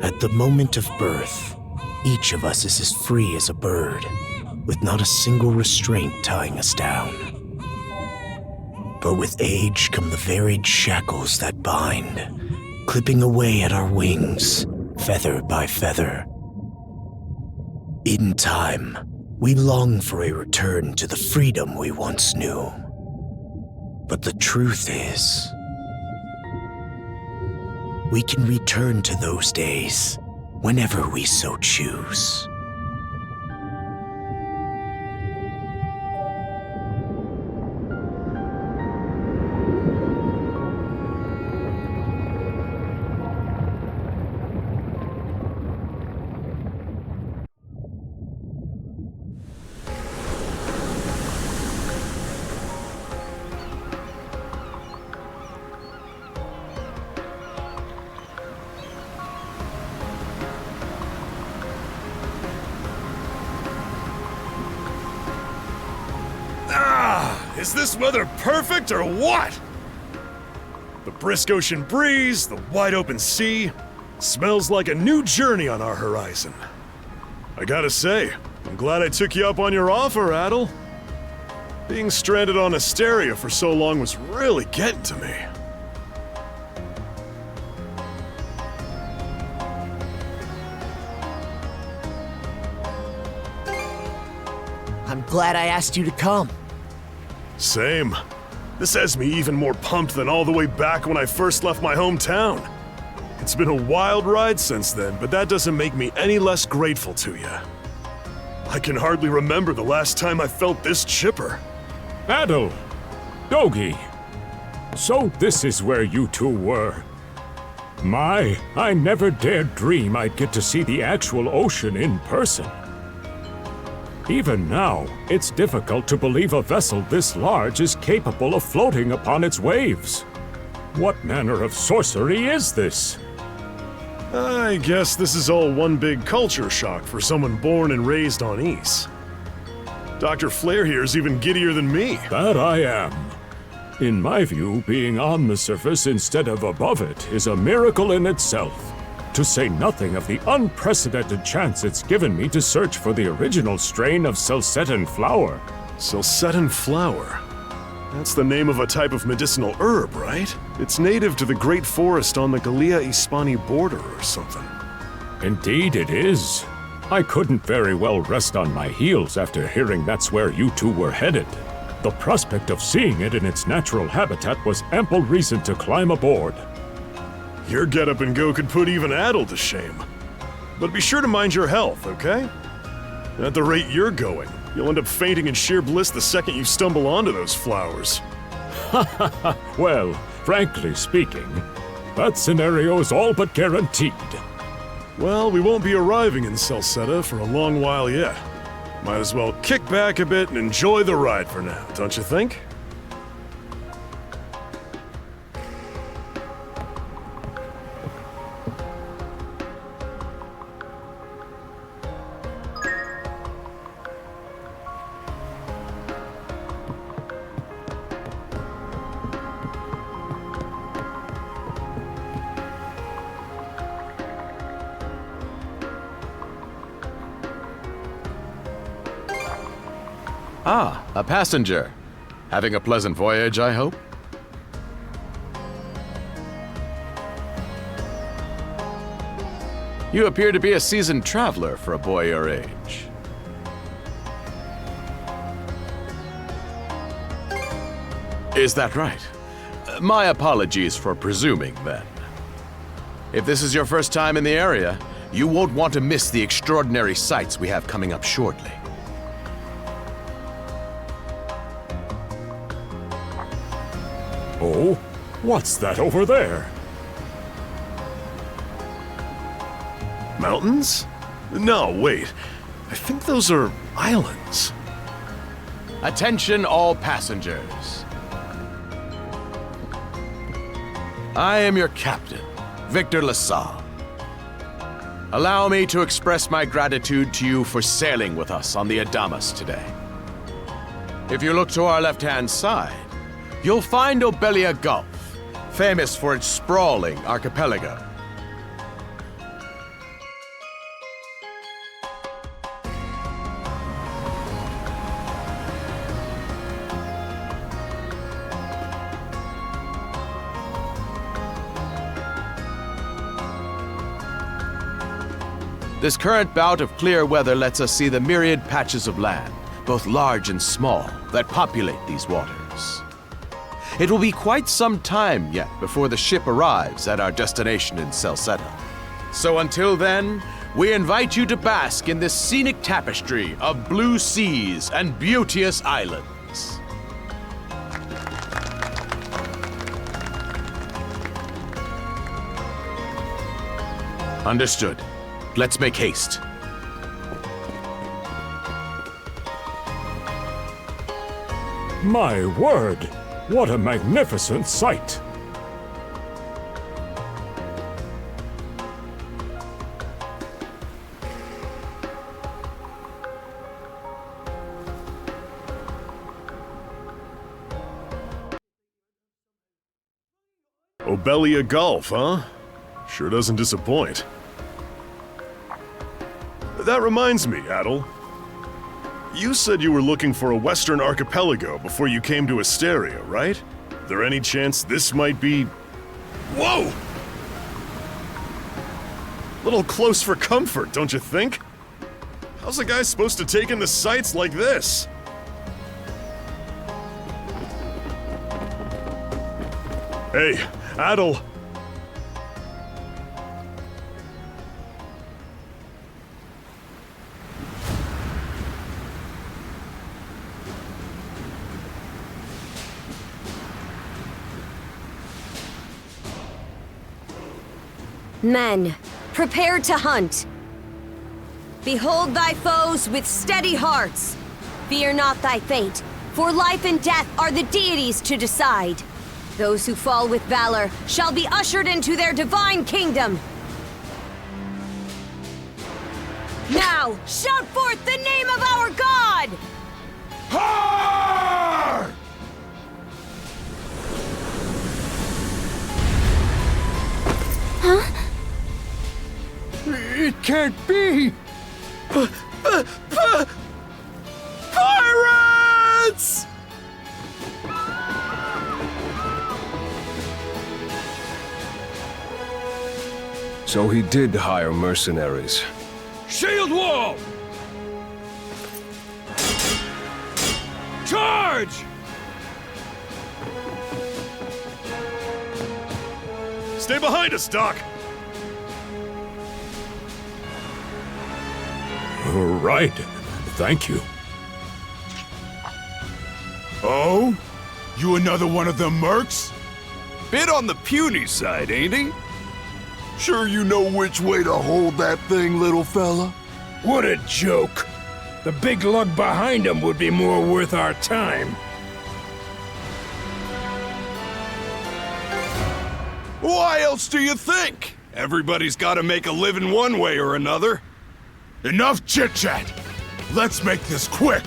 At the moment of birth, each of us is as free as a bird, with not a single restraint tying us down. But with age come the varied shackles that bind, clipping away at our wings, feather by feather. In time, we long for a return to the freedom we once knew. But the truth is, we can return to those days whenever we so choose. Is this weather perfect or what? The brisk ocean breeze, the wide open sea, smells like a new journey on our horizon. I gotta say, I'm glad I took you up on your offer, Adol. Being stranded on Asteria for so long was really getting to me. I'm glad I asked you to come. Same. This has me even more pumped than all the way back when I first left my hometown. It's been a wild ride since then, but that doesn't make me any less grateful to you. I can hardly remember the last time I felt this chipper. Adol! Dogi! So this is where you two were. I never dared dream I'd get to see the actual ocean in person. Even now, it's difficult to believe a vessel this large is capable of floating upon its waves. What manner of sorcery is this? I guess this is all one big culture shock for someone born and raised on Ys. Dr. Flair here is even giddier than me. That I am. In my view, being on the surface instead of above it is a miracle in itself. To say nothing of the unprecedented chance it's given me to search for the original strain of Selcetan flower. Selcetan flower? That's the name of a type of medicinal herb, right? It's native to the Great Forest on the Gallia-Hispani border or something. Indeed it is. I couldn't very well rest on my heels after hearing that's where you two were headed. The prospect of seeing it in its natural habitat was ample reason to climb aboard. Your get-up and go could put even Adol to shame. But be sure to mind your health, okay? At the rate you're going, you'll end up fainting in sheer bliss the second you stumble onto those flowers. Well, frankly speaking, that scenario is all but guaranteed. Well, we won't be arriving in Selceta for a long while yet. Might as well kick back a bit and enjoy the ride for now, don't you think? Ah, a passenger. Having a pleasant voyage, I hope? You appear to be a seasoned traveler for a boy your age. Is that right? My apologies for presuming, then. If this is your first time in the area, you won't want to miss the extraordinary sights we have coming up shortly. Oh, what's that over there? Mountains? No, wait. I think those are islands. Attention all passengers. I am your captain, Victor LaSalle. Allow me to express my gratitude to you for sailing with us on the Adamas today. If you look to our left-hand side, you'll find Obelia Gulf, famous for its sprawling archipelago. This current bout of clear weather lets us see the myriad patches of land, both large and small, that populate these waters. It will be quite some time yet before the ship arrives at our destination in Celceta. So until then, we invite you to bask in this scenic tapestry of blue seas and beauteous islands. Understood. Let's make haste. My word! What a magnificent sight! Obelia Gulf, huh? Sure doesn't disappoint. That reminds me, Adol. You said you were looking for a Western archipelago before you came to Asteria, right? There any chance this might be... Whoa! Little close for comfort, don't you think? How's a guy supposed to take in the sights like this? Hey, Adol. Men, prepare to hunt. Behold thy foes with steady hearts. Fear not thy fate, for life and death are the deities to decide. Those who fall with valor shall be ushered into their divine kingdom. Now, shout forth the name of our God! Har! It can't be! Pirates! So he did hire mercenaries. Shield wall! Charge! Stay behind us, Doc! Right. Thank you. Oh? You another one of them mercs? Bit on the puny side, ain't he? Sure you know which way to hold that thing, little fella? What a joke. The big lug behind him would be more worth our time. Why else do you think? Everybody's gotta make a living one way or another. Enough chit-chat! Let's make this quick!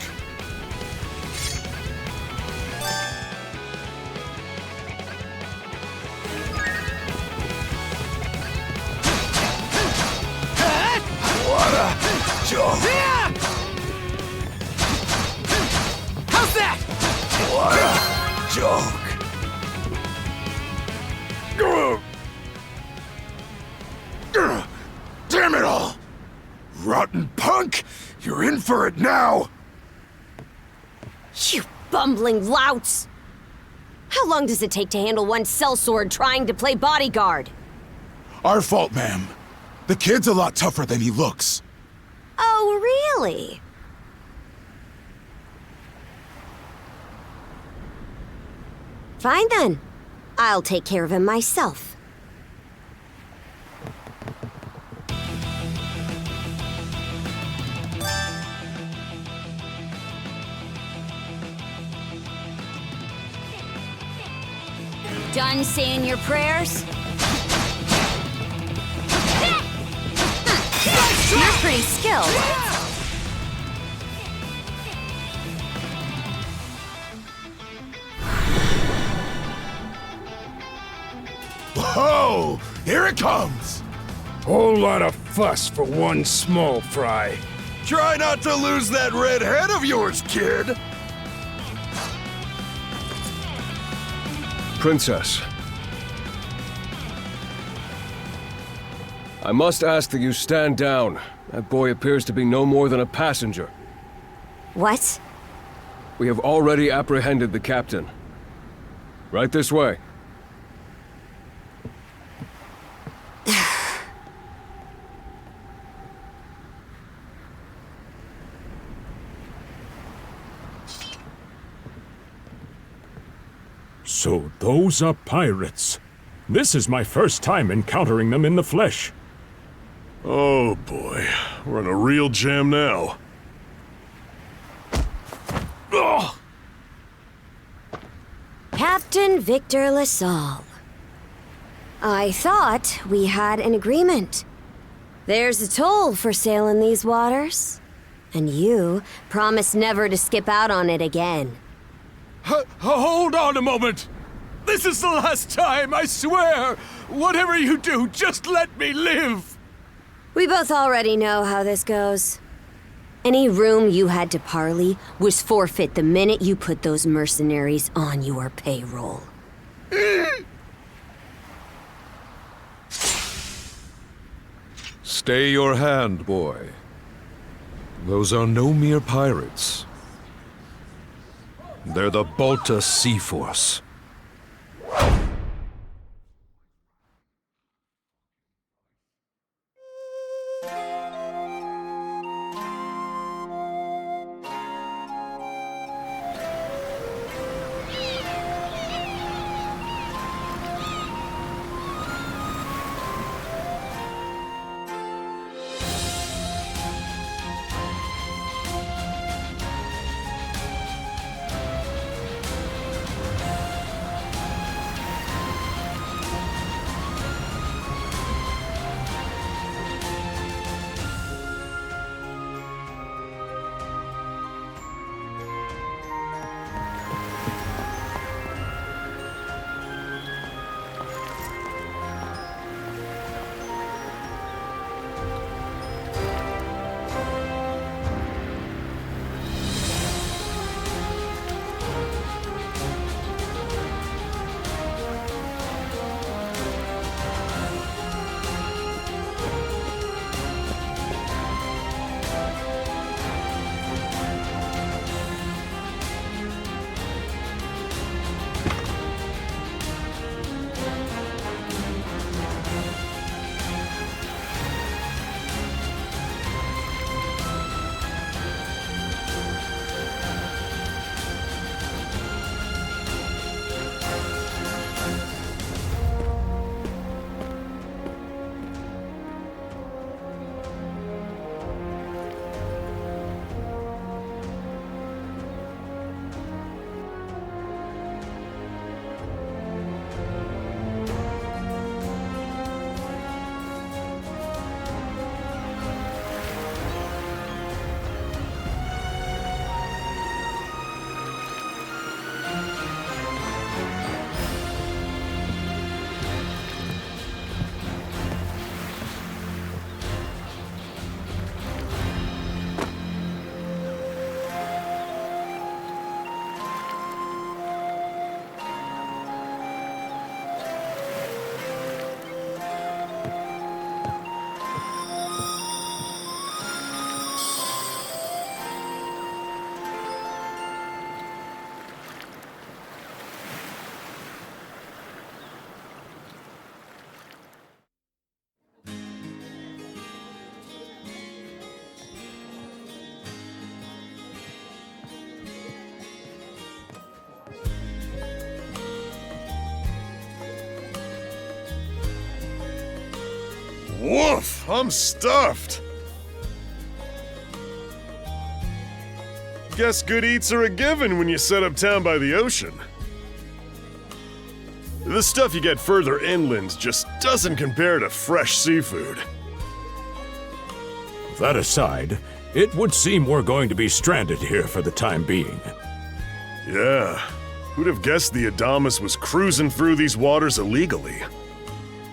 What a joke! How's that? What a joke! Damn it all! Rotten punk! You're in for it now! You bumbling louts! How long does it take to handle one sellsword trying to play bodyguard? Our fault, ma'am. The kid's a lot tougher than he looks. Oh, really? Fine then. I'll take care of him myself. Done saying your prayers? You're pretty skilled. Whoa! Here it comes! Whole lot of fuss for one small fry. Try not to lose that red head of yours, kid! Princess. I must ask that you stand down. That boy appears to be no more than a passenger. What? We have already apprehended the captain. Right this way. So those are pirates. This is my first time encountering them in the flesh. Oh boy, we're in a real jam now. Ugh. Captain Victor LaSalle. I thought we had an agreement. There's a toll for sailing these waters. And you promised never to skip out on it again. Hold on a moment! This is the last time, I swear! Whatever you do, just let me live! We both already know how this goes. Any room you had to parley was forfeit the minute you put those mercenaries on your payroll. Stay your hand, boy. Those are no mere pirates. They're the Balta Sea Force. Woof! I'm stuffed! Guess good eats are a given when you set up town by the ocean. The stuff you get further inland just doesn't compare to fresh seafood. That aside, it would seem we're going to be stranded here for the time being. Yeah, who'd have guessed the Adamas was cruising through these waters illegally?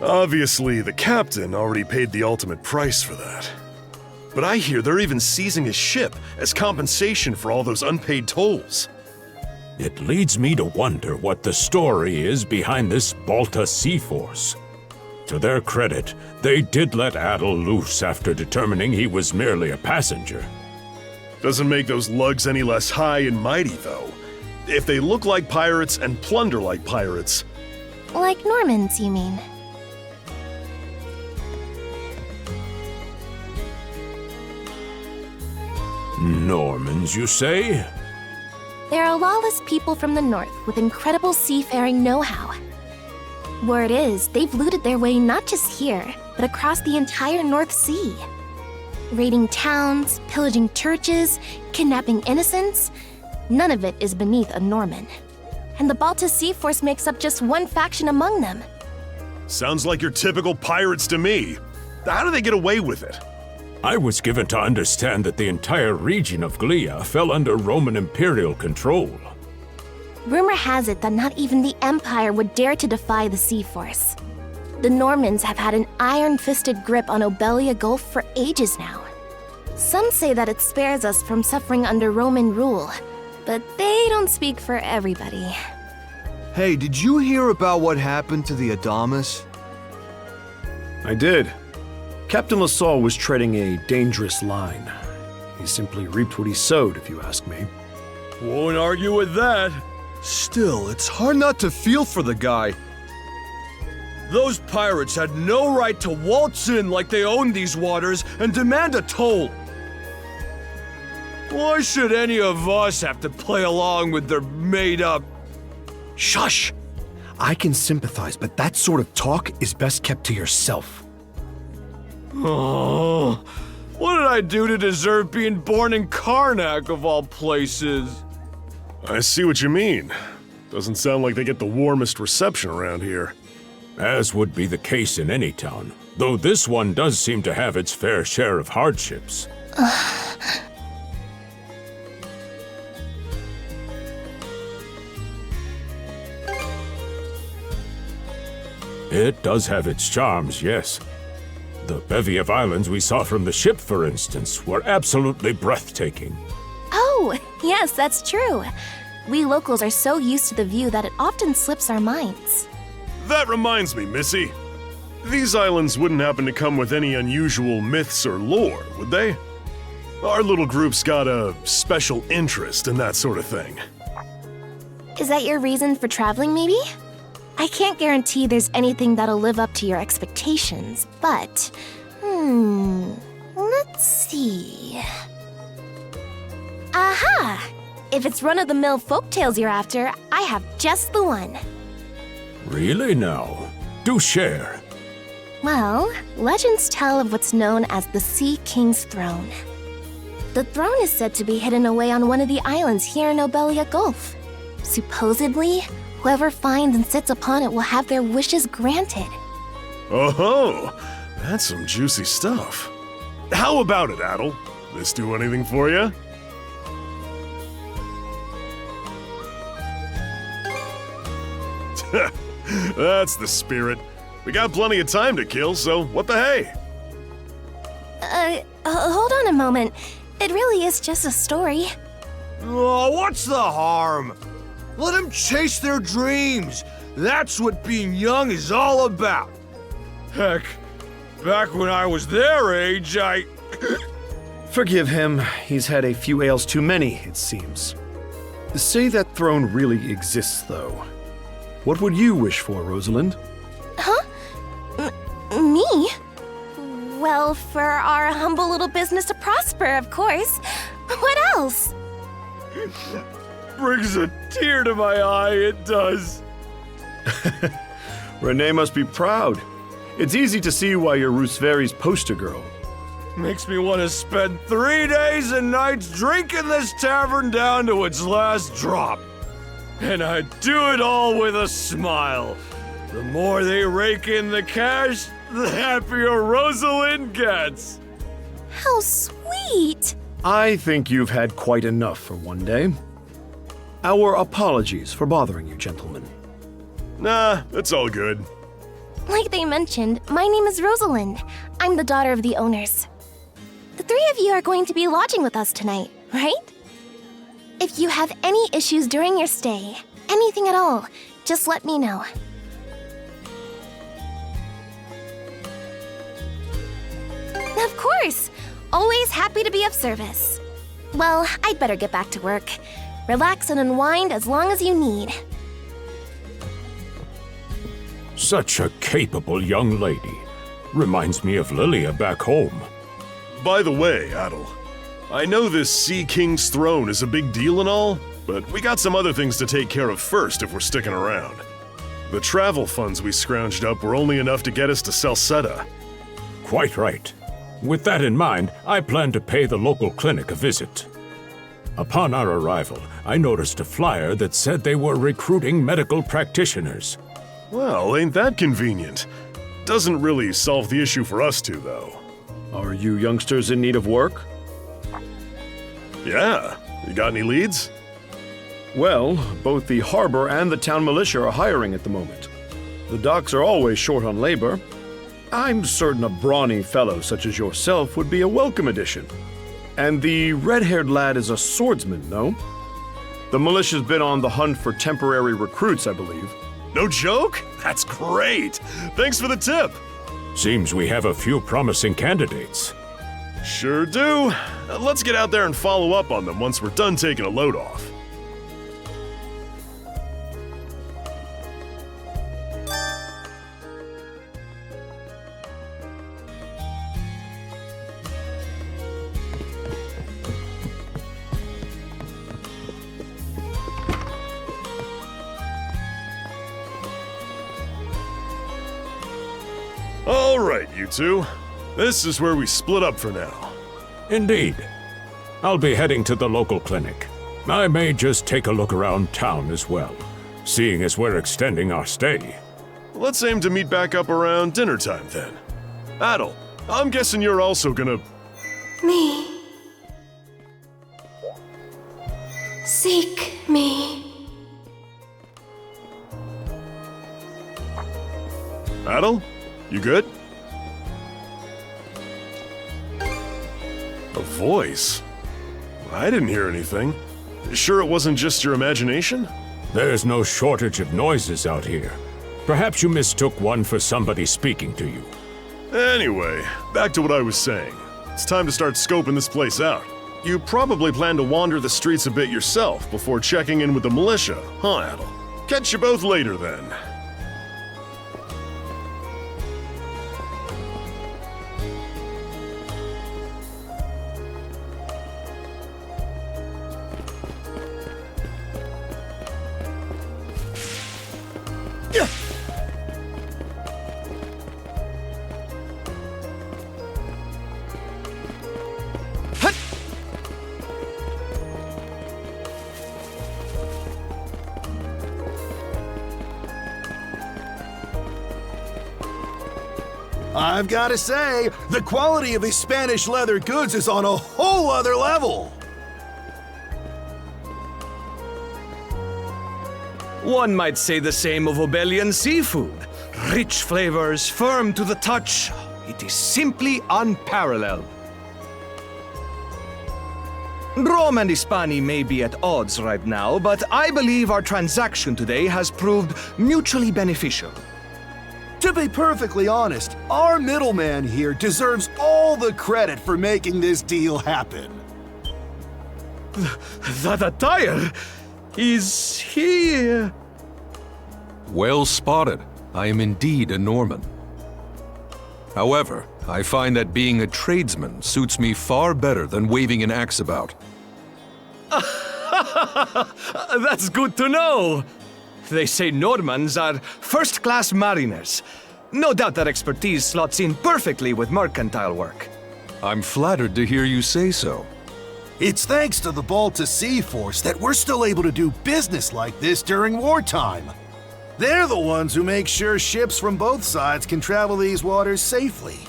Obviously, the captain already paid the ultimate price for that. But I hear they're even seizing his ship as compensation for all those unpaid tolls. It leads me to wonder what the story is behind this Balta Sea Force. To their credit, they did let Adol loose after determining he was merely a passenger. Doesn't make those lugs any less high and mighty, though. If they look like pirates and plunder like pirates... Like Normans, you mean? Normans, you say? They're a lawless people from the north with incredible seafaring know-how. Word is, they've looted their way not just here, but across the entire North Sea. Raiding towns, pillaging churches, kidnapping innocents, none of it is beneath a Norman. And the Balta Sea Force makes up just one faction among them. Sounds like your typical pirates to me. How do they get away with it? I was given to understand that the entire region of Glia fell under Roman imperial control. Rumor has it that not even the Empire would dare to defy the Sea Force. The Normans have had an iron-fisted grip on Obelia Gulf for ages now. Some say that it spares us from suffering under Roman rule, but they don't speak for everybody. Hey, did you hear about what happened to the Adamas? I did. Captain LaSalle was treading a dangerous line. He simply reaped what he sowed, if you ask me. Won't argue with that. Still, it's hard not to feel for the guy. Those pirates had no right to waltz in like they owned these waters and demand a toll. Why should any of us have to play along with their made-up... Shush! I can sympathize, but that sort of talk is best kept to yourself. Oh, what did I do to deserve being born in Karnak, of all places? I see what you mean. Doesn't sound like they get the warmest reception around here. As would be the case in any town, though this one does seem to have its fair share of hardships. It does have its charms, yes. The bevy of islands we saw from the ship, for instance, were absolutely breathtaking. Oh, yes, that's true. We locals are so used to the view that it often slips our minds. That reminds me, Missy. These islands wouldn't happen to come with any unusual myths or lore, would they? Our little group's got a special interest in that sort of thing. Is that your reason for traveling, maybe? I can't guarantee there's anything that'll live up to your expectations, but... let's see... Aha! If it's run-of-the-mill folktales you're after, I have just the one. Really now? Do share. Well, legends tell of what's known as the Sea King's Throne. The throne is said to be hidden away on one of the islands here in Obelia Gulf. Supposedly, whoever finds and sits upon it will have their wishes granted. Oh-ho! That's some juicy stuff. How about it, Adol? This do anything for you? That's the spirit. We got plenty of time to kill, so what the hey? Hold on a moment. It really is just a story. Oh, what's the harm? Let them chase their dreams. That's what being young is all about. Heck, back when I was their age, I... Forgive him. He's had a few ales too many, it seems. Say that throne really exists, though. What would you wish for, Rosalind? Huh? Me? Well, for our humble little business to prosper, of course. What else? Brings a tear to my eye, it does. Renee must be proud. It's easy to see why you're Rooseveri's poster girl. Makes me want to spend 3 days and nights drinking this tavern down to its last drop. And I do it all with a smile. The more they rake in the cash, the happier Rosalind gets. How sweet! I think you've had quite enough for one day. Our apologies for bothering you, gentlemen. Nah, it's all good. Like they mentioned, my name is Rosalind. I'm the daughter of the owners. The three of you are going to be lodging with us tonight, right? If you have any issues during your stay, anything at all, just let me know. course! Always happy to be of service. Well, I'd better get back to work. Relax and unwind as long as you need. Such a capable young lady. Reminds me of Lilia back home. By the way, Adol, I know this Sea King's throne is a big deal and all, but we got some other things to take care of first if we're sticking around. The travel funds we scrounged up were only enough to get us to Salsetta. Quite right. With that in mind, I plan to pay the local clinic a visit. Upon our arrival, I noticed a flyer that said they were recruiting medical practitioners. Well, ain't that convenient? Doesn't really solve the issue for us two, though. Are you youngsters in need of work? Yeah. You got any leads? Well, both the harbor and the town militia are hiring at the moment. The docks are always short on labor. I'm certain a brawny fellow such as yourself would be a welcome addition. And the red-haired lad is a swordsman, no? The militia's been on the hunt for temporary recruits, I believe. No joke? That's great! Thanks for the tip! Seems we have a few promising candidates. Sure do. Let's get out there and follow up on them once we're done taking a load off. All right, you two. This is where we split up for now. Indeed. I'll be heading to the local clinic. I may just take a look around town as well, seeing as we're extending our stay. Let's aim to meet back up around dinner time then. Adol, I'm guessing you're also gonna... Me. Seek me. Adol? You good? A voice? I didn't hear anything. Sure it wasn't just your imagination? There's no shortage of noises out here. Perhaps you mistook one for somebody speaking to you. Anyway, back to what I was saying. It's time to start scoping this place out. You probably plan to wander the streets a bit yourself before checking in with the militia, huh, Adol? Catch you both later then. I've got to say, the quality of these Spanish leather goods is on a whole other level. One might say the same of Obelian seafood. Rich flavors, firm to the touch. It is simply unparalleled. Rome and Hispani may be at odds right now, but I believe our transaction today has proved mutually beneficial. To be perfectly honest, our middleman here deserves all the credit for making this deal happen. That attire is here. Well spotted. I am indeed a Norman. However, I find that being a tradesman suits me far better than waving an axe about. That's good to know. They say Normans are first-class mariners. No doubt that expertise slots in perfectly with mercantile work. I'm flattered to hear you say so. It's thanks to the Balta Sea Force that we're still able to do business like this during wartime. They're the ones who make sure ships from both sides can travel these waters safely.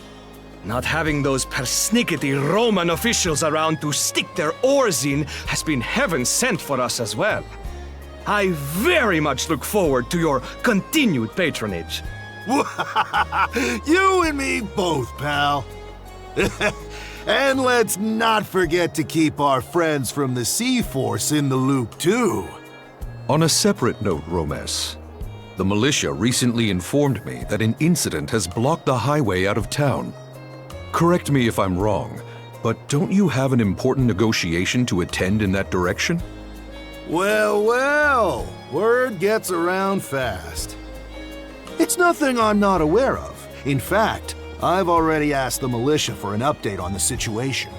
Not having those persnickety Roman officials around to stick their oars in has been heaven sent for us as well. I very much look forward to your continued patronage. You and me both, pal. And let's not forget to keep our friends from the Sea Force in the loop, too. On a separate note, Romes, the militia recently informed me that an incident has blocked the highway out of town. Correct me if I'm wrong, but don't you have an important negotiation to attend in that direction? Well, well, word gets around fast. It's nothing I'm not aware of. In fact, I've already asked the militia for an update on the situation.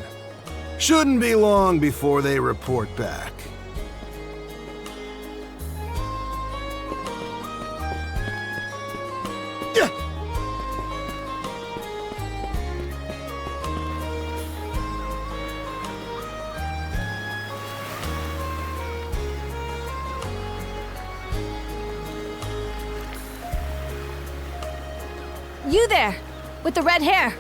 Shouldn't be long before they report back. You there, with the red hair.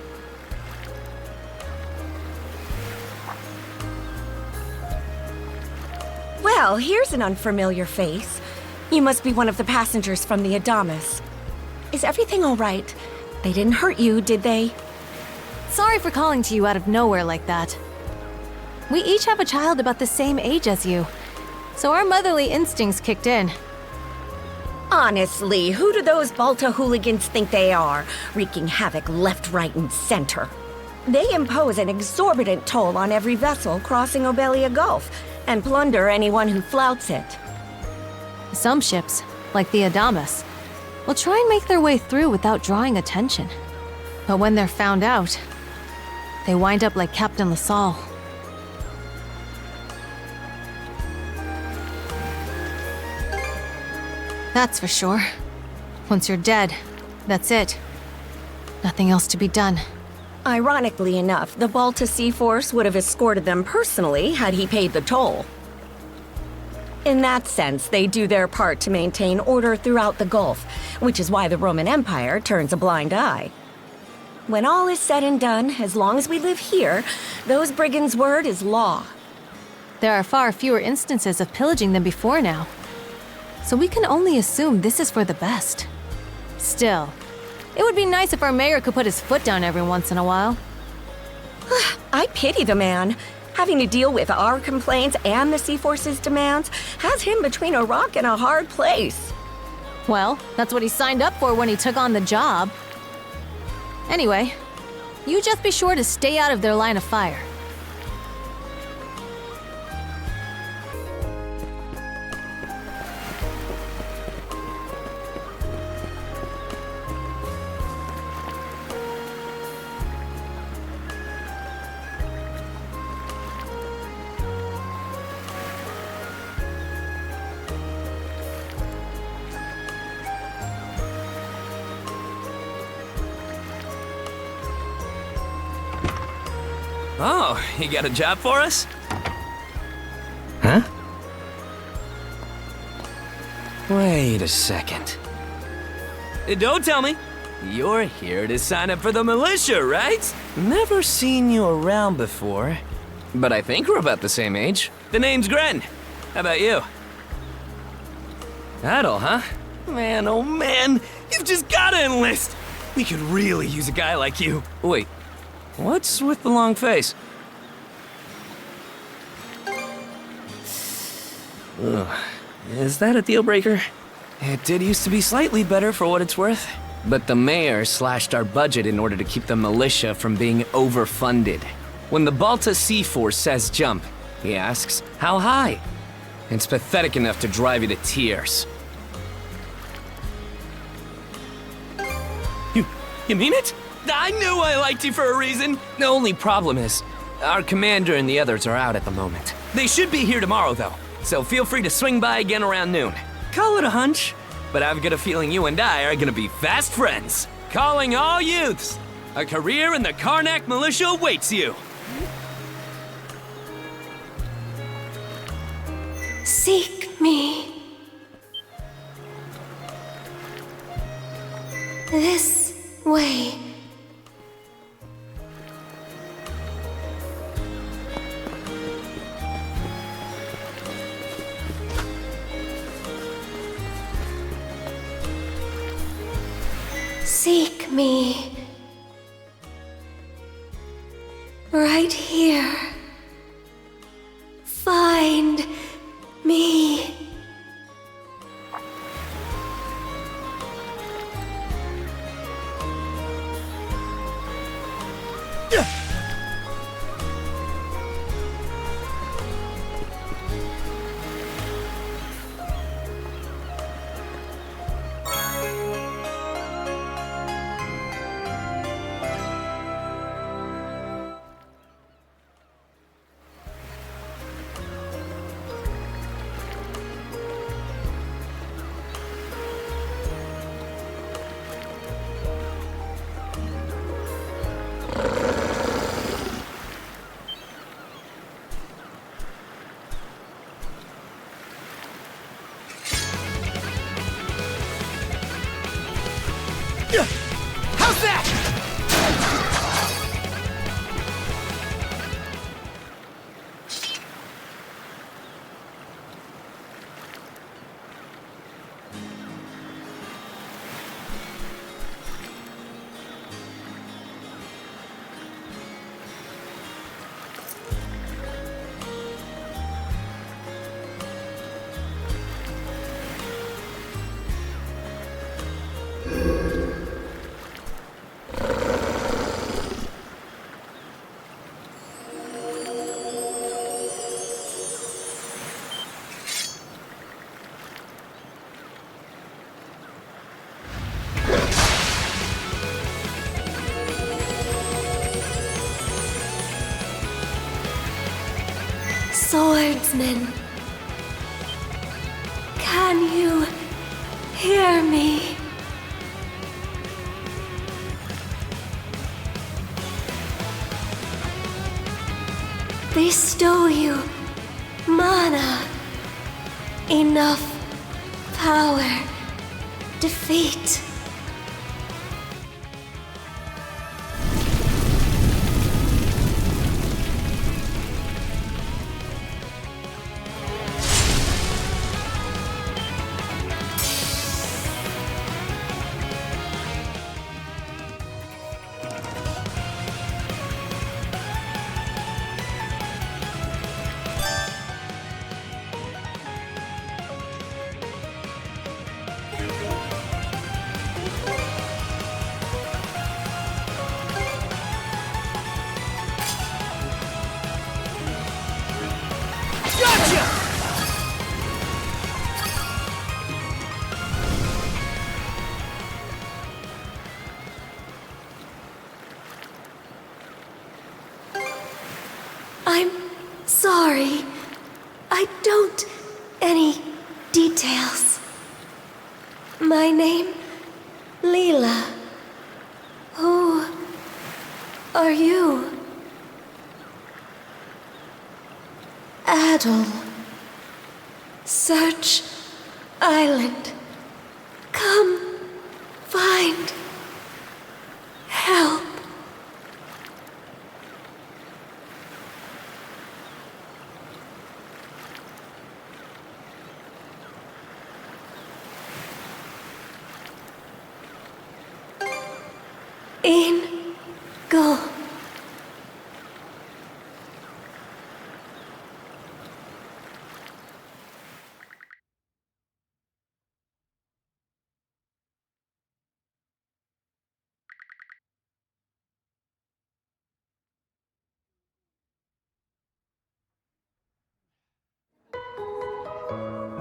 Well, here's an unfamiliar face. You must be one of the passengers from the Adamas. Is everything all right? They didn't hurt you, did they? Sorry for calling to you out of nowhere like that. We each have a child about the same age as you, so our motherly instincts kicked in. Honestly, who do those Balta hooligans think they are, wreaking havoc left, right, and center? They impose an exorbitant toll on every vessel crossing Obelia Gulf, and plunder anyone who flouts it. Some ships, like the Adamas, will try and make their way through without drawing attention. But when they're found out, they wind up like Captain LaSalle. That's for sure. Once you're dead, that's it. Nothing else to be done. Ironically enough, the Balta Sea Force would have escorted them personally had he paid the toll. In that sense, they do their part to maintain order throughout the Gulf, which is why the Roman Empire turns a blind eye. When all is said and done, as long as we live here, those brigands' word is law. There are far fewer instances of pillaging than before now, so we can only assume this is for the best. Still, it would be nice if our mayor could put his foot down every once in a while. I pity the man. Having to deal with our complaints and the Sea Force's demands has him between a rock and a hard place. Well, that's what he signed up for when he took on the job. Anyway, you just be sure to stay out of their line of fire. Oh, you got a job for us? Huh? Wait a second. Don't tell me. You're here to sign up for the militia, right? Never seen you around before. But I think we're about the same age. The name's Gren. How about you? Adol, huh? Man, oh man, you've just gotta enlist! We could really use a guy like you. Wait, what's with the long face? Ugh. Is that a deal breaker? It did used to be slightly better for what it's worth. But the mayor slashed our budget in order to keep the militia from being overfunded. When the Balta Sea Force says jump, he asks, how high? It's pathetic enough to drive you to tears. You mean it? I knew I liked you for a reason! The only problem is, our commander and the others are out at the moment. They should be here tomorrow, though, so feel free to swing by again around noon. Call it a hunch, but I've got a feeling you and I are gonna be fast friends. Calling all youths! A career in the Karnak militia awaits you! Seek me. This way. Seek me. Right here. Find me. swordsman. Can you hear me? Bestow you mana, enough power, defeat. I'm sorry. I don't any details. My name, Leela. Who are you? Adol. Search Island. Come find help. In go.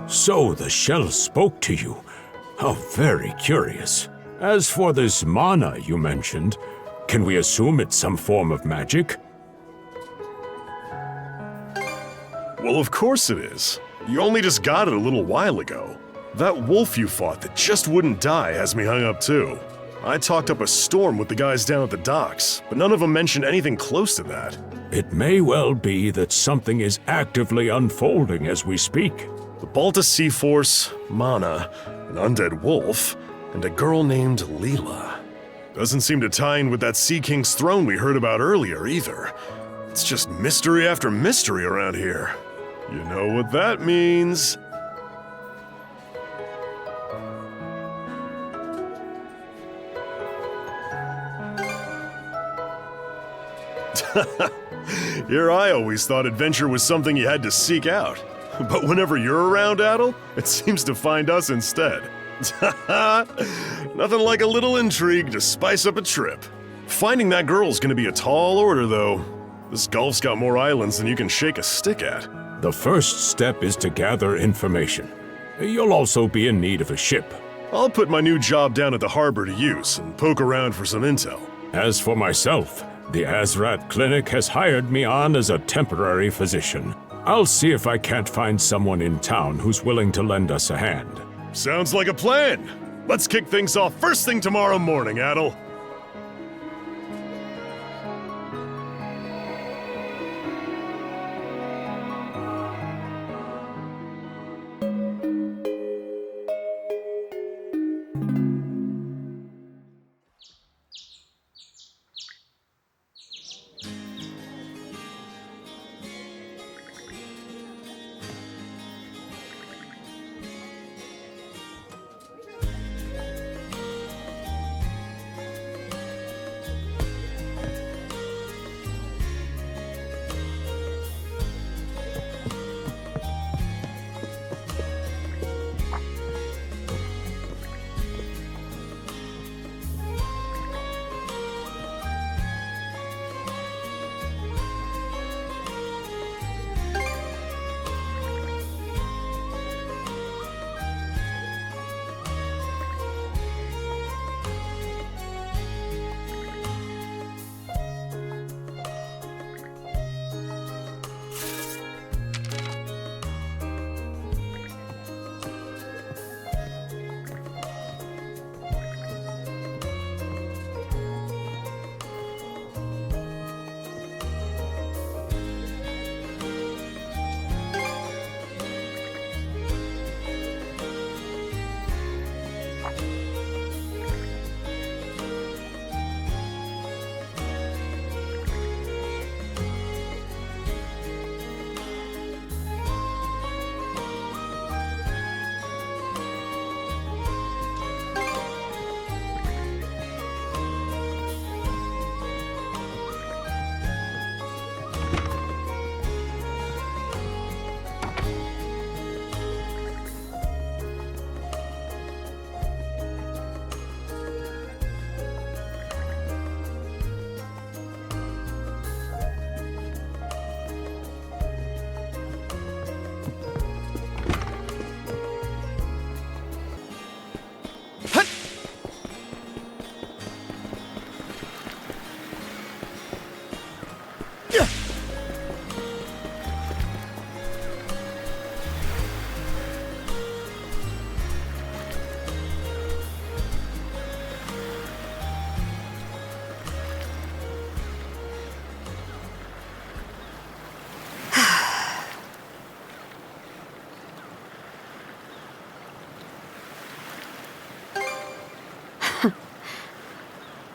So the shell spoke to you. How very curious. As for this mana you mentioned, can we assume it's some form of magic? Well, of course it is. You only just got it a little while ago. That wolf you fought that just wouldn't die has me hung up too. I talked up a storm with the guys down at the docks, but none of them mentioned anything close to that. It may well be that something is actively unfolding as we speak. The Balta Sea Force, mana, an undead wolf, and a girl named Leela. Doesn't seem to tie in with that Sea King's throne we heard about earlier, either. It's just mystery after mystery around here. You know what that means. Here I always thought adventure was something you had to seek out. But whenever you're around, Adol, it seems to find us instead. Nothing like a little intrigue to spice up a trip. Finding that girl's gonna be a tall order, though. This Gulf's got more islands than you can shake a stick at. The first step is to gather information. You'll also be in need of a ship. I'll put my new job down at the harbor to use and poke around for some intel. As for myself, the Azrat Clinic has hired me on as a temporary physician. I'll see if I can't find someone in town who's willing to lend us a hand. Sounds like a plan. Let's kick things off first thing tomorrow morning, Adol.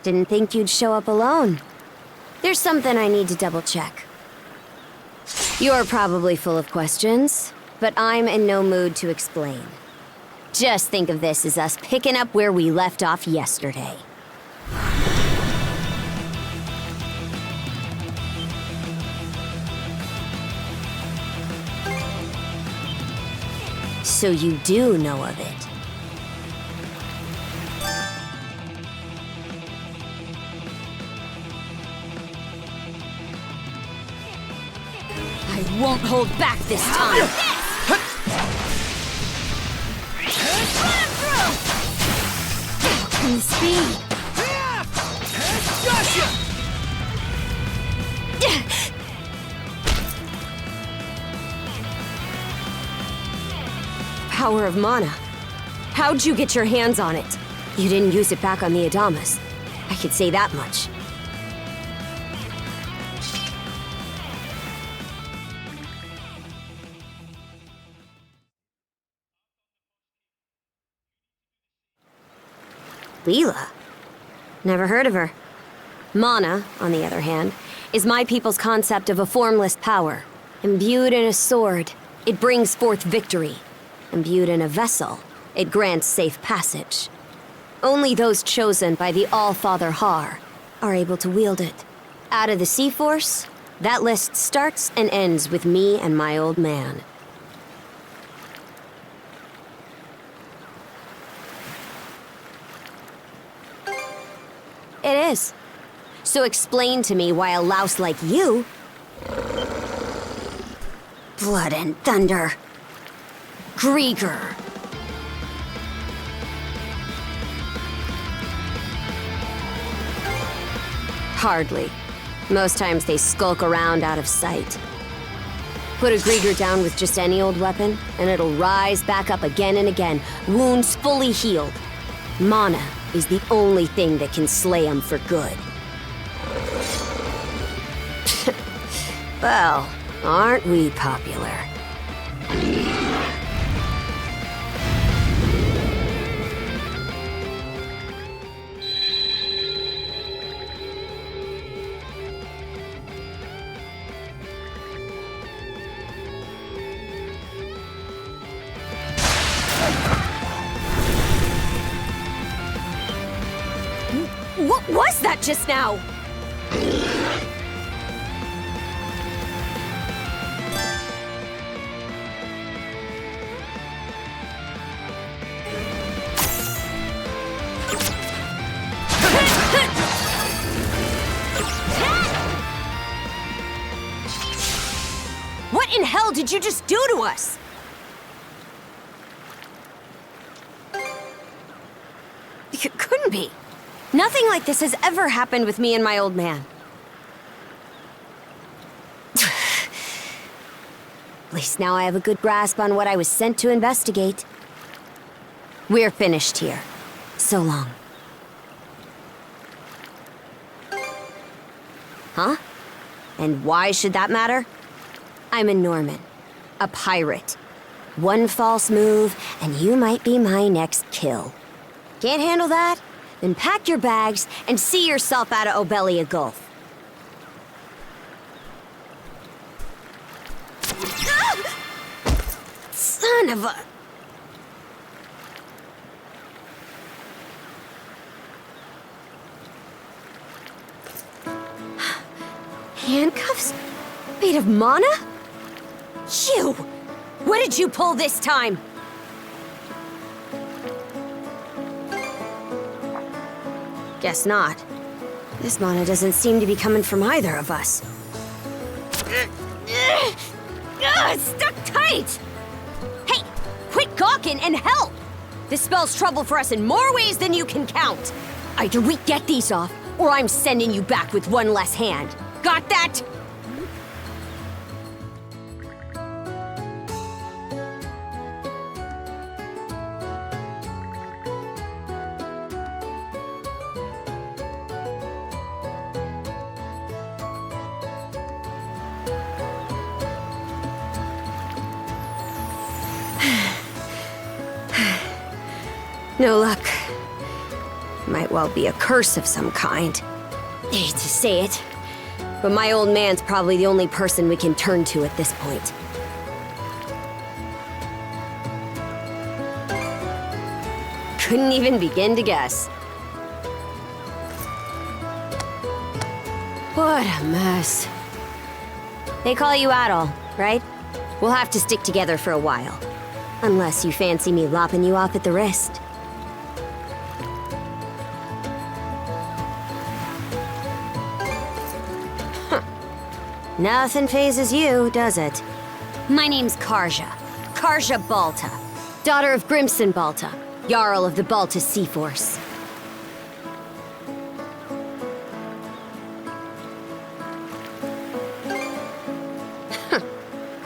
Didn't think you'd show up alone. There's something I need to double check. You're probably full of questions, but I'm in no mood to explain. Just think of this as us picking up where we left off yesterday. So you do know of it. I won't hold back this time. And speed. Power of mana. How'd you get your hands on it? You didn't use it back on the Adamas. I could say that much. Leela? Never heard of her. Mana, on the other hand, is my people's concept of a formless power. Imbued in a sword, it brings forth victory. Imbued in a vessel, it grants safe passage. Only those chosen by the All-Father Har are able to wield it. Out of the Sea Force, that list starts and ends with me and my old man. It is. So explain to me why a louse like you... Blood and thunder. Griegr. Hardly. Most times they skulk around out of sight. Put a Griegr down with just any old weapon, and it'll rise back up again and again, wounds fully healed. Mana is the only thing that can slay him for good. Well, aren't we popular? What was that just now? What in hell did you just do to us? It couldn't be. Nothing like this has ever happened with me and my old man. At least now I have a good grasp on what I was sent to investigate. We're finished here. So long. Huh? And why should that matter? I'm a Norman. A pirate. One false move, and you might be my next kill. Can't handle that? Then pack your bags and see yourself out of Obelia Gulf. Son of a... Handcuffs? Made of mana? You! What did you pull this time? Guess not. This mana doesn't seem to be coming from either of us. It's stuck tight! Hey, quit gawking and help! This spells trouble for us in more ways than you can count. Either we get these off, or I'm sending you back with one less hand. Got that? No luck. Might well be a curse of some kind. Hate to say it, but my old man's probably the only person we can turn to at this point. Couldn't even begin to guess. What a mess. They call you Adol, right? We'll have to stick together for a while. Unless you fancy me lopping you off at the wrist. Huh. Nothing phases you, does it? My name's Karja. Karja Balta. Daughter of Grimson Balta, Jarl of the Balta Sea Force.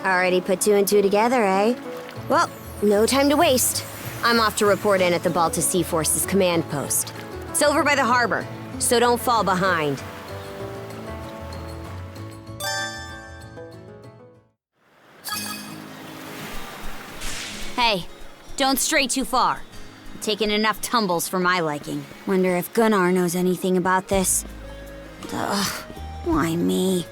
Already put two and two together, eh? Well, no time to waste. I'm off to report in at the Balta Sea Force's command post. It's over by the harbor, so don't fall behind. Hey, don't stray too far. I'm taking enough tumbles for my liking. Wonder if Gunnar knows anything about this. Ugh, why me?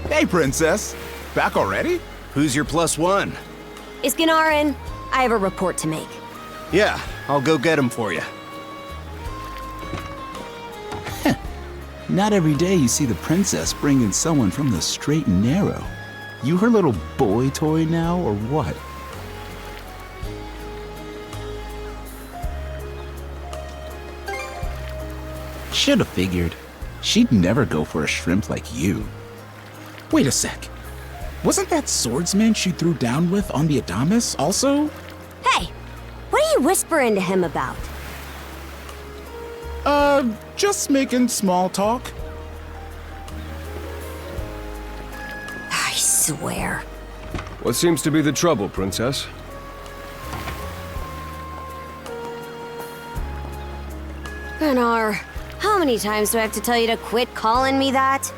Hey, Princess. Back already? Who's your +1? Is Gunnar in? I have a report to make. Yeah, I'll go get him for you. Not every day you see the princess bring in someone from the straight and narrow. You her little boy toy now, or what? Should've figured. She'd never go for a shrimp like you. Wait a sec. Wasn't that swordsman she threw down with on the Adamas also? Hey, what are you whispering to him about? Just making small talk. I swear. What seems to be the trouble, Princess? Gunnar, how many times do I have to tell you to quit calling me that?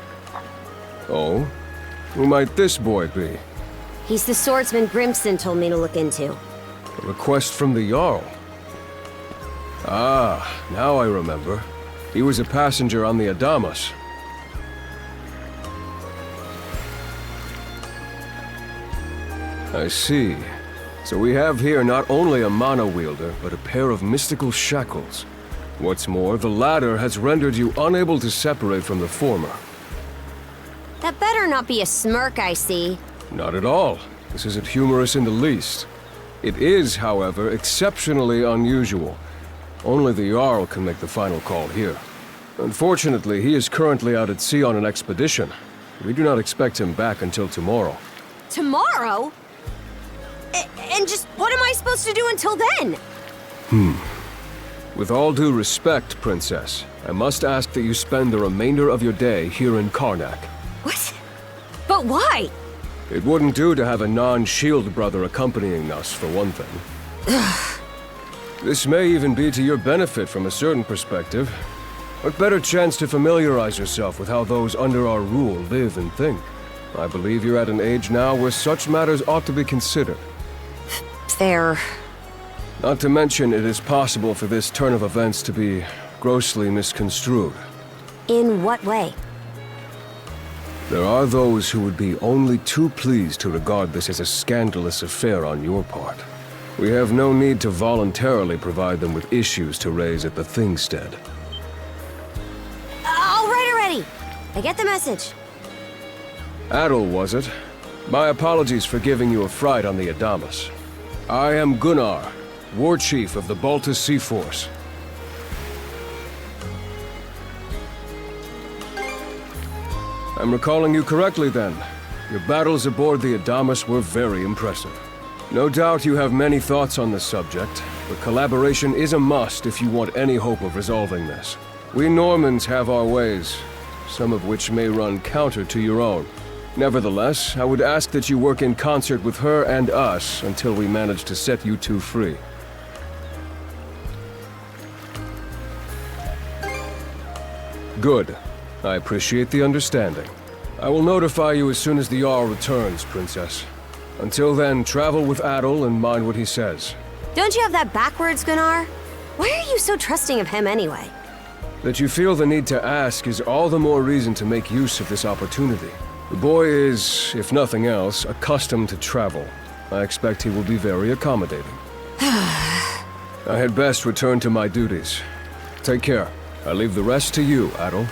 Oh? Who might this boy be? He's the swordsman Grimson told me to look into. A request from the Jarl. Ah, now I remember. He was a passenger on the Adamas. I see. So we have here not only a mana wielder, but a pair of mystical shackles. What's more, the latter has rendered you unable to separate from the former. That better not be a smirk I see. Not at all. This isn't humorous in the least. It is, however, exceptionally unusual. Only the Jarl can make the final call here. Unfortunately, he is currently out at sea on an expedition. We do not expect him back until tomorrow. Tomorrow? And just what am I supposed to do until then? With all due respect, Princess, I must ask that you spend the remainder of your day here in Karnak. What? But why? It wouldn't do to have a non-shield brother accompanying us, for one thing. This may even be to your benefit from a certain perspective. What better chance to familiarize yourself with how those under our rule live and think? I believe you're at an age now where such matters ought to be considered. Fair. Not to mention, it is possible for this turn of events to be grossly misconstrued. In what way? There are those who would be only too pleased to regard this as a scandalous affair on your part. We have no need to voluntarily provide them with issues to raise at the Thingstead. All right already! I get the message. Adol, was it? My apologies for giving you a fright on the Adamas. I am Gunnar, War Chief of the Balta Sea Force. I'm recalling you correctly then. Your battles aboard the Adamas were very impressive. No doubt you have many thoughts on this subject, but collaboration is a must if you want any hope of resolving this. We Normans have our ways, some of which may run counter to your own. Nevertheless, I would ask that you work in concert with her and us until we manage to set you two free. Good. I appreciate the understanding. I will notify you as soon as the Jarl returns, Princess. Until then, travel with Adol and mind what he says. Don't you have that backwards, Gunnar? Why are you so trusting of him anyway? That you feel the need to ask is all the more reason to make use of this opportunity. The boy is, if nothing else, accustomed to travel. I expect he will be very accommodating. I had best return to my duties. Take care. I leave the rest to you, Adol.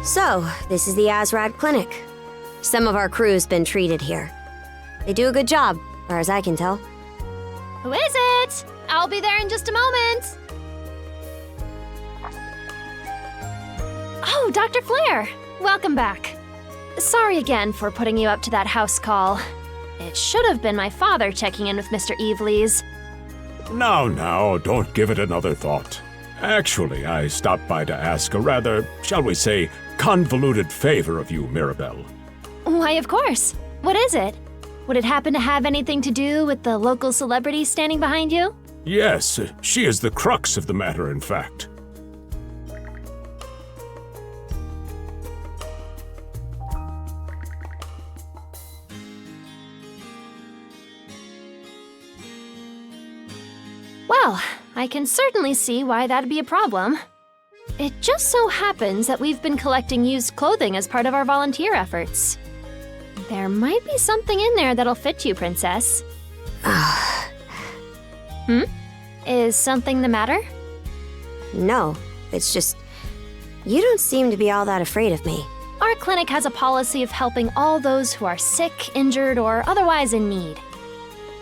So, this is the Azrad Clinic. Some of our crew's been treated here. They do a good job, as far as I can tell. Who is it? I'll be there in just a moment. Oh, Dr. Flair. Welcome back. Sorry again for putting you up to that house call. It should have been my father checking in with Mr. Evelees. Now, don't give it another thought. Actually, I stopped by to ask a rather, shall we say, convoluted favor of you, Mirabelle. Why, of course. What is it? Would it happen to have anything to do with the local celebrity standing behind you? Yes, she is the crux of the matter, in fact. Well, I can certainly see why that'd be a problem. It just so happens that we've been collecting used clothing as part of our volunteer efforts. There might be something in there that'll fit you, Princess. Is something the matter? No, it's just... you don't seem to be all that afraid of me. Our clinic has a policy of helping all those who are sick, injured, or otherwise in need.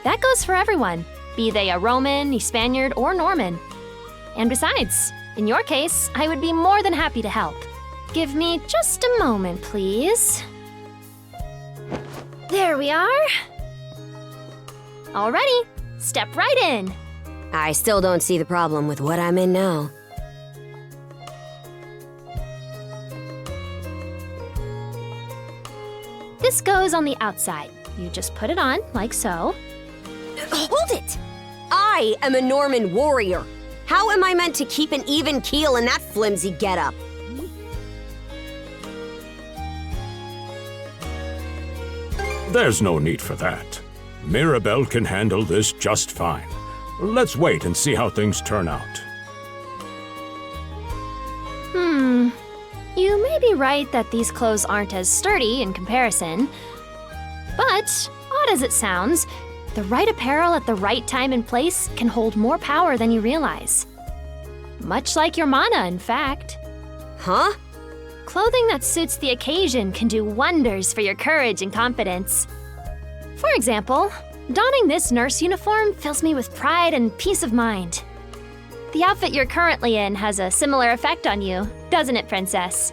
That goes for everyone, be they a Roman, a Spaniard, or Norman. And besides, in your case, I would be more than happy to help. Give me just a moment, please. There we are. Alrighty, step right in. I still don't see the problem with what I'm in now. This goes on the outside. You just put it on, like so. Hold it! I am a Norman warrior. How am I meant to keep an even keel in that flimsy getup? There's no need for that. Mirabelle can handle this just fine. Let's wait and see how things turn out. You may be right that these clothes aren't as sturdy in comparison. But, odd as it sounds, the right apparel at the right time and place can hold more power than you realize. Much like your mana, in fact. Huh? Clothing that suits the occasion can do wonders for your courage and confidence. For example, donning this nurse uniform fills me with pride and peace of mind. The outfit you're currently in has a similar effect on you, doesn't it, Princess?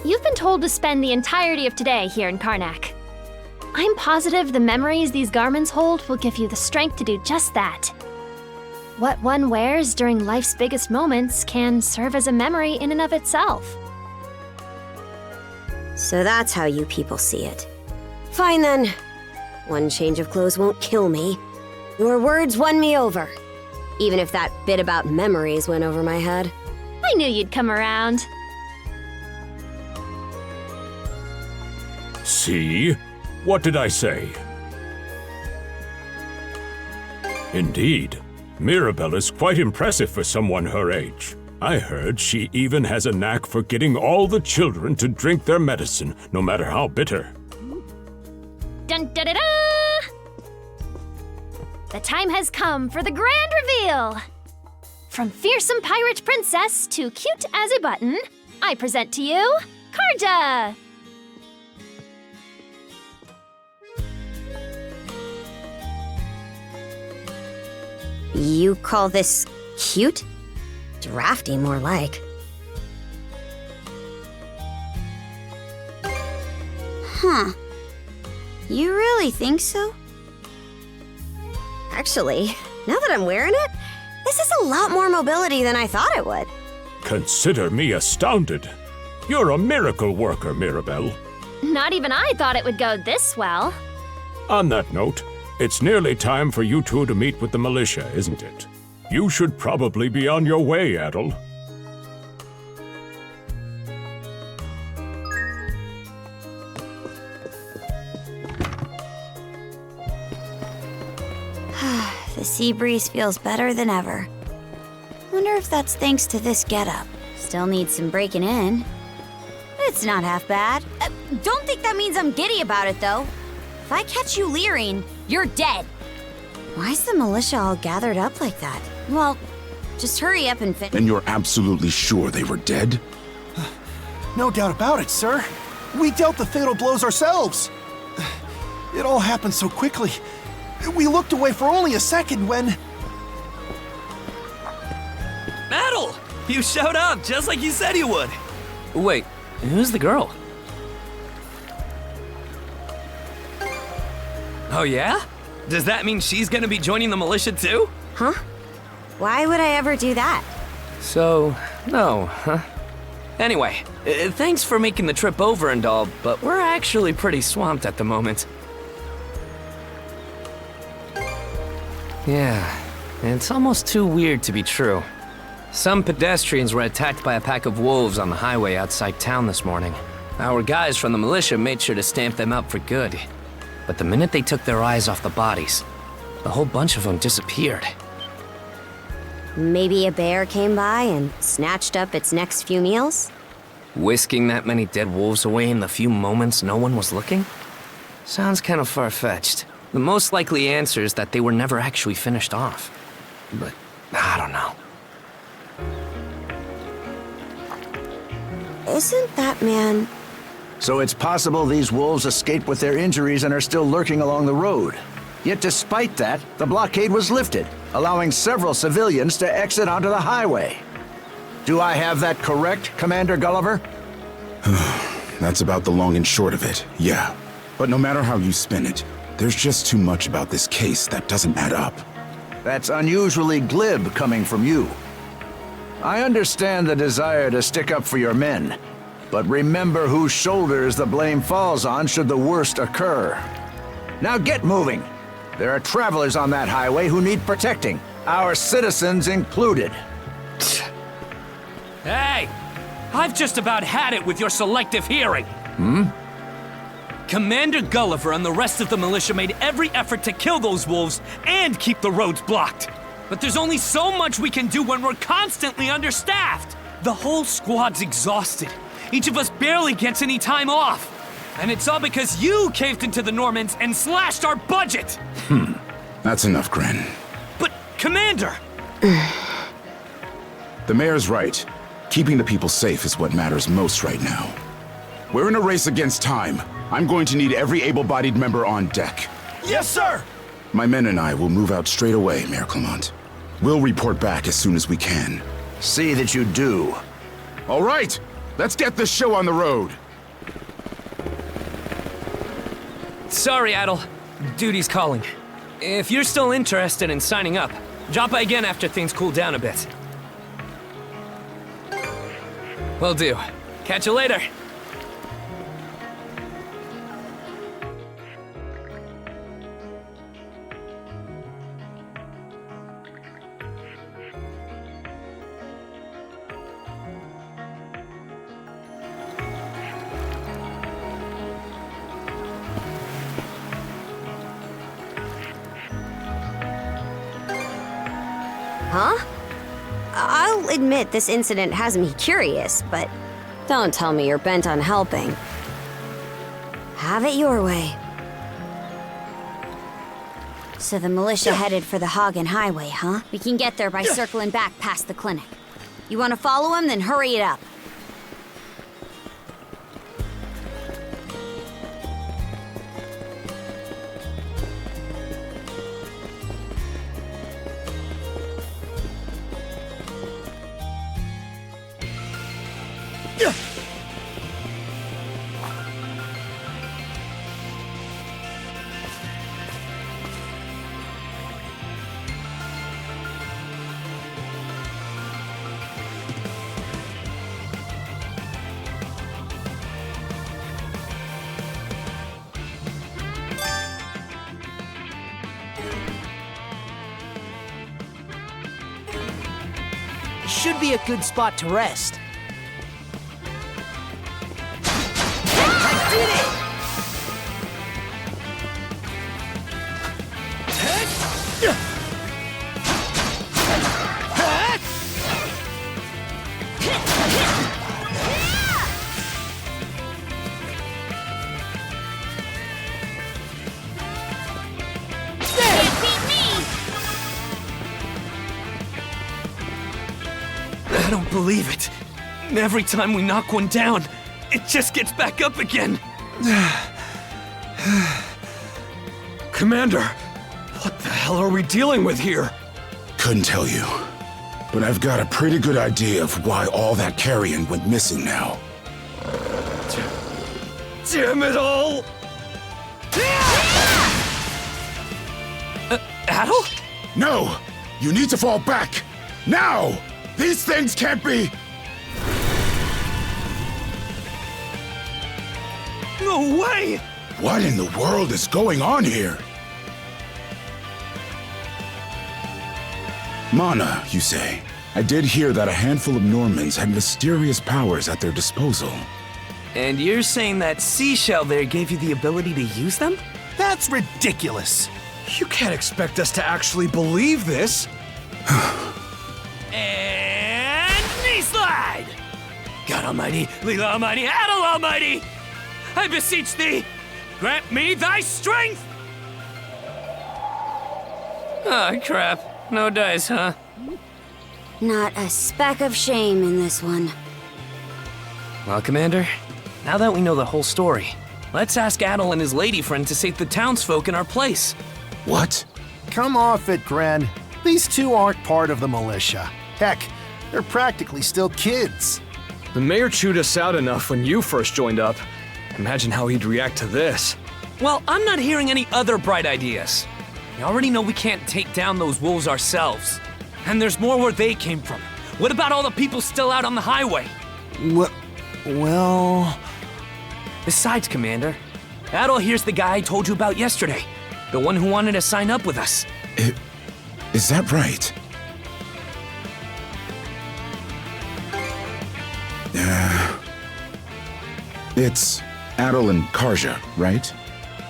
You've been told to spend the entirety of today here in Karnak. I'm positive the memories these garments hold will give you the strength to do just that. What one wears during life's biggest moments can serve as a memory in and of itself. So that's how you people see it. Fine then. One change of clothes won't kill me. Your words won me over. Even if that bit about memories went over my head. I knew you'd come around. See? What did I say? Indeed. Mirabelle is quite impressive for someone her age. I heard she even has a knack for getting all the children to drink their medicine, no matter how bitter. Dun da da da! The time has come for the grand reveal! From fearsome pirate princess to cute as a button, I present to you, Karja! You call this cute? Drafty, more like. Huh. You really think so? Actually, now that I'm wearing it, this is a lot more mobility than I thought it would. Consider me astounded. You're a miracle worker, Mirabelle. Not even I thought it would go this well. On that note, it's nearly time for you two to meet with the militia, isn't it? You should probably be on your way, Adol. The sea breeze feels better than ever. Wonder if that's thanks to this getup. Still needs some breaking in. It's not half bad. Don't think that means I'm giddy about it, though. If I catch you leering, you're dead. Why's the militia all gathered up like that? Well, just hurry up and finish. And you're absolutely sure they were dead? No doubt about it, sir. We dealt the fatal blows ourselves. It all happened so quickly. We looked away for only a second when... Adol! You showed up just like you said you would. Wait, who's the girl? Oh yeah? Does that mean she's gonna be joining the militia too? Huh? Why would I ever do that? So, no, huh? Anyway, thanks for making the trip over and all, but we're actually pretty swamped at the moment. Yeah, it's almost too weird to be true. Some pedestrians were attacked by a pack of wolves on the highway outside town this morning. Our guys from the militia made sure to stamp them out for good. But the minute they took their eyes off the bodies, the whole bunch of them disappeared. Maybe a bear came by and snatched up its next few meals? Whisking that many dead wolves away in the few moments no one was looking? Sounds kind of far-fetched. The most likely answer is that they were never actually finished off. But I don't know. Isn't that man... So it's possible these wolves escaped with their injuries and are still lurking along the road. Yet despite that, the blockade was lifted, allowing several civilians to exit onto the highway. Do I have that correct, Commander Gulliver? That's about the long and short of it, yeah. But no matter how you spin it, there's just too much about this case that doesn't add up. That's unusually glib coming from you. I understand the desire to stick up for your men, but remember whose shoulders the blame falls on should the worst occur. Now get moving. There are travelers on that highway who need protecting, our citizens included. Hey! I've just about had it with your selective hearing. Commander Gulliver and the rest of the militia made every effort to kill those wolves and keep the roads blocked. But there's only so much we can do when we're constantly understaffed. The whole squad's exhausted. Each of us barely gets any time off. And it's all because you caved into the Normans and slashed our budget! That's enough, Grin. But, Commander! The mayor's right. Keeping the people safe is what matters most right now. We're in a race against time. I'm going to need every able-bodied member on deck. Yes, sir! My men and I will move out straight away, Mayor Clement. We'll report back as soon as we can. See that you do. All right! Let's get this show on the road! Sorry, Adol. Duty's calling. If you're still interested in signing up, drop by again after things cool down a bit. Will do. Catch you later. Huh? I'll admit this incident has me curious, but don't tell me you're bent on helping. Have it your way. So the militia headed for the Hagen Highway, huh? We can get there by circling back past the clinic. You want to follow him? Then hurry it up. Should be a good spot to rest. Did it! I don't believe it. Every time we knock one down, it just gets back up again. Commander, what the hell are we dealing with here? Couldn't tell you. But I've got a pretty good idea of why all that carrion went missing now. Damn it all! Adol? No! You need to fall back! Now! These things can't be... No way! What in the world is going on here? Mana, you say? I did hear that a handful of Normans had mysterious powers at their disposal. And you're saying that seashell there gave you the ability to use them? That's ridiculous. You can't expect us to actually believe this. God Almighty, Leela Almighty, Adol Almighty! I beseech thee, grant me thy strength! Oh, crap. No dice, huh? Not a speck of shame in this one. Well, Commander, now that we know the whole story, let's ask Adol and his lady friend to save the townsfolk in our place. What? Come off it, Gren. These two aren't part of the militia. Heck, they're practically still kids. The mayor chewed us out enough when you first joined up. Imagine how he'd react to this. Well, I'm not hearing any other bright ideas. We already know we can't take down those wolves ourselves. And there's more where they came from. What about all the people still out on the highway? Well... Besides, Commander, Adol here's the guy I told you about yesterday. The one who wanted to sign up with us. Is that right? It's Adol and Karja, right?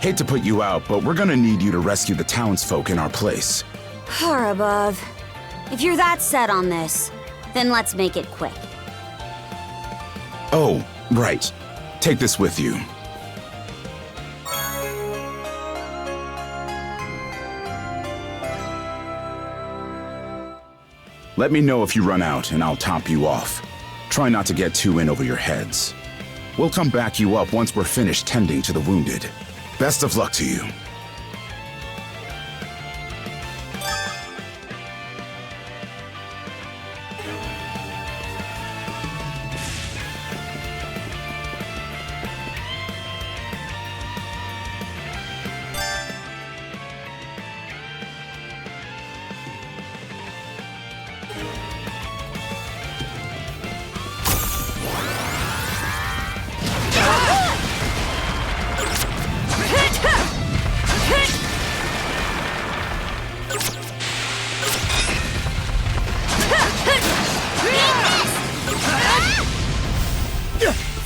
Hate to put you out, but we're gonna need you to rescue the townsfolk in our place. Far above. If you're that set on this, then let's make it quick. Oh, right. Take this with you. Let me know if you run out, and I'll top you off. Try not to get too in over your heads. We'll come back you up once we're finished tending to the wounded. Best of luck to you.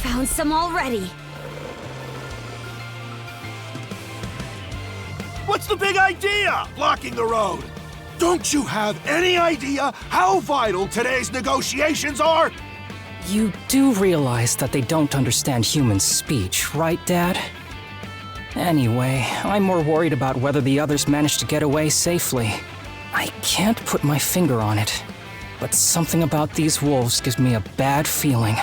Found some already. What's the big idea? Blocking the road. Don't you have any idea how vital today's negotiations are? You do realize that they don't understand human speech, right, Dad? Anyway, I'm more worried about whether the others managed to get away safely. I can't put my finger on it, but something about these wolves gives me a bad feeling.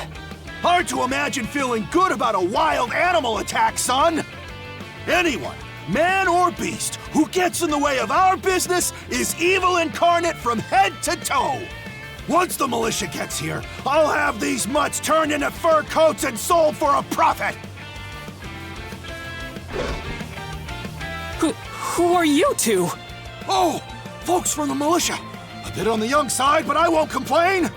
Hard to imagine feeling good about a wild animal attack, son! Anyone, man or beast, who gets in the way of our business is evil incarnate from head to toe! Once the militia gets here, I'll have these mutts turned into fur coats and sold for a profit! Who are you two? Oh, folks from the militia. A bit on the young side, but I won't complain!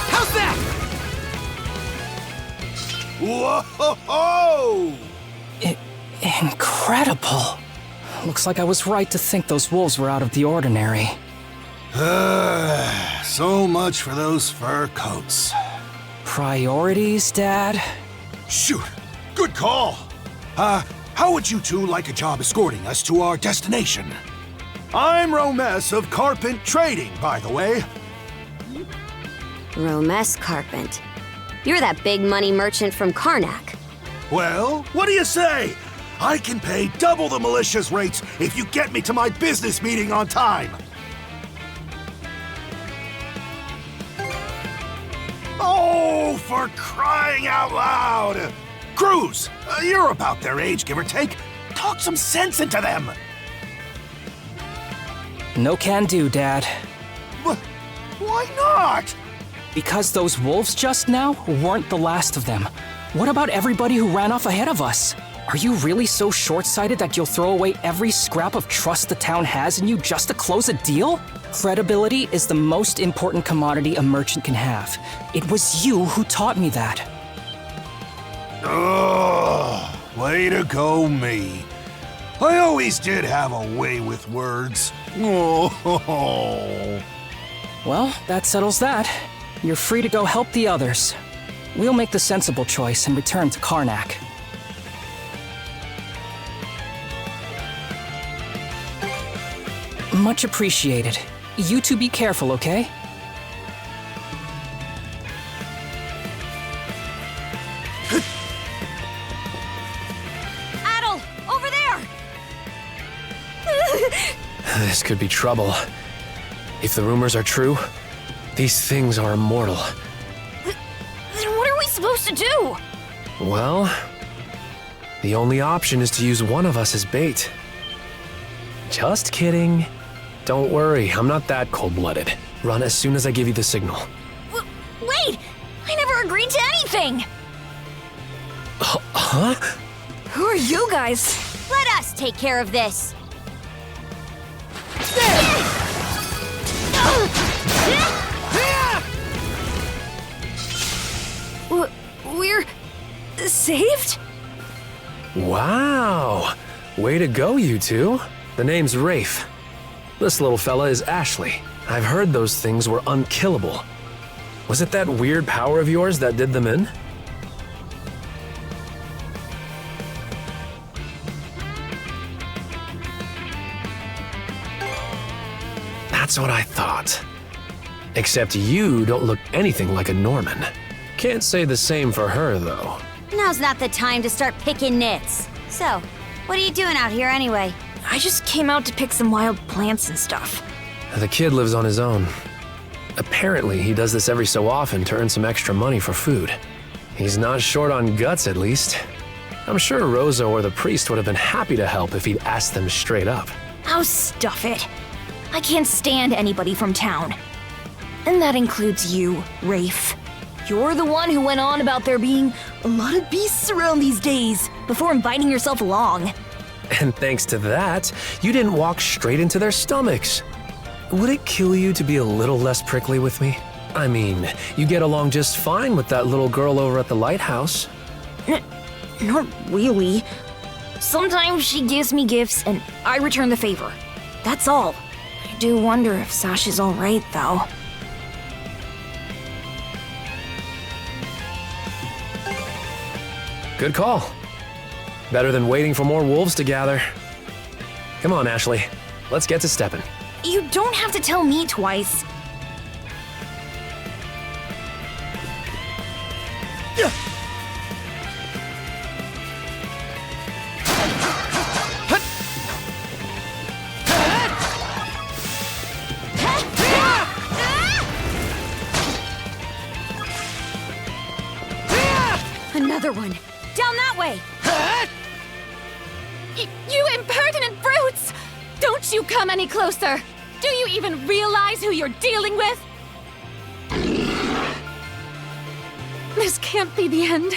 How's that? Whoa-ho-ho! Incredible. Looks like I was right to think those wolves were out of the ordinary. So much for those fur coats. Priorities, Dad? Shoot, good call. How would you two like a job escorting us to our destination? I'm Romes of Carpent Trading, by the way. Romes Carpent. You're that big money merchant from Karnak. Well, what do you say? I can pay double the militia's rates if you get me to my business meeting on time. Oh, for crying out loud! Cruz, you're about their age, give or take. Talk some sense into them. No can do, Dad. Why not? Because those wolves just now weren't the last of them. What about everybody who ran off ahead of us? Are you really so short-sighted that you'll throw away every scrap of trust the town has in you just to close a deal? Credibility is the most important commodity a merchant can have. It was you who taught me that. Ugh, way to go, me. I always did have a way with words. Oh. Well, that settles that. You're free to go help the others. We'll make the sensible choice and return to Karnak. Much appreciated. You two be careful, okay? Adol, over there! This could be trouble. If the rumors are true, these things are immortal. Then what are we supposed to do? Well, the only option is to use one of us as bait. Just kidding. Don't worry, I'm not that cold-blooded. Run as soon as I give you the signal. Wait! I never agreed to anything! Huh? Who are you guys? Let us take care of this! We're saved? Wow! Way to go, you two. The name's Rafe. This little fella is Ashley. I've heard those things were unkillable. Was it that weird power of yours that did them in? That's what I thought. Except you don't look anything like a Norman. Can't say the same for her, though. Now's not the time to start picking nits. So, what are you doing out here anyway? I just came out to pick some wild plants and stuff. The kid lives on his own. Apparently, he does this every so often to earn some extra money for food. He's not short on guts, at least. I'm sure Rosa or the priest would have been happy to help if he'd asked them straight up. Oh, stuff it. I can't stand anybody from town. And that includes you, Rafe. You're the one who went on about there being a lot of beasts around these days before inviting yourself along. And thanks to that, you didn't walk straight into their stomachs. Would it kill you to be a little less prickly with me? I mean, you get along just fine with that little girl over at the lighthouse. Not really. Sometimes she gives me gifts and I return the favor. That's all. I do wonder if Sasha's alright, though. Good call. Better than waiting for more wolves to gather. Come on, Ashley. Let's get to stepping. You don't have to tell me twice. Another one. Down that way! You impertinent brutes! Don't you come any closer! Do you even realize who you're dealing with? This can't be the end.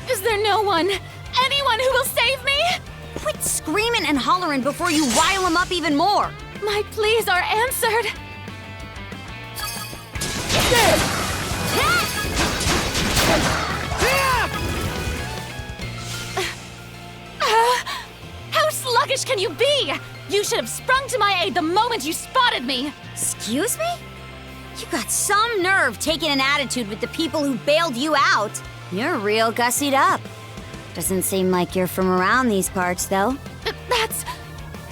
Is there no one, anyone who will save me? Quit screaming and hollering before you rile them up even more! My pleas are answered. How sluggish can you be? You should have sprung to my aid the moment you spotted me. Excuse me? You got some nerve taking an attitude with the people who bailed you out. You're real gussied up. Doesn't seem like you're from around these parts, though. That's...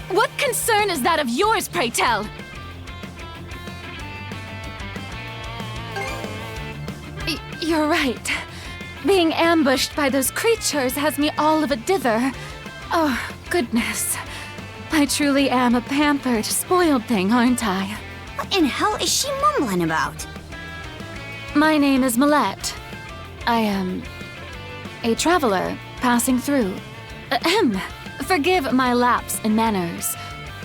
What concern is that of yours, pray tell? You're right. Being ambushed by those creatures has me all of a dither. Oh, goodness. I truly am a pampered, spoiled thing, aren't I? What in hell is she mumbling about? My name is Millette. I am a traveler passing through. Ahem. Forgive my lapse in manners.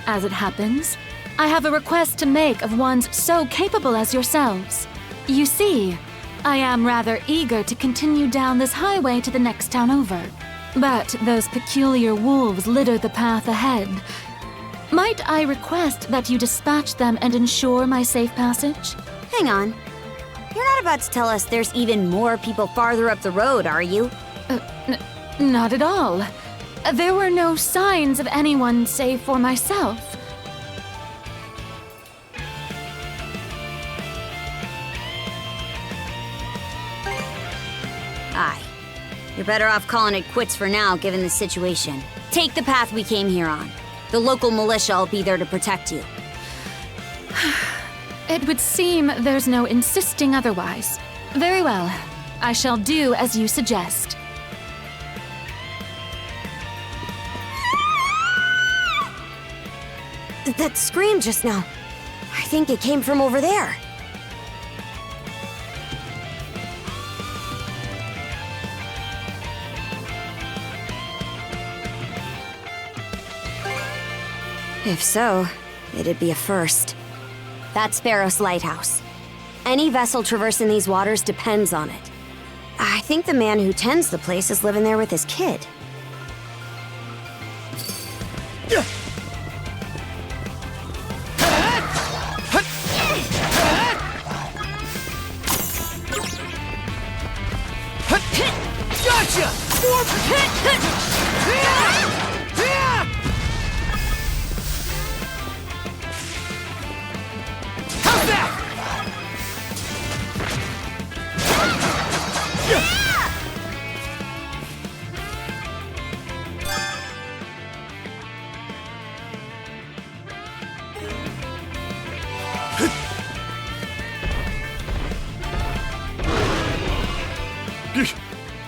As it happens, I have a request to make of ones so capable as yourselves. You see, I am rather eager to continue down this highway to the next town over. But those peculiar wolves litter the path ahead. Might I request that you dispatch them and ensure my safe passage? Hang on. You're not about to tell us there's even more people farther up the road, are you? Not at all. There were no signs of anyone save for myself. Aye. You're better off calling it quits for now, given the situation. Take the path we came here on. The local militia will be there to protect you. It would seem there's no insisting otherwise. Very well. I shall do as you suggest. That scream just now. I think it came from over there. If so, it'd be a first. That's Pharos Lighthouse. Any vessel traversing these waters depends on it. I think the man who tends the place is living there with his kid. Gotcha! How's that?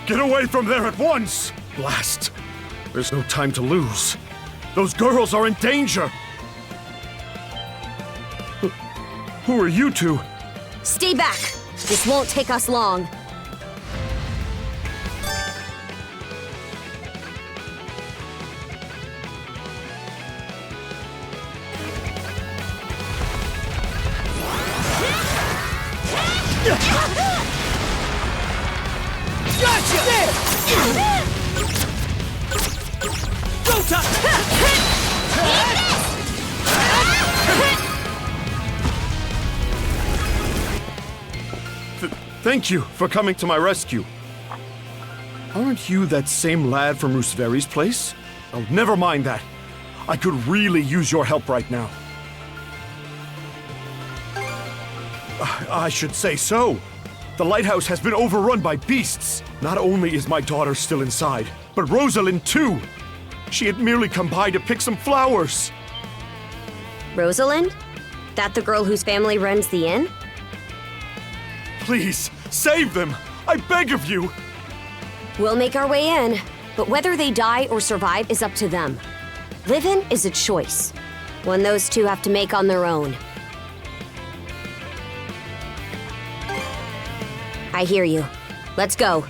Get away from there at once! Blast! There's no time to lose. Those girls are in danger! Who are you two? Stay back! This won't take us long. Go time! Thank you for coming to my rescue. Aren't you that same lad from Rooseveri's place? Oh, never mind that. I could really use your help right now. I should say so. The lighthouse has been overrun by beasts. Not only is my daughter still inside, but Rosalind too. She had merely come by to pick some flowers. Rosalind? That the girl whose family runs the inn? Please, save them! I beg of you! We'll make our way in, but whether they die or survive is up to them. Living is a choice, one those two have to make on their own. I hear you. Let's go.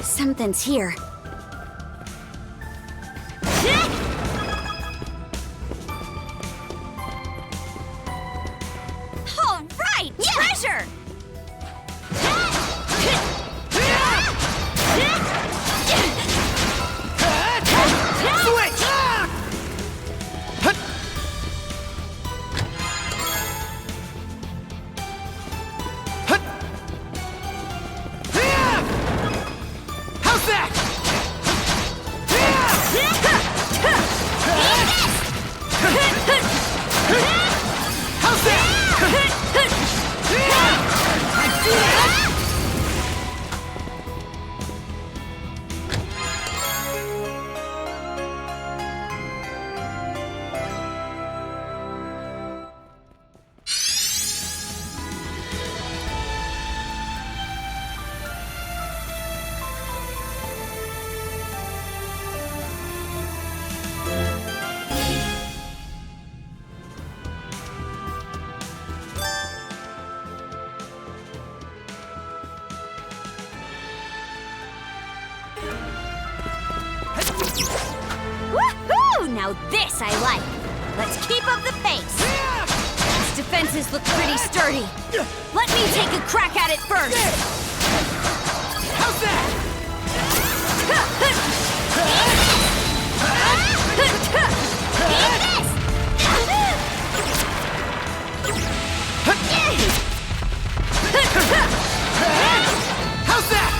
Something's here. All right! Treasure! How's that? Now this I like. Let's keep up the pace. These defenses look pretty sturdy. Let me take a crack at it first. How's that? How's that?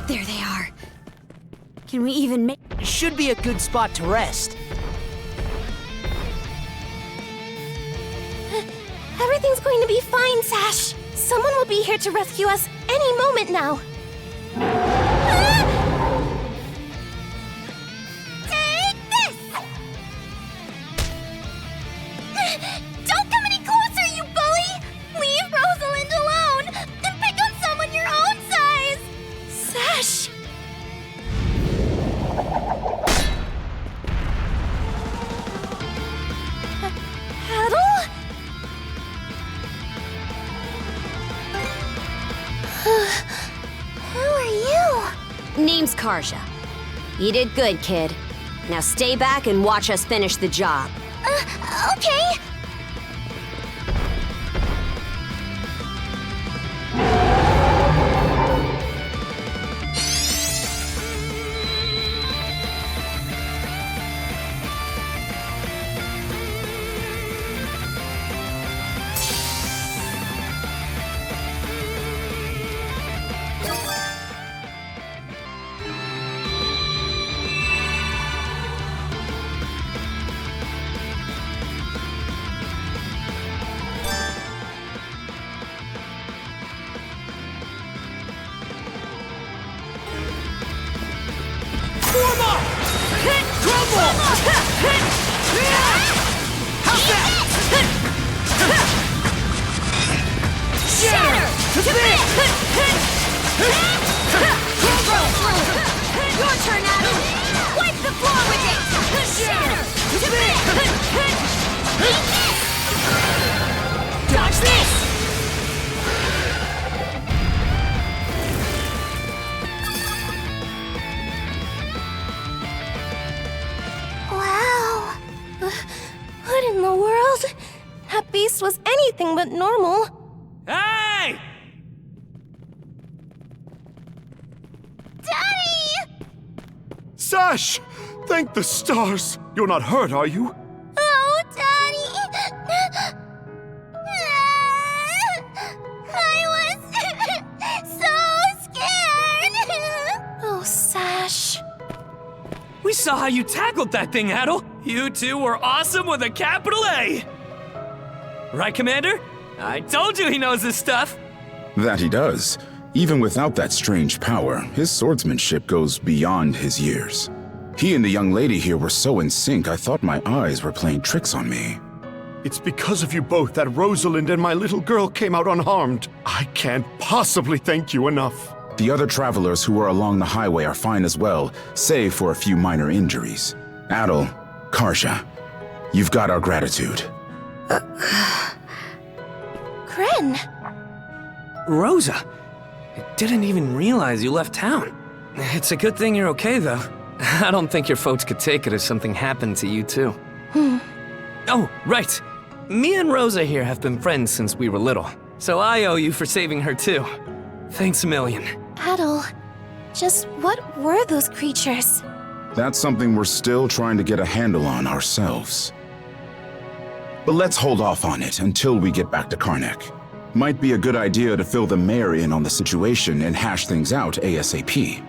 There they are. Can we even make... It should be a good spot to rest. Everything's going to be fine, Sash. Someone will be here to rescue us any moment now. Take this! Don't come any closer, you bully! Leave Rosalind alone and pick on someone your own size! Sash! Adol? Who are you? Name's Karja. You did good, kid. Now stay back and watch us finish the job. Okay. Your turn, Adol! Wipe the floor with it! Shatter! To dodge this! Wow. What in the world? That beast was anything but normal. Hey! Daddy! Sash! Thank the stars! You're not hurt, are you? Oh, Daddy! I was so scared! Oh, Sash. We saw how you tackled that thing, Adol. You two were awesome with a capital A! Right, Commander? I told you he knows his stuff! That he does. Even without that strange power, his swordsmanship goes beyond his years. He and the young lady here were so in sync, I thought my eyes were playing tricks on me. It's because of you both that Rosalind and my little girl came out unharmed. I can't possibly thank you enough. The other travelers who were along the highway are fine as well, save for a few minor injuries. Adol, Karja, you've got our gratitude. Gren! Rosa! I didn't even realize you left town. It's a good thing you're okay, though. I don't think your folks could take it if something happened to you, too. Oh, right. Me and Rosa here have been friends since we were little, so I owe you for saving her, too. Thanks a million. Adol, just what were those creatures? That's something we're still trying to get a handle on ourselves. But let's hold off on it until we get back to Karnak. Might be a good idea to fill the mayor in on the situation and hash things out ASAP.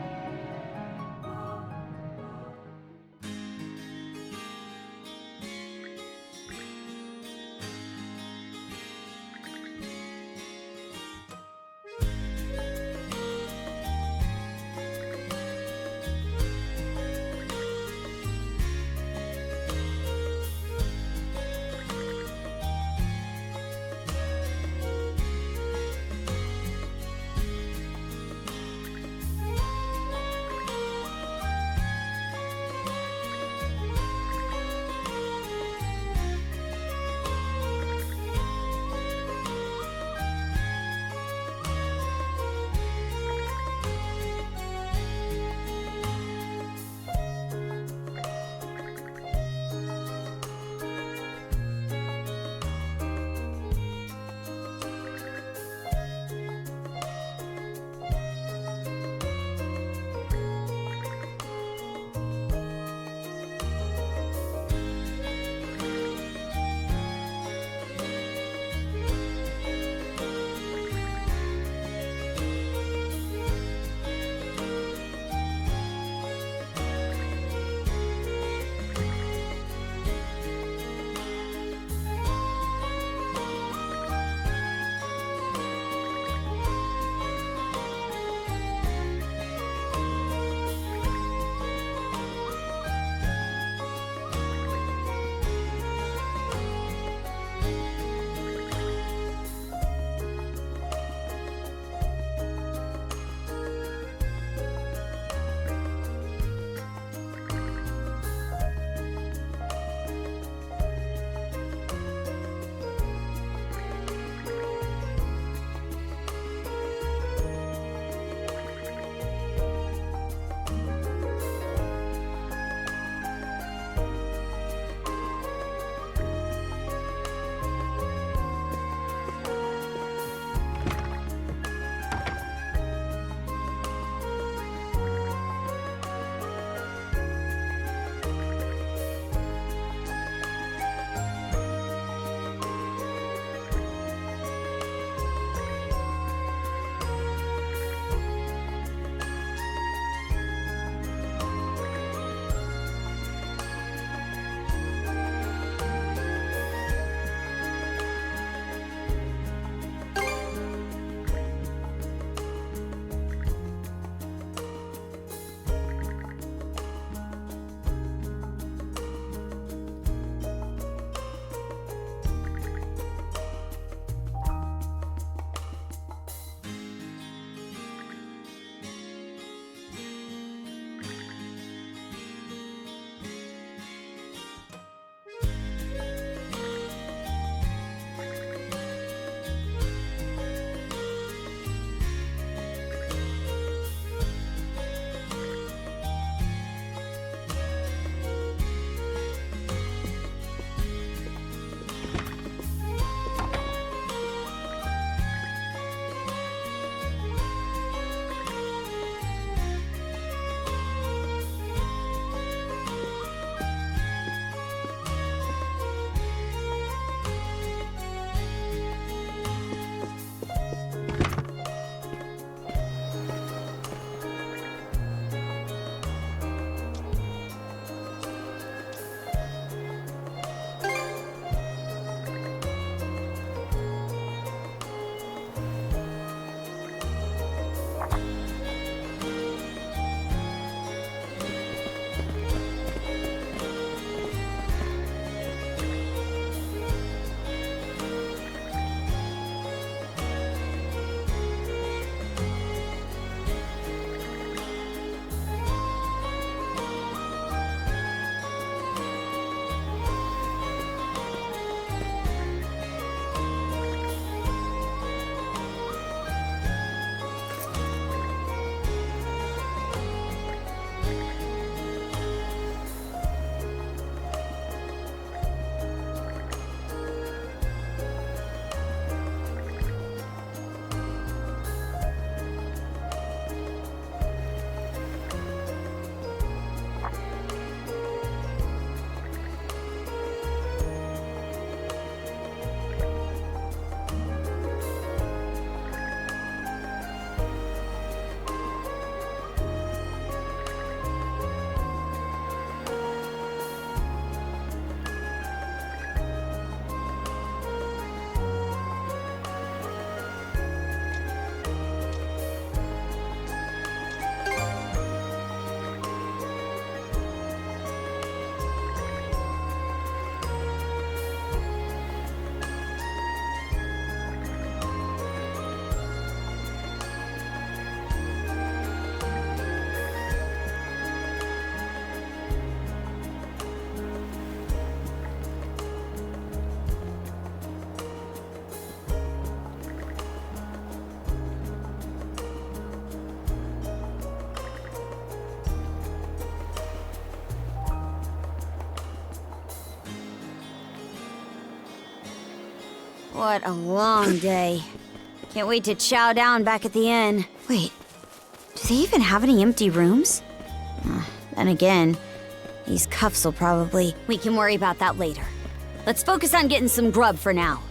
What a long day. Can't wait to chow down back at the inn. Wait, do they even have any empty rooms? Then again, these cuffs will probably... We can worry about that later. Let's focus on getting some grub for now.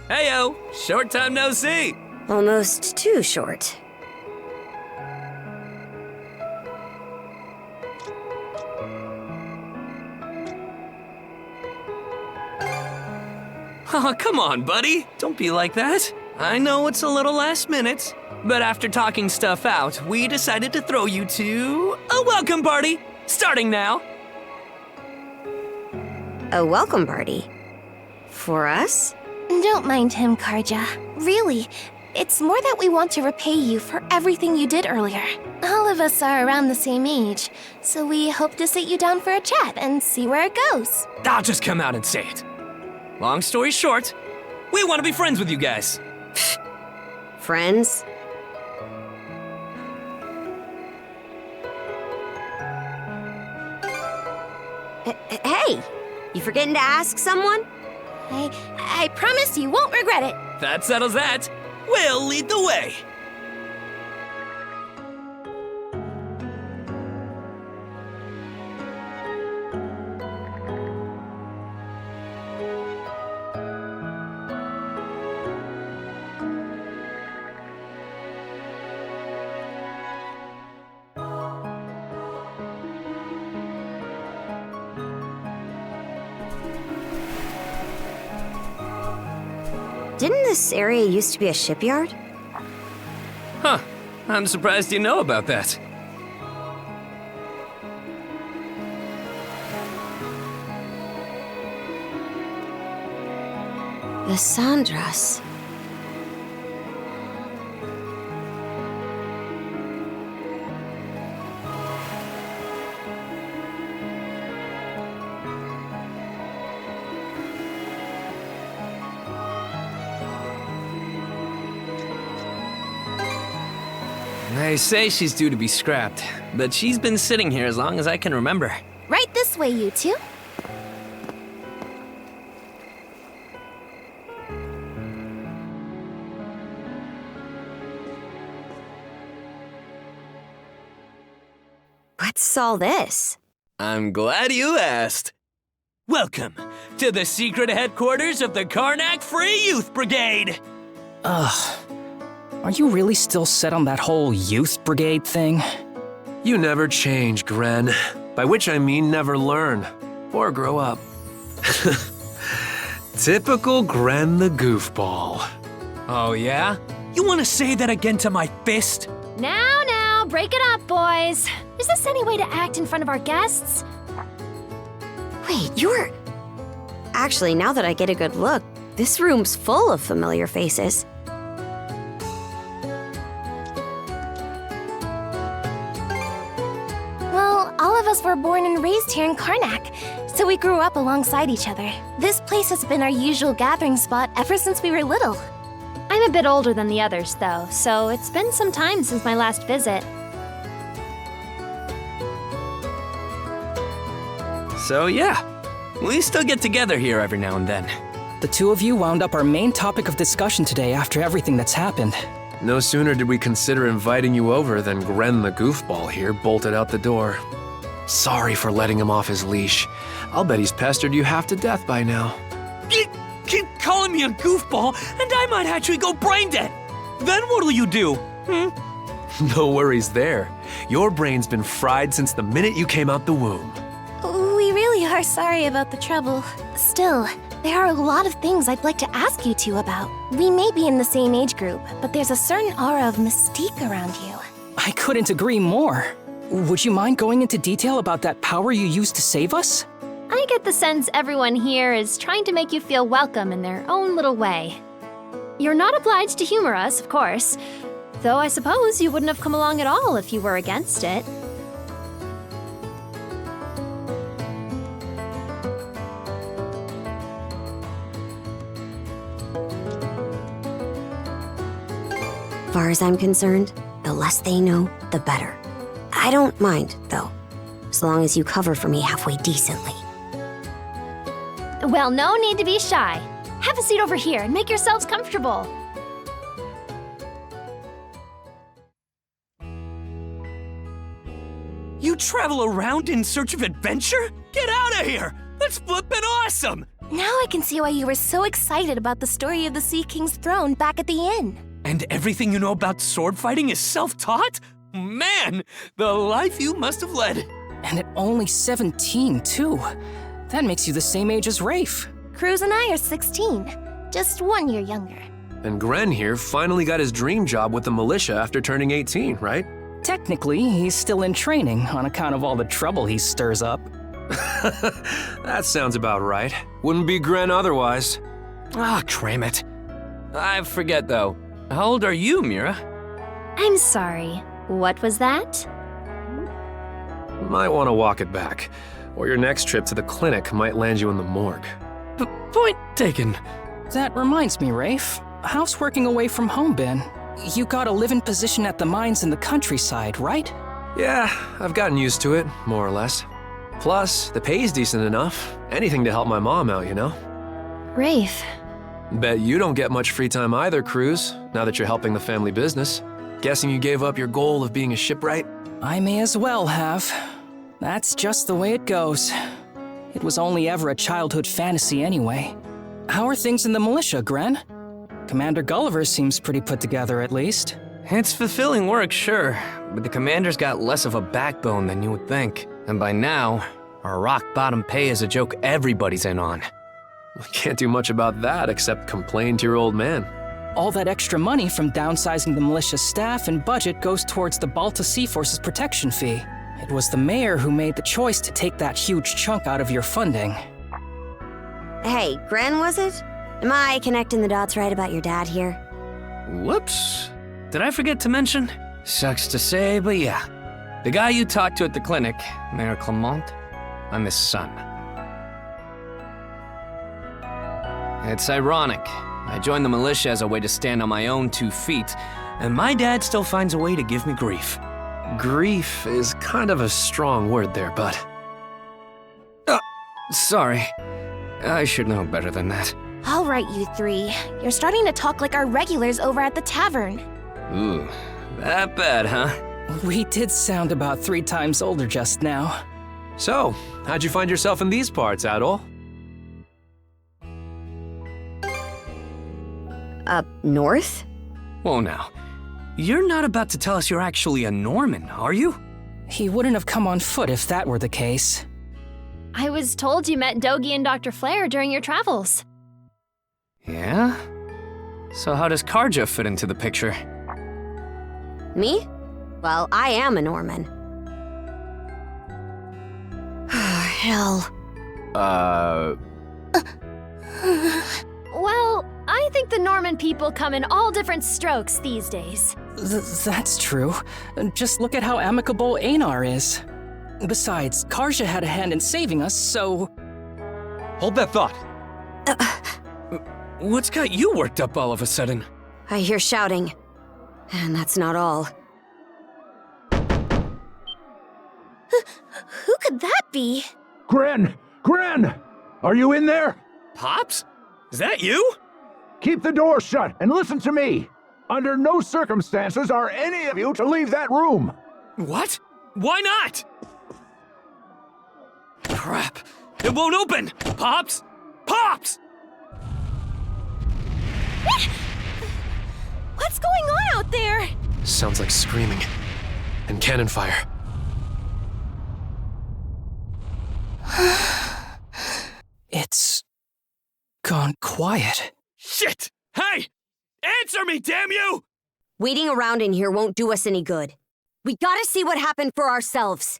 Heyo, short time no see. Almost too short. Oh, come on, buddy. Don't be like that. I know it's a little last minute, but after talking stuff out, we decided to throw you to a welcome party, starting now. A welcome party? For us? Don't mind him, Karja. Really, it's more that we want to repay you for everything you did earlier. All of us are around the same age, so we hope to sit you down for a chat and see where it goes. I'll just come out and say it. Long story short, we want to be friends with you guys. Friends? Hey, you forgetting to ask someone? I promise you won't regret it. That settles that. We'll lead the way. Didn't this area used to be a shipyard? Huh. I'm surprised you know about that. The Sandras. They say she's due to be scrapped, but she's been sitting here as long as I can remember. Right this way, you two. What's all this? I'm glad you asked. Welcome to the secret headquarters of the Karnak Free Youth Brigade. Ugh. Are you really still set on that whole youth brigade thing? You never change, Gren. By which I mean never learn. Or grow up. Typical Gren the goofball. Oh yeah? You want to say that again to my fist? Now, break it up, boys. Is this any way to act in front of our guests? Wait, you're... Actually, now that I get a good look, this room's full of familiar faces. Well, all of us were born and raised here in Karnak, so we grew up alongside each other. This place has been our usual gathering spot ever since we were little. I'm a bit older than the others, though, so it's been some time since my last visit. So yeah, we still get together here every now and then. The two of you wound up our main topic of discussion today after everything that's happened. No sooner did we consider inviting you over than Gren the goofball here bolted out the door. Sorry for letting him off his leash. I'll bet he's pestered you half to death by now. Keep calling me a goofball, and I might actually go brain dead. Then what'll you do? No worries there. Your brain's been fried since the minute you came out the womb. We really are sorry about the trouble. Still, there are a lot of things I'd like to ask you two about. We may be in the same age group, but there's a certain aura of mystique around you. I couldn't agree more. Would you mind going into detail about that power you used to save us? I get the sense everyone here is trying to make you feel welcome in their own little way. You're not obliged to humor us, of course, though I suppose you wouldn't have come along at all if you were against it. Far as I'm concerned, the less they know, the better. I don't mind, though, as long as you cover for me halfway decently. Well, no need to be shy. Have a seat over here and make yourselves comfortable. You travel around in search of adventure? Get out of here! That's flippin' awesome! Now I can see why you were so excited about the story of the Sea King's throne back at the inn. And everything you know about sword fighting is self-taught? Man, the life you must have led. And at only 17, too. That makes you the same age as Rafe. Cruz and I are 16, just 1 year younger. And Gren here finally got his dream job with the militia after turning 18, right? Technically, he's still in training on account of all the trouble he stirs up. That sounds about right. Wouldn't be Gren otherwise. Ah, cram it. I forget, though. How old are you, Mira? I'm sorry. What was that? Might want to walk it back, or your next trip to the clinic might land you in the morgue. Point taken. That reminds me, Rafe. How's working away from home been? You got a live-in position at the mines in the countryside, right? Yeah, I've gotten used to it, more or less. Plus, the pay's decent enough. Anything to help my mom out, you know? Rafe. Bet you don't get much free time either, Cruz, now that you're helping the family business. Guessing you gave up your goal of being a shipwright? I may as well have. That's just the way it goes. It was only ever a childhood fantasy anyway. How are things in the militia, Gren? Commander Gulliver seems pretty put together, at least. It's fulfilling work, sure, but the commander's got less of a backbone than you would think. And by now, our rock-bottom pay is a joke everybody's in on. We can't do much about that except complain to your old man. All that extra money from downsizing the militia staff and budget goes towards the Balta Sea Force's protection fee. It was the mayor who made the choice to take that huge chunk out of your funding. Hey, Gren, was it? Am I connecting the dots right about your dad here? Whoops. Did I forget to mention? Sucks to say, but yeah. The guy you talked to at the clinic, Mayor Clement, I'm his son. It's ironic. I joined the militia as a way to stand on my own 2 feet, and my dad still finds a way to give me grief. Grief is kind of a strong word there, bud. Sorry. I should know better than that. All right, you three. You're starting to talk like our regulars over at the tavern. Ooh, that bad, huh? We did sound about 3 times older just now. So, how'd you find yourself in these parts, Adol? Up north? Whoa now. You're not about to tell us you're actually a Norman, are you? He wouldn't have come on foot if that were the case. I was told you met Dogi and Dr. Flair during your travels. Yeah? So how does Karja fit into the picture? Me? Well, I am a Norman. Hell. Well, I think the Norman people come in all different strokes these days. That's true. Just look at how amicable Einar is. Besides, Karja had a hand in saving us, so... Hold that thought. What's got you worked up all of a sudden? I hear shouting. And that's not all. Who could that be? Gren! Gren! Are you in there? Pops? Is that you? Keep the door shut and listen to me. Under no circumstances are any of you to leave that room. What? Why not? Crap. It won't open! Pops! Pops! What's going on out there? Sounds like screaming. And cannon fire. It's... gone quiet. Shit! Hey! Answer me, damn you! Waiting around in here won't do us any good. We gotta see what happened for ourselves.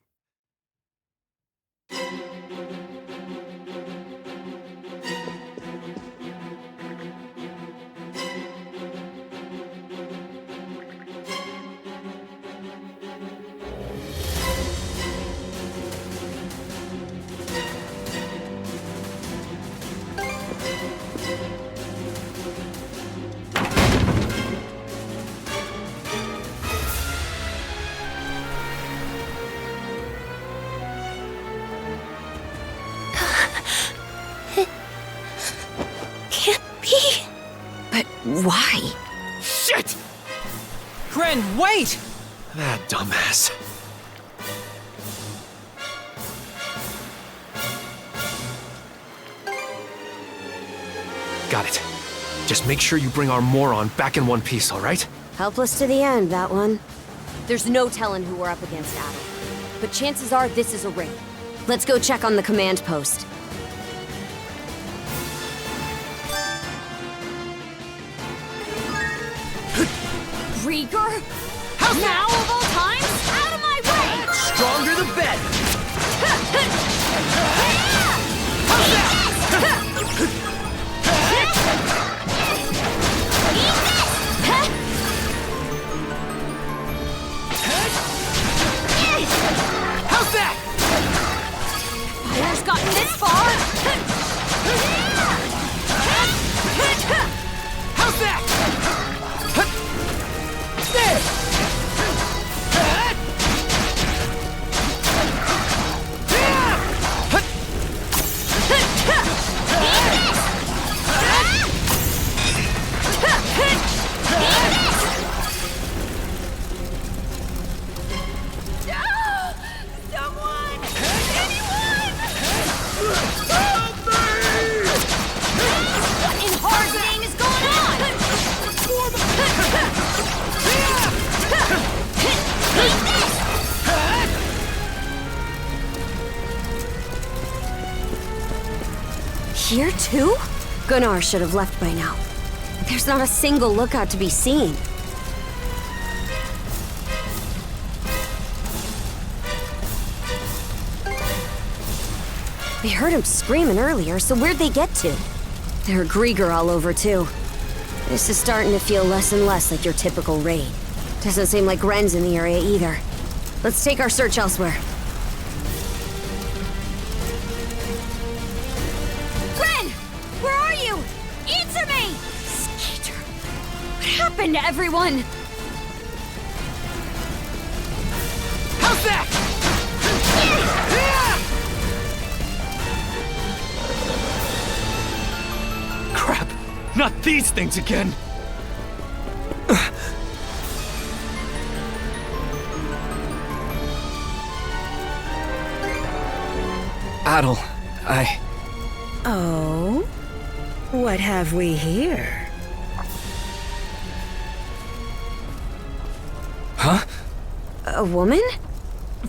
Why? Shit! Gren, wait! That dumbass. Got it. Just make sure you bring our moron back in one piece, alright? Helpless to the end, that one. There's no telling who we're up against, Adol. But chances are this is a raid. Let's go check on the command post. Griegr? Now of all times? Out of my way! Stronger the better! How's that? Fire's gotten this far! How's that? Here too? Gunnar should have left by now. There's not a single lookout to be seen. We heard him screaming earlier, so where'd they get to? There are Griegr all over too. This is starting to feel less and less like your typical raid. Doesn't seem like Ren's in the area either. Let's take our search elsewhere. Answer me! Skeeter, what happened to everyone? How's that? Crap! Not these things again! Adol, Oh? What have we here? Huh? A woman?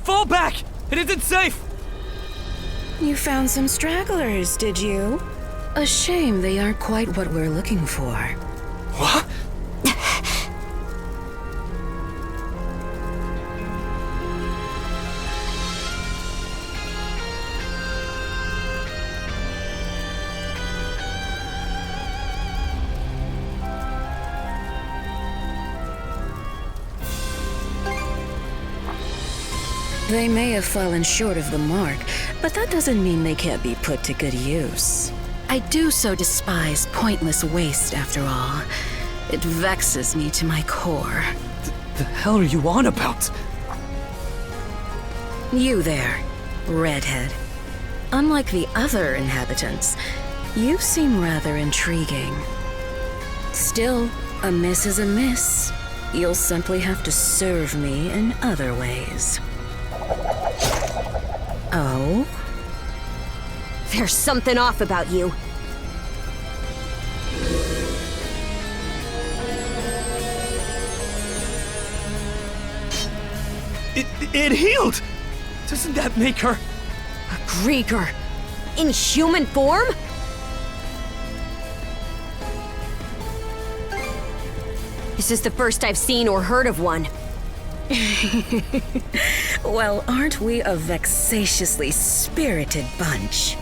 Fall back! It isn't safe! You found some stragglers, did you? A shame they aren't quite what we're looking for. What? They may have fallen short of the mark, but that doesn't mean they can't be put to good use. I do so despise pointless waste, after all. It vexes me to my core. The hell are you on about? You there, redhead. Unlike the other inhabitants, you seem rather intriguing. Still, a miss is a miss. You'll simply have to serve me in other ways. Oh? There's something off about you. It healed! Doesn't that make her... a Griegr? In human form? This is the first I've seen or heard of one. Well, aren't we a vexatiously spirited bunch?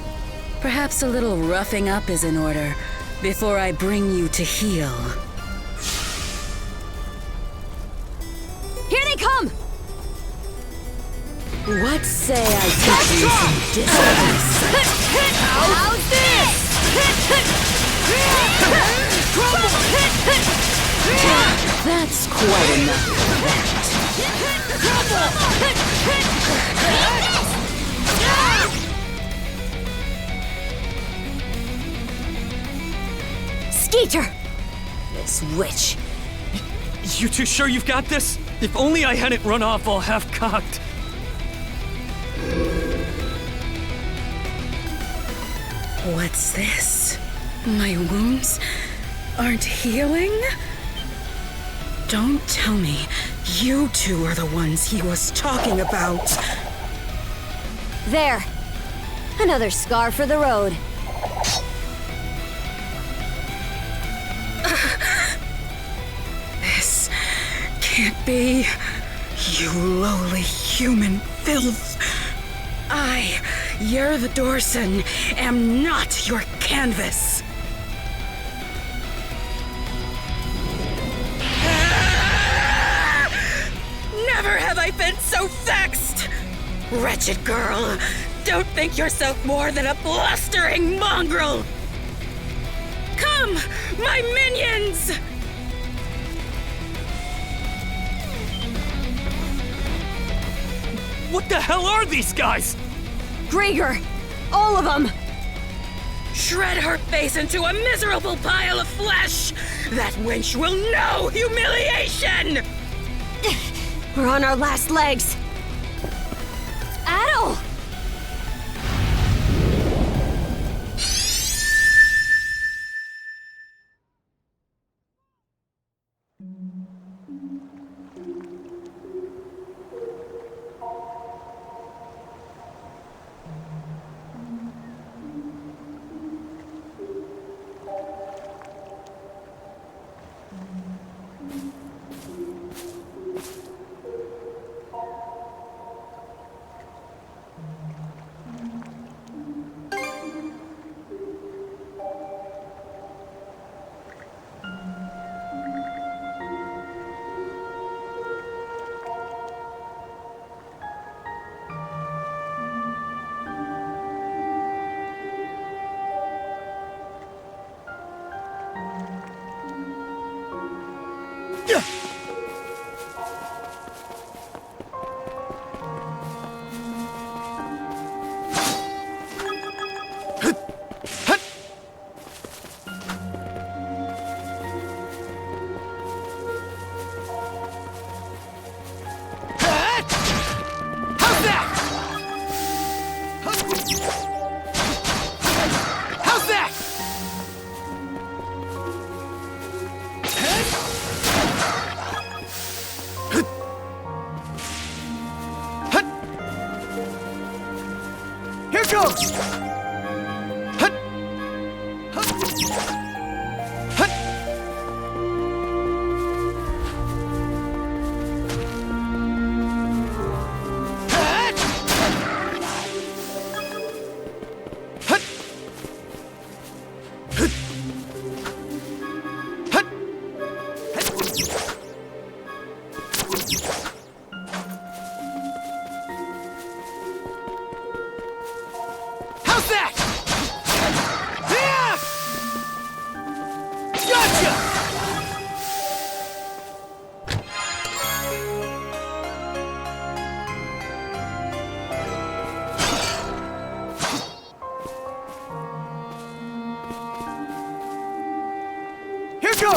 Perhaps a little roughing up is in order before I bring you to heel. Here they come! What say I teach you some distance? How's this? That's quite enough for that. Skeeter! This witch. You two sure you've got this? If only I hadn't run off all half-cocked. What's this? My wounds aren't healing? Don't tell me you two are the ones he was talking about. There. Another scar for the road. This can't be. You lowly human filth. I, you're the Dorson, am not your canvas. Never have I been so vexed! Wretched girl, don't think yourself more than a blustering mongrel! Come, my minions! What the hell are these guys? Griegr! All of them! Shred her face into a miserable pile of flesh! That wench will know humiliation! We're on our last legs. Adol!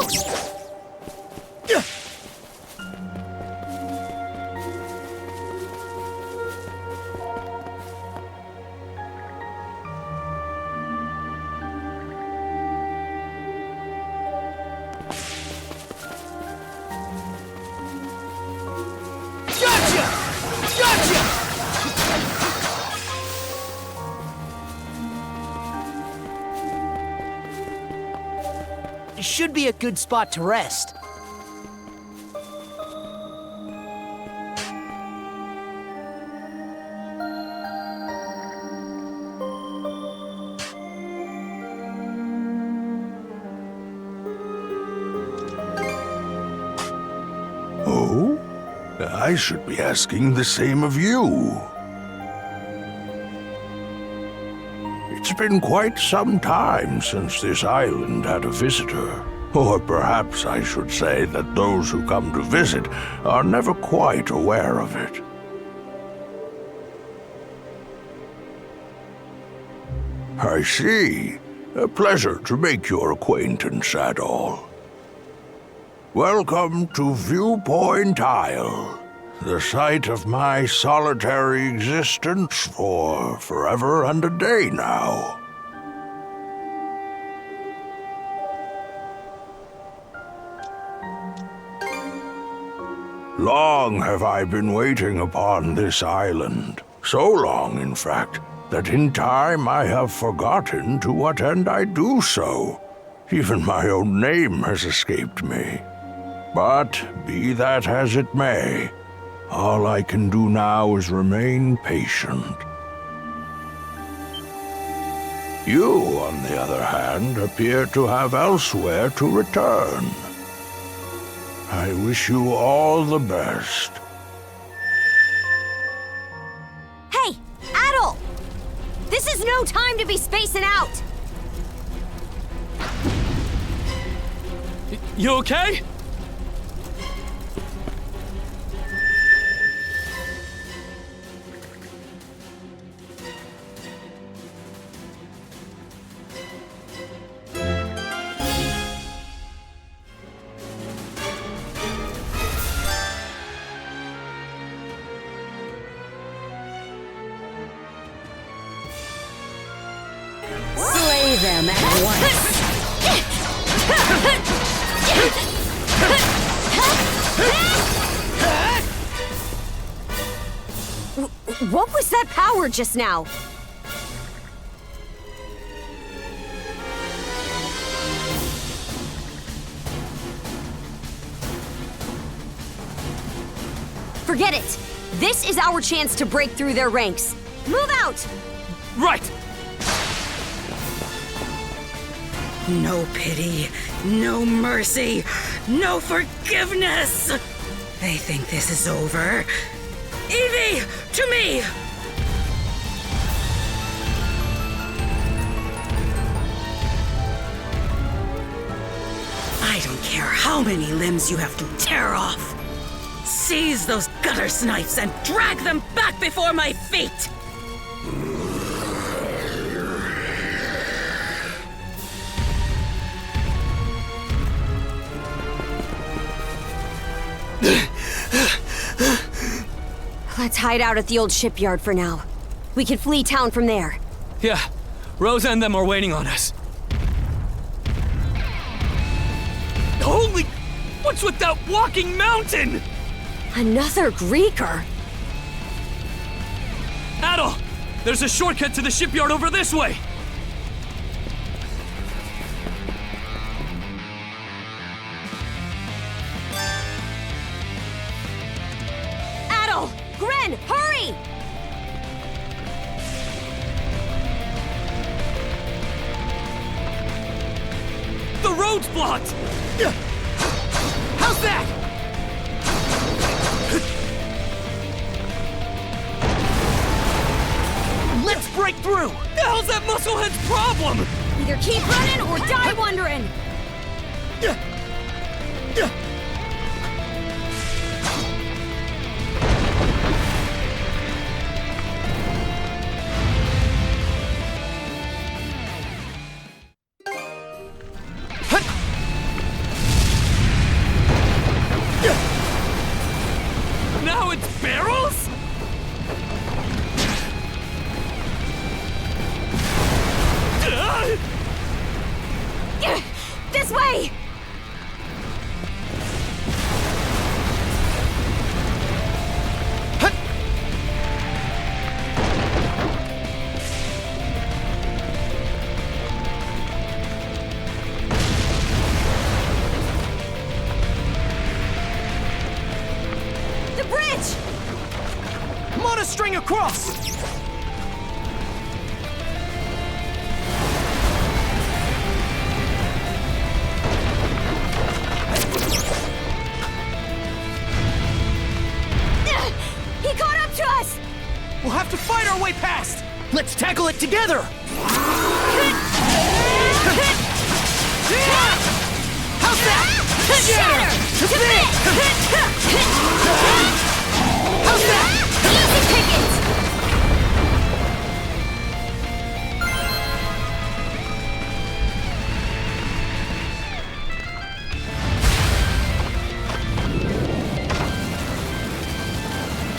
goes! Should be a good spot to rest. Oh? I should be asking the same of you. It's been quite some time since this island had a visitor. Or perhaps I should say that those who come to visit are never quite aware of it. I see. A pleasure to make your acquaintance, Adol. Welcome to Viewpoint Isle, the site of my solitary existence for forever and a day now. Long have I been waiting upon this island. So long, in fact, that in time I have forgotten to what end I do so. Even my own name has escaped me. But be that as it may, all I can do now is remain patient. You, on the other hand, appear to have elsewhere to return. I wish you all the best. Hey, Adol! This is no time to be spacing out! You okay? Slay them at once. What was that power just now? Forget it! This is our chance to break through their ranks. Move out! Right! No pity, no mercy, no forgiveness! They think this is over. Evie, to me! I don't care how many limbs you have to tear off. Seize those gutter snipes and drag them back before my feet! Let's hide out at the old shipyard for now. We can flee town from there. Yeah, Rosa and them are waiting on us. Holy... What's with that walking mountain? Another Griegr. Adol! There's a shortcut to the shipyard over this way! Adol! Gren, hurry! The road's blocked! How's that? Let's break through! The hell's that musclehead's problem? Either keep running or die wondering! the string across! He caught up to us! We'll have to fight our way past! Let's tackle it together! How's that? Shatter! Commit! How's that? Easy pickings!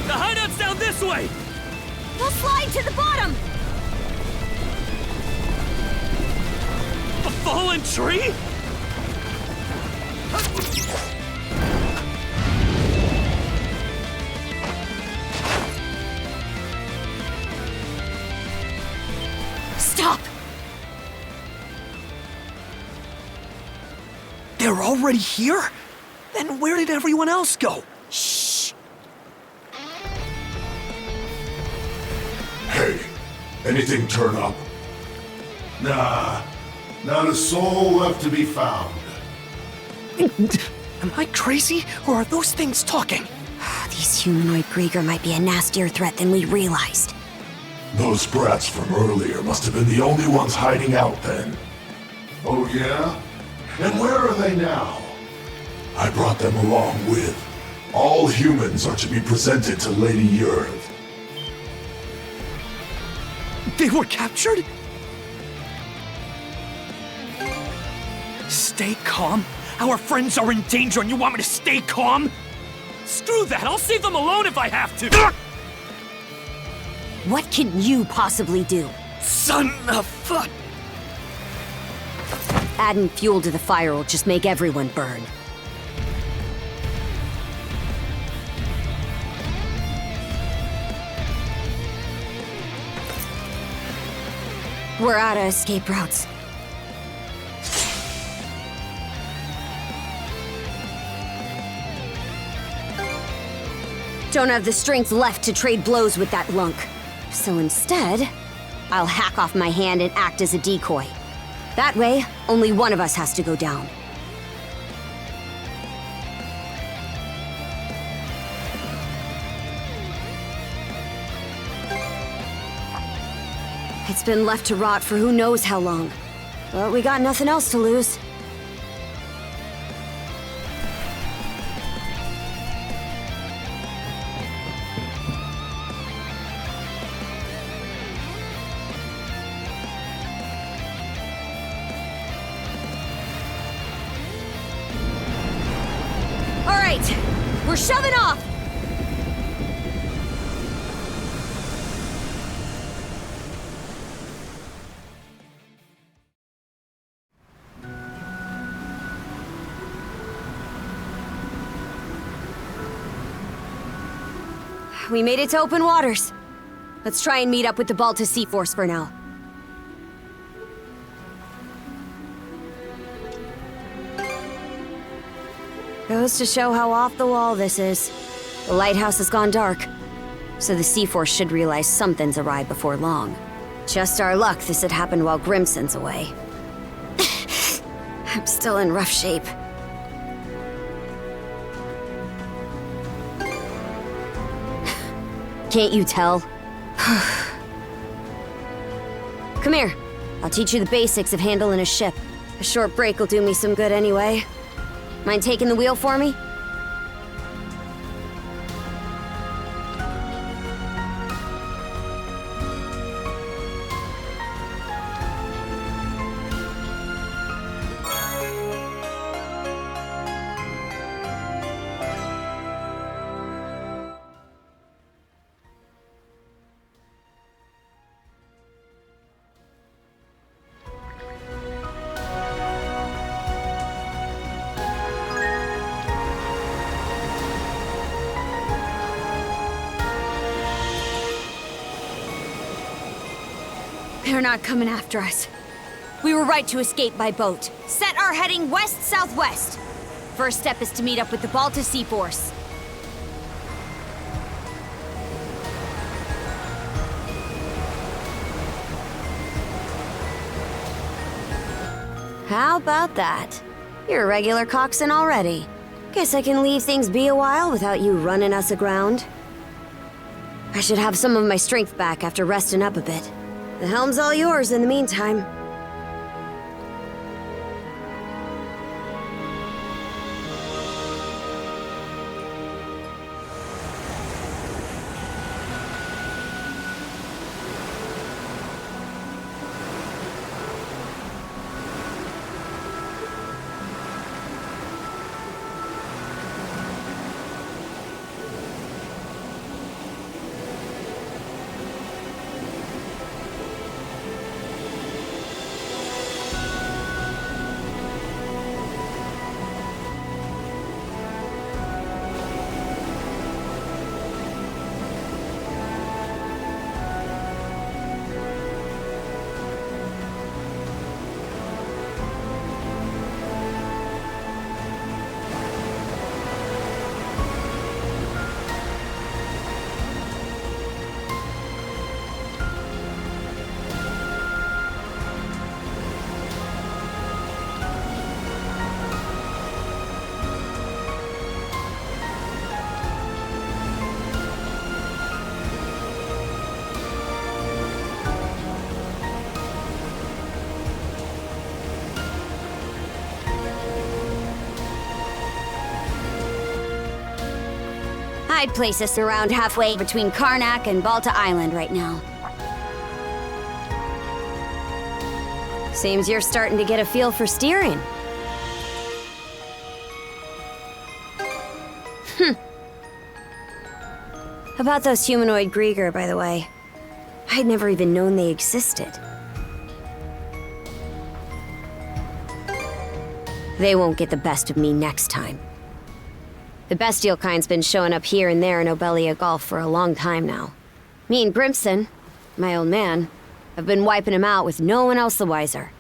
The hideout's down this way! We'll slide to the bottom! A fallen tree? Stop! They're already here? Then where did everyone else go? Shh! Hey, anything turn up? Nah, not a soul left to be found. Am I crazy, or are those things talking? These humanoid Griegr might be a nastier threat than we realized. Those brats from earlier must have been the only ones hiding out then. Oh yeah? And where are they now? I brought them along with. All humans are to be presented to Lady Yurth. They were captured? Stay calm? Our friends are in danger and you want me to stay calm? Screw that! I'll save them alone if I have to! What can you possibly do? Son of fuck! Adding fuel to the fire will just make everyone burn. We're out of escape routes. Don't have the strength left to trade blows with that lunk. So instead, I'll hack off my hand and act as a decoy. That way, only one of us has to go down. It's been left to rot for who knows how long. But we got nothing else to lose. All right, we're shoving off! We made it to open waters. Let's try and meet up with the Balta Sea Force for now. Goes to show how off the wall this is. The lighthouse has gone dark, so the Sea Force should realize something's awry before long. Just our luck this had happened while Grimson's away. I'm still in rough shape. Can't you tell? Come here. I'll teach you the basics of handling a ship. A short break will do me some good anyway. Mind taking the wheel for me? They're not coming after us. We were right to escape by boat. Set our heading west-southwest. First step is to meet up with the Balta Sea Force. How about that? You're a regular coxswain already. Guess I can leave things be a while without you running us aground. I should have some of my strength back after resting up a bit. The helm's all yours in the meantime. I'd place us around halfway between Karnak and Balta Island right now. Seems you're starting to get a feel for steering. About those humanoid Griegr, by the way. I'd never even known they existed. They won't get the best of me next time. The bestial kind's been showing up here and there in Obelia Gulf for a long time now. Me and Grimson, my old man, have been wiping him out with no one else the wiser.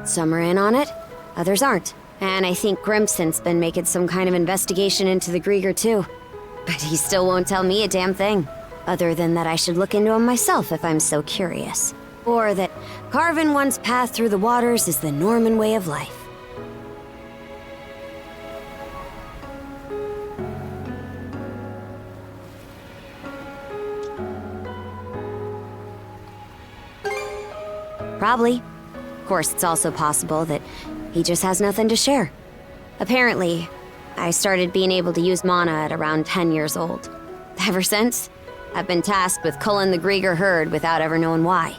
Some are in on it, others aren't. And I think Grimson's been making some kind of investigation into the Griegr too. But he still won't tell me a damn thing. Other than that I should look into him myself if I'm so curious. Or that carving one's path through the waters is the Norman way of life. Probably. Of course, it's also possible that he just has nothing to share. Apparently, I started being able to use mana at around 10 years old. Ever since, I've been tasked with culling the Griegr herd without ever knowing why.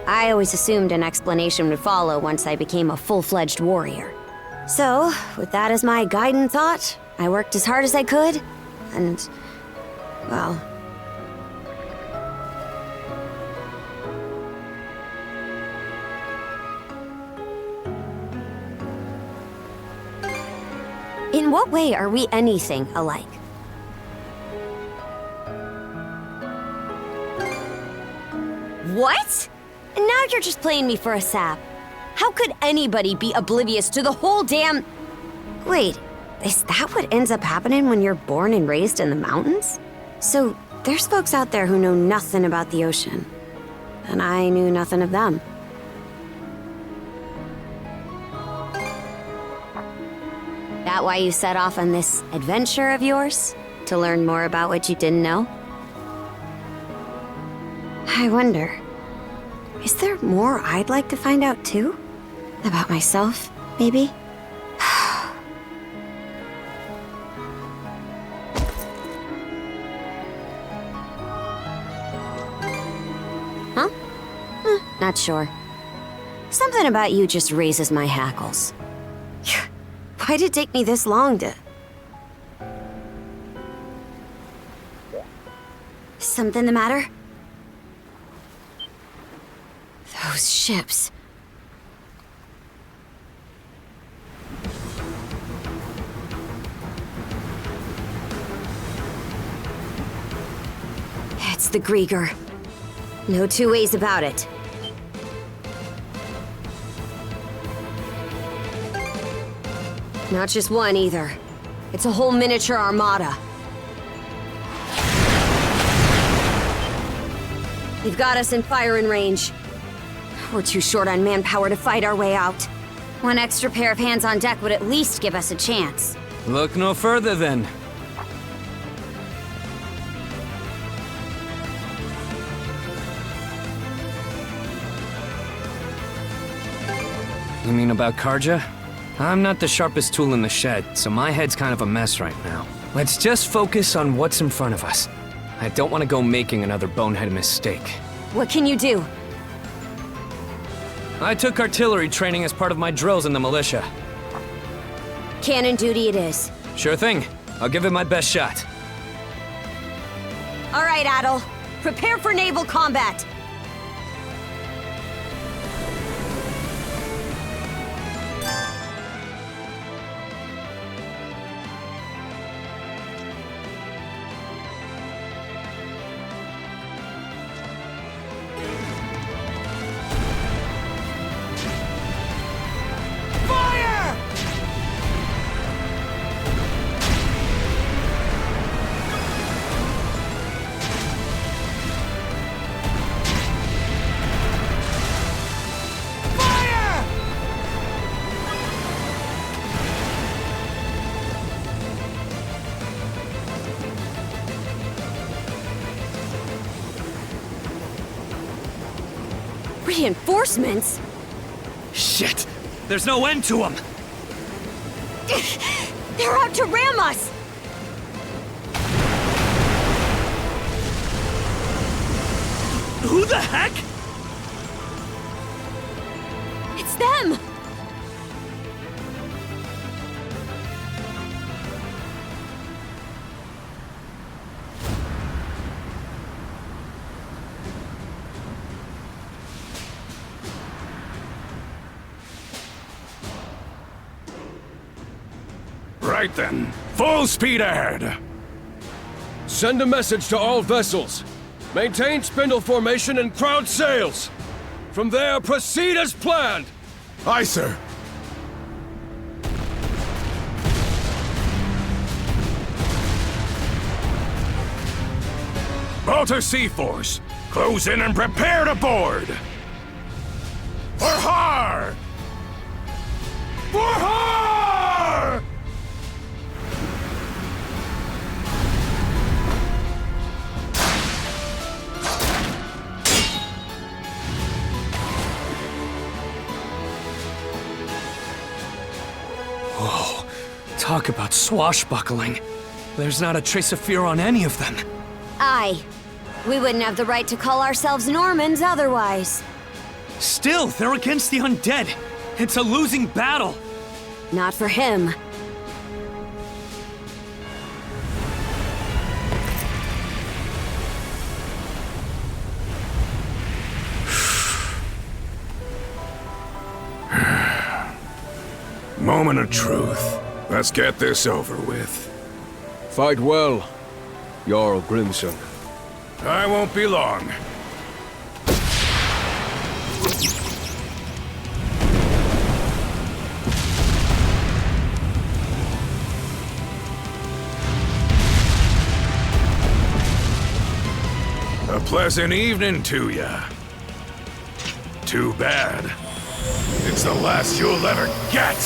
I always assumed an explanation would follow once I became a full-fledged warrior. So, with that as my guiding thought, I worked as hard as I could, and, well... In what way are we anything alike? What? And now you're just playing me for a sap. How could anybody be oblivious to the whole damn... Wait, is that what ends up happening when you're born and raised in the mountains? So, there's folks out there who know nothing about the ocean. And I knew nothing of them. That why you set off on this adventure of yours? To learn more about what you didn't know? I wonder... Is there more I'd like to find out too? About myself, maybe? Huh? Not sure. Something about you just raises my hackles. Why'd it take me this long to... Something the matter? Those ships. It's the Griegr. No two ways about it. Not just one, either. It's a whole miniature armada. You've got us in firing range. We're too short on manpower to fight our way out. One extra pair of hands on deck would at least give us a chance. Look no further then. You mean about Karja? I'm not the sharpest tool in the shed, so my head's kind of a mess right now. Let's just focus on what's in front of us. I don't want to go making another bonehead mistake. What can you do? I took artillery training as part of my drills in the militia. Cannon duty it is. Sure thing. I'll give it my best shot. All right, Adol. Prepare for naval combat. Reinforcements? Shit! There's no end to them! They're out to ram us! Who the heck? It's them! Right then, full speed ahead! Send a message to all vessels. Maintain spindle formation and crowd sails. From there, proceed as planned. Aye, sir. Balta Sea Force, close in and prepare to board! For har! For har! Whoa, talk about swashbuckling. There's not a trace of fear on any of them. Aye. We wouldn't have the right to call ourselves Normans otherwise. Still, they're against the undead. It's a losing battle. Not for him. Moment of truth. Let's get this over with. Fight well, Jarl Grimson. I won't be long. A pleasant evening to ya. Too bad. It's the last you'll ever get!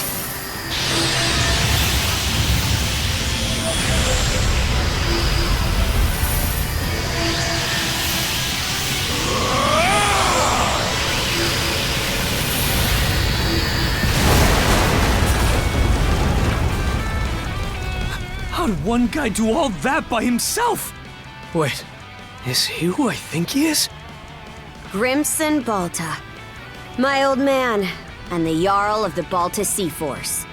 How'd one guy do all that by himself? Wait, is he who I think he is? Grimson Balta. My old man, and the Jarl of the Balta Sea Force.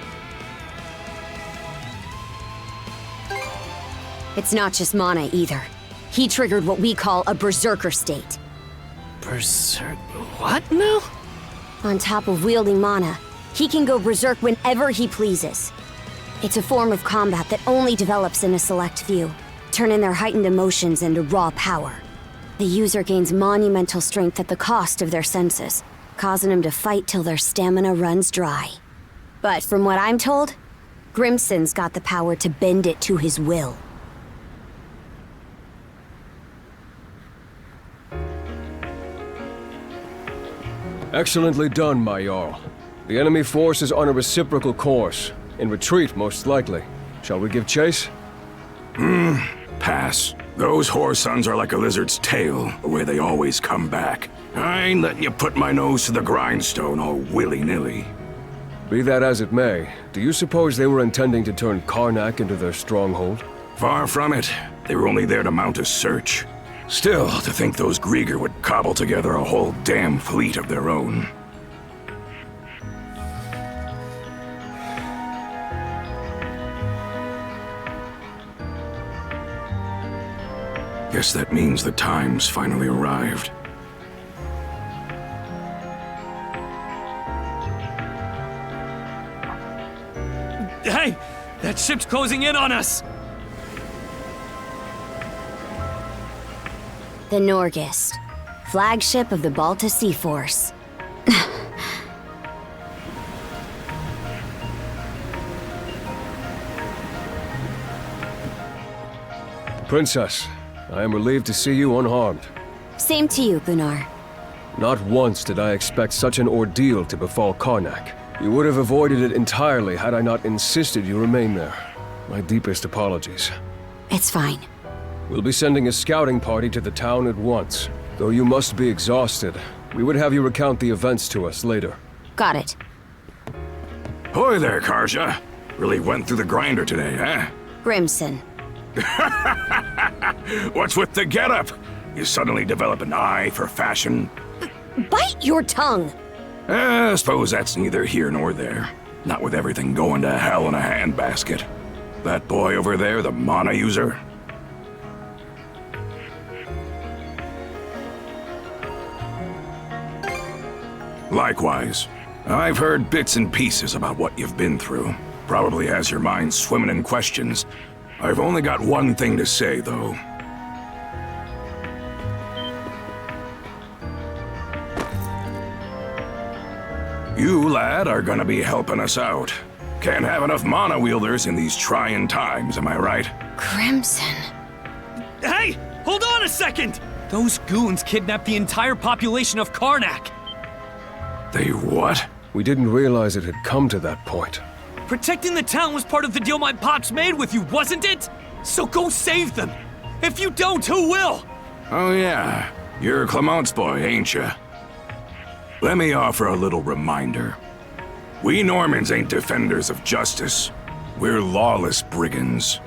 It's not just mana either. He triggered what we call a berserker state. Berserk... what now? On top of wielding mana, he can go berserk whenever he pleases. It's a form of combat that only develops in a select few, turning their heightened emotions into raw power. The user gains monumental strength at the cost of their senses, causing them to fight till their stamina runs dry. But from what I'm told, Grimson's got the power to bend it to his will. Excellently done, my Jarl. The enemy force is on a reciprocal course. In retreat, most likely. Shall we give chase? Pass. Those whore sons are like a lizard's tail, the way they always come back. I ain't letting you put my nose to the grindstone all willy-nilly. Be that as it may, do you suppose they were intending to turn Karnak into their stronghold? Far from it. They were only there to mount a search. Still, to think those Griegr would cobble together a whole damn fleet of their own. Guess that means the time's finally arrived. Hey! That ship's closing in on us! The Norgist, flagship of the Balta Sea Force. Princess, I am relieved to see you unharmed. Same to you, Gunnar. Not once did I expect such an ordeal to befall Karnak. You would have avoided it entirely had I not insisted you remain there. My deepest apologies. It's fine. We'll be sending a scouting party to the town at once. Though you must be exhausted, we would have you recount the events to us later. Got it. Hoy there, Karja. Really went through the grinder today, huh? Grimson. What's with the getup? You suddenly develop an eye for fashion? Bite your tongue! I suppose that's neither here nor there. Not with everything going to hell in a handbasket. That boy over there, the mana user? Likewise. I've heard bits and pieces about what you've been through. Probably has your mind swimming in questions. I've only got one thing to say, though. You, lad, are gonna be helping us out. Can't have enough mana wielders in these trying times, am I right? Crimson. Hey! Hold on a second! Those goons kidnapped the entire population of Karnak! They what? We didn't realize it had come to that point. Protecting the town was part of the deal my pops made with you, wasn't it? So go save them! If you don't, who will? Oh yeah, you're Clement's boy, ain't ya? Let me offer a little reminder. We Normans ain't defenders of justice. We're lawless brigands.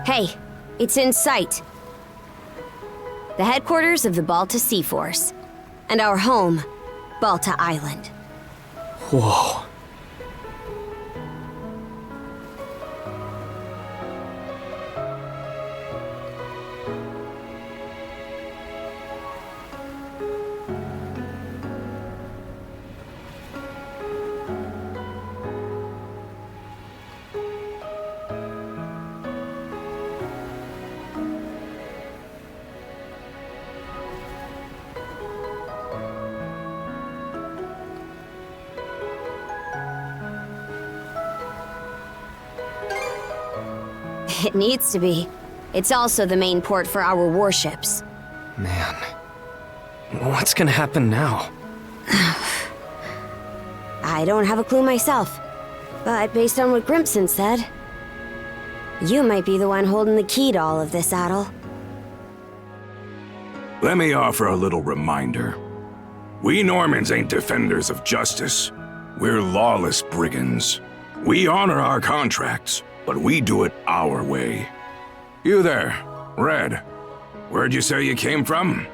Hey, it's in sight. The headquarters of the Balta Sea Force. And our home, Balta Island. Whoa. It needs to be. It's also the main port for our warships. Man, what's gonna happen now? I don't have a clue myself. But based on what Grimson said, you might be the one holding the key to all of this, Adol. Let me offer a little reminder. We Normans ain't defenders of justice. We're lawless brigands. We honor our contracts, but we do it our way. You there, Red. Where'd you say you came from?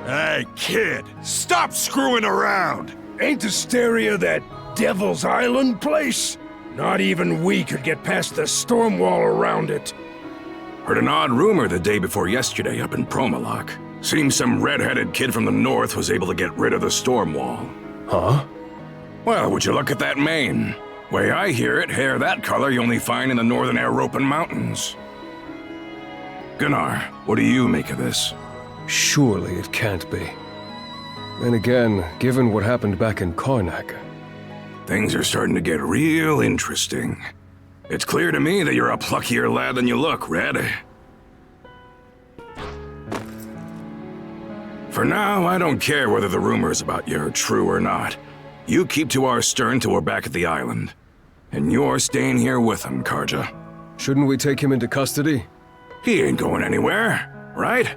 Hey, kid, stop screwing around! Ain't Asteria that Devil's Island place? Not even we could get past the storm wall around it. Heard an odd rumor the day before yesterday up in Promalock. Seems some red-headed kid from the north was able to get rid of the storm wall. Huh? Well, would you look at that mane? Way I hear it, hair that color you only find in the northern European mountains. Gunnar, what do you make of this? Surely it can't be. Then again, given what happened back in Karnak... Things are starting to get real interesting. It's clear to me that you're a pluckier lad than you look, Red. For now, I don't care whether the rumors about you are true or not. You keep to our stern till we're back at the island. And you're staying here with him, Karja. Shouldn't we take him into custody? He ain't going anywhere, right?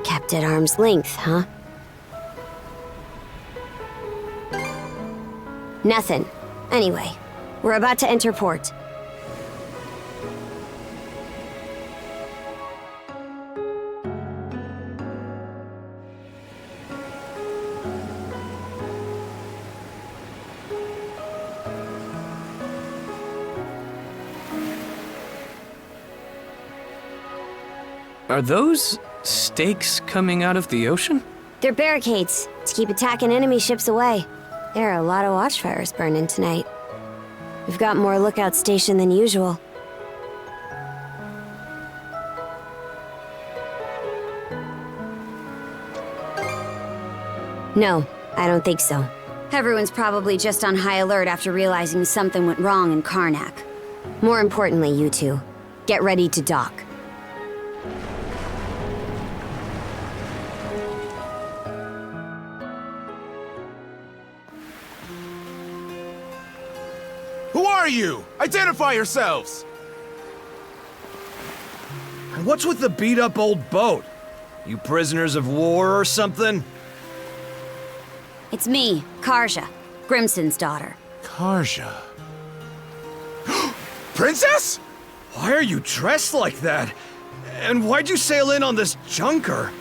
Kept at arm's length, huh? Nothing. Anyway, we're about to enter port. Are those stakes coming out of the ocean? They're barricades to keep attacking enemy ships away. There are a lot of watchfires burning tonight. We've got more lookout station than usual. No, I don't think so. Everyone's probably just on high alert after realizing something went wrong in Karnak. More importantly, you two, get ready to dock. Who are you? Identify yourselves! And what's with the beat-up old boat? You prisoners of war or something? It's me, Karja, Grimson's daughter. Karja. Princess? Why are you dressed like that? And why'd you sail in on this junker?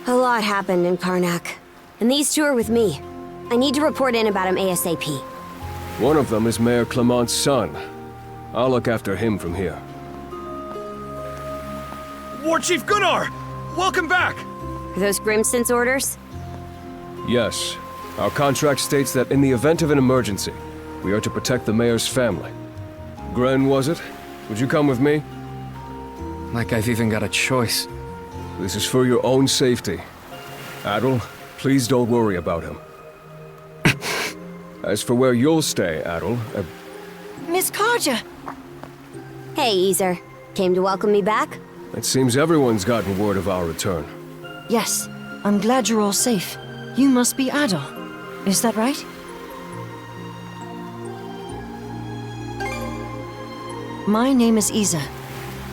A lot happened in Karnak, and these two are with me. I need to report in about him ASAP. One of them is Mayor Clement's son. I'll look after him from here. War Chief Gunnar! Welcome back! Are those Grimson's orders? Yes. Our contract states that in the event of an emergency, we are to protect the mayor's family. Gren, was it? Would you come with me? Like I've even got a choice. This is for your own safety. Adol, please don't worry about him. As for where you'll stay, Adol, Miss Karja! Hey, Ys. Came to welcome me back? It seems everyone's gotten word of our return. Yes, I'm glad you're all safe. You must be Adol. Is that right? My name is Ys.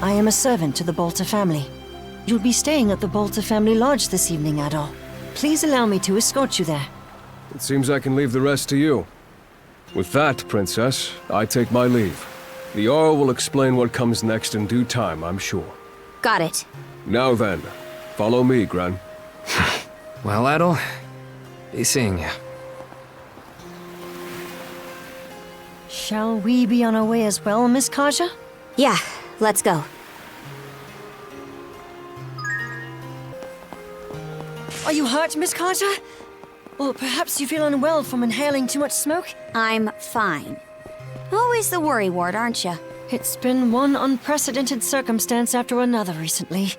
I am a servant to the Balta family. You'll be staying at the Balta family lodge this evening, Adol. Please allow me to escort you there. It seems I can leave the rest to you. With that, Princess, I take my leave. The Jarl will explain what comes next in due time, I'm sure. Got it. Now then, follow me, Gren. Well, Adol, be seeing ya. Shall we be on our way as well, Miss Karja? Yeah, let's go. Are you hurt, Miss Karja? Or perhaps you feel unwell from inhaling too much smoke? I'm fine. Always the worry ward, aren't you? It's been one unprecedented circumstance after another recently.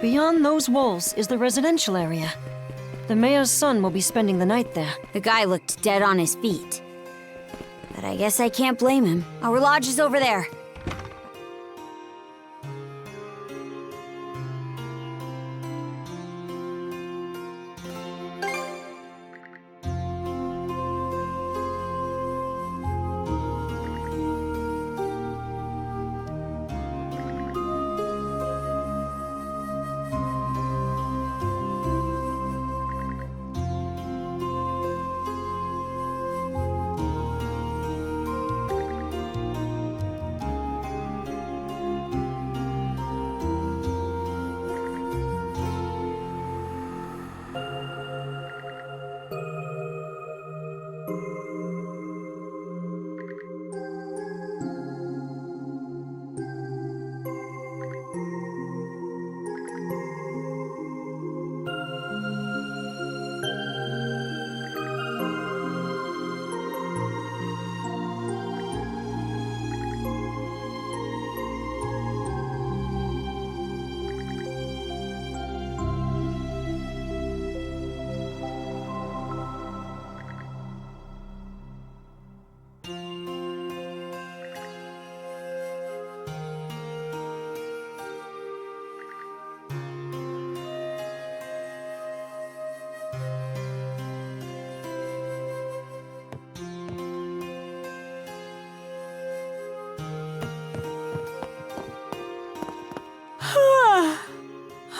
Beyond those walls is the residential area. The mayor's son will be spending the night there. The guy looked dead on his feet. But I guess I can't blame him. Our lodge is over there.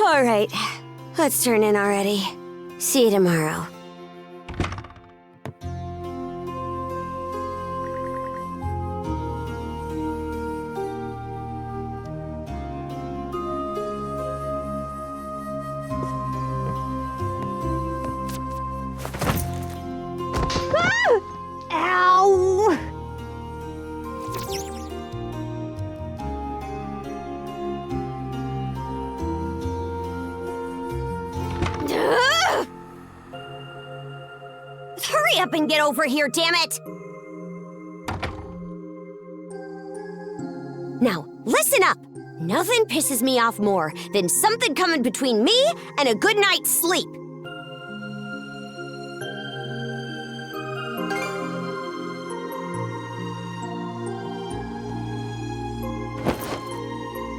All right, let's turn in already. See you tomorrow. Ow! Hurry up and get over here, damn it! Now, listen up! Nothing pisses me off more than something coming between me and a good night's sleep.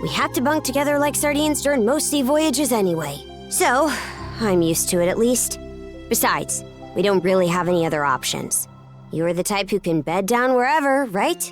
We have to bunk together like sardines during most sea voyages anyway. So, I'm used to it at least. Besides, we don't really have any other options. You're the type who can bed down wherever, right?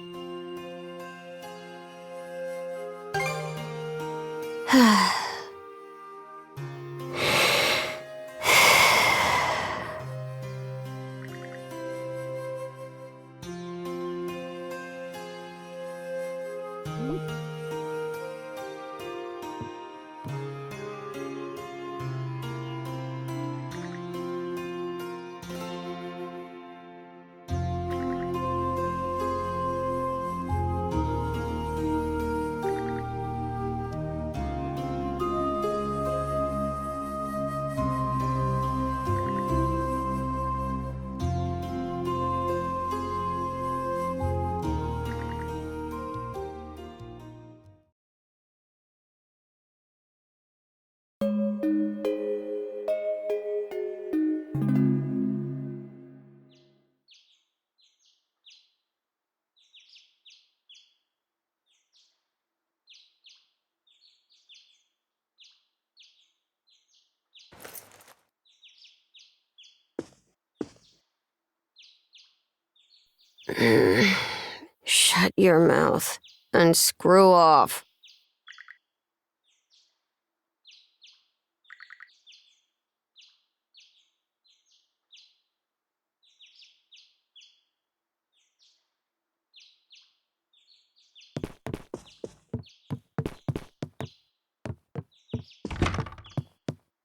Shut your mouth and screw off.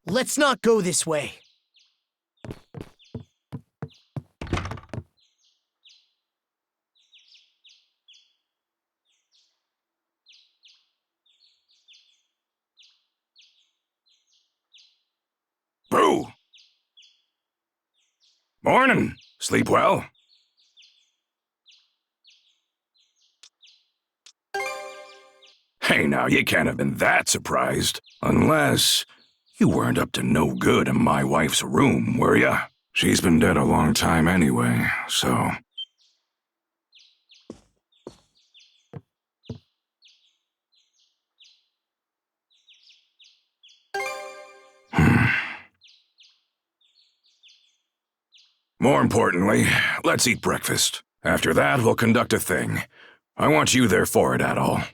Let's not go this way. Brew! Morning. Sleep well? Hey now, you can't have been that surprised. Unless you weren't up to no good in my wife's room, were ya? She's been dead a long time anyway, so... More importantly, let's eat breakfast. After that, we'll conduct a thing. I want you there for it, Adol.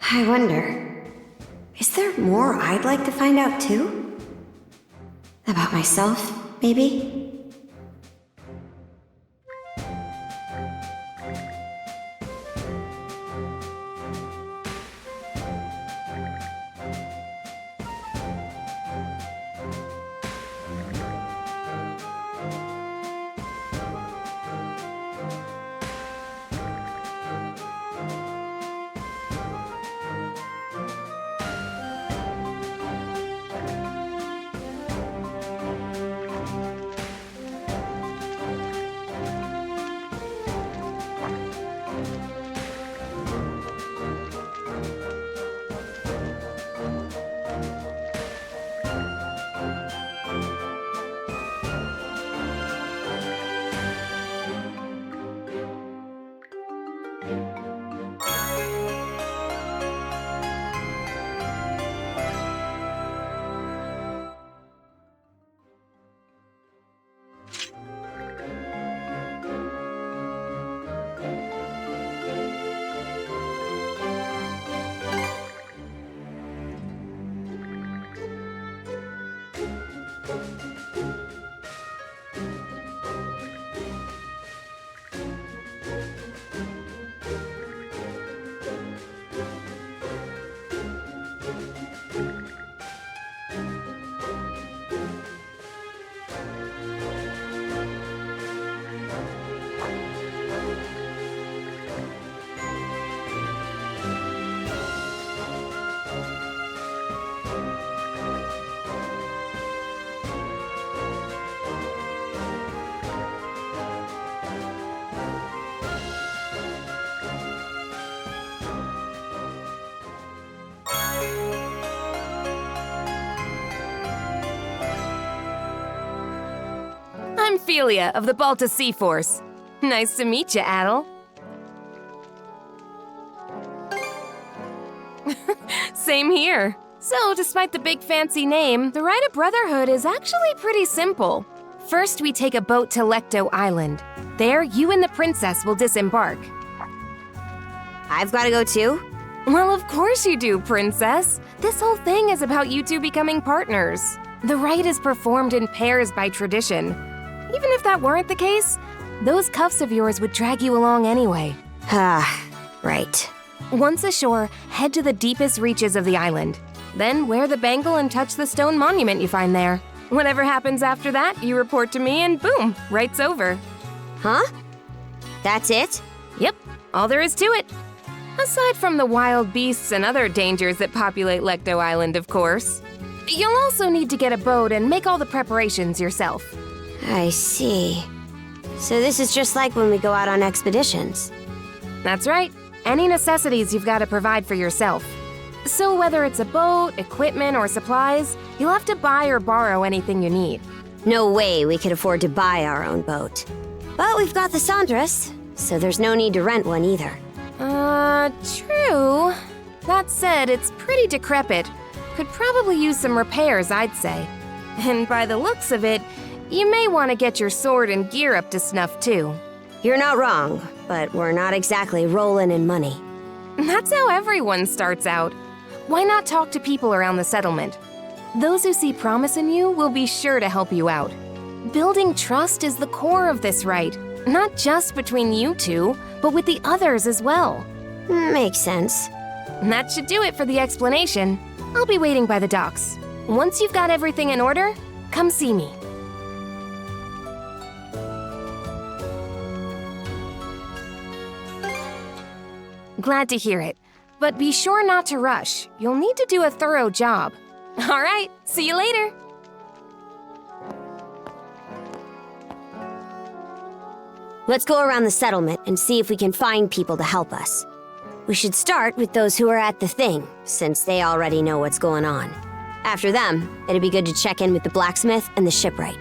I wonder, is there more I'd like to find out too? About myself, maybe? I'm Philia of the Balta Sea Force. Nice to meet you, Adol. Same here. So, despite the big fancy name, the rite of brotherhood is actually pretty simple. First, we take a boat to Lecto Island. There, you and the princess will disembark. I've got to go too? Well, of course you do, princess. This whole thing is about you two becoming partners. The rite is performed in pairs by tradition. Even if that weren't the case, those cuffs of yours would drag you along anyway. Ah, right. Once ashore, head to the deepest reaches of the island. Then wear the bangle and touch the stone monument you find there. Whatever happens after that, you report to me and boom, right's over. Huh? That's it? Yep, all there is to it. Aside from the wild beasts and other dangers that populate Lecto Island, of course. You'll also need to get a boat and make all the preparations yourself. I see. So this is just like when we go out on expeditions. That's right. Any necessities you've got to provide for yourself. So whether it's a boat, equipment, or supplies, you'll have to buy or borrow anything you need. No way we could afford to buy our own boat. But we've got the Sandras, so there's no need to rent one either. True. That said, it's pretty decrepit. Could probably use some repairs, I'd say. And by the looks of it, you may want to get your sword and gear up to snuff too. You're not wrong, but we're not exactly rolling in money. That's how everyone starts out. Why not talk to people around the settlement? Those who see promise in you will be sure to help you out. Building trust is the core of this rite, not just between you two, but with the others as well. Makes sense. That should do it for the explanation. I'll be waiting by the docks. Once you've got everything in order, come see me. Glad to hear it. But be sure not to rush. You'll need to do a thorough job. All right, see you later. Let's go around the settlement and see if we can find people to help us. We should start with those who are at the thing, since they already know what's going on. After them, it'd be good to check in with the blacksmith and the shipwright.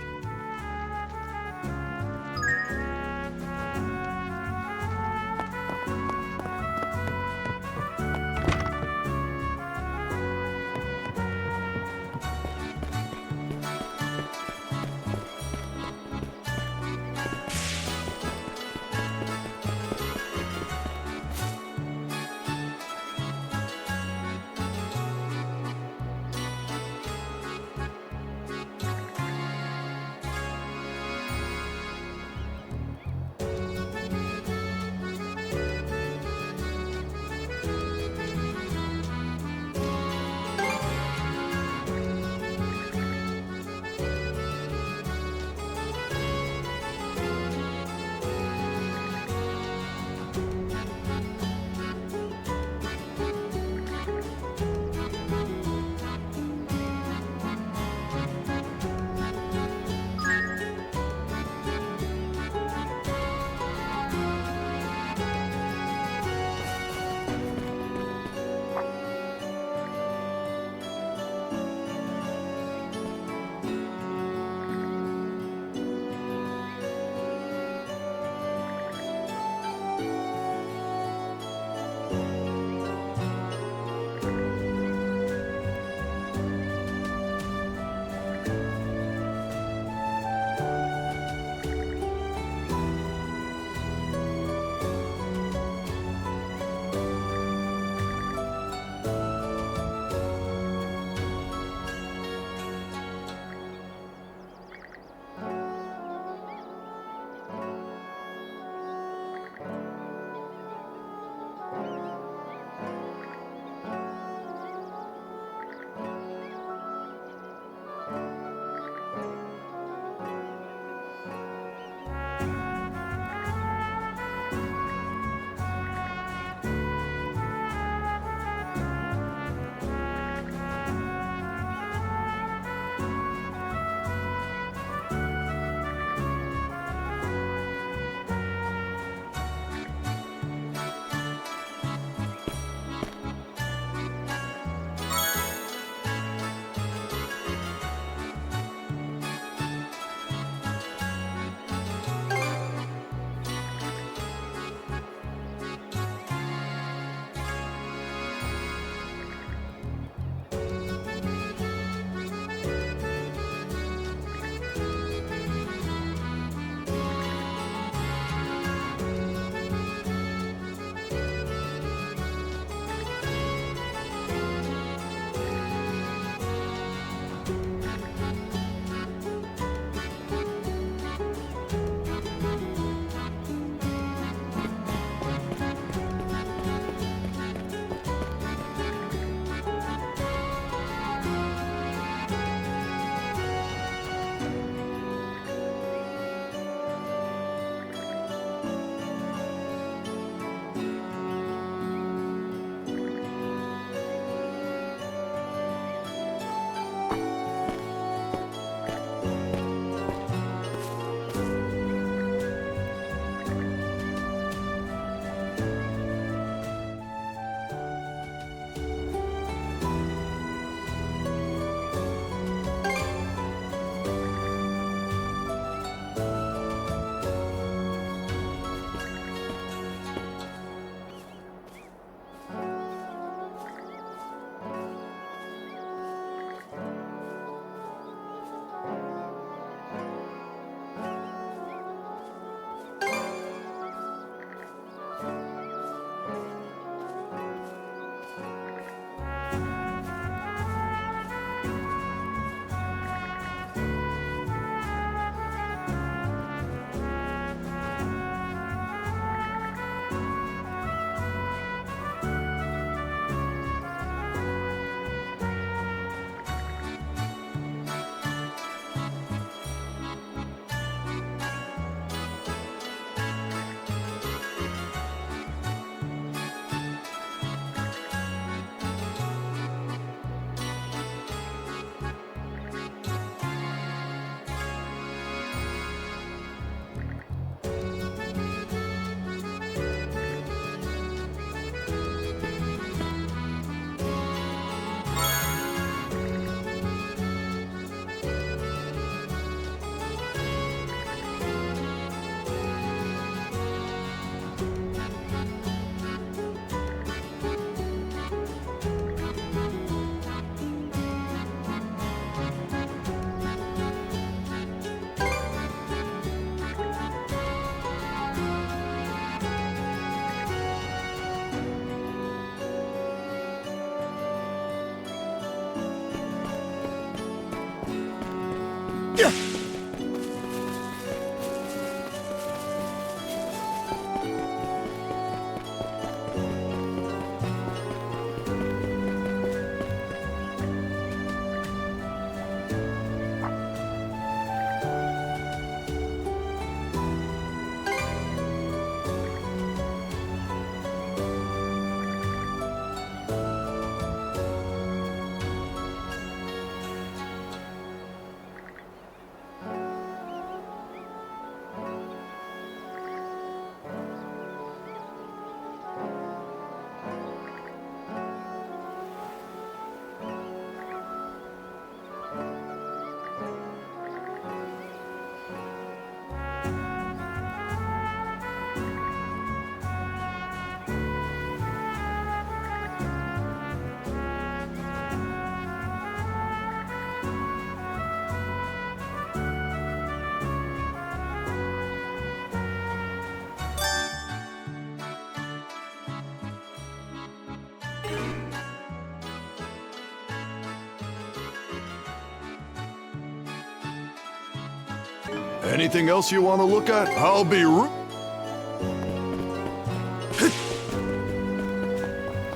Anything else you want to look at? I'll be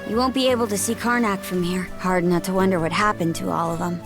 You won't be able to see Karnak from here. Hard not to wonder what happened to all of them.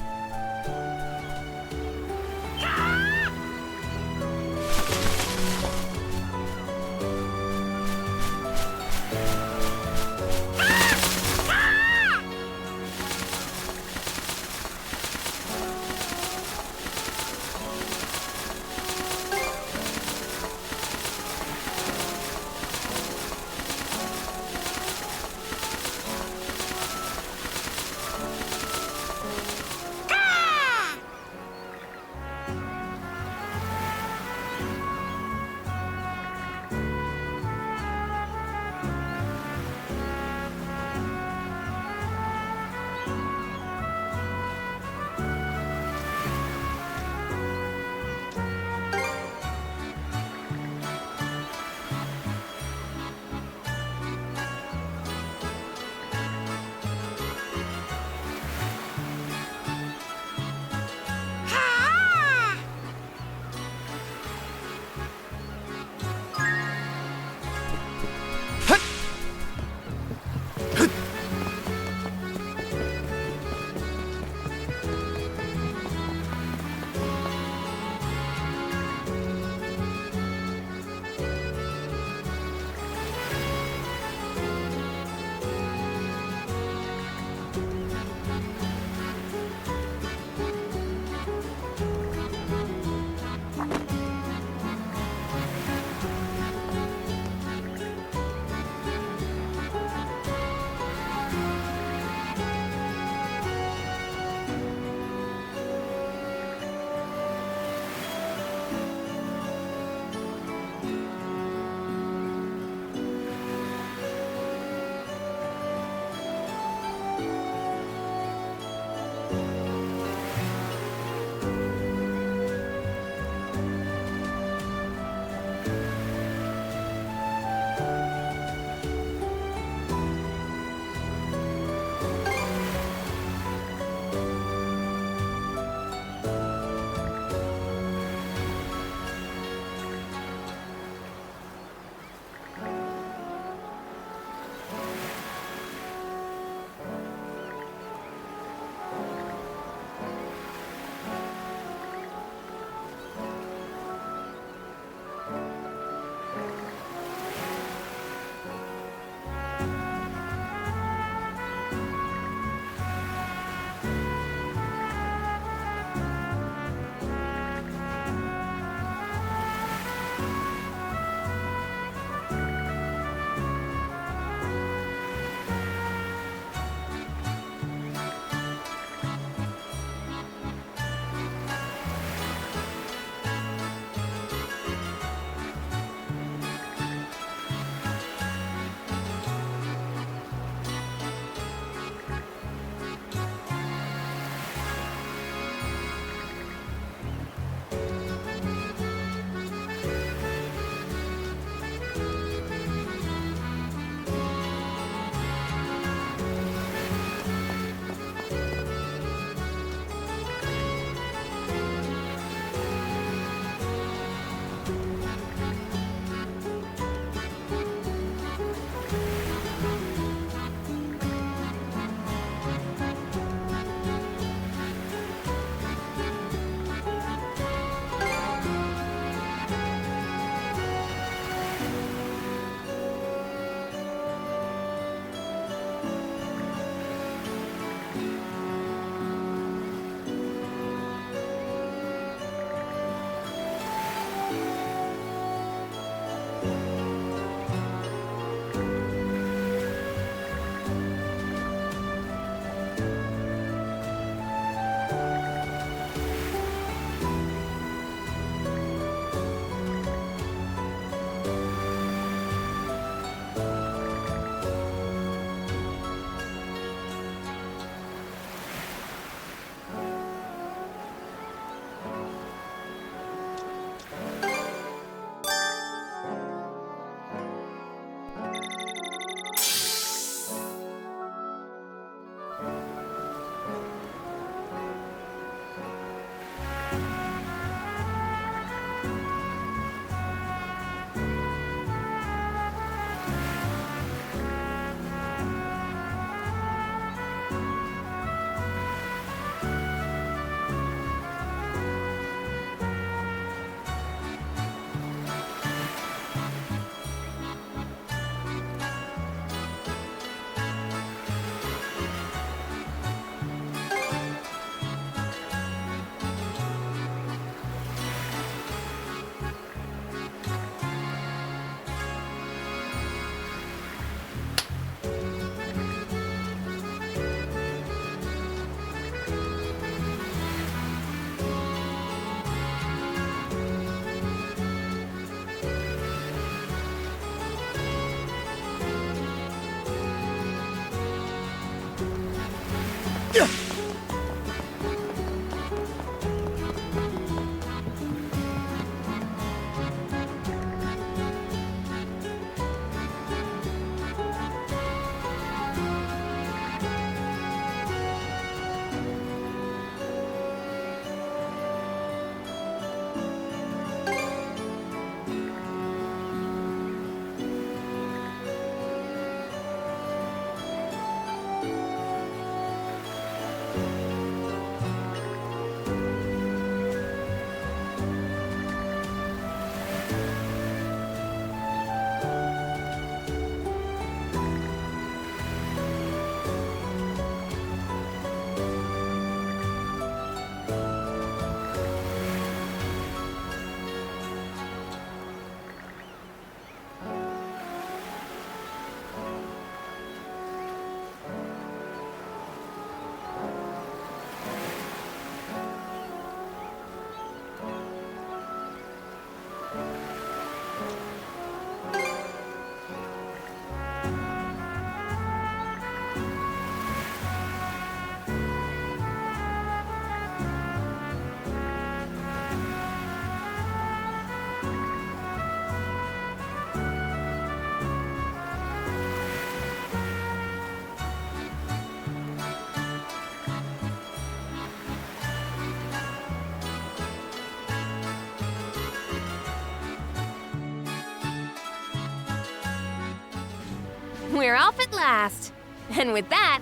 we're off at last. And with that,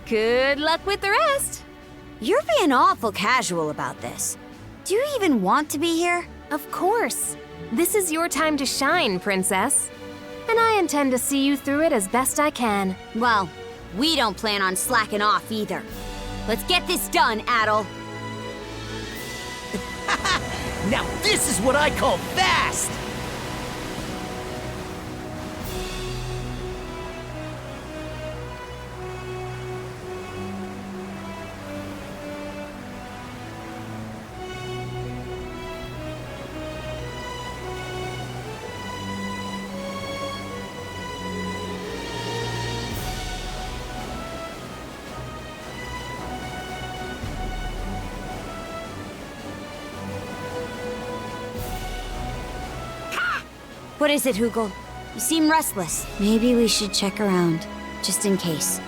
good luck with the rest. You're being awful casual about this. Do you even want to be here? Of course. This is your time to shine, Princess. And I intend to see you through it as best I can. Well, we don't plan on slacking off either. Let's get this done, Adol. Now this is what I call fast! What is it, Hugel? You seem restless. Maybe we should check around, just in case.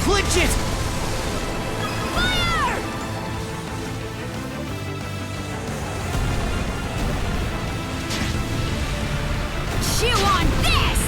Clinch it! Fire! Chew on this!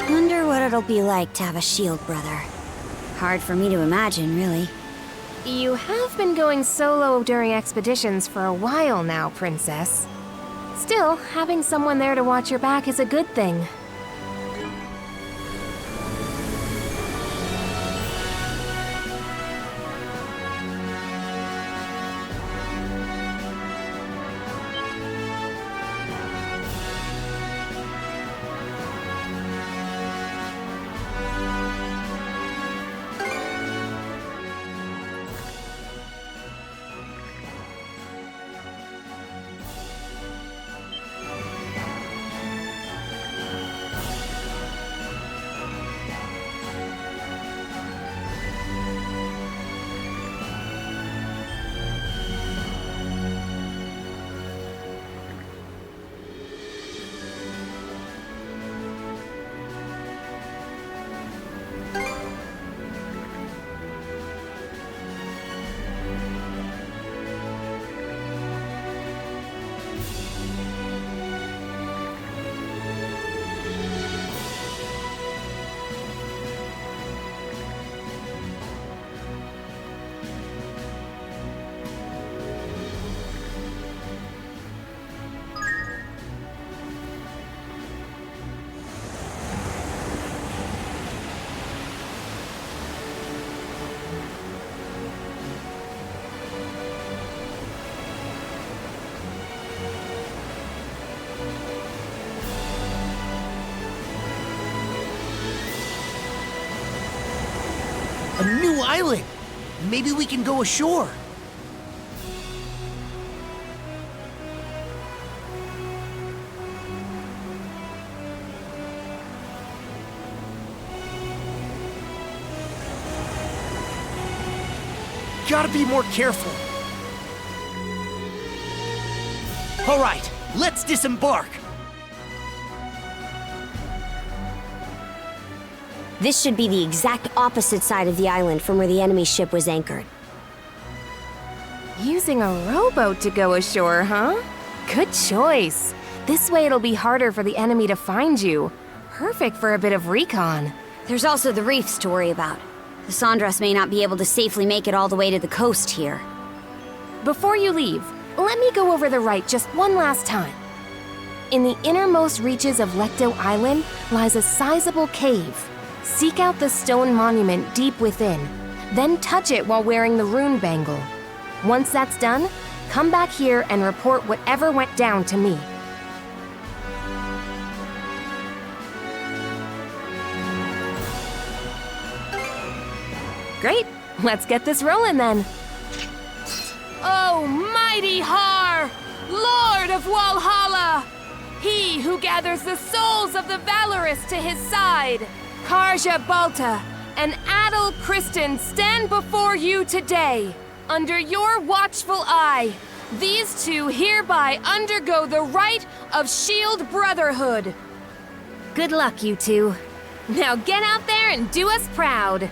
Wonder what it'll be like to have a shield brother. Hard for me to imagine, really. You have been going solo during expeditions for a while now, Princess. Still, having someone there to watch your back is a good thing. A new island! Maybe we can go ashore. Gotta be more careful. All right, let's disembark. This should be the exact opposite side of the island from where the enemy ship was anchored. Using a rowboat to go ashore, huh? Good choice. This way it'll be harder for the enemy to find you. Perfect for a bit of recon. There's also the reefs to worry about. The Sandras may not be able to safely make it all the way to the coast here. Before you leave, let me go over the right just one last time. In the innermost reaches of Lecto Island lies a sizable cave. Seek out the stone monument deep within, then touch it while wearing the rune bangle. Once that's done, come back here and report whatever went down to me. Great, let's get this rolling then. Oh, mighty Har, Lord of Walhalla! He who gathers the souls of the valorous to his side, Karja Balta and Adol Christin stand before you today. Under your watchful eye, these two hereby undergo the rite of Shield Brotherhood. Good luck, you two. Now get out there and do us proud.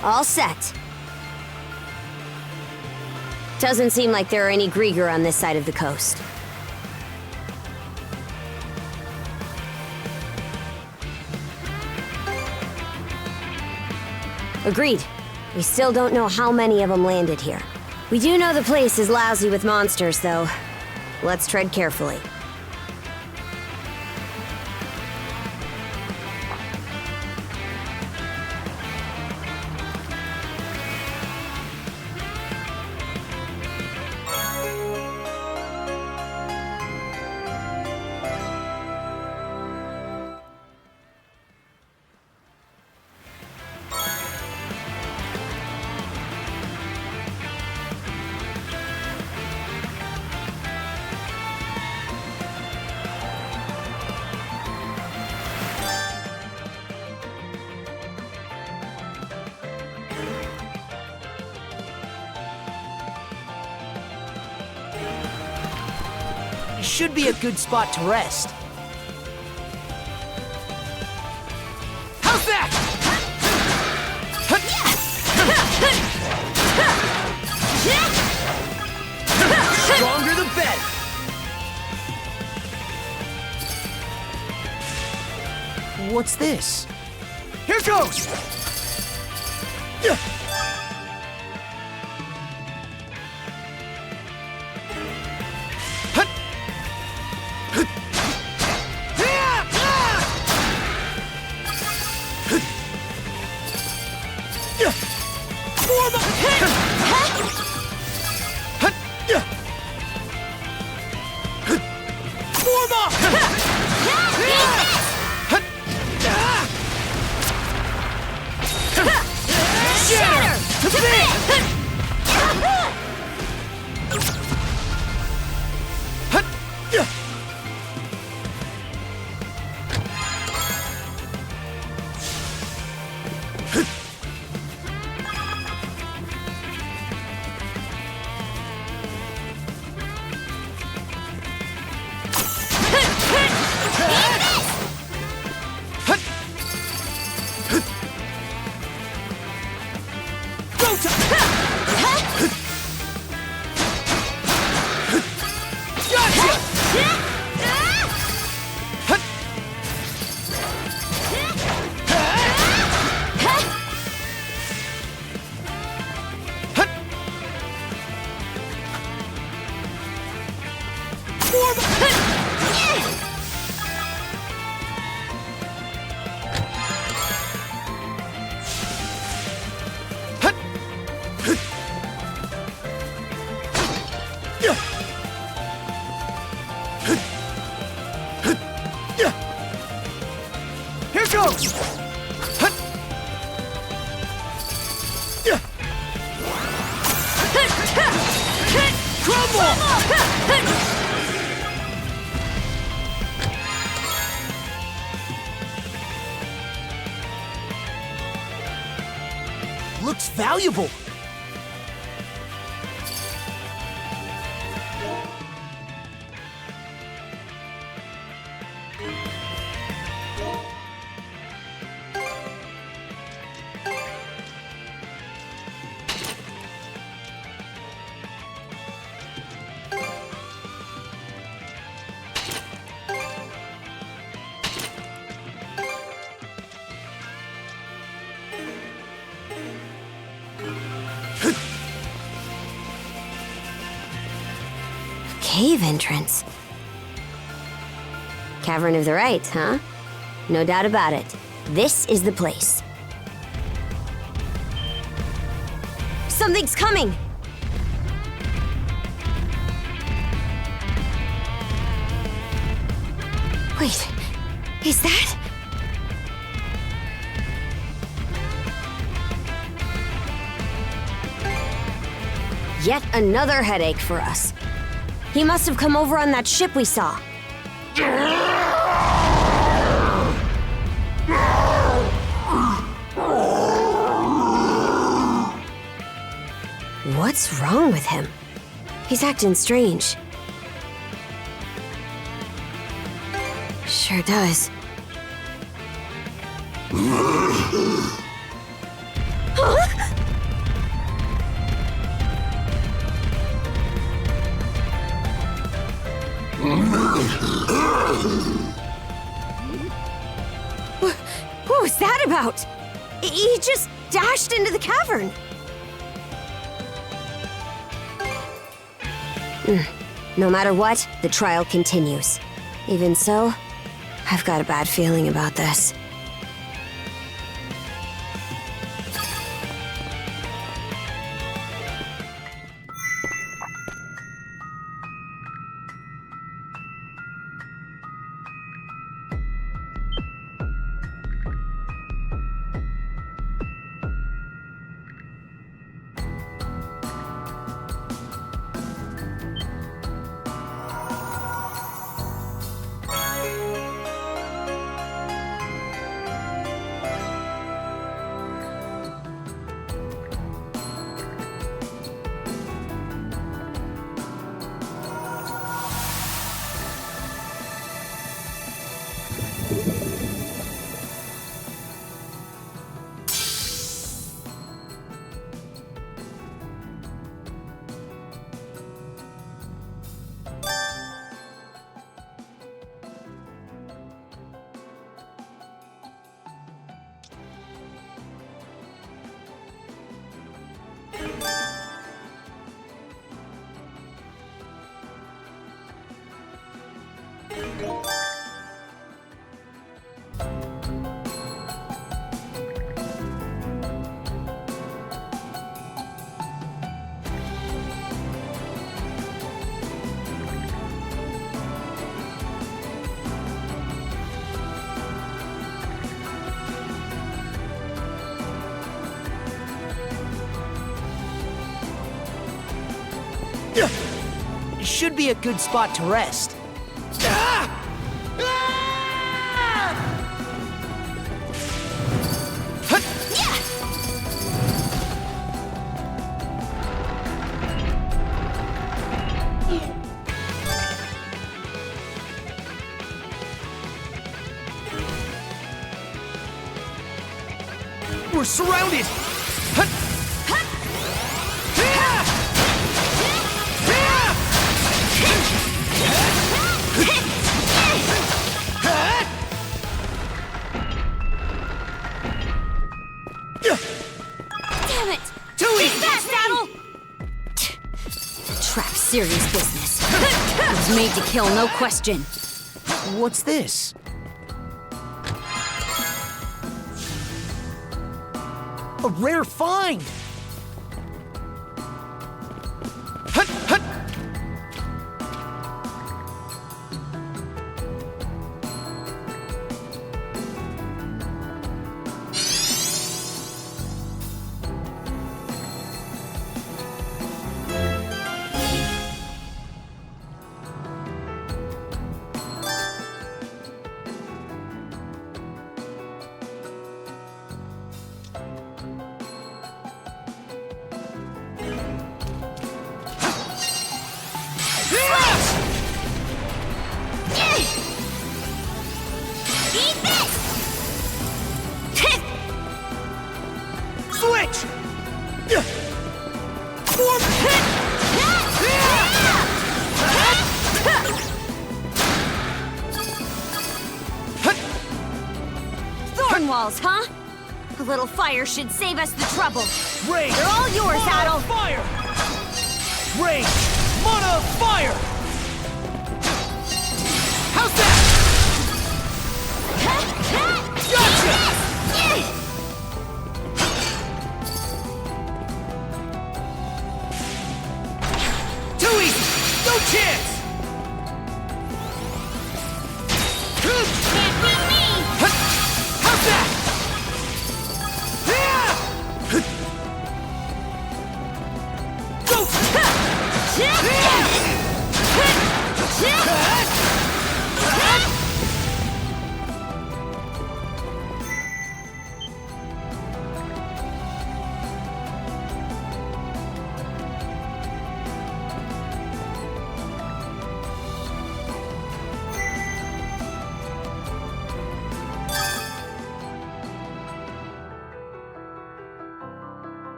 All set. Doesn't seem like there are any Griegr on this side of the coast. Agreed. We still don't know how many of them landed here. We do know the place is lousy with monsters, though. Let's tread carefully. Should be a good spot to rest. How's that? Stronger the better. What's this? Here goes! Looks valuable. Cave entrance. Cavern of the Right, huh? No doubt about it. This is the place. Something's coming! Wait, is that? Yet another headache for us. He must have come over on that ship we saw. What's wrong with him? He's acting strange. Sure does. What was that about? He just dashed into the cavern. No matter what, the trial continues. Even so, I've got a bad feeling about this. Should be a good spot to rest. We're surrounded! Damn it! Take that, Adol! Trap serious business. It was made to kill, no question. What's this? A rare find! Switch! Form hit! Thorn walls, huh? A little fire should save us the trouble. Rage! They're all yours, Mana Adol! Fire! Rage! Mana Fire! How's that? Gotcha! Too easy! No chance! Can't beat me! How's that? Go!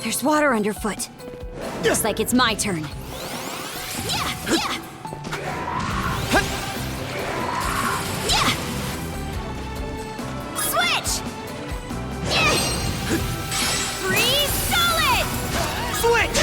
There's water underfoot. Looks like it's my turn. Switch! Freeze solid! Switch!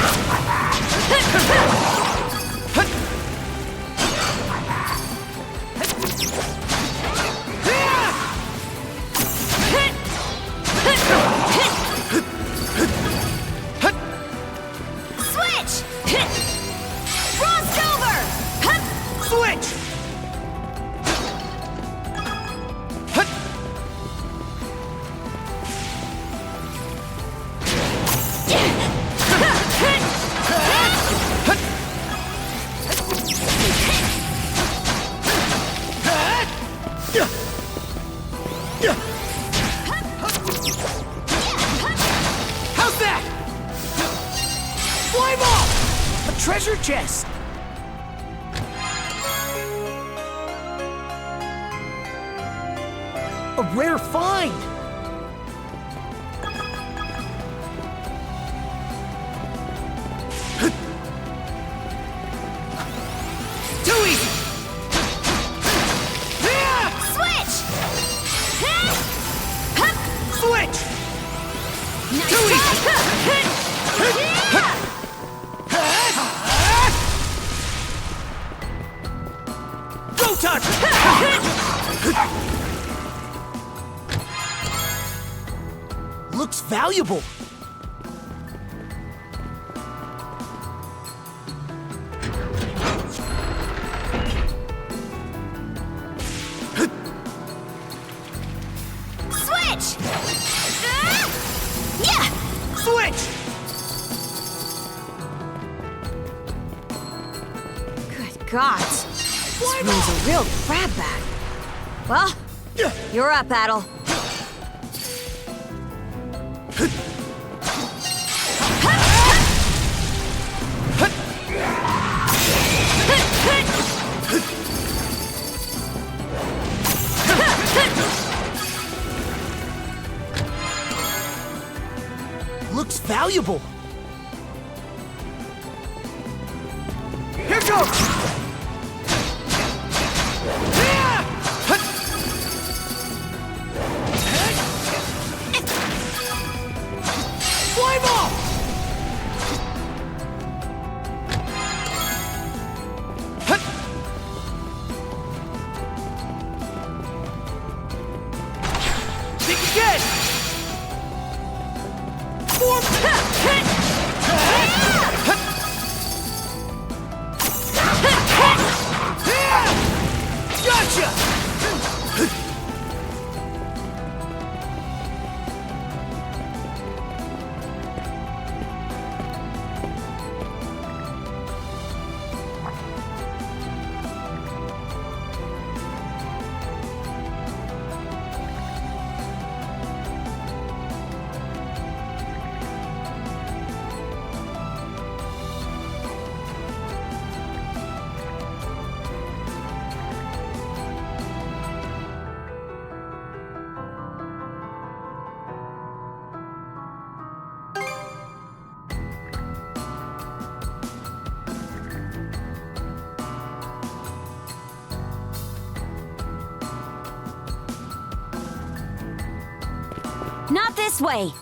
chest. A rare find! Too easy! Switch! Switch! Nice Too easy! Go touch! Looks valuable. Switch! Yeah! Switch! Good God. This room's a real crab bag. Well, you're up, Adol. Looks valuable. Here goes! Fly ball! Think again! Gotcha! Not this way!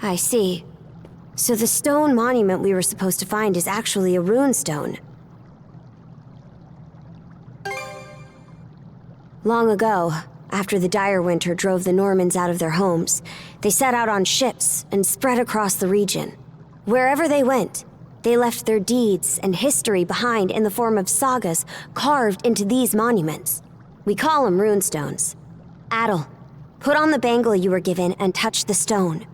I see. So the stone monument we were supposed to find is actually a runestone. Long ago, after the dire winter drove the Normans out of their homes, they set out on ships and spread across the region. Wherever they went, they left their deeds and history behind in the form of sagas carved into these monuments. We call them runestones. Adol, put on the bangle you were given and touch the stone.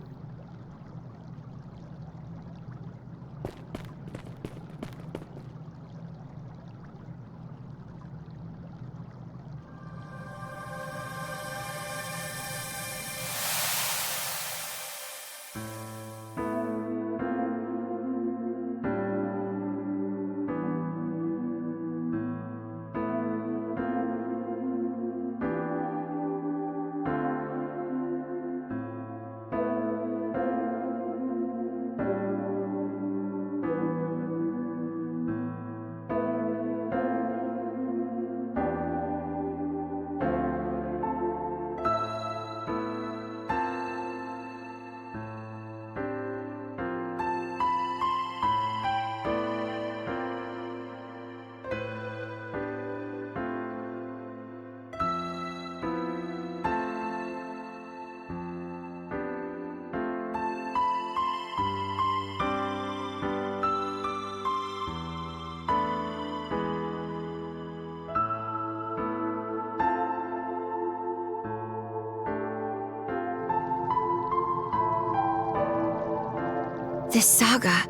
This saga,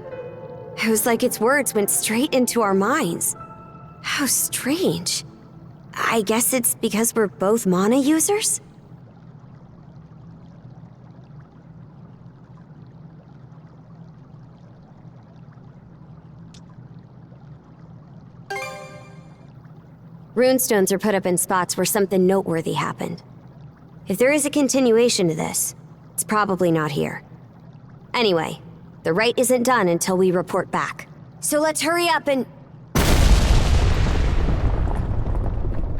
it was like its words went straight into our minds. How strange. I guess it's because we're both mana users? Runestones are put up in spots where something noteworthy happened. If there is a continuation to this, it's probably not here. Anyway, the rite isn't done until we report back. So let's hurry up and...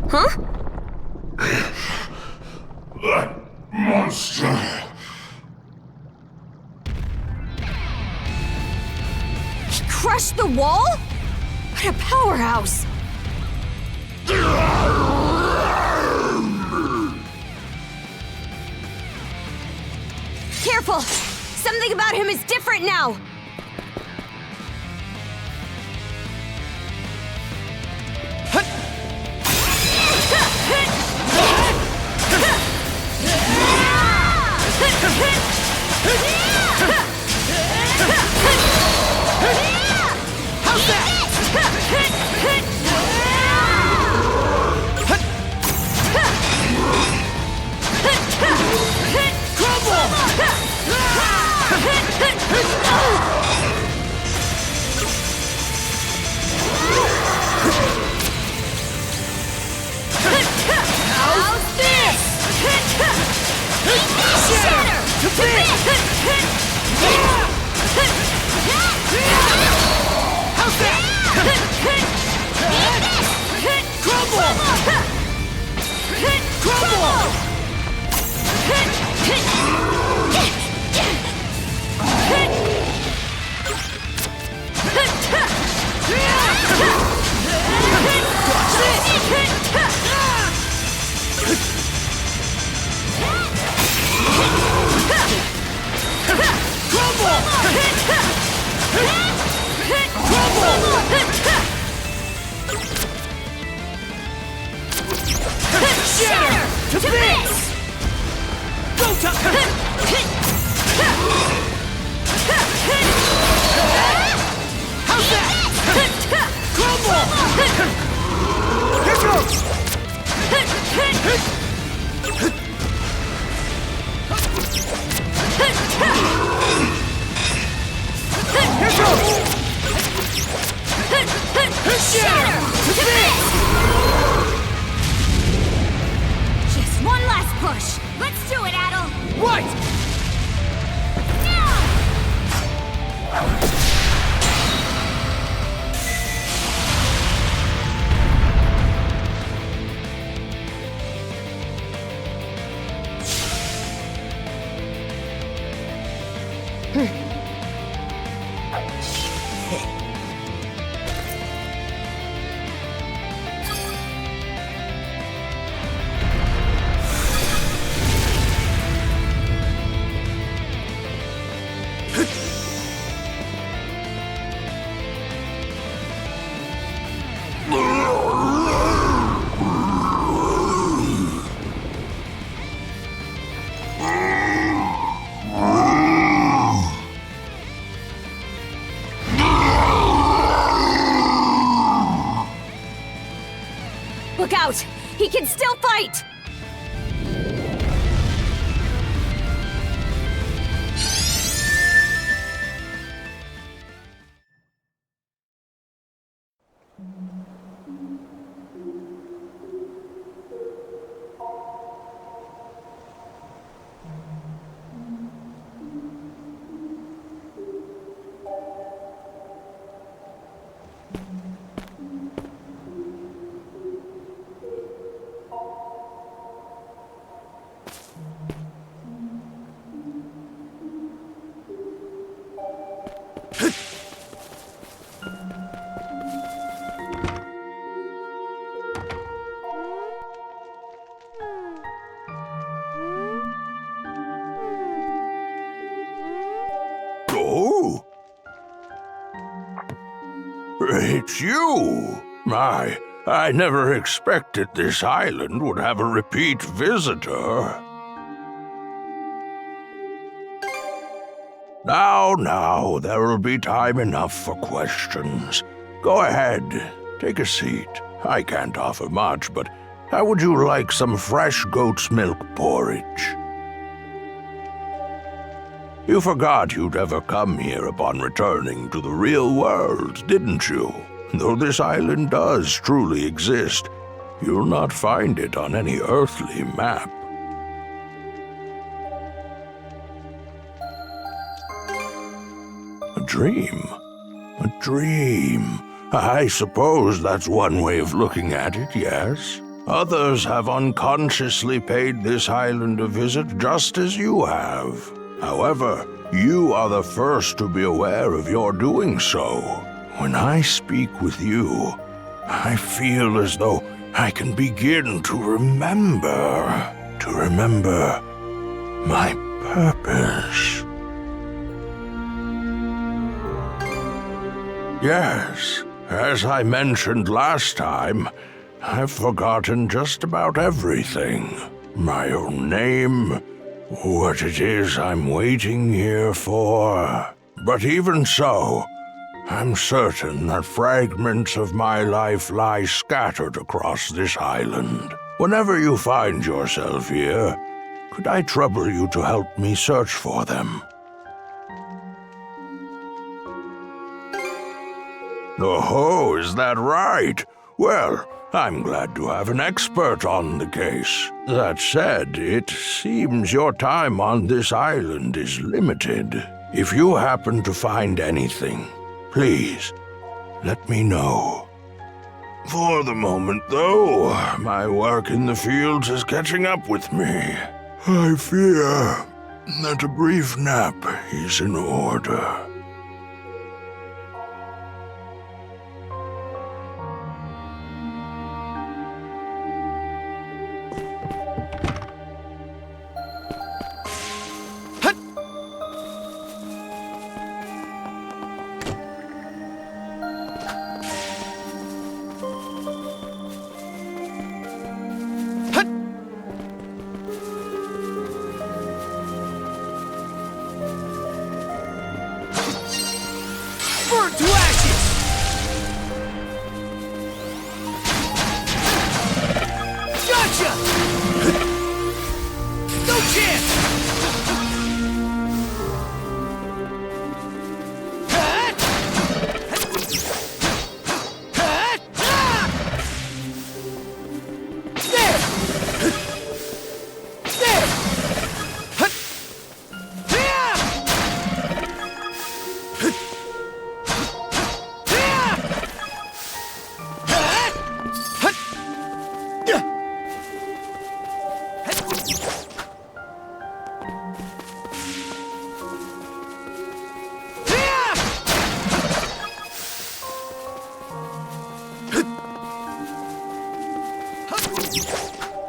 Huh? That monster! He crushed the wall? What a powerhouse! Careful! Something about him is different now! How's that? How's this? Shatter! To bits! How's that? Crumble! Crumble! Shatter! To bits! Go to... How's that? Crumble! Here goes! Here goes! Shatter! To bits! Just one last push. Let's do it, Adol. Right! Now! Look out! He can still fight! Oh? It's you! I never expected this island would have a repeat visitor. Now, there will be time enough for questions. Go ahead, take a seat. I can't offer much, but How would you like some fresh goat's milk porridge? You forgot you'd ever come here upon returning to the real world, didn't you? Though this island does truly exist, you'll not find it on any earthly map. A dream? A dream. I suppose that's one way of looking at it, yes. Others have unconsciously paid this island a visit just as you have. However, you are the first to be aware of your doing so. When I speak with you, I feel as though I can begin to remember my purpose. Yes, as I mentioned last time, I've forgotten just about everything. My own name, what it is I'm waiting here for. But even so, I'm certain that fragments of my life lie scattered across this island. Whenever you find yourself here, could I trouble you to help me search for them? Oh, is that right? Well, I'm glad to have an expert on the case. That said, it seems your time on this island is limited. If you happen to find anything, please, let me know. For the moment, though, my work in the fields is catching up with me. I fear that a brief nap is in order. Burn to ashes! Gotcha! No chance!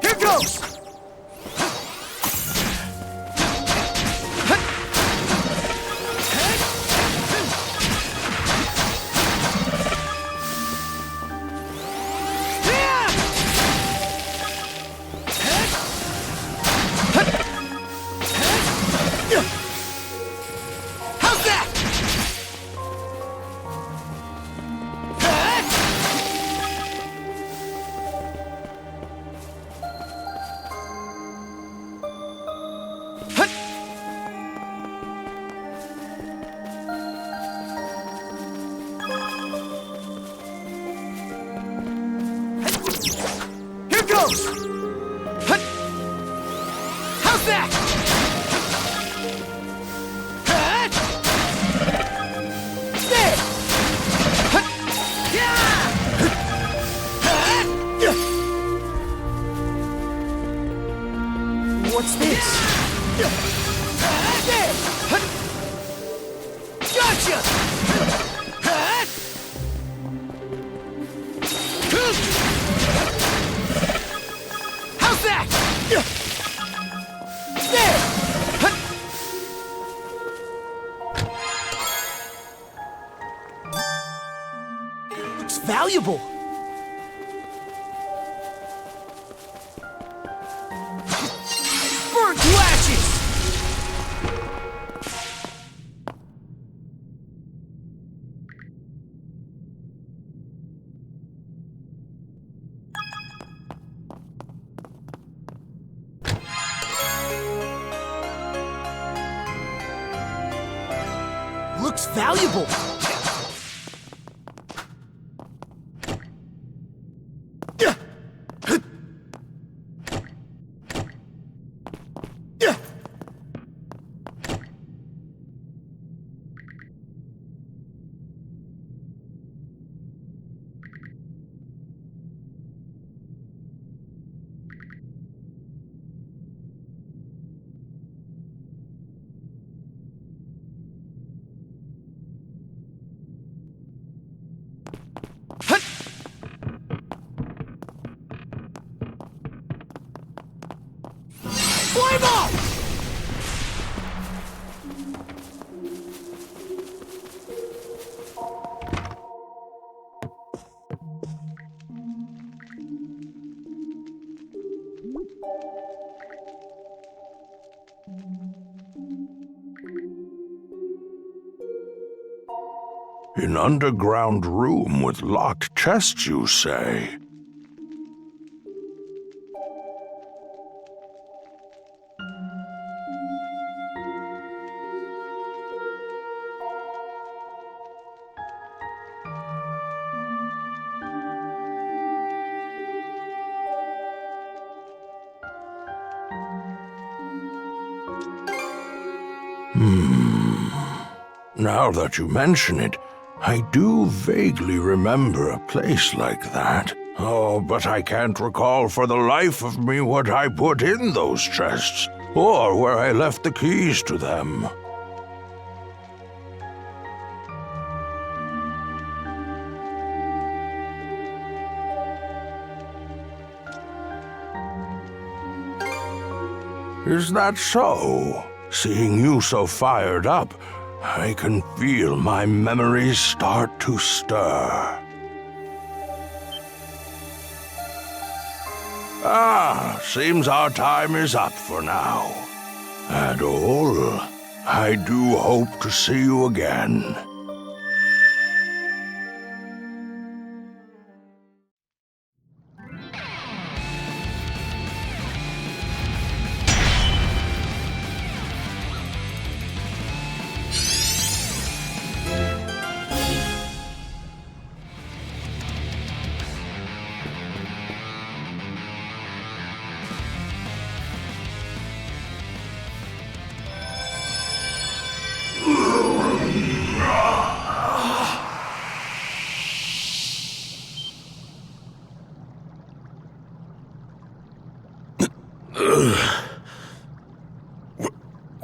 Here goes! How's that? Here goes! How's that? There! What's this? There! Gotcha! How's that? There! Looks valuable. Burn to ashes! Looks valuable. Flame up! An underground room with locked chests, you say? Now that you mention it, I do vaguely remember a place like that. Oh, but I can't recall for the life of me what I put in those chests, or where I left the keys to them. Is that so? Seeing you so fired up, I can feel my memories start to stir. Seems our time is up for now. Adol, I do hope to see you again.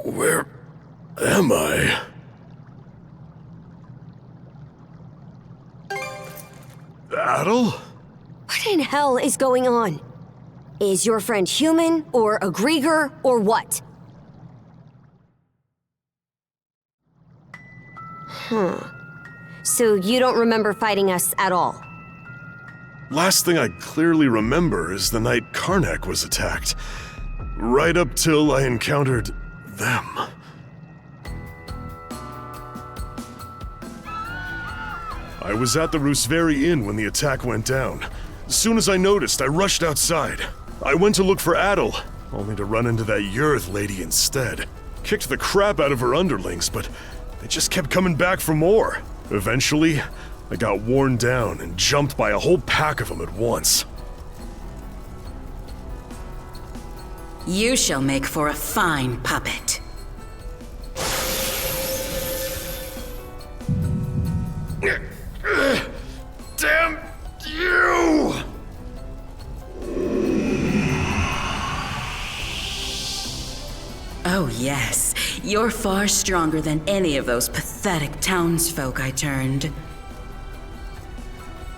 Where am I? Adol? What in hell is going on? Is your friend human, or a Griegr, or what? So you don't remember fighting us at all? Last thing I clearly remember is the night Karnak was attacked. Right up till I encountered them. I was at the Rooseveri Inn when the attack went down. As soon as I noticed, I rushed outside. I went to look for Adol, only to run into that Yurth lady instead. Kicked the crap out of her underlings, but they just kept coming back for more. Eventually, I got worn down and jumped by a whole pack of them at once. You shall make for a fine puppet. Damn you! Oh yes, you're far stronger than any of those pathetic townsfolk I turned.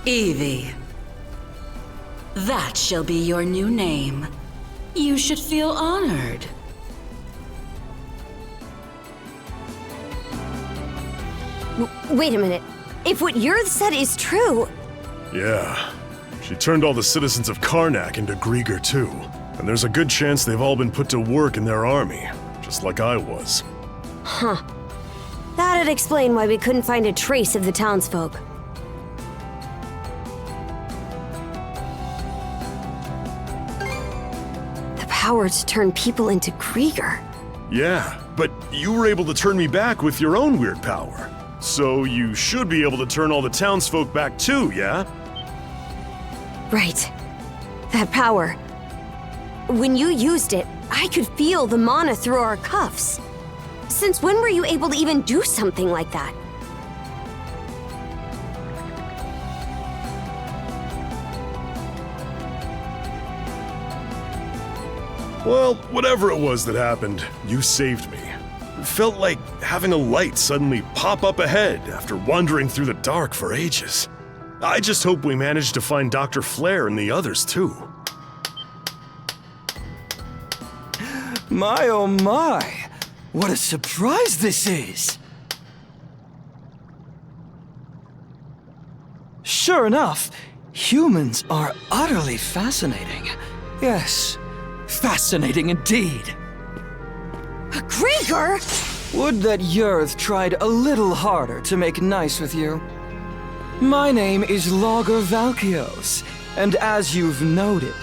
Evie. That shall be your new name. You should feel honored. Wait a minute. If what Yurth said is true... Yeah. She turned all the citizens of Karnak into Griegr too. And there's a good chance they've all been put to work in their army, just like I was. Huh. That'd explain why we couldn't find a trace of the townsfolk. The power to turn people into Griegr. Yeah, but you were able to turn me back with your own weird power. So you should be able to turn all the townsfolk back too, yeah? Right. That power. When you used it, I could feel the mana through our cuffs. Since when were you able to even do something like that? Well, whatever it was that happened, you saved me. It felt like having a light suddenly pop up ahead after wandering through the dark for ages. I just hope we manage to find Dr. Flare and the others too. My oh my! What a surprise this is! Sure enough, humans are utterly fascinating. Yes, fascinating indeed. Griegr! Would that Yurth tried a little harder to make nice with you. My name is Logger Valkios, and as you've noted,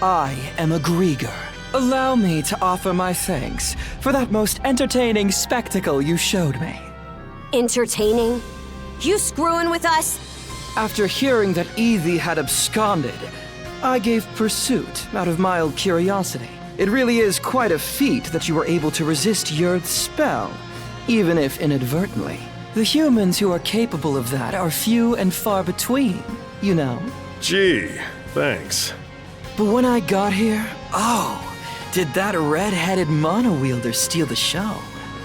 I am a Griegr. Allow me to offer my thanks for that most entertaining spectacle you showed me. Entertaining? You screwing with us? After hearing that Ethi had absconded, I gave pursuit out of mild curiosity. It really is quite a feat that you were able to resist Yurth's spell, even if inadvertently. The humans who are capable of that are few and far between, you know. Gee, thanks. But when I got here, oh, did that red-headed mono-wielder steal the show.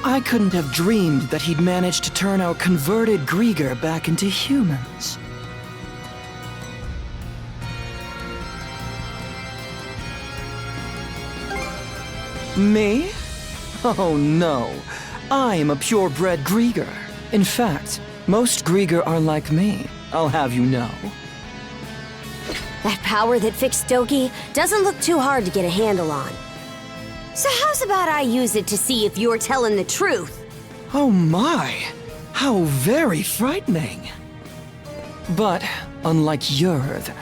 I couldn't have dreamed that he'd managed to turn our converted Griegr back into humans. Me? Oh no. I'm a purebred Griegr. In fact, most Griegr are like me, I'll have you know. That power that fixed Doki doesn't look too hard to get a handle on. So how's about I use it to see if you're telling the truth? Oh my, how very frightening. But, unlike Yurth,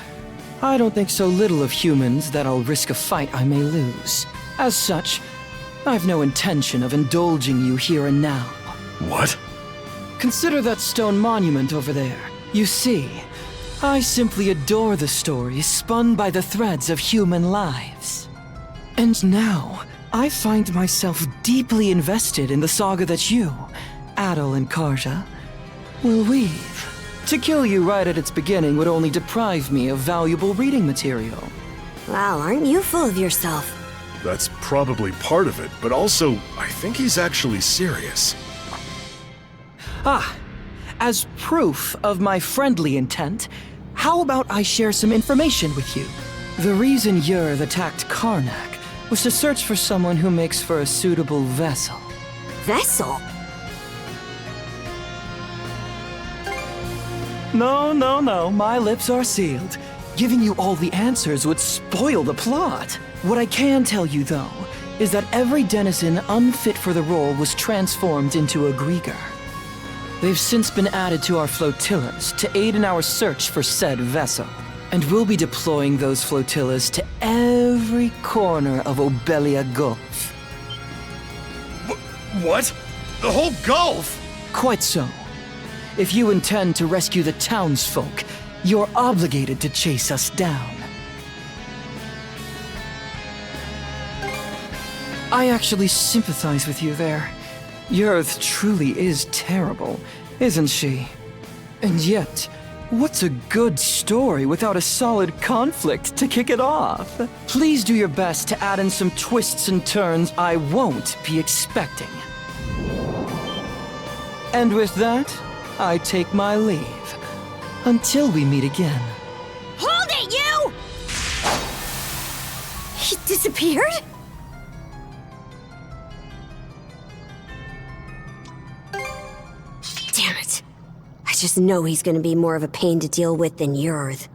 I don't think so little of humans that I'll risk a fight I may lose. As such, I've no intention of indulging you here and now. What? Consider that stone monument over there. You see, I simply adore the stories spun by the threads of human lives. And now, I find myself deeply invested in the saga that you, Adol and Karja, will weave. To kill you right at its beginning would only deprive me of valuable reading material. Wow, aren't you full of yourself? That's probably part of it, but also, I think he's actually serious. Ah, as proof of my friendly intent, how about I share some information with you? The reason Yurth attacked Karnak was to search for someone who makes for a suitable vessel. Vessel? No, my lips are sealed. Giving you all the answers would spoil the plot. What I can tell you, though, is that every denizen unfit for the role was transformed into a Griegr. They've since been added to our flotillas to aid in our search for said vessel. And we'll be deploying those flotillas to every corner of Obelia Gulf. What? The whole Gulf? Quite so. If you intend to rescue the townsfolk, you're obligated to chase us down. I actually sympathize with you there. Yurth truly is terrible, isn't she? And yet, what's a good story without a solid conflict to kick it off? Please do your best to add in some twists and turns I won't be expecting. And with that, I take my leave. Until we meet again. Hold it, you! He disappeared? Damn it. I just know he's gonna be more of a pain to deal with than Yurth.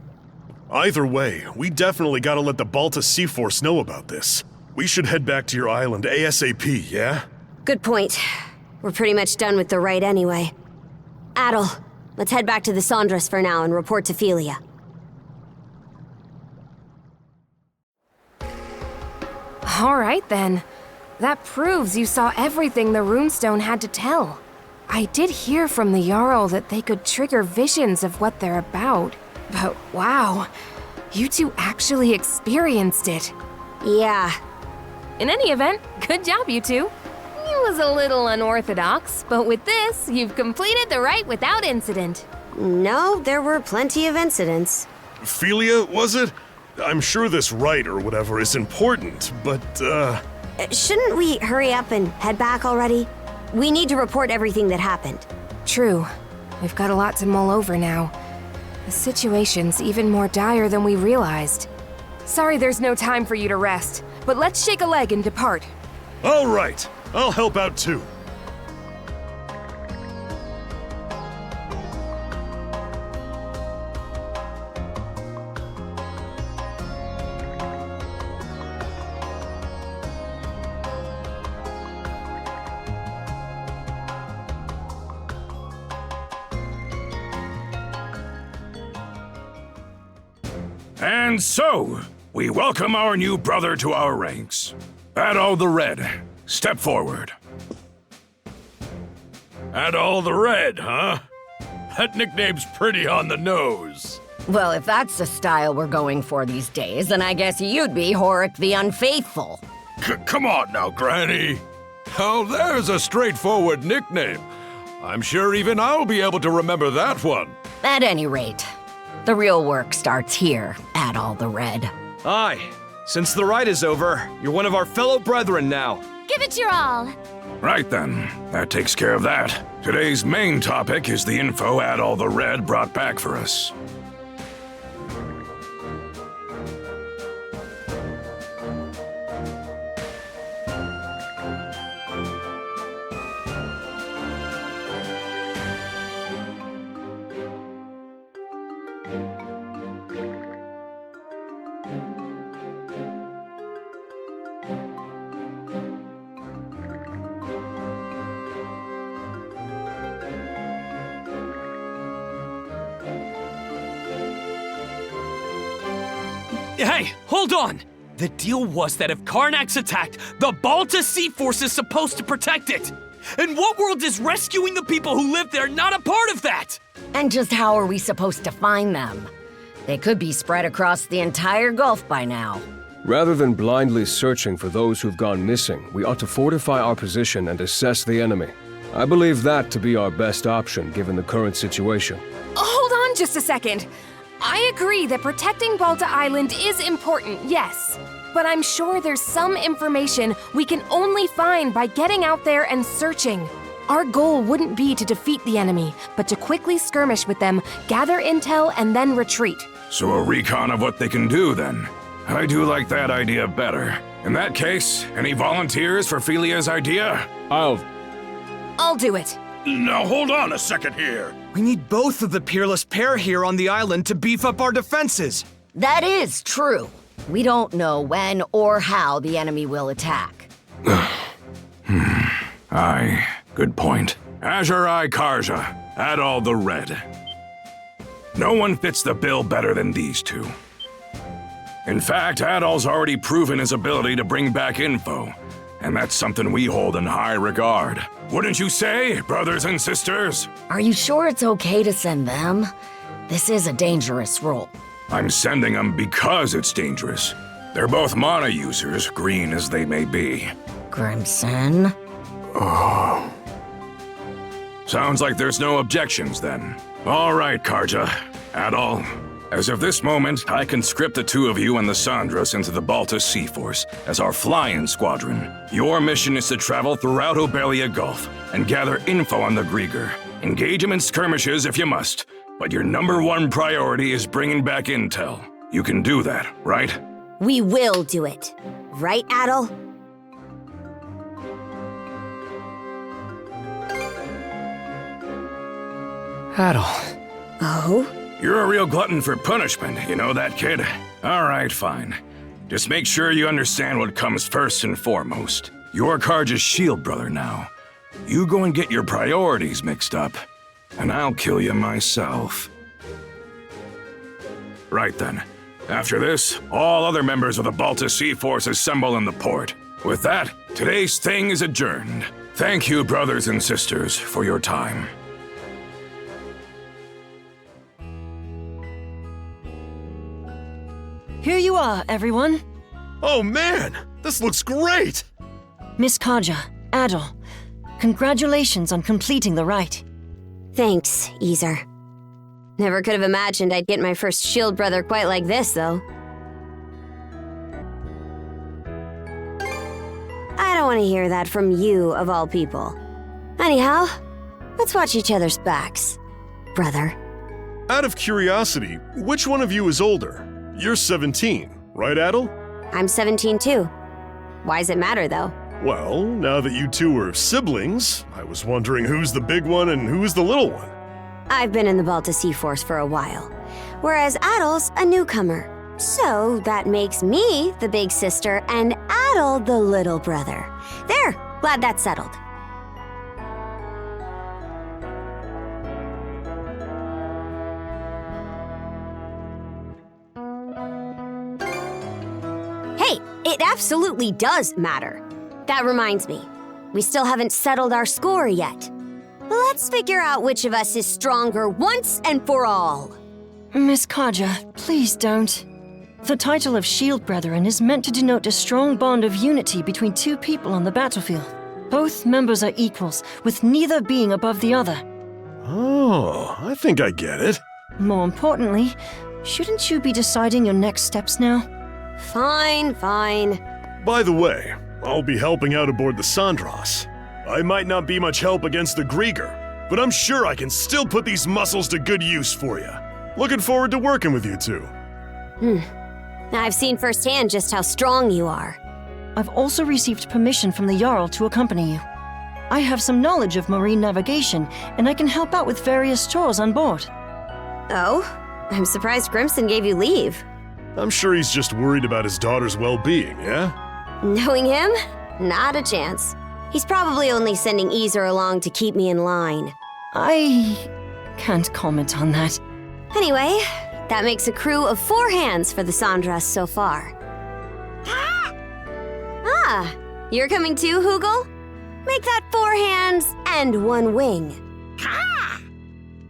Either way, we definitely gotta let the Balta Sea Force know about this. We should head back to your island ASAP, yeah? Good point. We're pretty much done with the rite anyway. Adol, let's head back to the Sondras for now and report to Philia. All right, then. That proves you saw everything the runestone had to tell. I did hear from the Jarl that they could trigger visions of what they're about. But wow, you two actually experienced it. Yeah. In any event, good job, you two. It was a little unorthodox, but with this, you've completed the rite without incident. No, there were plenty of incidents. Philia, was it? I'm sure this rite or whatever is important, but, Shouldn't we hurry up and head back already? We need to report everything that happened. True. We've got a lot to mull over now. The situation's even more dire than we realized. Sorry there's no time for you to rest, but let's shake a leg and depart. All right. I'll help out too. And so, we welcome our new brother to our ranks. Adol the Red, step forward. Adol the Red, huh? That nickname's pretty on the nose. Well, if that's the style we're going for these days, then I guess you'd be Horik the Unfaithful. Come on now, Granny. Oh, there's a straightforward nickname. I'm sure even I'll be able to remember that one. At any rate, the real work starts here, Adol the Red. Aye. Since the rite is over, you're one of our fellow brethren now. Give it your all. Right then, that takes care of that. Today's main topic is the info Adol the Red brought back for us. Hey, hold on! The deal was that if Karnak's attacked, the Balta Sea Force is supposed to protect it! And what world is rescuing the people who live there not a part of that? And just how are we supposed to find them? They could be spread across the entire Gulf by now. Rather than blindly searching for those who've gone missing, we ought to fortify our position and assess the enemy. I believe that to be our best option given the current situation. Hold on just a second. I agree that protecting Balta Island is important, yes. But I'm sure there's some information we can only find by getting out there and searching. Our goal wouldn't be to defeat the enemy, but to quickly skirmish with them, gather intel, and then retreat. So a recon of what they can do, then. I do like that idea better. In that case, any volunteers for Philia's idea? I'll do it. Now hold on a second here. We need both of the peerless pair here on the island to beef up our defenses. That is true. We don't know when or how the enemy will attack. Aye, good point. Azure Eye Karja, Adol the Red. No one fits the bill better than these two. In fact, Adol's already proven his ability to bring back info, and that's something we hold in high regard. Wouldn't you say, brothers and sisters? Are you sure it's okay to send them? This is a dangerous role. I'm sending them because it's dangerous. They're both mana users, green as they may be. Crimson? Oh. Sounds like there's no objections then. All right, Karja, Adol. As of this moment, I conscript the two of you and the Sandras into the Balta Sea Force as our fly-in squadron. Your mission is to travel throughout Obelia Gulf and gather info on the Griegr. Engage them in skirmishes if you must, but your #1 priority is bringing back intel. You can do that, right? We will do it. Right, Adol? Adol. Oh? You're a real glutton for punishment, you know that, kid? All right, fine. Just make sure you understand what comes first and foremost. You're Karja's shield brother now. You go and get your priorities mixed up, and I'll kill you myself. Right then. After this, all other members of the Balta Sea Force assemble in the port. With that, today's thing is adjourned. Thank you, brothers and sisters, for your time. Here you are, everyone. Oh man, this looks great! Miss Karja, Adol, congratulations on completing the rite. Thanks, Ys. Never could have imagined I'd get my first shield brother quite like this, though. I don't want to hear that from you, of all people. Anyhow, let's watch each other's backs, brother. Out of curiosity, which one of you is older? You're 17, right, Adol? I'm 17 too. Why does it matter, though? Well, now that you two are siblings, I was wondering who's the big one and who's the little one. I've been in the Balta Sea Force for a while, whereas Adol's a newcomer. So that makes me the big sister and Adol the little brother. There, glad that's settled. Hey, it absolutely does matter. That reminds me, we still haven't settled our score yet. Let's figure out which of us is stronger once and for all. Miss Karja, please don't. The title of Shield Brethren is meant to denote a strong bond of unity between two people on the battlefield. Both members are equals, with neither being above the other. Oh, I think I get it. More importantly, shouldn't you be deciding your next steps now? Fine. By the way, I'll be helping out aboard the Sandras. I might not be much help against the Griegr, but I'm sure I can still put these muscles to good use for you. Looking forward to working with you two. I've seen firsthand just how strong you are. I've also received permission from the Jarl to accompany you. I have some knowledge of marine navigation, and I can help out with various chores on board. Oh? I'm surprised Crimson gave you leave. I'm sure he's just worried about his daughter's well-being, yeah? Knowing him? Not a chance. He's probably only sending Ys along to keep me in line. I can't comment on that. Anyway, that makes a crew of 4 hands for the Sandras so far. Ah, you're coming too, Hugel? Make that 4 hands and 1 wing.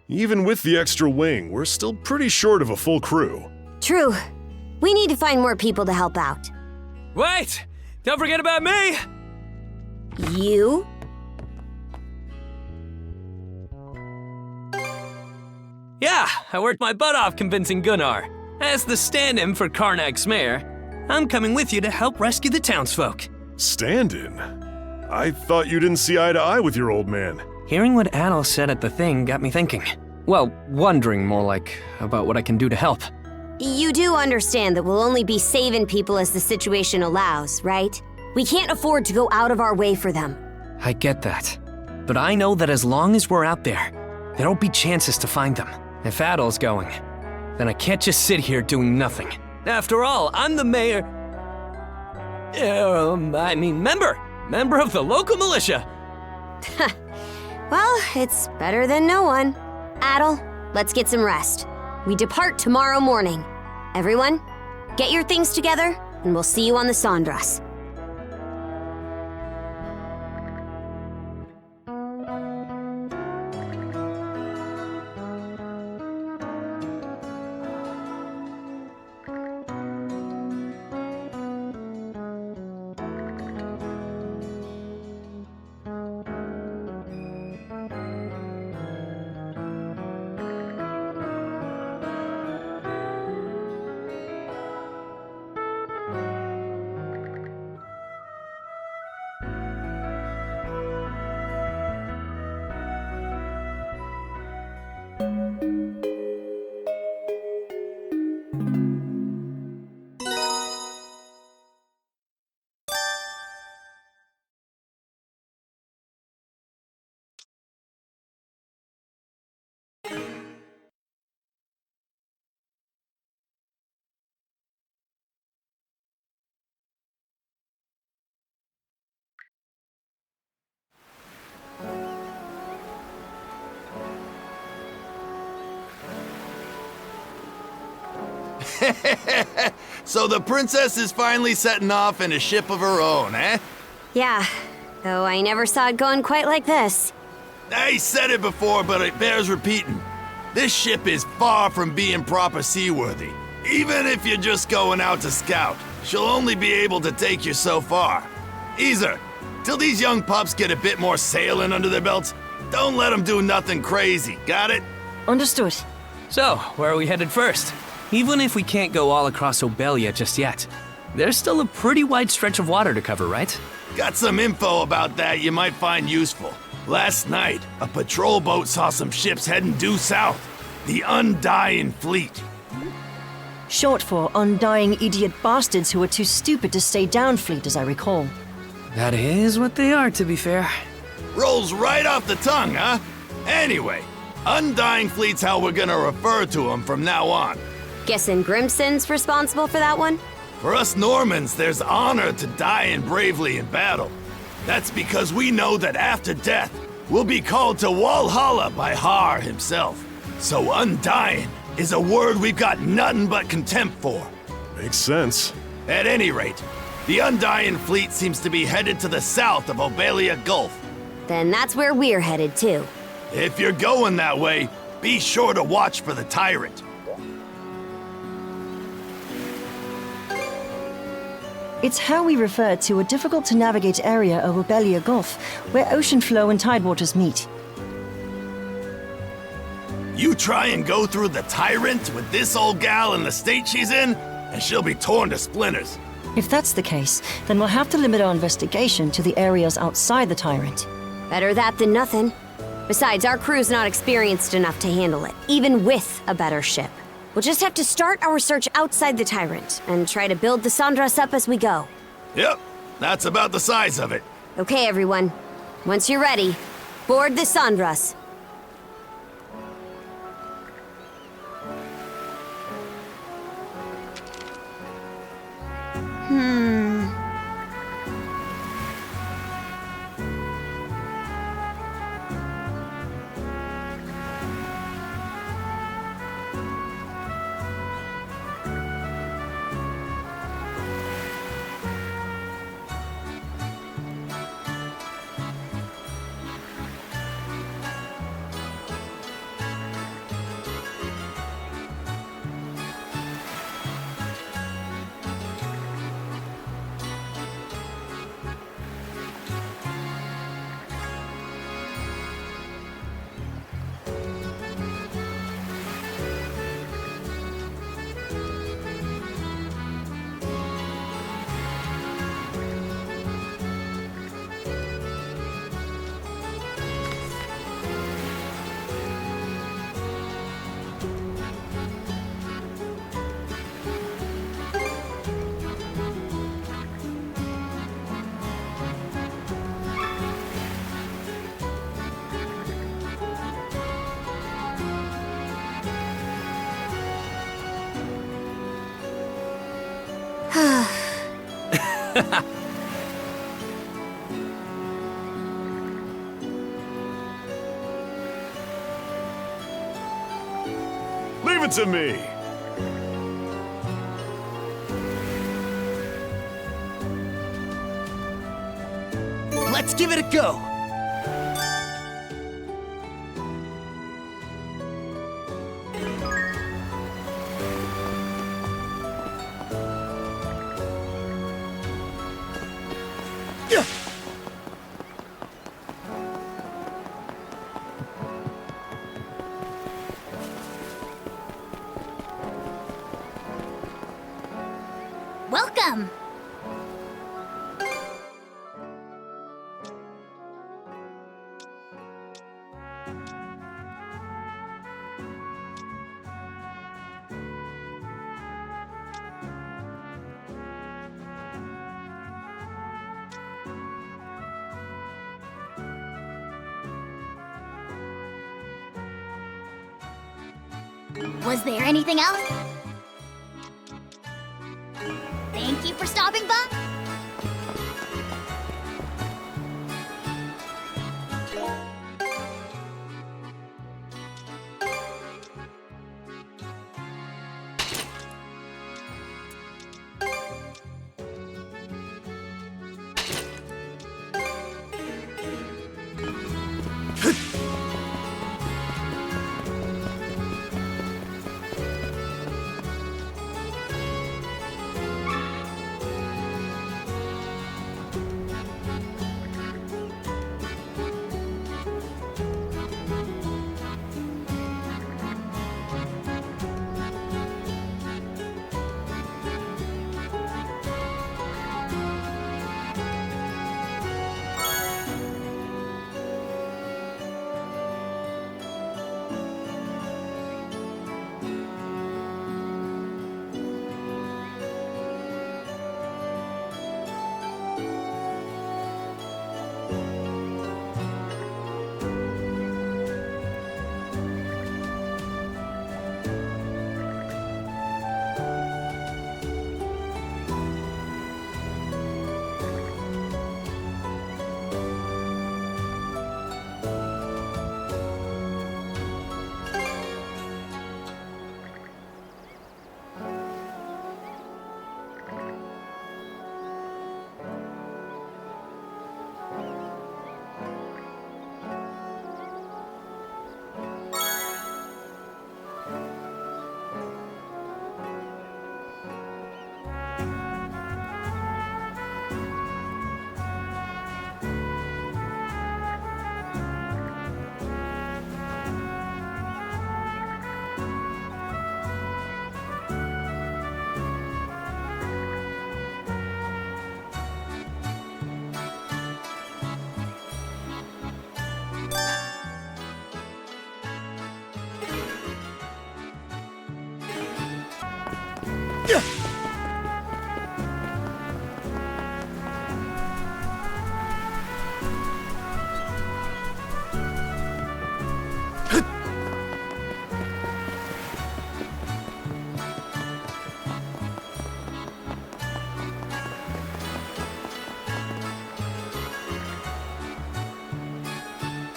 Even with the extra wing, we're still pretty short of a full crew. True. We need to find more people to help out. Wait! Don't forget about me! You? Yeah, I worked my butt off convincing Gunnar. As the stand-in for Karnak's mayor, I'm coming with you to help rescue the townsfolk. Stand-in? I thought you didn't see eye to eye with your old man. Hearing what Adol said at the thing got me thinking. Well, wondering more like about what I can do to help. You do understand that we'll only be saving people as the situation allows, right? We can't afford to go out of our way for them. I get that. But I know that as long as we're out there, there'll be chances to find them. If Adol's going, then I can't just sit here doing nothing. After all, I'm the mayor... member of the local militia. Well, it's better than no one. Adol, let's get some rest. We depart tomorrow morning. Everyone, get your things together, and we'll see you on the Sandras. So the princess is finally setting off in a ship of her own, eh? Yeah, though I never saw it going quite like this. I said it before, but it bears repeating. This ship is far from being proper seaworthy. Even if you're just going out to scout, she'll only be able to take you so far. Ys, till these young pups get a bit more sailing under their belts, don't let them do nothing crazy, got it? Understood. So, where are we headed first? Even if we can't go all across Obelia just yet, there's still a pretty wide stretch of water to cover, right? Got some info about that you might find useful. Last night, a patrol boat saw some ships heading due south. The Undying Fleet. Short for undying idiot bastards who are too stupid to stay down fleet, as I recall. That is what they are, to be fair. Rolls right off the tongue, huh? Anyway, Undying Fleet's how we're gonna refer to them from now on. Guessing Grimson's responsible for that one? For us Normans, there's honor to dying bravely in battle. That's because we know that after death, we'll be called to Walhalla by Har himself. So Undying is a word we've got nothing but contempt for. Makes sense. At any rate, the Undying Fleet seems to be headed to the south of Obelia Gulf. Then that's where we're headed too. If you're going that way, be sure to watch for the tyrant. It's how we refer to a difficult-to-navigate area of Obelia Gulf, where ocean flow and tidewaters meet. You try and go through the tyrant with this old gal in the state she's in, and she'll be torn to splinters. If that's the case, then we'll have to limit our investigation to the areas outside the tyrant. Better that than nothing. Besides, our crew's not experienced enough to handle it, even with a better ship. We'll just have to start our search outside the tyrant, and try to build the Sandras up as we go. Yep, that's about the size of it. Okay, everyone. Once you're ready, board the Sandras. Leave it to me. Let's give it a go. Welcome! Was there anything else? Thank you for stopping by.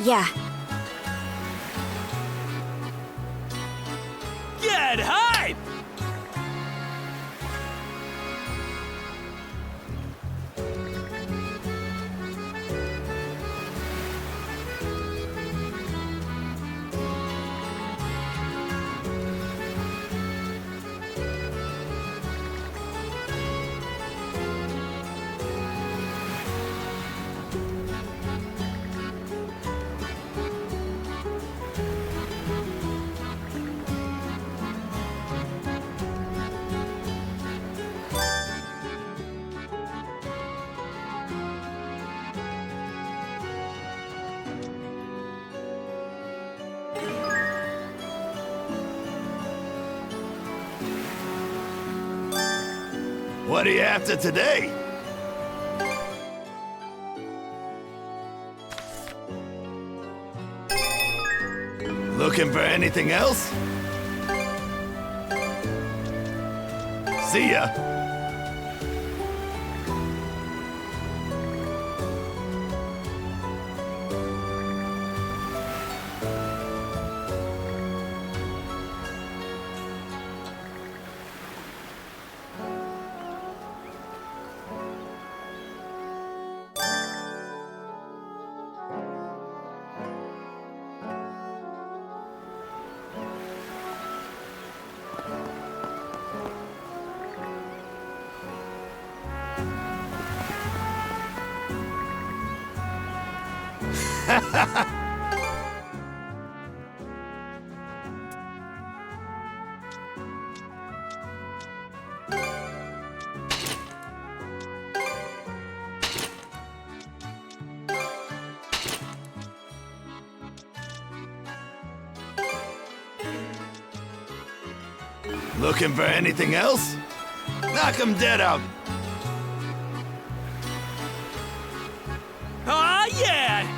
Yeah. Get hype! What are you after today? Looking for anything else? See ya. Looking for anything else? Knock 'em dead out. Aw, yeah!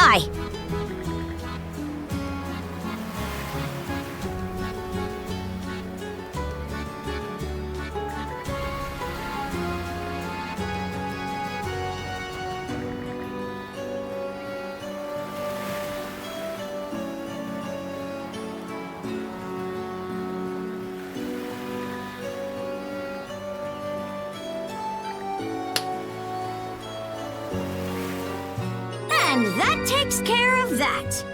Aye. And that takes care of that.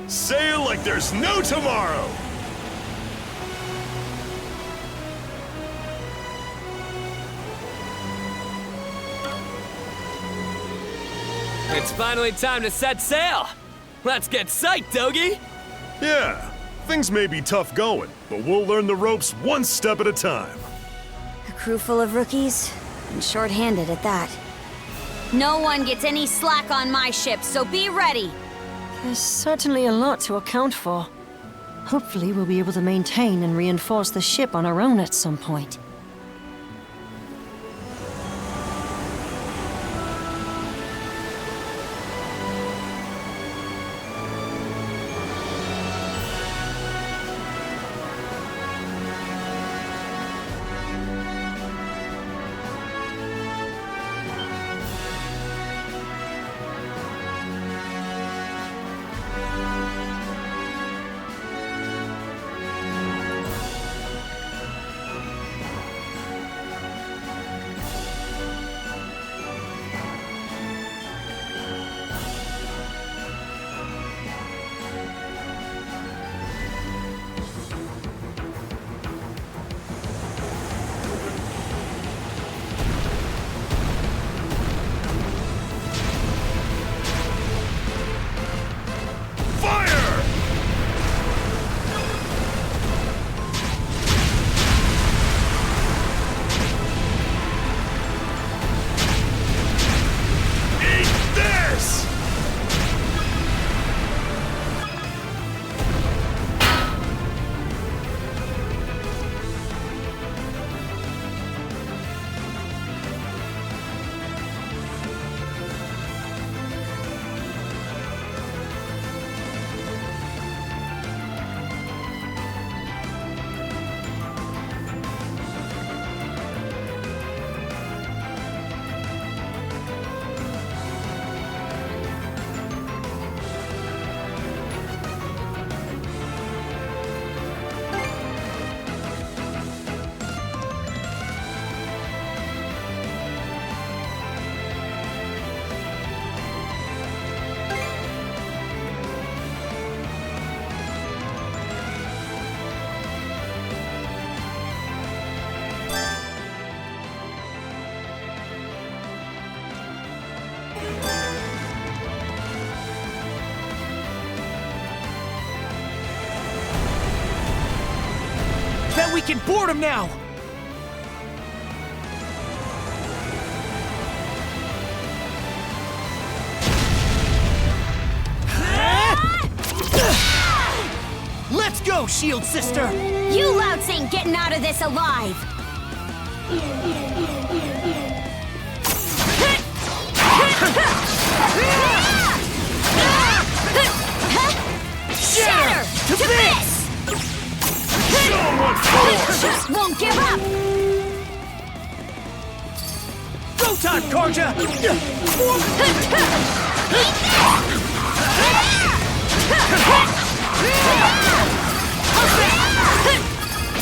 Sail like there's no tomorrow! It's finally time to set sail! Let's get psyched, Dogie! Yeah, things may be tough going, but we'll learn the ropes one step at a time. A crew full of rookies, and short-handed at that. No one gets any slack on my ship, so be ready! There's certainly a lot to account for. Hopefully we'll be able to maintain and reinforce the ship on our own at some point. we can board him now! Let's go, Shield Sister! You louts ain't getting out of this alive! Shatter to this! Just won't give up! Go time, Karja!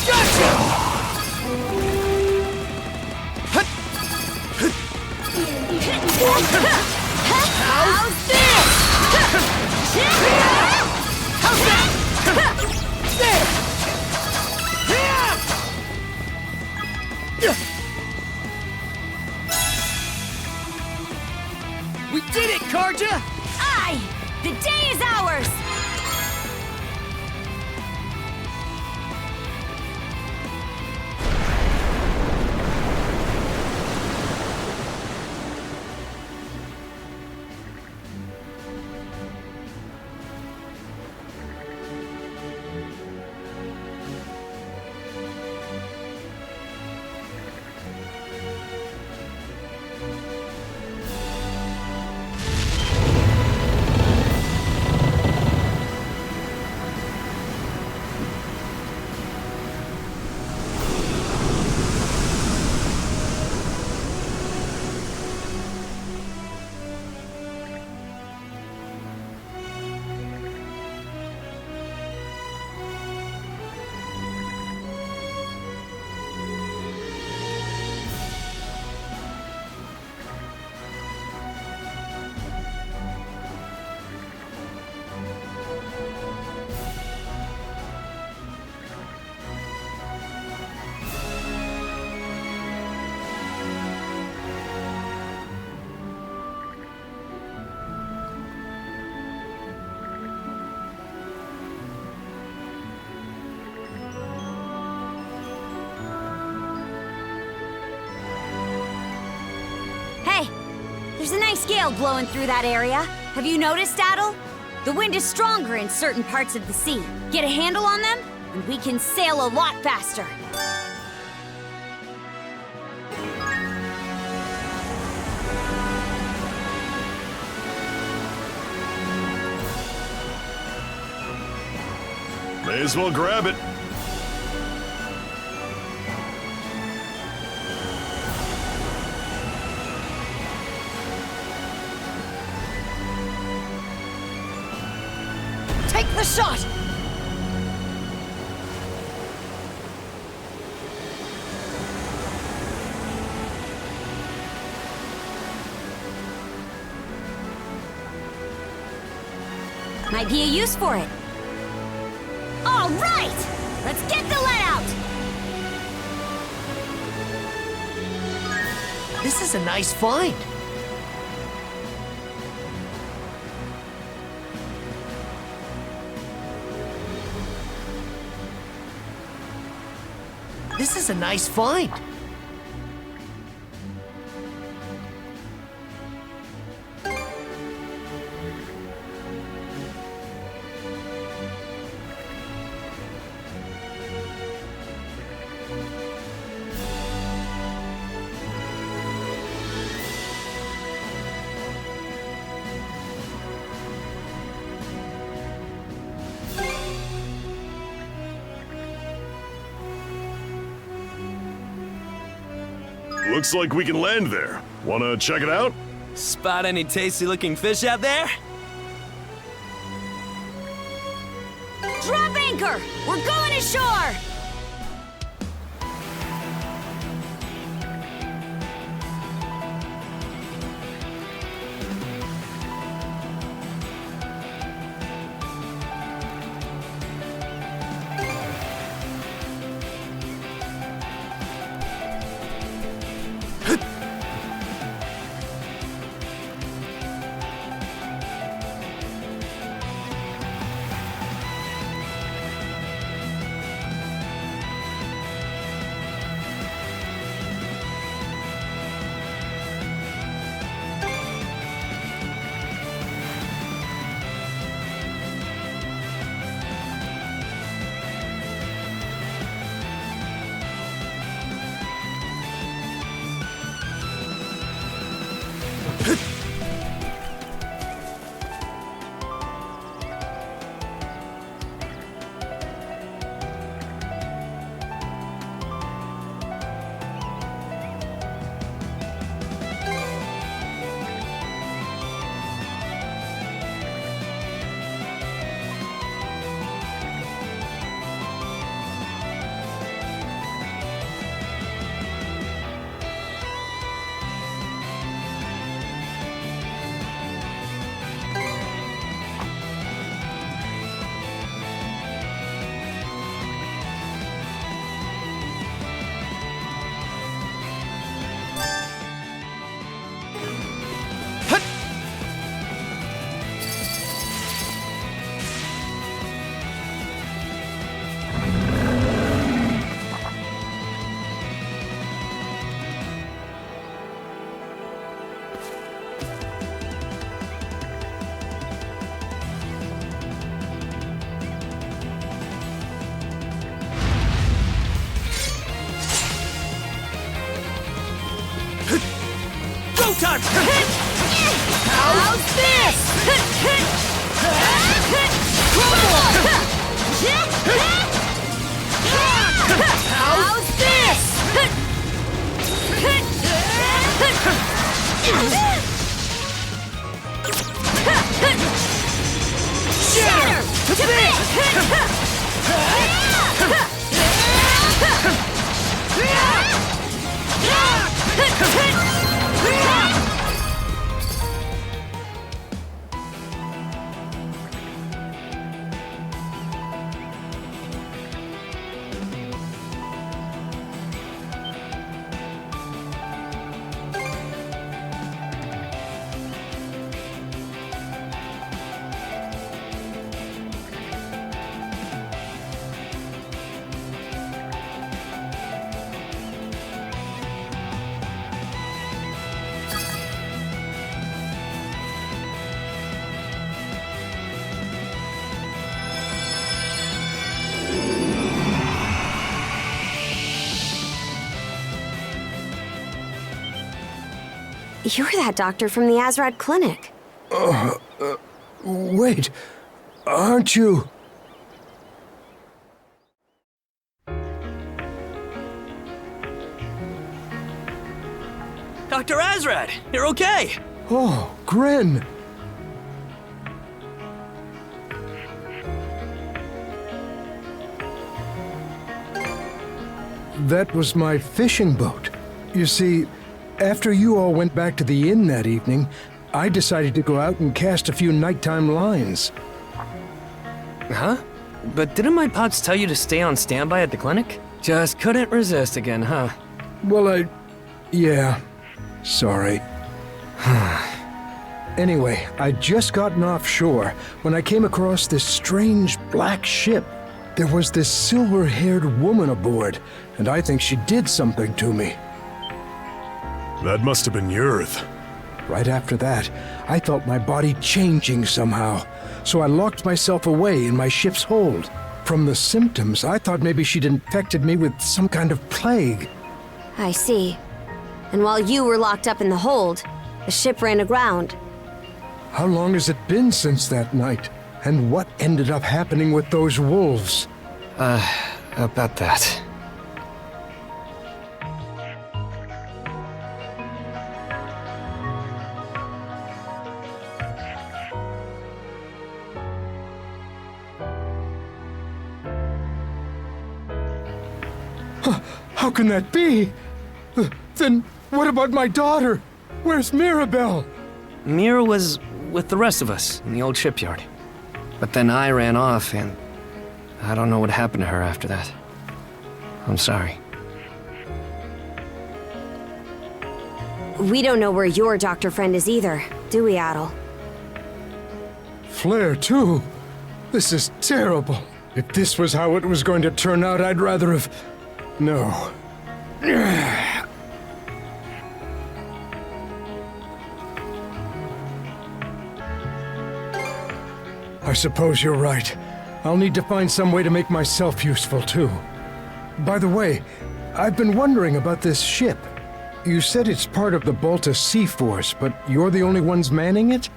Gotcha! How's this? How's that? We did it, Karja! Aye! The day is ours! There's a nice gale blowing through that area. Have you noticed, Adol? The wind is stronger in certain parts of the sea. Get a handle on them, and we can sail a lot faster. May as well grab it. Take the shot! Might be a use for it. All right! Let's get the lead out! This is a nice find. This is a nice find. Looks like we can land there. Wanna check it out? Spot any tasty-looking fish out there? Drop anchor! We're going ashore! showtime! How's this? How's this? Shatter to bits! You're that doctor from the Azrad clinic. Wait. Aren't you? Dr. Azrad, you're okay! Oh, Gren! That was my fishing boat. You see, after you all went back to the inn that evening, I decided to go out and cast a few nighttime lines. Huh? But didn't my pops tell you to stay on standby at the clinic? Just couldn't resist again, huh? Well, yeah. Sorry. Anyway, I'd just gotten offshore when I came across this strange black ship. There was this silver-haired woman aboard, and I think she did something to me. That must have been Yurth. Right after that, I felt my body changing somehow, so I locked myself away in my ship's hold. From the symptoms, I thought maybe she'd infected me with some kind of plague. I see. And while you were locked up in the hold, the ship ran aground. How long has it been since that night? And what ended up happening with those wolves? About that. How can that be? Then what about my daughter? Where's Mirabelle? Mira was with the rest of us in the old shipyard. But then I ran off, and I don't know what happened to her after that. I'm sorry. We don't know where your doctor friend is either, do we, Adol? Flair, too? This is terrible. If this was how it was going to turn out, I'd rather have... No. I suppose you're right. I'll need to find some way to make myself useful, too. By the way, I've been wondering about this ship. You said it's part of the Balta Sea Force, but you're the only ones manning it?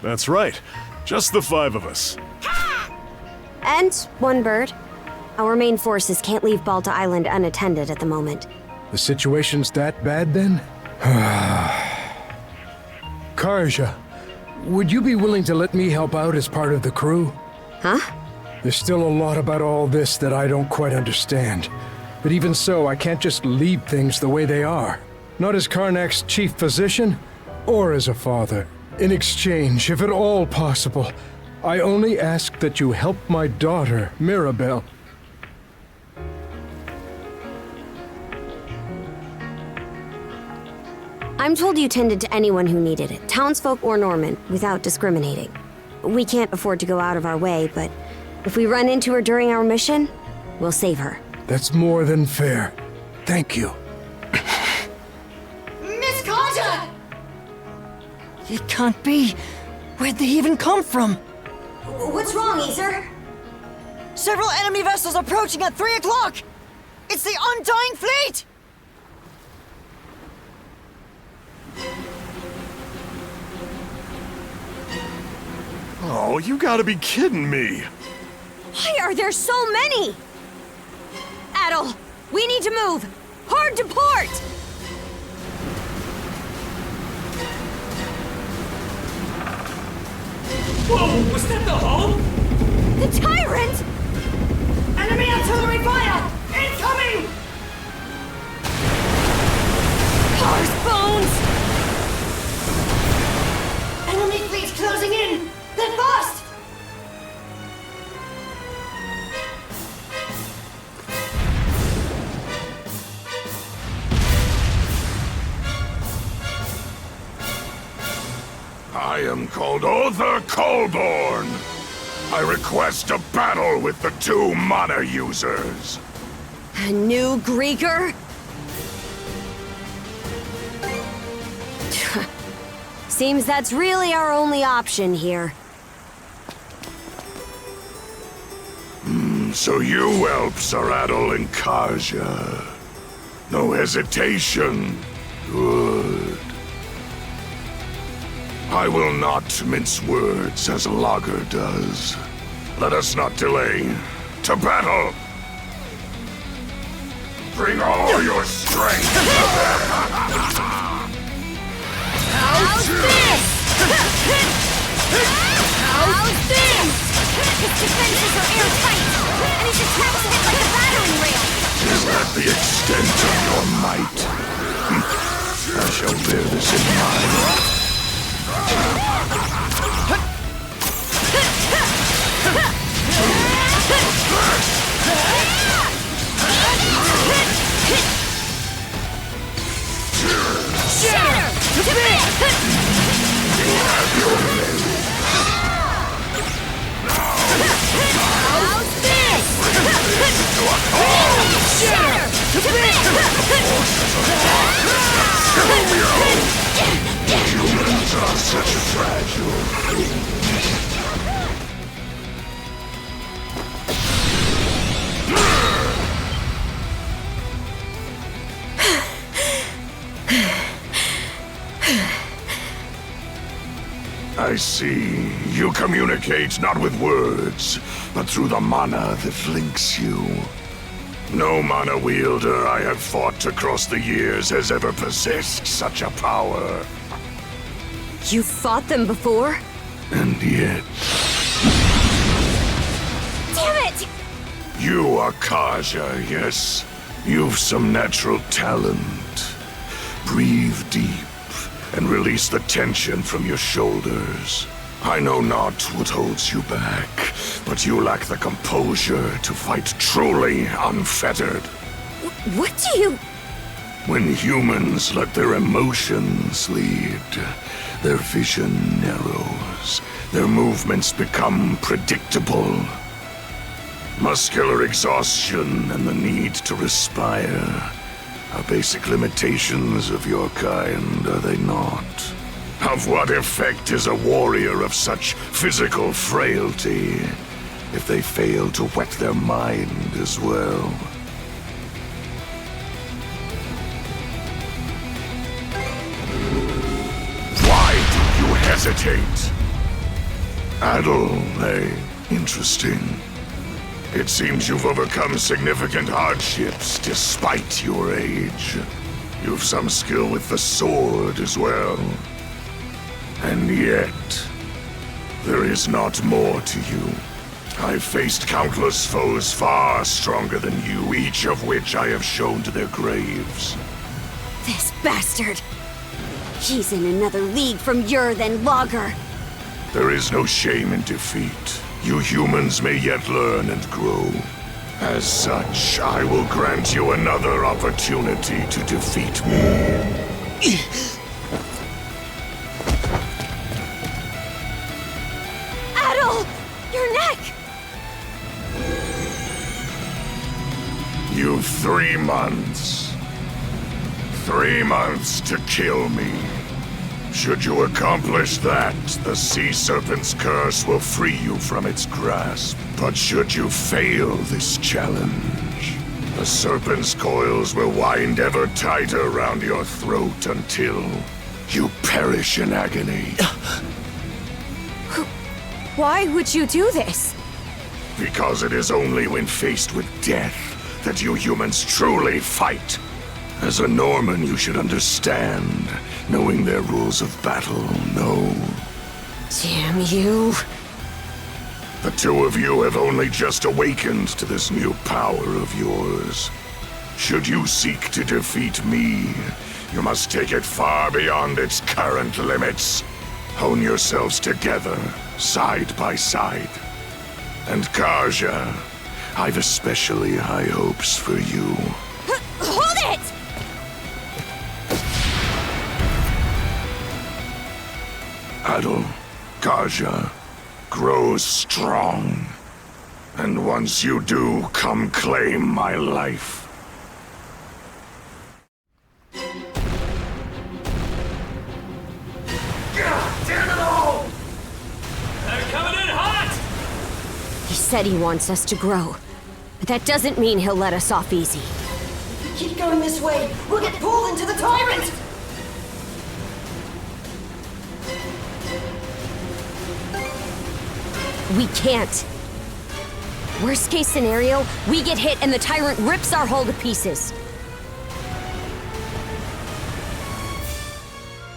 That's right. Just the 5 of us. And one bird. Our main forces can't leave Balta Island unattended at the moment. The situation's that bad, then? Karja, would you be willing to let me help out as part of the crew? Huh? There's still a lot about all this that I don't quite understand. But even so, I can't just leave things the way they are. Not as Karnak's chief physician, or as a father. In exchange, if at all possible, I only ask that you help my daughter, Mirabelle. I'm told you tended to anyone who needed it, townsfolk or Norman, without discriminating. We can't afford to go out of our way, but if we run into her during our mission, we'll save her. That's more than fair. Thank you. Miss Karja! It can't be. Where'd they even come from? What's wrong, Ys? Several enemy vessels approaching at 3 o'clock! It's the Undying Fleet! Oh, you gotta be kidding me! Why are there so many? Adol, we need to move! Hard to port! Whoa, was that the hull? The tyrant! Enemy artillery fire! Incoming! Cars, bones! Enemy fleet closing in! They're fast! I am called Other Colborn. I request a battle with the 2 mana users. A new Griegr? Seems that's really our only option here. So you whelps are Adol and Karja. No hesitation. Good. I will not mince words as Lager does. Let us not delay. To battle! Bring all your strength! How's this? How's this? His defenses are airtight, and his attacks hit like a battering ram. Is that the extent of your might? I shall bear this in mind. Shatter! To bit! You have your name. How's this? Shatter! To bit! Humans are such fragile things. I see. You communicate not with words, but through the mana that links you. No mana wielder I have fought across the years has ever possessed such a power. You fought them before? And yet... Damn it! You are Karja, yes? You've some natural talent. Breathe deep and release the tension from your shoulders. I know not what holds you back, but you lack the composure to fight truly unfettered. What do you... When humans let their emotions lead, their vision narrows, their movements become predictable. Muscular exhaustion and the need to respire are basic limitations of your kind, are they not? Of what effect is a warrior of such physical frailty if they fail to whet their mind as well? Why do you hesitate? Adol, interesting. It seems you've overcome significant hardships despite your age. You've some skill with the sword as well. And yet, there is not more to you. I've faced countless foes far stronger than you, each of which I have shown to their graves. This bastard! He's in another league from Yer than Lager. There is no shame in defeat. You humans may yet learn and grow. As such, I will grant you another opportunity to defeat me. Adol! Your neck! You've 3 months. 3 months to kill me. Should you accomplish that, the Sea Serpent's curse will free you from its grasp. But should you fail this challenge, the Serpent's coils will wind ever tighter around your throat until you perish in agony. Why would you do this? Because it is only when faced with death that you humans truly fight. As a Norman, you should understand, knowing their rules of battle, no. Damn you. The two of you have only just awakened to this new power of yours. Should you seek to defeat me, you must take it far beyond its current limits. Hone yourselves together, side by side. And Karja, I've especially high hopes for you. Hold it! Adol, Karja, grow strong. And once you do, come claim my life. Damn it all! They're coming in hot! He said he wants us to grow. But that doesn't mean he'll let us off easy. If we keep going this way, we'll get pulled into the tyrant! We can't. Worst case scenario, we get hit and the tyrant rips our hull to pieces.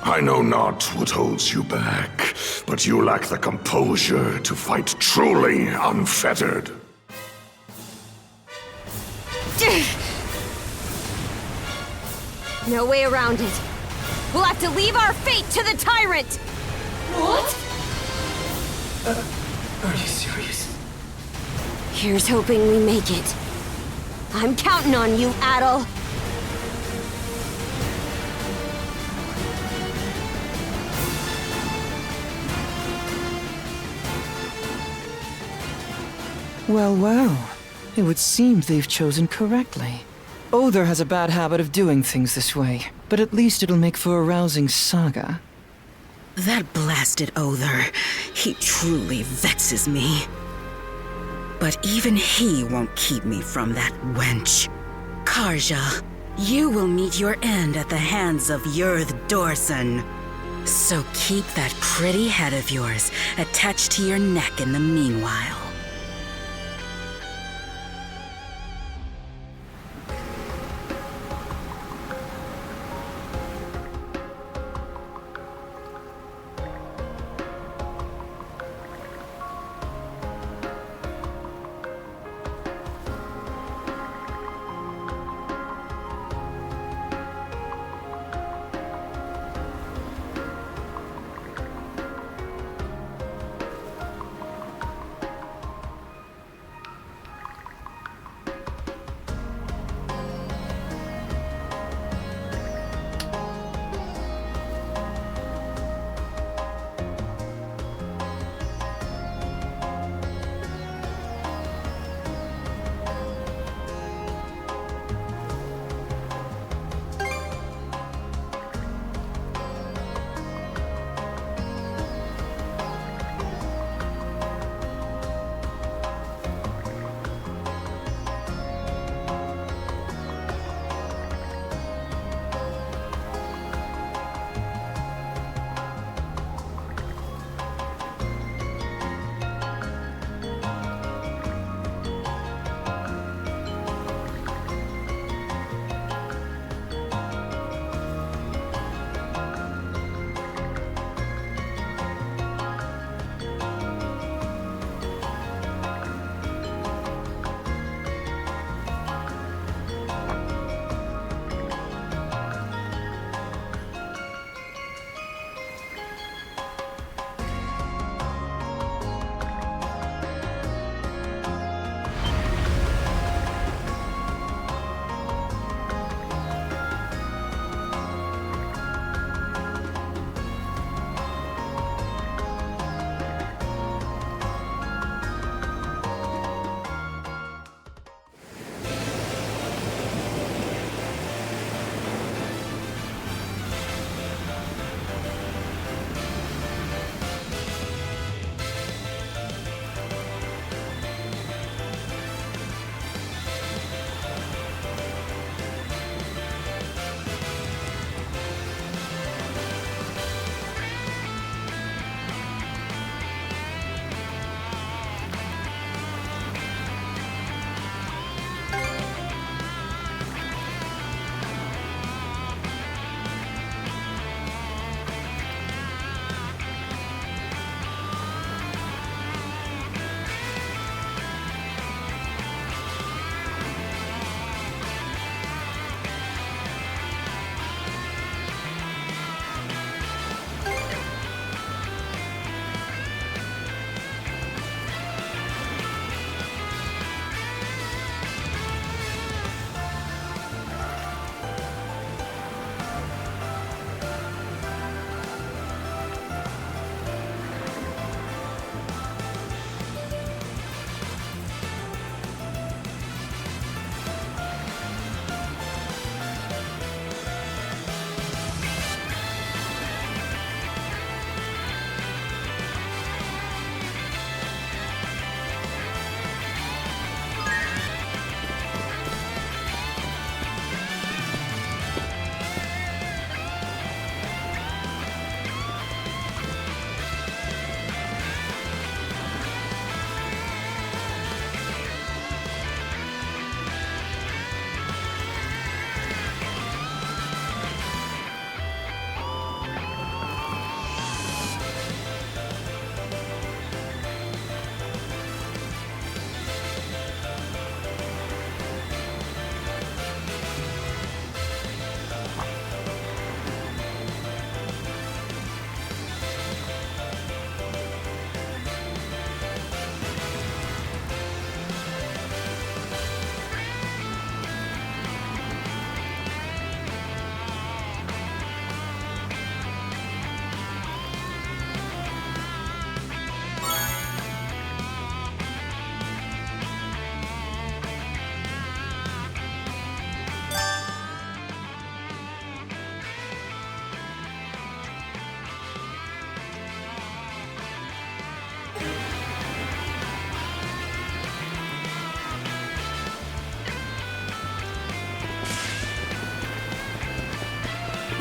I know not what holds you back, but you lack the composure to fight truly unfettered. No way around it. We'll have to leave our fate to the tyrant! What? Are you serious? Here's hoping we make it. I'm counting on you, Adol. Well, well. It would seem they've chosen correctly. Other has a bad habit of doing things this way, but at least it'll make for a rousing saga. That blasted Other, he truly vexes me. But even he won't keep me from that wench. Karja, you will meet your end at the hands of Ys Dorson. So keep that pretty head of yours attached to your neck in the meanwhile.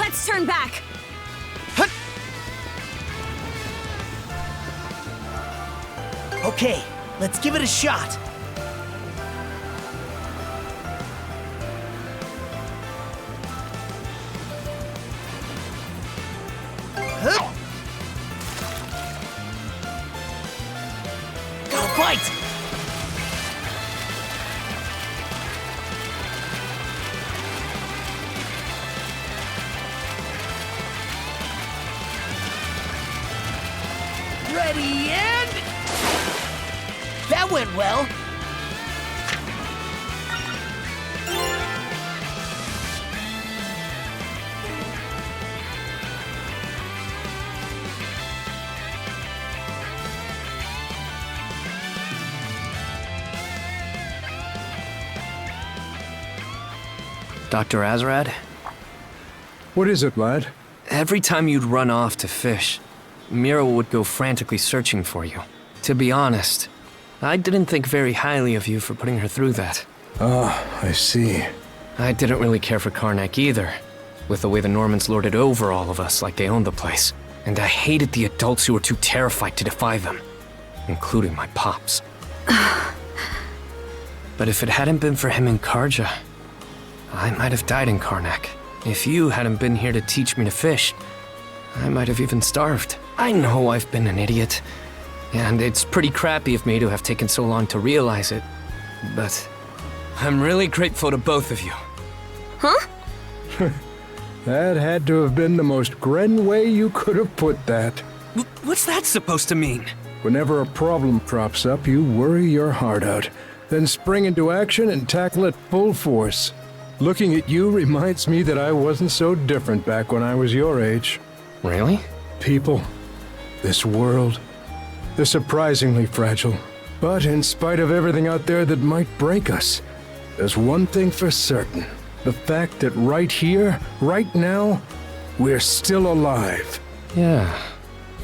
Let's turn back! Okay, let's give it a shot. Go bite! Ready and... That went well. Dr. Azrad? What is it, lad? Every time you'd run off to fish, Mira would go frantically searching for you. To be honest, I didn't think very highly of you for putting her through that. Ah, I see. I didn't really care for Karnak either, with the way the Normans lorded over all of us like they owned the place. And I hated the adults who were too terrified to defy them, including my pops. But if it hadn't been for him and Karja, I might have died in Karnak. If you hadn't been here to teach me to fish, I might have even starved. I know I've been an idiot, and it's pretty crappy of me to have taken so long to realize it, but I'm really grateful to both of you. Huh? That had to have been the most Gren way you could have put that. What's that supposed to mean? Whenever a problem crops up, you worry your heart out, then spring into action and tackle it full force. Looking at you reminds me that I wasn't so different back when I was your age. Really? People, this world, they're surprisingly fragile. But in spite of everything out there that might break us, there's one thing for certain. The fact that right here, right now, we're still alive. Yeah.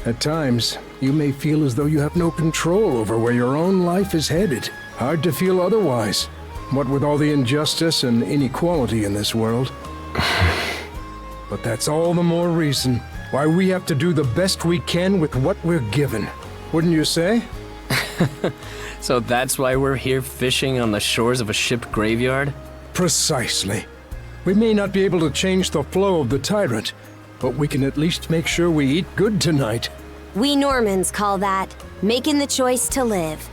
At times, you may feel as though you have no control over where your own life is headed. Hard to feel otherwise. What with all the injustice and inequality in this world. But that's all the more reason why we have to do the best we can with what we're given. Wouldn't you say? So that's why we're here fishing on the shores of a ship graveyard? Precisely. We may not be able to change the flow of the tyrant, but we can at least make sure we eat good tonight. We Normans call that making the choice to live.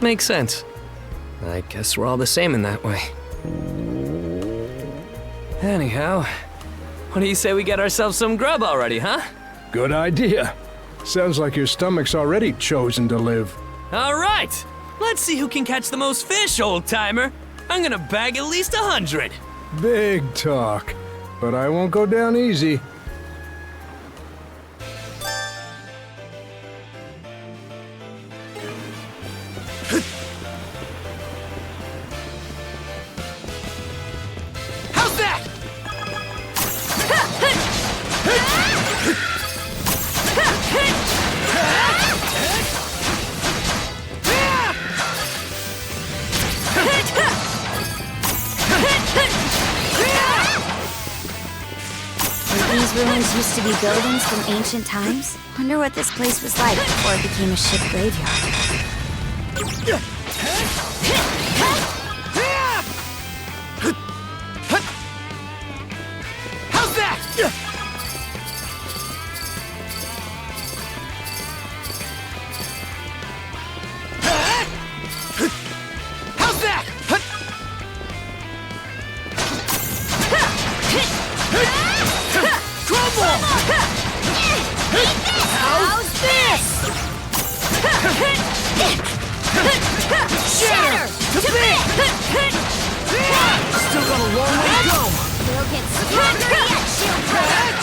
Makes sense. I guess we're all the same in that way. Anyhow, what do you say we get ourselves some grub already, huh? Good idea. Sounds like your stomach's already chosen to live. All right! Let's see who can catch the most fish, old-timer. I'm gonna bag at least 100. Big talk, but I won't go down easy. How's that? These ruins used to be buildings from ancient times. Wonder what this place was like before it became a ship graveyard. How's that? How's that? Crumble! How's this? Shatter to bit! Still got a long way to go. We'll get stronger yet, shield brother.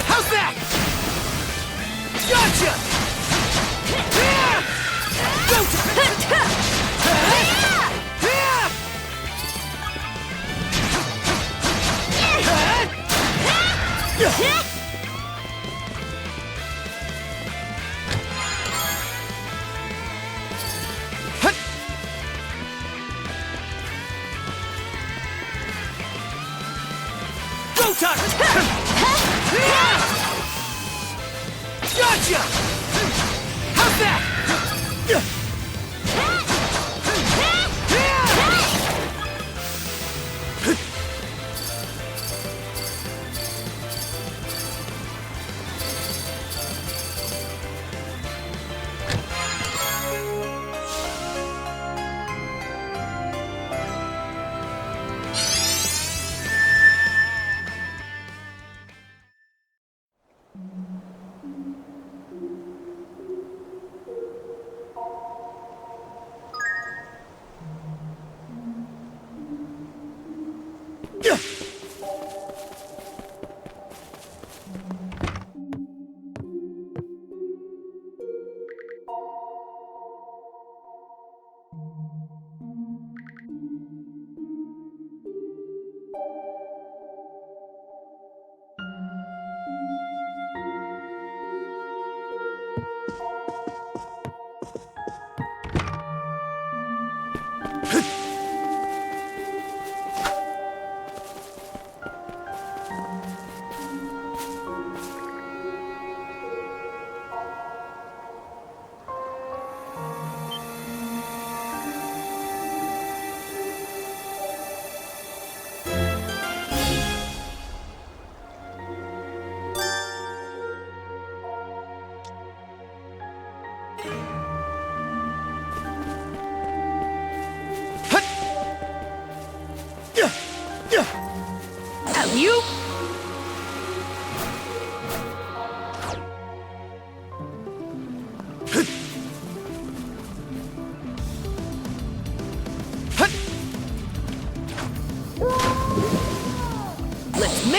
How's that? Gotcha!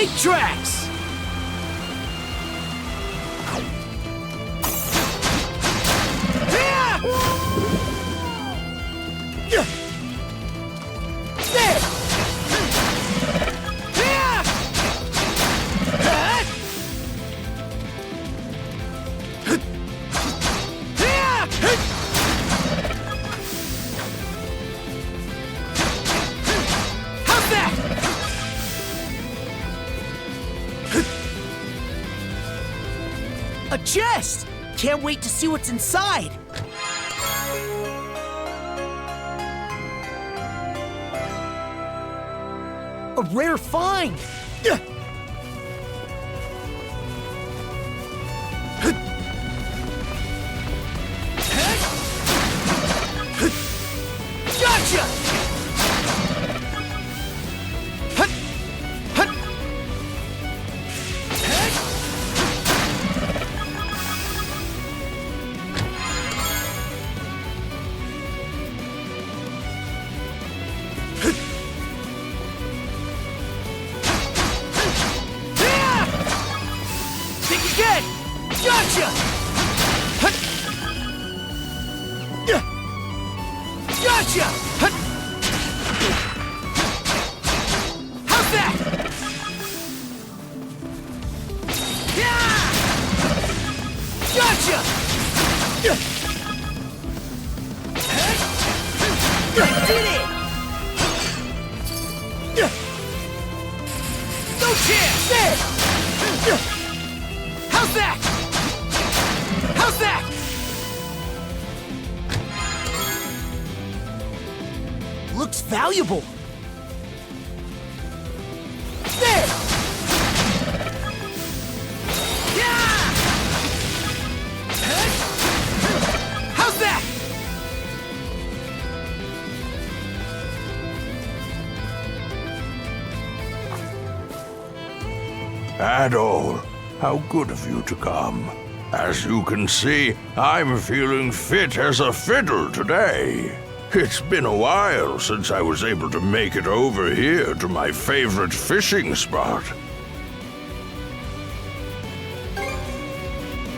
Make tracks! A chest! Can't wait to see what's inside! A rare find! Gotcha! Gotcha! How's that? Gotcha! I did it! No chance! How's that? How's that? Looks valuable. There! How's that? Adol, how good of you to come. As you can see, I'm feeling fit as a fiddle today. It's been a while since I was able to make it over here to my favorite fishing spot.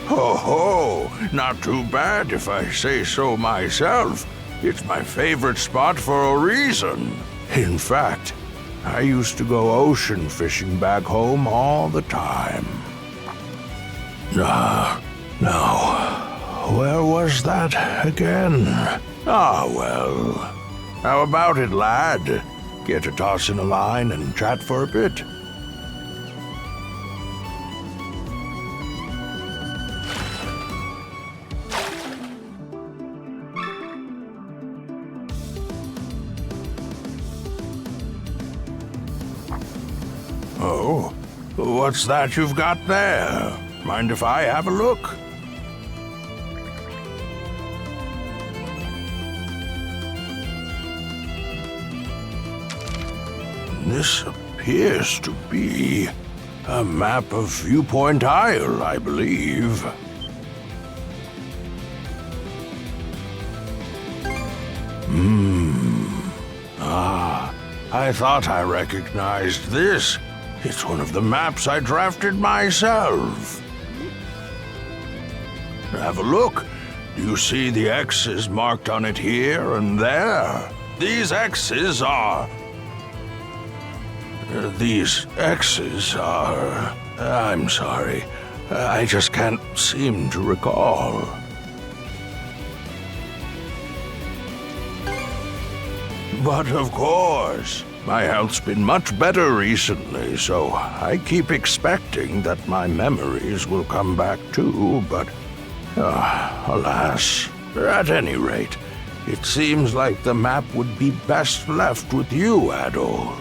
Ho ho! Not too bad if I say so myself. It's my favorite spot for a reason. In fact, I used to go ocean fishing back home all the time. Now, where was that again? Ah, well. How about it, lad? Get to toss in a line and chat for a bit? Oh, what's that you've got there? Mind if I have a look? This appears to be a map of Viewpoint Isle, I believe. I thought I recognized this. It's one of the maps I drafted myself. Have a look. Do you see the X's marked on it here and there? These X's are... I'm sorry. I just can't seem to recall. But of course, my health's been much better recently, so I keep expecting that my memories will come back too, but alas. At any rate, it seems like the map would be best left with you, Adol.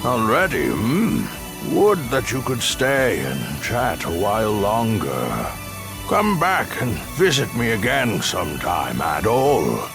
Already, Would that you could stay and chat a while longer. Come back and visit me again sometime, Adol.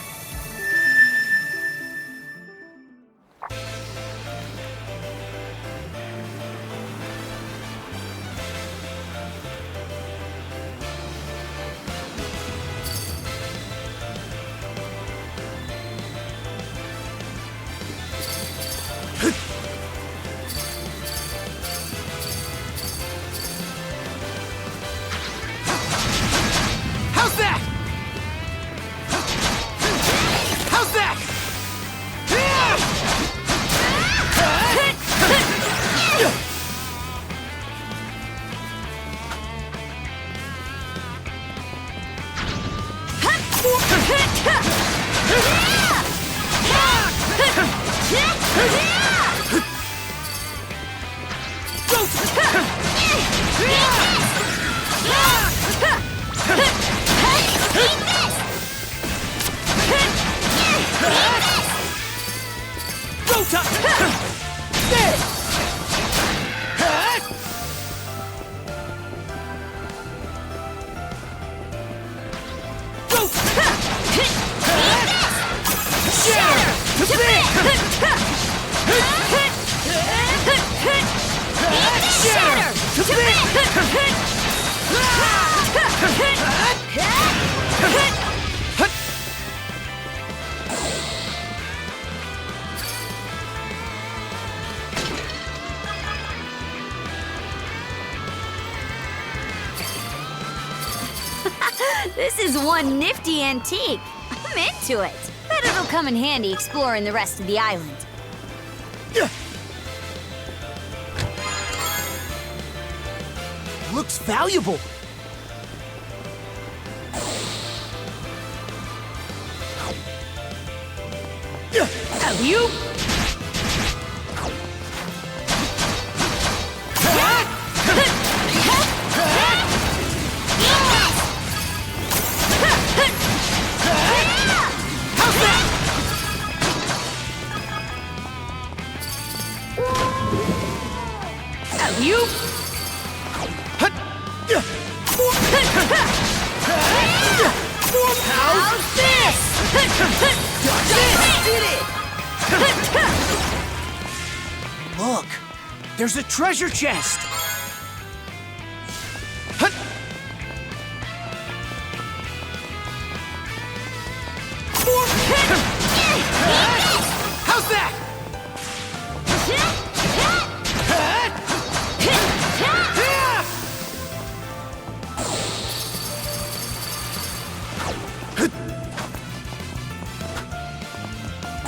This is one nifty antique. I'm into it. Bet it'll come in handy exploring the rest of the island. Looks valuable. You? You? How's this? Look, there's a treasure chest. How's that?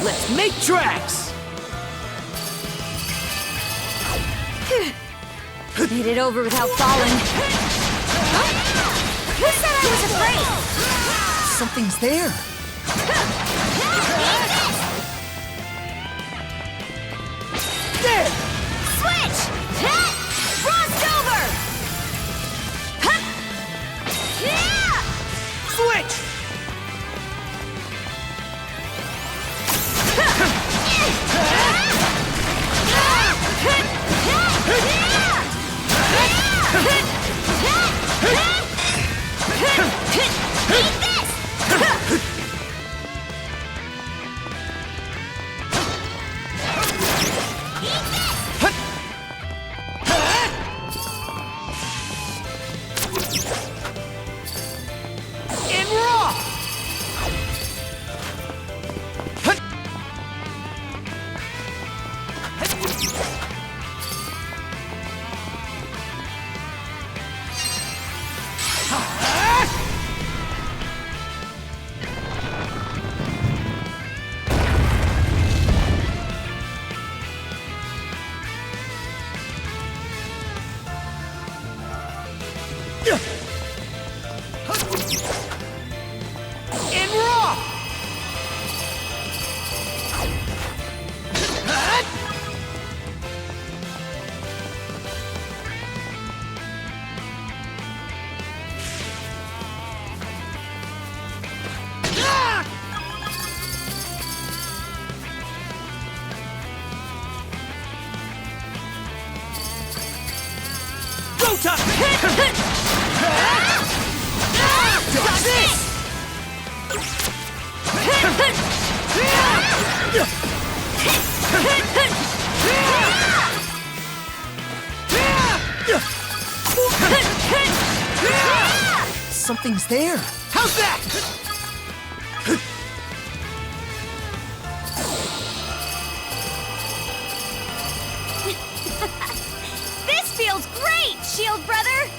Let's make tracks! Made it over without falling. Who said I was afraid? Something's there. There! Switch! Frost over! Switch! Something's there. How's that? This feels great, Shield Brother!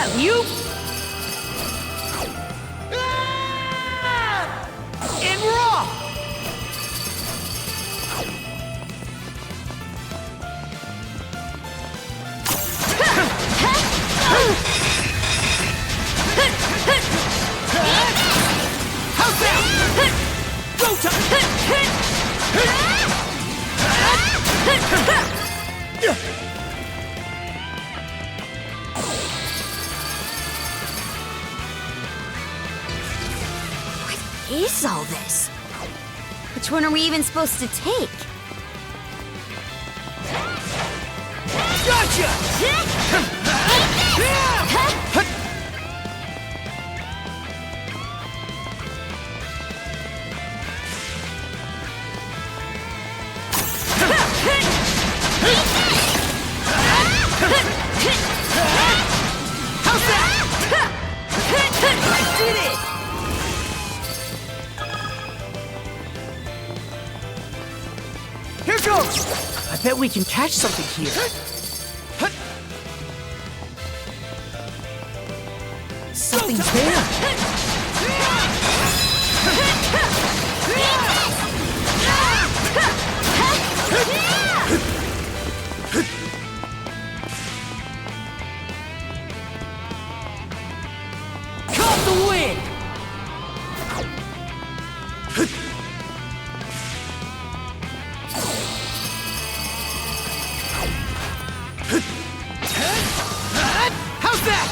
Alley-oop! And raw! How's that? Go time! What is all this? Which one are we even supposed to take? Gotcha! How's that? I did it! Here goes! I bet we can catch something here. Something's there! Caught the wind! How's that? How's that?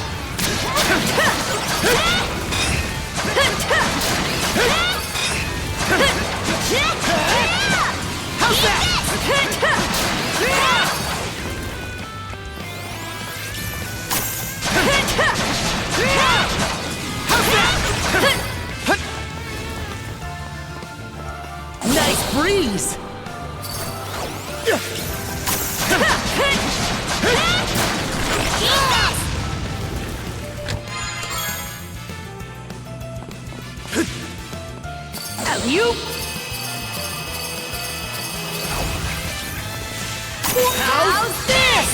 Nice breeze! Alley-oop! How's this?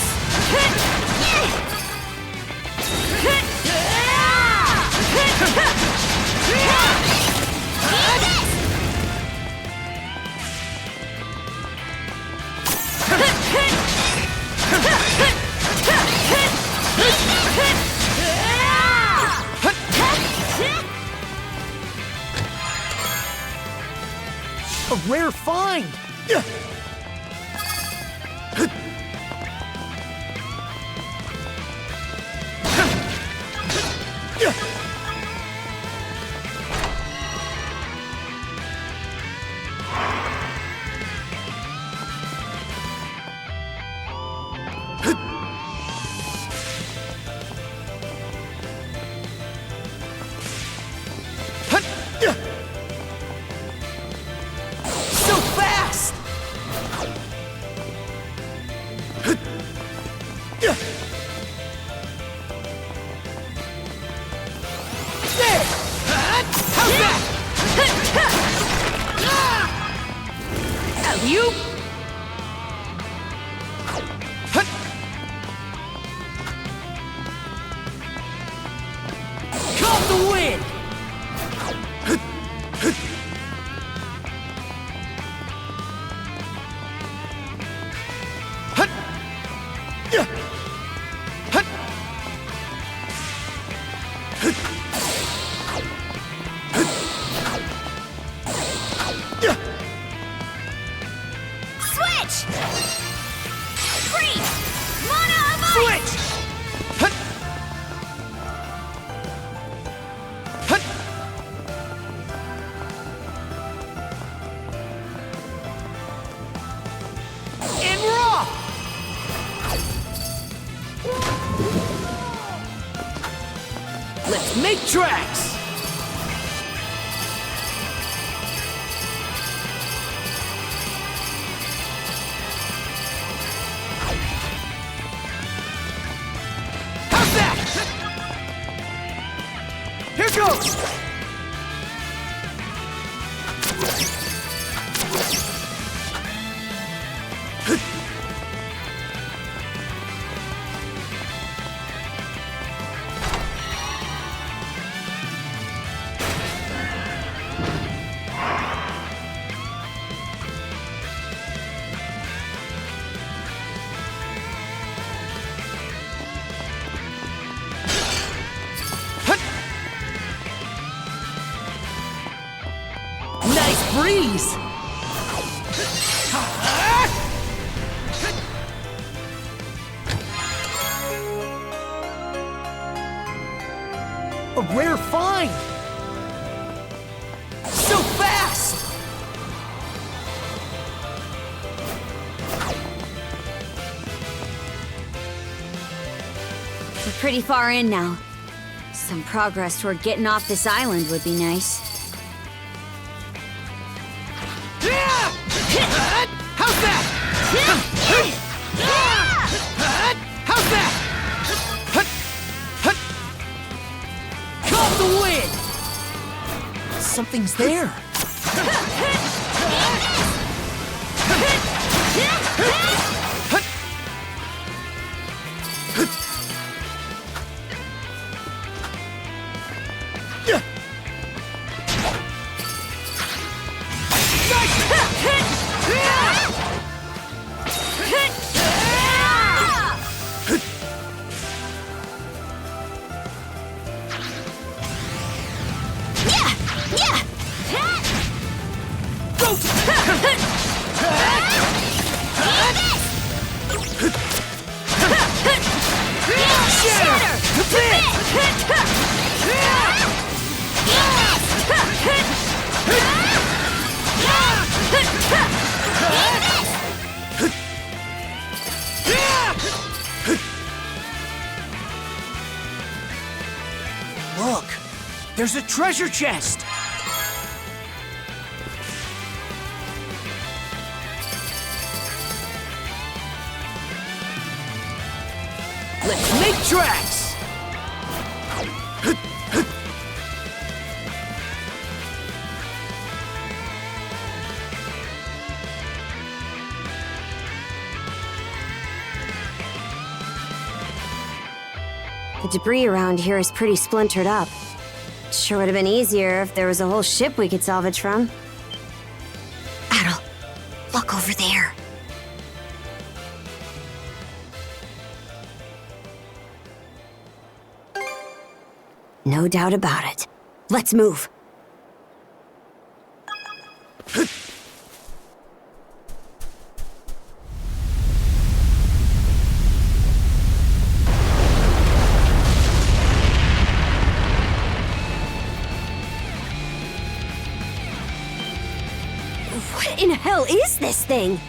A rare find! So fast! There! How's that? Alley-oop! Caught the wind! Switch! Freeze! Mono of ice! Switch! And raw! Let's make tracks! How's that? Here goes! freeze! A rare find! So fast! We're pretty far in now. Some progress toward getting off this island would be nice. How's that? How's that? Caught the wind! Something's there. Look, there's a treasure chest. Let's make tracks! The debris around here is pretty splintered up. Sure would have been easier if there was a whole ship we could salvage from. Adol, look over there. No doubt about it. Let's move. What in hell is this thing?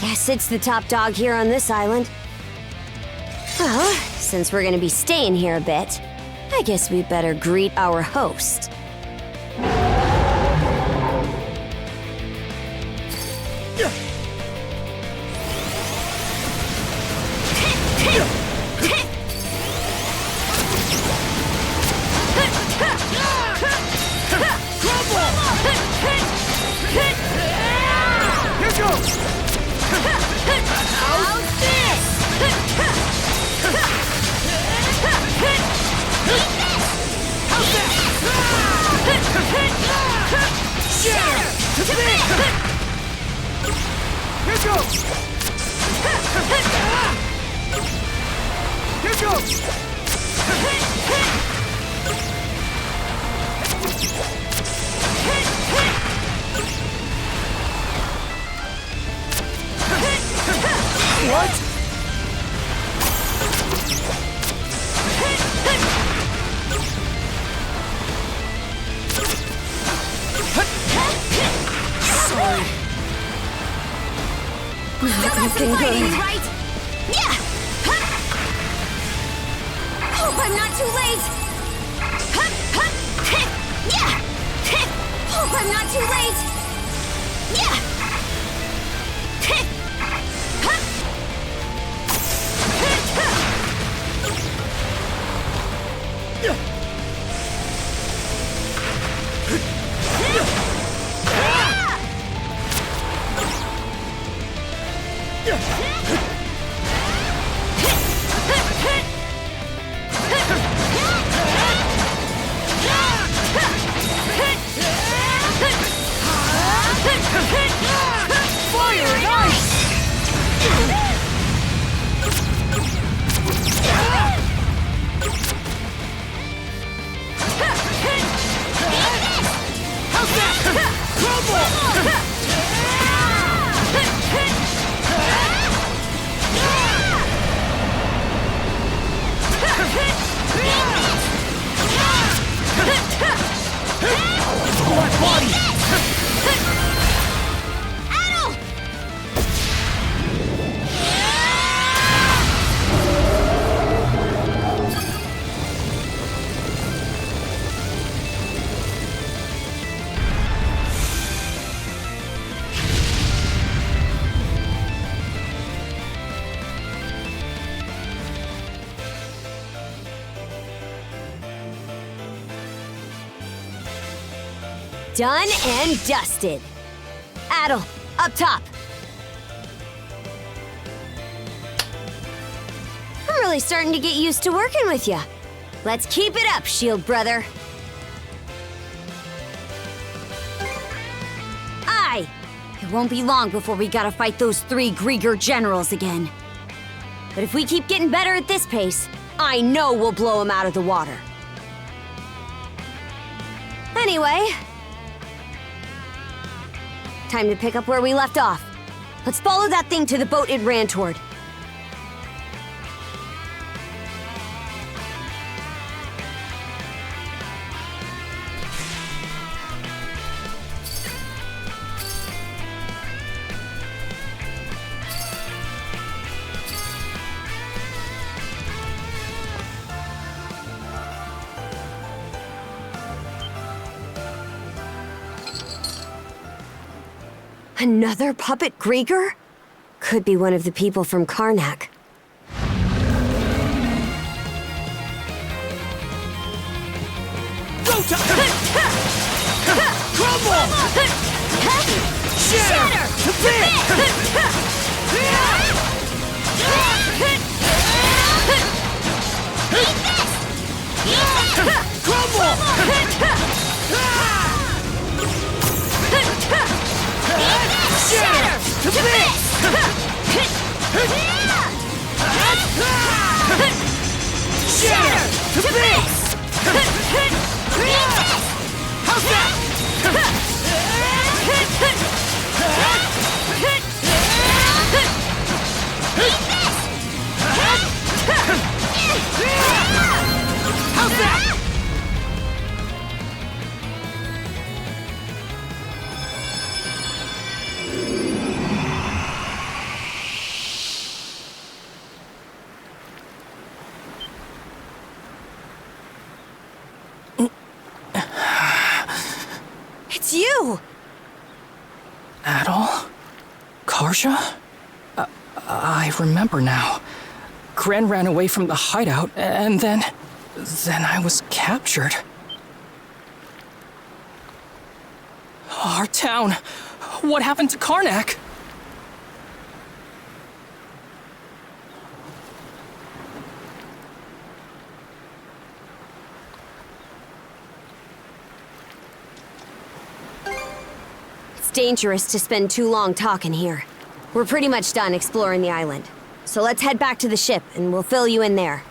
Guess it's the top dog here on this island. Well, since we're gonna be staying here a bit, I guess we better greet our host. What? Sorry. Not looking good. Right? Yeah! Hope I'm not too late! Yeah! Hope I'm not too late! Yeah! Done and dusted. Adol, up top. I'm really starting to get used to working with you. Let's keep it up, Shield brother. Aye. It won't be long before we gotta fight those 3 Griegr generals again. But if we keep getting better at this pace, I know we'll blow them out of the water. Anyway, time to pick up where we left off. Let's follow that thing to the boat it ran toward. Another puppet Griegr? Could be one of the people from Karnak. Go to crumble! Shatter to crumble! Shatter to bits! Shatter to bits! How's that? How's that? It's you! Adol? Karja? I remember now. Gran ran away from the hideout, and then I was captured. Our town. What happened to Karnak? It's dangerous to spend too long talking here. We're pretty much done exploring the island. So let's head back to the ship, and we'll fill you in there.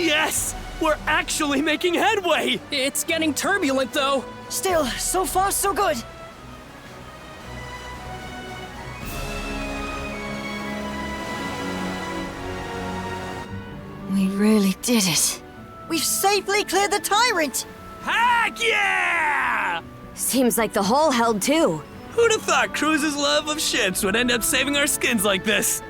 Yes! We're actually making headway! It's getting turbulent, though. Still, so far so good. We really did it. We've safely cleared the tyrant! Heck yeah! Seems like the hole held too. Who'd have thought Cruz's love of ships would end up saving our skins like this?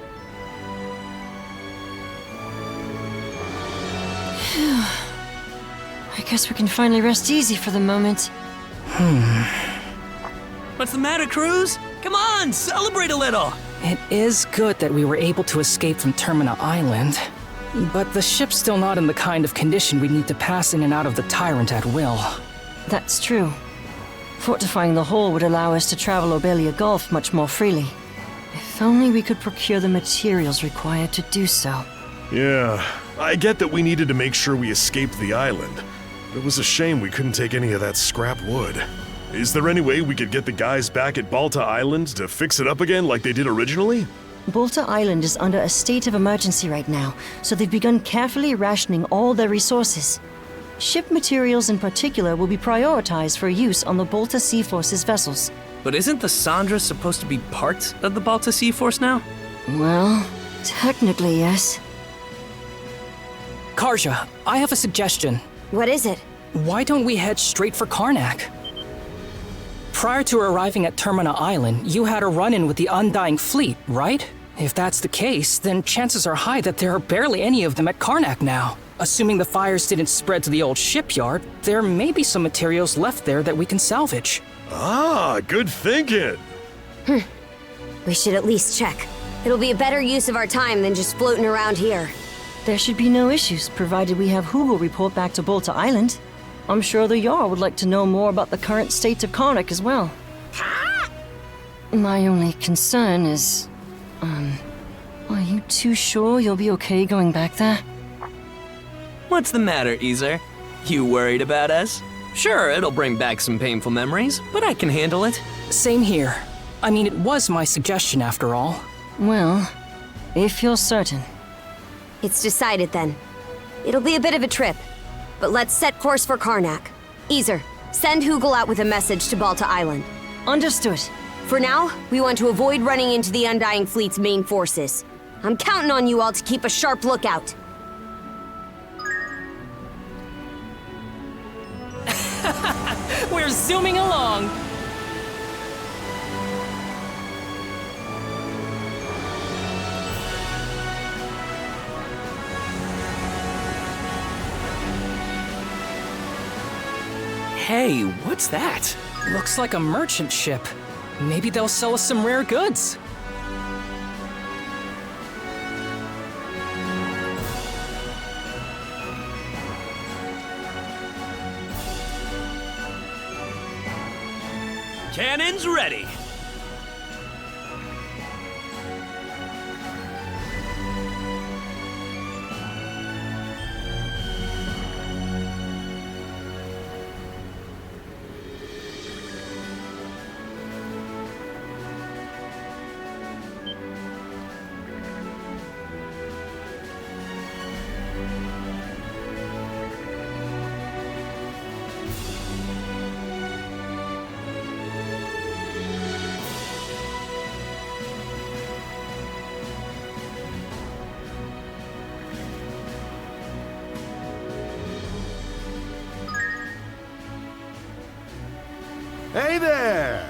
I guess we can finally rest easy for the moment. What's the matter, Cruz? Come on, celebrate a little! It is good that we were able to escape from Termina Island. But the ship's still not in the kind of condition we'd need to pass in and out of the Tyrant at will. That's true. Fortifying the hull would allow us to travel Obelia Gulf much more freely. If only we could procure the materials required to do so. Yeah, I get that we needed to make sure we escaped the island. It was a shame we couldn't take any of that scrap wood. Is there any way we could get the guys back at Balta Island to fix it up again like they did originally? Balta Island is under a state of emergency right now, so they've begun carefully rationing all their resources. Ship materials in particular will be prioritized for use on the Balta Sea Force's vessels. But isn't the Sandra supposed to be part of the Balta Sea Force now? Well, technically, yes. Karja, I have a suggestion. What is it? Why don't we head straight for Karnak? Prior to arriving at Termina Island, you had a run-in with the Undying Fleet, right? If that's the case, then chances are high that there are barely any of them at Karnak now. Assuming the fires didn't spread to the old shipyard, there may be some materials left there that we can salvage. Ah, good thinking! We should at least check. It'll be a better use of our time than just floating around here. There should be no issues, provided we have Hugel report back to Balta Island. I'm sure the Jarl would like to know more about the current state of Karnak as well. My only concern is... are you too sure you'll be okay going back there? What's the matter, Ys? You worried about us? Sure, it'll bring back some painful memories, but I can handle it. Same here. I mean, it was my suggestion after all. Well, if you're certain. It's decided then. It'll be a bit of a trip, but let's set course for Karnak. Ys, send Hugel out with a message to Balta Island. Understood. For now, we want to avoid running into the Undying Fleet's main forces. I'm counting on you all to keep a sharp lookout. We're zooming along. Hey, what's that? Looks like a merchant ship. Maybe they'll sell us some rare goods. Cannons ready! Hey there!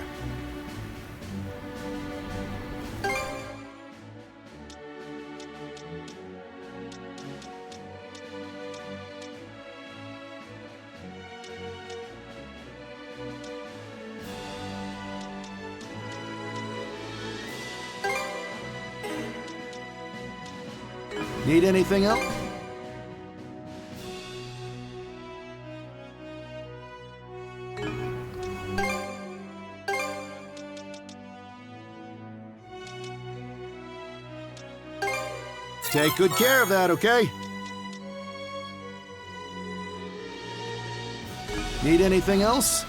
Need anything else? Take good care of that, okay? Need anything else?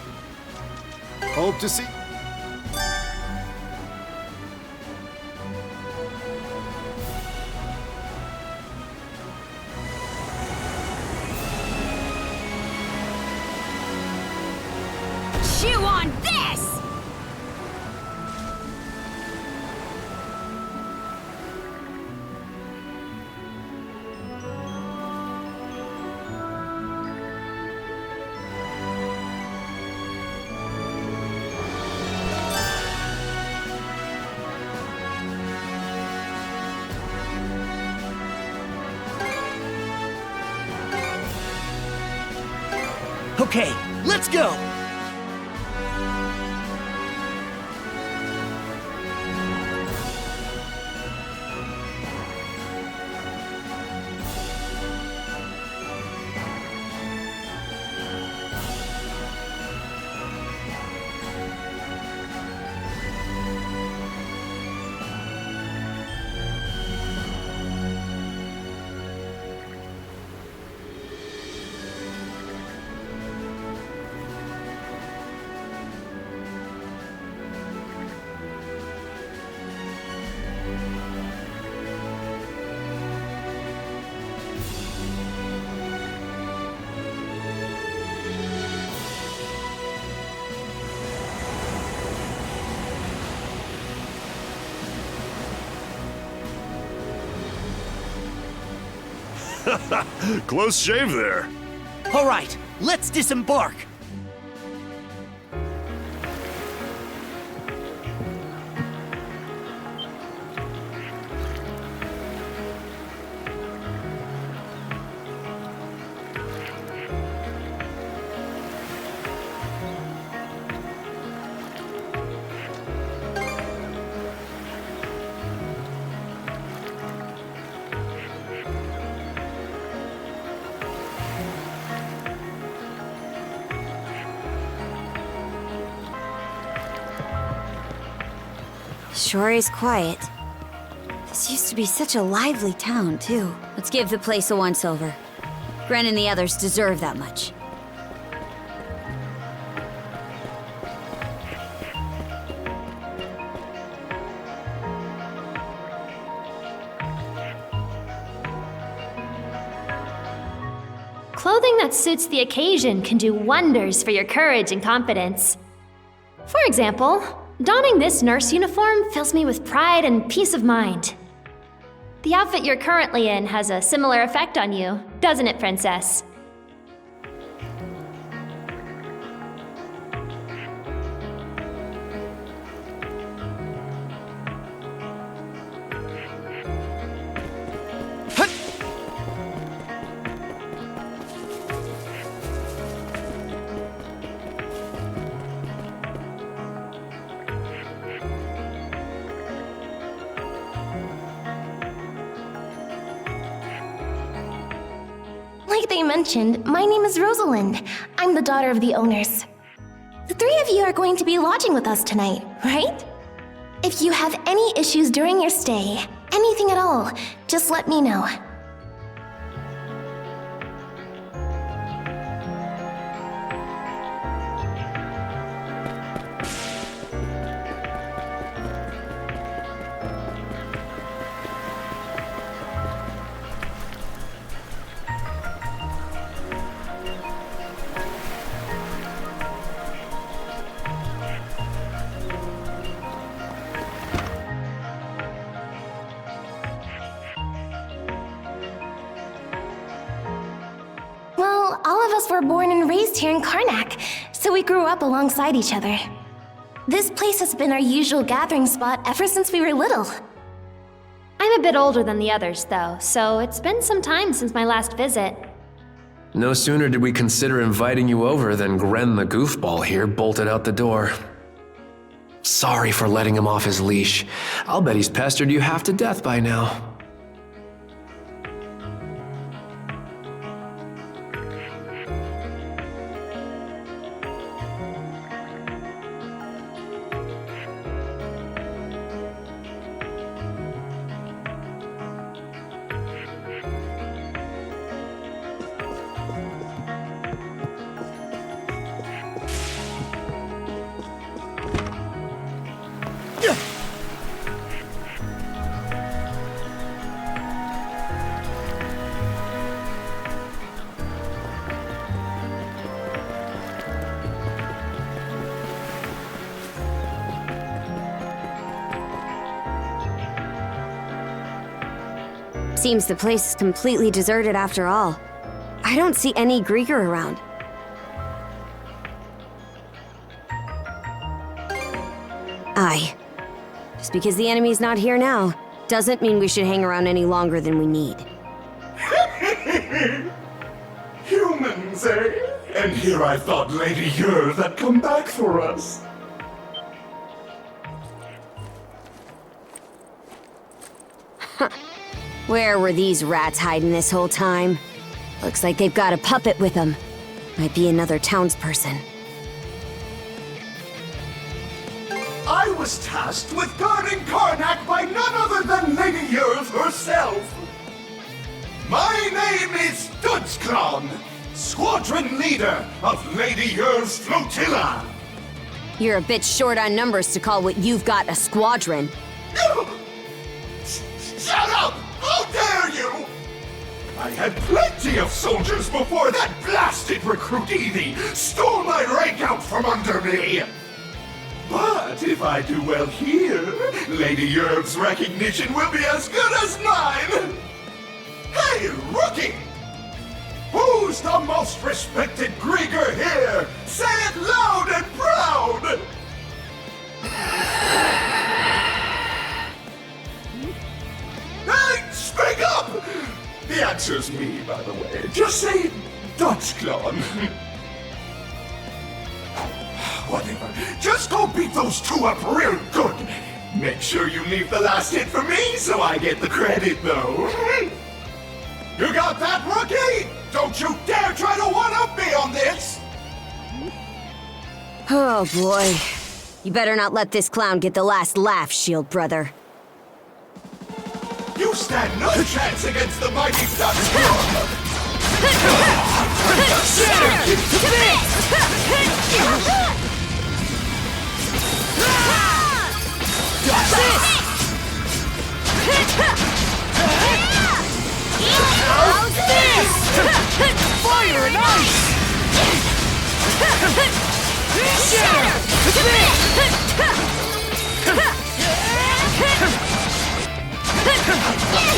Hope to see... on this! Okay, let's go! Close shave there. All right, let's disembark. Sure is quiet. This used to be such a lively town, too. Let's give the place a once-over. Gren and the others deserve that much. Clothing that suits the occasion can do wonders for your courage and confidence. For example, donning this nurse uniform fills me with pride and peace of mind. The outfit you're currently in has a similar effect on you, doesn't it, Princess? Like they mentioned, my name is Rosalind. I'm the daughter of the owners. The three of you are going to be lodging with us tonight, right? If you have any issues during your stay, anything at all, just let me know. Well, all of us were born and raised here in Karnak, so we grew up alongside each other. This place has been our usual gathering spot ever since we were little. I'm a bit older than the others, though, so it's been some time since my last visit. No sooner did we consider inviting you over than Gren the goofball here bolted out the door. Sorry for letting him off his leash. I'll bet he's pestered you half to death by now. Seems the place is completely deserted after all. I don't see any Griegr around. Aye. Just because the enemy's not here now, doesn't mean we should hang around any longer than we need. Humans, eh? And here I thought Lady Ys had come back for us. Where were these rats hiding this whole time? Looks like they've got a puppet with them. Might be another townsperson. I was tasked with guarding Karnak by none other than Lady Ys herself. My name is Dutchclan, squadron leader of Lady Ys flotilla. You're a bit short on numbers to call what you've got a squadron. Shut up! How dare you! I had plenty of soldiers before that blasted recruit Evie stole my rank out from under me. But if I do well here, Lady Ys' recognition will be as good as mine! Hey, rookie! Who's the most respected Griegr here? Say it loud and proud! Hey, speak up! The answer's me, by the way. Just say Dutchclan. Whatever. Just go beat those two up real good. Make sure you leave the last hit for me so I get the credit, though. You got that, rookie? Don't you dare try to one-up me on this! Oh boy. You better not let this clown get the last laugh, Shield brother. You stand no chance against the mighty Dutchclan! How's this? Fire and ice! Shatter!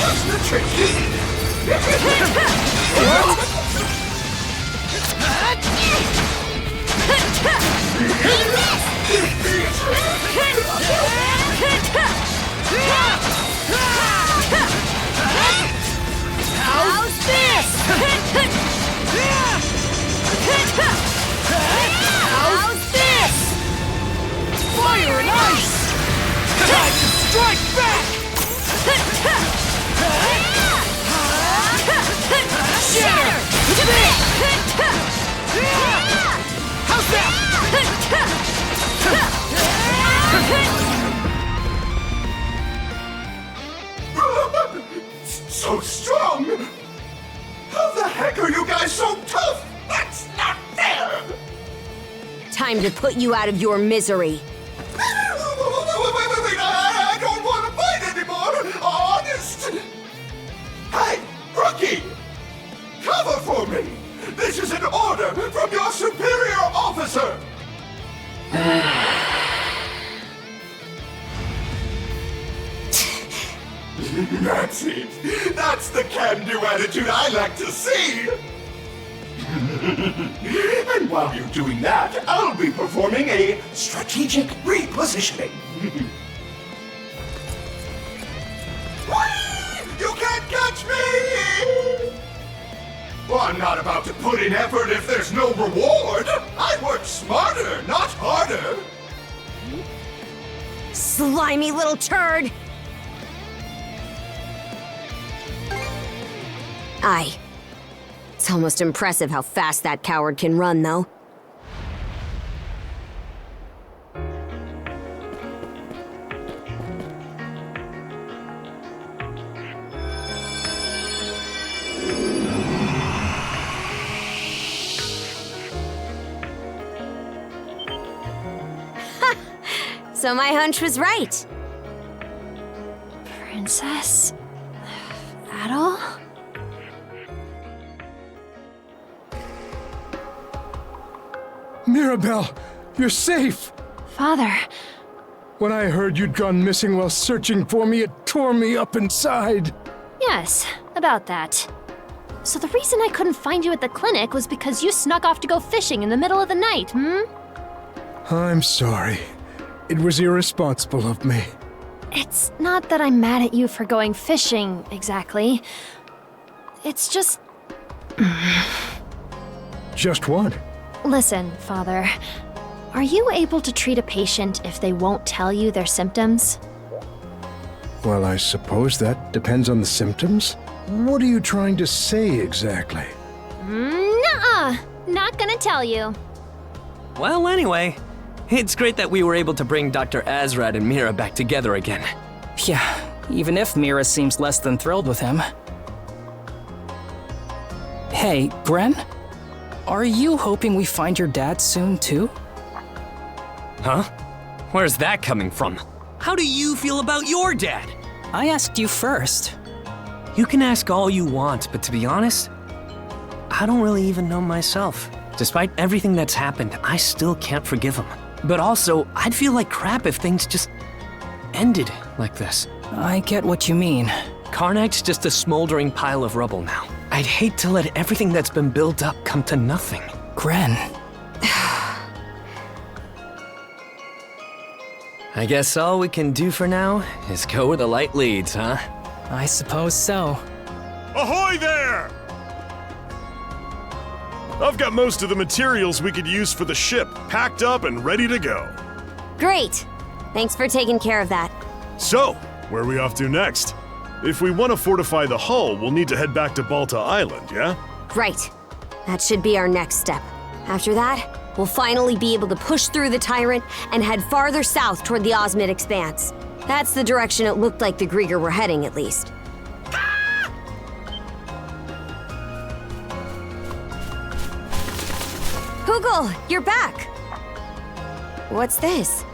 What's the trick? How's this? How's this? Fire and ice! Time to strike back! Shatter! How's that? So strong! How the heck are you guys so tough? That's not fair! Time to put you out of your misery. Wait, I don't want to fight anymore! Honest! Hey, rookie! Cover for me! This is an order from your superior officer! That's it. That's the can-do attitude I like to see. And while you're doing that, I'll be performing a strategic repositioning. You can't catch me! Well, I'm not about to put in effort if there's no reward. I work smarter, not harder. Slimy little turd! Aye. It's almost impressive how fast that coward can run, though. So my hunch was right. Princess? Adol? Mirabelle, you're safe! Father. When I heard you'd gone missing while searching for me, it tore me up inside. Yes, about that. So the reason I couldn't find you at the clinic was because you snuck off to go fishing in the middle of the night, hmm? I'm sorry. It was irresponsible of me. It's not that I'm mad at you for going fishing, exactly. It's just... Just what? Listen, Father. Are you able to treat a patient if they won't tell you their symptoms? Well, I suppose that depends on the symptoms. What are you trying to say exactly? Nuh-uh! Not gonna tell you. Well, anyway, it's great that we were able to bring Dr. Azrad and Mira back together again. Yeah, even if Mira seems less than thrilled with him. Hey, Gren? Are you hoping we find your dad soon, too? Huh? Where's that coming from? How do you feel about your dad? I asked you first. You can ask all you want, but to be honest, I don't really even know myself. Despite everything that's happened, I still can't forgive him. But also, I'd feel like crap if things just ended like this. I get what you mean. Karnak's just a smoldering pile of rubble now. I'd hate to let everything that's been built up come to nothing. Gren. I guess all we can do for now is go where the light leads, huh? I suppose so. Ahoy there! I've got most of the materials we could use for the ship packed up and ready to go. Great. Thanks for taking care of that. So, where are we off to next? If we want to fortify the hull, we'll need to head back to Balta Island, yeah? Right. That should be our next step. After that, we'll finally be able to push through the Tyrant and head farther south toward the Osmid Expanse. That's the direction it looked like the Griegr were heading, at least. Hugel, you're back! What's this?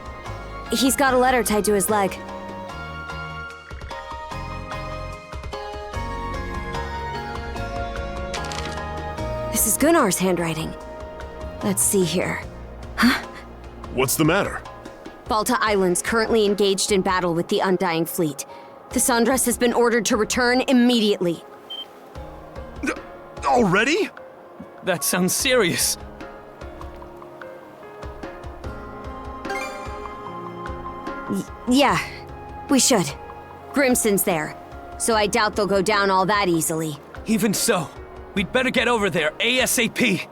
He's got a letter tied to his leg. This is Gunnar's handwriting. Let's see here. Huh? What's the matter? Balta Island's currently engaged in battle with the Undying Fleet. The Sandras has been ordered to return immediately. Already? That sounds serious. Yeah, we should. Grimson's there, so I doubt they'll go down all that easily. Even so, we'd better get over there ASAP.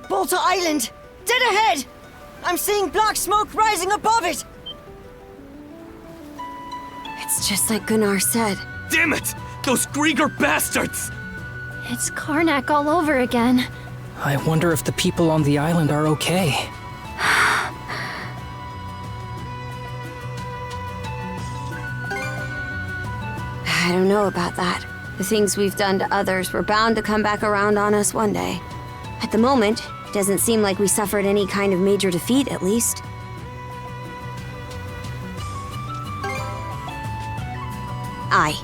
Balta Island! Dead ahead! I'm seeing black smoke rising above it! It's just like Gunnar said. Damn it! Those Griegr bastards! It's Karnak all over again. I wonder if the people on the island are okay. I don't know about that. The things we've done to others were bound to come back around on us one day. At the moment, it doesn't seem like we suffered any kind of major defeat, at least. Aye.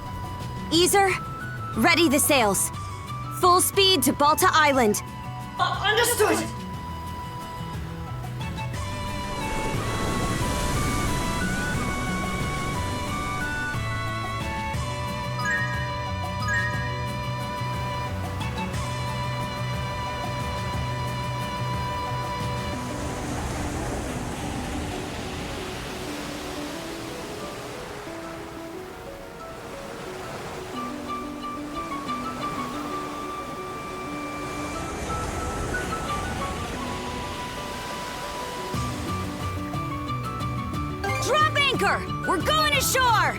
Easer, ready the sails. Full speed to Balta Island. Understood! Drop anchor! We're going ashore!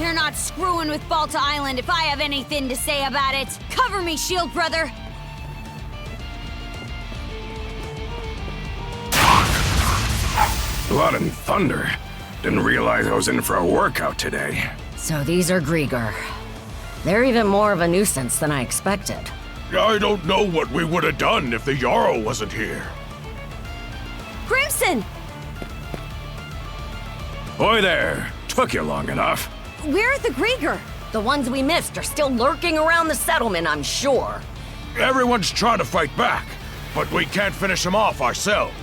You're not screwing with Balta Island if I have anything to say about it. Cover me, Shield Brother. Blood and thunder. Didn't realize I was in for a workout today. So these are Griegr. They're even more of a nuisance than I expected. I don't know what we would have done if the Jarl wasn't here. Crimson! Boy there, took you long enough. Where are the Griegr? The ones we missed are still lurking around the settlement, I'm sure. Everyone's trying to fight back, but we can't finish them off ourselves.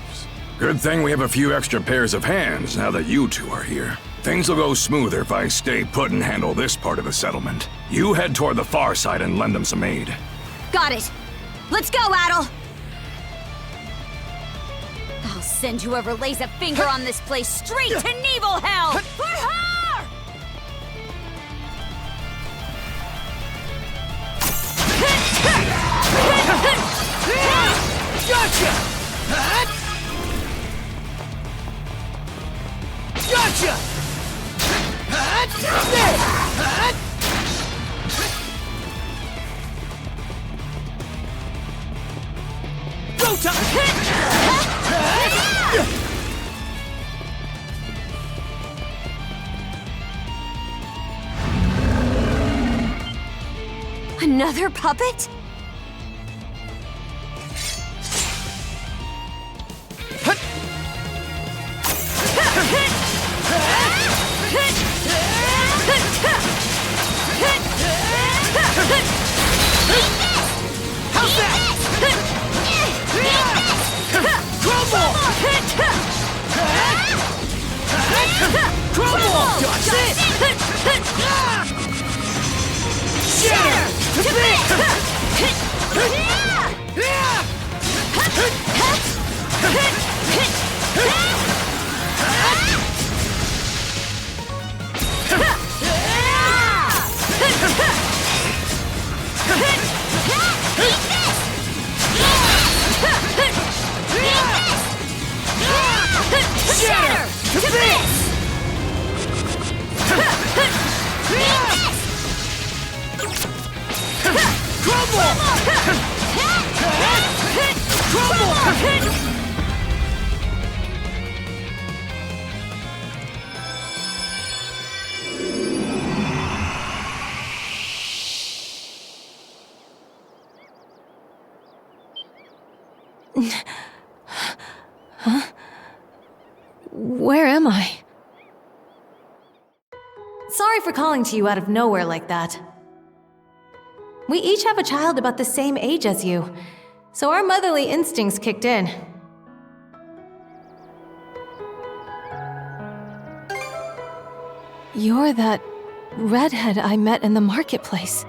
Good thing we have a few extra pairs of hands now that you two are here. Things will go smoother if I stay put and handle this part of the settlement. You head toward the far side and lend them some aid. Got it. Let's go, Adol! I'll send whoever lays a finger on this place straight to Nihon Hell! For her! Gotcha! Gotcha! Go time! Another puppet? How's that? Crumble! Crumble! That's it! Shatter! To Shatter! To bits! Crumble! Crumble! Huh? Where am I? Sorry for calling to you out of nowhere like that. We each have a child about the same age as you, so our motherly instincts kicked in. You're that redhead I met in the marketplace.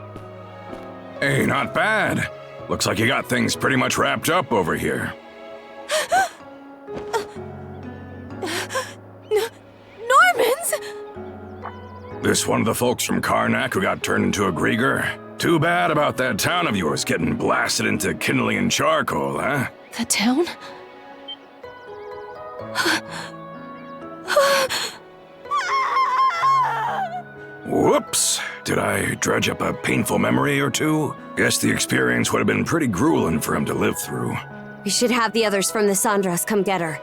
Hey, not bad. Looks like you got things pretty much wrapped up over here. Normans! This one of the folks from Karnak who got turned into a Griegr? Too bad about that town of yours getting blasted into kindling and charcoal, huh? The town? Whoops! Did I dredge up a painful memory or two? Guess the experience would have been pretty grueling for him to live through. We should have the others from the Sandras come get her.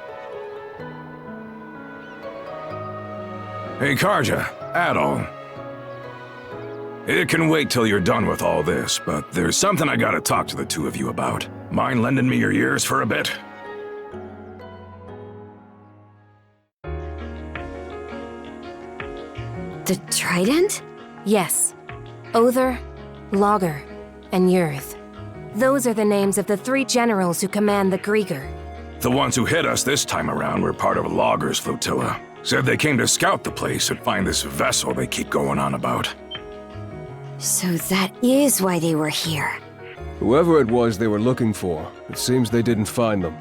Hey, Karja, Adol. It can wait till you're done with all this, but there's something I gotta talk to the two of you about. Mind lending me your ears for a bit? The Trident? Yes. Other, Logger, and Yurth. Those are the names of the 3 generals who command the Griegr. The ones who hit us this time around were part of Logger's flotilla. Said they came to scout the place and find this vessel they keep going on about. So that is why they were here. Whoever it was they were looking for, it seems they didn't find them.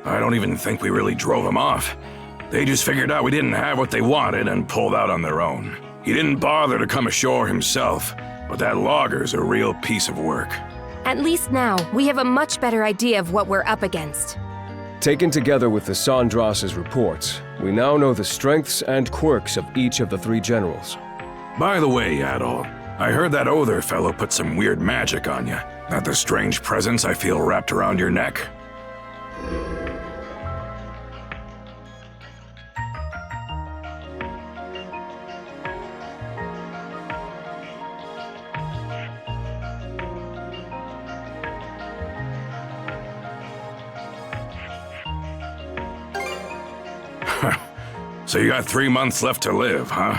I don't even think we really drove them off. They just figured out we didn't have what they wanted and pulled out on their own. He didn't bother to come ashore himself, but that Logger's a real piece of work. At least now, we have a much better idea of what we're up against. Taken together with the Sandras' reports, we now know the strengths and quirks of each of the 3 generals. By the way, Adol, I heard that Other fellow put some weird magic on you. That the strange presence I feel wrapped around your neck? So you got 3 months left to live, huh?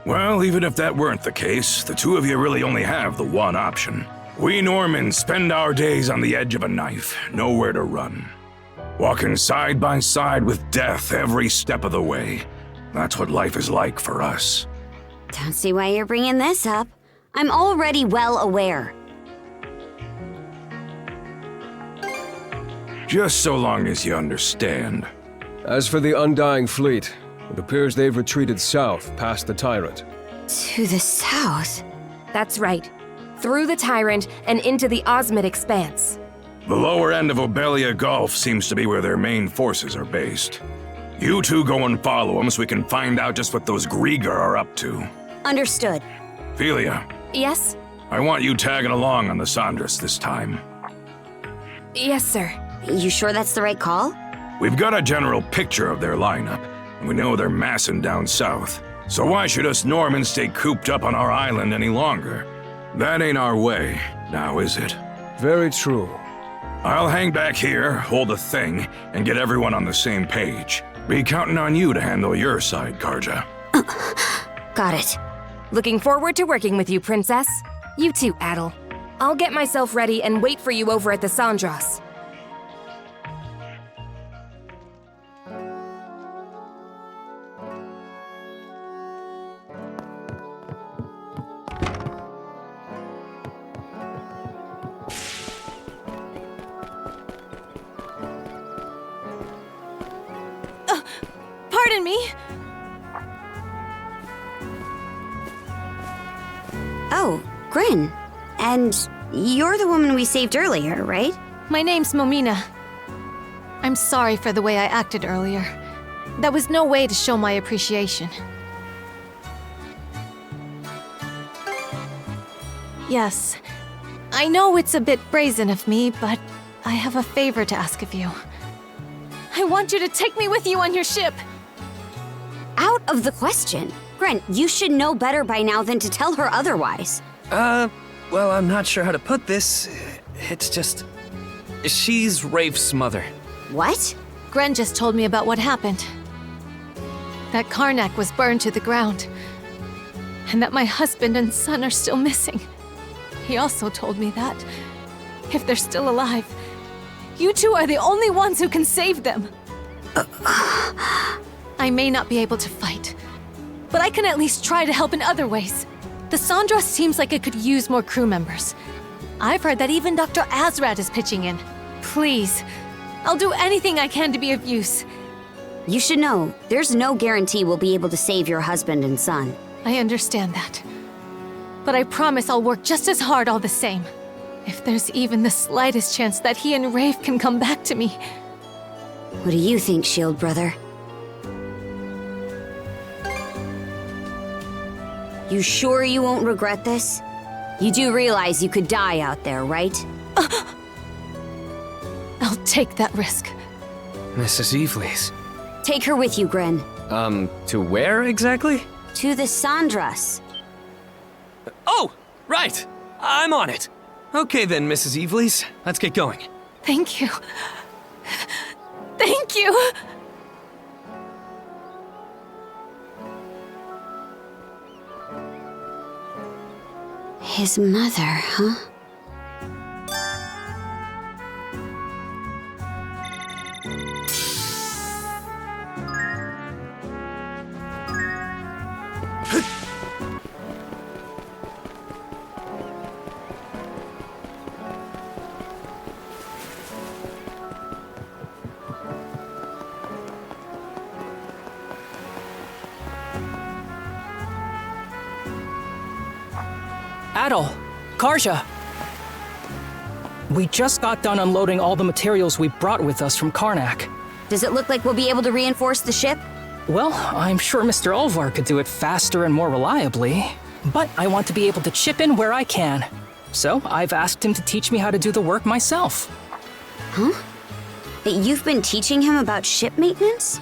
Well, even if that weren't the case, the two of you really only have the one option. We Normans spend our days on the edge of a knife, nowhere to run. Walking side by side with death every step of the way. That's what life is like for us. Don't see why you're bringing this up. I'm already well aware. Just so long as you understand. As for the Undying Fleet, it appears they've retreated south past the Tyrant. To the south? That's right. Through the Tyrant and into the Osmid Expanse. The lower end of Obelia Gulf seems to be where their main forces are based. You two go and follow them so we can find out just what those Griegr are up to. Understood. Philia. Yes? I want you tagging along on the Sandras this time. Yes, sir. You sure that's the right call? We've got a general picture of their lineup, and we know they're massing down south. So why should us Normans stay cooped up on our island any longer? That ain't our way, now is it? Very true. I'll hang back here, hold the thing, and get everyone on the same page. Be counting on you to handle your side, Karja. Got it. Looking forward to working with you, Princess. You too, Adol. I'll get myself ready and wait for you over at the Sandras. Pardon me? Oh, Grin. And you're the woman we saved earlier, right? My name's Momina. I'm sorry for the way I acted earlier. That was no way to show my appreciation. Yes, I know it's a bit brazen of me, but I have a favor to ask of you. I want you to take me with you on your ship! Out of the question. Gren, you should know better by now than to tell her otherwise. Well, I'm not sure how to put this. It's just... she's Rafe's mother. What? Gren just told me about what happened. That Karnak was burned to the ground. And that my husband and son are still missing. He also told me that, if they're still alive, you two are the only ones who can save them. I may not be able to fight, but I can at least try to help in other ways. The Sandras seems like it could use more crew members. I've heard that even Dr. Azrat is pitching in. Please, I'll do anything I can to be of use. You should know, there's no guarantee we'll be able to save your husband and son. I understand that. But I promise I'll work just as hard all the same. If there's even the slightest chance that he and Rafe can come back to me. What do you think, Shield Brother? You sure you won't regret this? You do realize you could die out there, right? I'll take that risk. Mrs. Evelys. Take her with you, Gren. To where exactly? To the Sandras. Oh, right! I'm on it! Okay then, Mrs. Evelys. Let's get going. Thank you. Thank you! His mother, huh? Adol, Karja. We just got done unloading all the materials we brought with us from Karnak. Does it look like we'll be able to reinforce the ship? Well, I'm sure Mr. Ulvar could do it faster and more reliably. But I want to be able to chip in where I can. So I've asked him to teach me how to do the work myself. Huh? You've been teaching him about ship maintenance?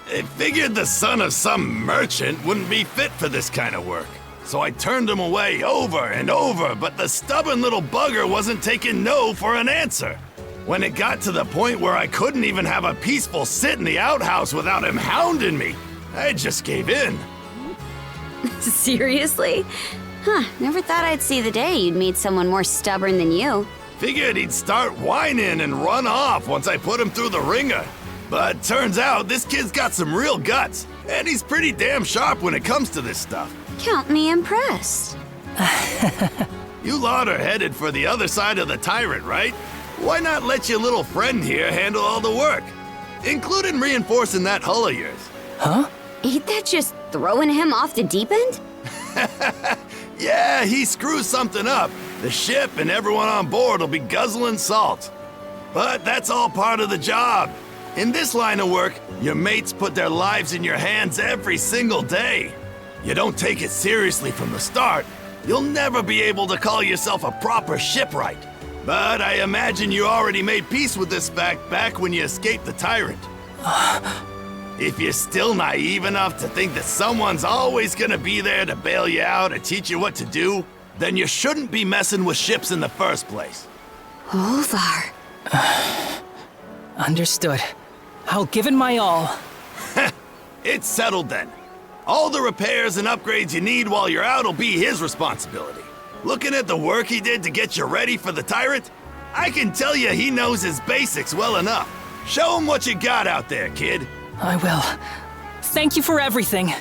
I figured the son of some merchant wouldn't be fit for this kind of work. So I turned him away over and over, but the stubborn little bugger wasn't taking no for an answer. When it got to the point where I couldn't even have a peaceful sit in the outhouse without him hounding me, I just gave in. Seriously? Huh, never thought I'd see the day you'd meet someone more stubborn than you. Figured he'd start whining and run off once I put him through the ringer. But turns out this kid's got some real guts, and he's pretty damn sharp when it comes to this stuff. Count me impressed. You lot are headed for the other side of the tyrant, right? Why not let your little friend here handle all the work? Including reinforcing that hull of yours. Huh? Ain't that just throwing him off the deep end? Yeah, he screws something up. The ship and everyone on board will be guzzling salt. But that's all part of the job. In this line of work, your mates put their lives in your hands every single day. You don't take it seriously from the start, you'll never be able to call yourself a proper shipwright. But I imagine you already made peace with this fact back when you escaped the tyrant. If you're still naive enough to think that someone's always gonna be there to bail you out or teach you what to do, then you shouldn't be messing with ships in the first place. Olvar. Understood. I'll give it my all. It's settled then. All the repairs and upgrades you need while you're out will be his responsibility. Looking at the work he did to get you ready for the tyrant, I can tell you he knows his basics well enough. Show him what you got out there, kid. I will. Thank you for everything.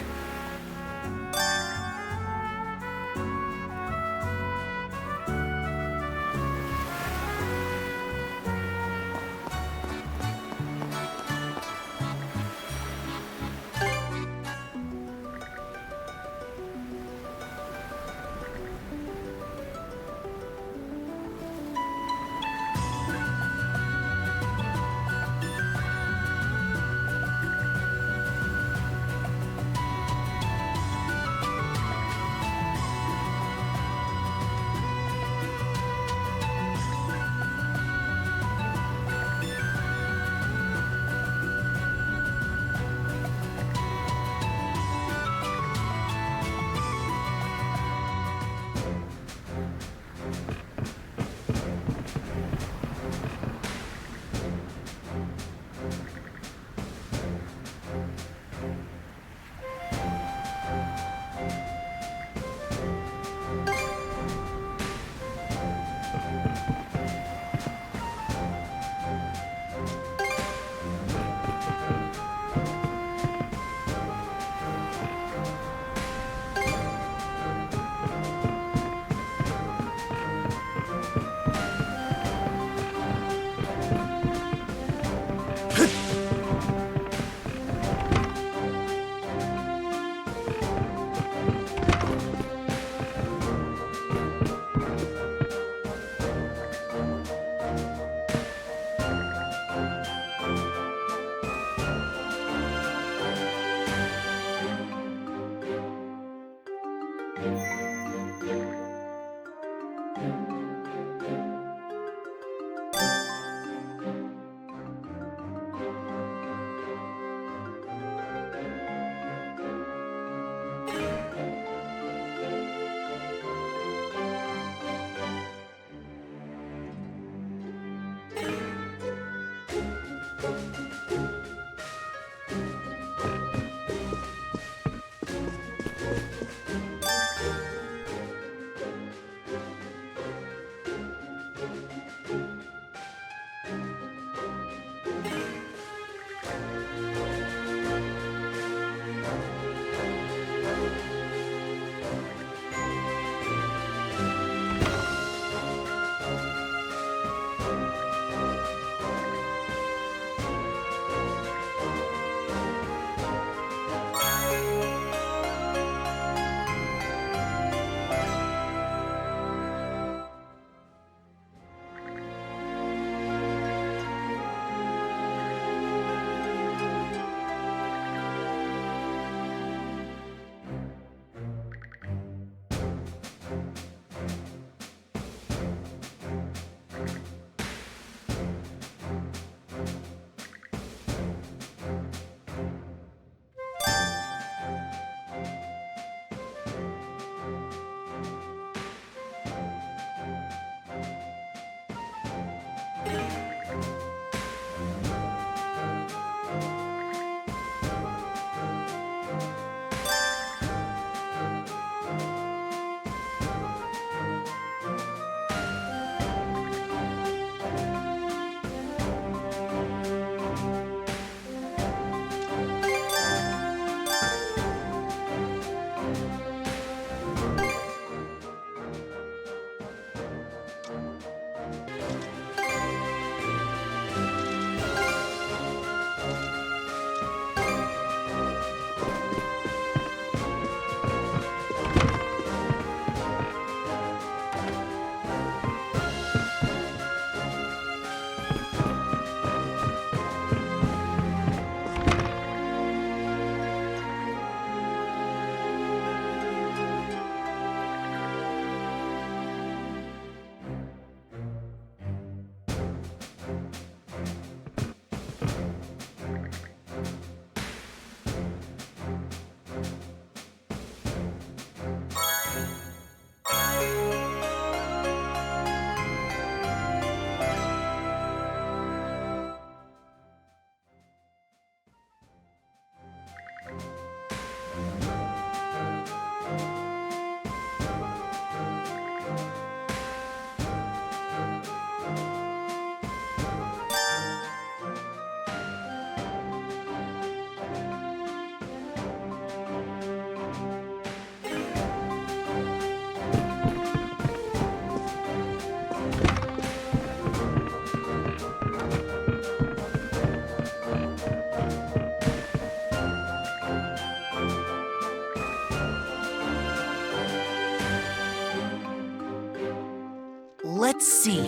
Let's see.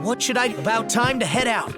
What should I... About time to head out.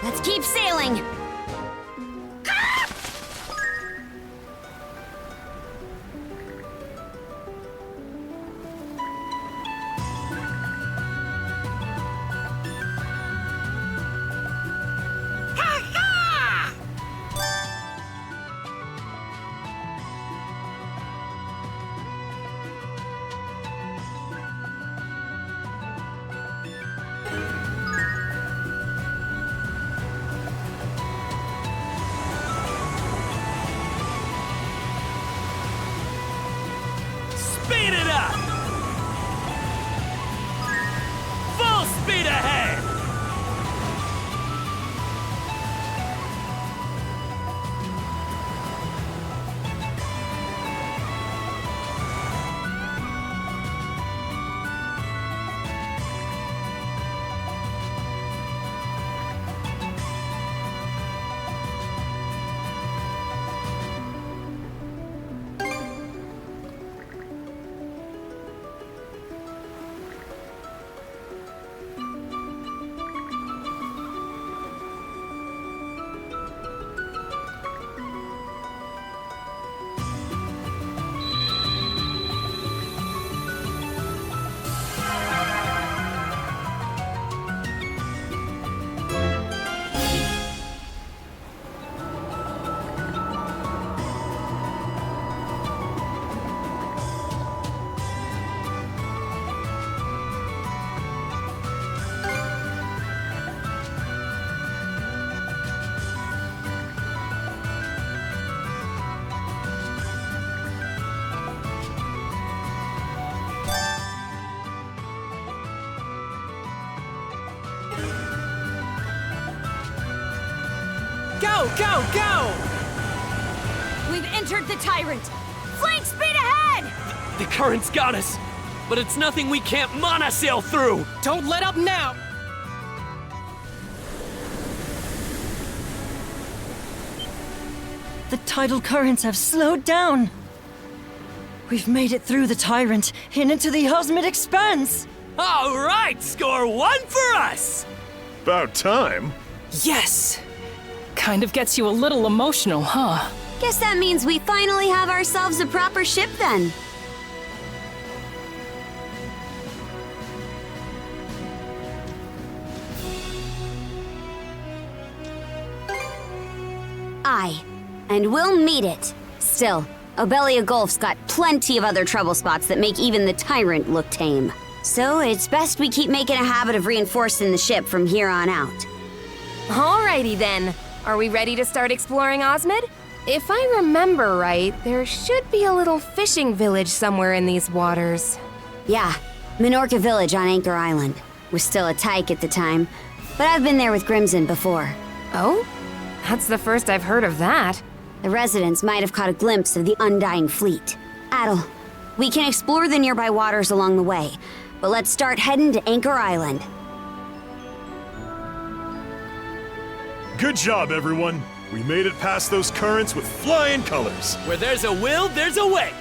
Let's keep sailing! Speed it up! Full speed ahead! Go, go, go! We've entered the Tyrant! Flank speed ahead! The current's got us, but it's nothing we can't monosail through! Don't let up now! The tidal currents have slowed down. We've made it through the Tyrant and into the Osmid Expanse! All right, score 1 for us! About time. Yes! Kind of gets you a little emotional, huh? Guess that means we finally have ourselves a proper ship then. Aye, and we'll meet it. Still, Obelia Gulf's got plenty of other trouble spots that make even the Tyrant look tame. So it's best we keep making a habit of reinforcing the ship from here on out. Alrighty then. Are we ready to start exploring Osmid? If I remember right, there should be a little fishing village somewhere in these waters. Yeah, Minorca Village on Anchor Island. Was still a tyke at the time, but I've been there with Grimson before. Oh? That's the first I've heard of that. The residents might have caught a glimpse of the Undying Fleet. Adol, we can explore the nearby waters along the way, but let's start heading to Anchor Island. Good job, everyone. We made it past those currents with flying colors. Where there's a will, there's a way.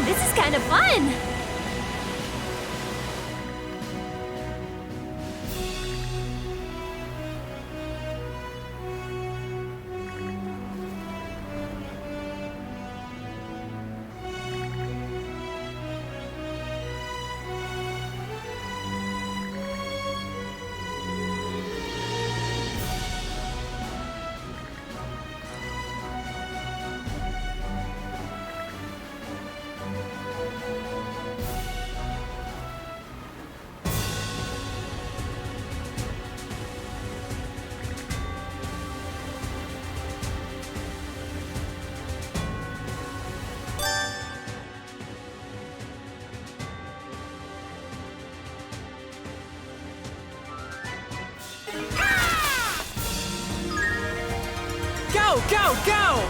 This is kind of fun! Go, go, go!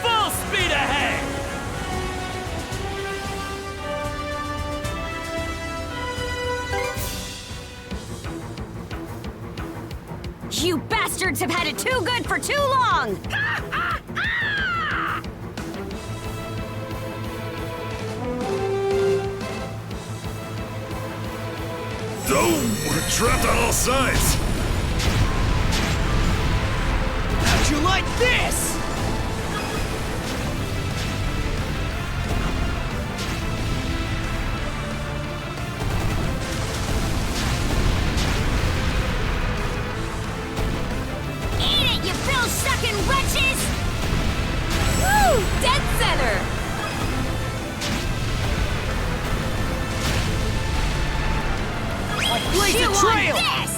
Full speed ahead! You bastards have had it too good for too long! Oh, we're trapped on all sides! How'd you like this? Sucking wretches! Woo! Dead center! Blaze a trail! This!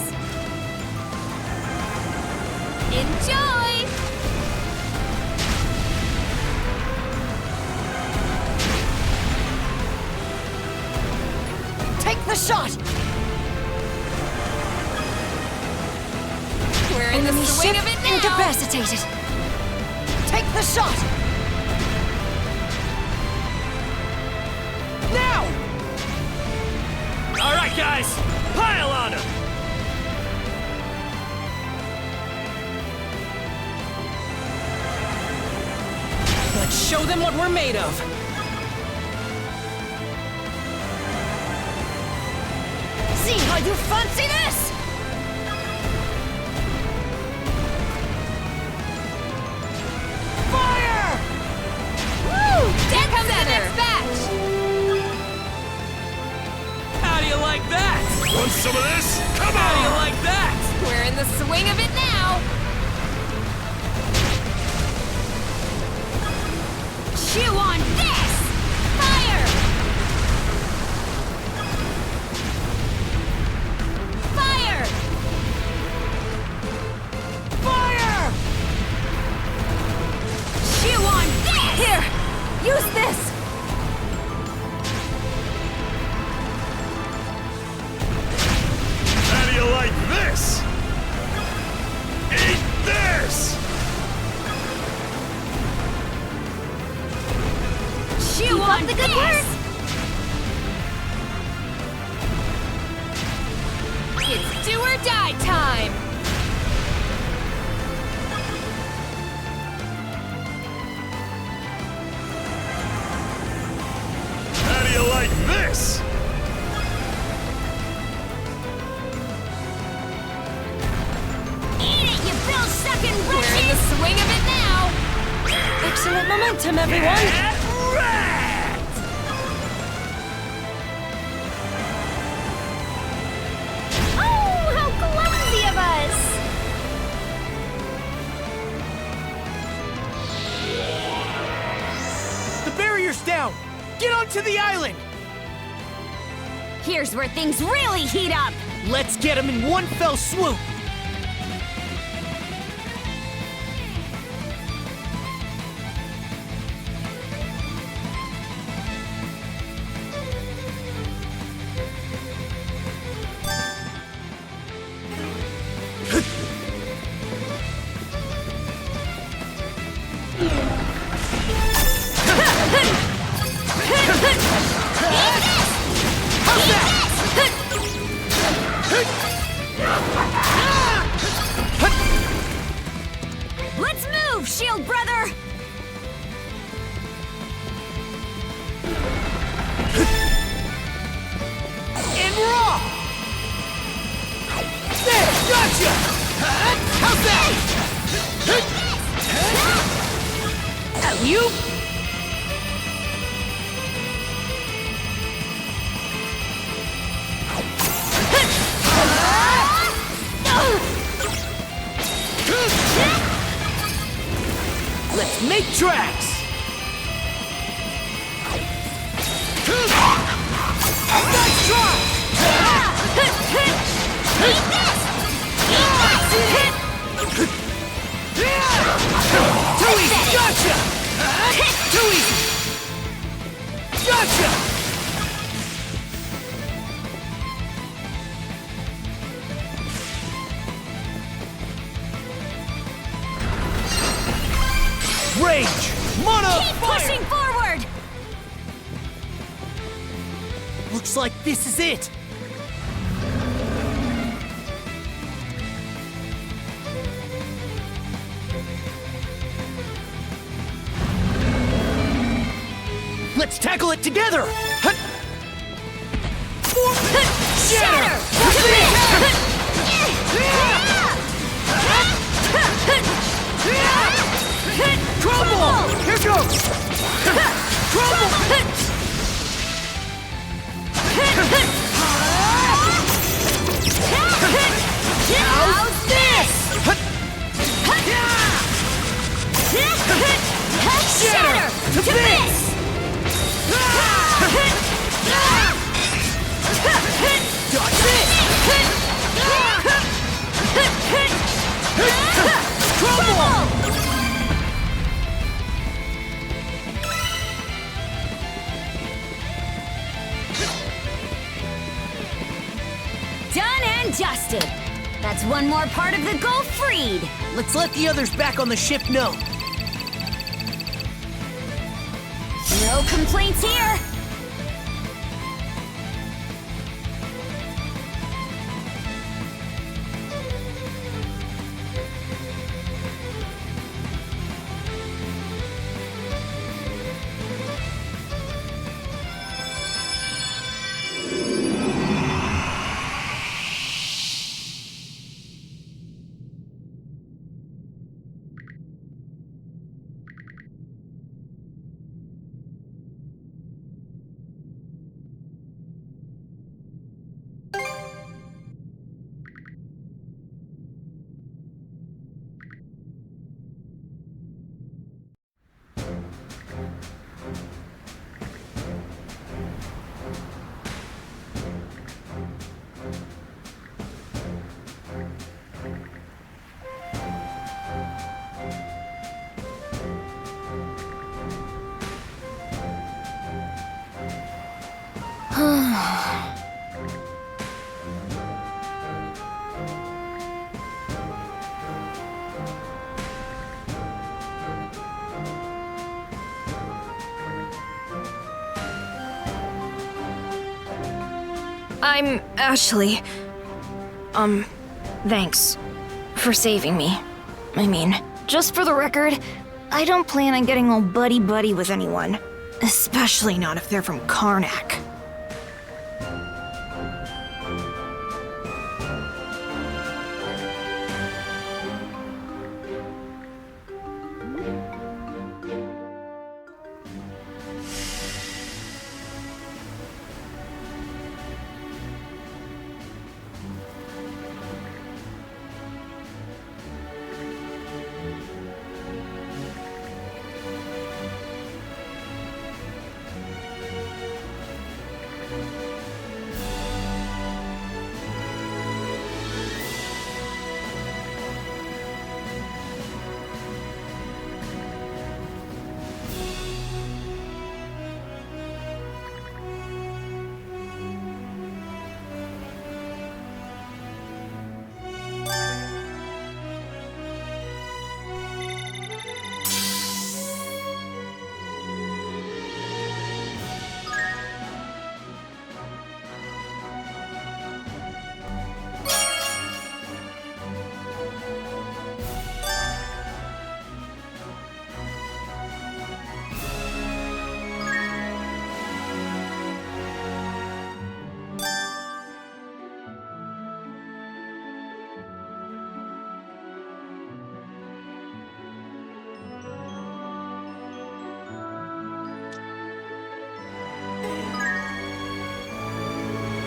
Enjoy! Take the shot! We're in the swing of it now! Incapacitated! Take the shot! Now! All right, guys, pile on him! Let's show them what we're made of! See how you fancy this? Fire! Woo! Dead comes the next batch! How do you like that? Want some of this? Come How do you on! like that? We're in the swing of it now! Chew on this! Fire! Fire! Fire! Chew on this! Here! Use this! How do you like this? Eat this! Chew on the good work! It's do or die time! How do you like this? Eat it, you bill-sucking We're in the wretches! swing of it now! Excellent momentum, everyone! Oh, how clumsy of us! The barrier's down! Get onto the island! Here's where things really heat up! Let's get him in one fell swoop! Shield Brother! And raw! There! Gotcha! How's that? You? Let's make tracks! Nice try! Too easy! Gotcha! Too easy! Gotcha! Rage! Mono! Keep pushing forward! Looks like this is it! Let's tackle it together! Shatter! Crumble! Here goes! Crumble! How's this? Shatter! To bits! Dodge this! Crumble! Done and dusted. That's one more part of the goal freed. Let's let the others back on the ship know. No complaints here. I'm Ashley. Thanks for saving me. I mean, just for the record, I don't plan on getting all buddy-buddy with anyone. Especially not if they're from Karnak.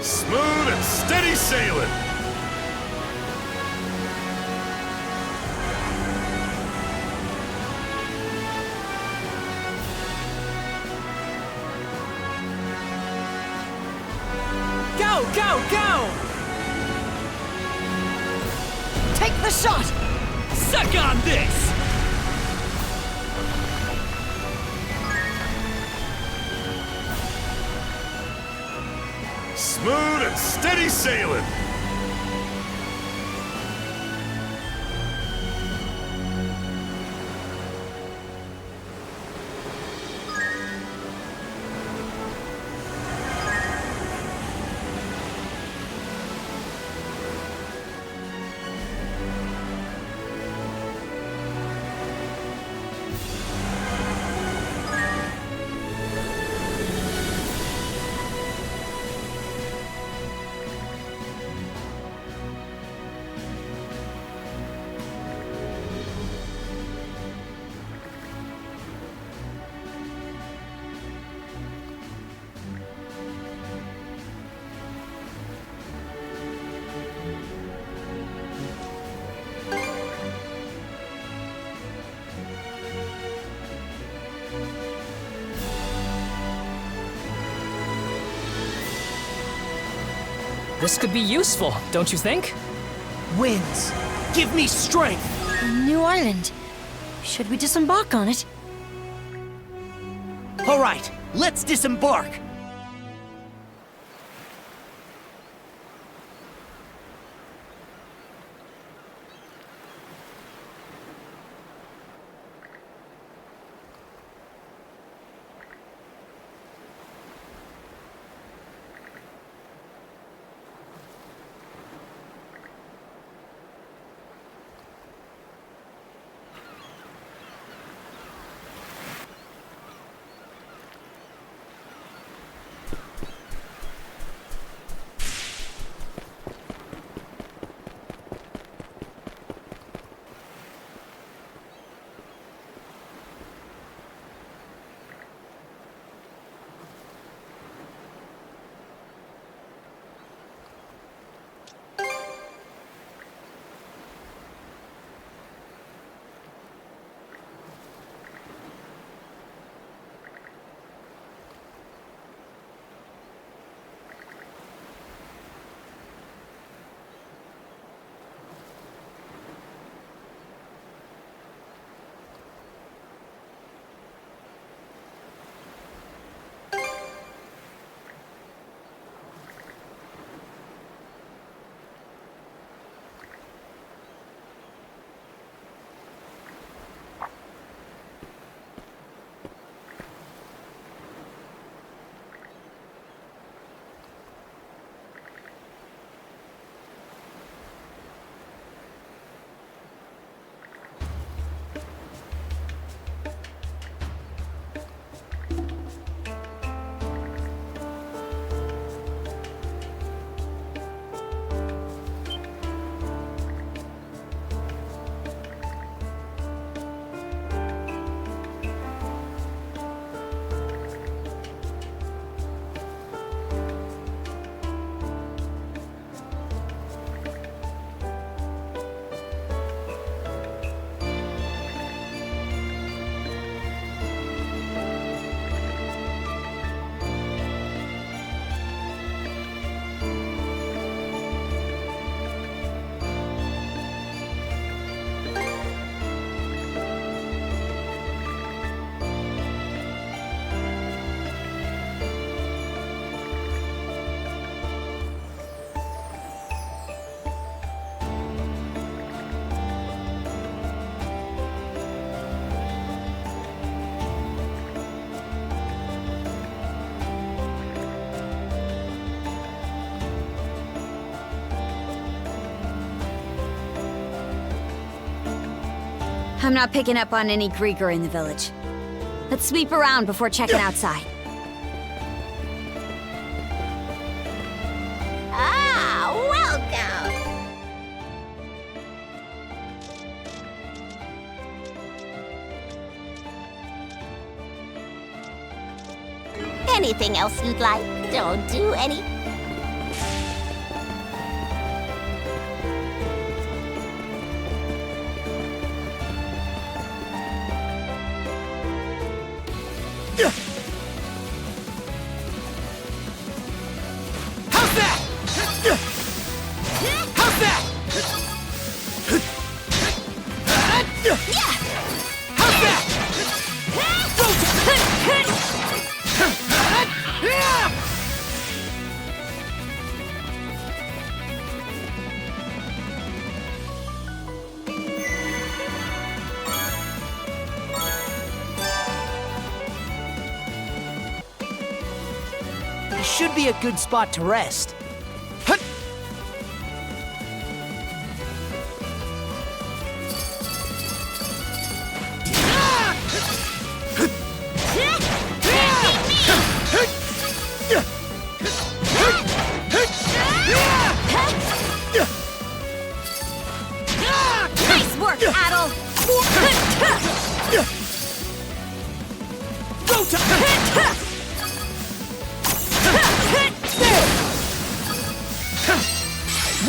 Smooth and steady sailing! Go, go, go! Take the shot! Suck on this! Smooth and steady sailing! This could be useful, don't you think? Winds, give me strength! A new island. Should we disembark on it? All right, let's disembark! I'm not picking up on any Griegr in the village. Let's sweep around before checking outside. Ah, welcome! Anything else you'd like? Don't do any... should be a good spot to rest. Hut! Nice work, Adol! Go to...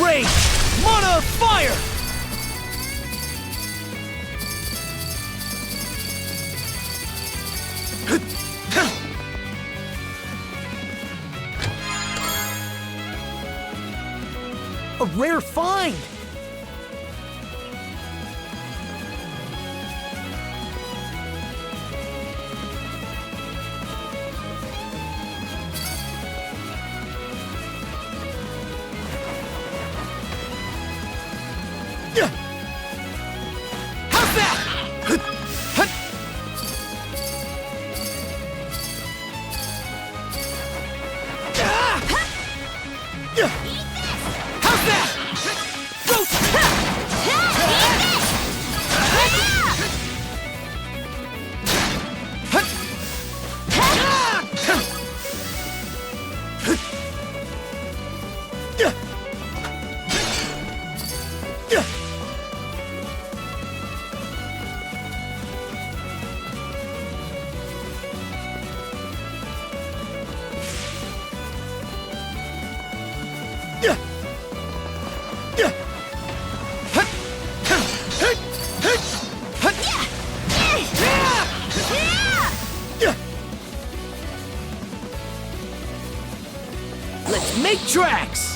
Rage! Mana of fire! A rare find! How's that? How's that? Go! Let's make tracks!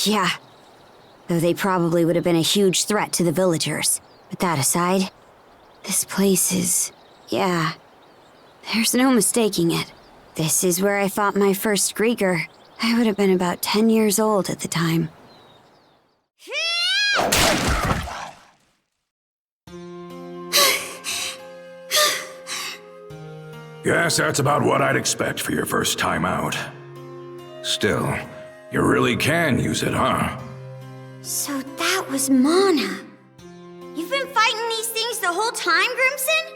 Yeah. Though they probably would have been a huge threat to the villagers. But that aside, this place is... yeah. There's no mistaking it. This is where I fought my first Griegr. I would have been about 10 years old at the time. Guess that's about what I'd expect for your first time out. Still, you really can use it, huh? So that was Mana. You've been fighting these things the whole time, Grimson?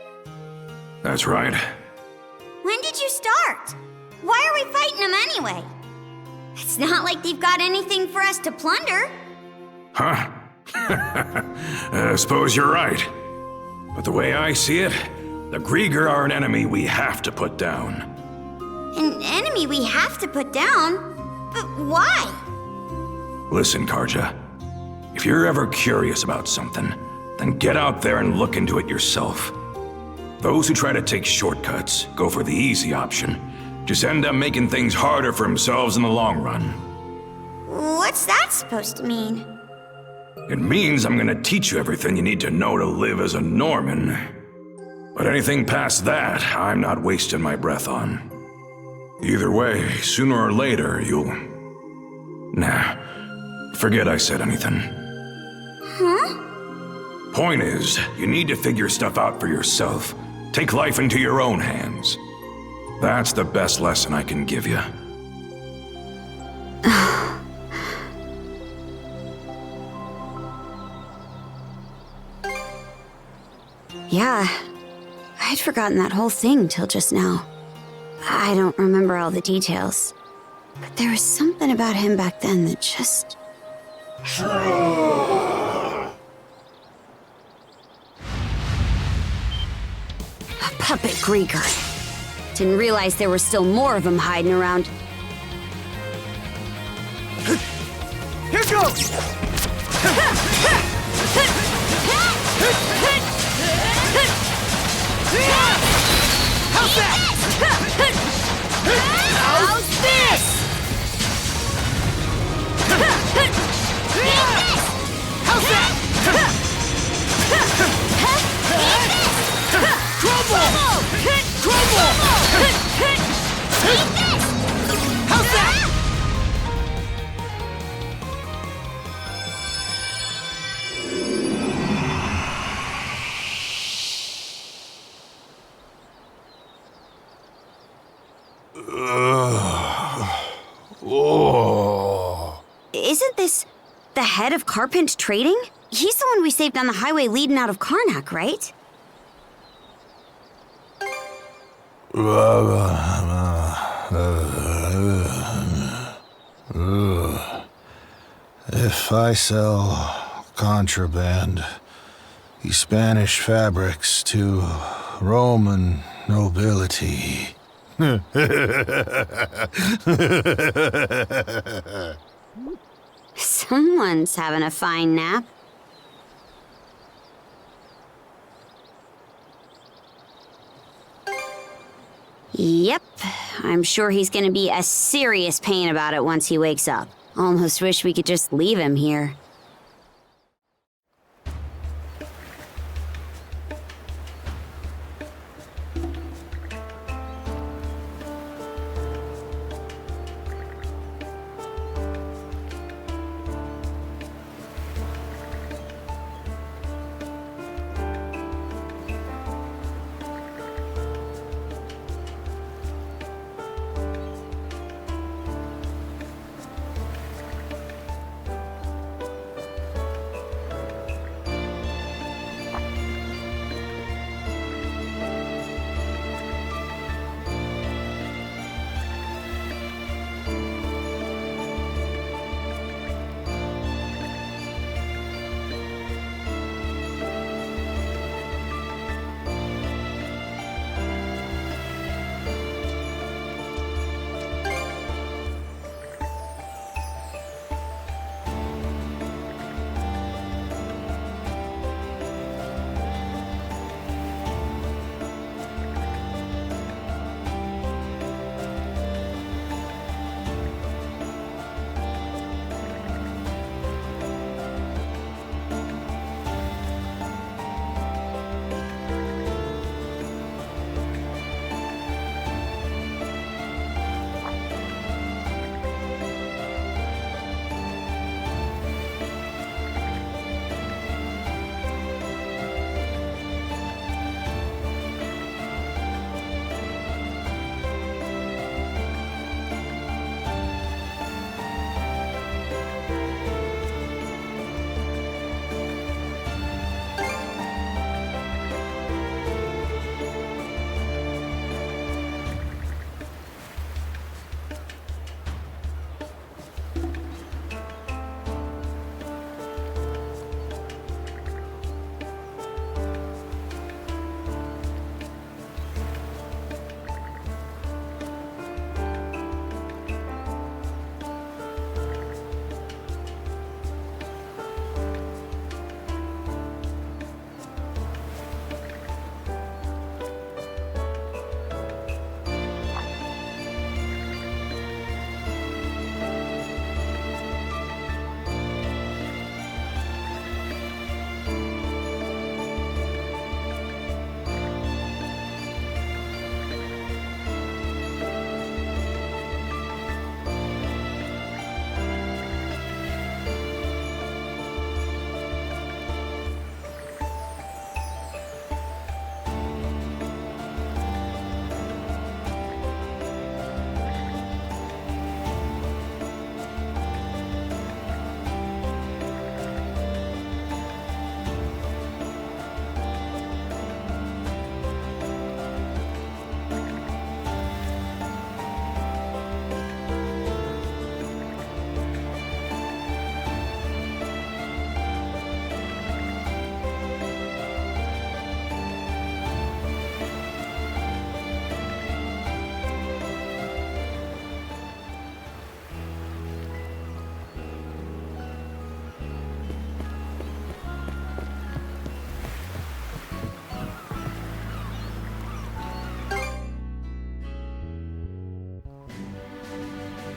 That's right. When did you start? Why are we fighting them anyway? It's not like they've got anything for us to plunder. Huh? Suppose you're right. But the way I see it, the Griegr are an enemy we have to put down. An enemy we have to put down? But why? Listen, Karja. If you're ever curious about something, then get out there and look into it yourself. Those who try to take shortcuts, go for the easy option, just end up making things harder for themselves in the long run. What's that supposed to mean? It means I'm gonna teach you everything you need to know to live as a Norman. But anything past that, I'm not wasting my breath on. Either way, sooner or later, you'll... Nah, forget I said anything. Huh? Point is, you need to figure stuff out for yourself. Take life into your own hands. That's the best lesson I can give you. Yeah, I'd forgotten that whole thing till just now. I don't remember all the details, but there was something about him back then that just... A puppet Griegr. Didn't realize there were still more of them hiding around. Here goes! How's that? How's this? How's that? Crumble! Crumble! How's that? Isn't this the head of Carpent Trading? He's the one we saved on the highway leading out of Karnak, right? If I sell contraband, the Spanish fabrics to Roman nobility. Someone's having a fine nap. Yep, I'm sure he's gonna be a serious pain about it once he wakes up. Almost wish we could just leave him here.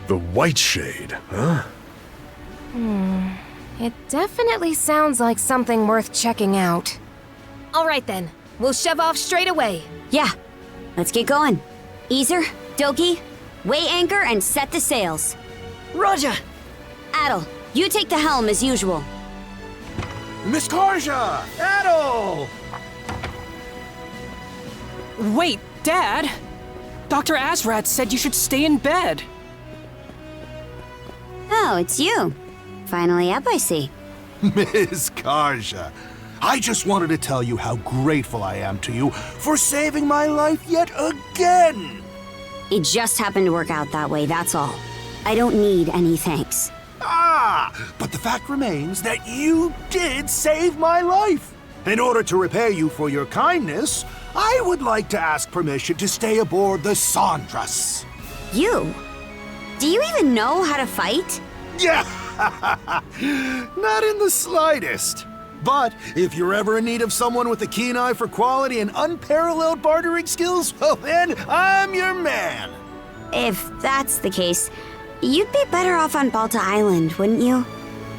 The White Shade, huh? It definitely sounds like something worth checking out. All right then, we'll shove off straight away. Yeah, let's get going. Easer, Doki, weigh anchor and set the sails. Roger! Adol, you take the helm as usual. Miss Karja! Adol! Wait, Dad! Dr. Azrad said you should stay in bed. Oh, it's you. Finally up, I see. Miss Karja, I just wanted to tell you how grateful I am to you for saving my life yet again! It just happened to work out that way, that's all. I don't need any thanks. But the fact remains that you did save my life. In order to repay you for your kindness, I would like to ask permission to stay aboard the Sandras. You? Do you even know how to fight? Yeah! Not in the slightest. But if you're ever in need of someone with a keen eye for quality and unparalleled bartering skills, well then, I'm your man. If that's the case, you'd be better off on Balta Island, wouldn't you?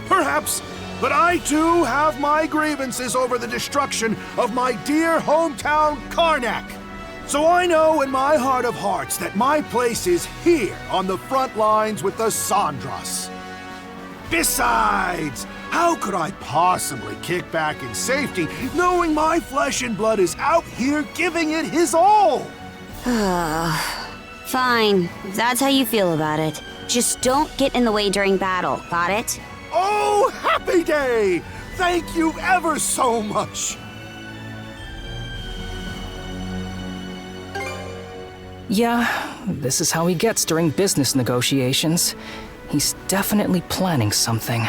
Perhaps, but I too have my grievances over the destruction of my dear hometown, Karnak. So I know in my heart of hearts that my place is here on the front lines with the Sandras. Besides, how could I possibly kick back in safety knowing my flesh and blood is out here giving it his all? Fine, if that's how you feel about it. Just don't get in the way during battle, got it? Oh, happy day! Thank you ever so much! Yeah, this is how he gets during business negotiations. He's definitely planning something.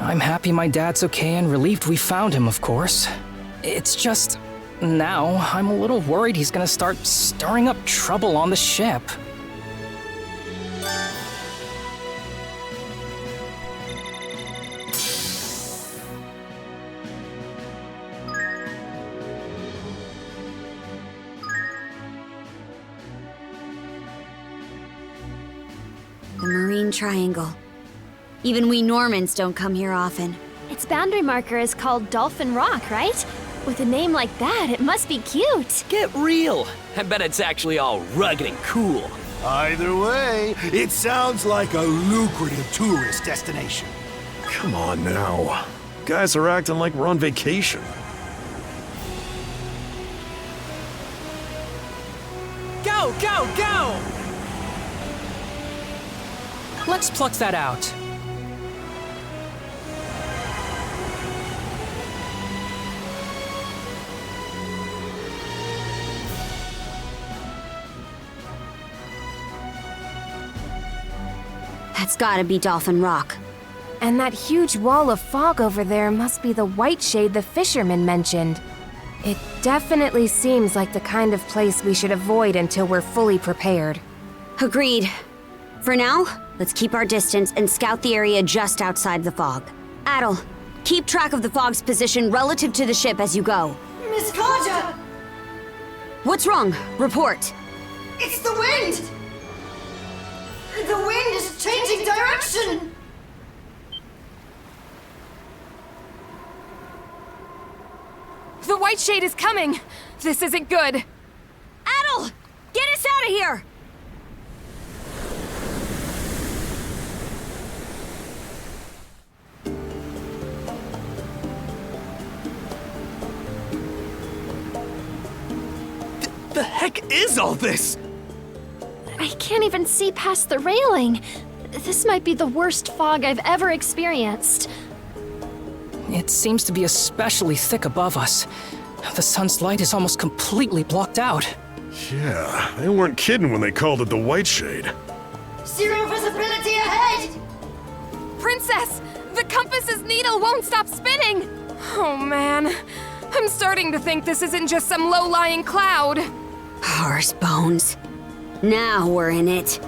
I'm happy my dad's okay and relieved we found him, of course. It's just, now I'm a little worried he's gonna start stirring up trouble on the ship. The Marine Triangle. Even we Normans don't come here often. Its boundary marker is called Dolphin Rock, right? With a name like that, it must be cute. Get real! I bet it's actually all rugged and cool. Either way, it sounds like a lucrative tourist destination. Come on now. Guys are acting like we're on vacation. Go, go, go! Let's pluck that out. That's gotta be Dolphin Rock. And that huge wall of fog over there must be the White Shade the fisherman mentioned. It definitely seems like the kind of place we should avoid until we're fully prepared. Agreed. For now, let's keep our distance and scout the area just outside the fog. Adol, keep track of the fog's position relative to the ship as you go. Miss Karja! What's wrong? Report. It's the wind! The wind is changing direction! The White Shade is coming! This isn't good! Adol! Get us out of here! The heck is all this? I can't even see past the railing. This might be the worst fog I've ever experienced. It seems to be especially thick above us. The sun's light is almost completely blocked out. Yeah, they weren't kidding when they called it the White Shade. Zero visibility ahead! Princess! The compass's needle won't stop spinning! Oh man, I'm starting to think this isn't just some low-lying cloud. Horse bones. Now we're in it.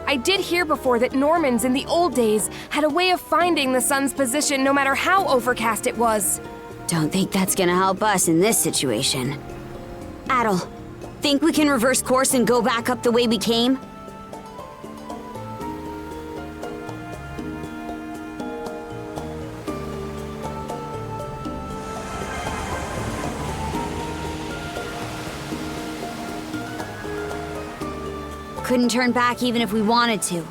I did hear before that Normans in the old days had a way of finding the sun's position no matter how overcast it was. Don't think that's gonna help us in this situation. Adol, think we can reverse course and go back up the way we came? Couldn't turn back even if we wanted to.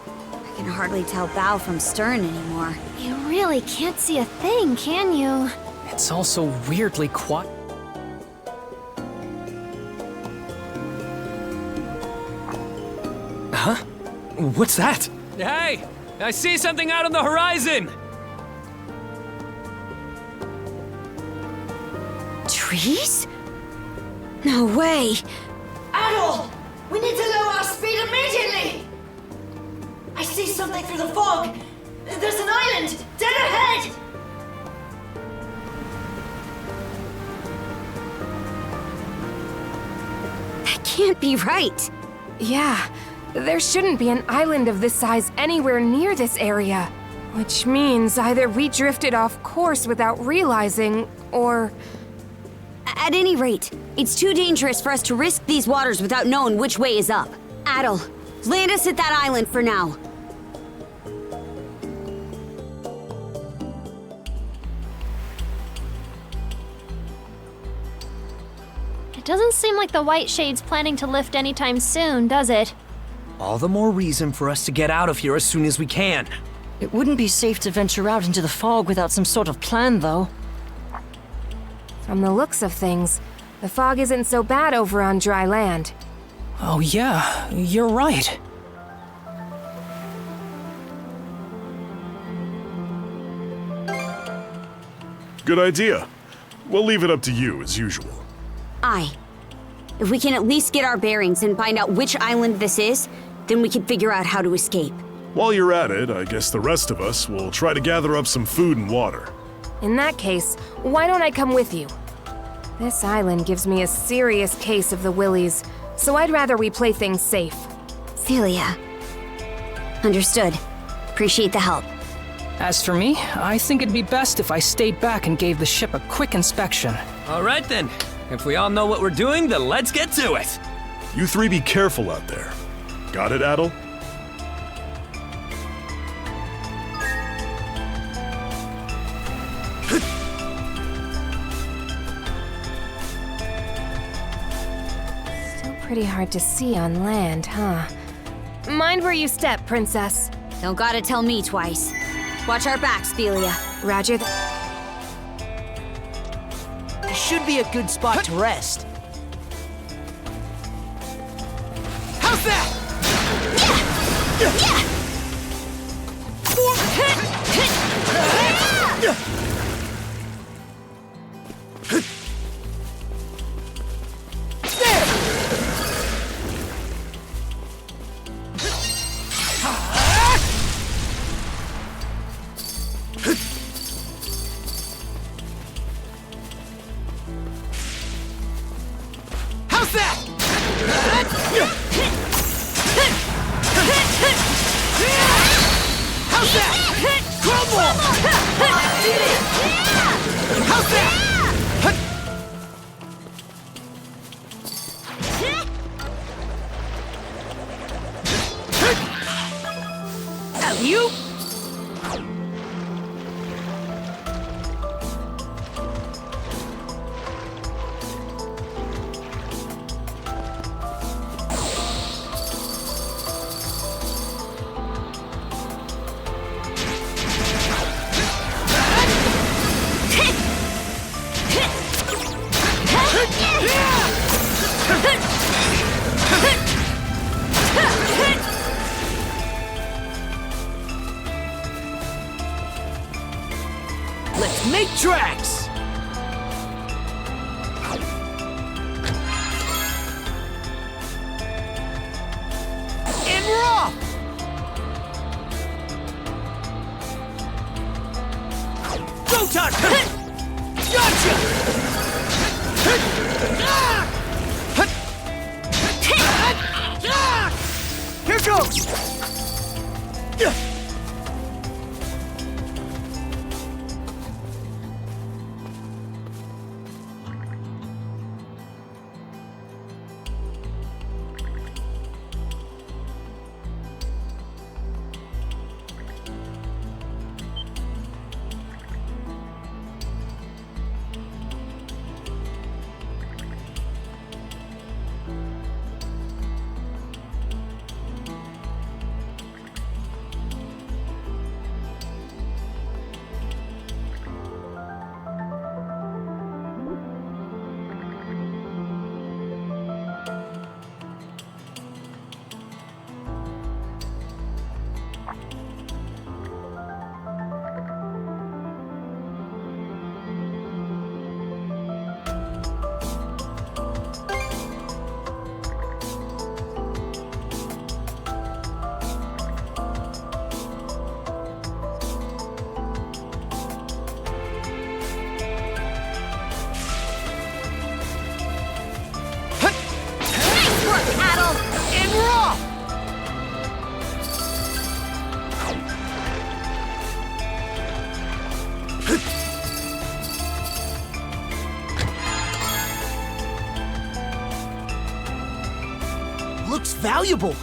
I can hardly tell bow from stern anymore. You really can't see a thing, can you? It's also weirdly quiet. Huh? What's that? Hey! I see something out on the horizon! Trees? No way! Adol! We need to lower our speed immediately! I see something through the fog! There's an island! Dead ahead! That can't be right! Yeah, there shouldn't be an island of this size anywhere near this area. Which means either we drifted off course without realizing, or... At any rate, it's too dangerous for us to risk these waters without knowing which way is up. Adol, land us at that island for now. It doesn't seem like the White Shade's planning to lift anytime soon, does it? All the more reason for us to get out of here as soon as we can. It wouldn't be safe to venture out into the fog without some sort of plan, though. From the looks of things, the fog isn't so bad over on dry land. Oh yeah, you're right. Good idea. We'll leave it up to you, as usual. Aye. If we can at least get our bearings and find out which island this is, then we can figure out how to escape. While you're at it, I guess the rest of us will try to gather up some food and water. In that case, why don't I come with you? This island gives me a serious case of the willies, so I'd rather we play things safe. Celia. Understood. Appreciate the help. As for me, I think it'd be best if I stayed back and gave the ship a quick inspection. All right then. If we all know what we're doing, then let's get to it. You three be careful out there. Got it, Adol? Still pretty hard to see on land, huh? Mind where you step, Princess. Don't gotta tell me twice. Watch our backs, Celia. Roger This should be a good spot to rest. How's that? How's that? How's that? Crumble! How's that? You? Let's make tracks! And we're off! Go, Tuck! Gotcha! Here goes! valuable.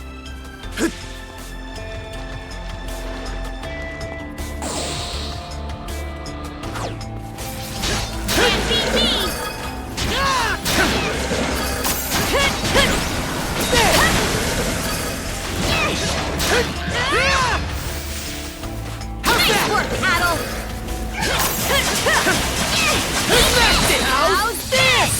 Nice work, Adol! How's this?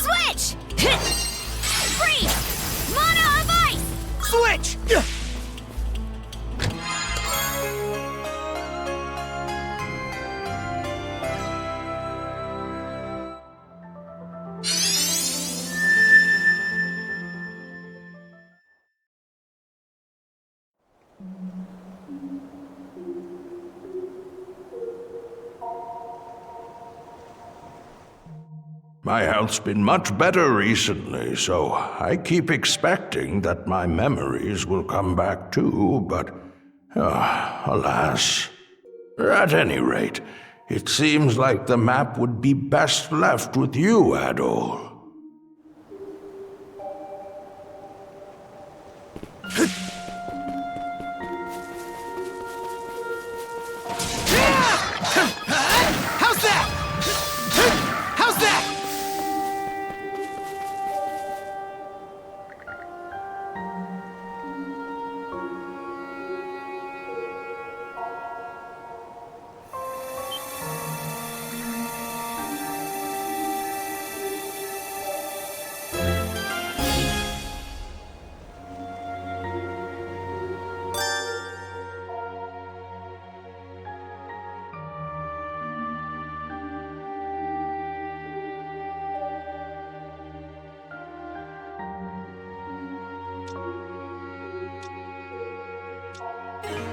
Switch! Freeze! Mana of ice! Switch! My health's been much better recently, so I keep expecting that my memories will come back too, but alas. At any rate, it seems like the map would be best left with you, Adol. How's that? How's that?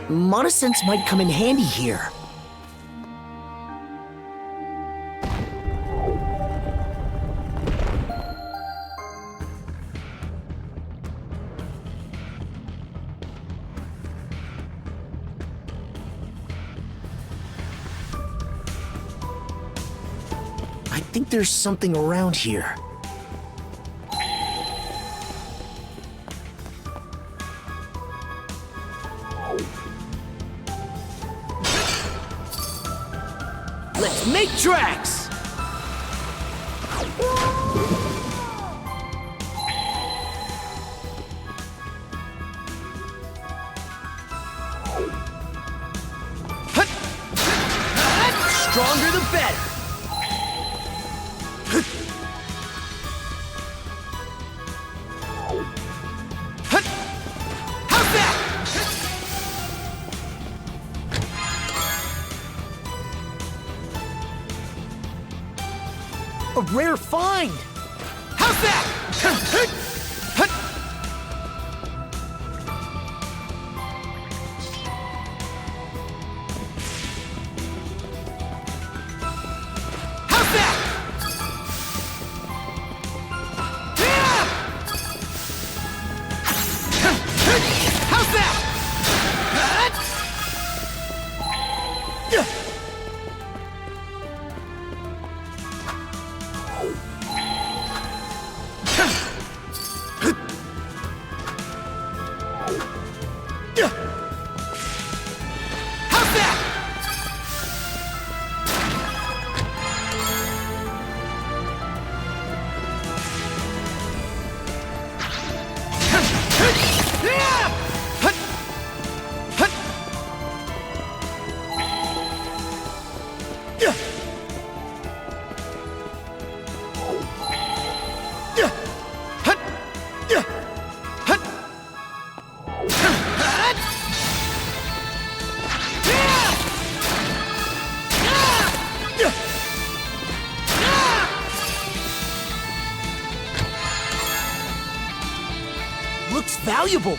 Mana sense might come in handy here. I think there's something around here. Let's make tracks! Stronger the better! How's that? A rare find! How's that? How's that? How's that? Looks valuable.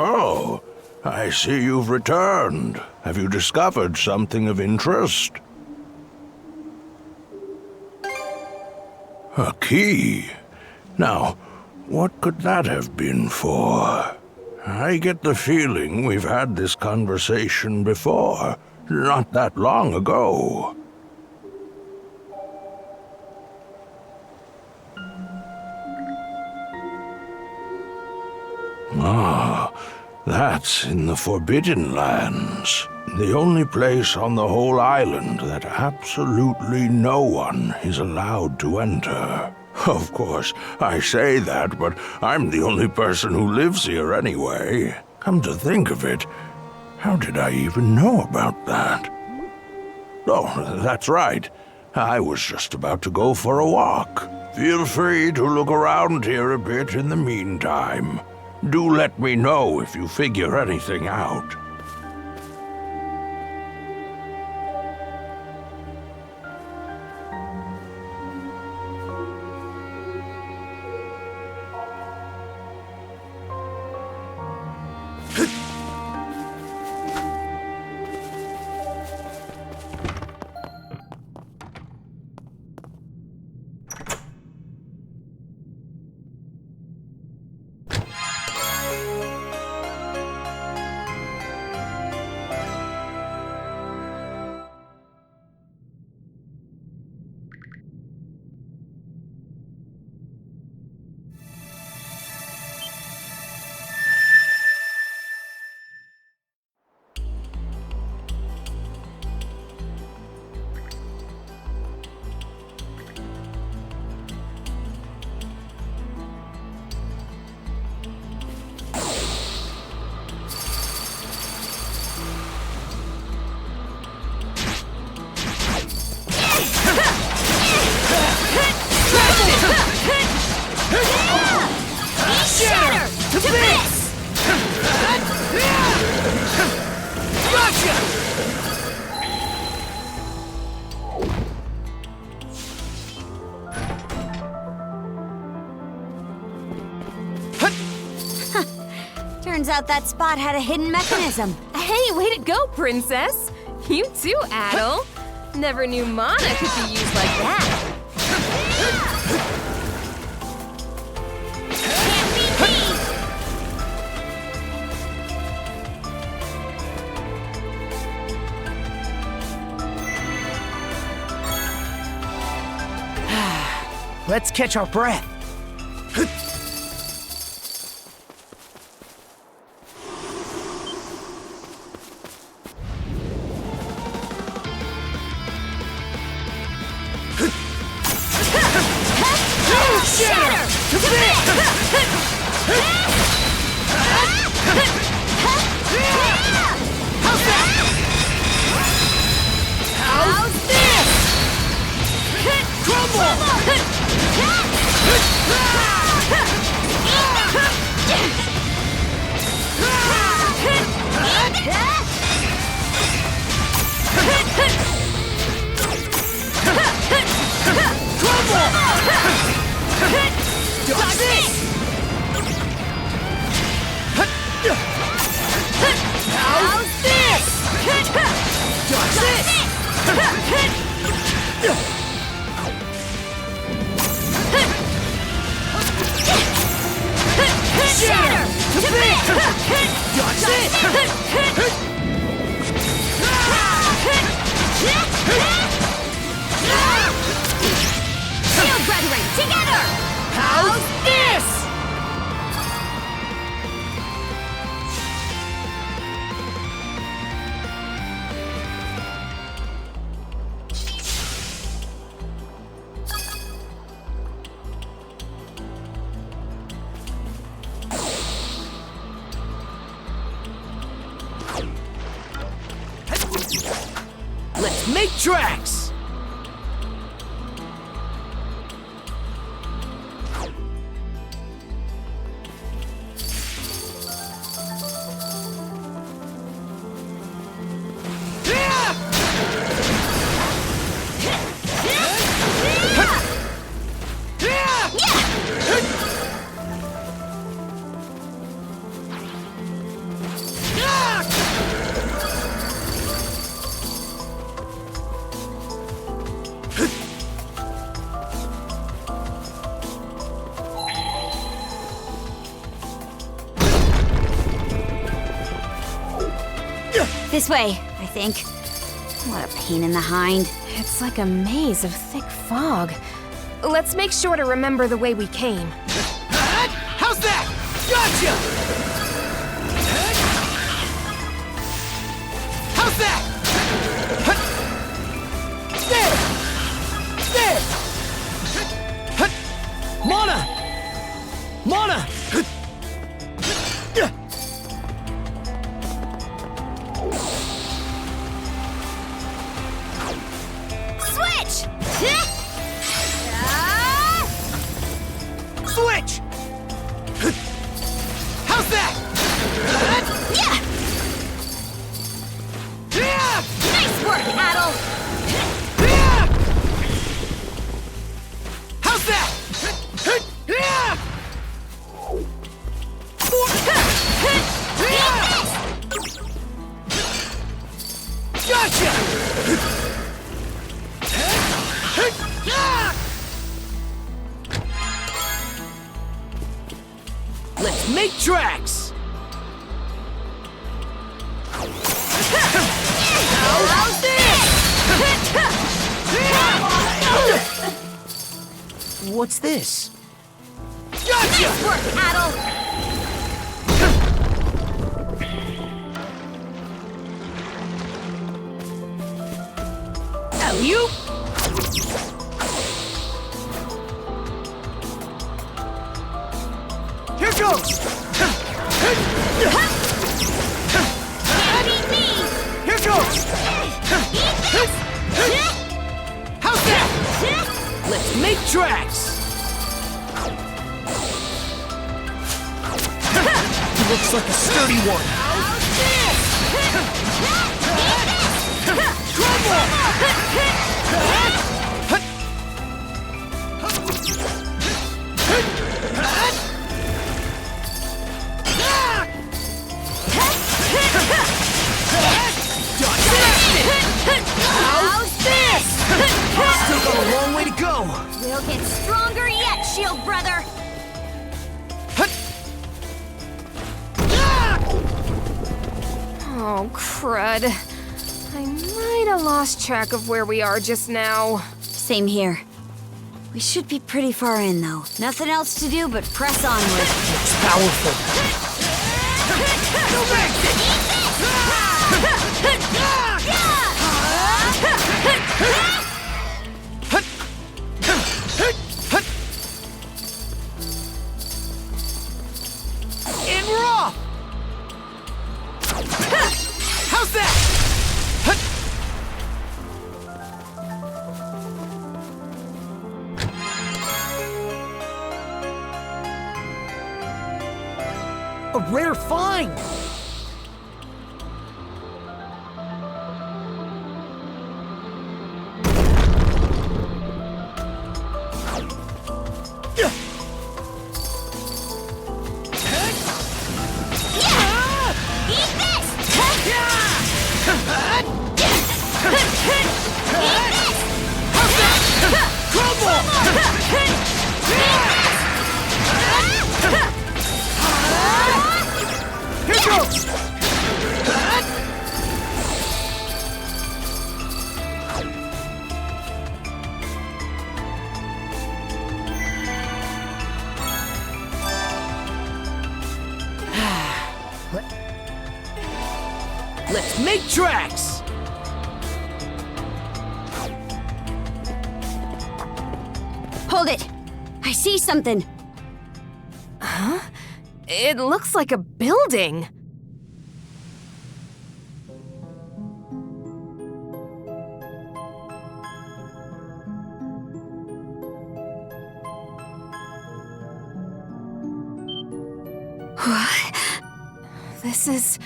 Oh, I see you've returned. Have you discovered something of interest? A key? Now, what could that have been for? I get the feeling we've had this conversation before, not that long ago. Ah, that's in the Forbidden Lands. The only place on the whole island that absolutely no one is allowed to enter. Of course, I say that, but I'm the only person who lives here anyway. Come to think of it, how did I even know about that? Oh, that's right. I was just about to go for a walk. Feel free to look around here a bit in the meantime. Do let me know if you figure anything out. Turns out that spot had a hidden mechanism. Hey, way to go, princess! You too, Adol. Never knew mana could be used like that. Let's catch our breath. Let's make tracks! This way, I think. What a pain in the hind. It's like a maze of thick fog. Let's make sure to remember the way we came. How's that? Gotcha! How's that? There! Mana! Mana! Switch! Switch! How's that? Nice work, Adol! How's that? Gotcha! Let's make tracks! How's this? What's this? Gotcha! Nice work, Adol! Alley-oop! Here goes! Can't beat me! Here goes! How's that? Let's make tracks! He looks like a sturdy one. How's this? Still got a long way to go. We'll get stronger yet, Shield Brother! Oh, crud. I might have lost track of where we are just now. Same here. We should be pretty far in, though. Nothing else to do but press onward. It's powerful. And we're off! How's that? A rare find! Here goes! Let's make tracks! Hold it! I see something! Huh? It looks like a building. What? This is...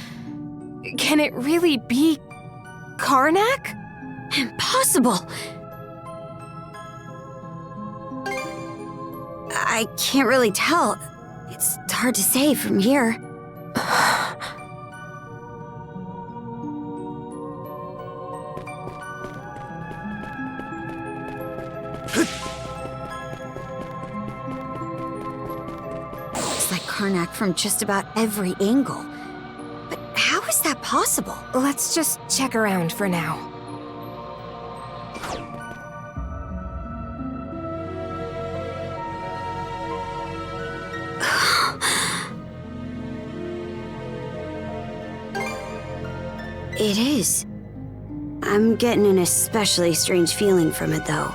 Can it really be... Karnak? Impossible! I can't really tell. It's hard to say from here. Looks like Karnak from just about every angle. But how is that possible? possible? Let's just check around for now. It is. I'm getting an especially strange feeling from it, though.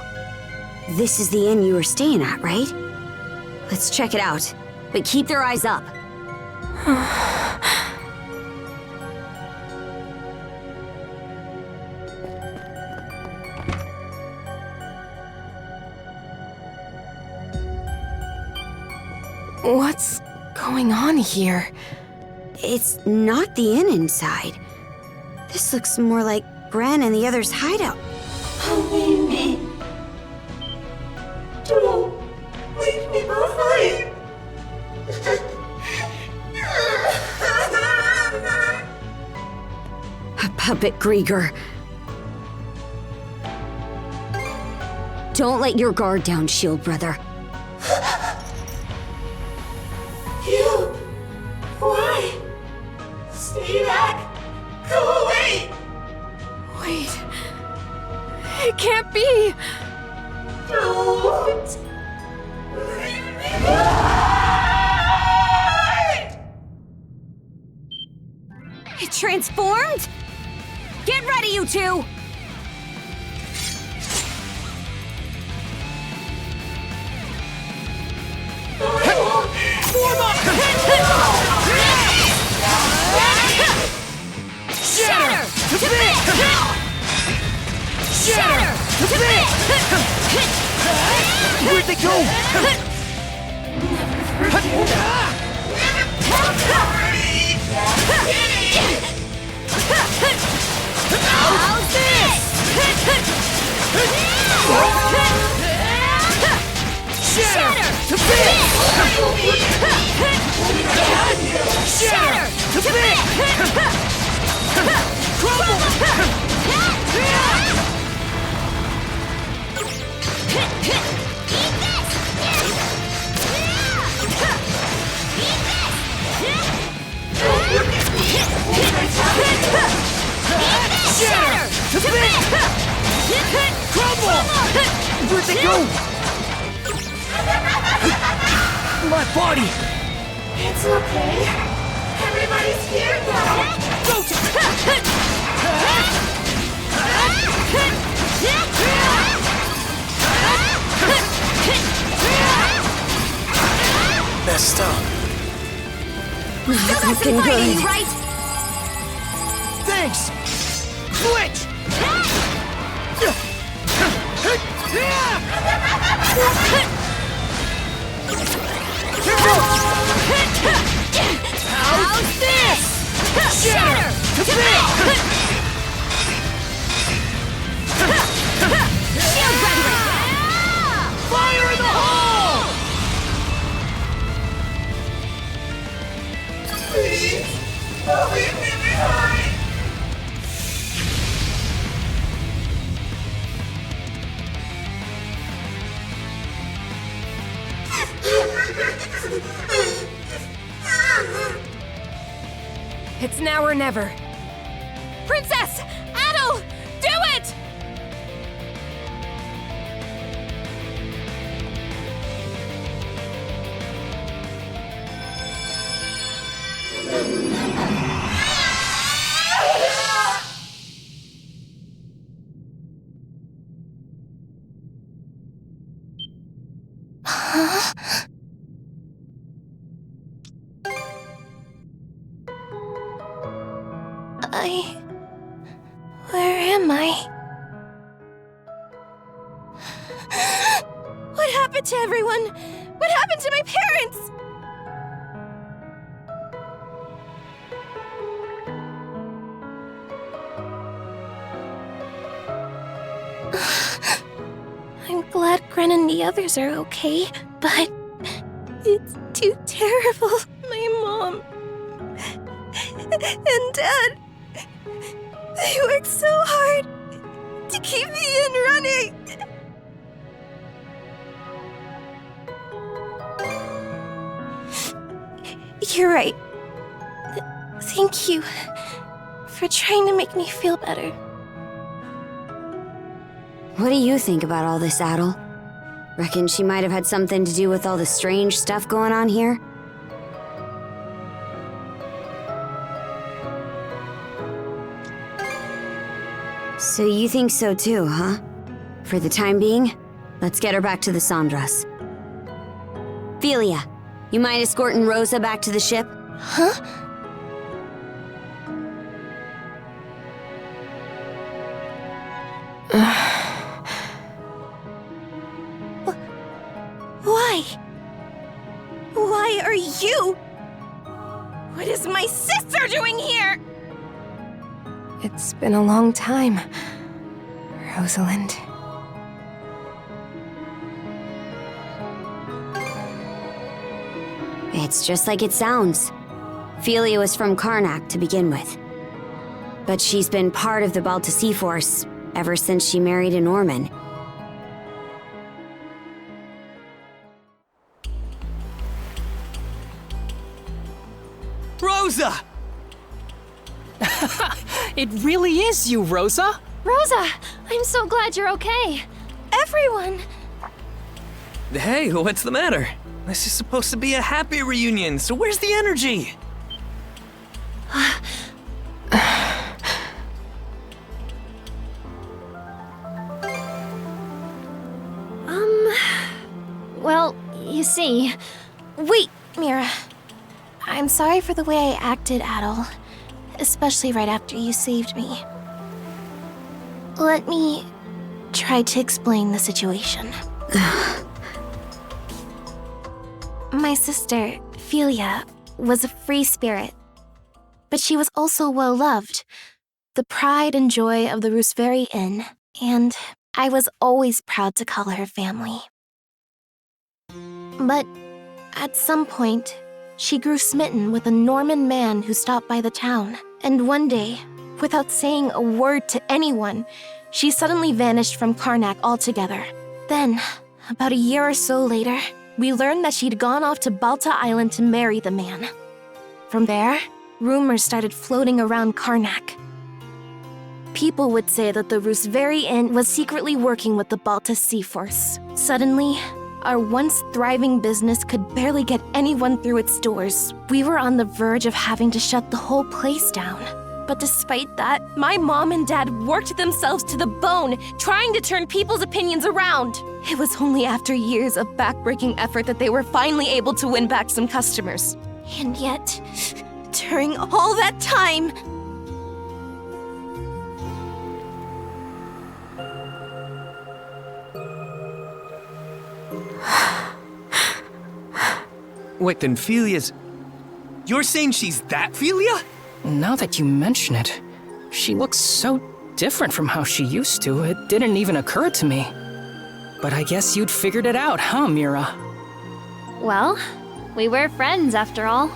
This is the inn you were staying at, right? Let's check it out, but keep their eyes up. What's going on here? It's not the inn inside. This looks more like Bran and the others' hideout. Leave me. Don't leave me behind. A puppet, Griegr. Don't let your guard down, Shield Brother. You. Why? Stay back. Go away. Wait. It can't be. Don't leave me behind. It transformed? Get ready, you two! Shatter! Shatter! Where'd they go? How's this? Shatter! To bits! Shatter! To bits! Crumble! Shatter! To bits! Crumble! Where'd they go? My body! It's okay. Everybody's here now. Go Messed up. Not looking good. Right? Thanks! Switch! How's this? Shatter! To bits! Shield ready! Fire in the hole! Please, don't leave me behind. It's now or never. Princess! Adol! Do it! Where am I? What happened to everyone? What happened to my parents? I'm glad Gren and the others are okay, but it's too terrible. My mom and Dad, they worked so hard to keep me in running. You're right. Thank you for trying to make me feel better. What do you think about all this, Adol? Reckon she might have had something to do with all the strange stuff going on here? So you think so too, huh? For the time being, let's get her back to the Sandras. Philia, you mind escorting Rosa back to the ship? Huh? Why? Why are you? What is my sister doing here? It's been a long time, Rosalind. It's just like it sounds. Philia was from Karnak to begin with. But she's been part of the Balta Sea Force ever since she married a Norman. Rosa! It really is you, Rosa! Rosa, I'm so glad you're okay. Everyone! Hey, what's the matter? This is supposed to be a happy reunion, so where's the energy? Well, you see... Wait, Mira. I'm sorry for the way I acted, Adol. Especially right after you saved me. Let me try to explain the situation. My sister, Philia, was a free spirit. But she was also well-loved. The pride and joy of the Rooseveri Inn. And I was always proud to call her family. But at some point, she grew smitten with a Norman man who stopped by the town. And one day, without saying a word to anyone, she suddenly vanished from Karnak altogether. Then, about a year or so later, we learned that she'd gone off to Balta Island to marry the man. From there, rumors started floating around Karnak. People would say that the Rooseveri Inn was secretly working with the Balta Sea Force. Suddenly, our once thriving business could barely get anyone through its doors. We were on the verge of having to shut the whole place down. But despite that, my mom and dad worked themselves to the bone, trying to turn people's opinions around. It was only after years of backbreaking effort that they were finally able to win back some customers. And yet, during all that time... Wait, then Philia's... You're saying she's that Philia? Now that you mention it, she looks so different from how she used to, it didn't even occur to me. But I guess you'd figured it out, huh, Mira? Well, we were friends after all.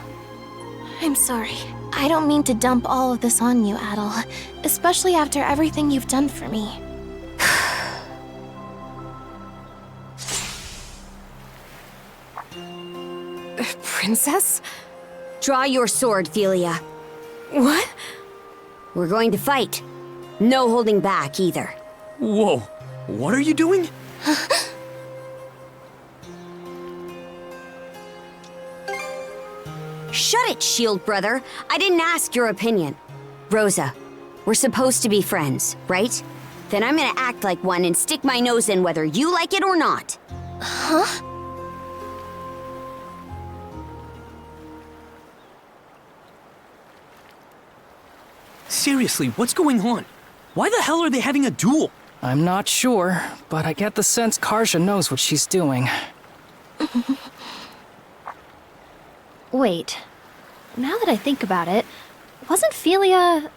I'm sorry. I don't mean to dump all of this on you, Adol. Especially after everything you've done for me. Princess? Draw your sword, Philia. What? We're going to fight. No holding back, either. Whoa, what are you doing? Shut it, Shield Brother. I didn't ask your opinion. Rosa, we're supposed to be friends, right? Then I'm gonna act like one and stick my nose in whether you like it or not. Huh? Seriously, what's going on? Why the hell are they having a duel? I'm not sure, but I get the sense Karja knows what she's doing. Wait. Now that I think about it, wasn't Philia...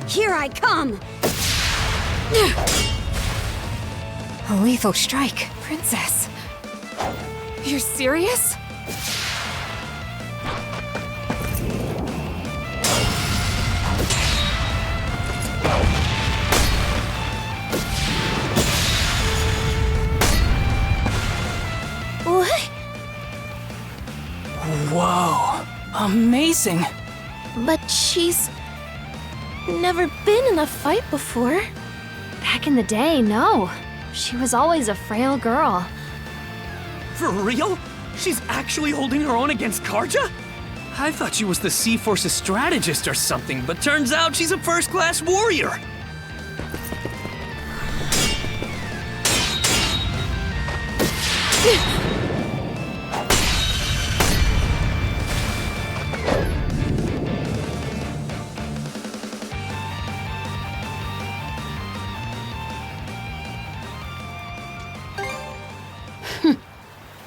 Here I come! A lethal strike, Princess. You're serious? Why Amazing. But she's never been in a fight before. Back in the day, no. She was always a frail girl. For real? She's actually holding her own against Karja? I thought she was the Sea Force's strategist or something, but turns out she's a first-class warrior.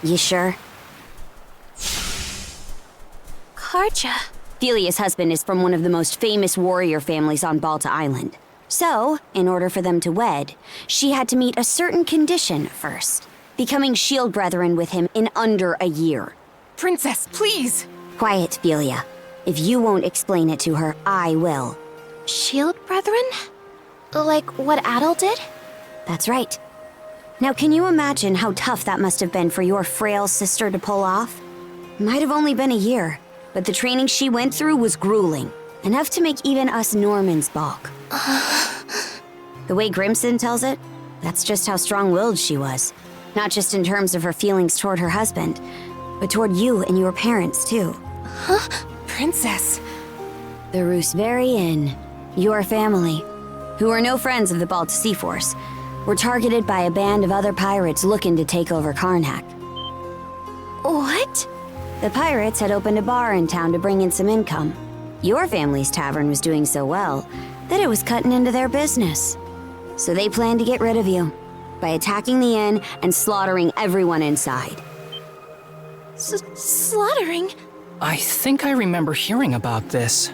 You sure? Karja. Felia's husband is from one of the most famous warrior families on Balta Island. So, in order for them to wed, she had to meet a certain condition first. Becoming shield brethren with him in under a year. Princess, please! Quiet, Felia. If you won't explain it to her, I will. Shield brethren? Like what Adol did? That's right. Now, can you imagine how tough that must have been for your frail sister to pull off? Might have only been a year, but the training she went through was grueling. Enough to make even us Normans balk. The way Grimson tells it, that's just how strong-willed she was. Not just in terms of her feelings toward her husband, but toward you and your parents, too. Huh? Princess. The Rooseveri Inn, your family, who are no friends of the Balta Sea Force, were targeted by a band of other pirates looking to take over Karnak. What? The pirates had opened a bar in town to bring in some income. Your family's tavern was doing so well that it was cutting into their business. So they planned to get rid of you by attacking the inn and slaughtering everyone inside. Slaughtering? I think I remember hearing about this.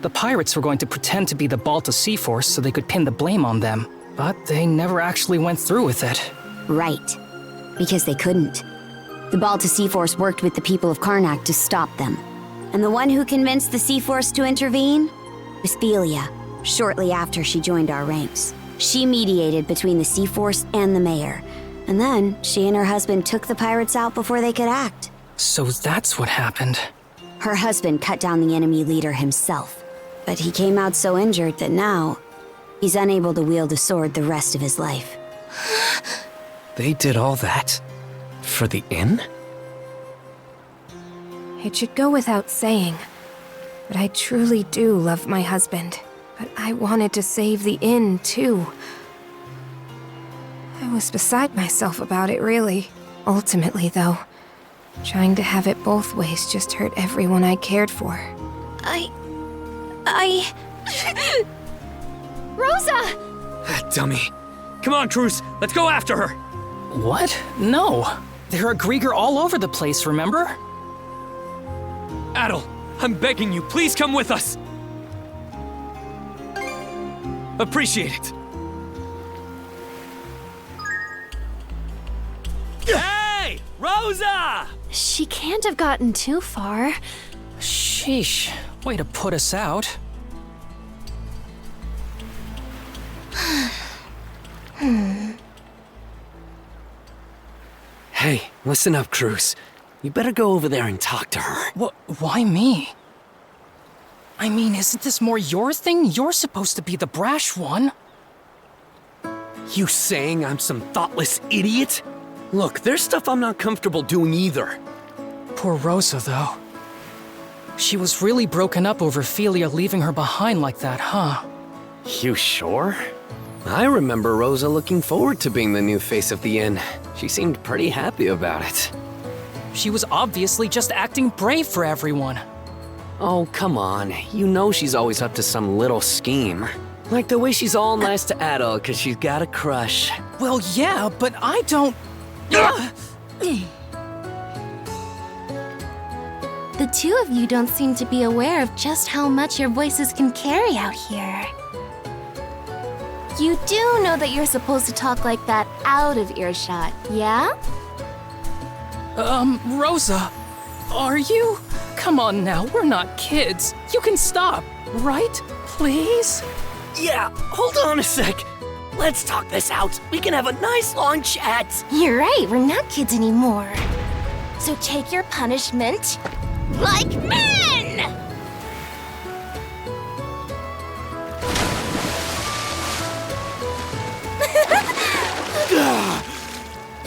The pirates were going to pretend to be the Balta Sea Force so they could pin the blame on them, but they never actually went through with it. Right. Because they couldn't. The Balta Sea Force worked with the people of Karnak to stop them. And the one who convinced the Sea Force to intervene was Felia, shortly after she joined our ranks. She mediated between the Sea Force and the mayor, and then she and her husband took the pirates out before they could act. So that's what happened. Her husband cut down the enemy leader himself, but he came out so injured that now he's unable to wield a sword the rest of his life. They did all that? For the inn? It should go without saying, but I truly do love my husband. But I wanted to save the inn, too. I was beside myself about it, really. Ultimately, though, trying to have it both ways just hurt everyone I cared for. Rosa! Dummy. Come on, Cruz, let's go after her! What? No. There are Griegr all over the place, remember? Adol, I'm begging you, please come with us! Appreciate it. Hey! Rosa! She can't have gotten too far. Sheesh. Way to put us out. Hey, listen up, Cruz. You better go over there and talk to her. Why me? I mean, isn't this more your thing? You're supposed to be the brash one. You saying I'm some thoughtless idiot? Look, there's stuff I'm not comfortable doing either. Poor Rosa, though. She was really broken up over Felia leaving her behind like that, huh? You sure? I remember Rosa looking forward to being the new face of the inn. She seemed pretty happy about it. She was obviously just acting brave for everyone. Oh, come on. You know she's always up to some little scheme. Like the way she's all nice to Adol because she's got a crush. Well, yeah, but I don't... The two of you don't seem to be aware of just how much your voices can carry out here. You do know that you're supposed to talk like that out of earshot, yeah? Rosa, are you? Come on now, we're not kids. You can stop, right? Please? Yeah, hold on a sec. Let's talk this out. We can have a nice long chat. You're right, we're not kids anymore. So take your punishment Like men!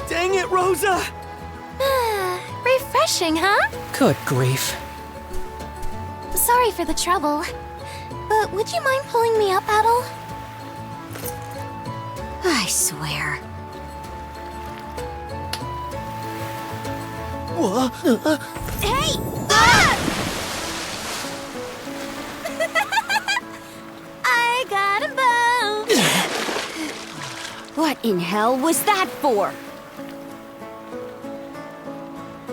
Dang it, Rosa! Refreshing, huh? Good grief. Sorry for the trouble. But would you mind pulling me up, Adol? I swear. Hey! Ah! I got a bow! What in hell was that for?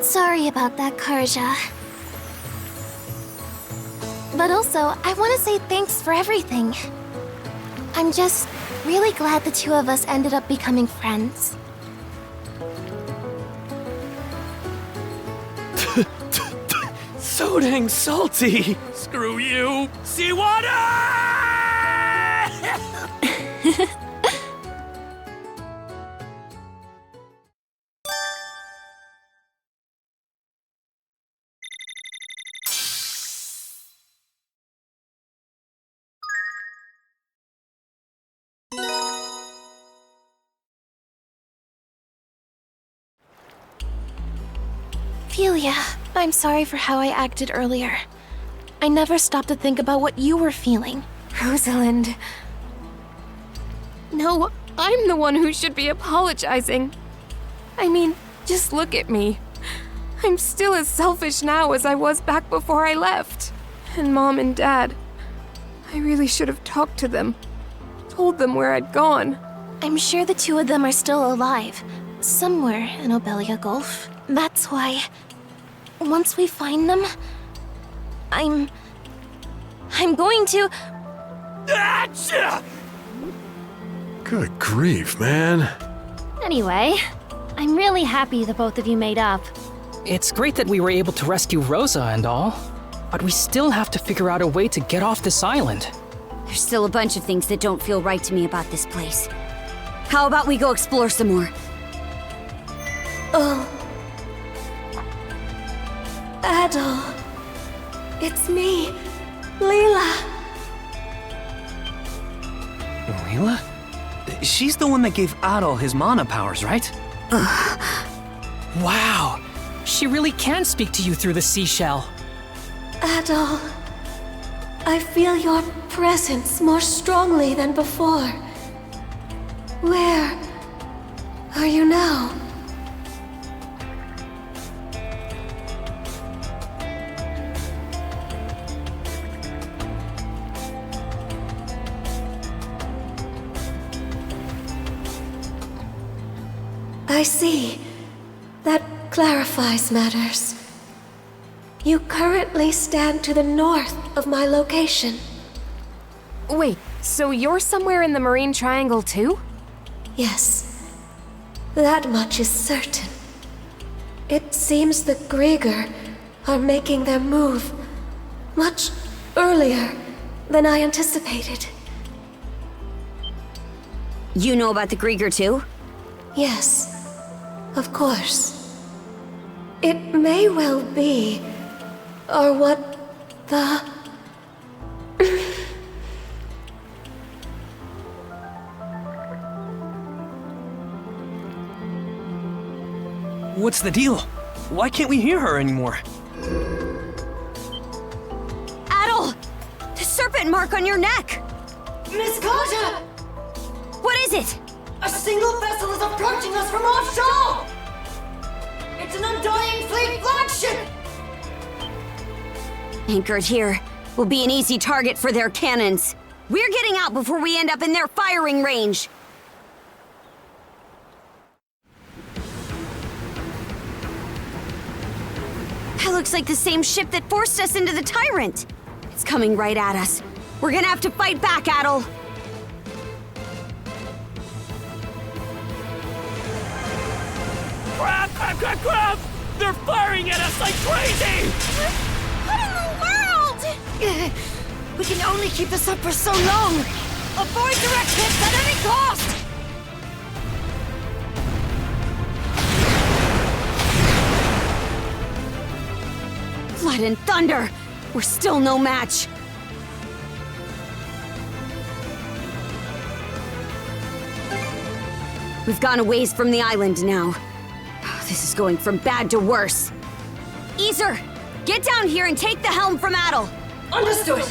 Sorry about that, Karja. But also, I want to say thanks for everything. I'm just really glad the two of us ended up becoming friends. So dang salty! Screw you! Seawater! Ophelia, I'm sorry for how I acted earlier. I never stopped to think about what you were feeling. Rosalind. No, I'm the one who should be apologizing. I mean, just look at me. I'm still as selfish now as I was back before I left. And Mom and Dad, I really should have talked to them. Told them where I'd gone. I'm sure the two of them are still alive. Somewhere in Obelia Gulf. That's why, once we find them, I'm going to... Achoo! Good grief, man. Anyway, I'm really happy the both of you made up. It's great that we were able to rescue Rosa and all, but we still have to figure out a way to get off this island. There's still a bunch of things that don't feel right to me about this place. How about we go explore some more? Oh. Adol. It's me, Leela. Leela? She's the one that gave Adol his mana powers, right? Wow! She really can speak to you through the seashell. Adol, I feel your presence more strongly than before. Where are you now? I see. That clarifies matters. You currently stand to the north of my location. Wait, so you're somewhere in the Marine Triangle too? Yes. That much is certain. It seems the Griegr are making their move much earlier than I anticipated. You know about the Griegr too? Yes, of course. It may well be, or what the... What's the deal? Why can't we hear her anymore? Adol! The serpent mark on your neck! Miss Karja! What is it? A single vessel is approaching us from offshore! It's an Undying Fleet flagship! Anchored here will be an easy target for their cannons. We're getting out before we end up in their firing range. That looks like the same ship that forced us into the Tyrant. It's coming right at us. We're gonna have to fight back, Adol. Crap, crap, crap, crap! They're firing at us like crazy! What in the world? We can only keep this up for so long. Avoid direct hits at any cost! God and thunder! We're still no match! We've gone a ways from the island now. This is going from bad to worse. Ys, get down here and take the helm from Adol! Understood!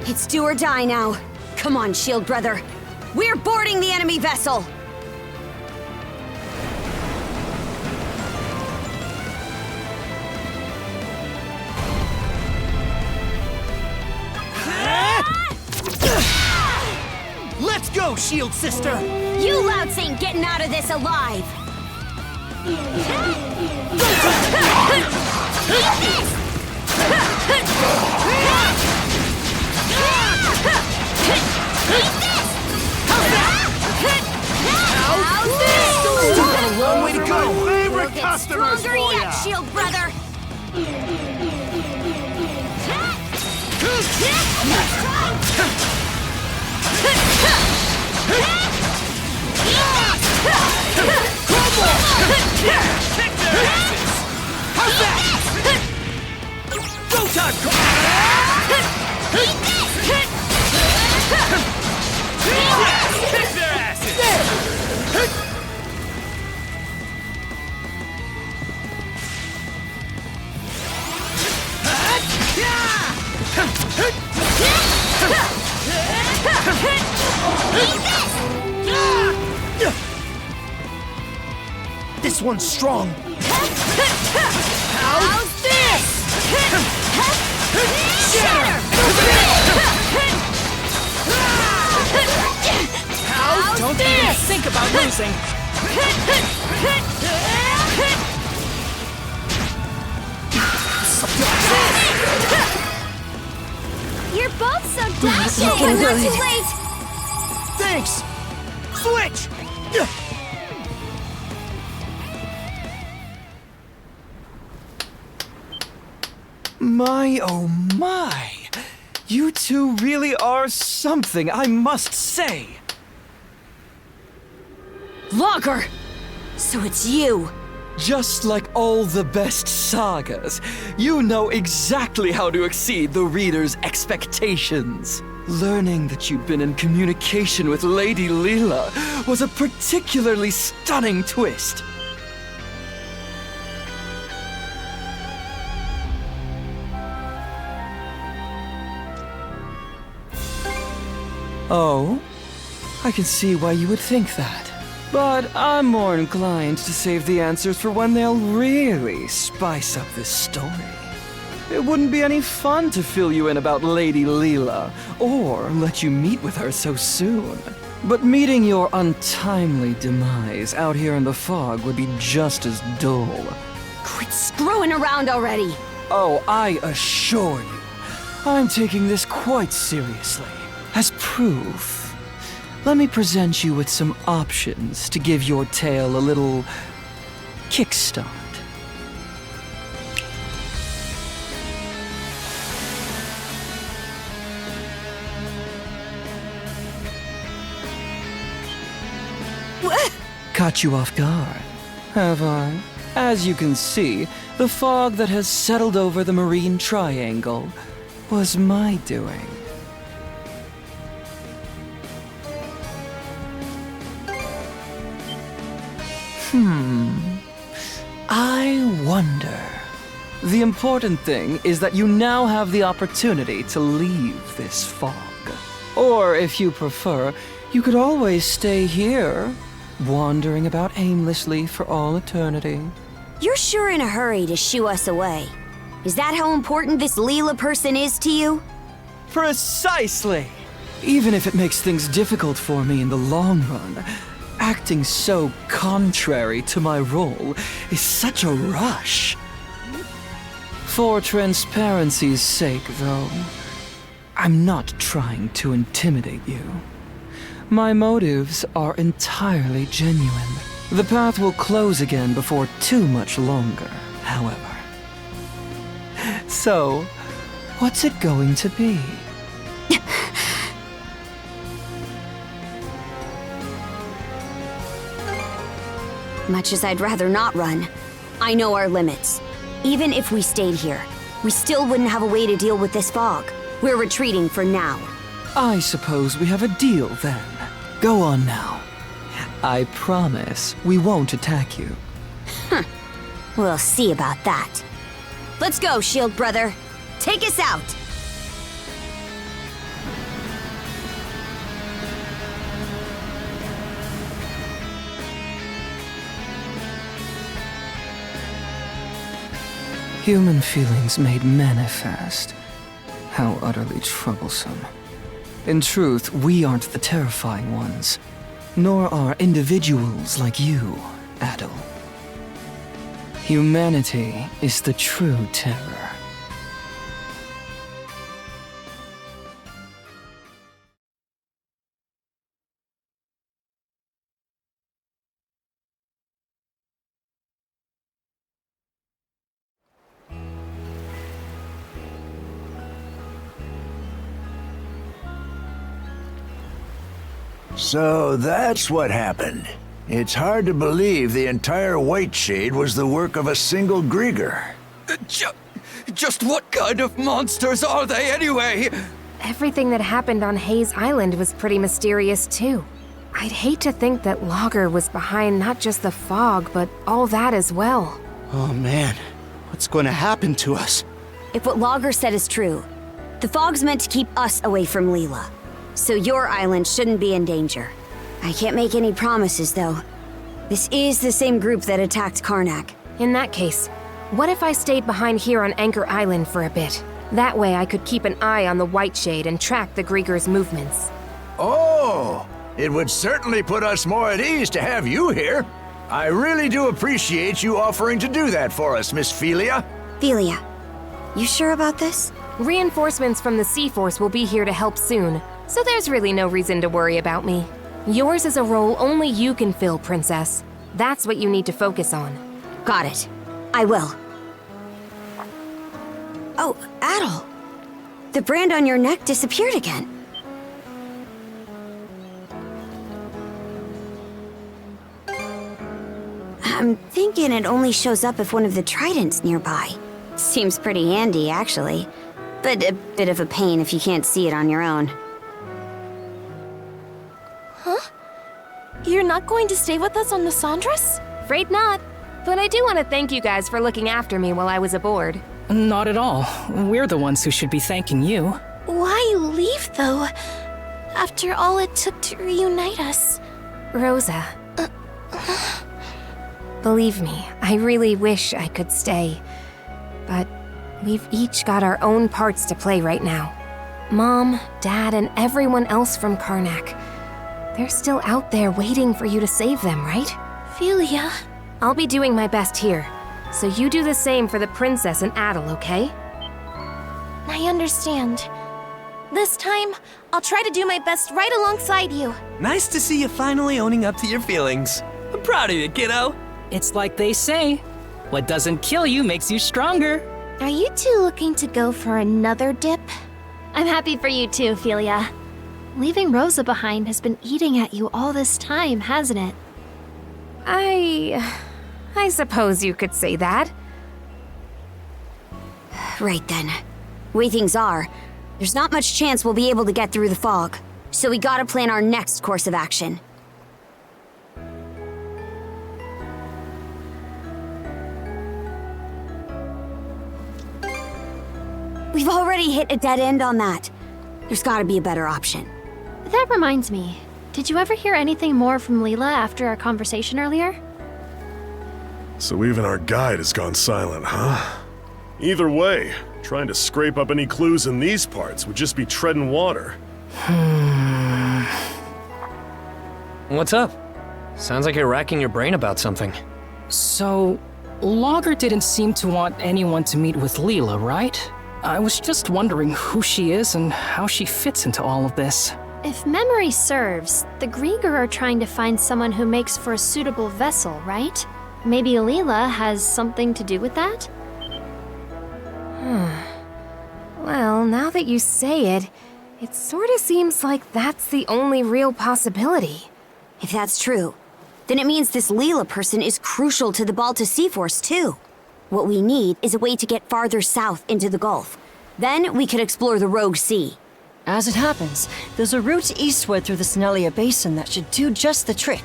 It's do or die now. Come on, Shield Brother. We're boarding the enemy vessel! Let's go, Shield Sister! You louts ain't getting out of this alive! How's this? Still got a long way to go! My favorite We'll get customers stronger for yet, ya. Shield Brother! How's that? Go time! Kick their asses! This one's strong. How's this? Shatter! How's Don't this? even think about losing. You're both so dashing! looking Not good. too late! Thanks! Switch! My, oh my! You two really are something, I must say! Logger! So it's you! Just like all the best sagas, you know exactly how to exceed the reader's expectations. Learning that you'd been in communication with Lady Leela was a particularly stunning twist. Oh? I can see why you would think that. But I'm more inclined to save the answers for when they'll really spice up this story. It wouldn't be any fun to fill you in about Lady Leela, or let you meet with her so soon. But meeting your untimely demise out here in the fog would be just as dull. Quit screwing around already! Oh, I assure you, I'm taking this quite seriously. As proof, let me present you with some options to give your tale a little kickstart. Caught you off guard, have I? As you can see, the fog that has settled over the Marine Triangle was my doing. I wonder. The important thing is that you now have the opportunity to leave this fog. Or, if you prefer, you could always stay here, wandering about aimlessly for all eternity. You're sure in a hurry to shoo us away. Is that how important this Leela person is to you? Precisely! Even if it makes things difficult for me in the long run, acting so contrary to my role is such a rush. For transparency's sake, though, I'm not trying to intimidate you. My motives are entirely genuine. The path will close again before too much longer, however. So, what's it going to be? Much as I'd rather not run, I know our limits. Even if we stayed here, we still wouldn't have a way to deal with this fog. We're retreating for now. I suppose we have a deal then. Go on now. I promise we won't attack you. We'll see about that. Let's go, Shield Brother. Take us out! Human feelings made manifest. How utterly troublesome. In truth, we aren't the terrifying ones, nor are individuals like you, Adol. Humanity is the true terror. So that's what happened. It's hard to believe the entire White Shade was the work of a single Griegr. Just what kind of monsters are they anyway? Everything that happened on Hayes Island was pretty mysterious too. I'd hate to think that Logger was behind not just the fog, but all that as well. Oh man, what's going to happen to us? If what Logger said is true, the fog's meant to keep us away from Leela. So your island shouldn't be in danger. I can't make any promises, though. This is the same group that attacked Karnak. In that case, what if I stayed behind here on Anchor Island for a bit? That way I could keep an eye on the White Shade and track the Griegr's movements. Oh! It would certainly put us more at ease to have you here. I really do appreciate you offering to do that for us, Miss Philia. Philia, you sure about this? Reinforcements from the Sea Force will be here to help soon, so there's really no reason to worry about me. Yours is a role only you can fill, Princess. That's what you need to focus on. Got it. I will. Oh, Adol. The brand on your neck disappeared again. I'm thinking it only shows up if one of the tridents nearby. Seems pretty handy, actually. But a bit of a pain if you can't see it on your own. Huh? You're not going to stay with us on the Sandras? Afraid not. But I do want to thank you guys for looking after me while I was aboard. Not at all. We're the ones who should be thanking you. Why leave, though? After all it took to reunite us. Rosa. Believe me, I really wish I could stay. But we've each got our own parts to play right now. Mom, Dad, and everyone else from Karnak. They're still out there waiting for you to save them, right? Philia. I'll be doing my best here. So you do the same for the Princess and Adol, okay? I understand. This time, I'll try to do my best right alongside you. Nice to see you finally owning up to your feelings. I'm proud of you, kiddo. It's like they say, what doesn't kill you makes you stronger. Are you two looking to go for another dip? I'm happy for you too, Philia. Leaving Rosa behind has been eating at you all this time, hasn't it? I suppose you could say that. Right then. Way things are, there's not much chance we'll be able to get through the fog. So we gotta plan our next course of action. We've already hit a dead end on that. There's gotta be a better option. That reminds me. Did you ever hear anything more from Leela after our conversation earlier? So even our guide has gone silent, huh? Either way, trying to scrape up any clues in these parts would just be treading water. What's up? Sounds like you're racking your brain about something. So, Logger didn't seem to want anyone to meet with Leela, right? I was just wondering who she is and how she fits into all of this. If memory serves, the Griegr are trying to find someone who makes for a suitable vessel, right? Maybe Leela has something to do with that? Well, now that you say it, it sort of seems like that's the only real possibility. If that's true, then it means this Leela person is crucial to the Balta Sea Force, too. What we need is a way to get farther south into the Gulf. Then we could explore the Rogue Sea. As it happens, there's a route eastward through the Senelia Basin that should do just the trick.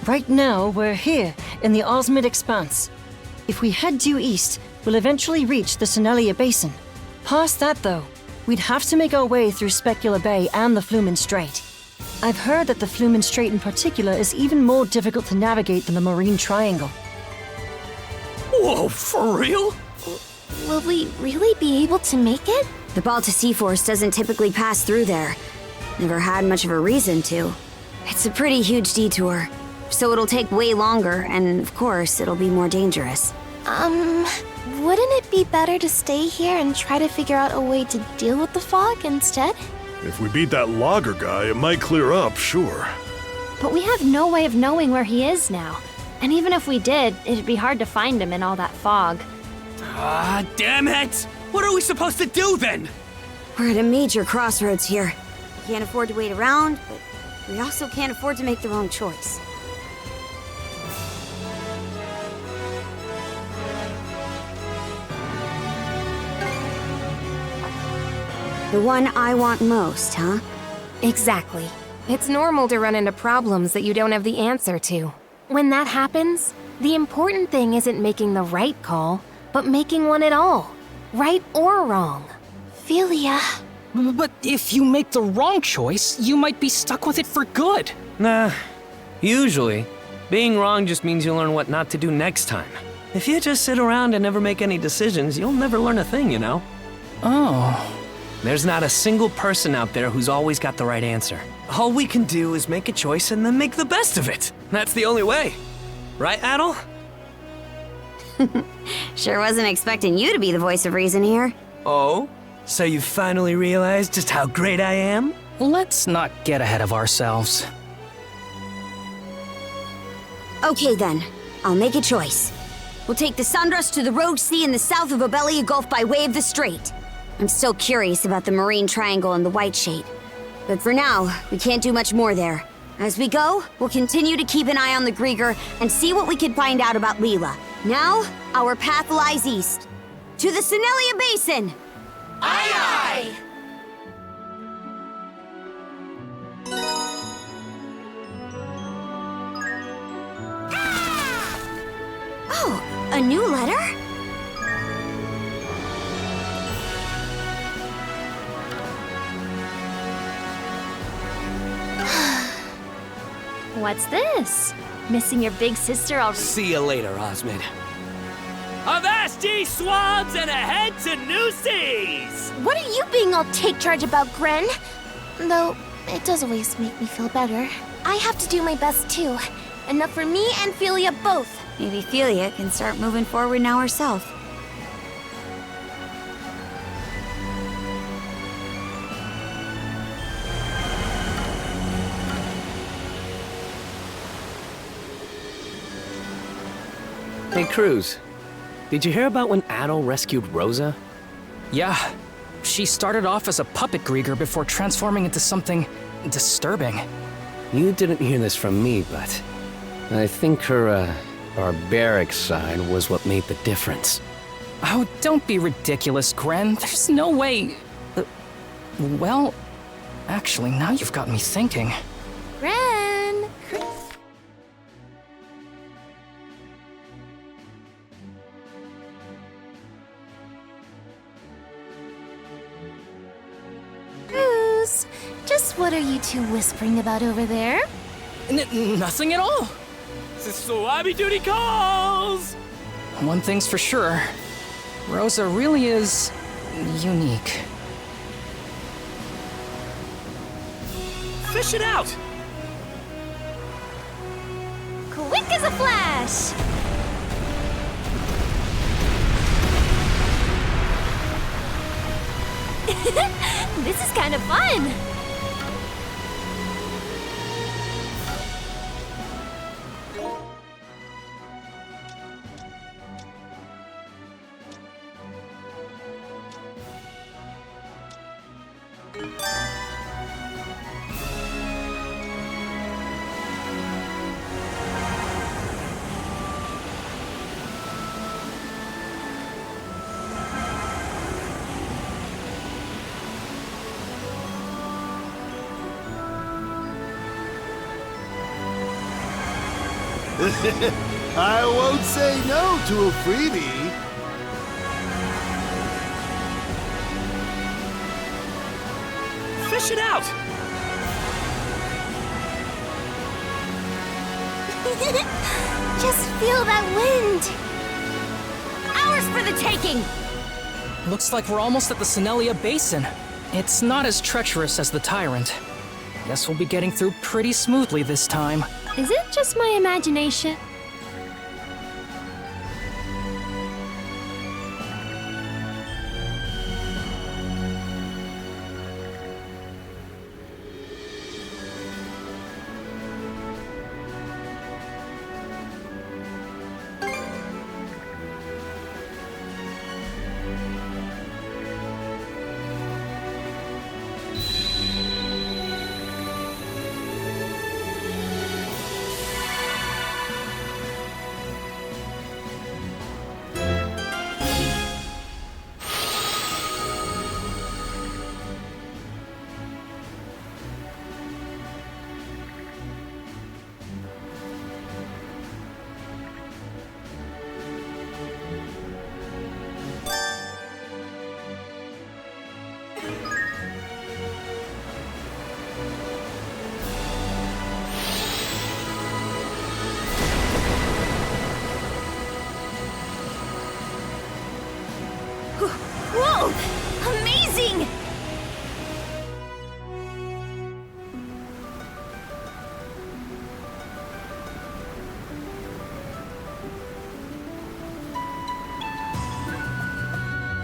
Right now, we're here, in the Osmid Expanse. If we head due east, we'll eventually reach the Senelia Basin. Past that, though, we'd have to make our way through Specula Bay and the Flumen Strait. I've heard that the Flumen Strait in particular is even more difficult to navigate than the Marine Triangle. Whoa, for real? Will we really be able to make it? The Balta Sea Force doesn't typically pass through there. Never had much of a reason to. It's a pretty huge detour, so it'll take way longer, and of course, it'll be more dangerous. Wouldn't it be better to stay here and try to figure out a way to deal with the fog instead? If we beat that logger guy, it might clear up, sure. But we have no way of knowing where he is now. And even if we did, it'd be hard to find him in all that fog. Ah, damn it! What are we supposed to do then? We're at a major crossroads here. We can't afford to wait around, but we also can't afford to make the wrong choice. The one I want most, huh? Exactly. It's normal to run into problems that you don't have the answer to. When that happens, the important thing isn't making the right call, but making one at all. Right or wrong. Philia. But if you make the wrong choice, you might be stuck with it for good. Nah, usually, being wrong just means you learn what not to do next time. If you just sit around and never make any decisions, you'll never learn a thing, you know? Oh. There's not a single person out there who's always got the right answer. All we can do is make a choice and then make the best of it. That's the only way. Right, Adol? Sure wasn't expecting you to be the voice of reason here. Oh? So you finally realized just how great I am? Let's not get ahead of ourselves. Okay then, I'll make a choice. We'll take the Sandras to the Rogue Sea in the south of Abelia Gulf by way of the Strait. I'm still curious about the Marine Triangle and the White Shade. But for now, we can't do much more there. As we go, we'll continue to keep an eye on the Griegr and see what we can find out about Leela. Now, our path lies east. To the Senelia Basin! Aye aye! Oh, a new letter? What's this? Missing your big sister already? See you later, Osmid. Avast ye swabs and ahead to new seas! What are you being all take charge about, Gren? Though, it does always make me feel better. I have to do my best too. Enough for me and Philia both. Maybe Philia can start moving forward now herself. Hey, Cruz. Did you hear about when Adol rescued Rosa? Yeah. She started off as a puppet Griegr before transforming into something disturbing. You didn't hear this from me, but I think her, barbaric side was what made the difference. Oh, don't be ridiculous, Gren. There's no way... well, actually, now you've got me thinking. Gren! Cruz, just what are you two whispering about over there? Nothing at all. Swabby duty calls! One thing's for sure. Rosa really is... unique. Fish it out! Quick as a flash! This is kind of fun! I won't say no to a freebie. Fish it out! Just feel that wind. Ours for the taking! Looks like we're almost at the Senelia Basin. It's not as treacherous as the Tyrant. Guess we'll be getting through pretty smoothly this time. Is it just my imagination? Whoa! Amazing!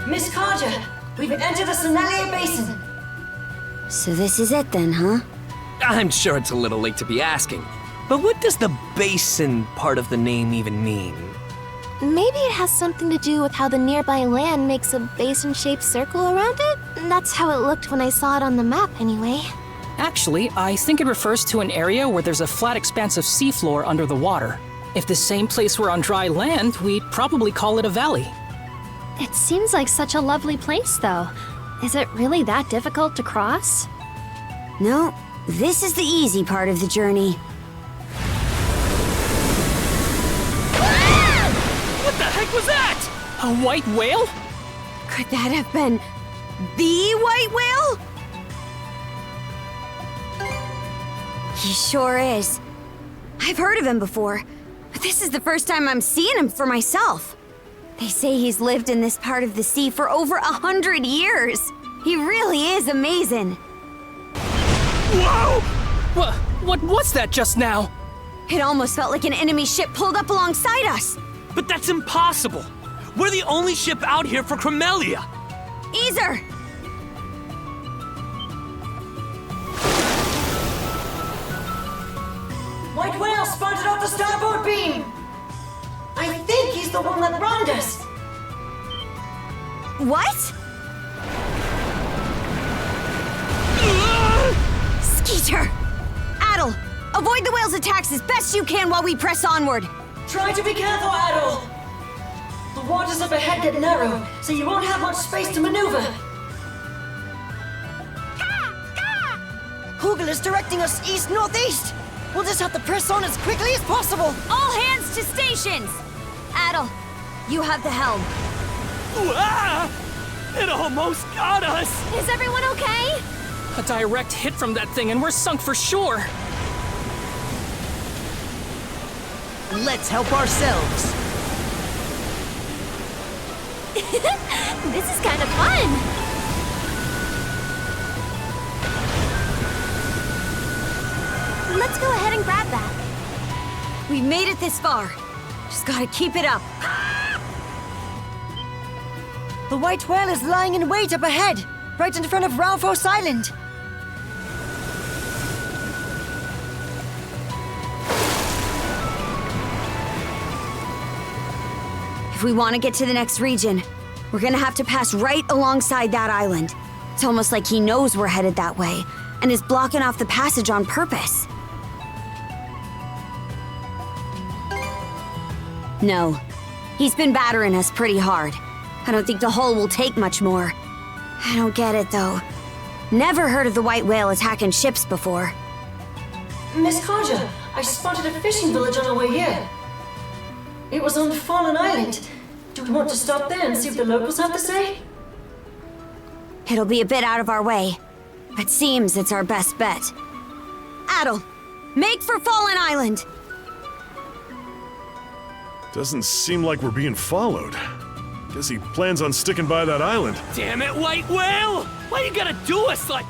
Miss Karja, we've entered the Senelia Basin. So this is it then, huh? I'm sure it's a little late to be asking, but what does the basin part of the name even mean? Maybe it has something to do with how the nearby land makes a basin-shaped circle around it? That's how it looked when I saw it on the map, anyway. Actually, I think it refers to an area where there's a flat expanse of seafloor under the water. If the same place were on dry land, we'd probably call it a valley. It seems like such a lovely place, though. Is it really that difficult to cross? No, this is the easy part of the journey. What the heck was that? A white whale? Could that have been the white whale? He sure is. I've heard of him before, but this is the first time I'm seeing him for myself. They say he's lived in this part of the sea for over 100 years. He really is amazing. Whoa! What was that just now? It almost felt like an enemy ship pulled up alongside us. But that's impossible. We're the only ship out here for Cremelia. Either. White whale spotted off the starboard beam. I think he's the one that wronged us. What? Skeeter! Adol, avoid the whale's attacks as best you can while we press onward. Try to be careful, Adol. The waters up ahead get narrow, so you won't have much space to maneuver. Hugel is directing us east-northeast. We'll just have to press on as quickly as possible. All hands to stations! Adol, you have the helm. Ah! It almost got us! Is everyone okay? A direct hit from that thing and we're sunk for sure. Let's help ourselves. This is kind of fun. Let's go ahead and grab that. We've made it this far. Just gotta keep it up. The white whale is lying in wait up ahead, right in front of Raufoss Island. If we want to get to the next region, we're gonna have to pass right alongside that island. It's almost like he knows we're headed that way and is blocking off the passage on purpose. No, he's been battering us pretty hard. I don't think the hull will take much more. I don't get it, though. Never heard of the white whale attacking ships before. Miss Karja, I spotted a fishing village on our way here. It was on Fallen Island. Do we want to stop there and see what the locals have to say? It'll be a bit out of our way, but seems it's our best bet. Adol, make for Fallen Island! Doesn't seem like we're being followed. Guess he plans on sticking by that island. Damn it, White Whale! Why you gotta do us like...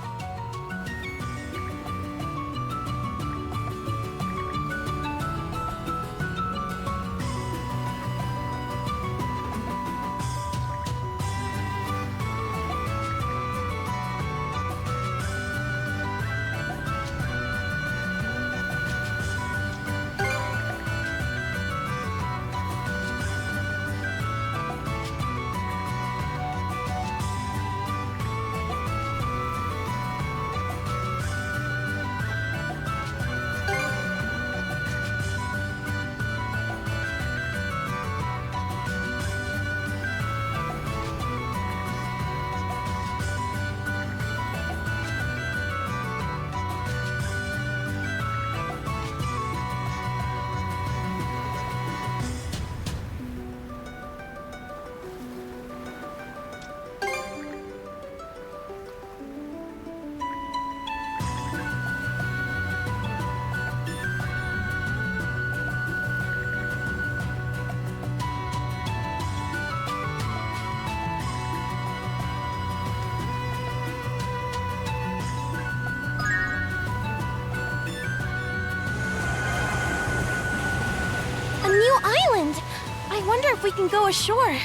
I wonder if we can go ashore.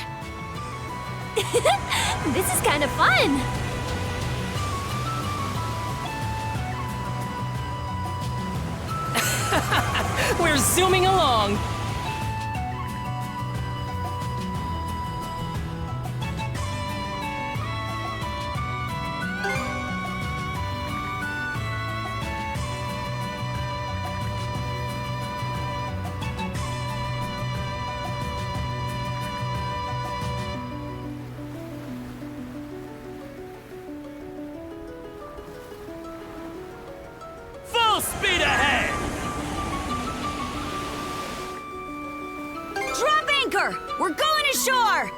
This is kind of fun! We're zooming along! Full speed ahead! Drop anchor! We're going ashore!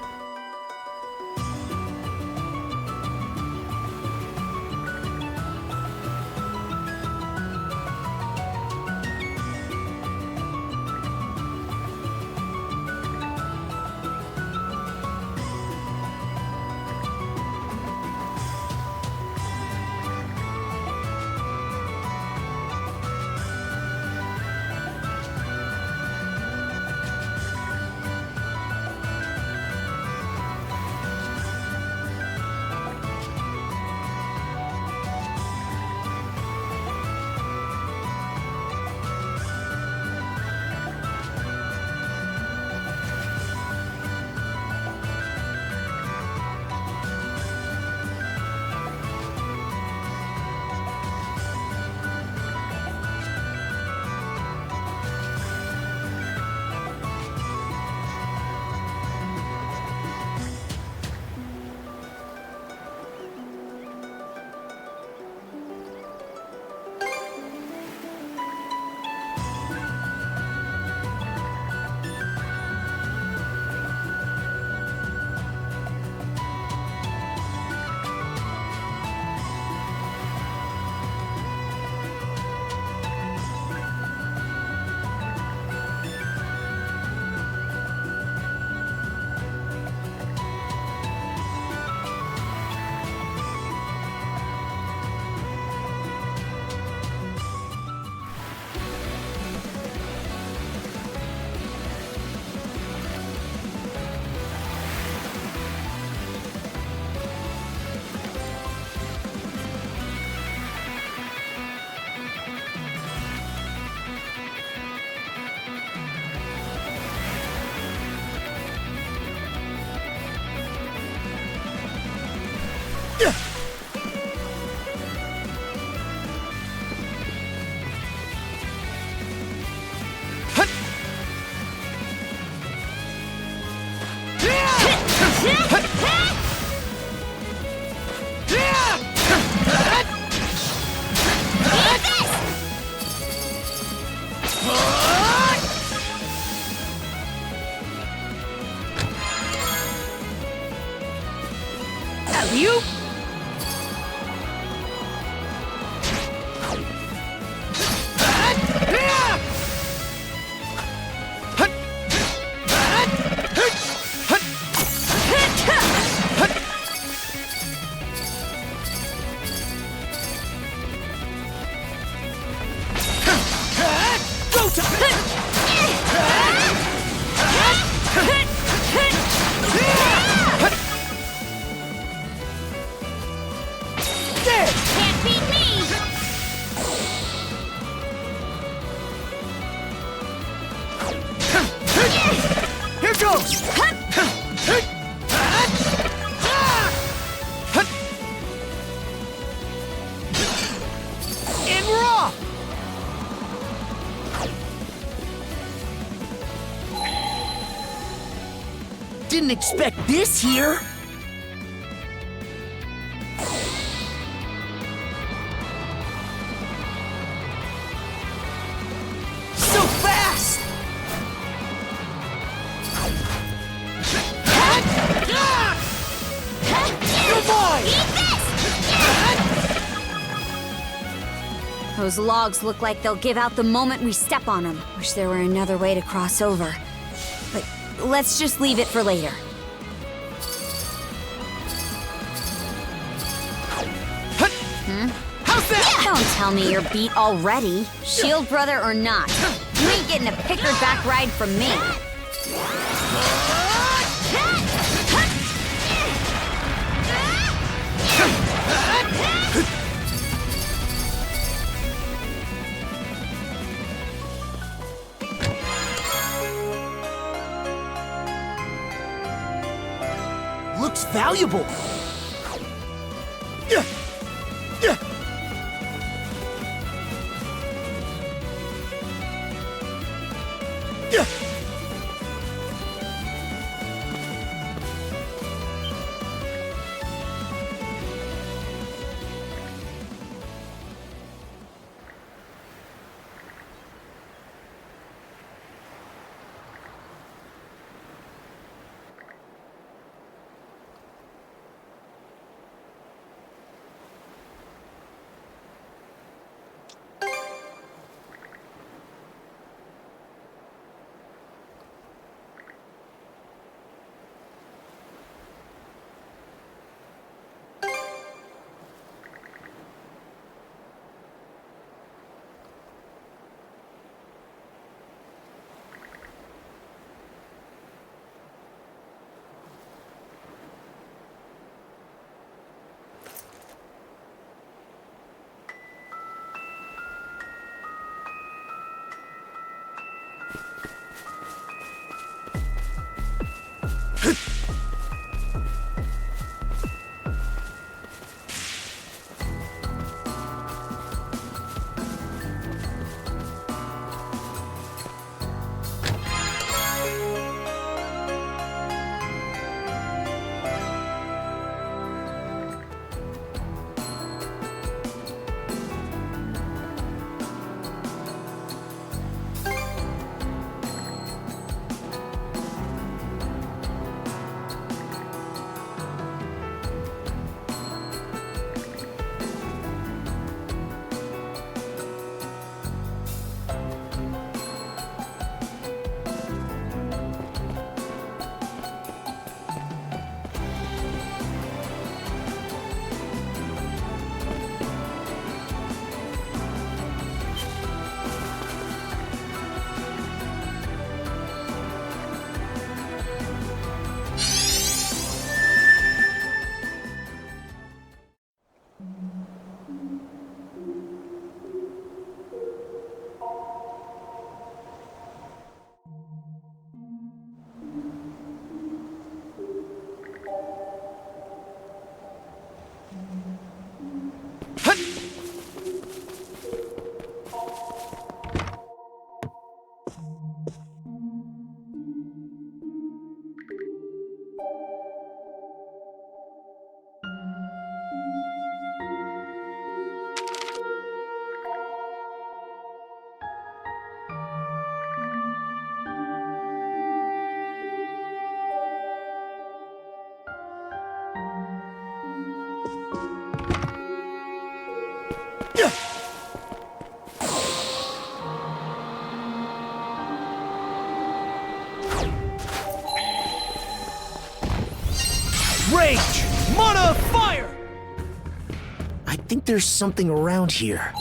You? Can't beat me! Here goes! In raw! Didn't expect this here! So fast! You're mine! Those logs look like they'll give out the moment we step on them. Wish there were another way to cross over. But let's just leave it for later. How's that? Don't tell me you're beat already. Shield brother or not. You ain't getting a pickered back ride from me. Looks valuable. Rage! Mana of fire! I think there's something around here.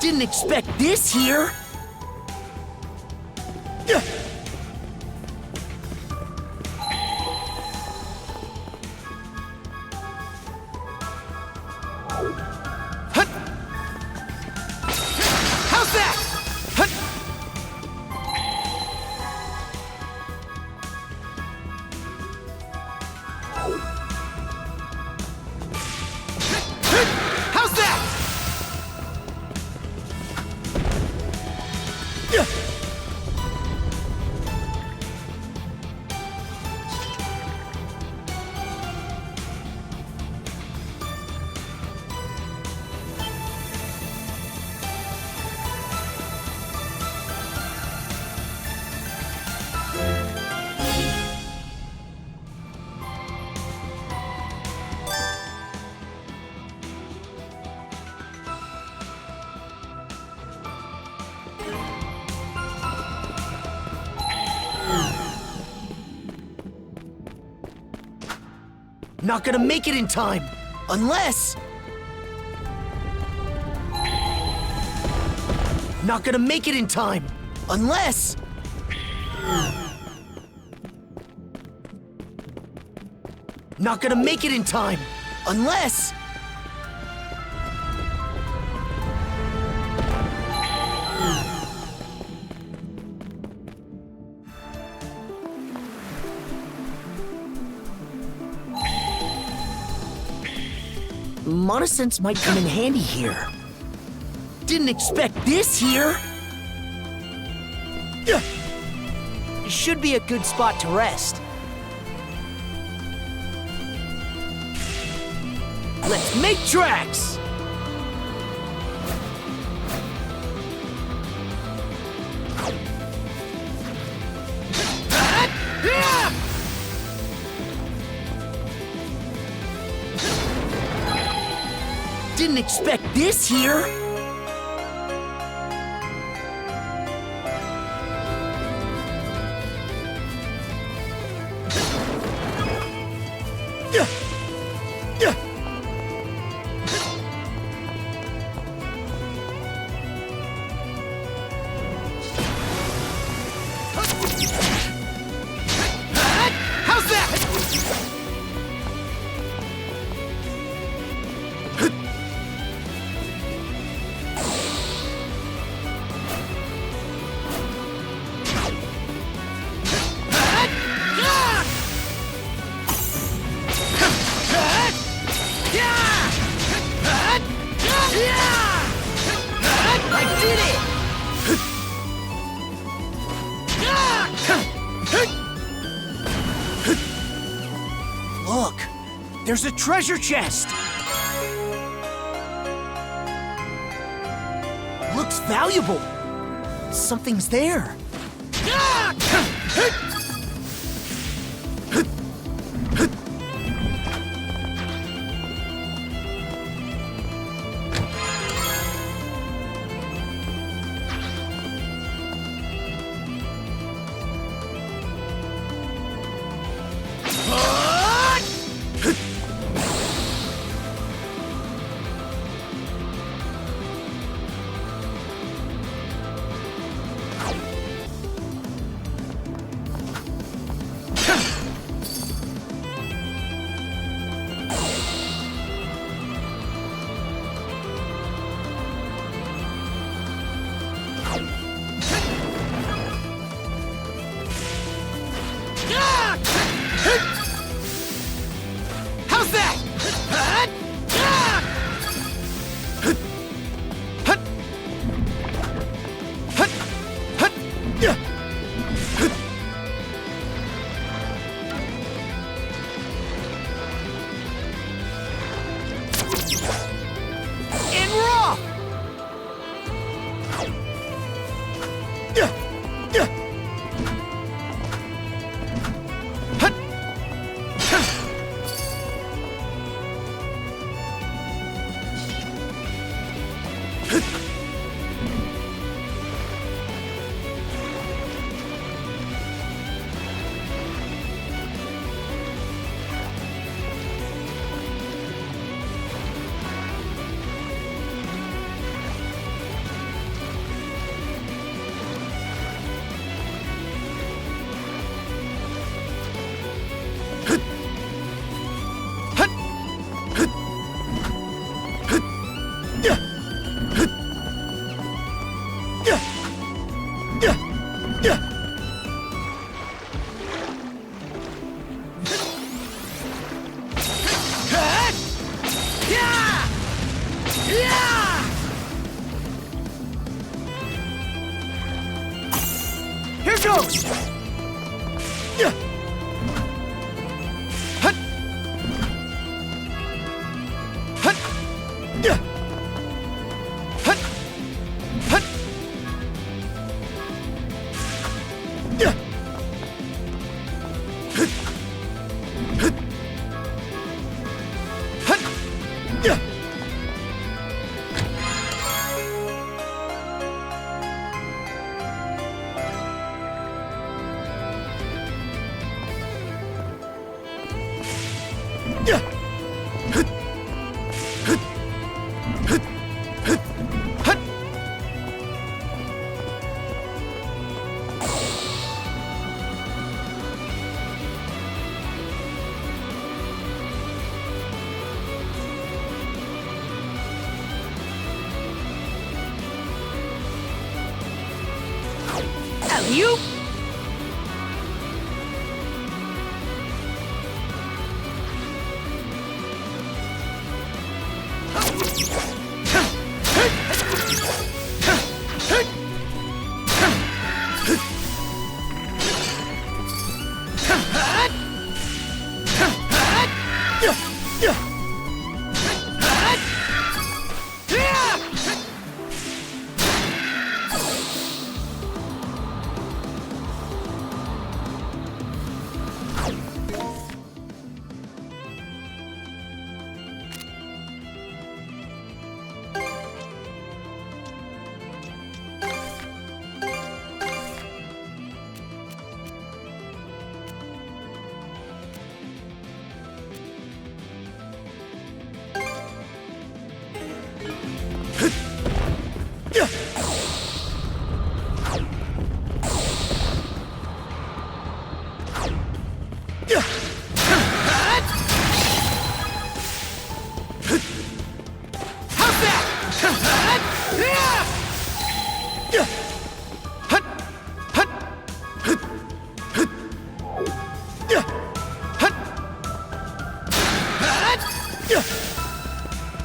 Didn't expect this here! How's that? How's that? Not gonna make it in time, unless... Not gonna make it in time, unless... Not gonna make it in time, unless... Mana Sense might come in handy here. Didn't expect this here! Should be a good spot to rest. Let's make tracks! Didn't expect this here! How's that? I did it! Look, there's a treasure chest! Looks valuable. Something's there. How's that? In raw! Here goes! You?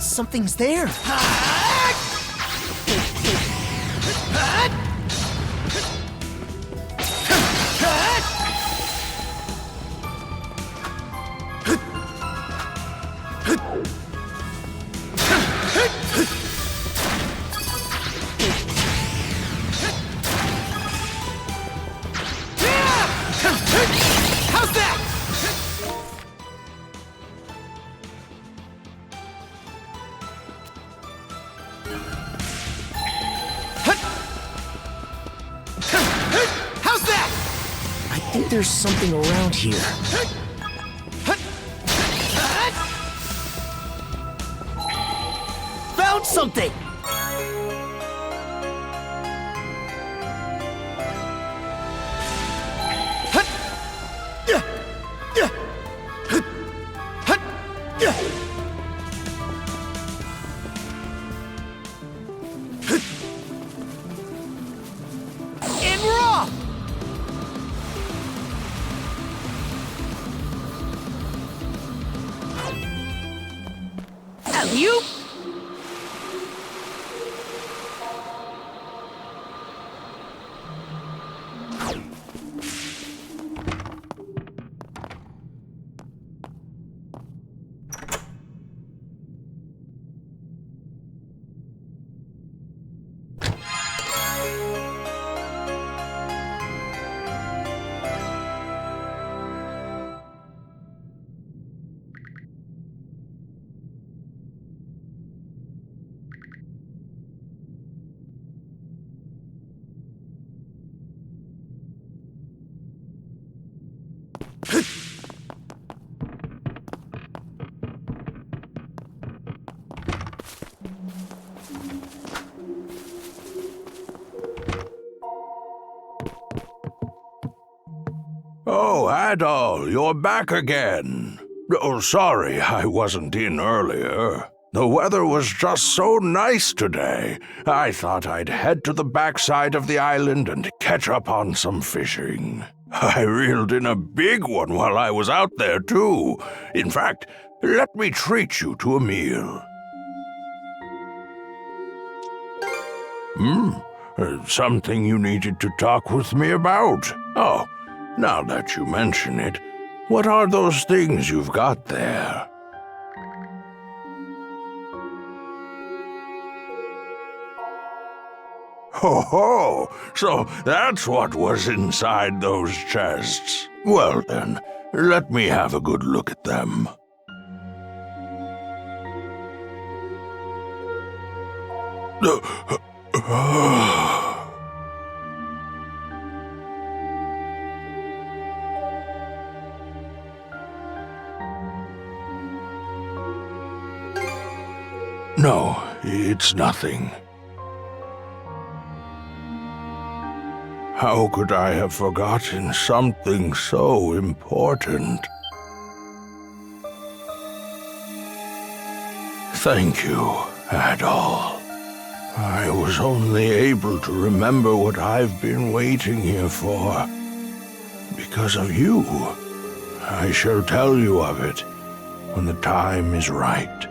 Something's there. How's that? I think there's something around here. Found something! In raw! You? Oh, Adol, you're back again. Oh, sorry I wasn't in earlier. The weather was just so nice today. I thought I'd head to the backside of the island and catch up on some fishing. I reeled in a big one while I was out there, too. In fact, let me treat you to a meal. Something you needed to talk with me about? Oh, now that you mention it, what are those things you've got there? Ho ho! So that's what was inside those chests. Well then, let me have a good look at them. No, it's nothing. How could I have forgotten something so important? Thank you, Adol. I was only able to remember what I've been waiting here for. Because of you. I shall tell you of it when the time is right.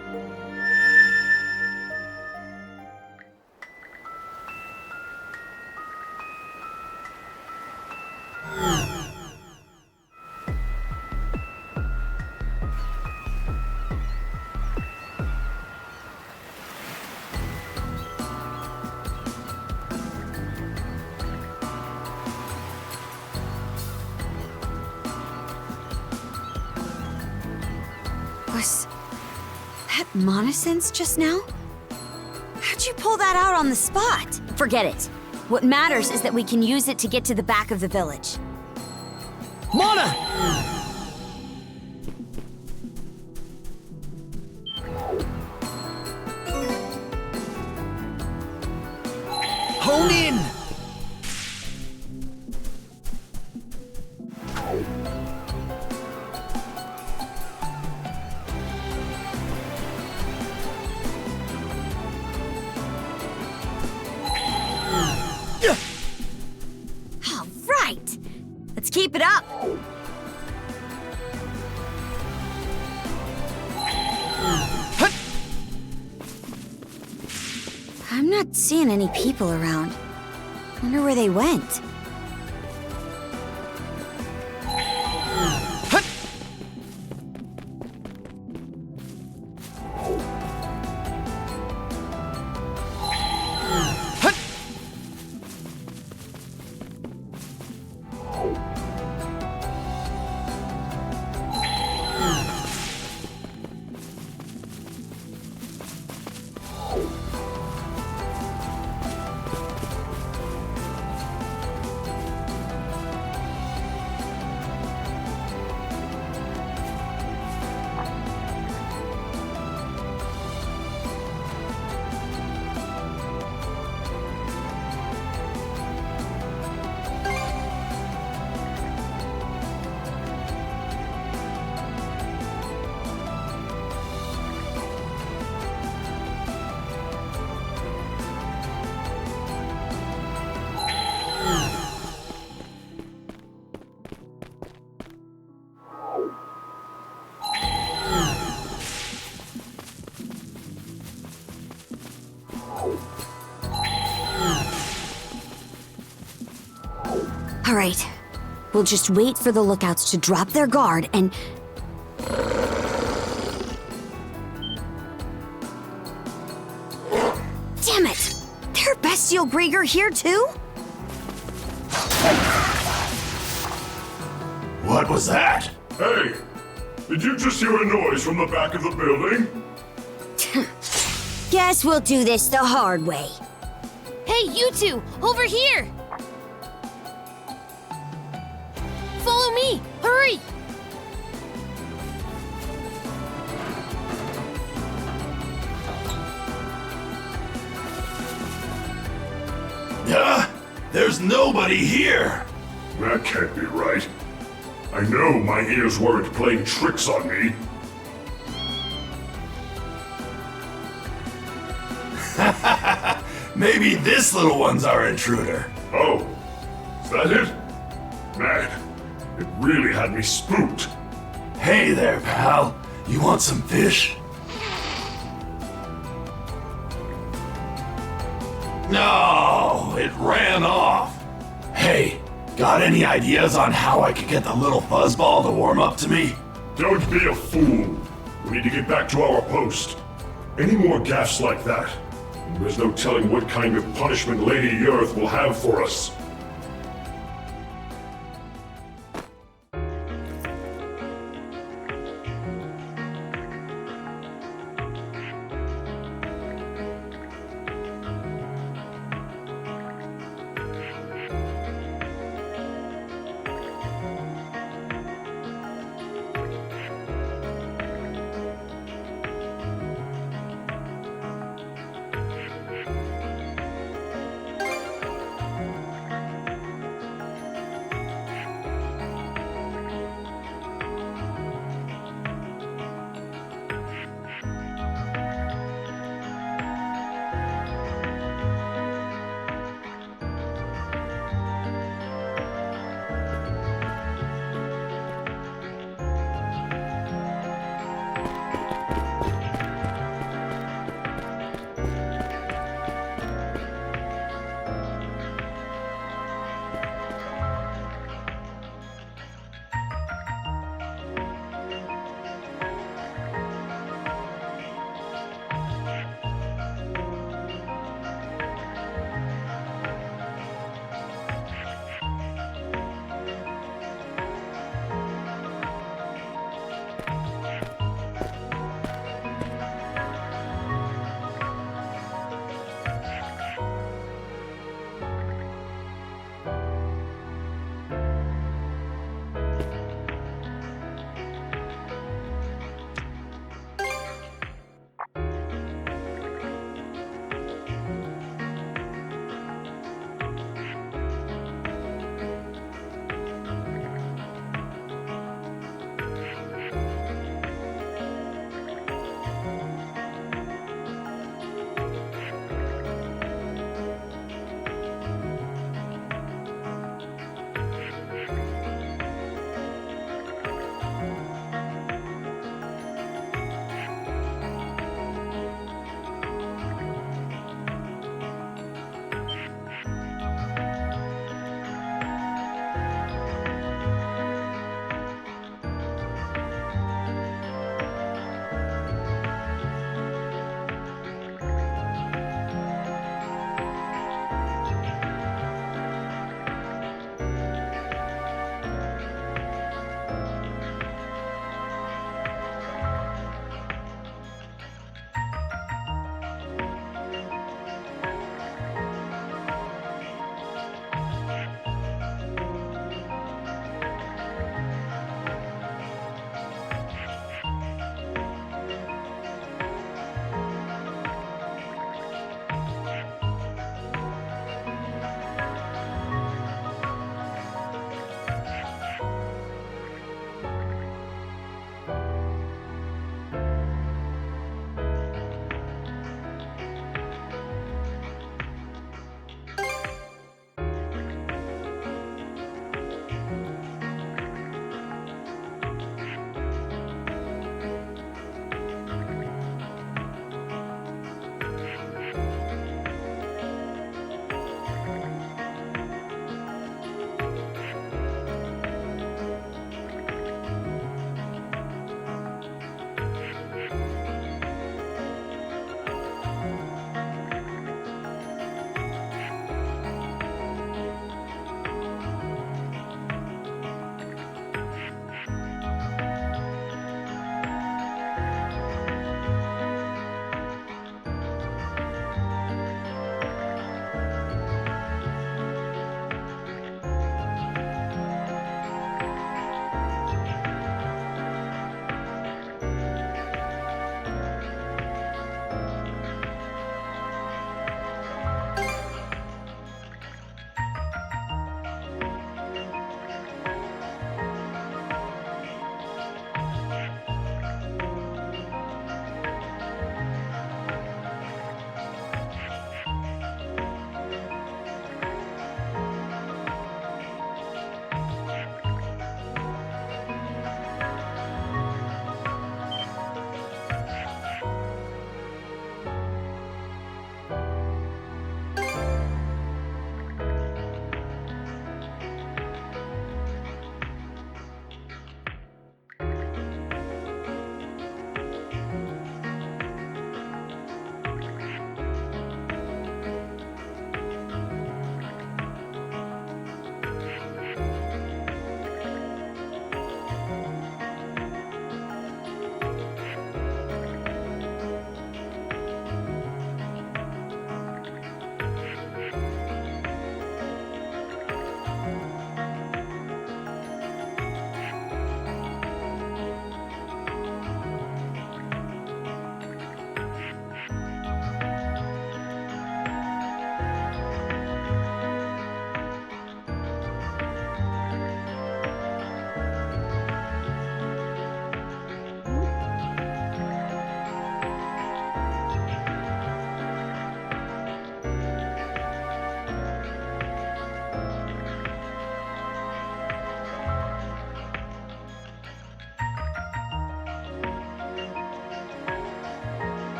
Was that monosense just now? How'd you pull that out on the spot? Forget it. What matters is that we can use it to get to the back of the village. Mana! Hone in! All right! Let's keep it up! I'm not seeing any people around. Wonder where they went. All right. We'll just wait for the lookouts to drop their guard and... Damn it! There are bestial Griegr here too? What was that? Hey! Did you just hear a noise from the back of the building? Guess we'll do this the hard way. Hey, you two! Over here! Follow me! Hurry! There's nobody here! That can't be right. I know my ears weren't playing tricks on me. Maybe this little one's our intruder. Oh, is that it? Man, it really had me spooked. Hey there, pal. You want some fish? No! it ran off. Hey, got any ideas on how I could get the little fuzzball to warm up to me? Don't be a fool. We need to get back to our post. Any more gaffes like that, and there's no telling what kind of punishment Lady Earth will have for us.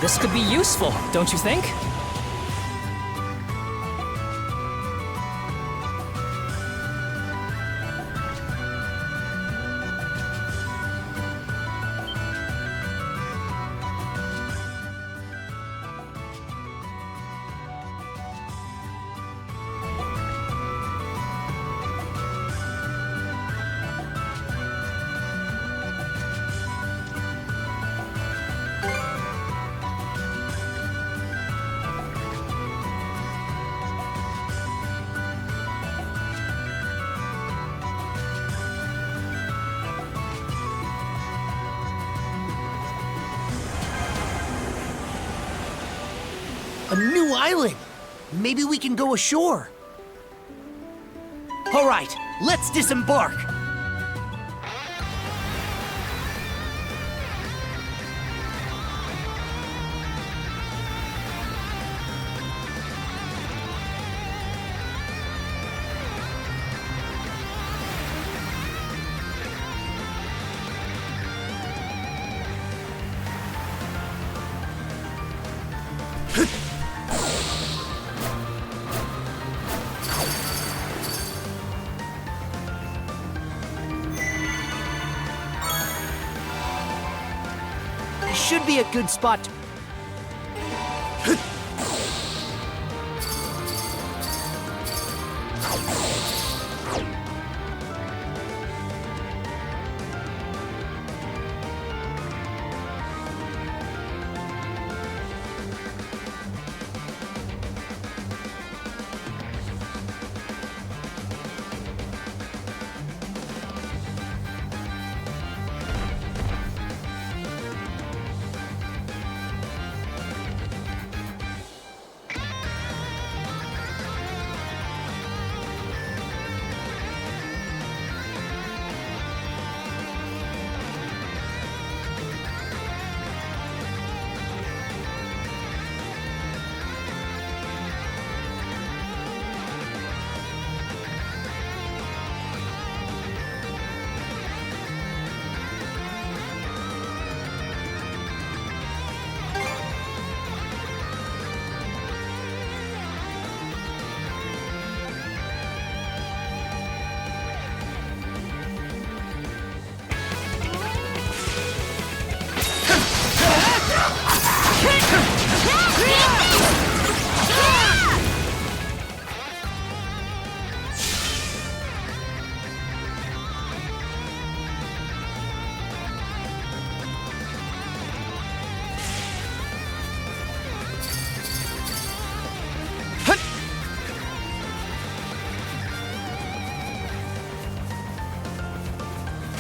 This could be useful, don't you think? A new island! Maybe we can go ashore. All right, let's disembark. Should be a good spot to...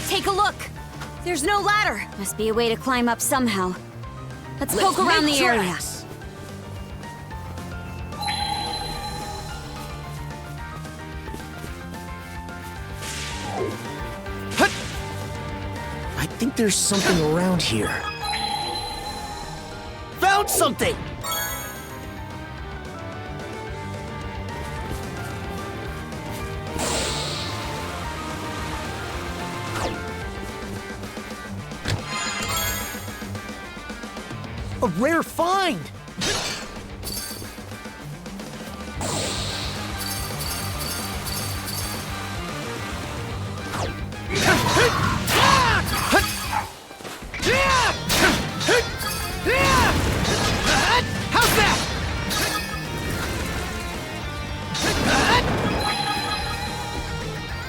Take a look! There's no ladder! Must be a way to climb up somehow. Let's poke around the area. I think there's something around here. Found something! A rare find! How's that?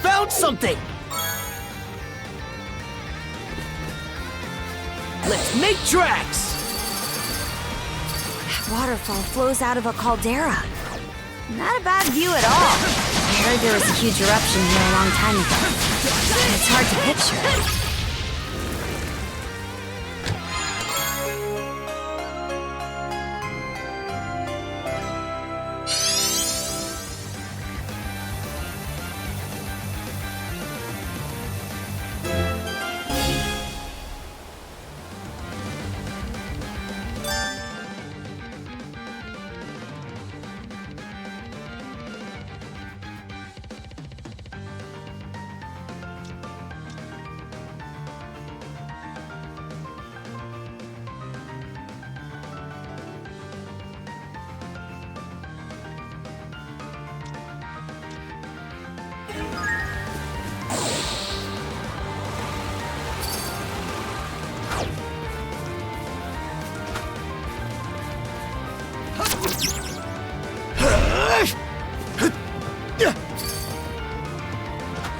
Found something! Let's make tracks! Waterfall flows out of a caldera. Not a bad view at all. I heard there was a huge eruption here a long time ago. It's hard to picture.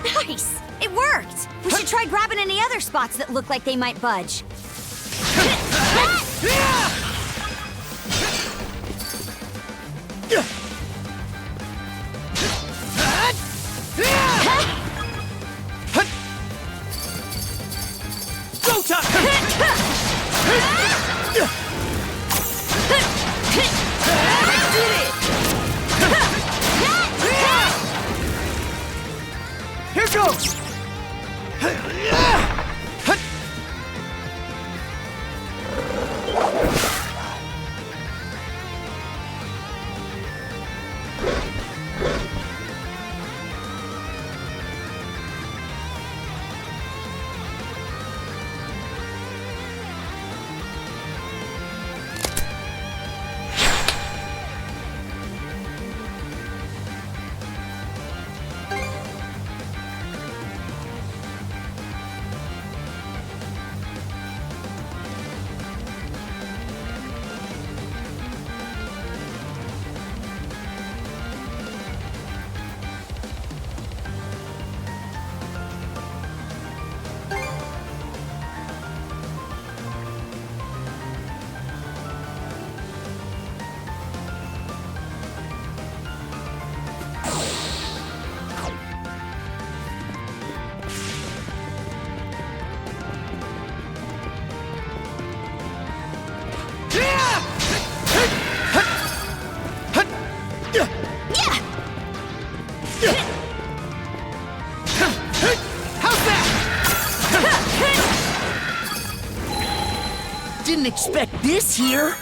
Nice! It worked! We should try grabbing any other spots that look like they might budge. Go time! I did it! Here goes! Didn't expect this here.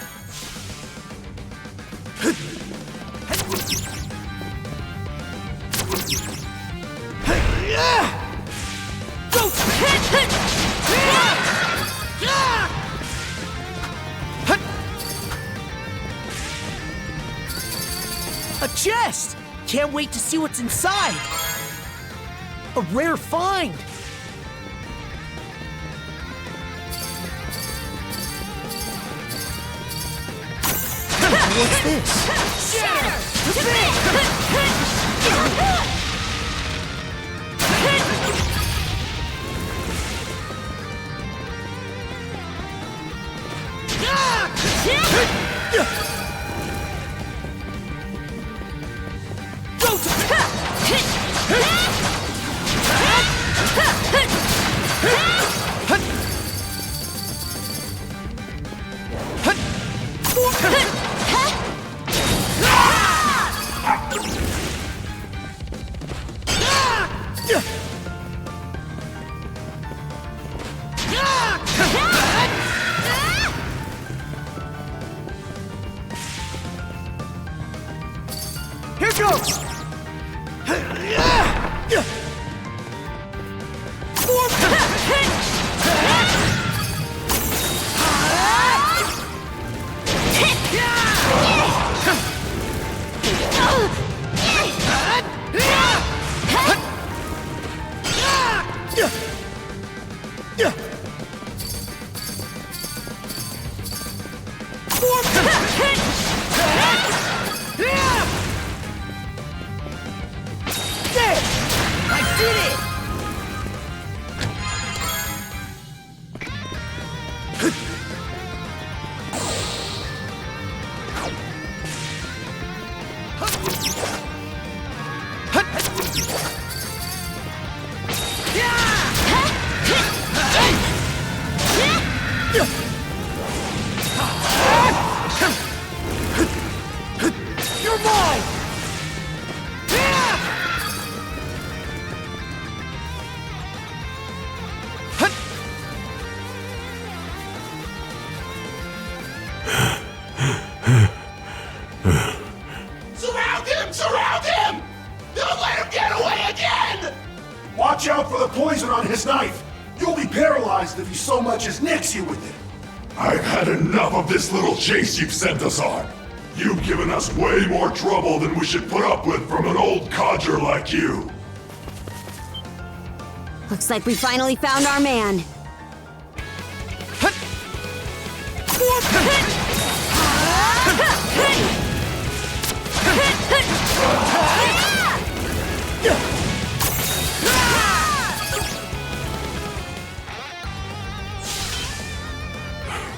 A chest! Can't wait to see what's inside. A rare find. What's this? Here goes! I did it! You're mine! Surround him! Surround him! Don't let him get away again! Watch out for the poison on his knife. You'll be paralyzed if he so much as nicks you with it. I've had enough of this little chase you've sent us on. You've given us way more trouble than we should put up with from an old codger like you. Looks like we finally found our man.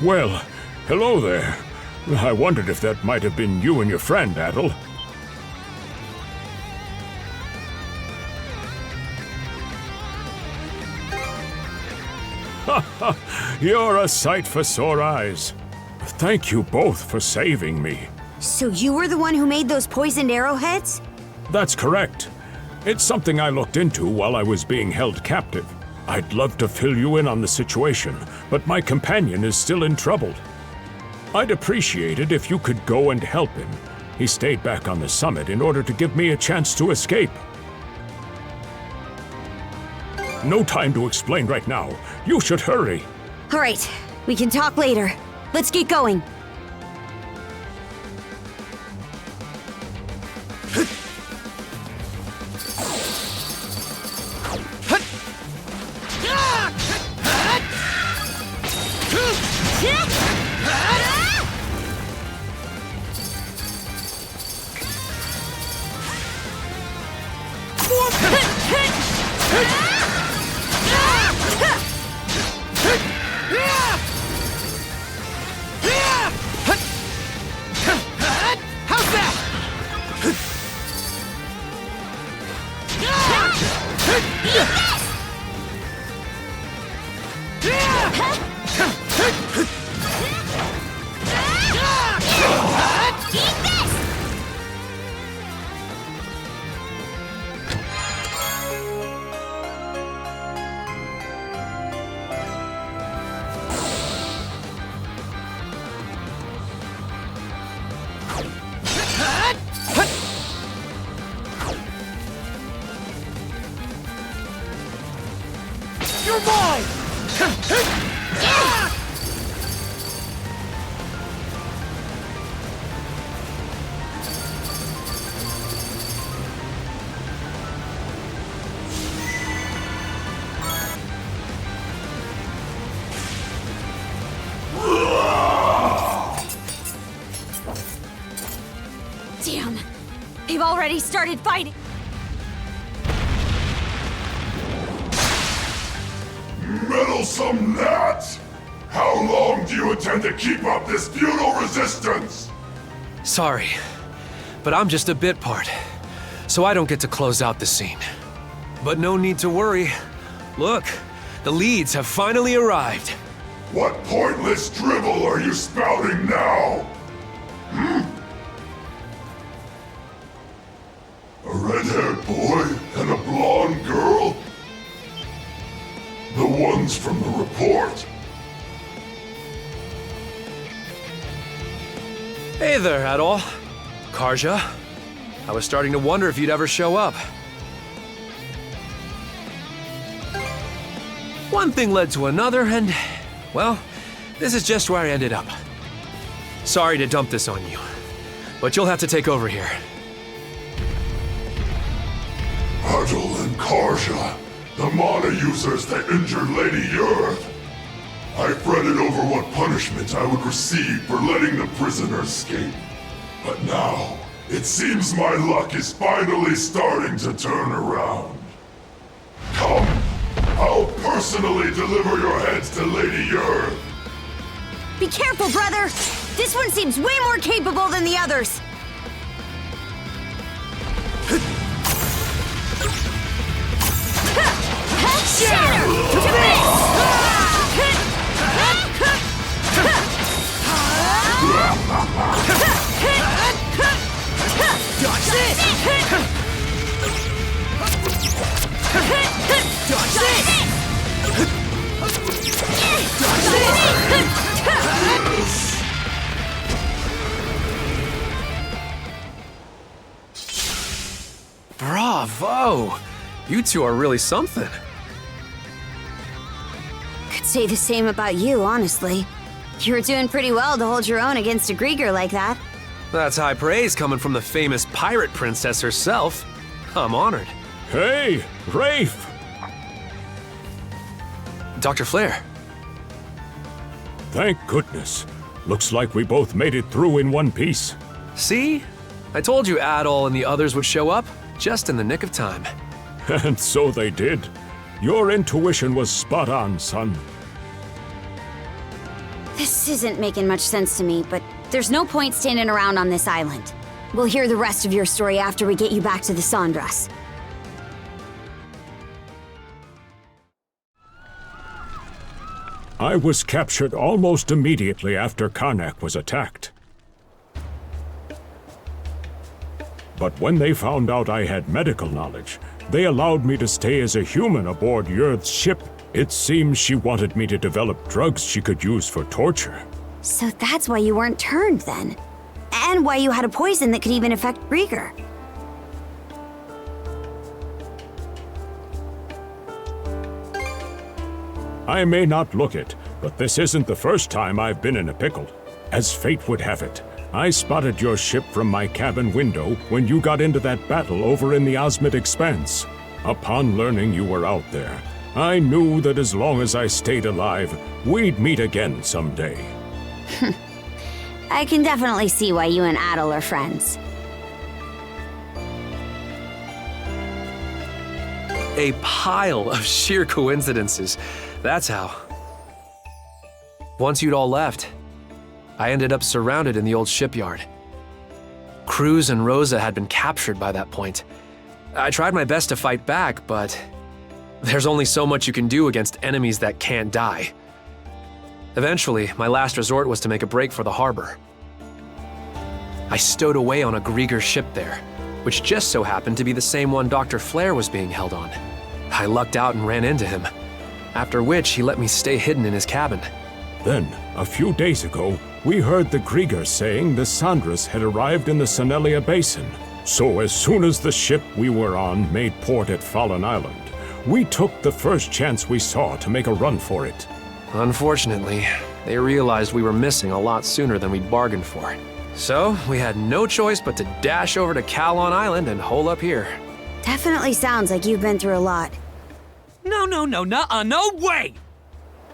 Well, hello there. I wondered if that might have been you and your friend, Adol. You're a sight for sore eyes. Thank you both for saving me. So you were the one who made those poisoned arrowheads? That's correct. It's something I looked into while I was being held captive. I'd love to fill you in on the situation, but my companion is still in trouble. I'd appreciate it if you could go and help him. He stayed back on the summit in order to give me a chance to escape. No time to explain right now. You should hurry. All right, we can talk later. Let's get going. You're mine! Damn! They've already started fighting! Meddlesome gnat! How long do you intend to keep up this futile resistance? Sorry, but I'm just a bit part, so I don't get to close out the scene. But no need to worry. Look, the leads have finally arrived. What pointless drivel are you spouting now? A red-haired boy and a blonde girl? The ones from the report. Hey there, Adol. Karja. I was starting to wonder if you'd ever show up. One thing led to another, and, well, this is just where I ended up. Sorry to dump this on you, but you'll have to take over here. Adol and Karja, the mana users that injured Lady Earth. I fretted over what punishment I would receive for letting the prisoner escape. But now, it seems my luck is finally starting to turn around. Come, I'll personally deliver your heads to Lady Earth. Be careful, brother! This one seems way more capable than the others! Shatter! To Dodge this! Dodge this! Dodge this! Bravo! You two are really something. Could say the same about you, honestly. You were doing pretty well to hold your own against a Griegr like that. That's high praise coming from the famous pirate princess herself. I'm honored. Hey, Rafe! Dr. Flare. Thank goodness. Looks like we both made it through in one piece. See? I told you Adol and the others would show up, just in the nick of time. And so they did. Your intuition was spot on, son. This isn't making much sense to me, but there's no point standing around on this island. We'll hear the rest of your story after we get you back to the Sandras. I was captured almost immediately after Karnak was attacked. But when they found out I had medical knowledge, they allowed me to stay as a human aboard Yurth's ship. It seems she wanted me to develop drugs she could use for torture. So that's why you weren't turned then. And why you had a poison that could even affect Griegr. I may not look it, but this isn't the first time I've been in a pickle. As fate would have it, I spotted your ship from my cabin window when you got into that battle over in the Osmid Expanse. Upon learning you were out there, I knew that as long as I stayed alive, we'd meet again someday. I can definitely see why you and Adol are friends. A pile of sheer coincidences. That's how. Once you'd all left, I ended up surrounded in the old shipyard. Cruz and Rosa had been captured by that point. I tried my best to fight back, but there's only so much you can do against enemies that can't die. Eventually, my last resort was to make a break for the harbor. I stowed away on a Griegr ship there, which just so happened to be the same one Dr. Flare was being held on. I lucked out and ran into him, after which he let me stay hidden in his cabin. Then, a few days ago, we heard the Griegr saying the Sandras had arrived in the Sonelia Basin. So as soon as the ship we were on made port at Fallen Island, we took the first chance we saw to make a run for it. Unfortunately, they realized we were missing a lot sooner than we'd bargained for. So, we had no choice but to dash over to Calon Island and hole up here. Definitely sounds like you've been through a lot. No, no way!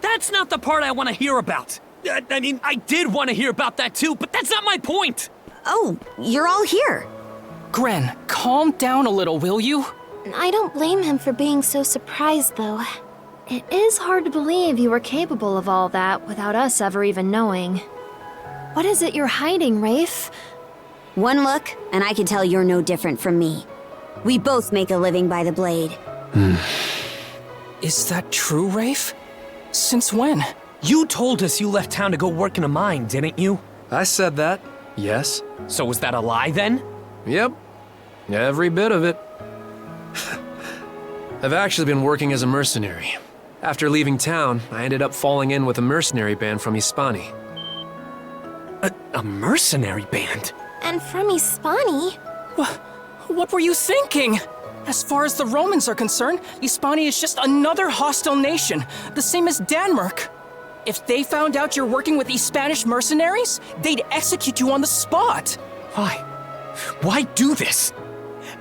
That's not the part I want to hear about. I mean, I did want to hear about that too, but that's not my point! Oh, you're all here. Gren, calm down a little, will you? I don't blame him for being so surprised, though. It is hard to believe you were capable of all that without us ever even knowing. What is it you're hiding, Rafe? One look, and I can tell you're no different from me. We both make a living by the blade. Is that true, Rafe? Since when? You told us you left town to go work in a mine, didn't you? I said that, yes. So was that a lie then? Yep, every bit of it. I've actually been working as a mercenary. After leaving town, I ended up falling in with a mercenary band from Hispani. A mercenary band? And from Hispani? What were you thinking? As far as the Romans are concerned, Hispani is just another hostile nation, the same as Denmark. If they found out you're working with these Spanish mercenaries, they'd execute you on the spot. Why? Why do this?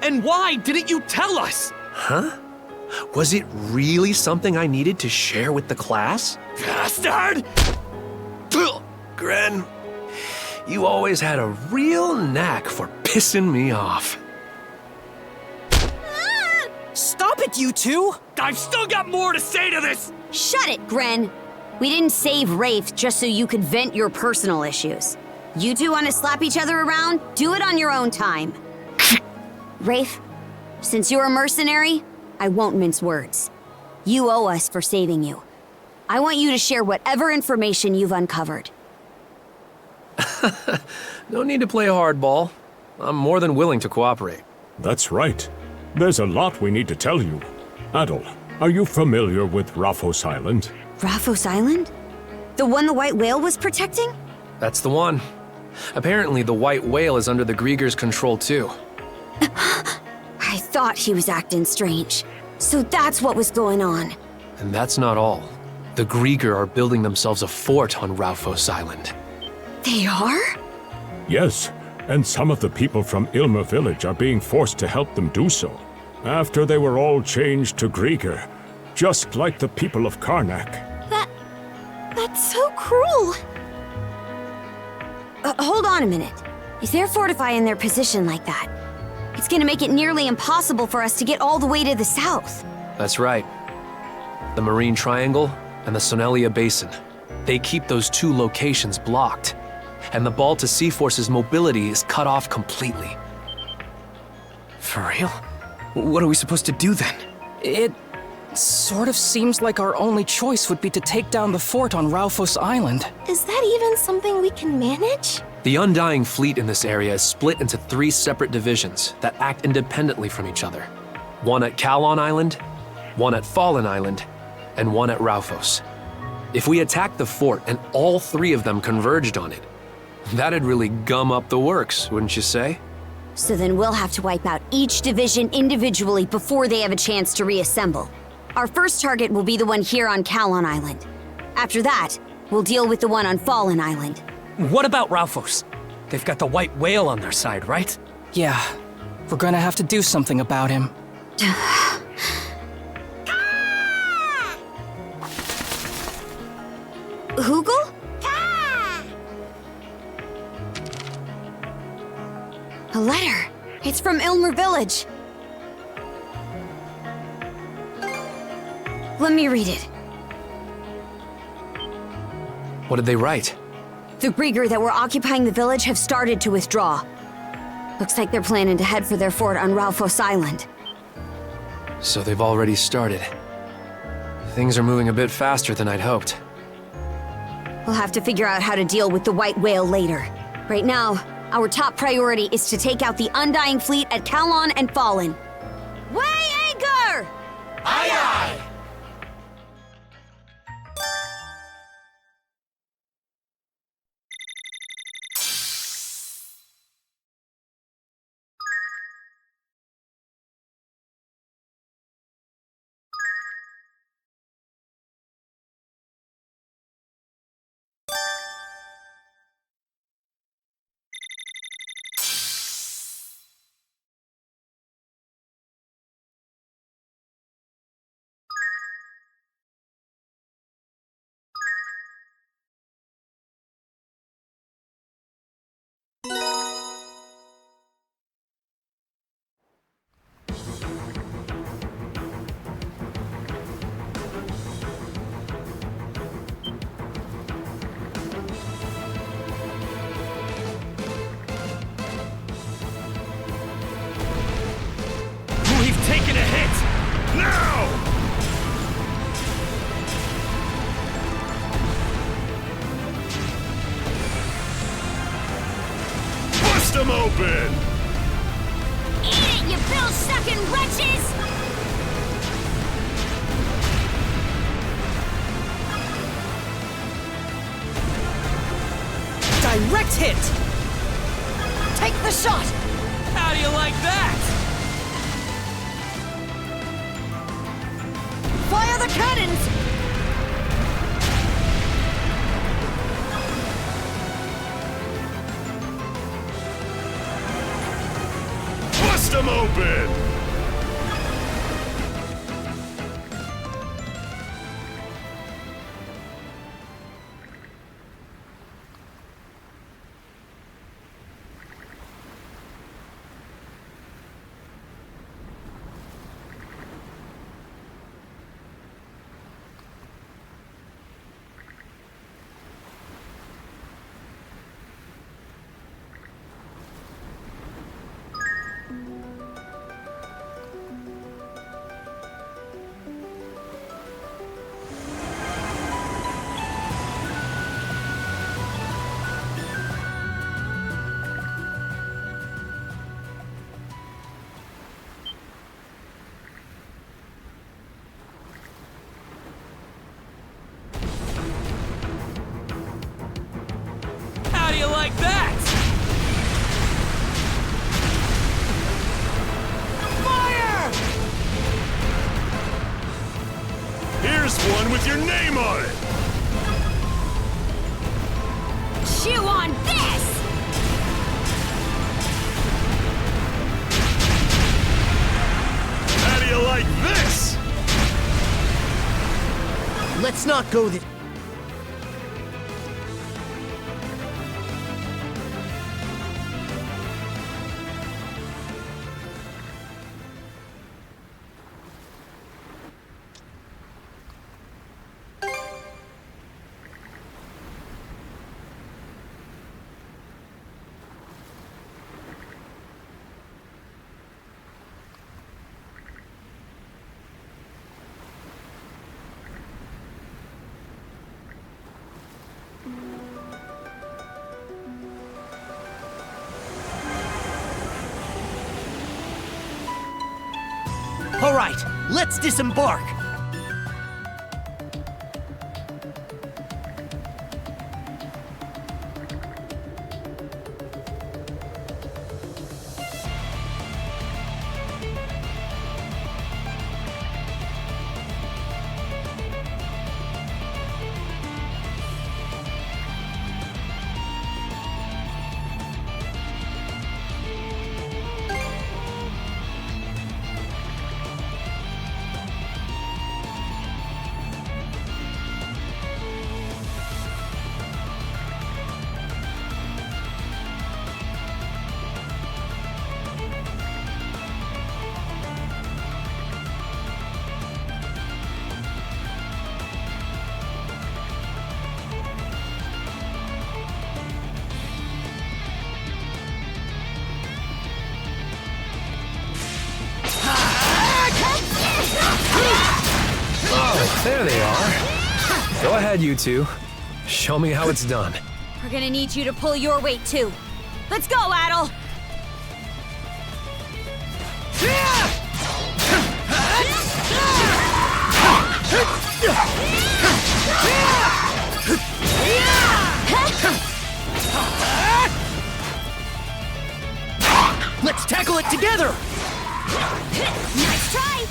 And why didn't you tell us? Huh? Was it really something I needed to share with the class? Bastard! Gren, you always had a real knack for pissing me off. Stop it, you two! I've still got more to say to this! Shut it, Gren. We didn't save Rafe just so you could vent your personal issues. You two want to slap each other around? Do it on your own time. Rafe, since you're a mercenary, I won't mince words. You owe us for saving you. I want you to share whatever information you've uncovered. No need to play hardball. I'm more than willing to cooperate. That's right. There's a lot we need to tell you. Adol, are you familiar with Raphos Island? Raphos Island? The one the White Whale was protecting? That's the one. Apparently, the White Whale is under the Griegr's control too. I thought he was acting strange. So that's what was going on. And that's not all. The Griegr are building themselves a fort on Raphos Island. They are? Yes, and some of the people from Ilma village are being forced to help them do so. After they were all changed to Griegr, just like the people of Karnak. That's so cruel. Hold on a minute. If they're fortifying their position like that, it's gonna make it nearly impossible for us to get all the way to the south. That's right. The Marine Triangle and the Sonelia Basin. They keep those two locations blocked, and the Balta Sea Force's mobility is cut off completely. For real? What are we supposed to do then? It sort of seems like our only choice would be to take down the fort on Raufoss Island. Is that even something we can manage? The Undying Fleet in this area is split into 3 separate divisions that act independently from each other. One at Kalon Island, one at Fallen Island, and one at Raufoss. If we attacked the fort and all 3 of them converged on it, that'd really gum up the works, wouldn't you say? So then we'll have to wipe out each division individually before they have a chance to reassemble. Our first target will be the one here on Kalon Island. After that, we'll deal with the one on Fallen Island. What about Raufoss? They've got the white whale on their side, right? Yeah, we're gonna have to do something about him. Hugel? A letter. It's from Ilmer Village. Let me read it. What did they write? The Griegr that were occupying the village have started to withdraw. Looks like they're planning to head for their fort on Raufoss Island. So they've already started. Things are moving a bit faster than I'd hoped. We'll have to figure out how to deal with the white whale later. Right now, our top priority is to take out the Undying Fleet at Kalon and Fallen. Weigh anchor! Aye aye! We've taken a hit! Now! Bust them open! Eat it, you bill-sucking wretches! Direct hit! Take the shot! How do you like that? Fire the cannons! Bust them open! How do you like that? Fire! Here's one with your name on it! Chew on this! How do you like this? Let's not go there. right, let's disembark. Oh, there they are. Go ahead, you two. Show me how it's done. We're gonna need you to pull your weight too. Let's go, Adol! Let's tackle it together! Nice try!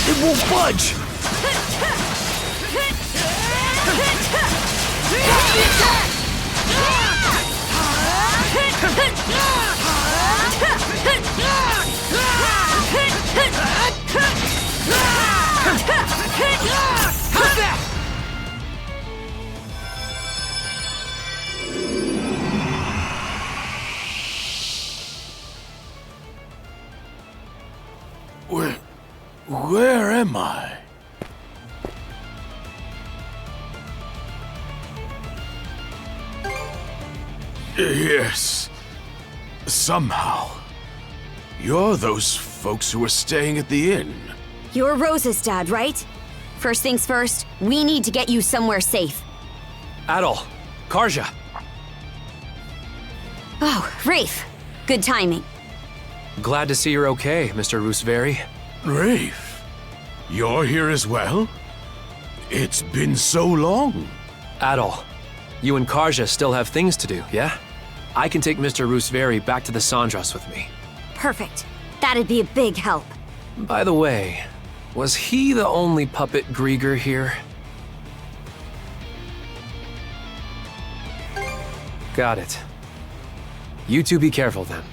It won't budge! How's that? Where am I? Yes. Somehow. You're those folks who were staying at the inn. You're Rose's dad, right? First things first, we need to get you somewhere safe. Adol, Karja. Oh, Rafe. Good timing. Glad to see you're okay, Mr. Rooseveri. Rafe, you're here as well? It's been so long. Adol, you and Karja still have things to do, yeah? I can take Mr. Rooseveri back to the Sandras with me. Perfect. That'd be a big help. By the way, was he the only puppet Griegr here? Got it. You two be careful then.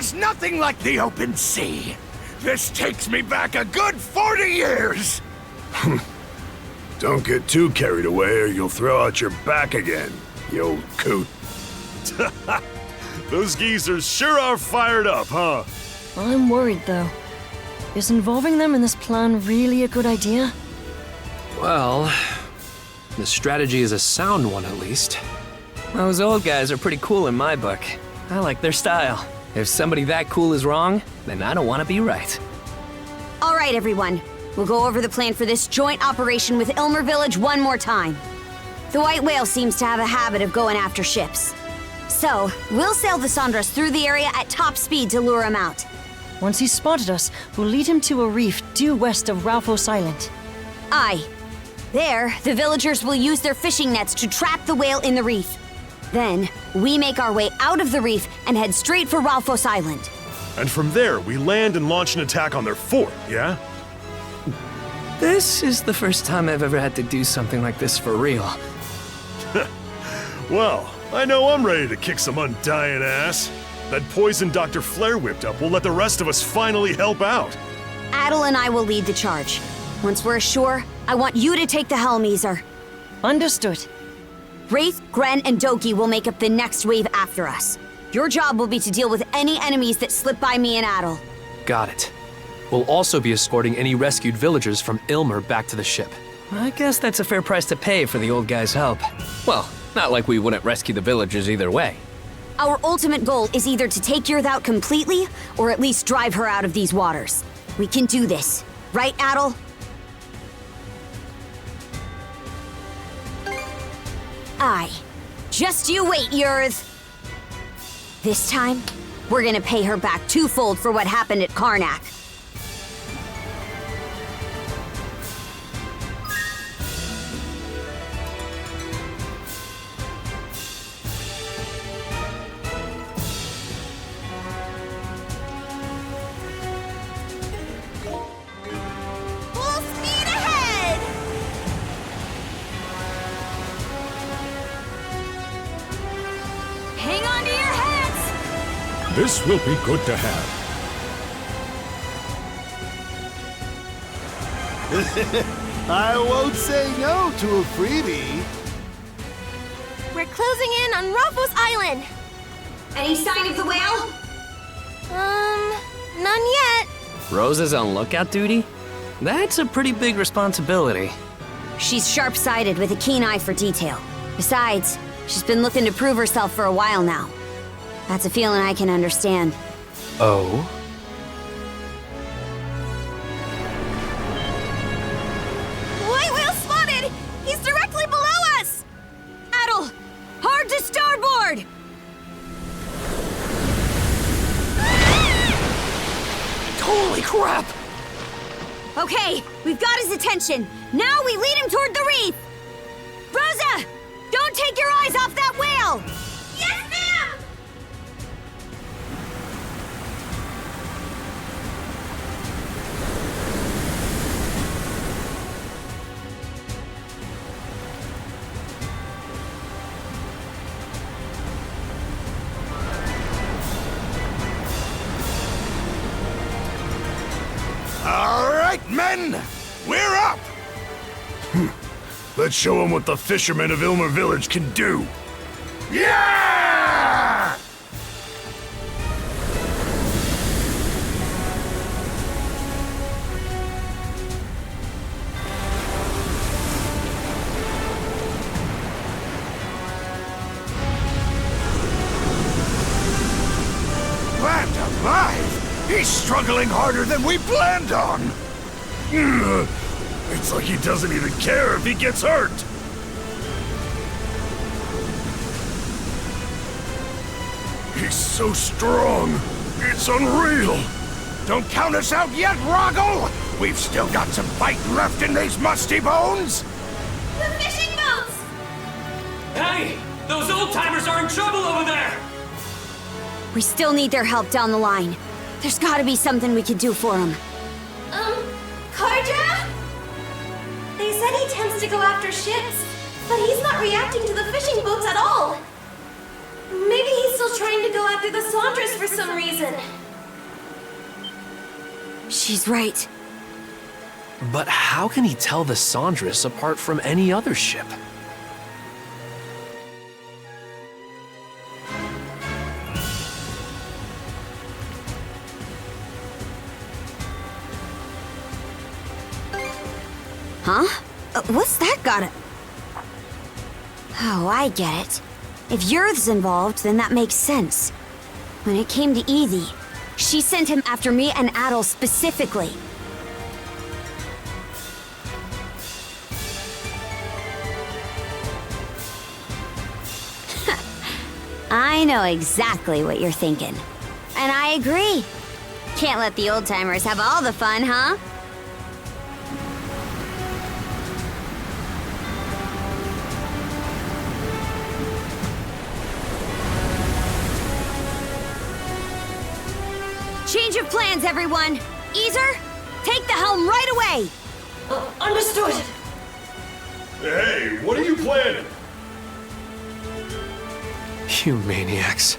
There's nothing like the open sea. This takes me back a good 40 years. Don't get too carried away or you'll throw out your back again, you old coot. Those geezers sure are fired up, huh? I'm worried, though. Is involving them in this plan really a good idea? Well, the strategy is a sound one at least. Those old guys are pretty cool in my book. I like their style. If somebody that cool is wrong, then I don't want to be right. All right, everyone. We'll go over the plan for this joint operation with Ilmer Village one more time. The White Whale seems to have a habit of going after ships. So, we'll sail the Sandras through the area at top speed to lure him out. Once he's spotted us, we'll lead him to a reef due west of Ralphos Island. Aye. There, the villagers will use their fishing nets to trap the whale in the reef. Then, we make our way out of the reef and head straight for Ralphos Island. And from there, we land and launch an attack on their fort, yeah? This is the first time I've ever had to do something like this for real. Well, I know I'm ready to kick some undying ass. That poison Dr. Flare whipped up will let the rest of us finally help out. Adol and I will lead the charge. Once we're ashore, I want you to take the helm, Ysr. Understood. Wraith, Gren, and Doki will make up the next wave after us. Your job will be to deal with any enemies that slip by me and Adol. Got it. We'll also be escorting any rescued villagers from Ilmer back to the ship. I guess that's a fair price to pay for the old guy's help. Well, not like we wouldn't rescue the villagers either way. Our ultimate goal is either to take Yrth out completely, or at least drive her out of these waters. We can do this. Right, Adol? Aye. Just you wait, Yrth. This time, we're gonna pay her back twofold for what happened at Karnak. This will be good to have. I won't say no to a freebie. We're closing in on Ralphos Island. Any sign of the whale? None yet. Rose is on lookout duty? That's a pretty big responsibility. She's sharp-sighted with a keen eye for detail. Besides, she's been looking to prove herself for a while now. That's a feeling I can understand. Oh? White whale spotted! He's directly below us! Adol! Hard to starboard! Holy crap! Okay, we've got his attention. Now we lead him toward the reef! Rosa! Don't take your eyes off that whale! Yes, ma'am! All right, men! We're up! Let's show them what the fishermen of Ilmer Village can do. Yeah! Land alive! He's struggling harder than we planned on! It's like he doesn't even care if he gets hurt. He's so strong. It's unreal. Don't count us out yet, Roggle! We've still got some fight left in these musty bones! The fishing boats! Hey! Those old-timers are in trouble over there! We still need their help down the line. There's gotta be something we can do for them. Karja? They said he tends to go after ships, but he's not reacting to the fishing boats at all. Maybe he's still Adel's trying to go after the Sandras for some reason. She's right. But how can he tell the Sandras apart from any other ship? Huh? What's that gotta... Oh, I get it. If Yurth's involved, then that makes sense. When it came to Evie, she sent him after me and Adol specifically. I know exactly what you're thinking. And I agree. Can't let the old-timers have all the fun, huh? Change of plans, everyone! Ys, take the helm right away! Understood! Hey, what are you planning? You maniacs.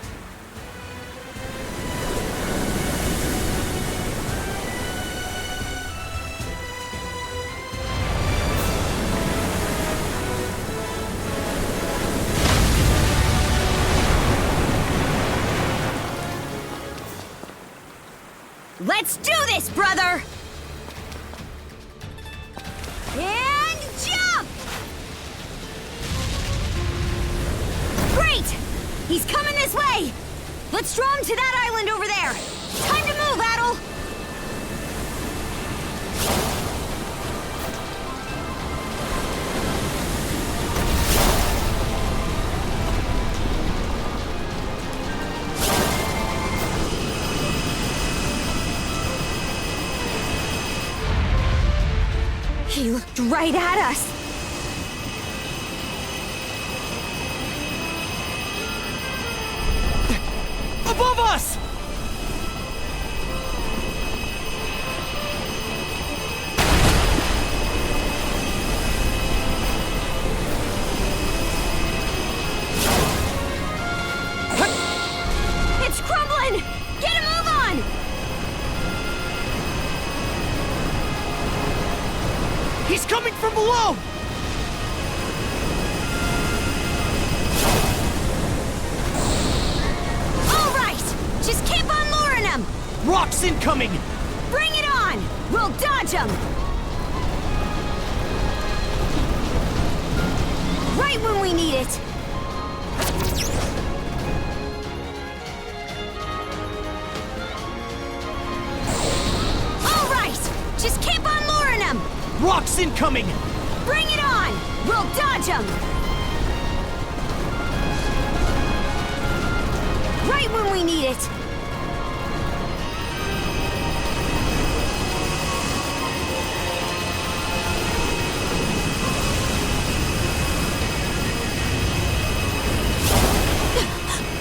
Let's do this, brother! And jump! Great! He's coming this way! Let's draw him to that island over there! Time to move, Adol! He looked right at us. Above us! It's crumbling! Get a move on! He's coming from below! All right! Just keep on luring him! Rocks incoming! Bring it on! We'll dodge him! Right when we need it! All right! Just keep on luring him! Rocks incoming! Bring it on! We'll dodge him! Right when we need it!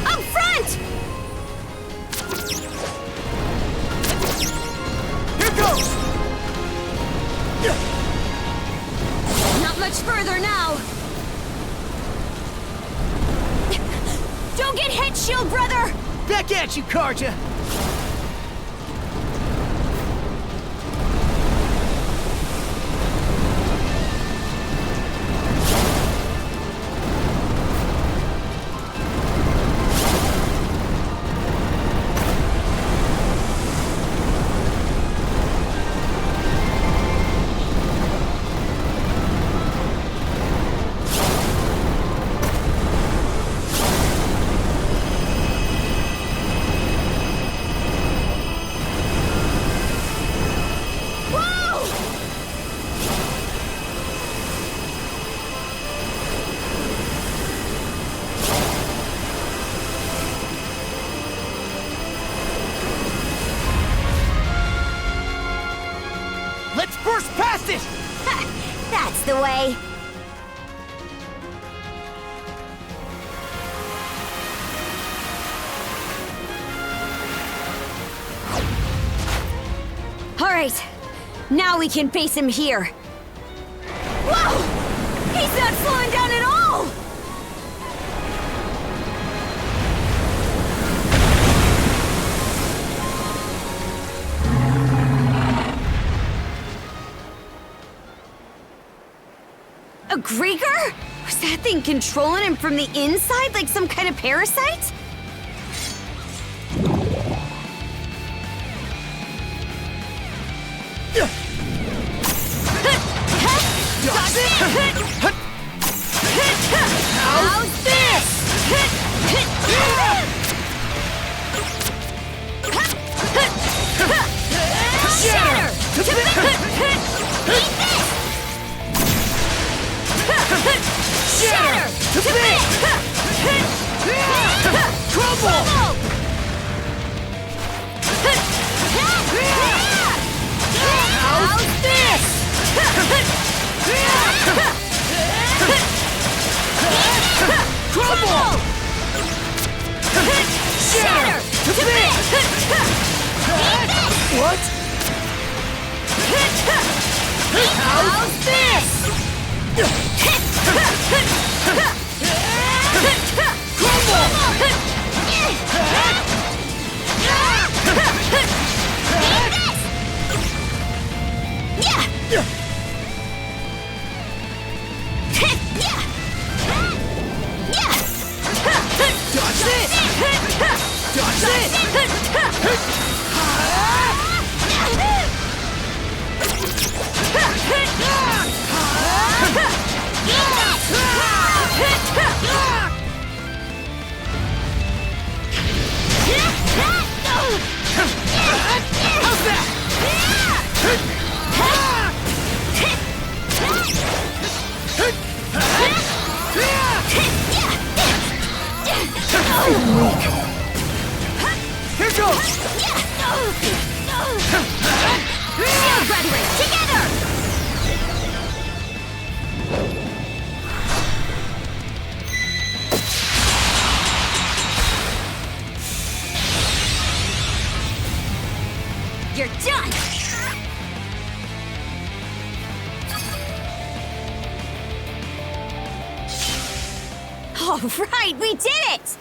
Up front! Here goes! Not much further now. Don't get hit, shield brother! Back at you, Karja! Let's burst past it! Ha! That's the way. All right, now we can face him here. Whoa! He's not slowing down at all! A Griegr? Was that thing controlling him from the inside like some kind of parasite? How's this? Shatter! Shatter! To bits! Crumble! How's this? Crumble! Shatter! To bits! What? How's this? Crumble! Dodge it! Dodge it! How's that? Here goes! Shield Brethren, together! You're done! All right, we did it!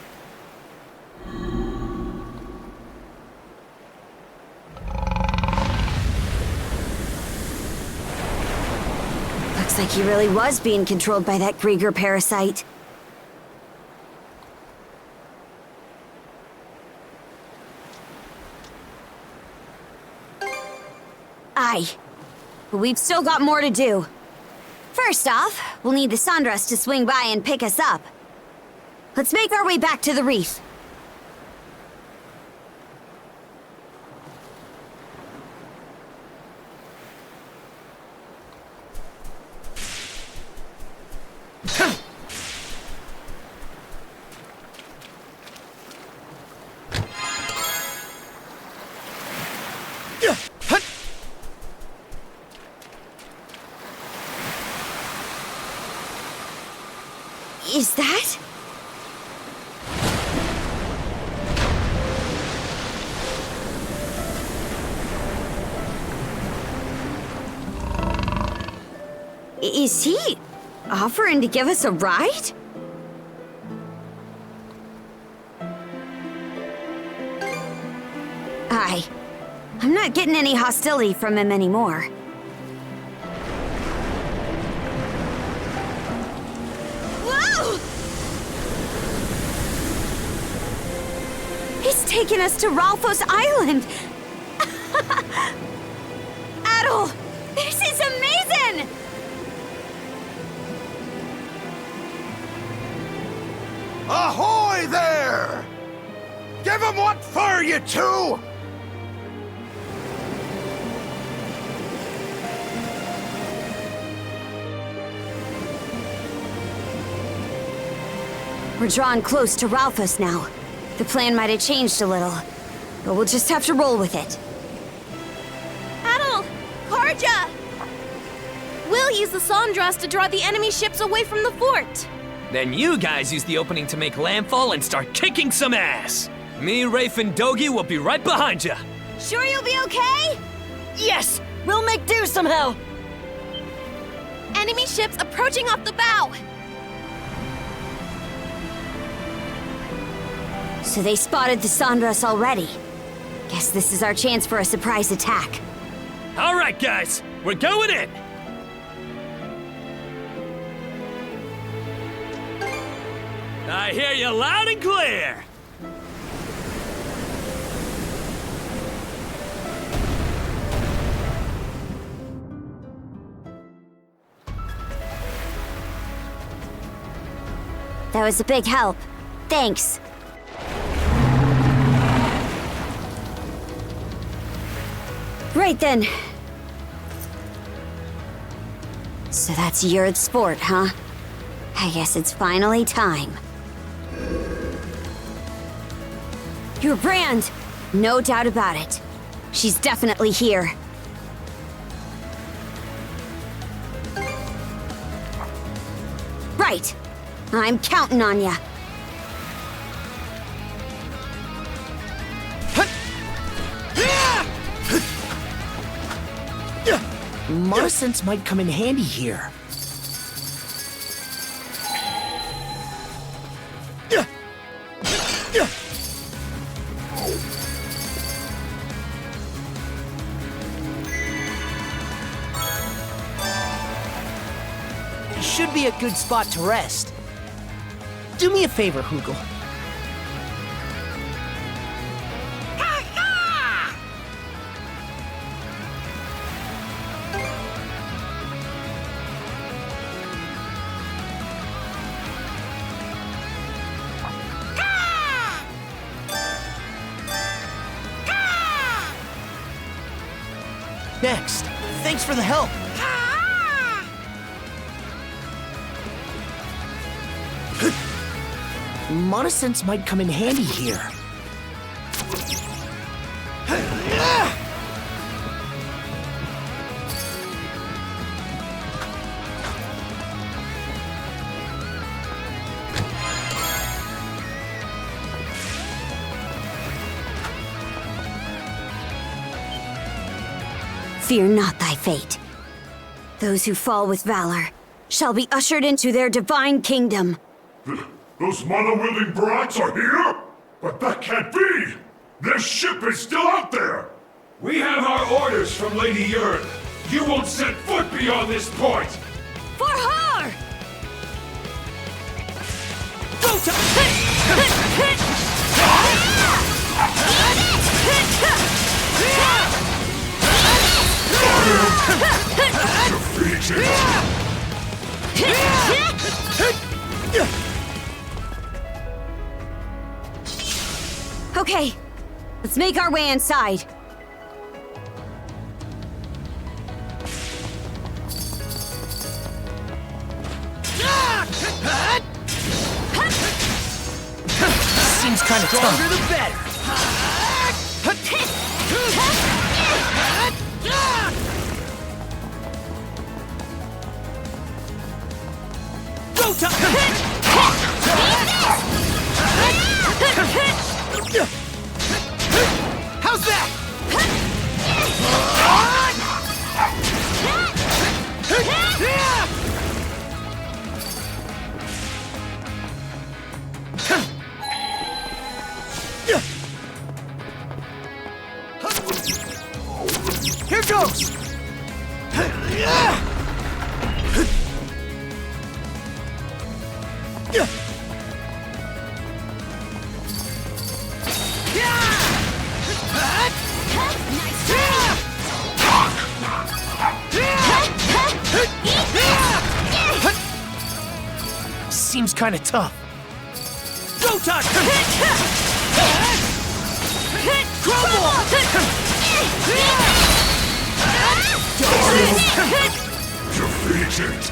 Looks like he really was being controlled by that Griegr parasite. Aye. But we've still got more to do. First off, we'll need the Sandras to swing by and pick us up. Let's make our way back to the reef. Is that? Is he offering to give us a ride? Aye. I'm not getting any hostility from him anymore. Whoa! He's taking us to Ralphos Island! Adol! This is amazing! Ahoy there! Give 'em what for, you two! We're drawing close to Ralphos now. The plan might have changed a little, but we'll just have to roll with it. Adol! Karja! We'll use the Sandras to draw the enemy ships away from the fort. Then you guys use the opening to make landfall and start kicking some ass. Me, Rafe, and Dogi will be right behind you. Sure you'll be okay? Yes! We'll make do somehow! Enemy ships approaching off the bow! So they spotted the Sandras already. Guess this is our chance for a surprise attack. All right, guys, we're going in. I hear you loud and clear! That was a big help. Thanks. Right then. So that's your sport, huh? I guess it's finally time. Your brand! No doubt about it. She's definitely here. Right. I'm counting on ya. Modest sense might come in handy here. Should be a good spot to rest. Do me a favor, Hugel. Next. Thanks for the help. Modest sense might come in handy here. Fear not thy fate. Those who fall with valor shall be ushered into their divine kingdom. Those mana-wielding brats are here? But that can't be! Their ship is still out there! We have our orders from Lady Yern. You won't set foot beyond this point! For her! Go Okay, let's make our way inside. Seems kind of tough. Stronger the better. Go time! How's that? Here goes! Seems kind of tough. Go time! Crumble! Defeated!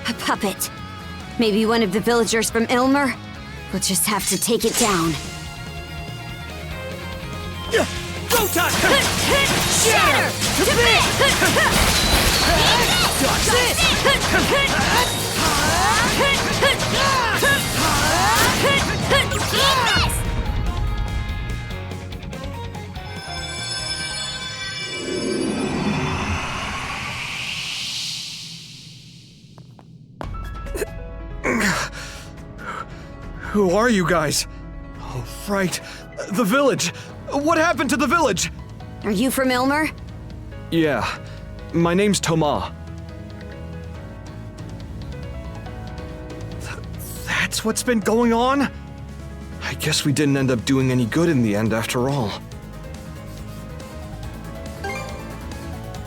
A puppet. Maybe one of the villagers from Ilmer? We'll just have to take it down. Go time! Shatter! To Who are you guys? Oh, right. The village. What happened to the village? Are you from Ilmer? Yeah. My name's Thomas. That's what's been going on? I guess we didn't end up doing any good in the end after all.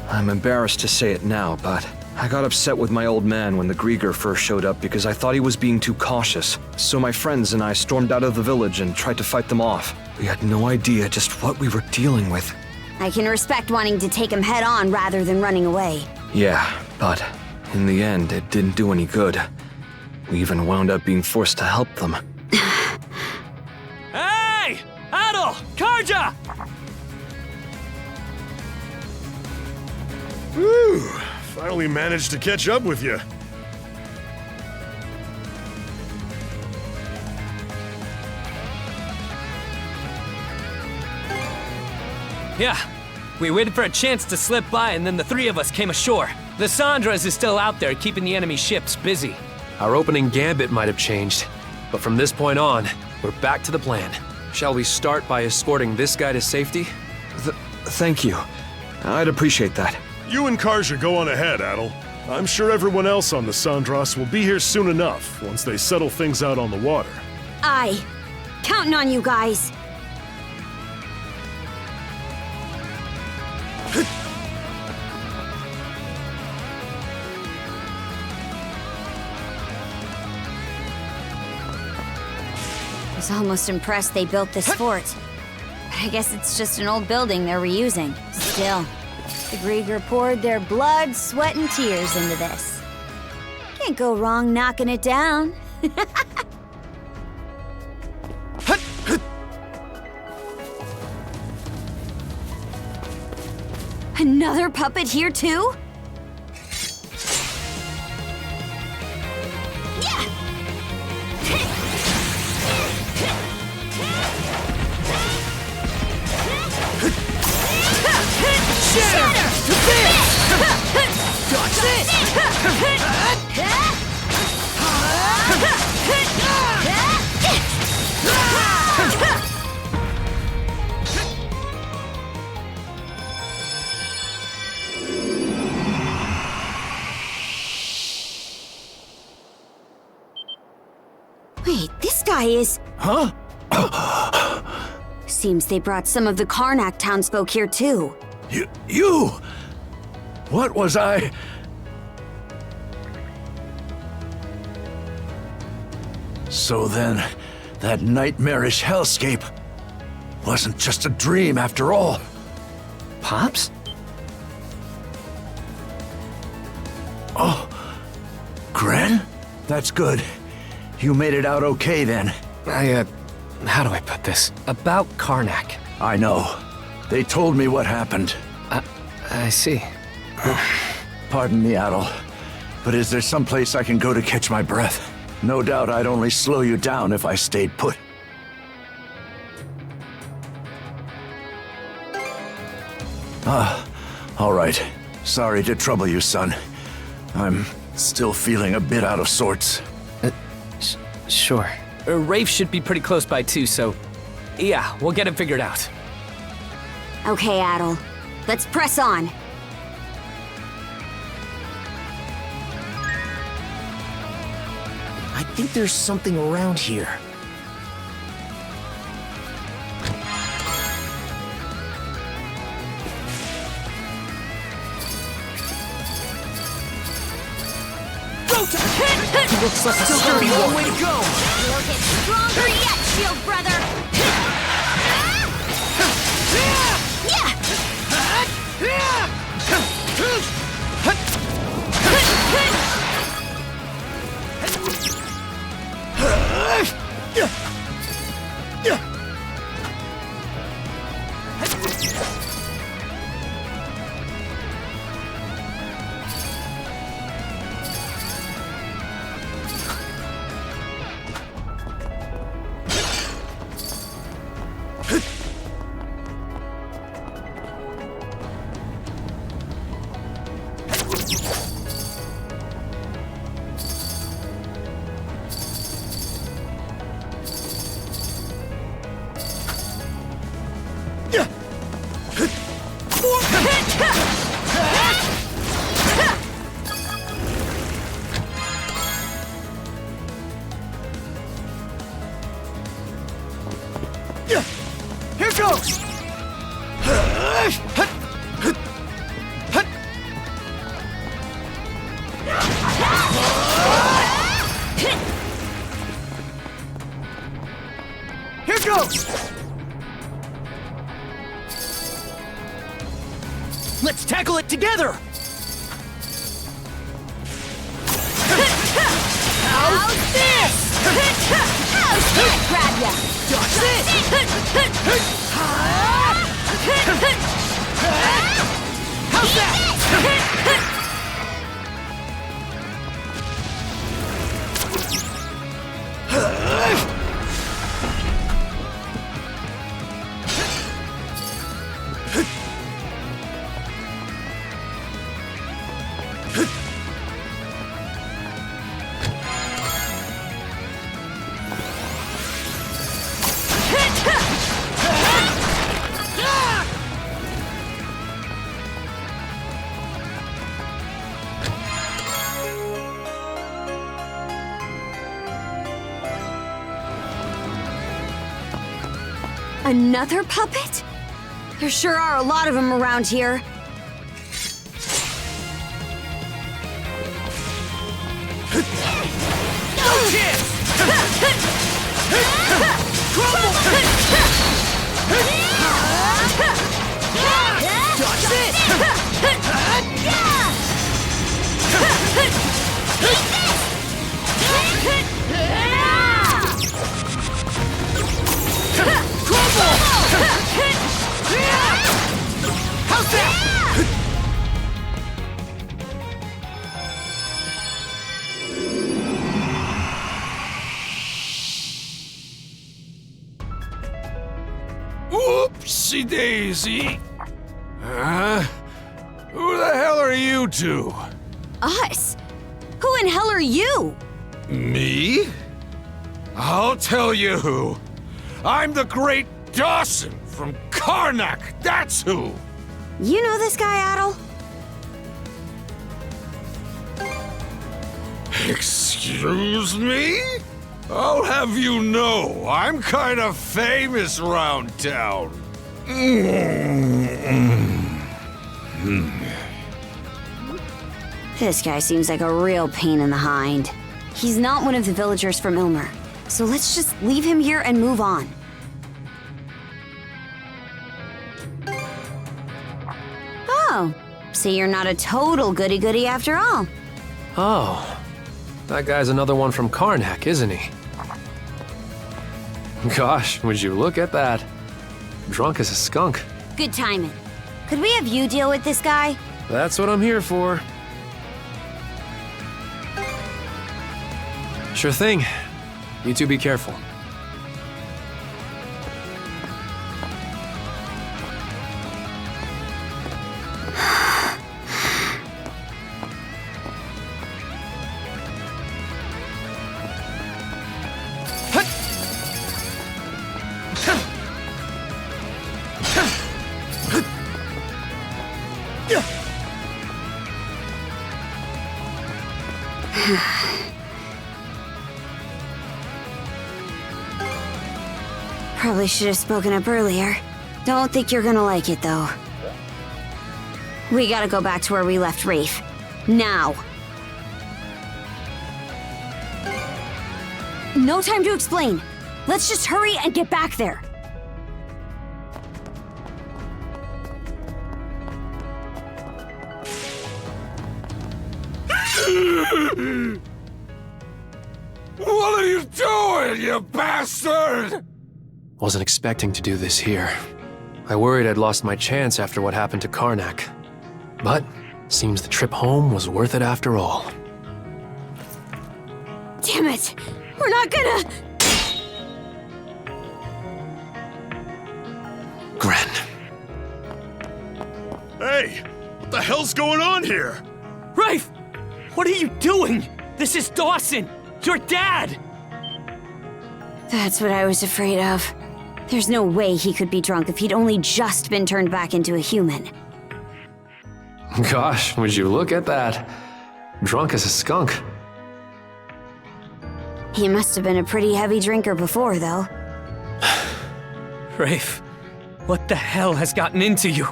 I'm embarrassed to say it now, but I got upset with my old man when the Griegr first showed up because I thought he was being too cautious. So my friends and I stormed out of the village and tried to fight them off. We had no idea just what we were dealing with. I can respect wanting to take him head on rather than running away. Yeah, but in the end, it didn't do any good. We even wound up being forced to help them. Hey! Adol! Karja! Whew! Finally managed to catch up with you. Yeah, we waited for a chance to slip by and then the three of us came ashore. The Sandras is still out there keeping the enemy ships busy. Our opening gambit might have changed, but from this point on, we're back to the plan. Shall we start by escorting this guy to safety? Thank you. I'd appreciate that. You and Karja go on ahead, Adol. I'm sure everyone else on the Sandras will be here soon enough, once they settle things out on the water. Aye. Counting on you guys. I was almost impressed they built this fort. But I guess it's just an old building they're reusing. Still, the Griegr poured their blood, sweat, and tears into this. Can't go wrong knocking it down. Another puppet here too? Wait, this guy is... Huh? Seems they brought some of the Karnak townsfolk here too. You! What was I... So then, that nightmarish hellscape wasn't just a dream after all. Pops? Oh, Gren? That's good. You made it out okay then. How do I put this? About Karnak. I know. They told me what happened. I see. Pardon me, Adol, but is there some place I can go to catch my breath? No doubt I'd only slow you down if I stayed put. All right. Sorry to trouble you, son. I'm still feeling a bit out of sorts. Sure. Rafe should be pretty close by too, so... yeah, we'll get it figured out. Okay, Adol. Let's press on. I think there's something around here. Looks like a sturdy one. Way to go! You'll get stronger yet, shield brother! foes! Let's tackle it together! How's this? How's that grab ya? Dodge this! How's that? Another puppet? There sure are a lot of them around here. No chance! Crumble! Dodge this! Crumble! How's that? Whoopsie daisy. Who the hell are you two? Us? Who in hell are you? Me? I'll tell you who. I'm the great Dawson from Karnak, that's who! You know this guy, Adol? Excuse me? I'll have you know, I'm kind of famous round town. This guy seems like a real pain in the hind. He's not one of the villagers from Ilmer, so let's just leave him here and move on. Oh, so you're not a total goody-goody after all. Oh, that guy's another one from Karnak, isn't he? Gosh, would you look at that? Drunk as a skunk. Good timing. Could we have you deal with this guy? That's what I'm here for. Sure thing. You two be careful. Probably should have spoken up earlier. Don't think you're gonna like it, though. We gotta go back to where we left Rafe. Now! No time to explain. Let's just hurry and get back there. What are you doing, you bastard? Wasn't expecting to do this here. I worried I'd lost my chance after what happened to Karnak. But, seems the trip home was worth it after all. Damn it! We're not gonna... Gren. Hey! What the hell's going on here? Rafe! What are you doing? This is Dawson! Your dad! That's what I was afraid of. There's no way he could be drunk if he'd only just been turned back into a human. Gosh, would you look at that? Drunk as a skunk. He must have been a pretty heavy drinker before, though. Rafe, what the hell has gotten into you?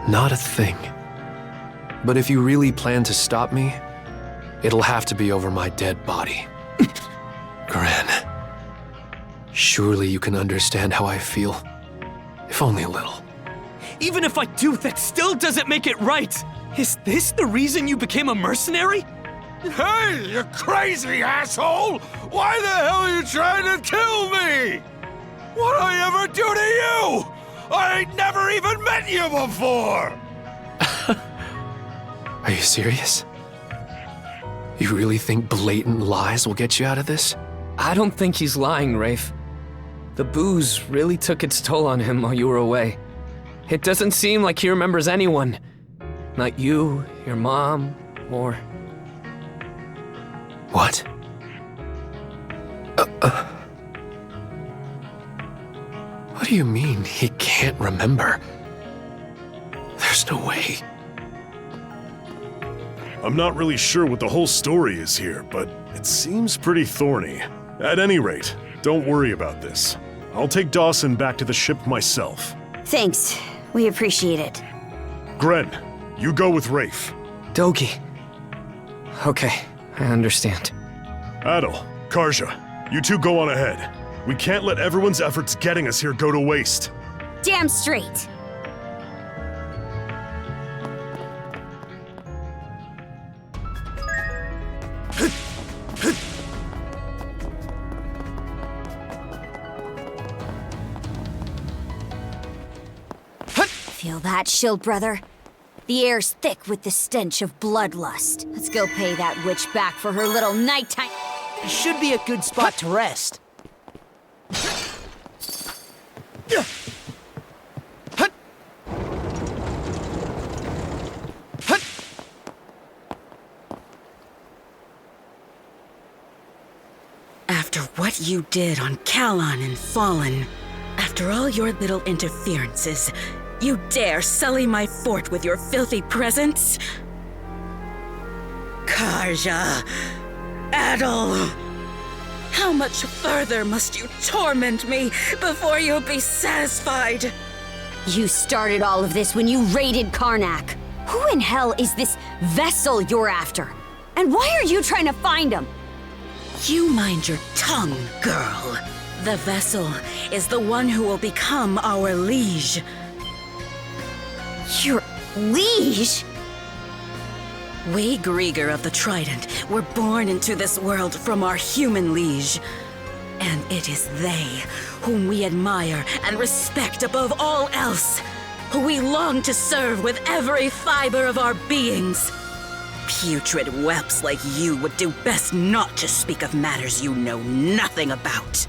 Not a thing. But if you really plan to stop me, it'll have to be over my dead body. Gren. Surely you can understand how I feel. If only a little. Even if I do, that still doesn't make it right! Is this the reason you became a mercenary? Hey, you crazy asshole! Why the hell are you trying to kill me? What'd I ever do to you? I ain't never even met you before! Are you serious? You really think blatant lies will get you out of this? I don't think he's lying, Rafe. The booze really took its toll on him while you were away. It doesn't seem like he remembers anyone. Not you, your mom, or... What? What do you mean he can't remember? There's no way. I'm not really sure what the whole story is here, but it seems pretty thorny. At any rate, don't worry about this. I'll take Dawson back to the ship myself. Thanks. We appreciate it. Gren, you go with Rafe. Dogi. Okay, I understand. Adol, Karja, you two go on ahead. We can't let everyone's efforts getting us here go to waste. Damn straight. Feel that, Shield Brother? The air's thick with the stench of bloodlust. Let's go pay that witch back for her little nighttime. It should be a good spot to rest. After what you did on Kalon and Fallen, after all your little interferences, you dare sully my fort with your filthy presence? Karja, Adol, how much further must you torment me before you'll be satisfied? You started all of this when you raided Karnak. Who in hell is this vessel you're after? And why are you trying to find him? You mind your tongue, girl. The vessel is the one who will become our liege. Your liege? We Griegr of the Trident were born into this world from our human liege. And it is they whom we admire and respect above all else, who we long to serve with every fiber of our beings. Putrid whelps like you would do best not to speak of matters you know nothing about.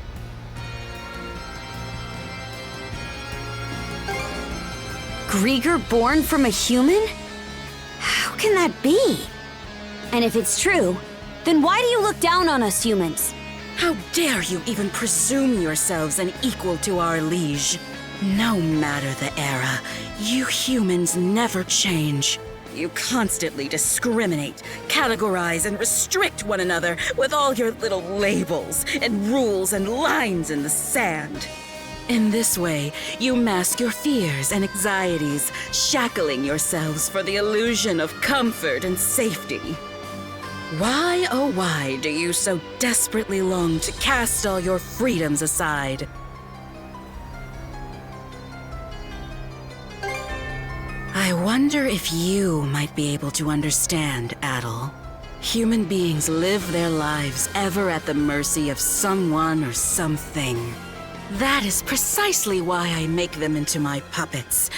Griegr born from a human? How can that be? And if it's true, then why do you look down on us humans? How dare you even presume yourselves an equal to our liege? No matter the era, you humans never change. You constantly discriminate, categorize, and restrict one another with all your little labels and rules and lines in the sand. In this way, you mask your fears and anxieties, shackling yourselves for the illusion of comfort and safety. Why, oh why, do you so desperately long to cast all your freedoms aside? I wonder if you might be able to understand, Adol. Human beings live their lives ever at the mercy of someone or something. That is precisely why I make them into my puppets.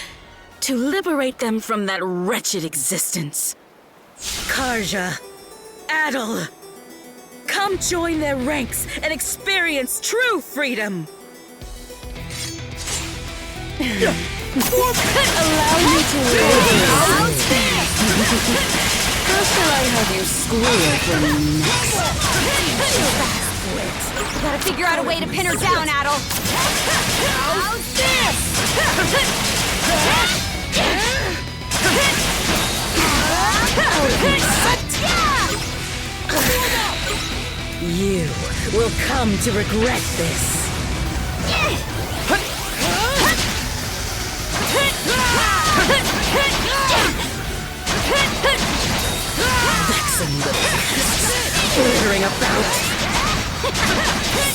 To liberate them from that wretched existence. Karja, Adol, come join their ranks and experience true freedom! Allow me to live. How shall I have you squeal for me next? We gotta figure out a way to pin her down, Adol. How's this? You will come to regret this. Vexing little pests, littering about.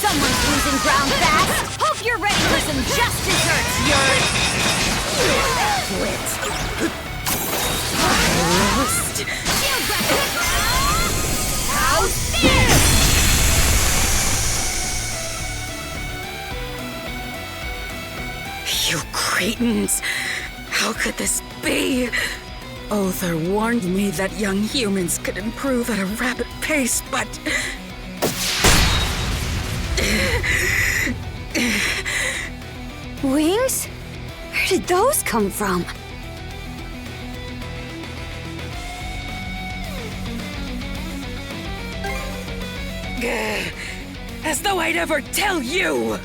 Someone's losing ground fast. Hope you're ready for some just desserts, How's this? You cretins! How could this be? Other warned me that young humans could improve at a rapid pace, but... Wings? Where did those come from? As though I'd ever tell you!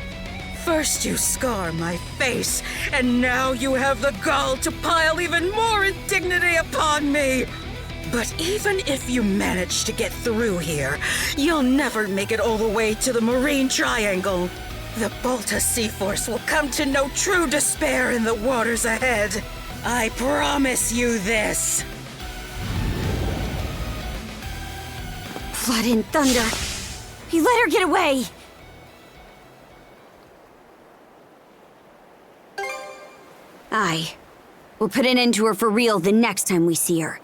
First you scar my face, and now you have the gall to pile even more indignity upon me! But even if you manage to get through here, you'll never make it all the way to the Marine Triangle. The Balta Sea Force will come to know true despair in the waters ahead. I promise you this. Blood and thunder. You let her get away! Aye. We'll put an end to her for real the next time we see her.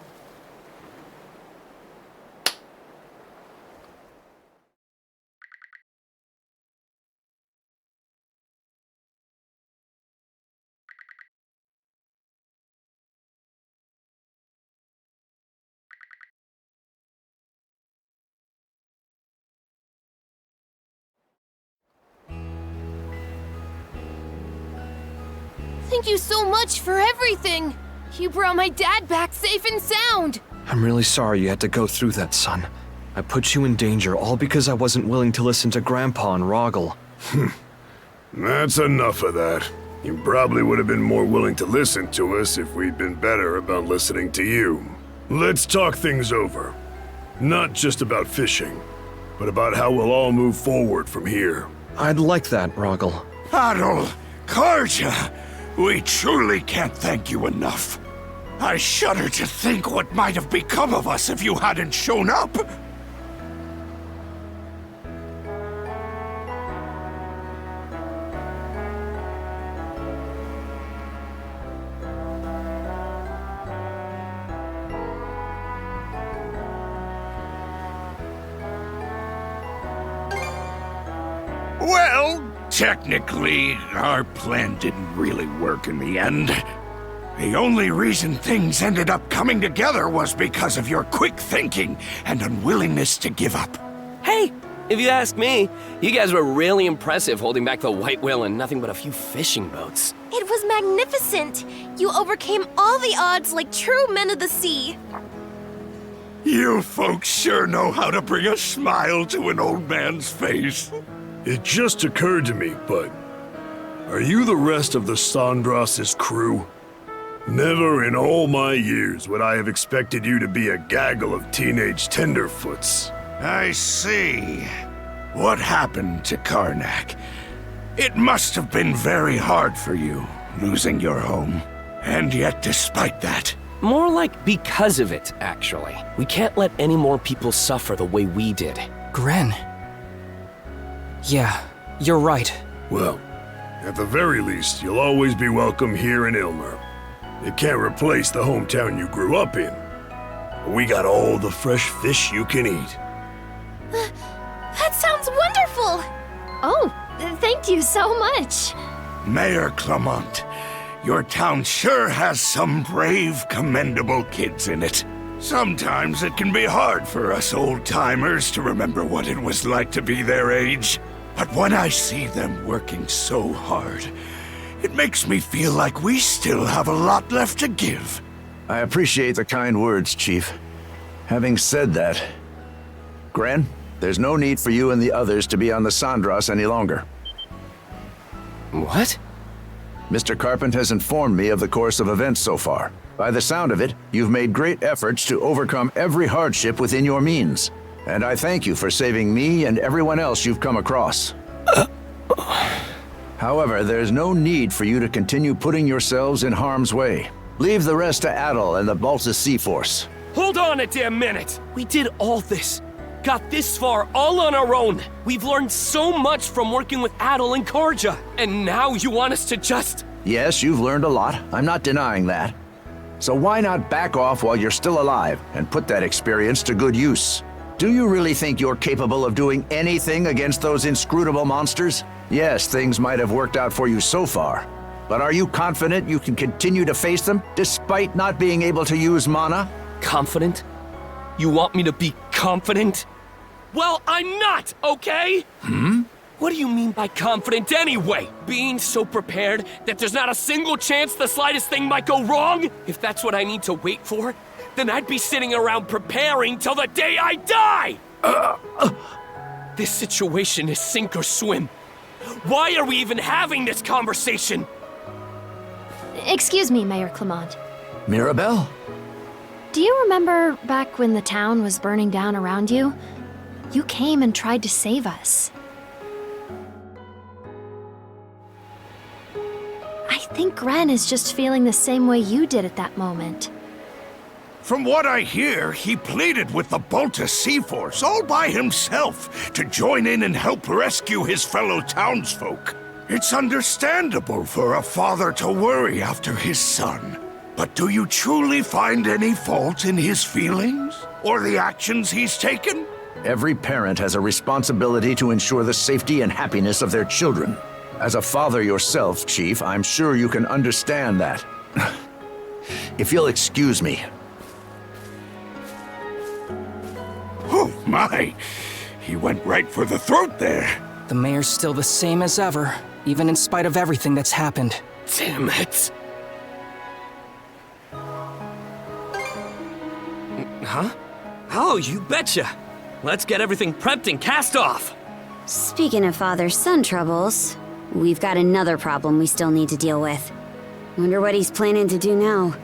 Thank you so much for everything! You brought my dad back safe and sound! I'm really sorry you had to go through that, son. I put you in danger all because I wasn't willing to listen to Grandpa and Rogel. That's enough of that. You probably would have been more willing to listen to us if we'd been better about listening to you. Let's talk things over. Not just about fishing, but about how we'll all move forward from here. I'd like that, Rogel. Adol, Karja, we truly can't thank you enough. I shudder to think what might have become of us if you hadn't shown up. Well, technically, our plan didn't really work in the end. The only reason things ended up coming together was because of your quick thinking and unwillingness to give up. Hey, if you ask me, you guys were really impressive holding back the white whale and nothing but a few fishing boats. It was magnificent! You overcame all the odds like true men of the sea! You folks sure know how to bring a smile to an old man's face. It just occurred to me, but... are you the rest of the Sandras's crew? Never in all my years would I have expected you to be a gaggle of teenage tenderfoots. I see. What happened to Karnak? It must have been very hard for you, losing your home. And yet, despite that... More like because of it, actually. We can't let any more people suffer the way we did. Gren. Yeah, you're right. Well, at the very least, you'll always be welcome here in Ilmer. It can't replace the hometown you grew up in. We got all the fresh fish you can eat. That sounds wonderful! Oh, thank you so much. Mayor Clement, your town sure has some brave, commendable kids in it. Sometimes it can be hard for us old-timers to remember what it was like to be their age. But when I see them working so hard, it makes me feel like we still have a lot left to give. I appreciate the kind words, Chief. Having said that, Gren, there's no need for you and the others to be on the Sandras any longer. What? Mr. Carpent has informed me of the course of events so far. By the sound of it, you've made great efforts to overcome every hardship within your means. And I thank you for saving me and everyone else you've come across. However, there's no need for you to continue putting yourselves in harm's way. Leave the rest to Adol and the Balta Sea Force. Hold on a damn minute! We did all this got this far all on our own. We've learned so much from working with Adol and Karja. And now you want us to just... Yes, you've learned a lot. I'm not denying that. So why not back off while you're still alive and put that experience to good use? Do you really think you're capable of doing anything against those inscrutable monsters? Yes, things might have worked out for you so far. But are you confident you can continue to face them despite not being able to use mana? Confident? You want me to be confident? Well, I'm not, okay? What do you mean by confident anyway? Being so prepared that there's not a single chance the slightest thing might go wrong? If that's what I need to wait for, then I'd be sitting around preparing till the day I die! This situation is sink or swim. Why are we even having this conversation? Excuse me, Mayor Clement. Mirabelle? Do you remember back when the town was burning down around you? You came and tried to save us. I think Gren is just feeling the same way you did at that moment. From what I hear, he pleaded with the Balta Sea Force all by himself to join in and help rescue his fellow townsfolk. It's understandable for a father to worry after his son. But do you truly find any fault in his feelings? Or the actions he's taken? Every parent has a responsibility to ensure the safety and happiness of their children. As a father yourself, Chief, I'm sure you can understand that. If you'll excuse me. Oh my! He went right for the throat there. The mayor's still the same as ever, even in spite of everything that's happened. Damn it. Huh? Oh, you betcha. Let's get everything prepped and cast off. Speaking of father-son troubles, we've got another problem we still need to deal with. Wonder what he's planning to do now.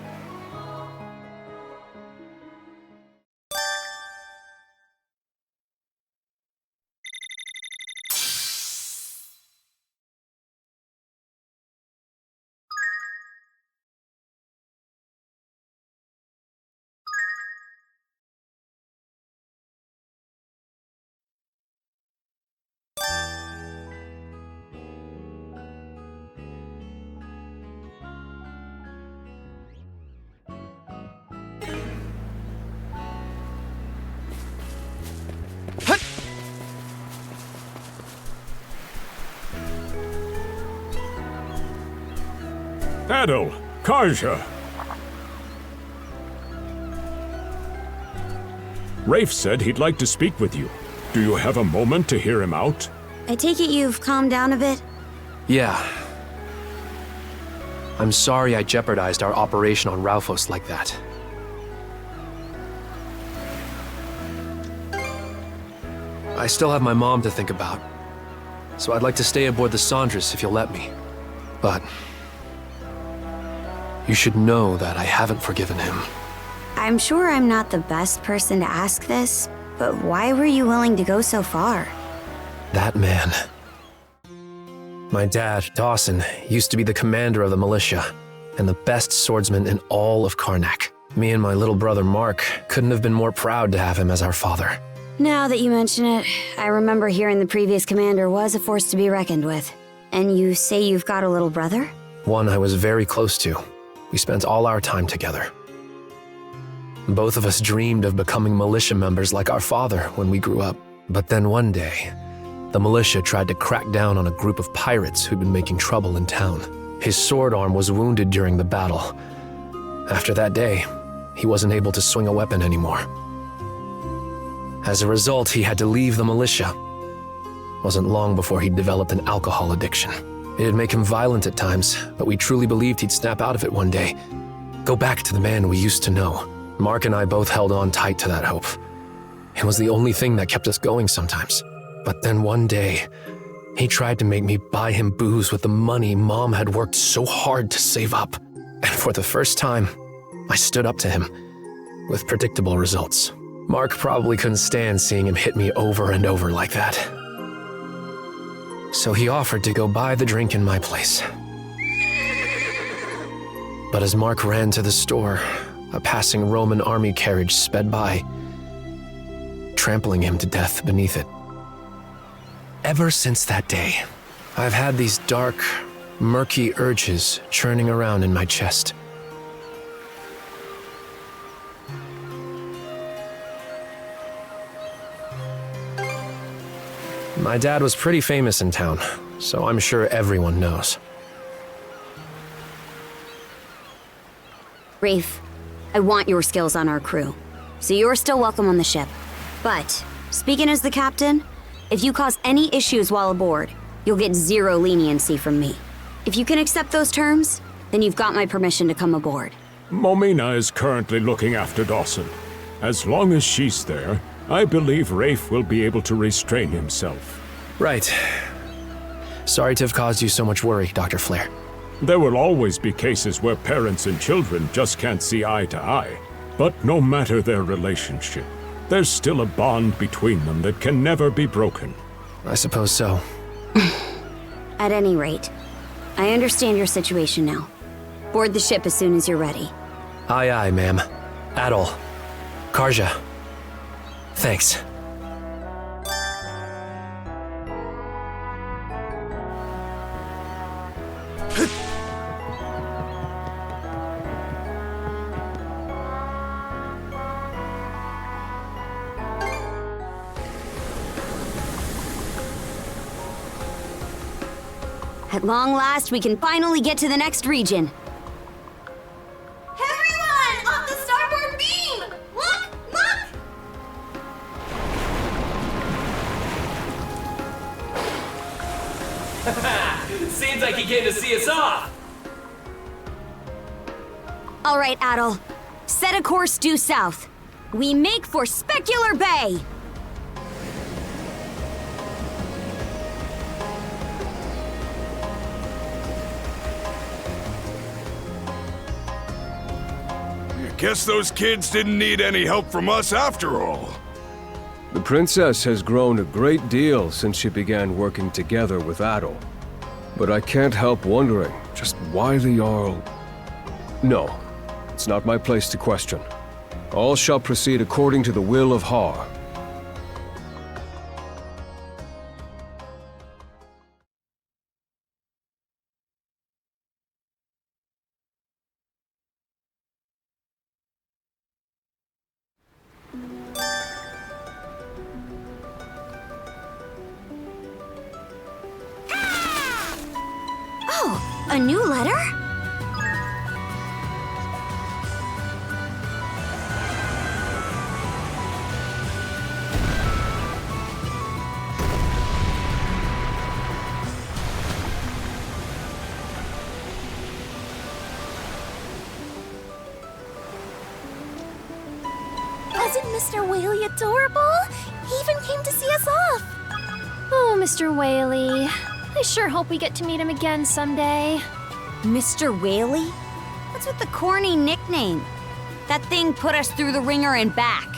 Adol, Karja. Rafe said he'd like to speak with you. Do you have a moment to hear him out? I take it you've calmed down a bit? Yeah. I'm sorry I jeopardized our operation on Rauphos like that. I still have my mom to think about, so I'd like to stay aboard the Sandras if you'll let me. But you should know that I haven't forgiven him. I'm sure I'm not the best person to ask this, but why were you willing to go so far? That man. My dad, Dawson, used to be the commander of the militia, and the best swordsman in all of Karnak. Me and my little brother Mark couldn't have been more proud to have him as our father. Now that you mention it, I remember hearing the previous commander was a force to be reckoned with. And you say you've got a little brother? One I was very close to. We spent all our time together. Both of us dreamed of becoming militia members like our father when we grew up. But then one day, the militia tried to crack down on a group of pirates who'd been making trouble in town. His sword arm was wounded during the battle. After that day, he wasn't able to swing a weapon anymore. As a result, he had to leave the militia. Wasn't long before he developed an alcohol addiction. It'd make him violent at times, but we truly believed he'd snap out of it one day. Go back to the man we used to know. Mark and I both held on tight to that hope. It was the only thing that kept us going sometimes. But then one day, he tried to make me buy him booze with the money Mom had worked so hard to save up. And for the first time, I stood up to him, with predictable results. Mark probably couldn't stand seeing him hit me over and over like that. So he offered to go buy the drink in my place. But as Mark ran to the store, a passing Roman army carriage sped by. trampling him to death beneath it. Ever since that day, I've had these dark, murky urges churning around in my chest. My dad was pretty famous in town, so I'm sure everyone knows. Rafe, I want your skills on our crew, so you're still welcome on the ship. But, speaking as the captain, if you cause any issues while aboard, you'll get zero leniency from me. If you can accept those terms, then you've got my permission to come aboard. Momina is currently looking after Dawson. As long as she's there, I believe Rafe will be able to restrain himself. Right. Sorry to have caused you so much worry, Dr. Flare. There will always be cases where parents and children just can't see eye to eye. But no matter their relationship, there's still a bond between them that can never be broken. I suppose so. At any rate, I understand your situation now. Board the ship as soon as you're ready. Aye, aye, ma'am. Adol. Karja. Thanks. At long last, we can finally get to the next region. Everyone! Off the starboard beam! Look! Look! Seems like you came to see us off. All right, Adol. Set a course due south. We make for Specular Bay! Guess those kids didn't need any help from us after all. The princess has grown a great deal since she began working together with Adol. But I can't help wondering just why the Jarl... No, it's not my place to question. All shall proceed according to the will of Har. Oh, a new letter? Wasn't Mr. Whaley adorable? He even came to see us off. Oh, Mr. Whaley. I sure hope we get to meet him again someday. Mr. Whaley? What's with the corny nickname? That thing put us through the ringer and back.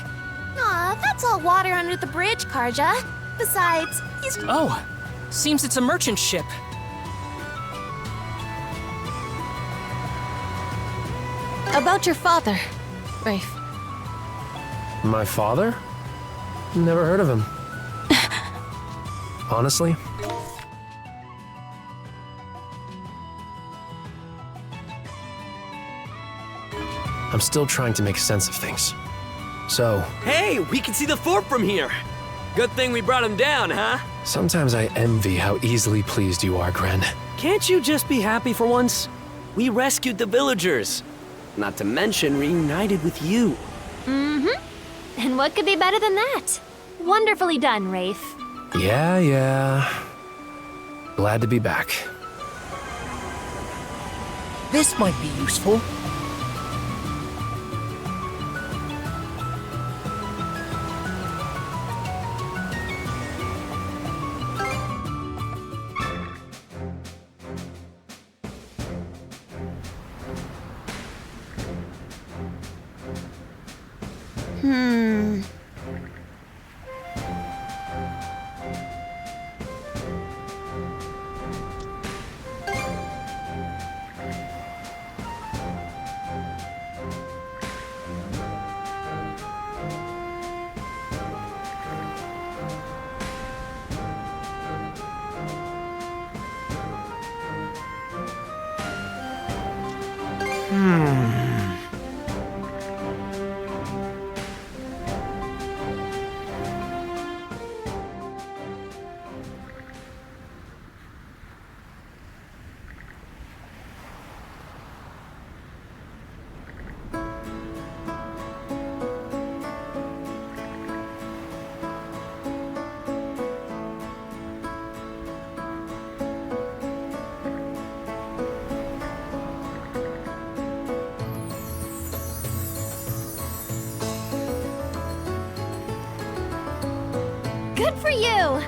Aw, that's all water under the bridge, Karja. Besides, he's... Oh, seems it's a merchant ship. About your father, Rafe. My father? Never heard of him. Honestly? I'm still trying to make sense of things. So... Hey, we can see the fort from here. Good thing we brought him down, huh? sometimes I envy how easily pleased you are, Gren. Can't you just be happy for once? We rescued the villagers. Not to mention reunited with you. Mm-hmm. And what could be better than that? Wonderfully done, Rafe. Yeah. Glad to be back. This might be useful. Good for you!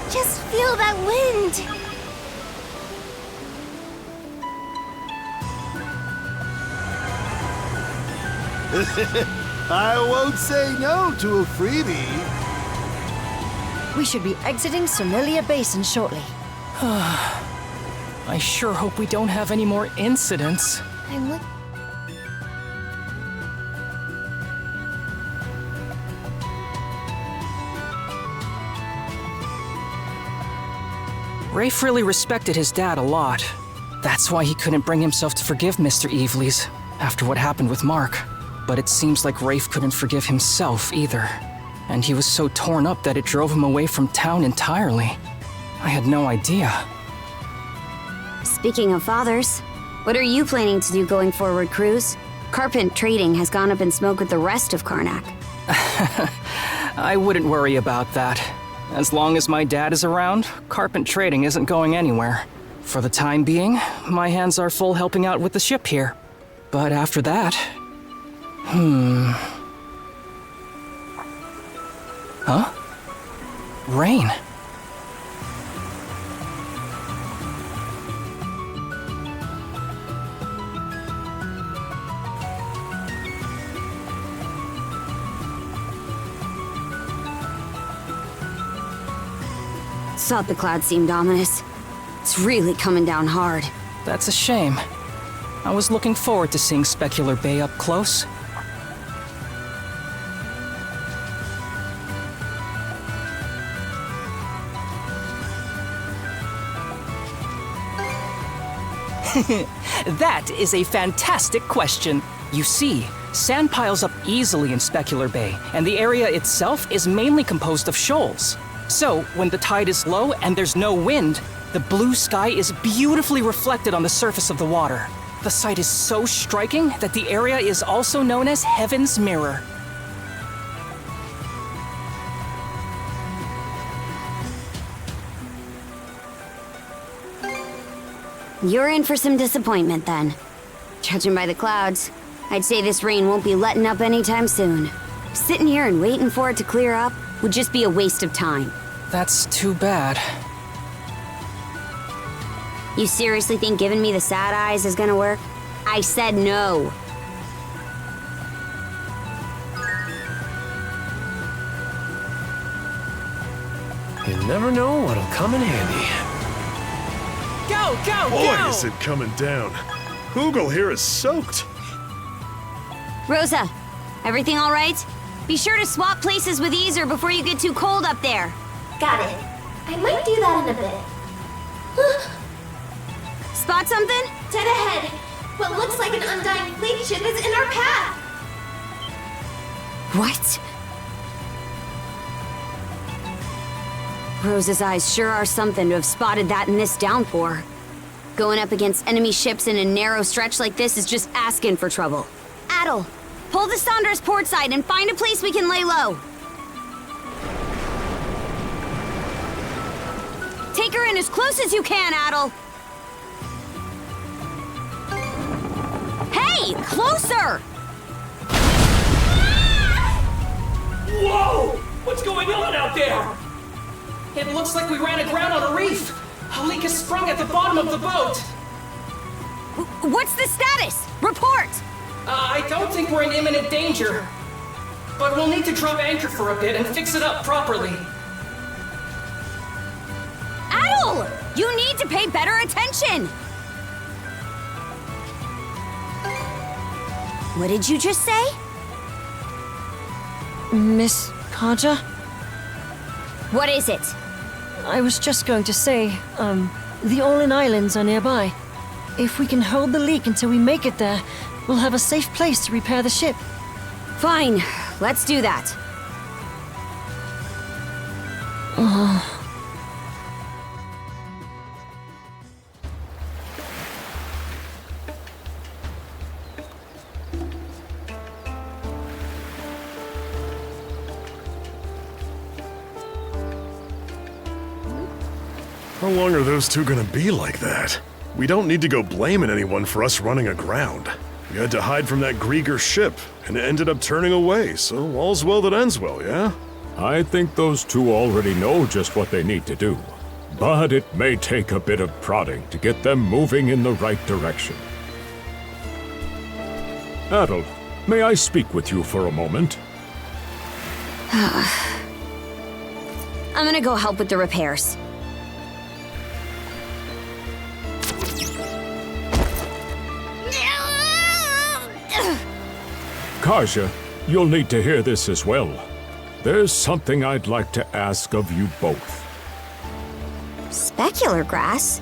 Just feel that wind! I won't say no to a freebie. We should be exiting Sonelia Basin shortly. I sure hope we don't have any more incidents. I'm look. Rafe really respected his dad a lot. That's why he couldn't bring himself to forgive Mr. Evelees after what happened with Mark. But it seems like Rafe couldn't forgive himself either. And he was so torn up that it drove him away from town entirely. I had no idea. Speaking of fathers, what are you planning to do going forward, Cruz? Carpent trading has gone up in smoke with the rest of Karnak. I wouldn't worry about that. As long as my dad is around, Carpent trading isn't going anywhere. For the time being, my hands are full helping out with the ship here. But after that... Huh? Rain. Thought the clouds seemed ominous. It's really coming down hard. That's a shame. I was looking forward to seeing Specular Bay up close. That is a fantastic question. You see, sand piles up easily in Specular Bay, and the area itself is mainly composed of shoals. So, when the tide is low and there's no wind, the blue sky is beautifully reflected on the surface of the water. The sight is so striking that the area is also known as Heaven's Mirror. You're in for some disappointment then. Judging by the clouds, I'd say this rain won't be letting up anytime soon. Sitting here and waiting for it to clear up would just be a waste of time. That's too bad. You seriously think giving me the sad eyes is gonna work? I said no. You never know what'll come in handy. Go, go, Boy, go! is it coming down. Hoogle here is soaked. Rosa, everything all right? Be sure to swap places with Ys before you get too cold up there. Got it. I might do that in a bit. Spot something? Dead ahead. What looks like an undying fleet ship is in our path. What? Rosa's eyes sure are something to have spotted that in this downpour. Going up against enemy ships in a narrow stretch like this is just asking for trouble. Adol, pull the Saunders port side and find a place we can lay low. Take her in as close as you can, Adol. Hey, closer! Whoa! What's going on out there? It looks like we ran aground on a reef. A leak has sprung at the bottom of the boat. What's the status? Report! I don't think we're in imminent danger. But we'll need to drop anchor for a bit and fix it up properly. Adol! You need to pay better attention! What did you just say? Miss Karja? What is it? I was just going to say, the Olin Islands are nearby. If we can hold the leak until we make it there, we'll have a safe place to repair the ship. Fine, let's do that. How long are those two gonna be like that? We don't need to go blaming anyone for us running aground. We had to hide from that Griegr ship, and it ended up turning away, so all's well that ends well, yeah? I think those two already know just what they need to do. But it may take a bit of prodding to get them moving in the right direction. Adol, may I speak with you for a moment? I'm gonna go help with the repairs. Karja, you'll need to hear this as well. There's something I'd like to ask of you both. Specular grass?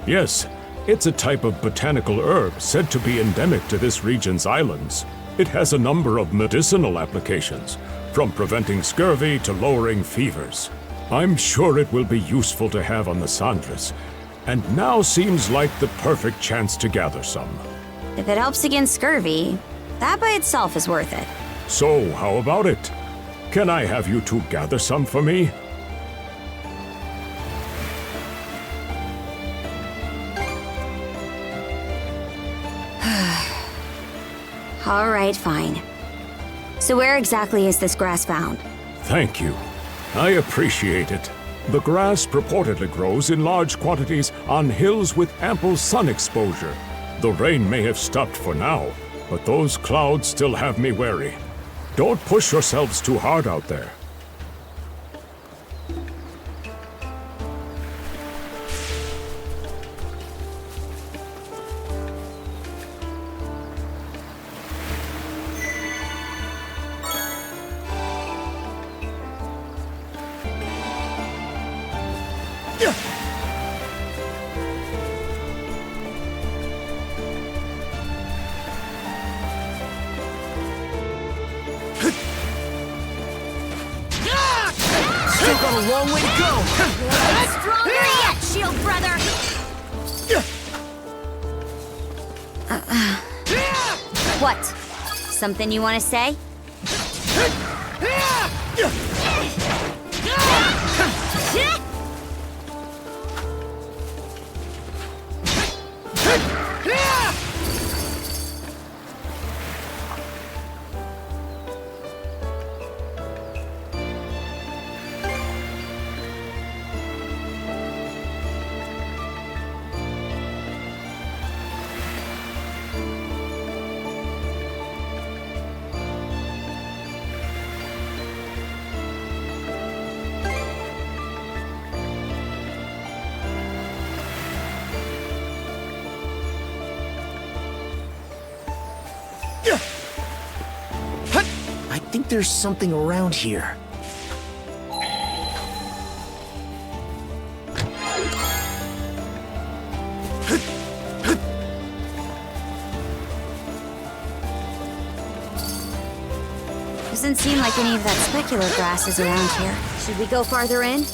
Yes, it's a type of botanical herb said to be endemic to this region's islands. It has a number of medicinal applications, from preventing scurvy to lowering fevers. I'm sure it will be useful to have on the Sandras, and now seems like the perfect chance to gather some. If it helps against scurvy, that by itself is worth it. So, how about it? Can I have you two gather some for me? All right, fine. So where exactly is this grass found? Thank you. I appreciate it. The grass purportedly grows in large quantities on hills with ample sun exposure. The rain may have stopped for now, but those clouds still have me wary. Don't push yourselves too hard out there. Still got a long way to go! Stronger yet, shield brother! What? Something you want to say? I think there's something around here. Doesn't seem like any of that specular grass is around here. Should we go farther in?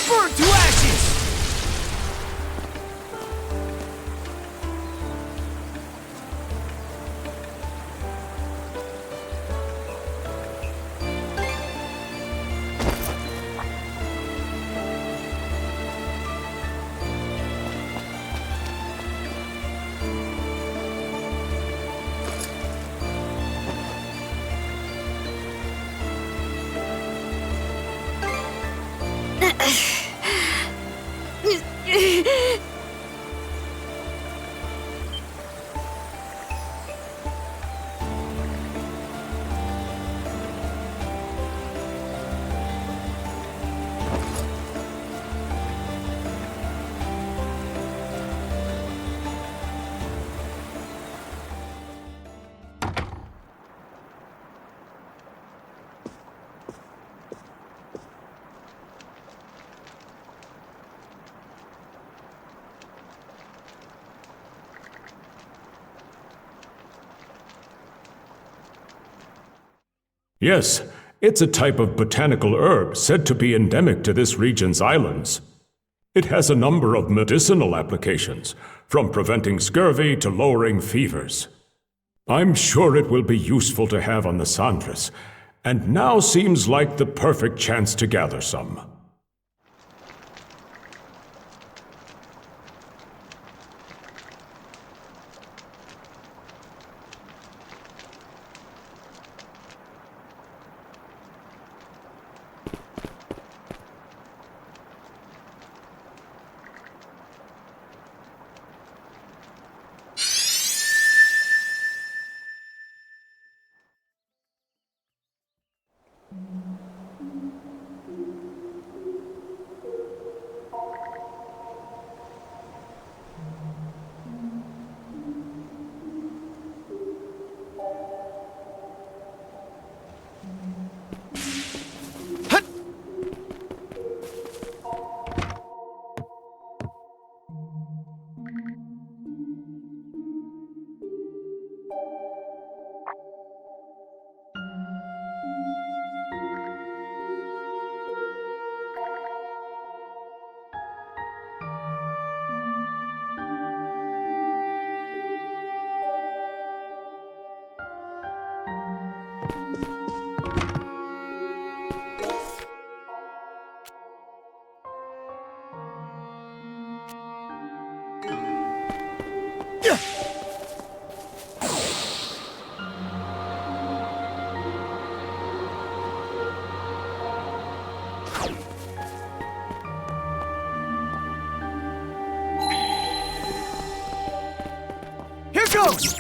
Burn to ashes! Yes, it's a type of botanical herb said to be endemic to this region's islands. It has a number of medicinal applications, from preventing scurvy to lowering fevers. I'm sure it will be useful to have on the Sandras, and now seems like the perfect chance to gather some. Here goes!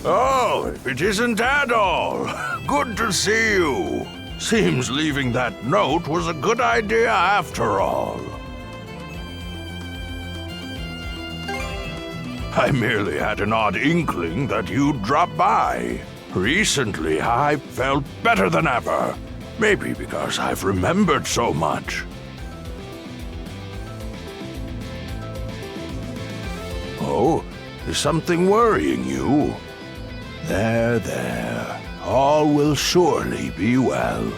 Oh, it isn't Adol. Good to see you. Seems leaving that note was a good idea after all. I merely had an odd inkling that you'd drop by. Recently, I felt better than ever. Maybe because I've remembered so much. Oh, is something worrying you? There. All will surely be well.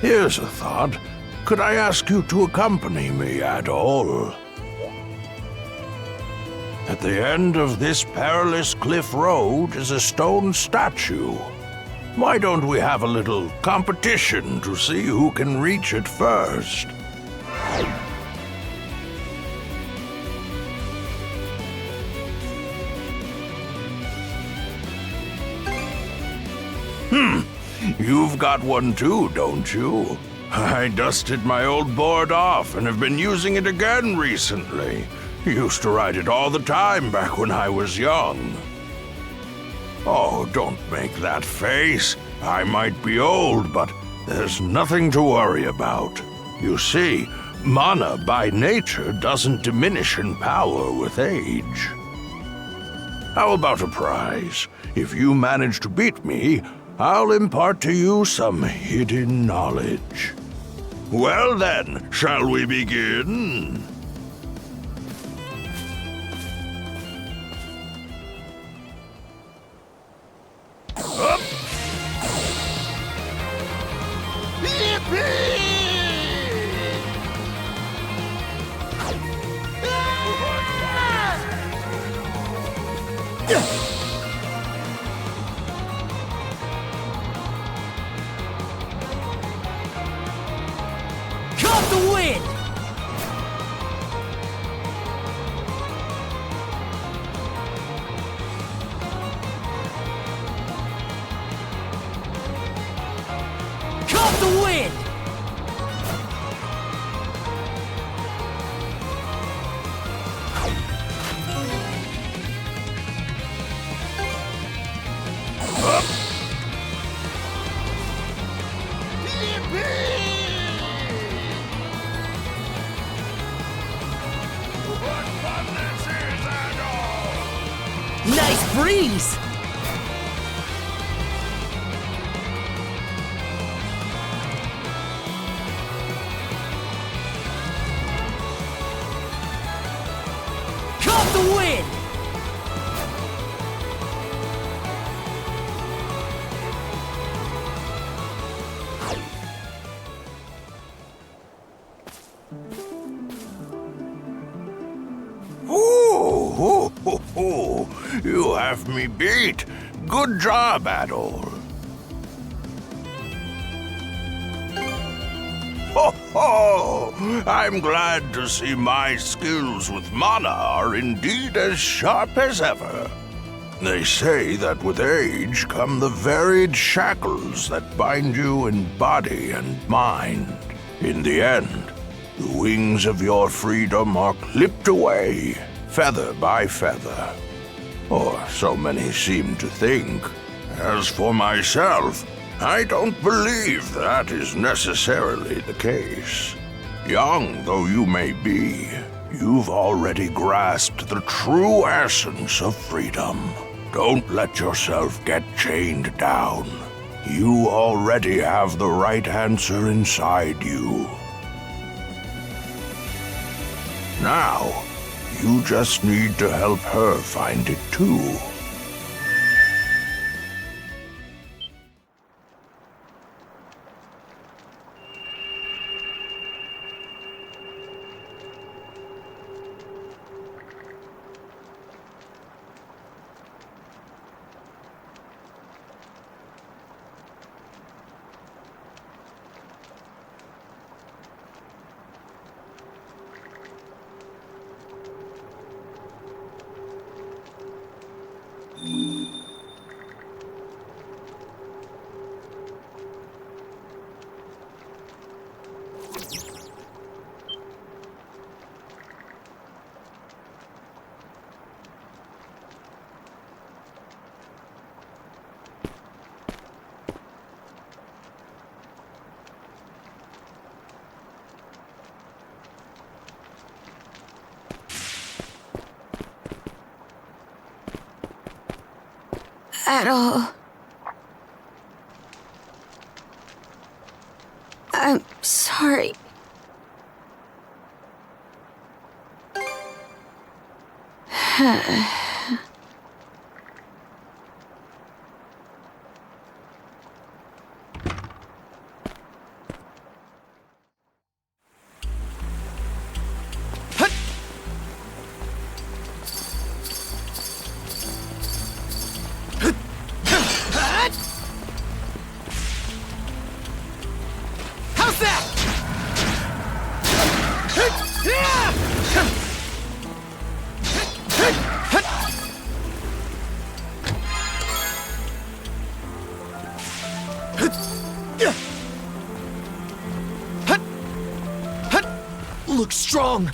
Here's a thought. Could I ask you to accompany me, Adol? At the end of this perilous cliff road is a stone statue. Why don't we have a little competition to see who can reach it first? You've got one too, don't you? I dusted my old board off and have been using it again recently. Used to ride it all the time back when I was young. Oh, don't make that face. I might be old, but there's nothing to worry about. You see, mana by nature doesn't diminish in power with age. How about a prize? If you manage to beat me, I'll impart to you some hidden knowledge. Well then, shall we begin? Up! Caught the wind! Caught the wind! Nice breeze! the win! You have me beat. Good job, Adol. Ho ho! I'm glad to see my skills with mana are indeed as sharp as ever. They say that with age come the varied shackles that bind you in body and mind. In the end, the wings of your freedom are clipped away, feather by feather. Or so many seem to think. As for myself, I don't believe that is necessarily the case. Young though you may be, you've already grasped the true essence of freedom. Don't let yourself get chained down. You already have the right answer inside you. Now, you just need to help her find it too. Adol. I'm sorry. How's that? Looks strong.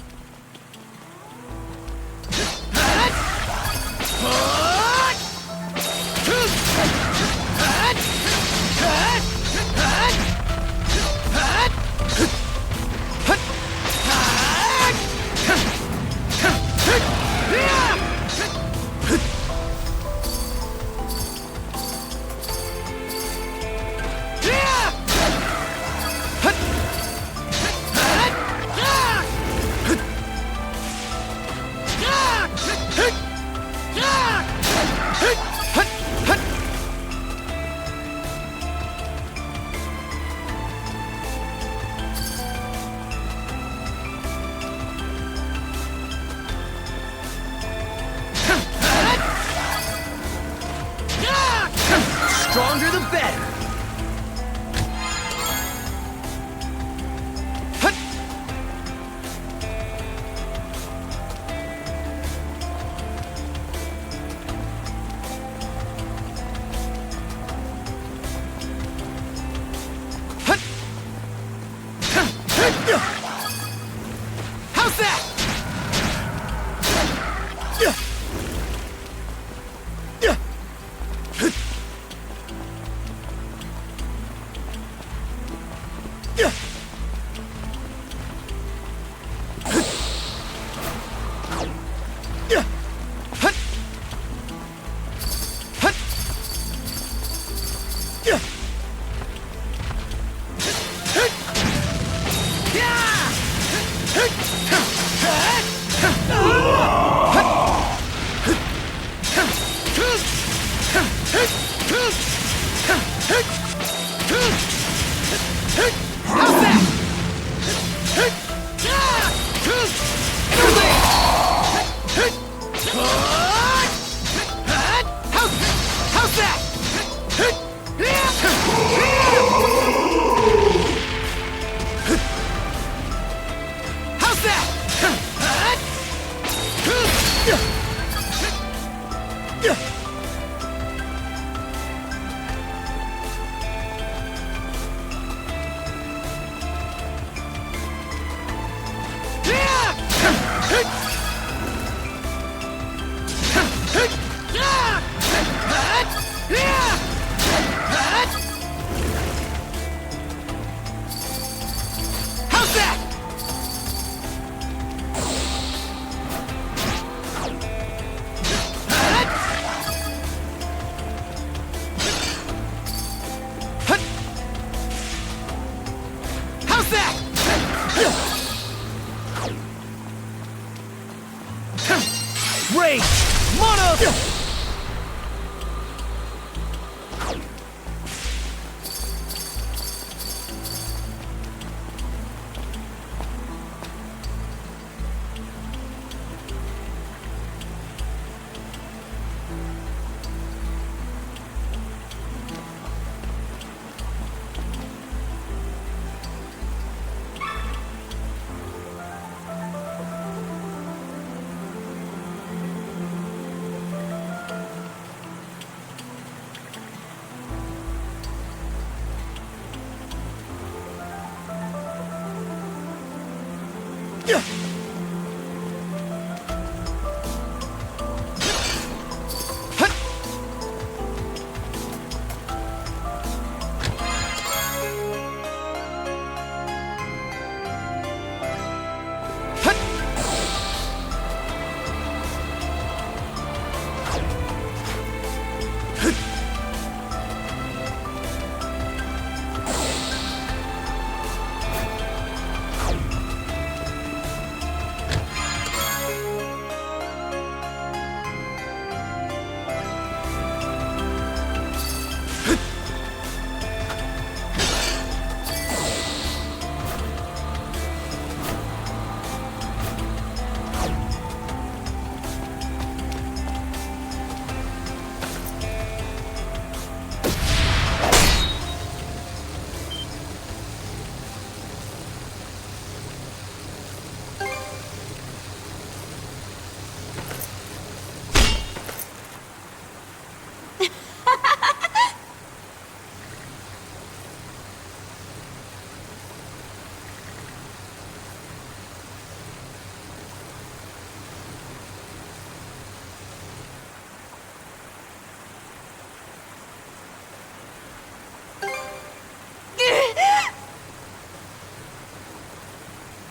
Stronger the better. How's that? How's that? How's that? Rage! Mono!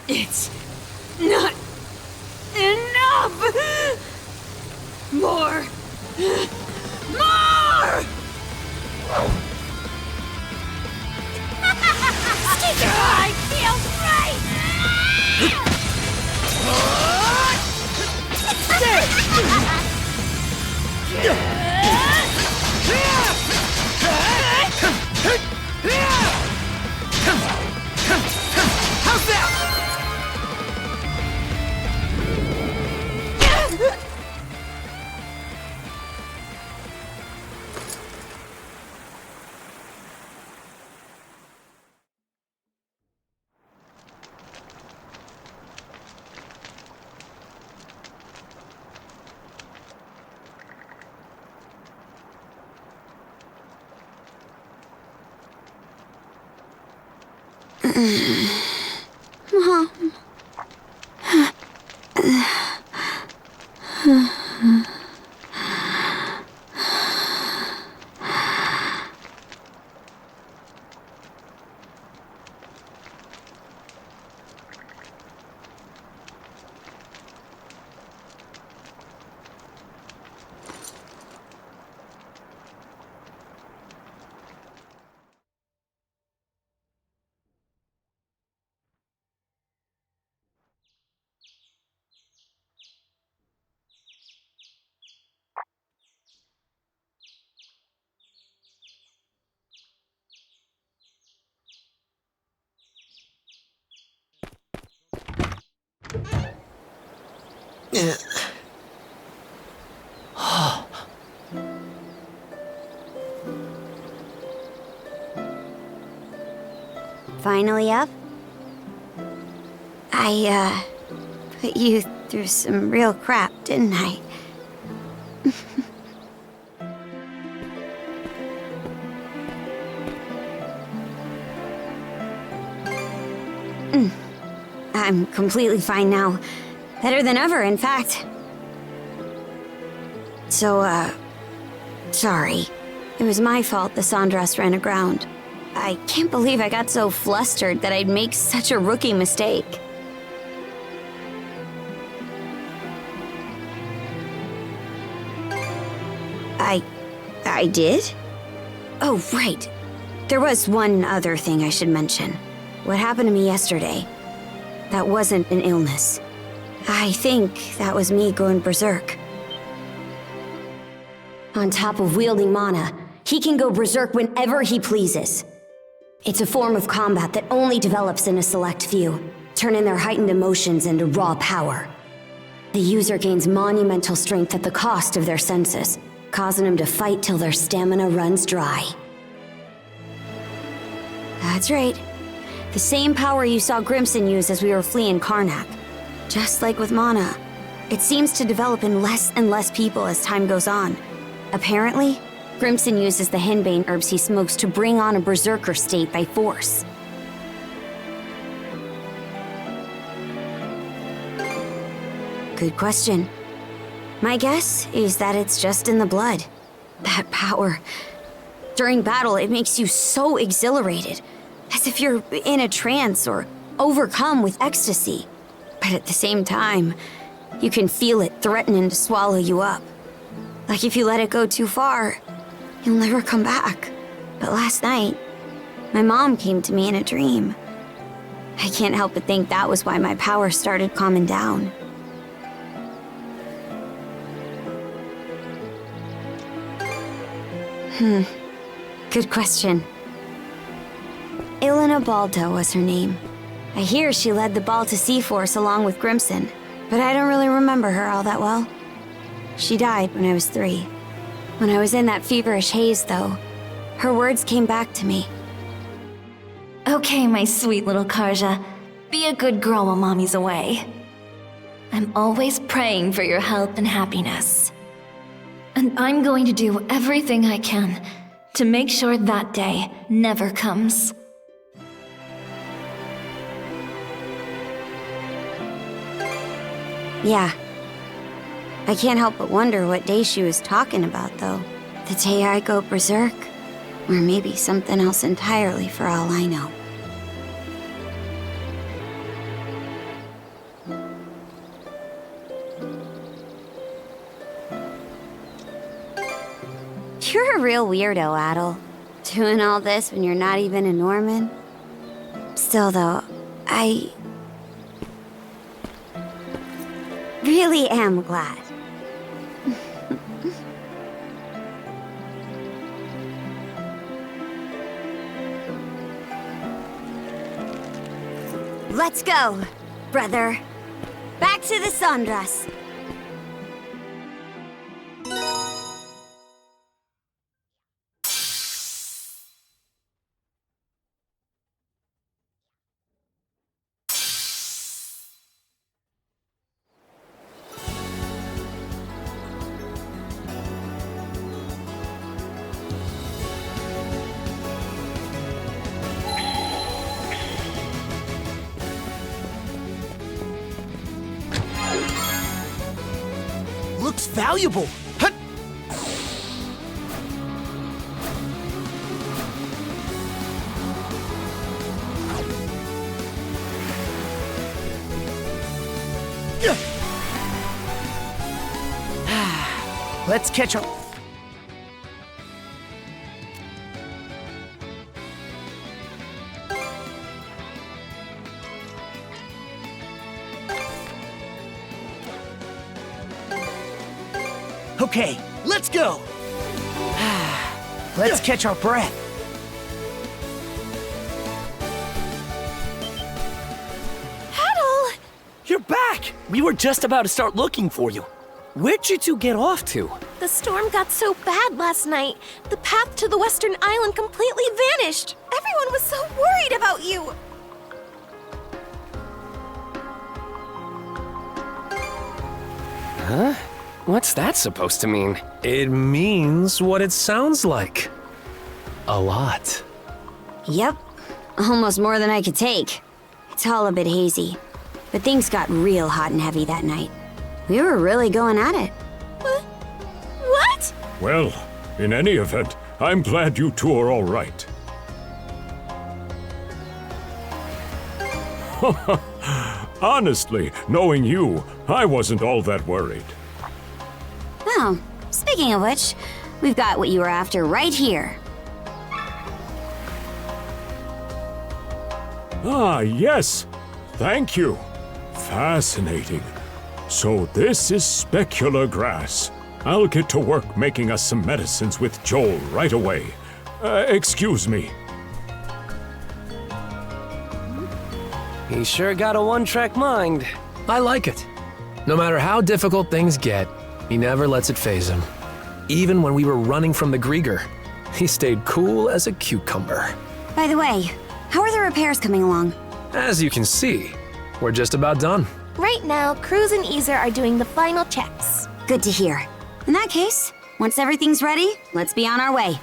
It's not enough! More! More! I feel How's that? Mom. Finally up? I, put you through some real crap, didn't I? I'm completely fine now. Better than ever, in fact. So, sorry. It was my fault the Sandras ran aground. I can't believe I got so flustered that I'd make such a rookie mistake. I did? Oh, right. There was one other thing I should mention. What happened to me yesterday. That wasn't an illness. I think that was me going berserk. On top of wielding mana, he can go berserk whenever he pleases. It's a form of combat that only develops in a select few, turning their heightened emotions into raw power. The user gains monumental strength at the cost of their senses, causing them to fight till their stamina runs dry. That's right. The same power you saw Grimson use as we were fleeing Karnak. Just like with mana, it seems to develop in less and less people as time goes on. Apparently, Grimson uses the henbane herbs he smokes to bring on a berserker state by force. Good question. My guess is that it's just in the blood. That power. During battle, it makes you so exhilarated, as if you're in a trance or overcome with ecstasy. But at the same time, you can feel it threatening to swallow you up. Like if you let it go too far, you'll never come back. But last night, my mom came to me in a dream. I can't help but think that was why my power started calming down. Good question. Karja Balta was her name. I hear she led the Balta Sea Force along with Grimson, but I don't really remember her all that well. She died when I was 3. When I was in that feverish haze, though, her words came back to me. Okay, my sweet little Karja. Be a good girl while Mommy's away. I'm always praying for your health and happiness. And I'm going to do everything I can to make sure that day never comes. Yeah. I can't help but wonder what day she was talking about, though. The day I go berserk? Or maybe something else entirely, for all I know. You're a real weirdo, Adol. Doing all this when you're not even a Norman. Still, though, I really am glad. Let's go, brother. Back to the Sandras. Looks valuable. Hut! Let's catch up. Okay, let's go! Let's catch our breath. Adol! You're back! We were just about to start looking for you. Where'd you two get off to? The storm got so bad last night. The path to the western island completely vanished. Everyone was so worried about you. Huh? What's that supposed to mean? It means what it sounds like. A lot. Yep. Almost more than I could take. It's all a bit hazy. But things got real hot and heavy that night. We were really going at it. What? Well, in any event, I'm glad you two are all right. Honestly, knowing you, I wasn't all that worried. Oh, speaking of which, we've got what you were after right here. Ah, yes. Thank you. Fascinating. So this is specular grass. I'll get to work making us some medicines with Joel right away. Excuse me. He sure got a one-track mind. I like it. No matter how difficult things get, he never lets it faze him. Even when we were running from the Griegr, he stayed cool as a cucumber. By the way, how are the repairs coming along? As you can see, we're just about done. Right now, Cruz and Ys are doing the final checks. Good to hear. In that case, once everything's ready, let's be on our way.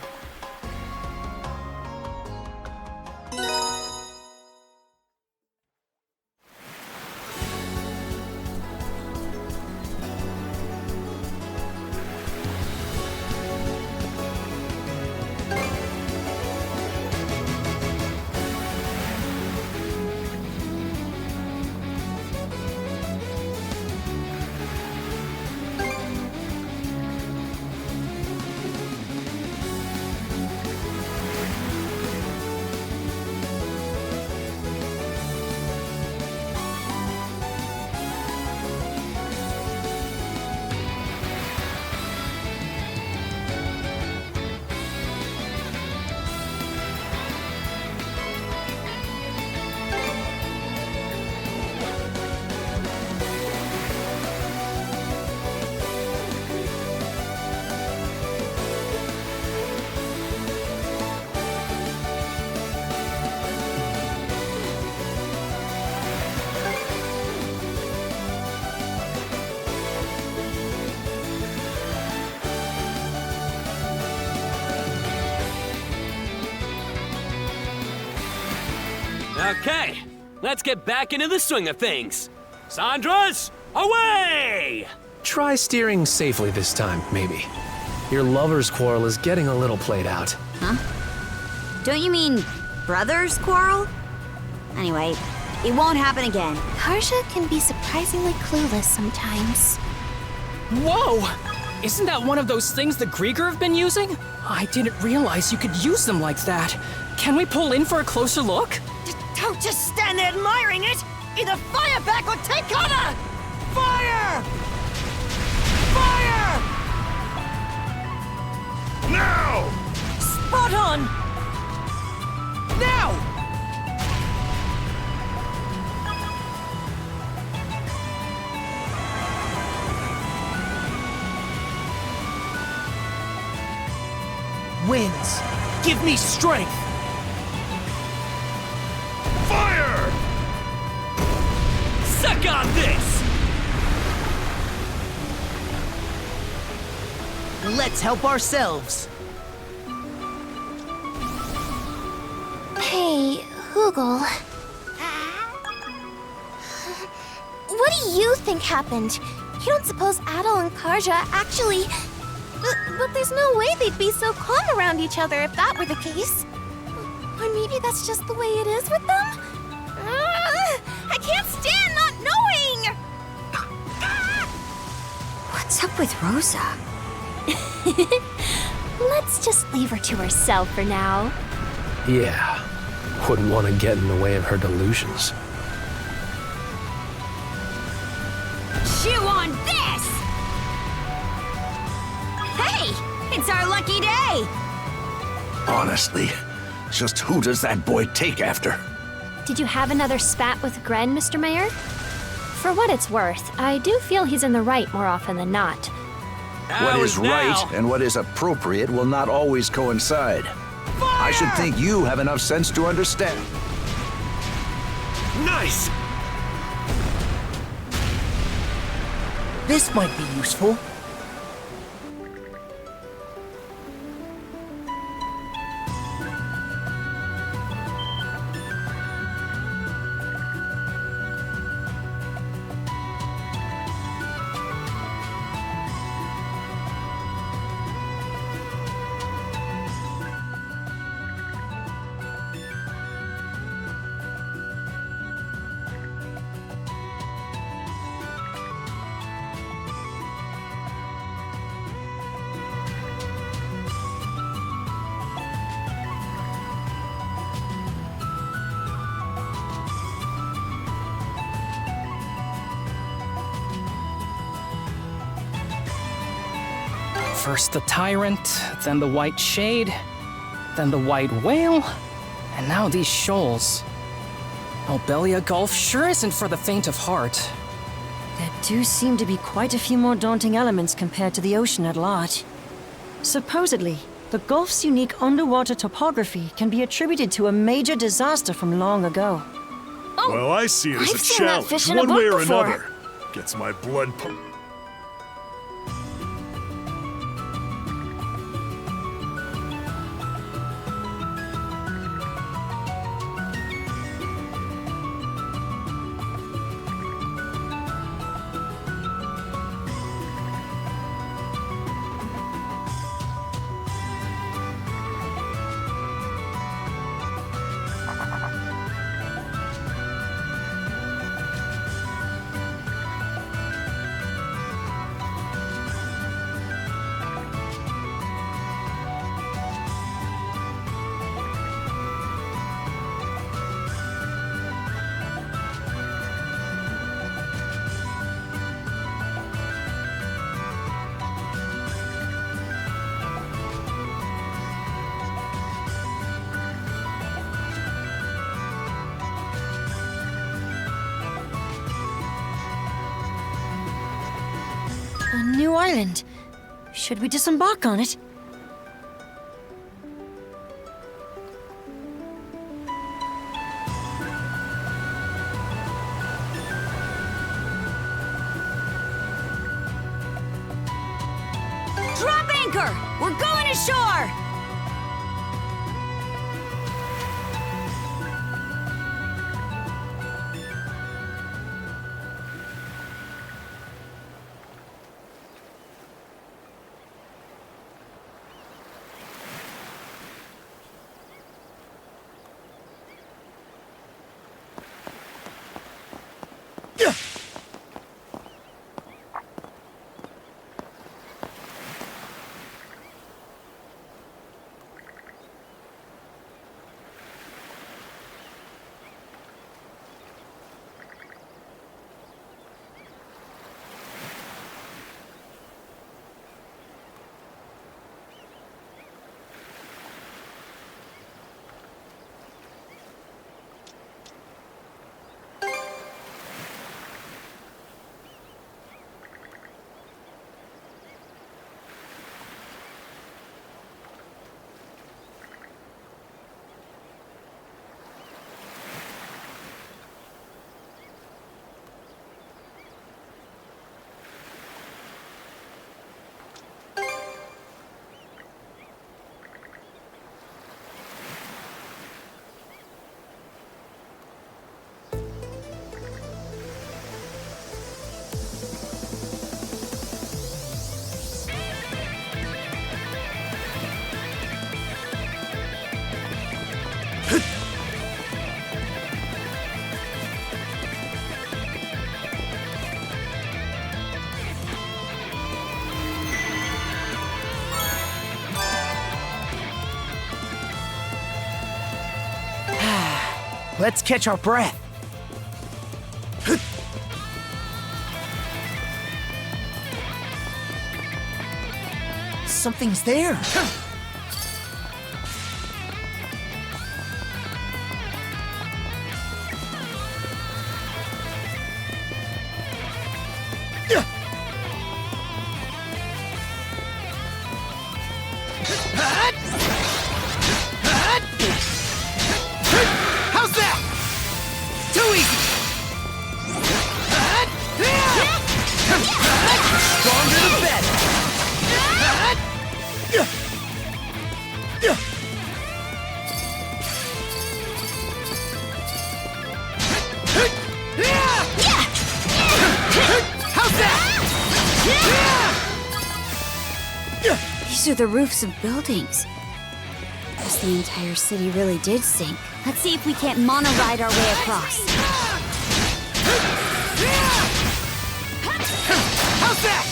Okay, let's get back into the swing of things. Sandras, away! Try steering safely this time, maybe. Your lover's quarrel is getting a little played out. Huh? Don't you mean brothers quarrel? Anyway, it won't happen again. Karja can be surprisingly clueless sometimes. Whoa! Isn't that one of those things the Griegr have been using? I didn't realize you could use them like that. Can we pull in for a closer look? Don't just stand there admiring it! Either fire back or take cover! Fire! Fire! Now! Spot on! Now! Winds, give me strength! Fire! Suck on this! Let's help ourselves. Hey, Hugel. What do you think happened? You don't suppose Adol and Karja actually... But there's no way they'd be so calm around each other if that were the case. Or maybe that's just the way it is with them? I can't stand not knowing! What's up with Rosa? Let's just leave her to herself for now. Yeah, wouldn't want to get in the way of her delusions. Chew on this! Hey, it's our lucky day! Honestly, just who does that boy take after? Did you have another spat with Gren, Mr. Mayor? For what it's worth, I do feel he's in the right more often than not. What is right and what is appropriate will not always coincide. Fire! I should think you have enough sense to understand. Nice! This might be useful. First the tyrant, then the white shade, then the white whale, and now these shoals. Obelia Gulf sure isn't for the faint of heart. There do seem to be quite a few more daunting elements compared to the ocean at large. Supposedly, the Gulf's unique underwater topography can be attributed to a major disaster from long ago. Well, I see it as I've a seen that challenge, fish in a one book way or before. another. Gets my blood pumping. A new island. Should we disembark on it? Drop anchor! We're going ashore! Let's catch our breath. Something's there. How's that? Too easy. Stronger the better. How's that? These are the roofs of buildings. Guess the entire city really did sink. Let's see if we can't mono-ride our way across. How's that?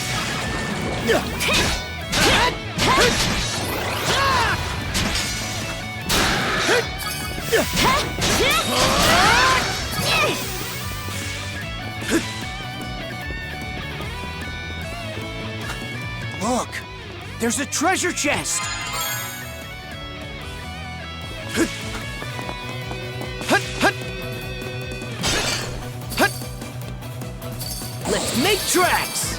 Look, There's a treasure chest! Let's make tracks!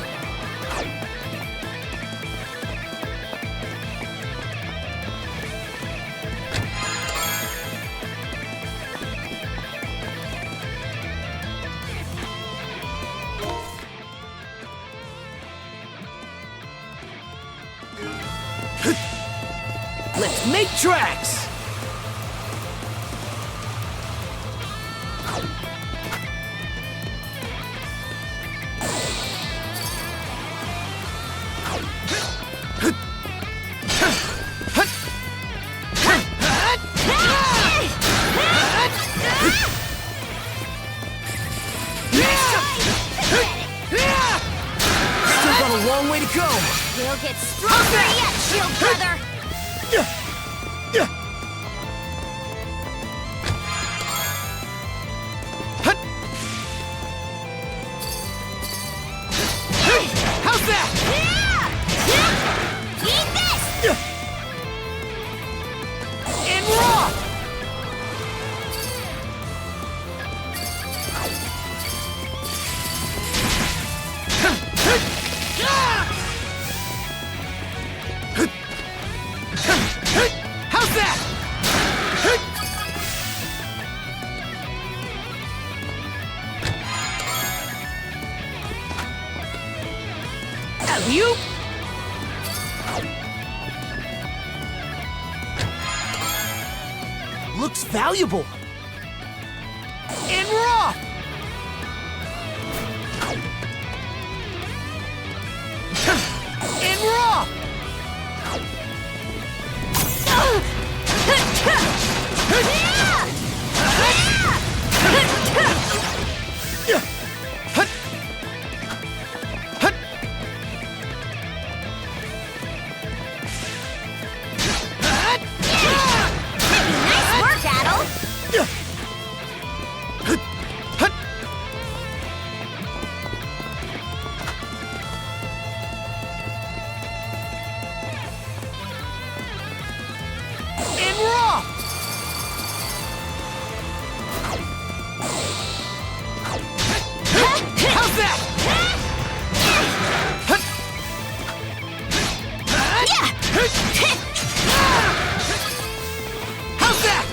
Let's make tracks! Still got a long way to go! We'll get stronger yet, Shield Brother! How's that? Eat this! And raw! How's that? Alley-oop! Looks valuable. And raw! And raw! Nice work, Adol! And raw! How's that? How's that?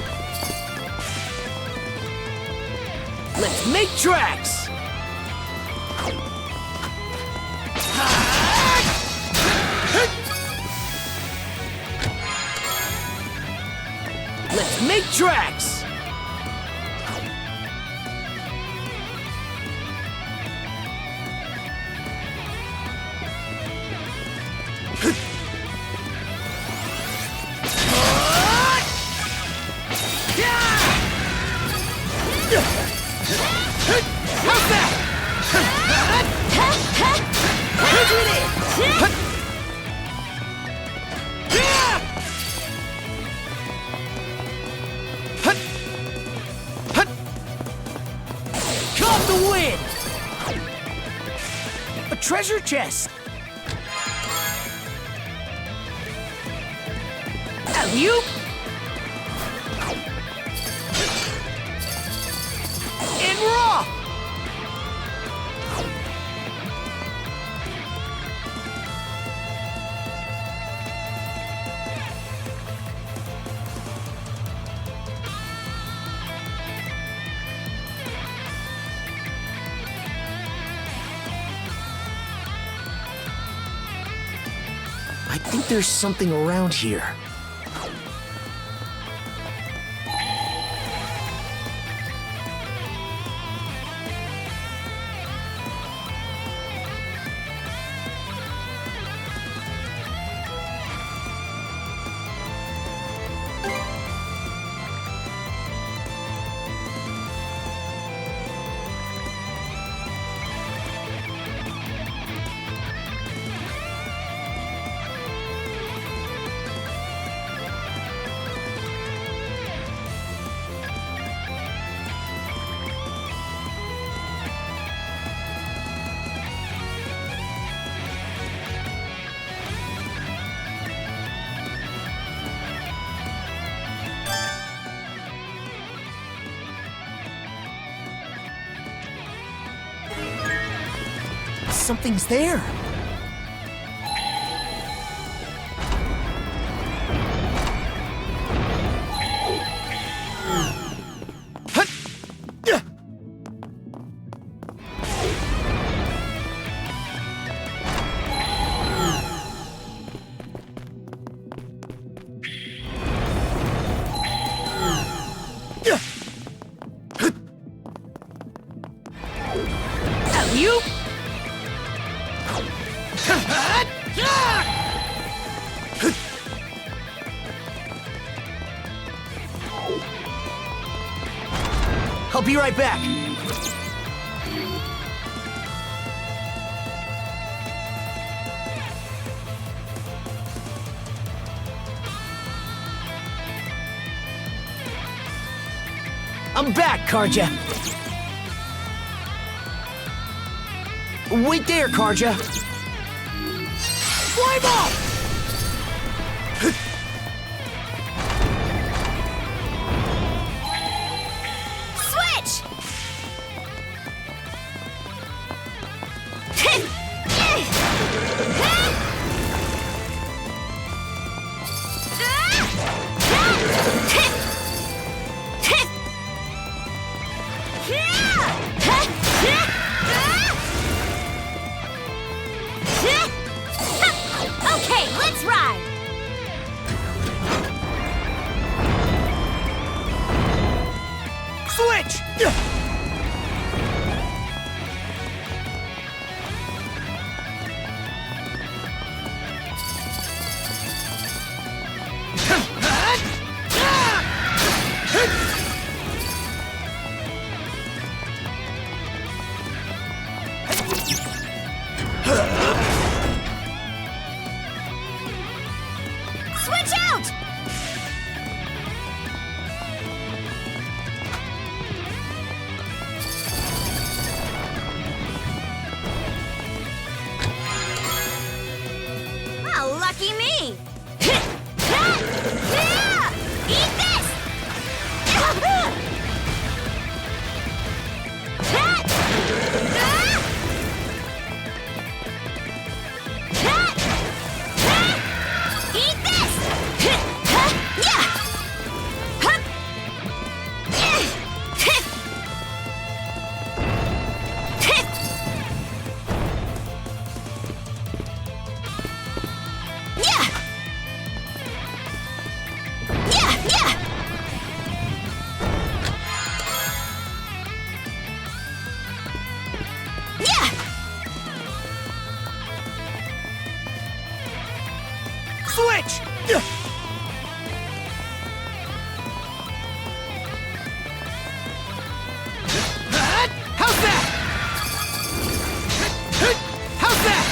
Let's make tracks! Let's make tracks! How's that? Caught the wind! A treasure chest! Alley-oop! And raw! I think there's something around here. something's there. You? I'll be right back. I'm back, Karja. Wait there, Karja. Fly ball! Switch! Okay, let's ride! Switch! Switch out! Oh, lucky me! Eat this! Eat this! Switch! How's that? How's that?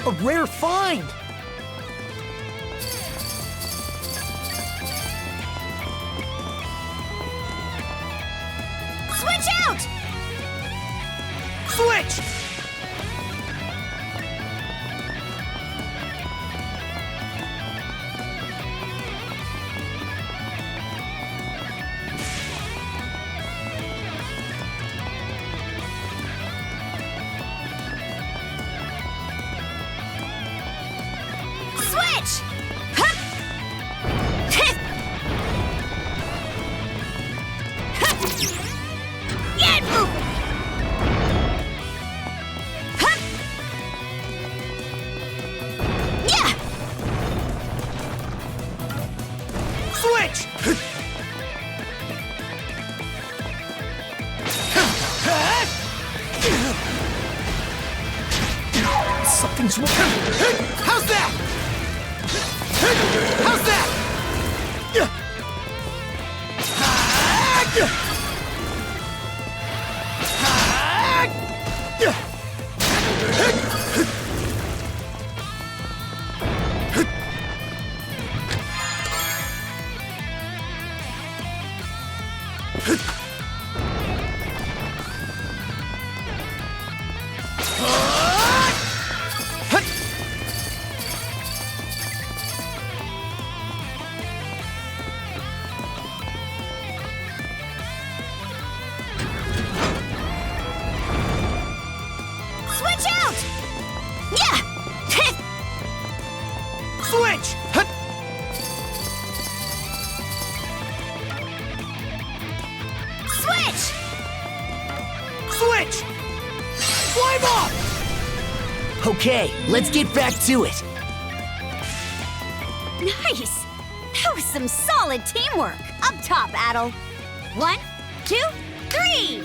A rare find! Switch out! Switch! Switch! Get moving! Yeah! Switch! Something's wrong. How's that? How's that? Okay, let's get back to it. Nice! That was some solid teamwork. Up top, Adol. 1, 2, 3!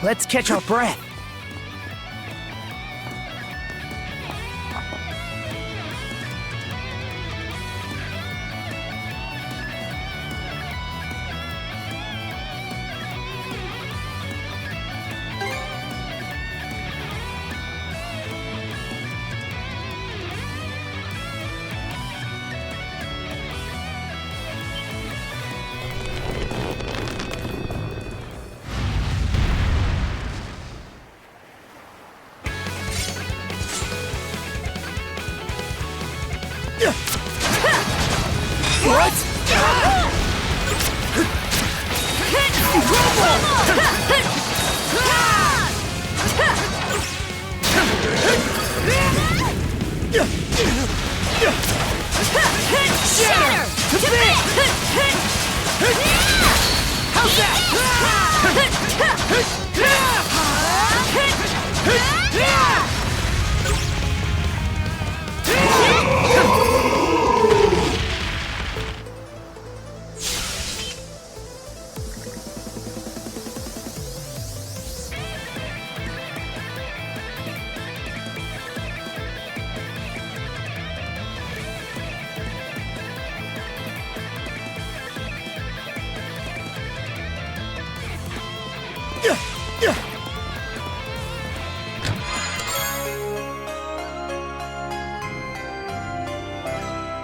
Let's catch our breath.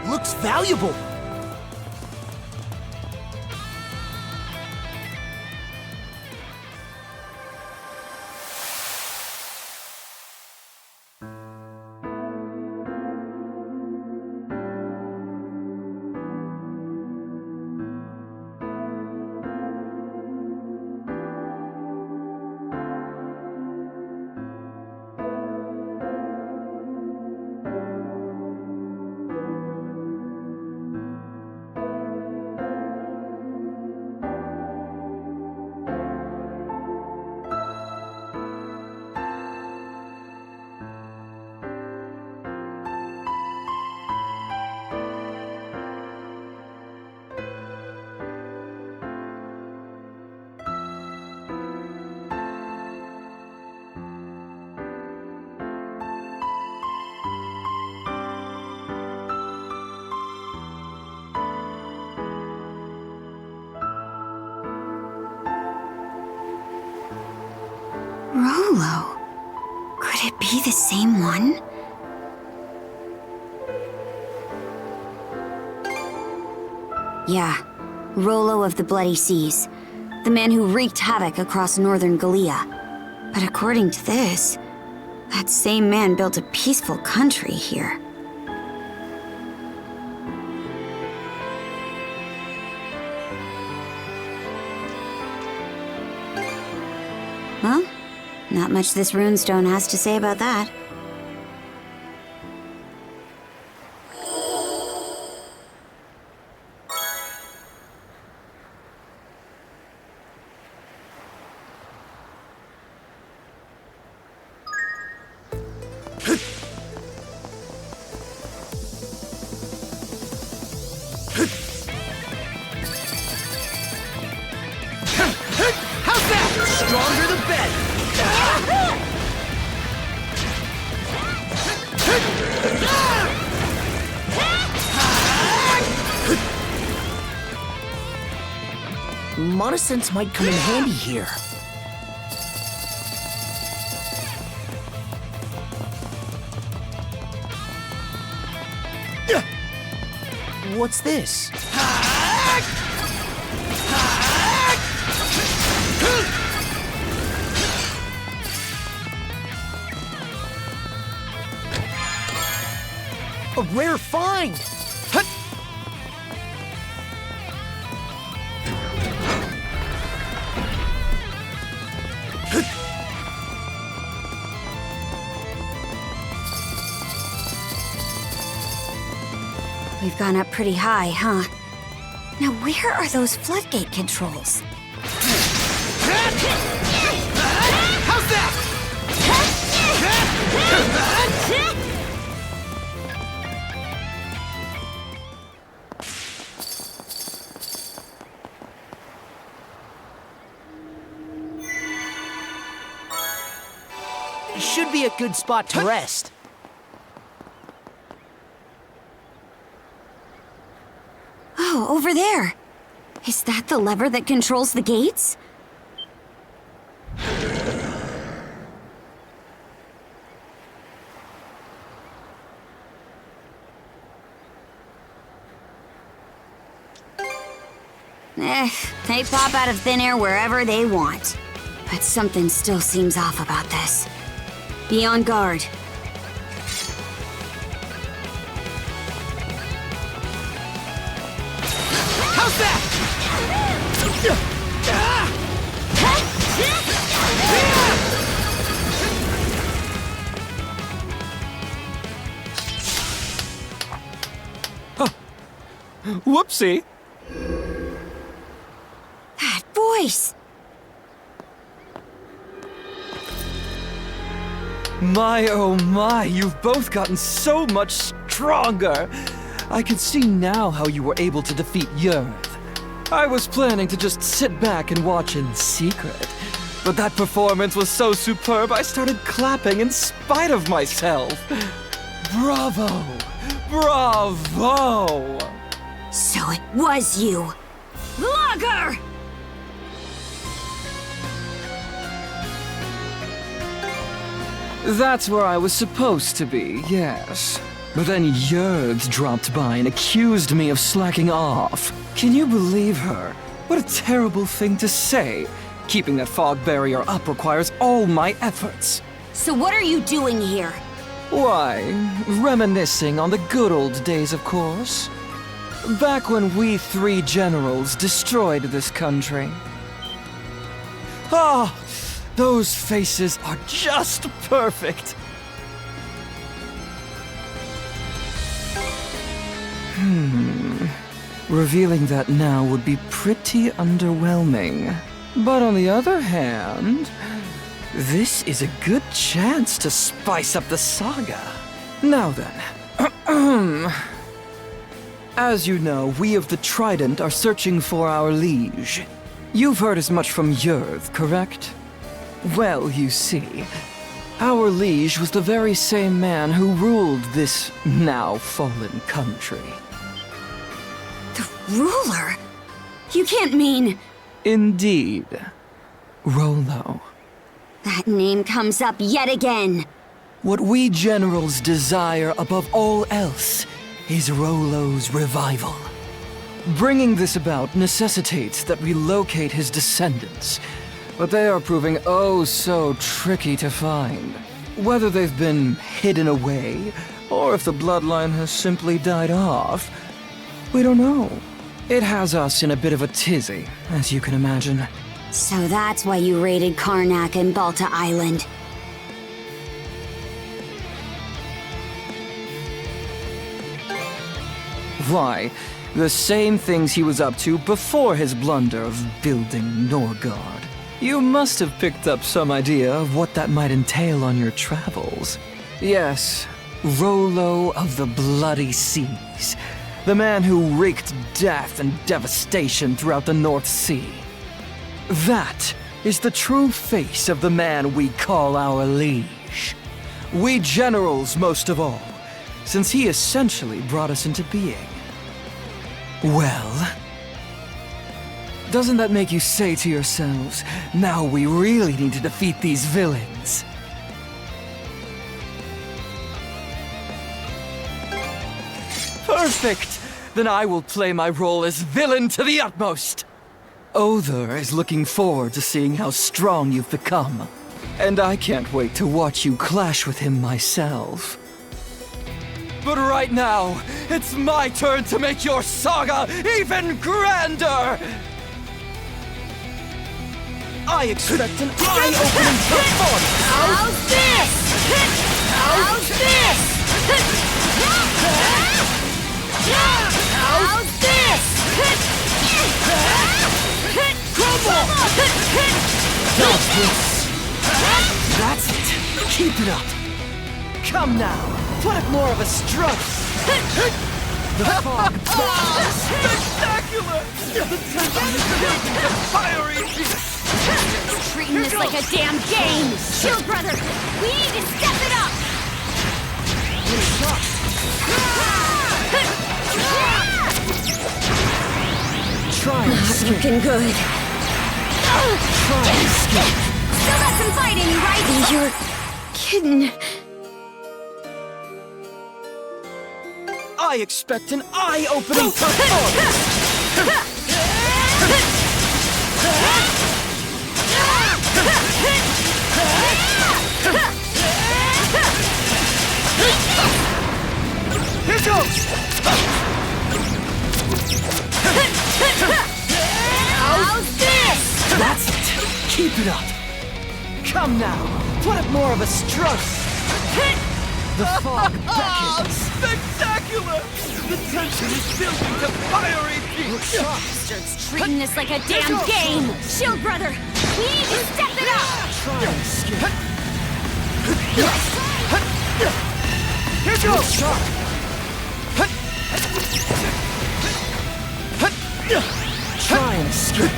Looks valuable. Rollo. Could it be the same one? Yeah, Rollo of the Bloody Seas. The man who wreaked havoc across northern Gallia. But according to this, that same man built a peaceful country here. Well, not much this runestone has to say about that. How's that? Stronger the better. Monosense might come in handy here. What's this? A rare find! We've gone up pretty high, huh? Now where are those floodgate controls? Should be a good spot to rest. Oh, over there. Is that the lever that controls the gates? They pop out of thin air wherever they want. But something still seems off about this. Be on guard. How's that? Whoopsie. That voice! My, oh my, you've both gotten so much stronger. I can see now how you were able to defeat Yurth. I was planning to just sit back and watch in secret, but that performance was so superb I started clapping in spite of myself. Bravo! Bravo! So it was you! Lager! That's where I was supposed to be, yes. But then Yurth dropped by and accused me of slacking off. Can you believe her? What a terrible thing to say. Keeping that fog barrier up requires all my efforts. So what are you doing here? Why, reminiscing on the good old days, of course. Back when we three generals destroyed this country. Ah, those faces are just perfect. Revealing that now would be pretty underwhelming. But on the other hand, this is a good chance to spice up the saga. Now then. As you know, we of the Trident are searching for our liege. You've heard as much from Yurth, correct? Well, you see, our liege was the very same man who ruled this now fallen country. The ruler? You can't mean... Indeed. Rollo. That name comes up yet again. What we generals desire above all else is Rollo's revival. Bringing this about necessitates that we locate his descendants, but they are proving oh so tricky to find. Whether they've been hidden away, or if the bloodline has simply died off, we don't know. It has us in a bit of a tizzy, as you can imagine. So that's why you raided Karnak and Balta Island. Why, the same things he was up to before his blunder of building Norgard. You must have picked up some idea of what that might entail on your travels. Yes, Rollo of the Bloody Seas. The man who wreaked death and devastation throughout the North Sea. That is the true face of the man we call our liege. We generals most of all, since he essentially brought us into being. Well, doesn't that make you say to yourselves, now we really need to defeat these villains? Perfect! Then I will play my role as villain to the utmost! Other is looking forward to seeing how strong you've become. And I can't wait to watch you clash with him myself. But right now, it's my turn to make your saga even grander! I expect an eye-opening performance! How's this? How's this? How's this? Crumble! That's it! Keep it up! Come now! Put up more of a strut! The fog bombs! Spectacular! The tension is building to fiery heat! Treating this like a damn game! Shield brother, we need to step it up! Try and Not escape. looking good. Try and escape. Still got some fight in you, right? You're kidding. I expect an eye-opening performance! Here goes! How's this? That's it! Keep it up! Come now, put up more of a strut! The fog beckons! Spectacular! The tension is building to fiery peaks! Bastards treating this like a damn game! Shield brother, we need to step it up! Try and escape. Here goes! Try and escape.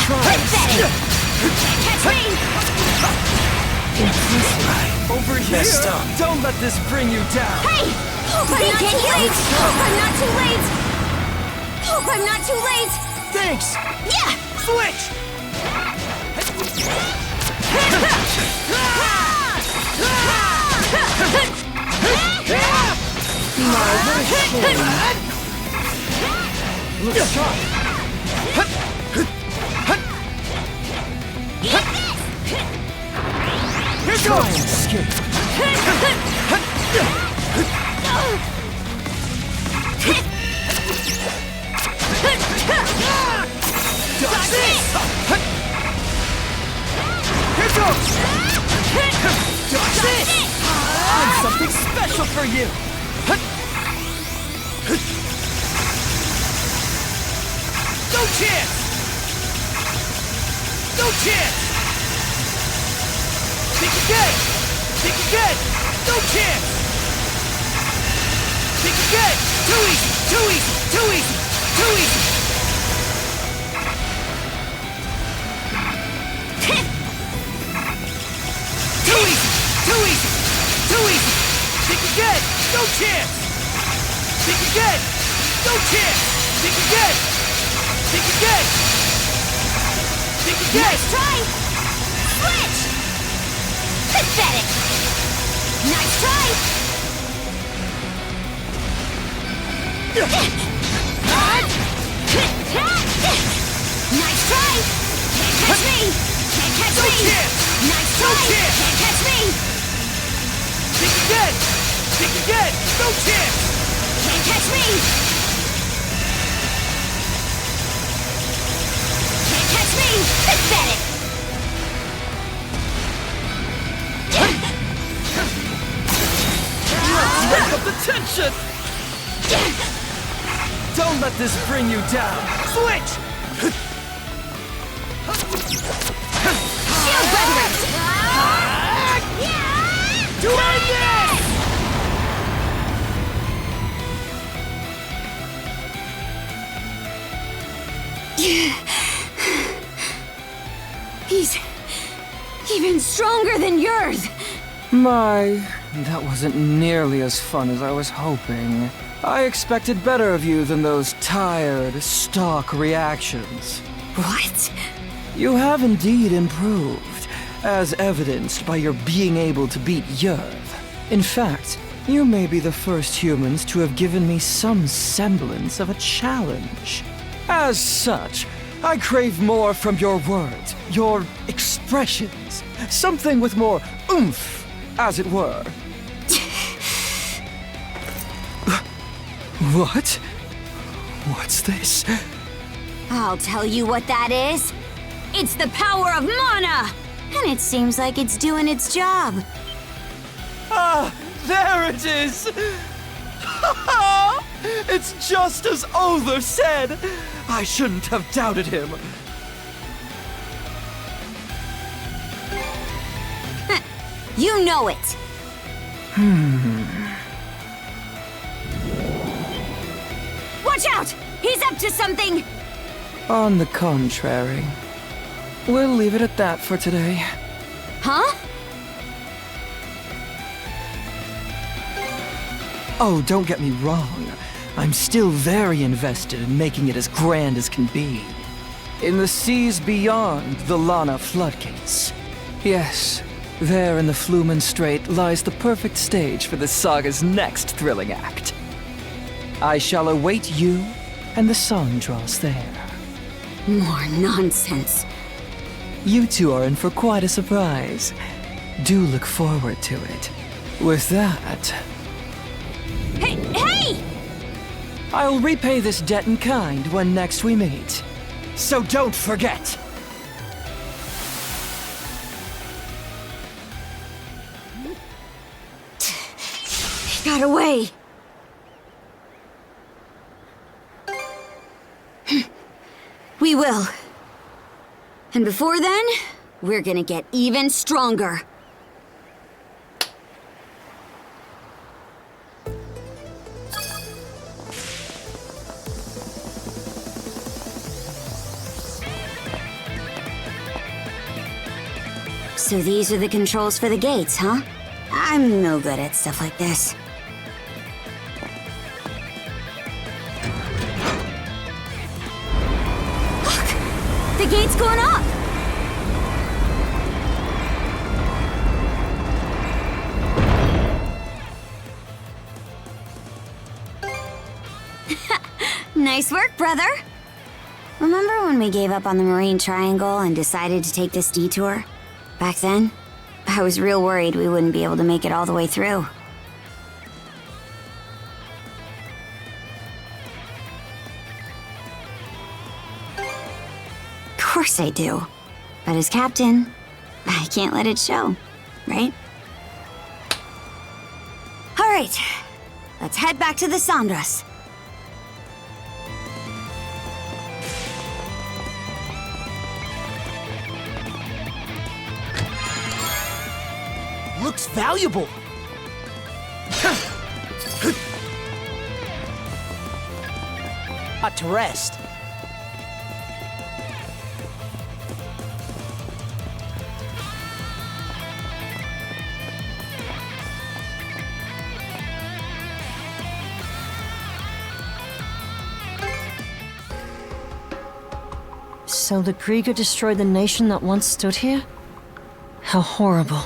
Try and escape. Catch me! Over here! Messed up. Don't let this bring you down! Hey! Hope I'm not too late! Hope I'm not too late! Hope I'm not too late! Thanks! Yeah! Switch! Let's try! Here goes! Escape! Here goes! I'm something special for you! No chance! No chance! Think again! Think again! No chance! Think again! Too easy! Too easy! Too easy! Too easy! Too easy! Too easy! Too easy! Think again! No chance! Think again! No chance! Think again! Think again! Think again! Nice try! Switch! Pathetic! Nice try! Nice try! Can't catch me! Can't catch No me! chance! Nice No try! chance! Can't catch me! Think again! Think again! No chance! Can't catch me! Can't catch me! Pathetic! Let's break up the tension! Don't let this bring you down! Switch! Shield brethren! To end this! He's even stronger than yours! My, that wasn't nearly as fun as I was hoping. I expected better of you than those tired, stock reactions. What? You have indeed improved, as evidenced by your being able to beat Yerv. In fact, you may be the first humans to have given me some semblance of a challenge. As such, I crave more from your words, your expressions, something with more oomph, as it were. What? What's this? I'll tell you what that is. It's the power of mana! And it seems like it's doing its job. Ah, there it is! It's just as Other said! I shouldn't have doubted him. You know it! Watch out! He's up to something! On the contrary, We'll leave it at that for today. Huh? Oh, don't get me wrong. I'm still very invested in making it as grand as can be. In the seas beyond the Lana floodgates. Yes, there in the Flumen Strait lies the perfect stage for the saga's next thrilling act. I shall await you and the Sandros there. More nonsense. You two are in for quite a surprise. Do look forward to it. With that... Hey! I'll repay this debt in kind when next we meet. So don't forget! Got away. We will. And before then, we're gonna get even stronger. So these are the controls for the gates, huh? I'm no good at stuff like this. Look! The gate's going up! Nice work, brother! Remember when we gave up on the Marine Triangle and decided to take this detour? Back then, I was real worried we wouldn't be able to make it all the way through. Of course I do. But as captain, I can't let it show, right? Alright, let's head back to the Sandras. Looks valuable. Not to rest. So the Griegr destroyed the nation that once stood here? How horrible.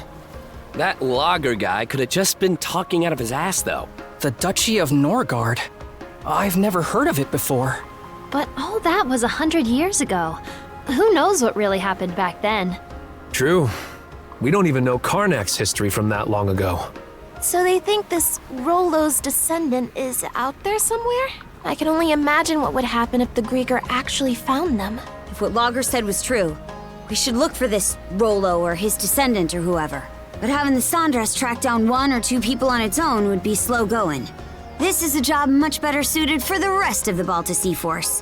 That logger guy could have just been talking out of his ass, though. The Duchy of Norgard? I've never heard of it before. But all that was 100 years ago. Who knows what really happened back then? True. We don't even know Karnak's history from that long ago. So they think this Rollo's descendant is out there somewhere? I can only imagine what would happen if the Griegr actually found them. If what Logger said was true, we should look for this Rollo or his descendant or whoever. But having the Sandras track down 1 or 2 people on its own would be slow going. This is a job much better suited for the rest of the Balta Sea Force.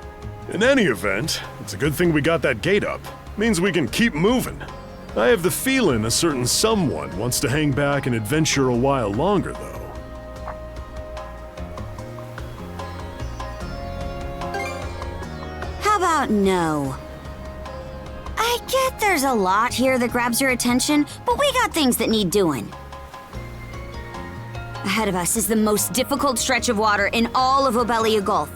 In any event, it's a good thing we got that gate up. Means we can keep moving. I have the feeling a certain someone wants to hang back and adventure a while longer, though. How about no? I get there's a lot here that grabs your attention, but we got things that need doing. Ahead of us is the most difficult stretch of water in all of Obelia Gulf,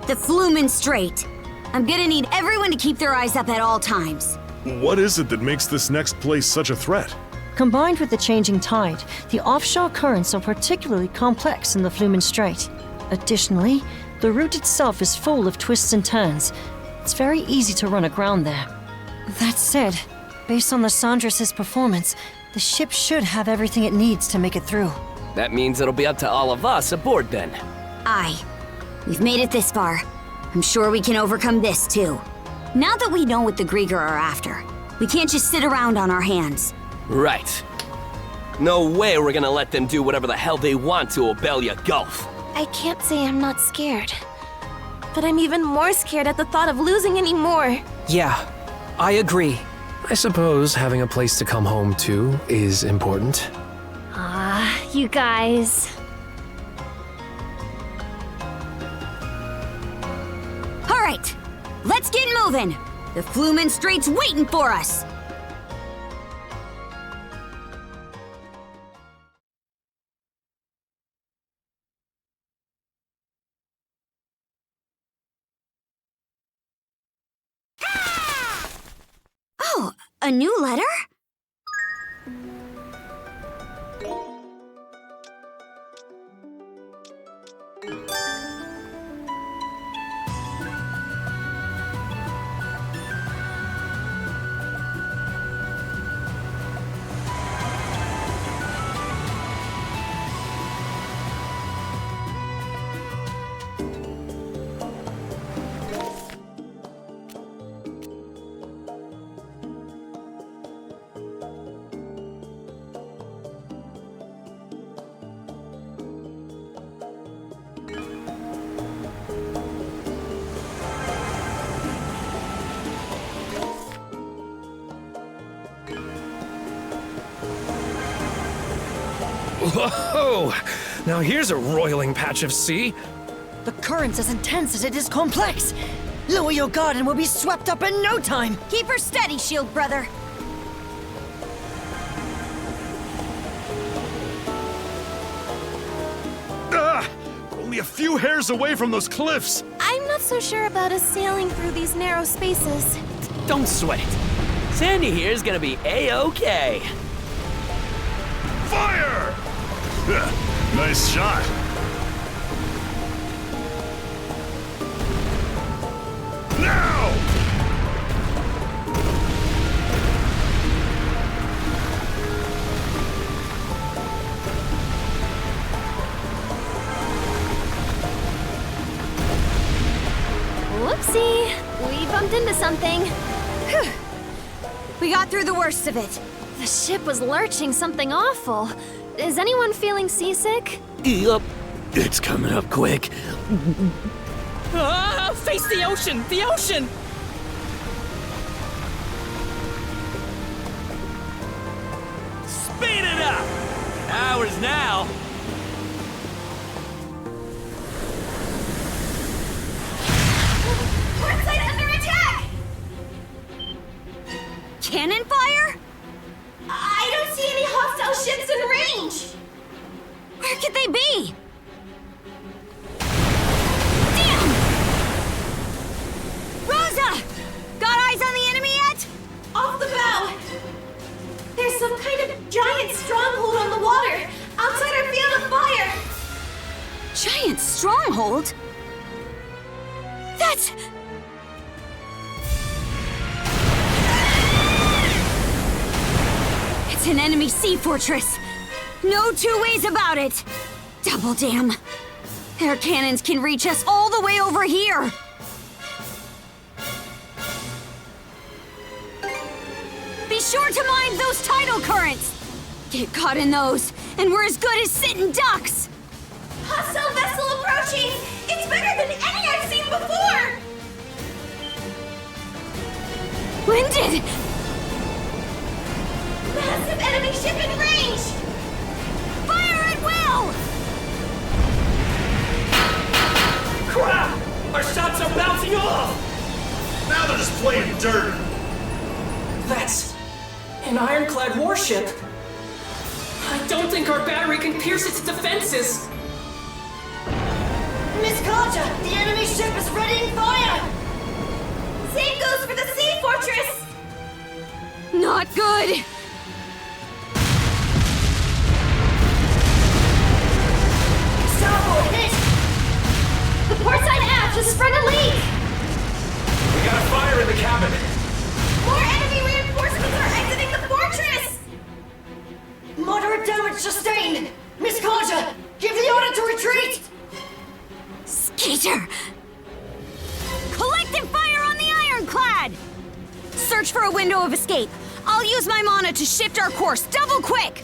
the Flumen Strait. I'm gonna need everyone to keep their eyes up at all times. What is it that makes this next place such a threat? Combined with the changing tide, the offshore currents are particularly complex in the Flumen Strait. Additionally, the route itself is full of twists and turns. It's very easy to run aground there. That said, based on the Sandras' performance, the ship should have everything it needs to make it through. That means it'll be up to all of us aboard then. Aye. We've made it this far. I'm sure we can overcome this too. Now that we know what the Griegr are after, we can't just sit around on our hands. Right. No way we're gonna let them do whatever the hell they want to Obelia Gulf. I can't say I'm not scared. But I'm even more scared at the thought of losing any more. Yeah, I agree. I suppose having a place to come home to is important. Ah, you guys. All right, let's get moving. The Flumen Strait's waiting for us! Oh, a new letter? Whoa! Now here's a roiling patch of sea. The current's as intense as it is complex. Lower your guard and we'll be swept up in no time. Keep her steady, Shield Brother. Ah! Only a few hairs away from those cliffs. I'm not so sure about us sailing through these narrow spaces. Don't sweat it. Sandy here is gonna be A-OK. Fire! Nice shot. Now! Whoopsie. We bumped into something. Whew. We got through the worst of it. The ship was lurching something awful. Is anyone feeling seasick? Yup. It's coming up quick. Ah, face the ocean! The ocean! Speed it up! Ours now! Portside under attack! Cannon fire? I don't see any hostile ships in range! Where could they be? Rosa! Got eyes on the enemy yet? Off the bow! There's some kind of giant stronghold on the water, outside our field of fire! Giant stronghold? That's... It's an enemy sea fortress. No two ways about it. Double damn. Their cannons can reach us all the way over here. Be sure to mind those tidal currents! Get caught in those, and we're as good as sitting ducks! Hostile vessel approaching! It's better than any I've seen before! Winded! Massive enemy ship in range! Fire at will! Crap! Our shots are bouncing off! Now they're just playing dirt. That's an ironclad warship. I don't think our battery can pierce its defenses. Miss Karja, the enemy ship is readying fire! Same goes for the sea fortress! Not good! Starboard hit! The portside aft has sprung a leak! We got a fire in the cabin. More enemy reinforcements are exiting the fortress! Moderate damage sustained! Miss Karja, give the order to retreat! Skeeter! Collective fire on the ironclad! Search for a window of escape. I'll use my mana to shift our course double quick!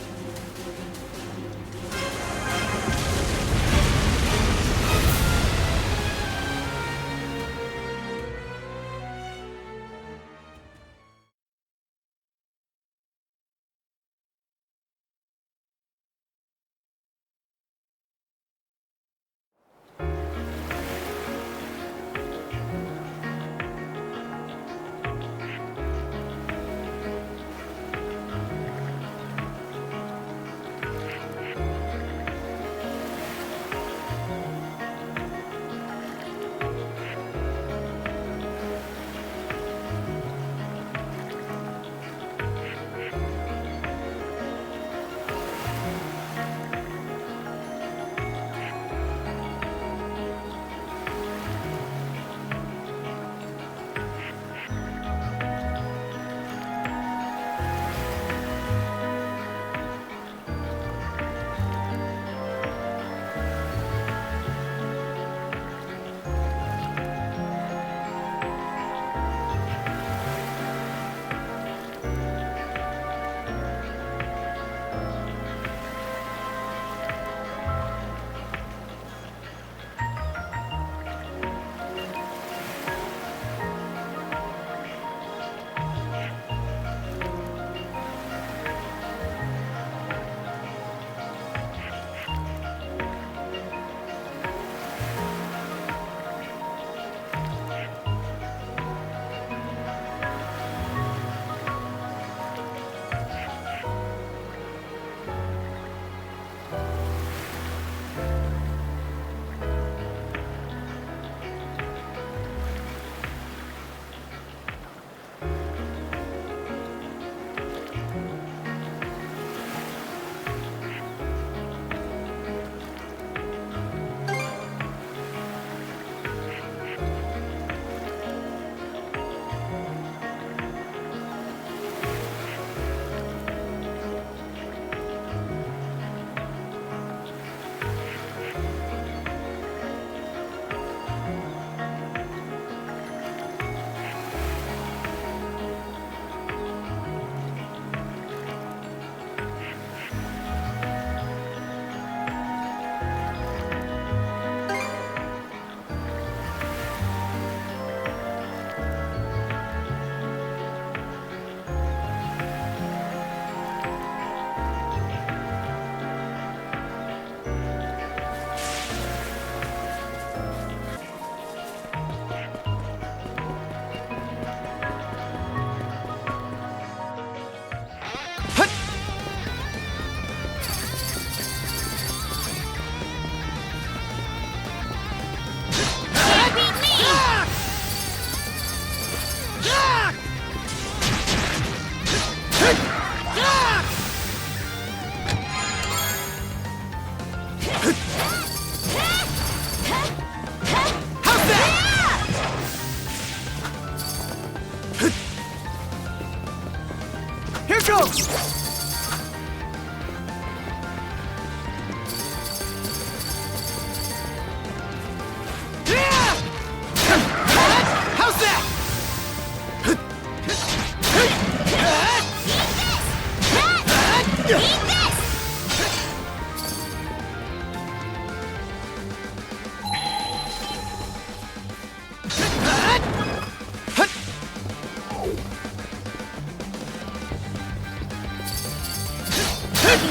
goes! How's that?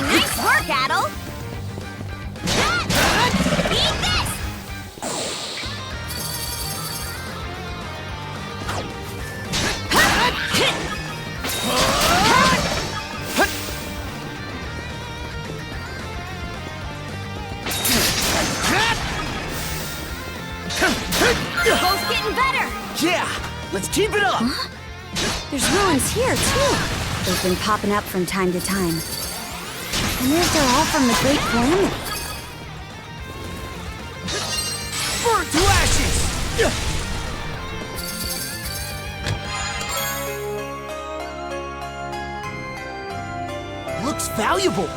Nice work, Adol! Eat this! You're both getting better! Yeah! Let's keep it up! Huh? There's ruins here, too. They've been popping up from time to time. I wonder if they're all from the Great Calamity. Burn to ashes! Looks valuable.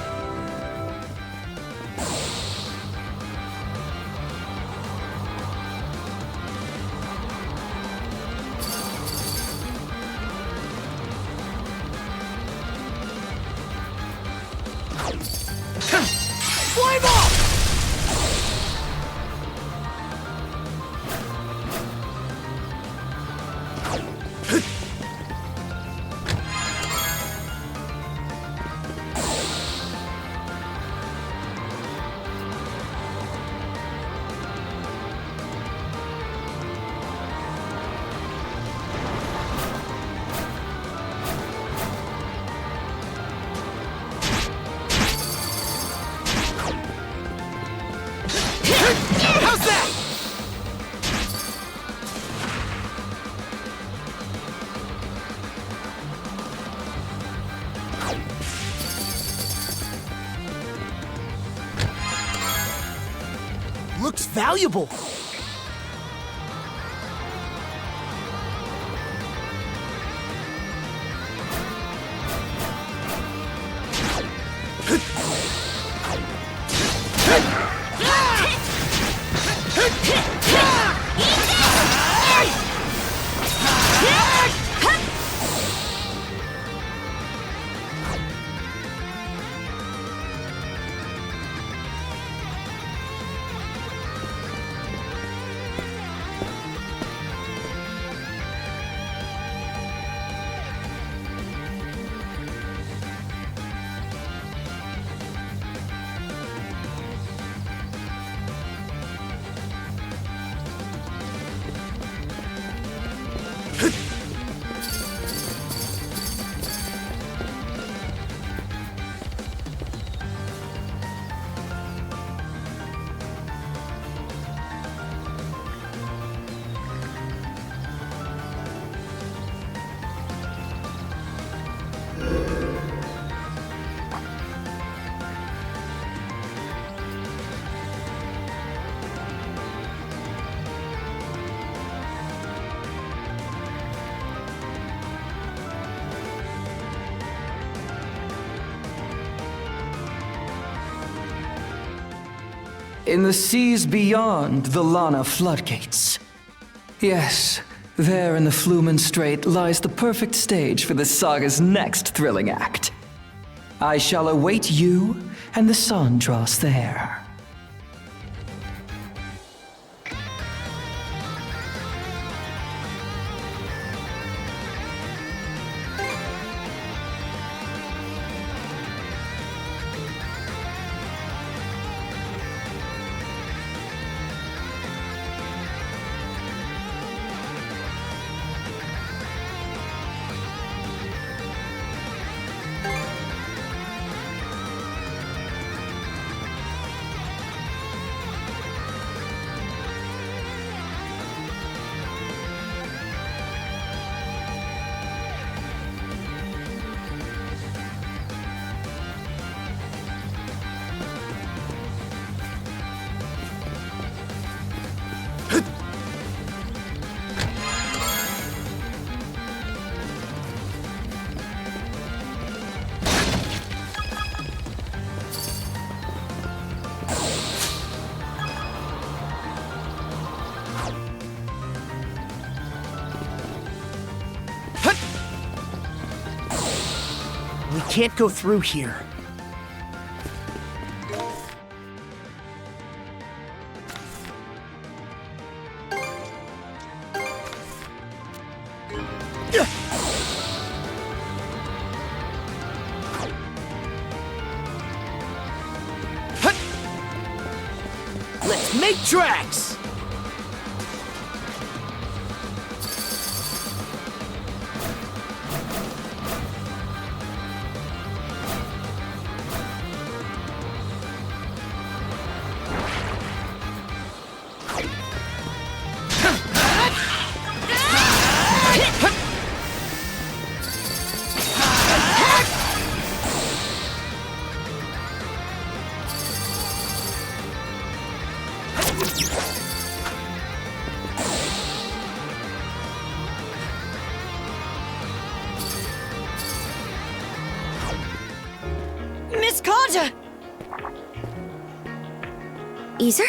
Flame off! How's that? Looks valuable. In the seas beyond the Lana floodgates. Yes, there in the Flumen Strait lies the perfect stage for the saga's next thrilling act. I shall await you and the Sandros there. We can't go through here. Let's make tracks! Miss Karja! Ys?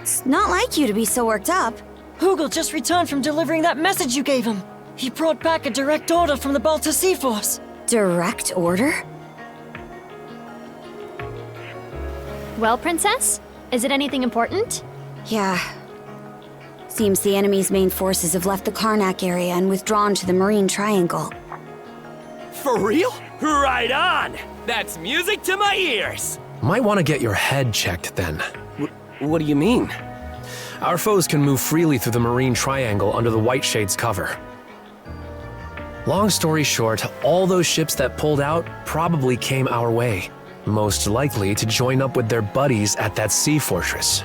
It's not like you to be so worked up. Hugel just returned from delivering that message you gave him. He brought back a direct order from the Balta Sea Force. Direct order? Well, Princess? Is it anything important? Yeah. Seems the enemy's main forces have left the Karnak area and withdrawn to the Marine Triangle. For real? Right on! That's music to my ears! Might want to get your head checked then. What do you mean? Our foes can move freely through the Marine Triangle under the White Shade's cover. Long story short, all those ships that pulled out probably came our way. Most likely to join up with their buddies at that sea fortress.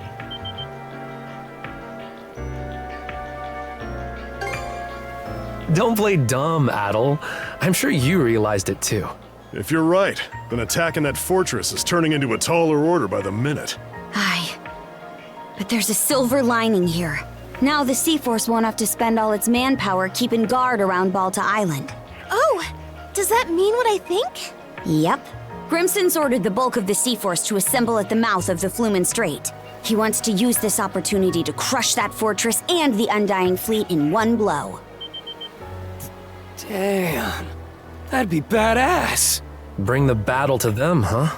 Don't play dumb, Adol. I'm sure you realized it too. If you're right, then attacking that fortress is turning into a taller order by the minute. Aye. But there's a silver lining here. Now the Sea Force won't have to spend all its manpower keeping guard around Balta Island. Oh, does that mean what I think? Yep. Grimson's ordered the bulk of the Sea Force to assemble at the mouth of the Flumen Strait. He wants to use this opportunity to crush that fortress and the Undying Fleet in one blow. Damn. That'd be badass. Bring the battle to them, huh?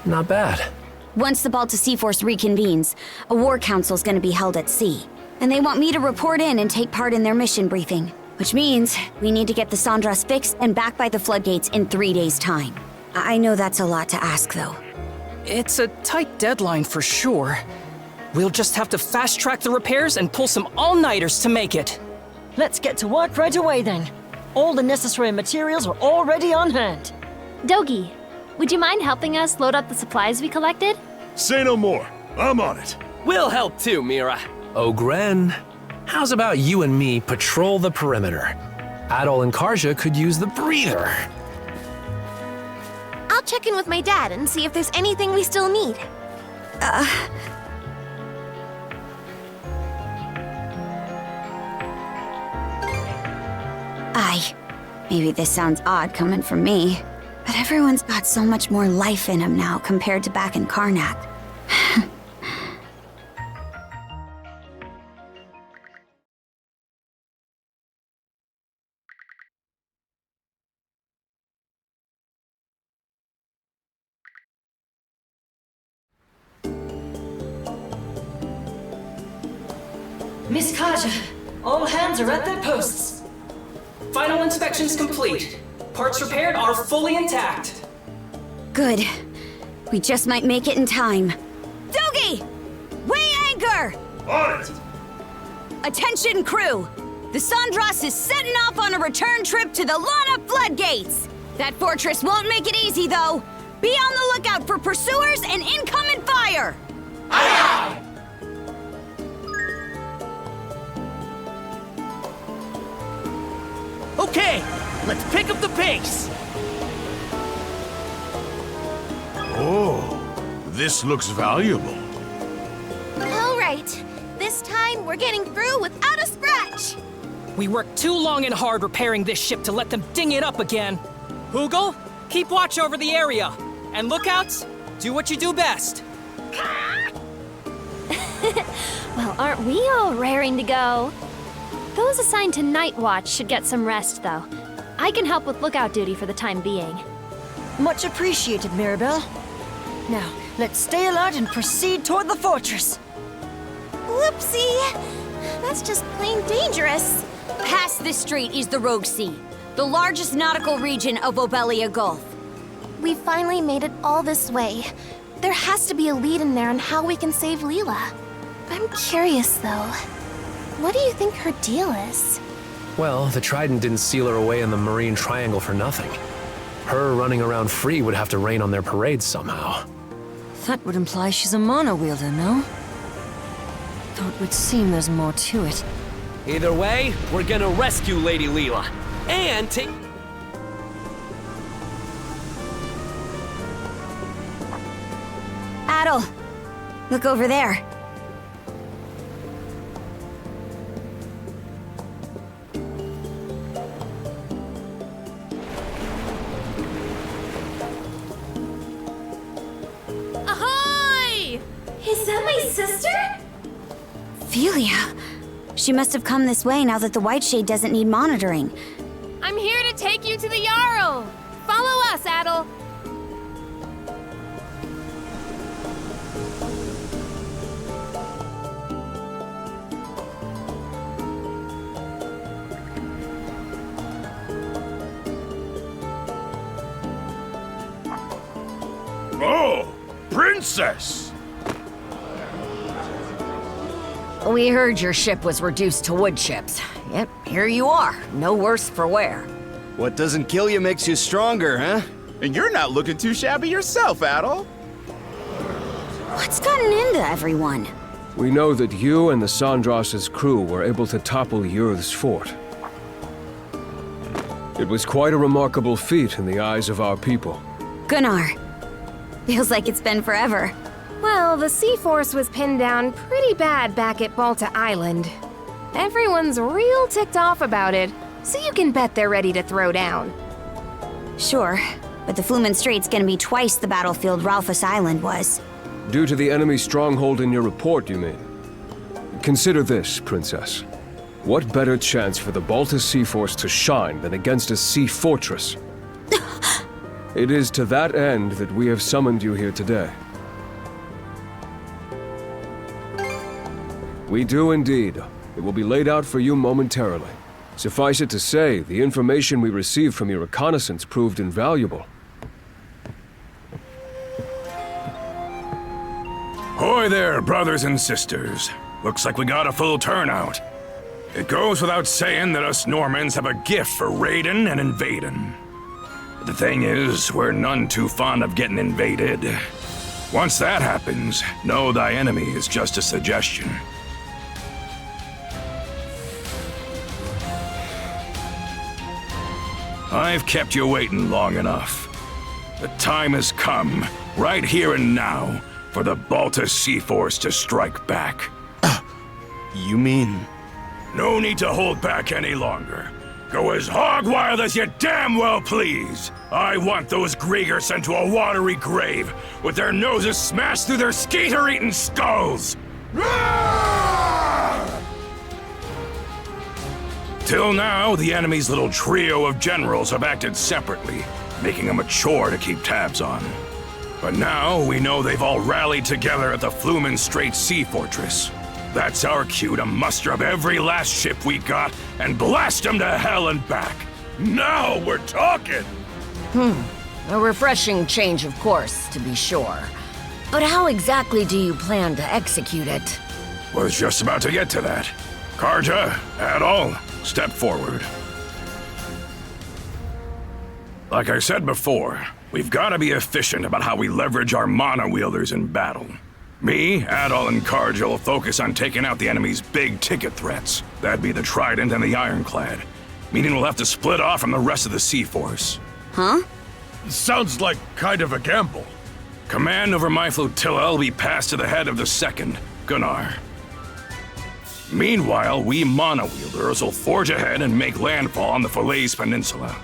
Not bad. Once the Balta Sea Force reconvenes, a war council's gonna be held at sea. And they want me to report in and take part in their mission briefing. Which means we need to get the Sandras fixed and back by the floodgates in 3 days' time. I know that's a lot to ask, though. It's a tight deadline for sure. We'll just have to fast-track the repairs and pull some all-nighters to make it. Let's get to work right away then. All the necessary materials are already on hand. Dogi, would you mind helping us load up the supplies we collected? Say no more. I'm on it. We'll help too, Mira. Oh, Gren. How's about you and me patrol the perimeter? Adol and Karja could use the breather. I'll check in with my dad and see if there's anything we still need. Maybe this sounds odd coming from me, but everyone's got so much more life in them now compared to back in Karnak. Miss Karja, all hands are at their posts. Final inspection's complete. Parts repaired are fully intact. Good. We just might make it in time. Dogi! Weigh anchor! On it! Attention, crew! The Sandras is setting off on a return trip to the Lana Floodgates! That fortress won't make it easy, though. Be on the lookout for pursuers and incoming fire! Aye, aye! Okay, let's pick up the pace! Oh, this looks valuable. All right, this time we're getting through without a scratch. We worked too long and hard repairing this ship to let them ding it up again. Hugel, keep watch over the area. And lookouts, do what you do best. Well, aren't we all raring to go? Those assigned to Night Watch should get some rest, though. I can help with lookout duty for the time being. Much appreciated, Mirabelle. Now, let's stay alert and proceed toward the fortress. Whoopsie! That's just plain dangerous. Past this strait is the Rogue Sea, the largest nautical region of Obelia Gulf. We finally made it all this way. There has to be a lead in there on how we can save Leela. I'm curious, though. What do you think her deal is? Well, the Trident didn't seal her away in the Marine Triangle for nothing. Her running around free would have to rain on their parades somehow. That would imply she's a mono wielder, no? Though it would seem there's more to it. Either way, we're gonna rescue Lady Leela. And take... Adol, look over there. Ahoy! Is that my sister? Velia. She must have come this way now that the White Shade doesn't need monitoring. I'm here to take you to the Jarl. Follow us, Adol. Oh, Princess! We heard your ship was reduced to wood chips. Yep, here you are. No worse for wear. What doesn't kill you makes you stronger, huh? And you're not looking too shabby yourself, Adol. What's gotten into everyone? We know that you and the Sandras's crew were able to topple Yurth's fort. It was quite a remarkable feat in the eyes of our people. Gunnar. Feels like it's been forever. Well, the Sea Force was pinned down pretty bad back at Balta Island. Everyone's real ticked off about it, so you can bet they're ready to throw down. Sure, but the Flumen Strait's gonna be twice the battlefield Ralphus Island was. Due to the enemy stronghold in your report, you mean? Consider this, Princess. What better chance for the Balta Sea Force to shine than against a sea fortress? It is to that end that we have summoned you here today. We do indeed. It will be laid out for you momentarily. Suffice it to say, the information we received from your reconnaissance proved invaluable. Hoy there, brothers and sisters. Looks like we got a full turnout. It goes without saying that us Normans have a gift for raiding and invading. But the thing is, we're none too fond of getting invaded. Once that happens, know thy enemy is just a suggestion. I've kept you waiting long enough. The time has come, right here and now, for the Balta Sea Force to strike back. You mean? No need to hold back any longer. Go as hog wild as you damn well please. I want those Griegr sent to a watery grave, with their noses smashed through their skeeter-eating skulls! Till now, the enemy's little trio of generals have acted separately, making them a chore to keep tabs on. But now, we know they've all rallied together at the Flumen Strait Sea Fortress. That's our cue to muster up every last ship we got and blast them to hell and back. Now we're talking! A refreshing change of course, to be sure. But how exactly do you plan to execute it? Was just about to get to that. Karja, Adol, step forward. Like I said before, we've got to be efficient about how we leverage our mana wielders in battle. Me, Adol, and Karja will focus on taking out the enemy's big-ticket threats. That'd be the Trident and the Ironclad. Meaning we'll have to split off from the rest of the Sea Force. Huh? Sounds like kind of a gamble. Command over my flotilla will be passed to the head of the second, Gunnar. Meanwhile, we mana wielders will forge ahead and make landfall on the Falaise Peninsula.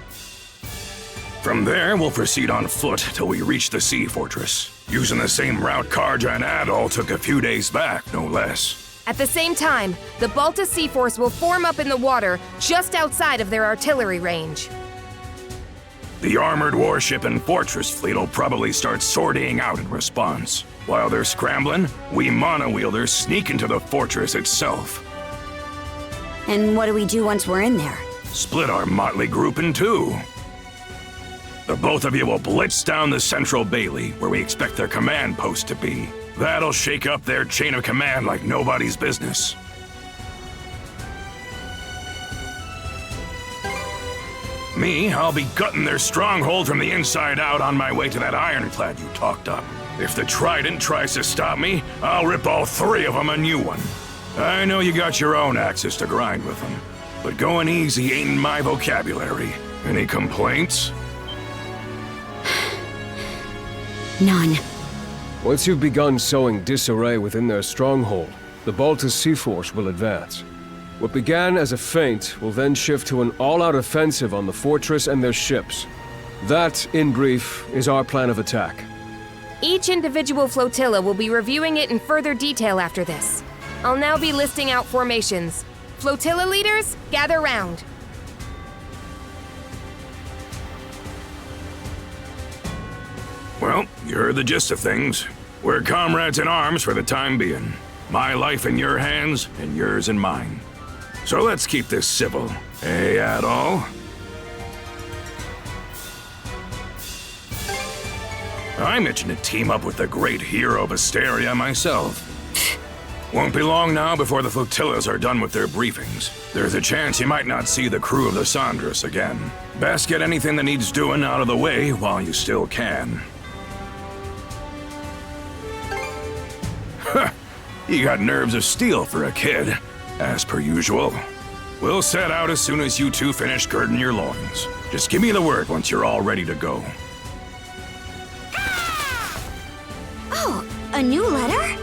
From there, we'll proceed on foot till we reach the Sea Fortress, using the same route Karja and Adol took a few days back, no less. At the same time, the Balta Sea Force will form up in the water just outside of their artillery range. The armored warship and fortress fleet will probably start sortying out in response. While they're scrambling, we monowheelers sneak into the fortress itself. And what do we do once we're in there? Split our motley group in two. The both of you will blitz down the central bailey, where we expect their command post to be. That'll shake up their chain of command like nobody's business. Me, I'll be gutting their stronghold from the inside out on my way to that ironclad you talked up. If the Trident tries to stop me, I'll rip all three of them a new one. I know you got your own axes to grind with them, but going easy ain't in my vocabulary. Any complaints? None. Once you've begun sowing disarray within their stronghold, the Balta's sea force will advance. What began as a feint will then shift to an all-out offensive on the fortress and their ships. That, in brief, is our plan of attack. Each individual flotilla will be reviewing it in further detail after this. I'll now be listing out formations. Flotilla leaders, gather round. Well, you heard the gist of things. We're comrades in arms for the time being. My life in your hands, and yours in mine. So let's keep this civil. Hey, Adol? I'm itching to team up with the great hero of Asteria myself. Won't be long now before the flotillas are done with their briefings. There's a chance you might not see the crew of the Sandras again. Best get anything that needs doing out of the way while you still can. Huh, you got nerves of steel for a kid, as per usual. We'll set out as soon as you two finish girding your loins. Just give me the word once you're all ready to go. Oh, a new letter?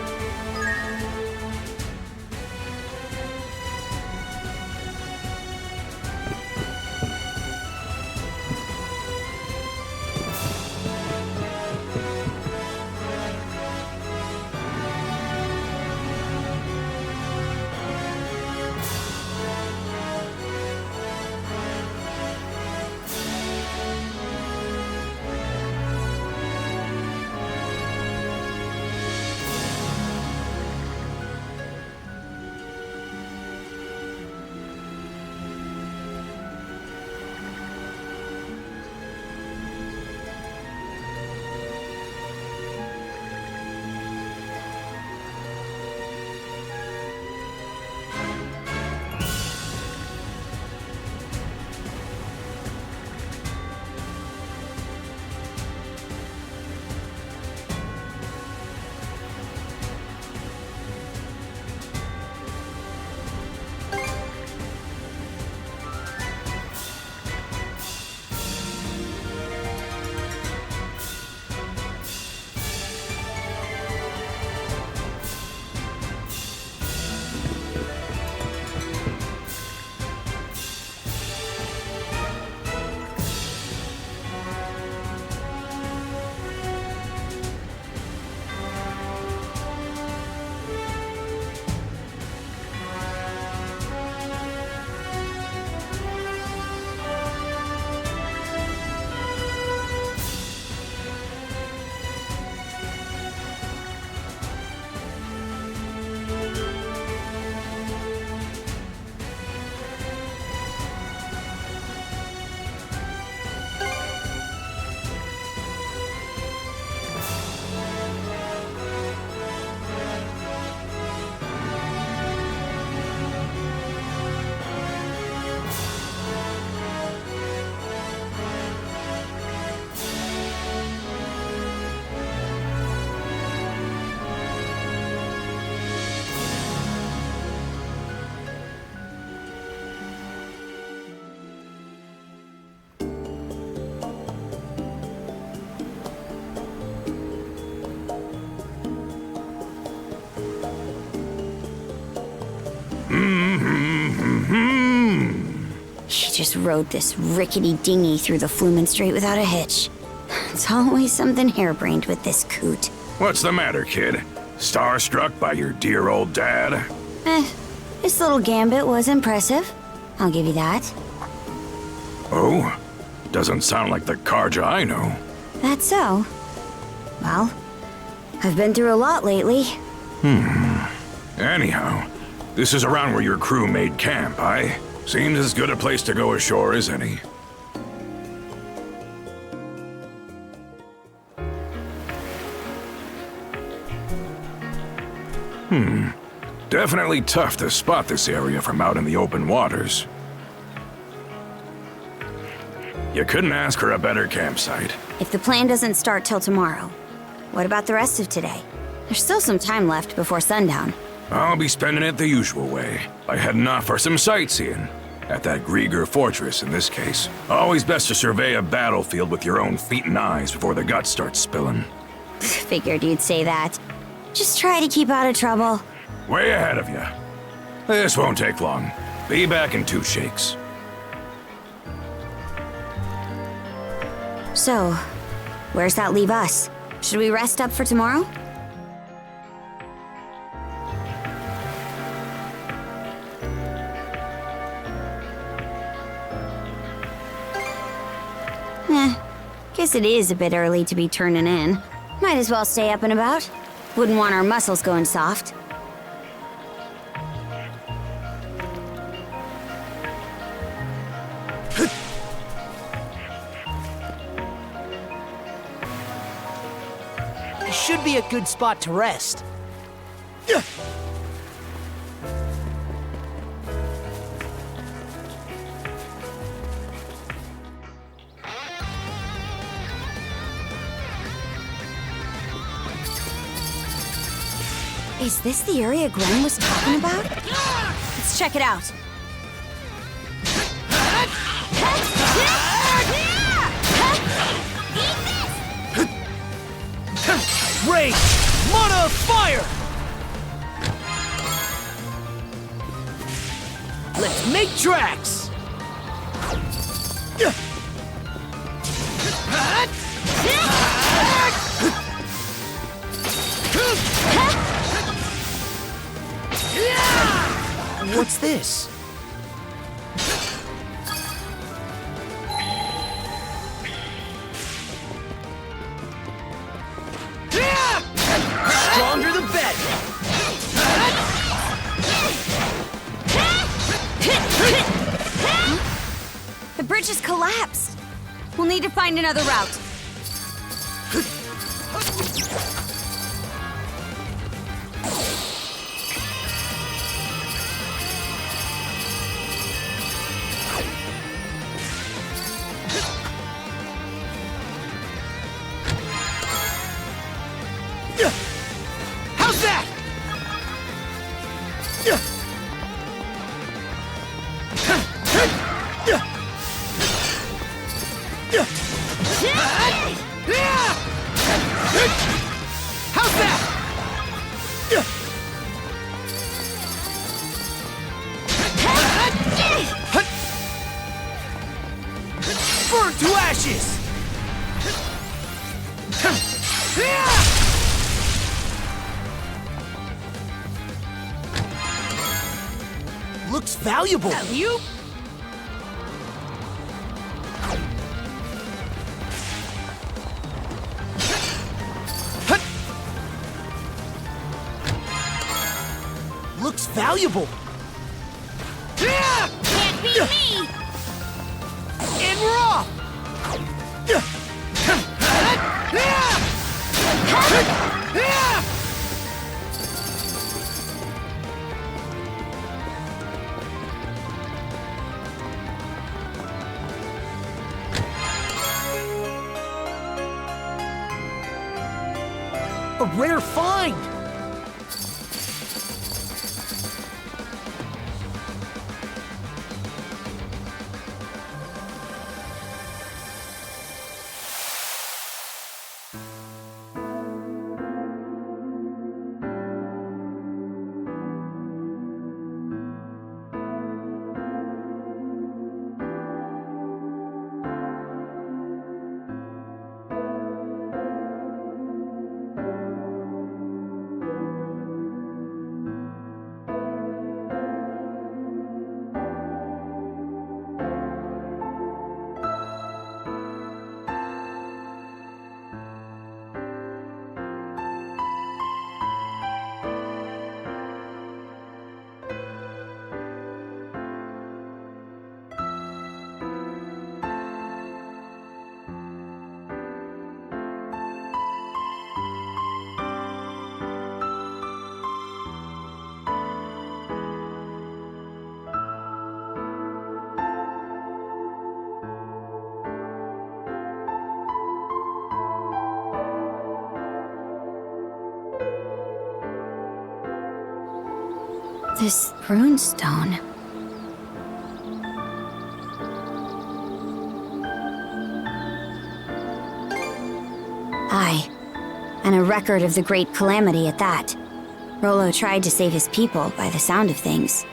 He just rode this rickety dinghy through the Flumen Strait without a hitch. It's always something harebrained with this coot. What's the matter, kid? Starstruck by your dear old dad? This little gambit was impressive. I'll give you that. Oh? Doesn't sound like the Karja I know. That's so. Well, I've been through a lot lately. Anyhow, this is around where your crew made camp, aye? Seems as good a place to go ashore as any. Definitely tough to spot this area from out in the open waters. You couldn't ask for a better campsite. If the plan doesn't start till tomorrow, what about the rest of today? There's still some time left before sundown. I'll be spending it the usual way, by heading off for some sightseeing. At that Griegr fortress, in this case. Always best to survey a battlefield with your own feet and eyes before the guts start spilling. Figured you'd say that. Just try to keep out of trouble. Way ahead of you. This won't take long. Be back in 2 shakes. So, where's that leave us? Should we rest up for tomorrow? Guess it is a bit early to be turning in. Might as well stay up and about. Wouldn't want our muscles going soft. This should be a good spot to rest. Is this the area Gren was talking about? Let's check it out. Rage! Mana of fire! Let's make tracks! What's this? Stronger the better! The bridge has collapsed. We'll need to find another route. How's that? How's that? Burn to ashes! Looks valuable. You? Looks valuable. Can't beat me! And we're off! A rare find! This runestone. Aye, and a record of the Great Calamity at that. Rollo tried to save his people by the sound of things.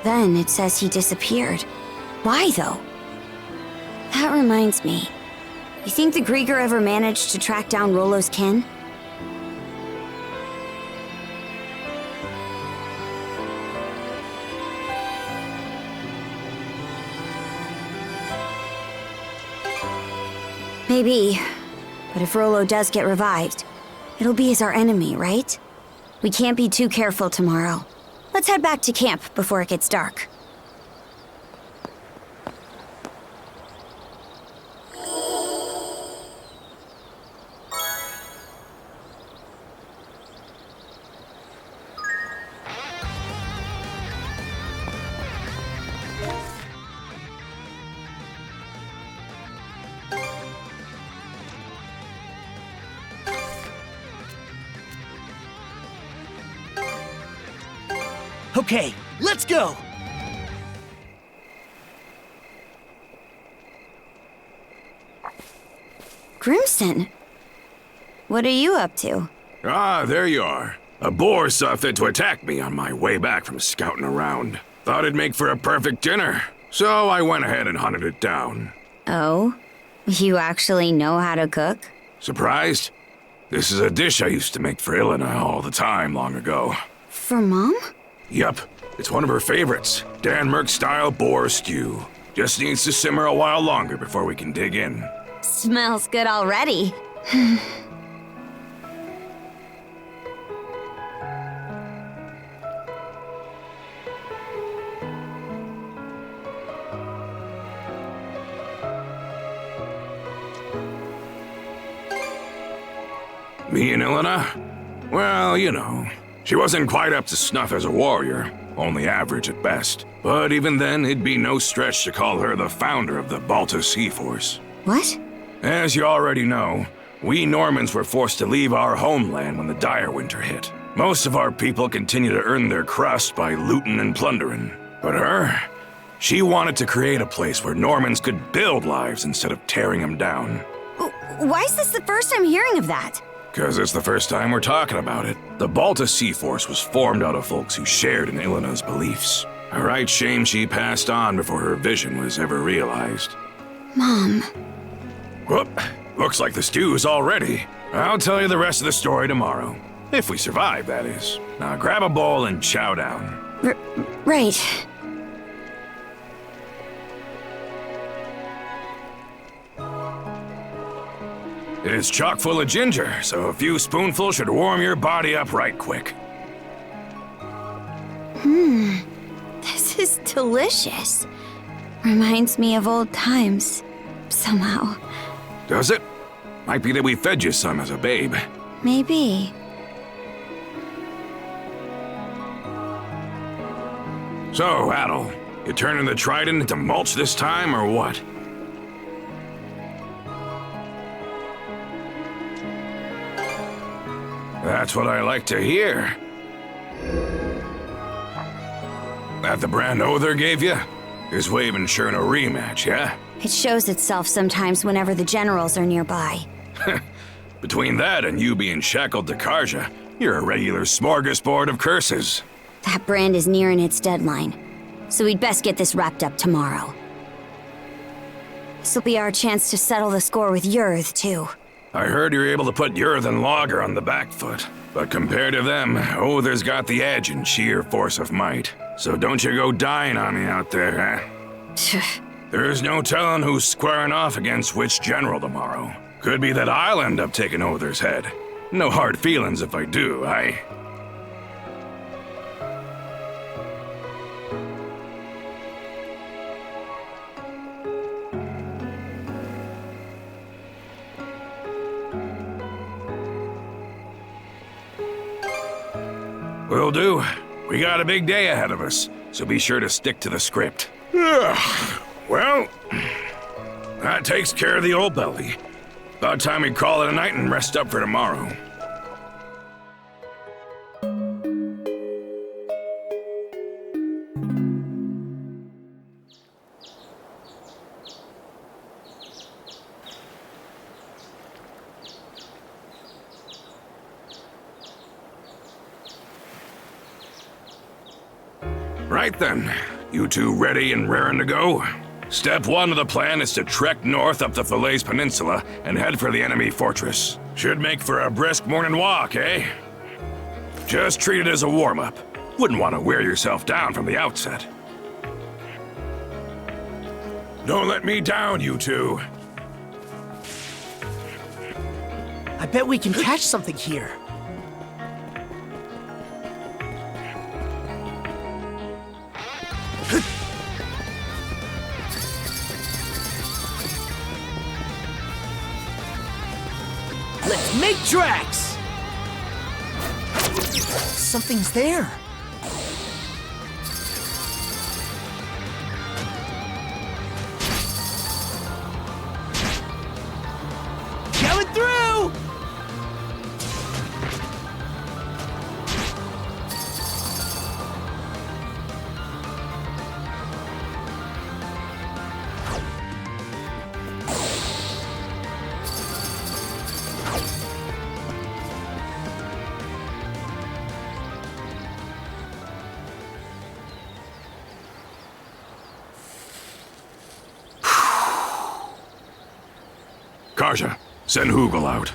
Then it says he disappeared. Why, though? That reminds me. You think the Griegr ever managed to track down Rollo's kin? Maybe. But if Rollo does get revived, it'll be as our enemy, right? We can't be too careful tomorrow. Let's head back to camp before it gets dark. Okay, let's go! Grimson, what are you up to? Ah, there you are. A boar saw fit to attack me on my way back from scouting around. Thought it'd make for a perfect dinner, so I went ahead and hunted it down. Oh? You actually know how to cook? Surprised? This is a dish I used to make for Ilona all the time long ago. For Mom? Yup, it's one of her favorites. Denmark-style boar stew. Just needs to simmer a while longer before we can dig in. Smells good already. Me and Ilona? Well, you know. She wasn't quite up to snuff as a warrior, only average at best. But even then, it'd be no stretch to call her the founder of the Balta Sea Force. What? As you already know, we Normans were forced to leave our homeland when the dire winter hit. Most of our people continue to earn their crust by looting and plundering. But her? She wanted to create a place where Normans could build lives instead of tearing them down. Why is this the first I'm hearing of that? Because it's the first time we're talking about it. The Balta Sea Force was formed out of folks who shared in Ilona's beliefs. A right shame she passed on before her vision was ever realized. Mom. Whoop, looks like the stew's all ready. I'll tell you the rest of the story tomorrow. If we survive, that is. Now grab a bowl and chow down. Right. It's chock full of ginger, so a few spoonfuls should warm your body up right quick. This is delicious. Reminds me of old times, somehow. Does it? Might be that we fed you some as a babe. Maybe. So, Adol, you turning the trident into mulch this time, or what? That's what I like to hear. That the brand Other gave you? His way of ensuring a rematch, yeah? It shows itself sometimes whenever the generals are nearby. Between that and you being shackled to Karja, you're a regular smorgasbord of curses. That brand is nearing its deadline, so we'd best get this wrapped up tomorrow. This'll be our chance to settle the score with Yurth, too. I heard you're able to put Yurth and Lager on the back foot, but compared to them, Other's got the edge in sheer force of might. So don't you go dying on me out there, huh? There's no telling who's squaring off against which general tomorrow. Could be that I'll end up taking Other's head. No hard feelings if I do, aye? Will do. We got a big day ahead of us, so be sure to stick to the script. Well, that takes care of the old belly. About time we call it a night and rest up for tomorrow. Right then. You two ready and raring to go? Step 1 of the plan is to trek north up the Falaise Peninsula and head for the enemy fortress. Should make for a brisk morning walk, eh? Just treat it as a warm-up. Wouldn't want to wear yourself down from the outset. Don't let me down, you two. I bet we can catch something here. Let's make tracks! Something's there. Coming through! Karja, send Hugel out.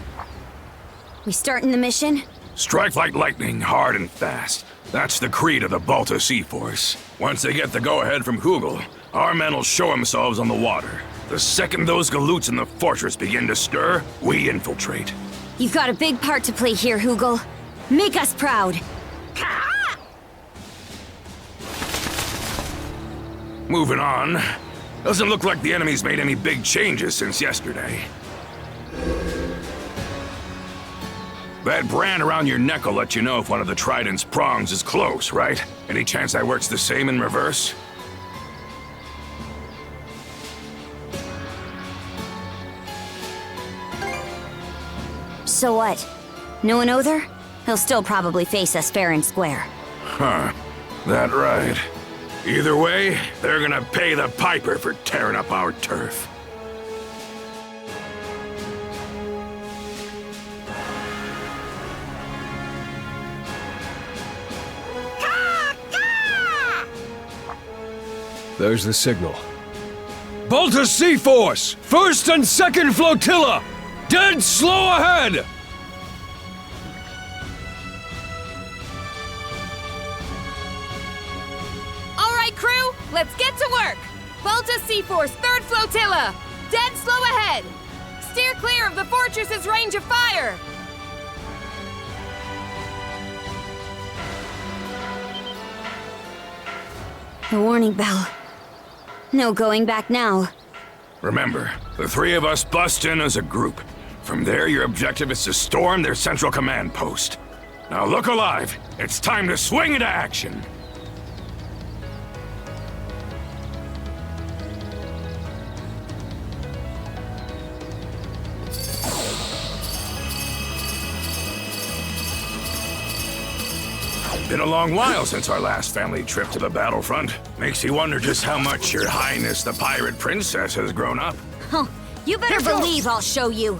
We starting the mission? Strike like lightning, hard and fast. That's the creed of the Balta Sea Force. Once they get the go-ahead from Hugel, our men will show themselves on the water. The second those galoots in the fortress begin to stir, we infiltrate. You've got a big part to play here, Hugel. Make us proud. Moving on. Doesn't look like the enemy's made any big changes since yesterday. That brand around your neck will let you know if one of the trident's prongs is close, right? Any chance that works the same in reverse? So what? No one other? He'll still probably face us fair and square. Huh. That right. Either way, they're gonna pay the piper for tearing up our turf. There's the signal. Balta Sea Force! 1st and 2nd Flotilla! Dead slow ahead! All right, crew, let's get to work. Balta Sea Force, 3rd Flotilla. Dead slow ahead. Steer clear of the fortress's range of fire. The warning bell. No going back now. Remember, the 3 of us bust in as a group. From there, your objective is to storm their central command post. Now look alive. It's time to swing into action. Been a long while since our last family trip to the battlefront. Makes you wonder just how much Your Highness the Pirate Princess has grown up. Huh. You better believe I'll show you.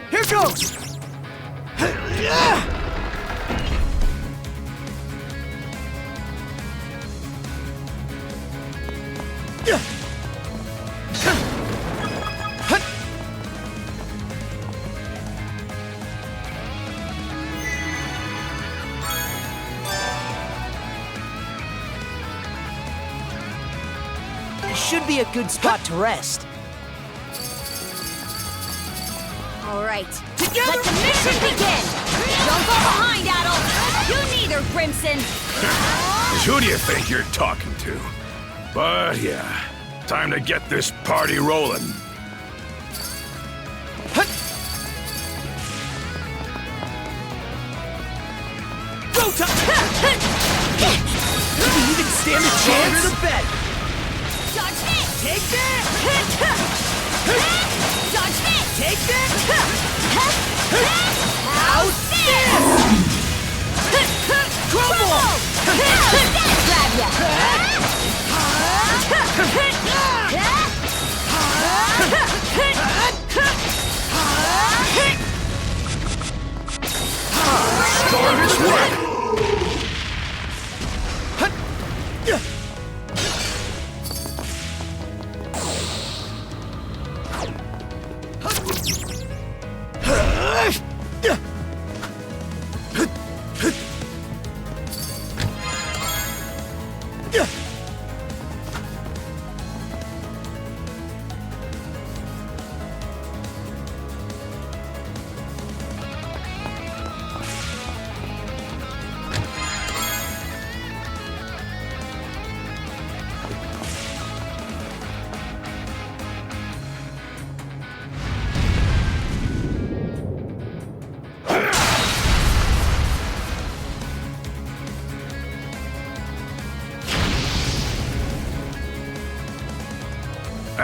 Here goes! Should be a good spot to rest. All right, let the mission begin! Don't go behind, Adol! You neither, Crimson! Who do you think you're talking to? But yeah, time to get this party rolling. Go time! Did you even stand a chance? Under the bed! Dodge it! Take that! Dodge it! Take that! Out this! Crumble! Grab ya!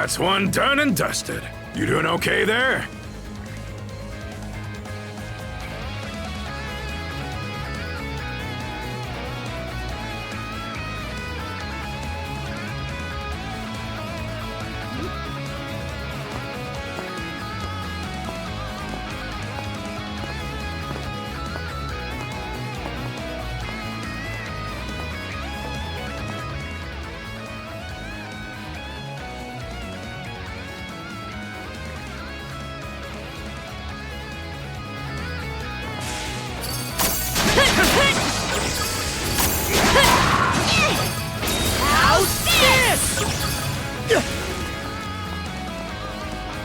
That's one done and dusted. You doing okay there?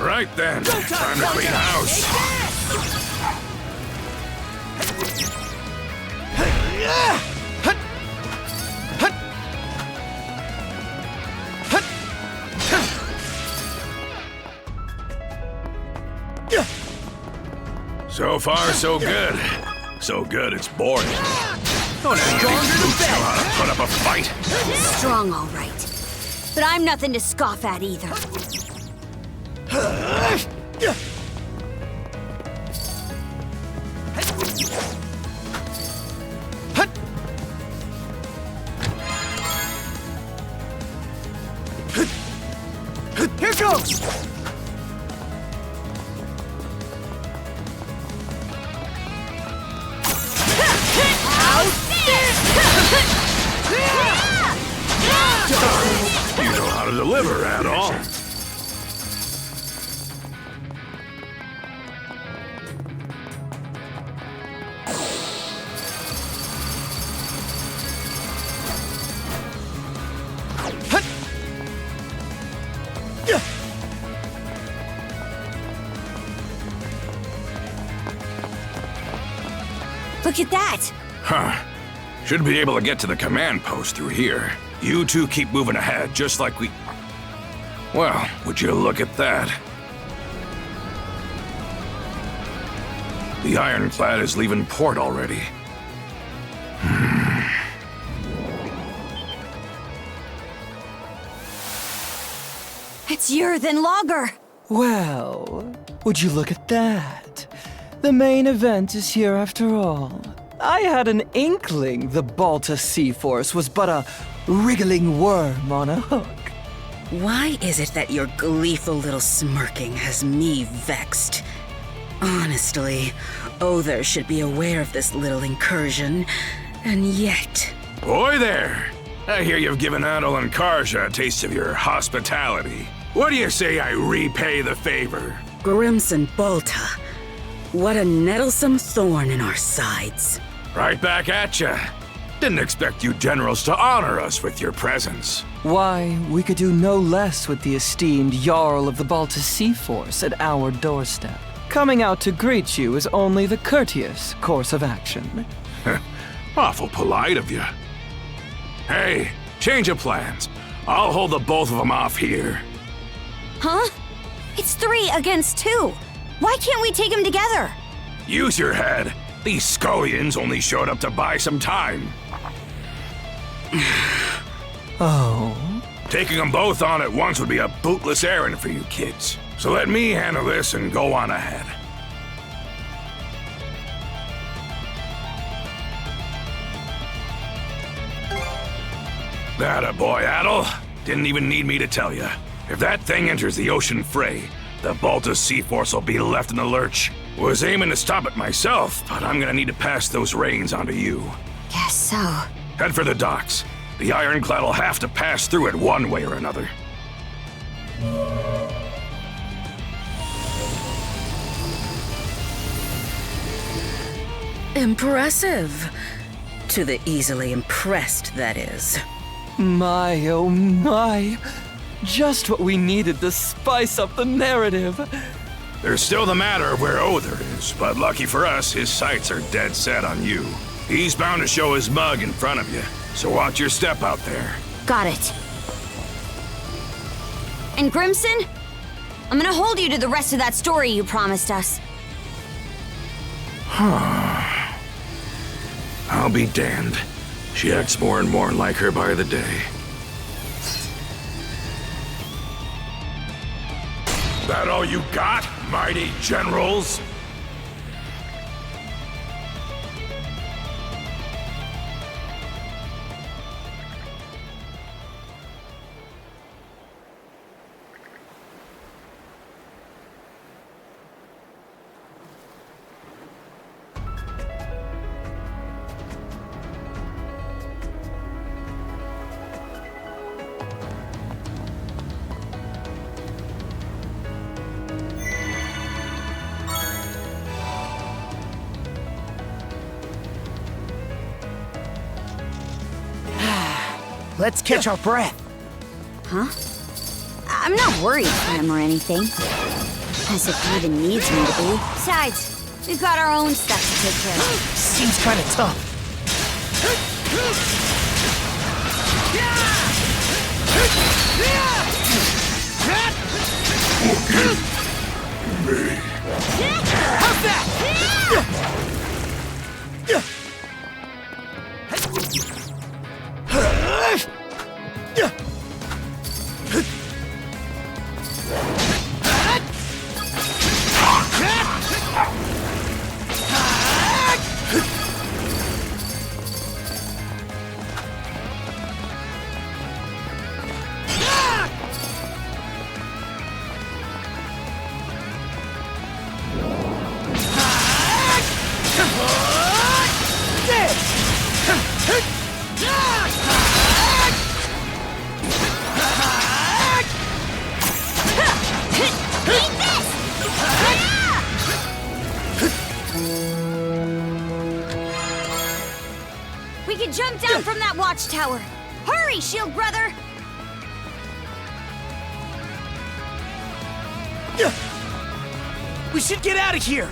Right then, time to clean house. So far, so good. So good, it's boring. Don't any of these boots know how to put up a fight. Strong, all right. But I'm nothing to scoff at either. Here goes! You know how to deliver, Adol. Look at that! Huh. Should be able to get to the command post through here. You two keep moving ahead, just like we... Well, would you look at that? The ironclad is leaving port already. It's Ys and Lager! Well, would you look at that? The main event is here after all. I had an inkling the Balta Sea Force was but a wriggling worm on a hook. Why is it that your gleeful little smirking has me vexed? Honestly, Other should be aware of this little incursion, and yet... Boy there! I hear you've given Adol and Karja a taste of your hospitality. What do you say I repay the favor? Ys Balta, what a nettlesome thorn in our sides. Right back at ya. Didn't expect you generals to honor us with your presence. Why, we could do no less with the esteemed Jarl of the Balta Sea Force at our doorstep. Coming out to greet you is only the courteous course of action. Awful polite of you. Hey, change of plans. I'll hold the both of them off here. Huh? It's 3 against 2. Why can't we take them together? Use your head. These scullions only showed up to buy some time. Oh? Taking them both on at once would be a bootless errand for you kids. So let me handle this and go on ahead. Atta boy, Adol. Didn't even need me to tell you. If that thing enters the ocean fray, the Balta Sea Force will be left in the lurch. Was aiming to stop it myself, but I'm gonna need to pass those reins on to you. Guess so. Head for the docks. The ironclad will have to pass through it one way or another. Impressive. To the easily impressed, that is. My, oh my. Just what we needed to spice up the narrative. There's still the matter of where Other is, but lucky for us, his sights are dead set on you. He's bound to show his mug in front of you, so watch your step out there. Got it. And Grimson? I'm gonna hold you to the rest of that story you promised us. I'll be damned. She acts more and more like her by the day. That all you got, mighty generals? Let's catch our breath. Huh? I'm not worried for him or anything. As if he even needs me to be. Besides, we've got our own stuff to take care of. Seems kind of tough. How's that? We can jump down from that watchtower. Hurry, Shield Brother! We should get out of here.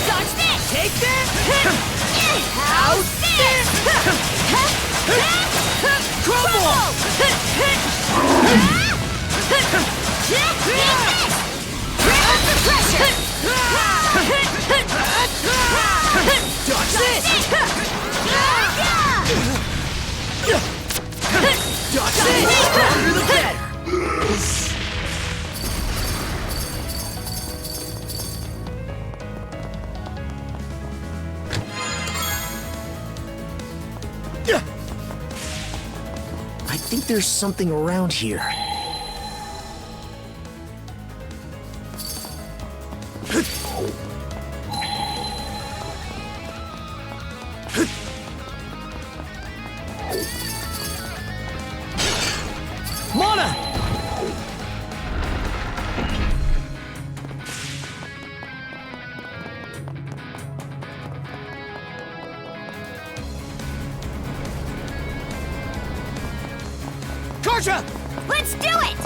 Dodge this! Take this! How's this? Crumble! Grab the pressure! Dodge this! Dodge this! Stronger the better! I think there's something around here. Mana! Karja! Let's do it!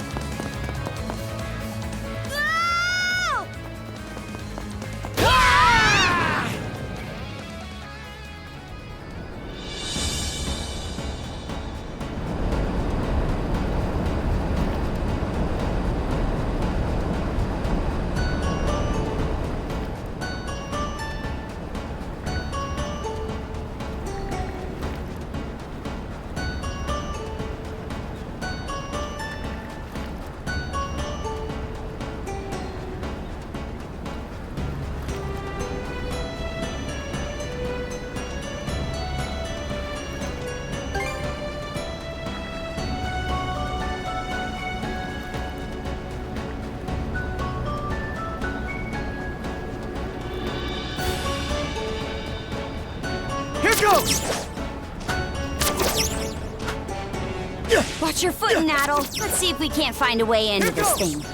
Watch your footing, Adol. Let's see if we can't find a way into this thing.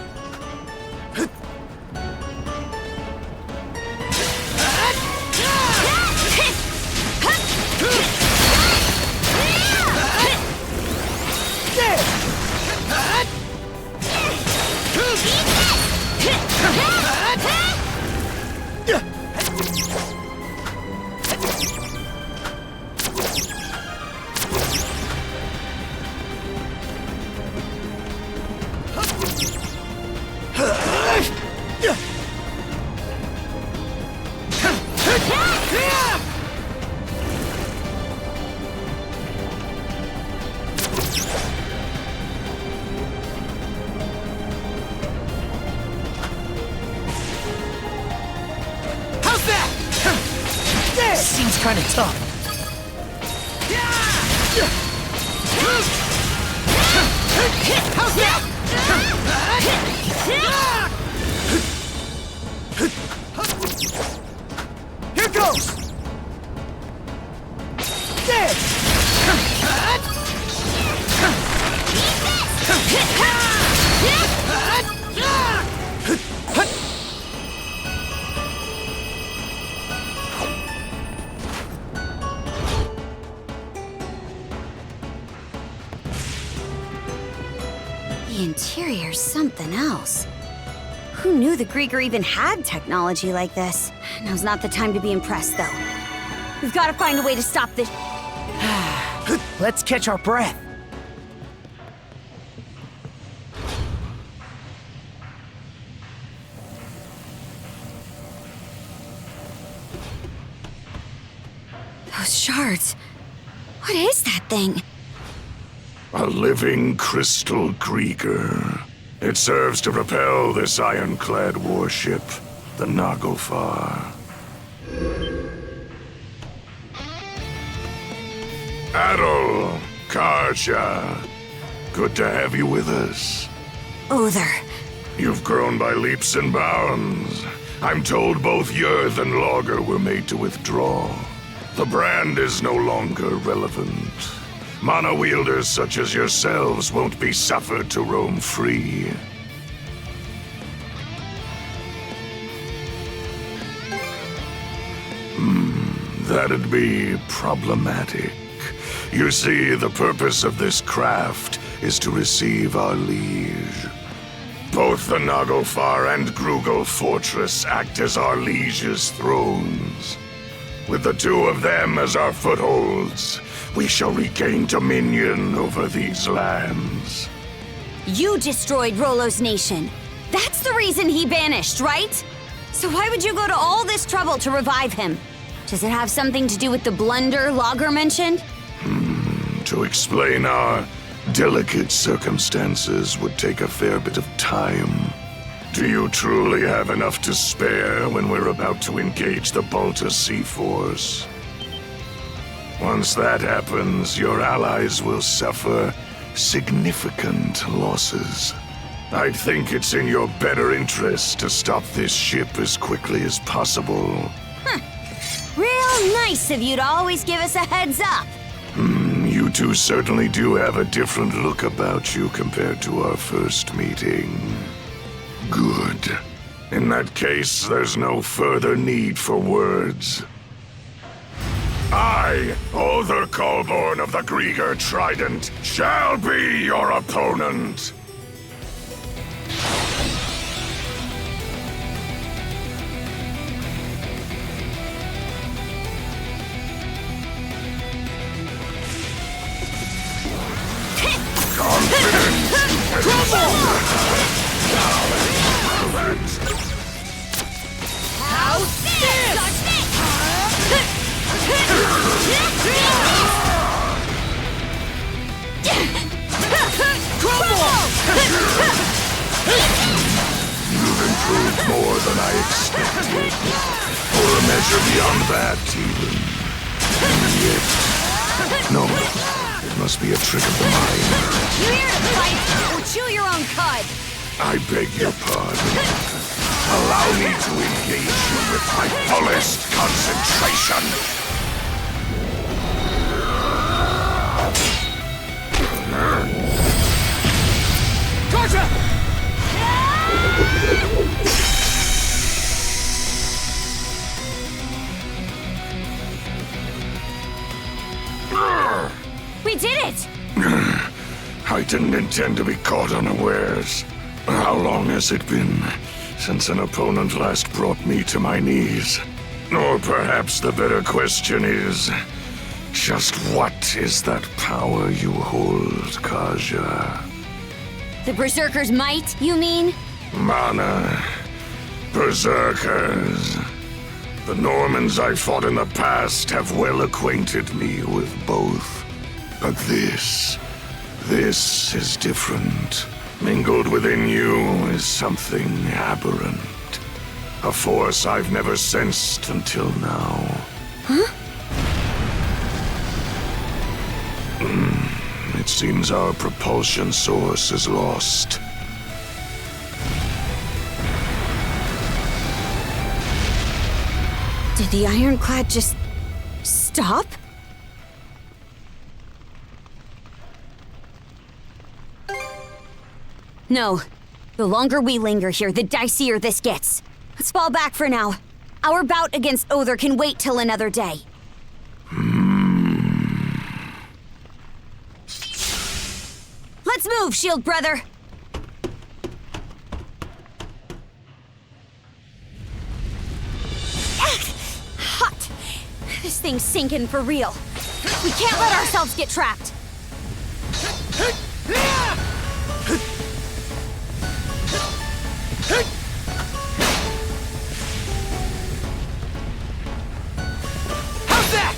seems kinda tough. How's that? Here goes! There! The interior's something else. Who knew the Griegr even had technology like this? Now's not the time to be impressed, though. We've got to find a way to stop this. Let's catch our breath. Those shards. What is that thing? A living crystal Griegr. It serves to propel this ironclad warship, the Nagofar. Adol, Karja, good to have you with us. Uther. You've grown by leaps and bounds. I'm told both Yurth and Logger were made to withdraw. The brand is no longer relevant. Mono-wielders such as yourselves won't be suffered to roam free. That'd be problematic. You see, the purpose of this craft is to receive our liege. Both the Nagofar and Griegr Fortress act as our liege's thrones. With the two of them as our footholds, we shall regain dominion over these lands. You destroyed Rollo's nation. That's the reason he vanished, right? So why would you go to all this trouble to revive him? Does it have something to do with the blunder Logger mentioned? To explain our delicate circumstances would take a fair bit of time. Do you truly have enough to spare when we're about to engage the Balta Sea Force? Once that happens, your allies will suffer significant losses. I think it's in your better interest to stop this ship as quickly as possible. Real nice of you to always give us a heads up. You two certainly do have a different look about you compared to our first meeting. Good. In that case, there's no further need for words. I, Other Colborn of the Griegr Trident, shall be your opponent. You've improved more than I expected. For a measure beyond that, even. And yet... No, it must be a trick of the mind. You here to fight or chew your own cud? I beg your pardon. Allow me to engage you with my fullest concentration. Karja! We did it! I didn't intend to be caught unawares. How long has it been since an opponent last brought me to my knees? Or perhaps the better question is, just what is that power you hold, Karja? The Berserker's might, you mean? Mana. Berserkers. The Normans I fought in the past have well acquainted me with both. But this is different. Mingled within you is something aberrant. A force I've never sensed until now. Huh? Seems our propulsion source is lost. Did the ironclad just stop? No. The longer we linger here, the dicier this gets. Let's fall back for now. Our bout against Other can wait till another day. Let's move, Shield Brother! Hot! This thing's sinking for real. We can't let ourselves get trapped. How's that?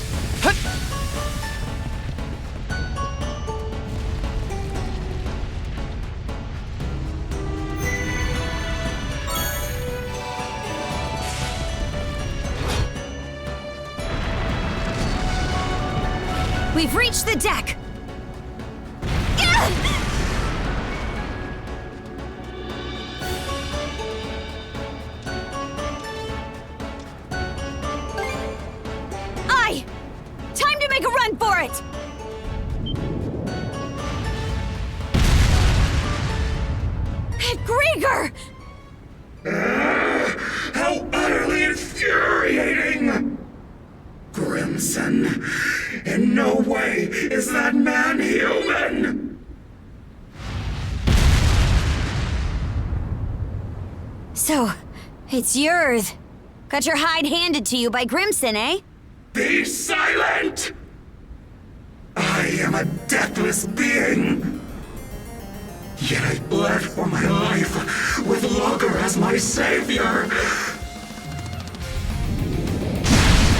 We've reached the deck! Aye! Time to make a run for it! Griegr! How utterly infuriating! Crimson, in no way is that man human! So, it's yours. Got your hide handed to you by Grimson, eh? Be silent! I am a deathless being! Yet I bled for my life, with Logger as my savior!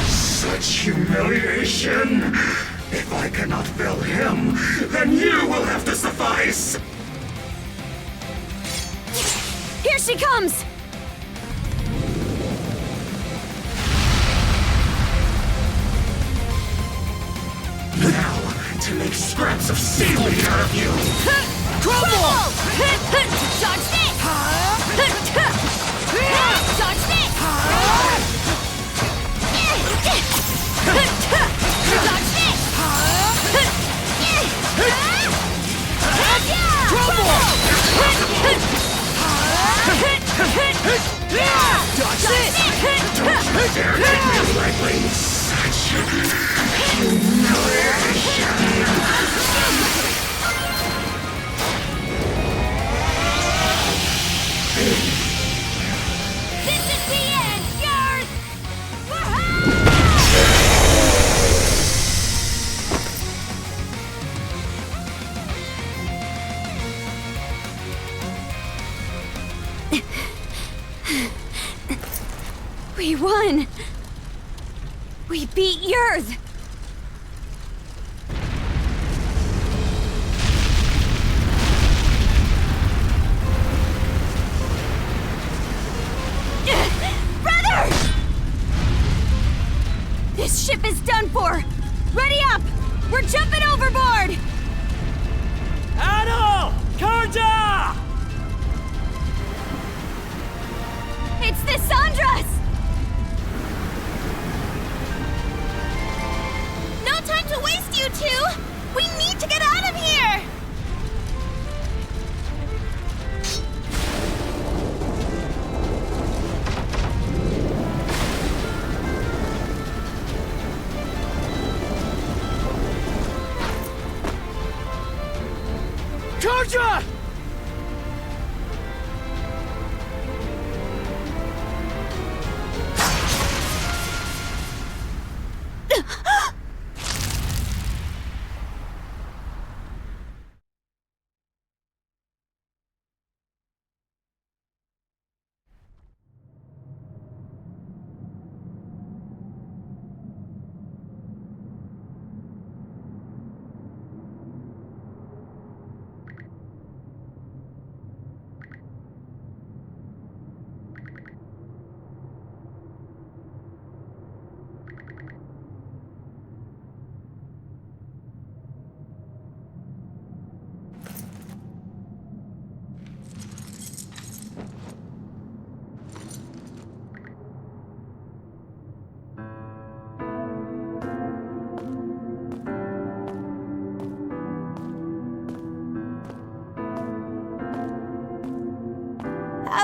Such humiliation! If I cannot fill him, then you will have to suffice! Here she comes! Now, to make scraps of seaweed out of you! Crumble! Dodge this! Dodge this! Dodge this! Crumble! Dodge this! Don't dare take me lightly! Such humiliation! This is the end, yours! We won! We beat Yurth! Brother! This ship is done for! Ready up! We're jumping overboard! Adol! Karja! It's the Sandras! No time to waste, you two! We need to get out of here!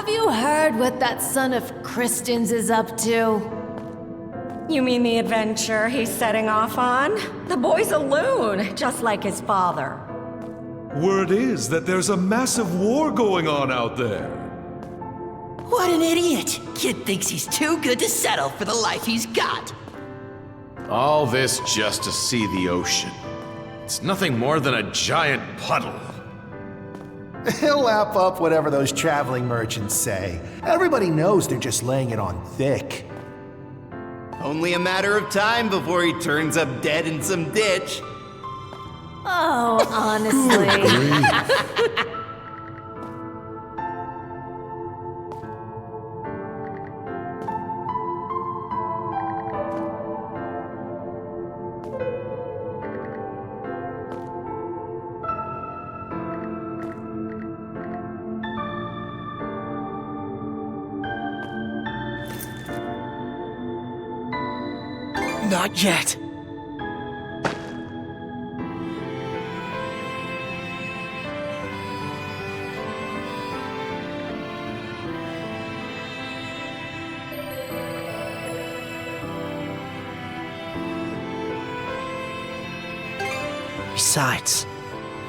Have you heard what that son of Christin's is up to? You mean the adventure he's setting off on? The boy's a loon, just like his father. Word is that there's a massive war going on out there. What an idiot! Kid thinks he's too good to settle for the life he's got. All this just to see the ocean. It's nothing more than a giant puddle. He'll lap up whatever those traveling merchants say. Everybody knows they're just laying it on thick. Only a matter of time before he turns up dead in some ditch. Oh, honestly. Not yet. Besides,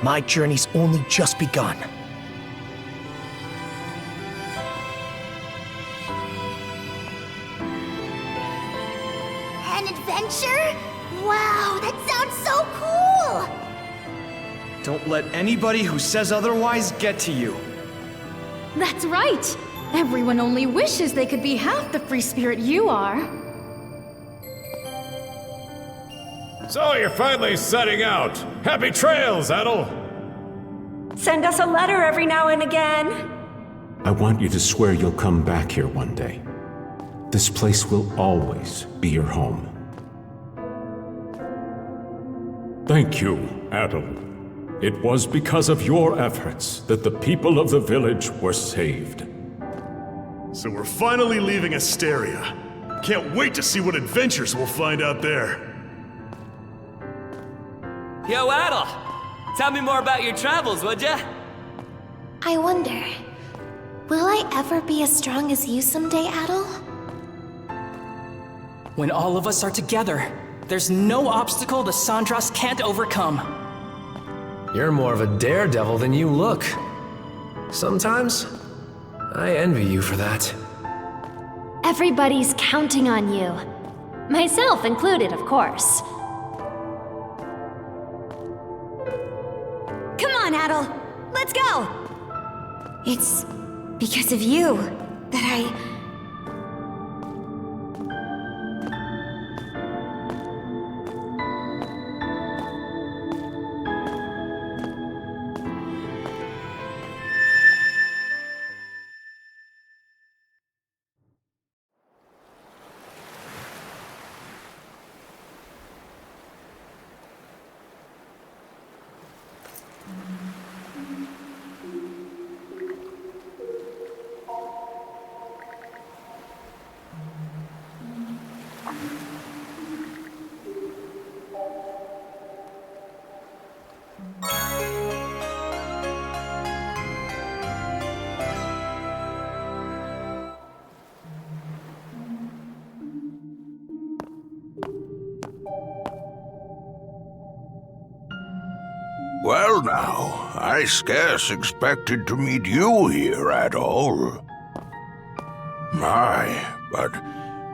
my journey's only just begun. An adventure? Wow, that sounds so cool! Don't let anybody who says otherwise get to you. That's right! Everyone only wishes they could be half the free spirit you are. So you're finally setting out. Happy trails, Adol! Send us a letter every now and again. I want you to swear you'll come back here one day. This place will always be your home. Thank you, Adol. It was because of your efforts that the people of the village were saved. So we're finally leaving Asteria. Can't wait to see what adventures we'll find out there. Yo, Adol! Tell me more about your travels, would ya? I wonder, will I ever be as strong as you someday, Adol? When all of us are together, there's no obstacle the Sandras can't overcome. You're more of a daredevil than you look. Sometimes, I envy you for that. Everybody's counting on you. Myself included, of course. Come on, Adol. Let's go! It's because of you that I... Well now, I scarce expected to meet you here, Adol. My, but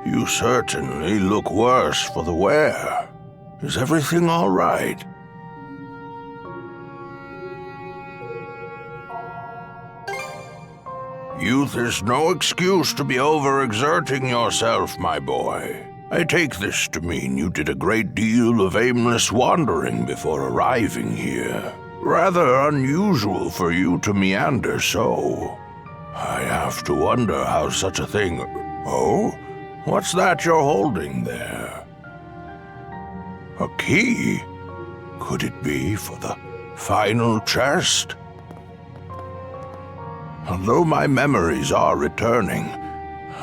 you certainly look worse for the wear. Is everything all right? Youth is no excuse to be overexerting yourself, my boy. I take this to mean you did a great deal of aimless wandering before arriving here. Rather unusual for you to meander so. I have to wonder how such a thing... Oh? What's that you're holding there? A key? Could it be for the final chest? Although my memories are returning,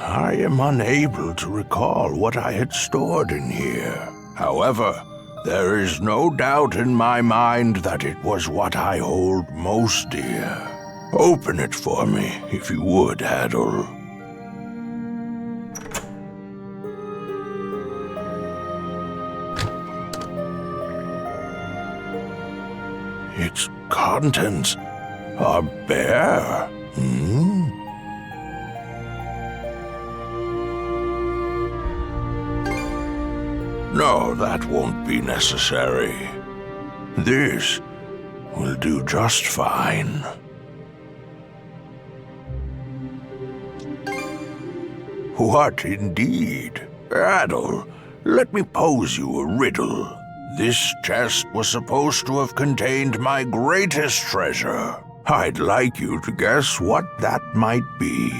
I am unable to recall what I had stored in here. However, there is no doubt in my mind that it was what I hold most dear. Open it for me, if you would, Adol. Its contents are bare. No, that won't be necessary. This will do just fine. What indeed? Adol, let me pose you a riddle. This chest was supposed to have contained my greatest treasure. I'd like you to guess what that might be.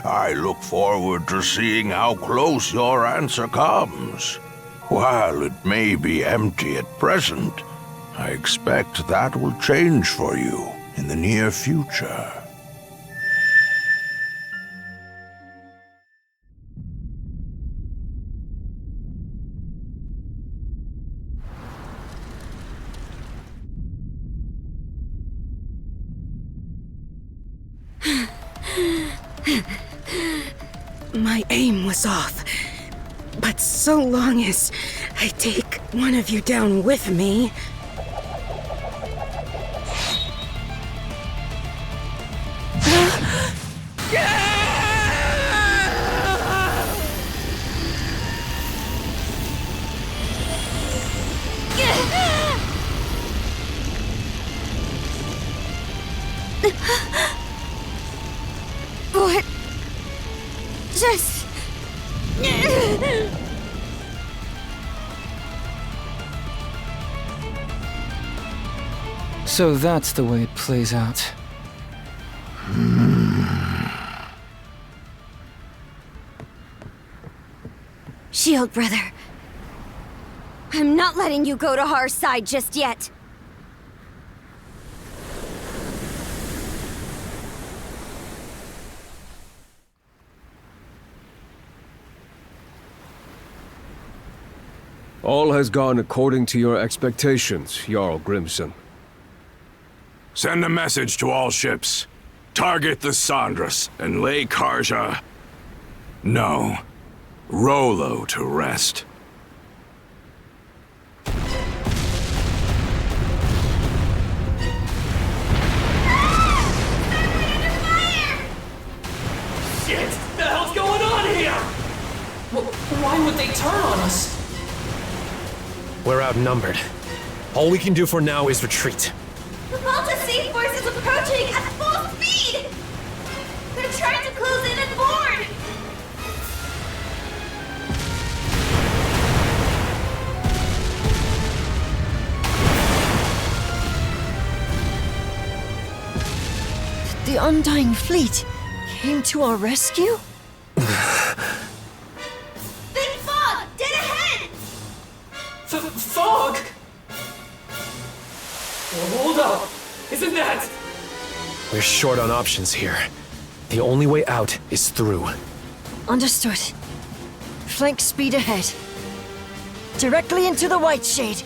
I look forward to seeing how close your answer comes. While it may be empty at present, I expect that will change for you in the near future. My aim was off, but so long as I take one of you down with me... What? Just... So that's the way it plays out. Shield brother. I'm not letting you go to our side just yet. All has gone according to your expectations, Jarl Grimson. Send a message to all ships. Target the Sandras and lay Karja... No. Rolo to rest. Shit! The hell's going on here? Why would they turn on us? We're outnumbered. All we can do for now is retreat. The Balta Sea Force is approaching at full speed! They're trying to close in and board! The Undying Fleet came to our rescue? Big fog! Dead ahead! Fog? Hold up! Isn't that... We're short on options here. The only way out is through. Understood. Flank speed ahead. Directly into the White Shade.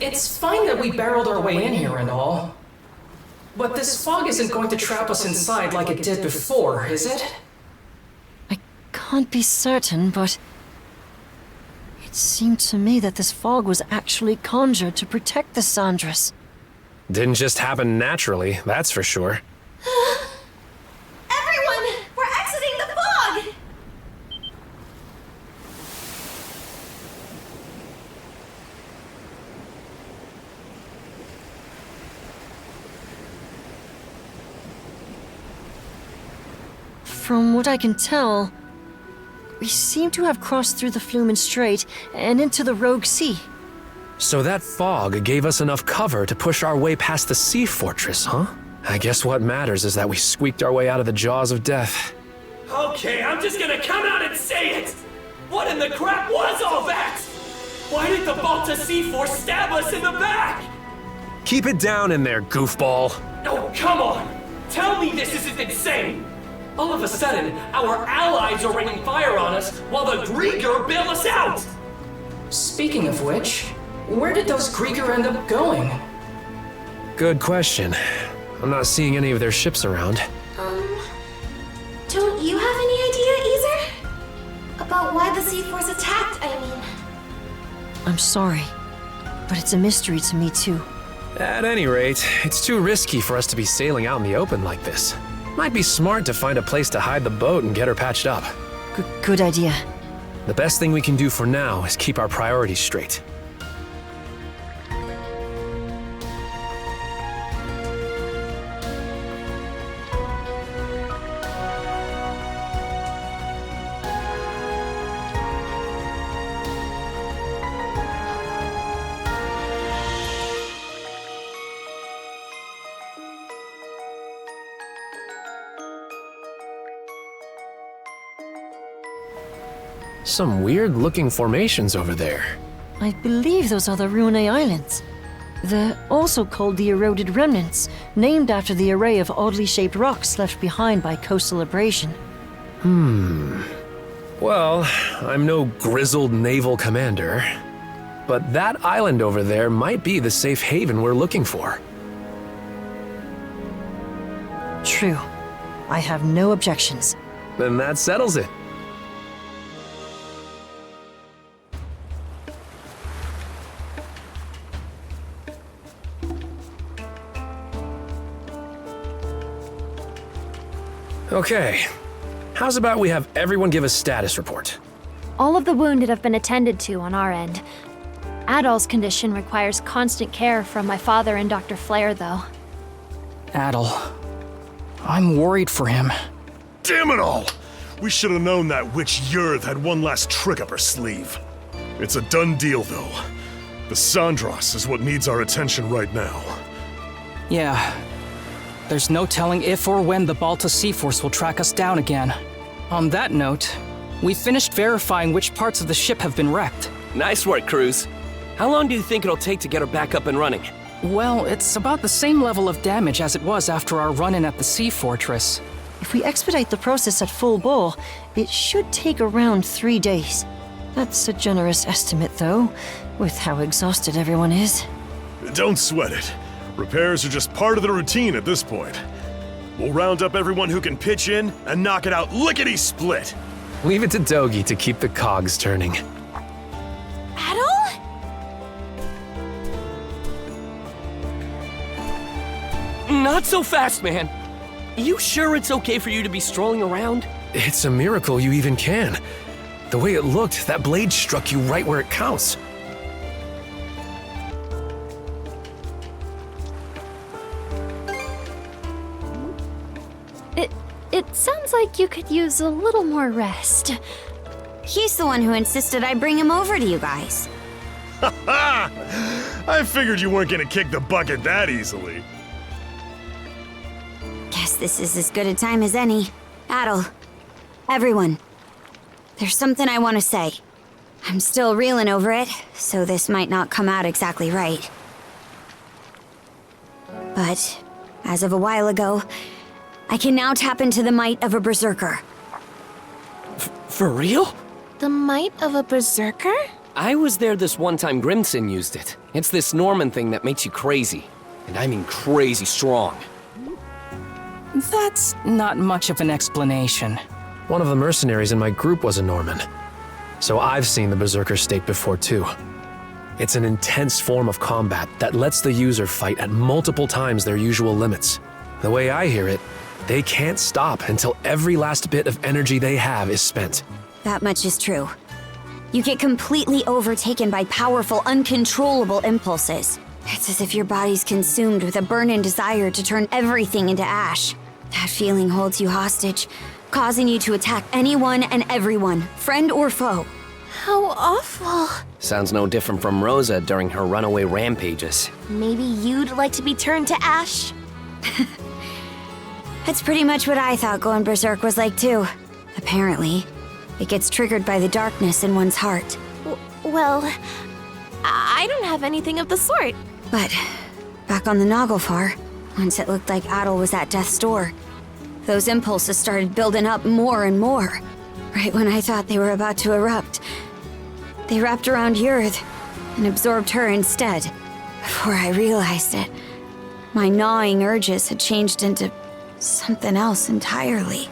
It's fine that we barreled our way in here and all. But this fog isn't going to trap us inside like it did before, is it? Can't be certain, but... It seemed to me that this fog was actually conjured to protect the Sandras. Didn't just happen naturally, that's for sure. Everyone! We're exiting the fog! From what I can tell, we seem to have crossed through the Flumen Strait and into the Rogue Sea. So that fog gave us enough cover to push our way past the sea fortress, huh? I guess what matters is that we squeaked our way out of the jaws of death. Okay, I'm just gonna come out and say it! What in the crap was all that? Why did the Balta Sea-Force stab us in the back? Keep it down in there, goofball. Oh, come on! Tell me this isn't insane! All of a sudden, our allies are raining fire on us while the Griegr bail us out! Speaking of which, where did those Griegr end up going? Good question. I'm not seeing any of their ships around. Don't you have any idea, Ys? About why the Sea-Force attacked, I mean? I'm sorry, but it's a mystery to me too. At any rate, it's too risky for us to be sailing out in the open like this. Might be smart to find a place to hide the boat and get her patched up. Good idea. The best thing we can do for now is keep our priorities straight. Some weird-looking formations over there. I believe those are the Rune Islands. They're also called the Eroded Remnants, named after the array of oddly shaped rocks left behind by coastal abrasion. Well, I'm no grizzled naval commander, but that island over there might be the safe haven we're looking for. True. I have no objections. Then that settles it. Okay, how's about we have everyone give a status report? All of the wounded have been attended to on our end. Adol's condition requires constant care from my father and Dr. Flare, though. Adol. I'm worried for him. Damn it all! We should have known that witch Yurth had one last trick up her sleeve. It's a done deal, though. The Sandros is what needs our attention right now. Yeah. There's no telling if or when the Balta Sea-Force will track us down again. On that note, we finished verifying which parts of the ship have been wrecked. Nice work, Cruz. How long do you think it'll take to get her back up and running? Well, it's about the same level of damage as it was after our run-in at the Sea Fortress. If we expedite the process at full bore, it should take around 3 days. That's a generous estimate, though, with how exhausted everyone is. Don't sweat it. Repairs are just part of the routine at this point. We'll round up everyone who can pitch in and knock it out lickety-split. Leave it to Dogi to keep the cogs turning. Adol? Not so fast, man. You sure it's okay for you to be strolling around? It's a miracle you even can. The way it looked, that blade struck you right where it counts. It sounds like you could use a little more rest. He's the one who insisted I bring him over to you guys. Ha ha! I figured you weren't gonna kick the bucket that easily. Guess this is as good a time as any. Adol, everyone, there's something I want to say. I'm still reeling over it, so this might not come out exactly right. But, as of a while ago, I can now tap into the might of a berserker. For real? The might of a berserker? I was there this one time Grimson used it. It's this Norman thing that makes you crazy. And I mean crazy strong. That's not much of an explanation. One of the mercenaries in my group was a Norman. So I've seen the berserker state before too. It's an intense form of combat that lets the user fight at multiple times their usual limits. The way I hear it, they can't stop until every last bit of energy they have is spent. That much is true. You get completely overtaken by powerful, uncontrollable impulses. It's as if your body's consumed with a burning desire to turn everything into ash. That feeling holds you hostage, causing you to attack anyone and everyone, friend or foe. How awful. Sounds no different from Rosa during her runaway rampages. Maybe you'd like to be turned to ash? That's pretty much what I thought going berserk was like too. Apparently, it gets triggered by the darkness in one's heart. Well, I don't have anything of the sort. But back on the Naglfar, once it looked like Adol was at death's door, those impulses started building up more and more. Right when I thought they were about to erupt, they wrapped around Yrth and absorbed her instead. Before I realized it, my gnawing urges had changed into something else entirely.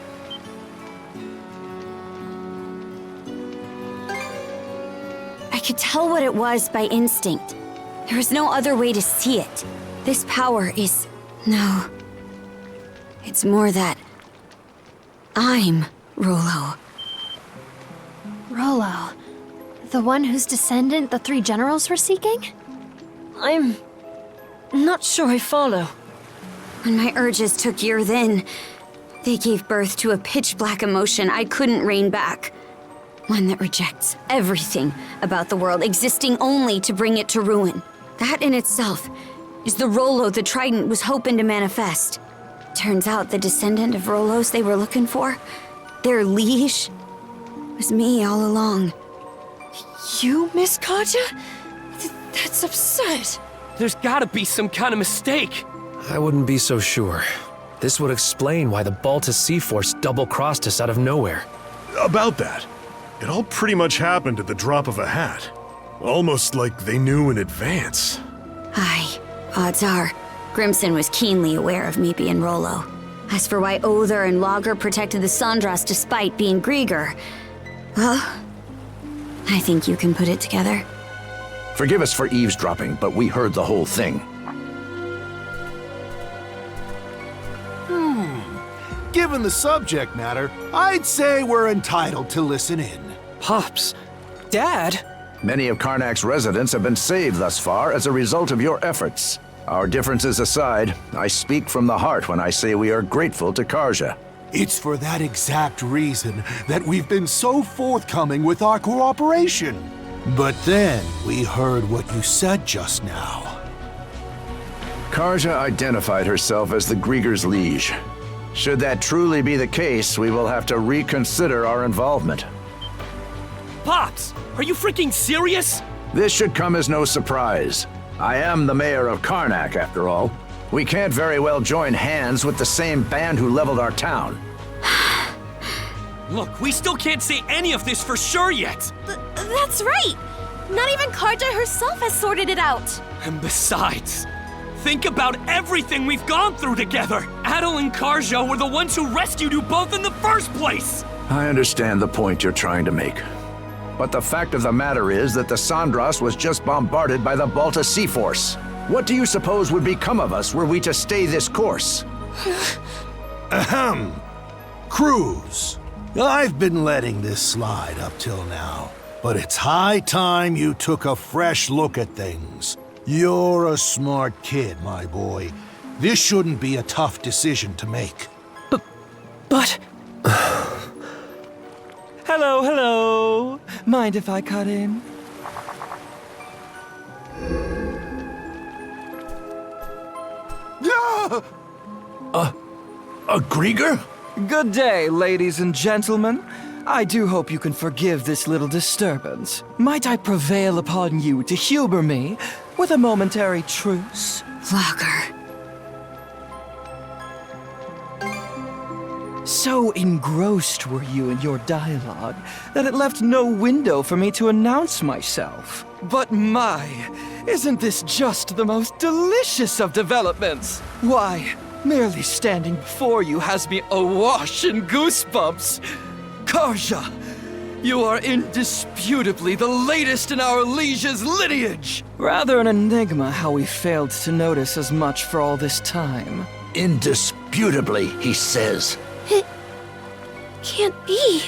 I could tell what it was by instinct. There was no other way to see it. This power is... no. It's more that... I'm Rollo. Rollo. The one whose descendant the three generals were seeking? I'm not sure I follow. When my urges took Yrth in, they gave birth to a pitch-black emotion I couldn't rein back. One that rejects everything about the world, existing only to bring it to ruin. That in itself is the Rollo the Trident was hoping to manifest. Turns out the descendant of Rollos they were looking for, their liege, was me all along. You, Miss Karja? That's absurd. There's gotta be some kind of mistake. I wouldn't be so sure. This would explain why the Balta Sea Force double-crossed us out of nowhere. About that, it all pretty much happened at the drop of a hat. Almost like they knew in advance. Aye, odds are, Grimson was keenly aware of me being Rollo. As for why Other and Lager protected the Sandras despite being Griegr, well, I think you can put it together. Forgive us for eavesdropping, but we heard the whole thing. Given the subject matter, I'd say we're entitled to listen in. Pops, Dad? Many of Karnak's residents have been saved thus far as a result of your efforts. Our differences aside, I speak from the heart when I say we are grateful to Karja. It's for that exact reason that we've been so forthcoming with our cooperation. But then we heard what you said just now. Karja identified herself as the Griegr's liege. Should that truly be the case, we will have to reconsider our involvement. Pops, are you freaking serious? This should come as no surprise. I am the mayor of Karnak, after all. We can't very well join hands with the same band who leveled our town. Look, we still can't say any of this for sure yet. That's right! Not even Karja herself has sorted it out! And besides, think about everything we've gone through together! Adol and Karja were the ones who rescued you both in the first place! I understand the point you're trying to make. But the fact of the matter is that the Sandras was just bombarded by the Balta Sea Force. What do you suppose would become of us were we to stay this course? Ahem. Cruz. I've been letting this slide up till now, but it's high time you took a fresh look at things. You're a smart kid, my boy. This shouldn't be a tough decision to make. But... Hello. Mind if I cut in? A Griegr? Good day, ladies and gentlemen. I do hope you can forgive this little disturbance. Might I prevail upon you to humor me with a momentary truce? Lager. So engrossed were you in your dialogue that it left no window for me to announce myself. But my, isn't this just the most delicious of developments? Why, merely standing before you has me awash in goosebumps. Karja, you are indisputably the latest in our liege's lineage. Rather an enigma how we failed to notice as much for all this time. Indisputably, he says. It can't be.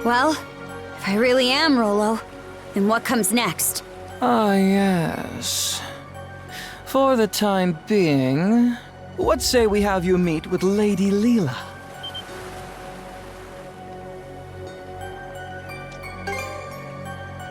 Well, if I really am Rollo, then what comes next? Ah, yes. For the time being, what say we have you meet with Lady Leela?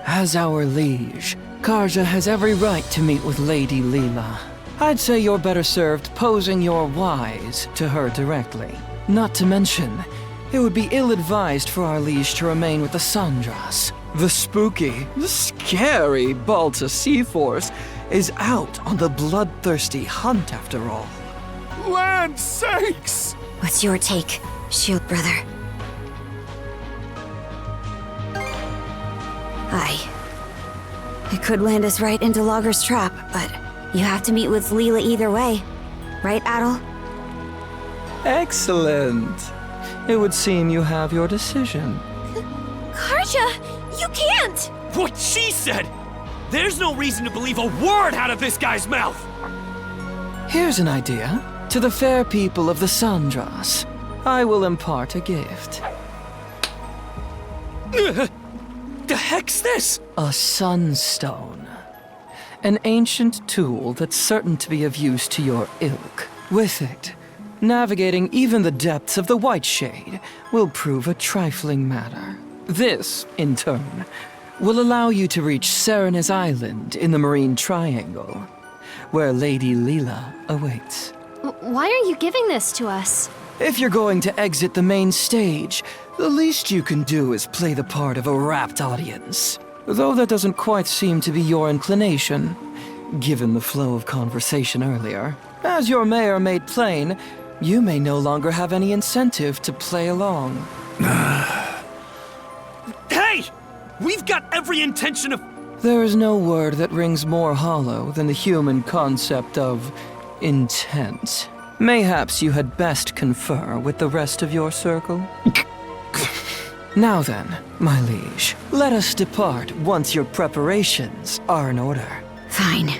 As our liege, Karja has every right to meet with Lady Leela. I'd say you're better served posing your whys to her directly. Not to mention, it would be ill-advised for our liege to remain with the Sandras. The spooky, scary Balta Sea Force is out on the bloodthirsty hunt after all. Land sakes! What's your take, Shield Brother? Aye. It could land us right into Logger's trap, but you have to meet with Leela either way. Right, Adol? Excellent. It would seem you have your decision. Karja, you can't! What she said! There's no reason to believe a word out of this guy's mouth! Here's an idea. To the fair people of the Sandras, I will impart a gift. The heck's this? A sunstone. An ancient tool that's certain to be of use to your ilk. With it, navigating even the depths of the White Shade will prove a trifling matter. This, in turn, will allow you to reach Serena's Island in the Marine Triangle, where Lady Leela awaits. Why are you giving this to us? If you're going to exit the main stage, the least you can do is play the part of a rapt audience. Though that doesn't quite seem to be your inclination, given the flow of conversation earlier. As your mayor made plain, you may no longer have any incentive to play along. Hey! We've got every intention of... There is no word that rings more hollow than the human concept of intent. Mayhaps you had best confer with the rest of your circle? Now then, my liege, let us depart once your preparations are in order. Fine.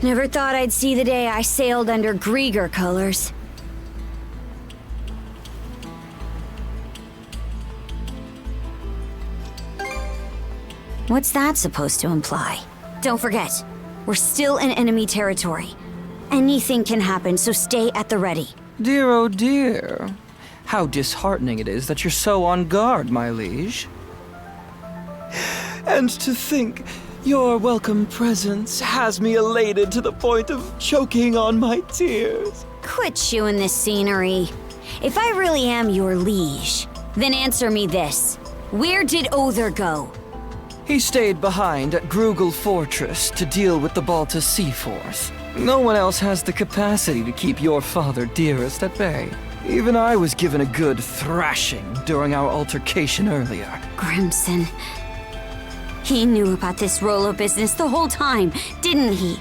Never thought I'd see the day I sailed under Griegr colors. What's that supposed to imply? Don't forget, we're still in enemy territory. Anything can happen, so stay at the ready. Dear, oh dear. How disheartening it is that you're so on guard, my liege. And to think, your welcome presence has me elated to the point of choking on my tears. Quit chewing this scenery. If I really am your liege, then answer me this. Where did Other go? He stayed behind at Griegr Fortress to deal with the Balta Sea Force. No one else has the capacity to keep your father dearest at bay. Even I was given a good thrashing during our altercation earlier. Grimson. He knew about this Rolo business the whole time, didn't he?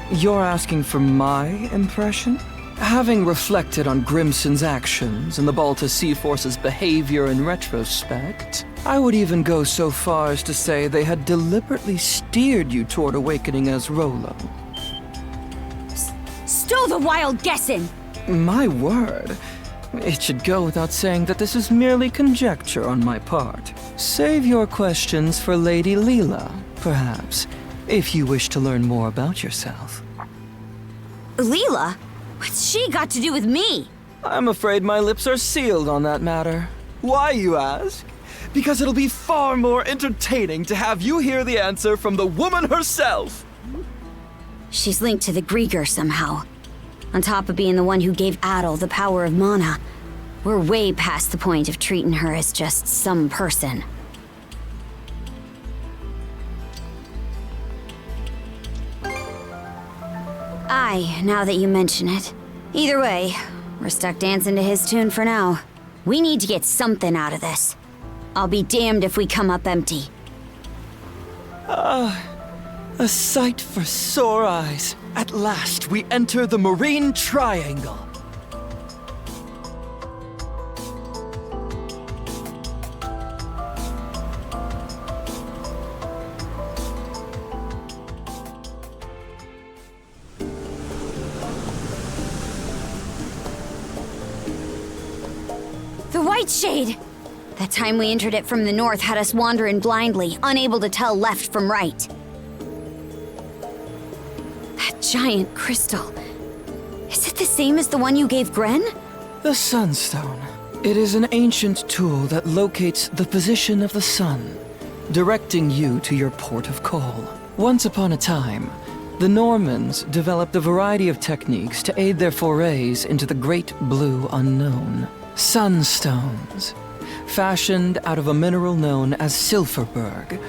You're asking for my impression? Having reflected on Grimson's actions and the Balta Sea Force's behavior in retrospect, I would even go so far as to say they had deliberately steered you toward awakening as Rolo. Stow the wild guessing! My word. It should go without saying that this is merely conjecture on my part. Save your questions for Lady Leela, perhaps, if you wish to learn more about yourself. Leela? What's she got to do with me? I'm afraid my lips are sealed on that matter. Why, you ask? Because it'll be far more entertaining to have you hear the answer from the woman herself! She's linked to the Griegr somehow. On top of being the one who gave Adol the power of mana, we're way past the point of treating her as just some person. Aye, now that you mention it. Either way, we're stuck dancing to his tune for now. We need to get something out of this. I'll be damned if we come up empty. A sight for sore eyes. At last, we enter the Marine Triangle. The White Shade! That time we entered it from the north had us wandering blindly, unable to tell left from right. That giant crystal. Is it the same as the one you gave Gren? The Sunstone. It is an ancient tool that locates the position of the sun, directing you to your port of call. Once upon a time, the Normans developed a variety of techniques to aid their forays into the great blue unknown. Sunstones, fashioned out of a mineral known as Silverberg,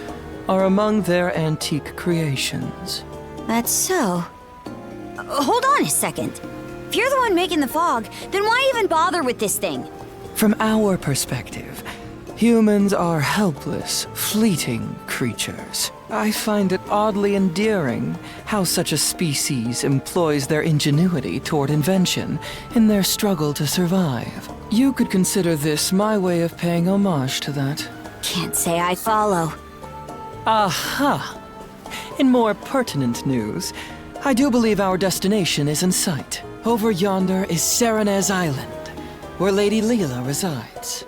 are among their antique creations. That's so. Hold on a second. If you're the one making the fog, then why even bother with this thing? From our perspective, humans are helpless, fleeting creatures. I find it oddly endearing how such a species employs their ingenuity toward invention in their struggle to survive. You could consider this my way of paying homage to that. Can't say I follow. Aha! In more pertinent news, I do believe our destination is in sight. Over yonder is Serenez Island, where Lady Leela resides.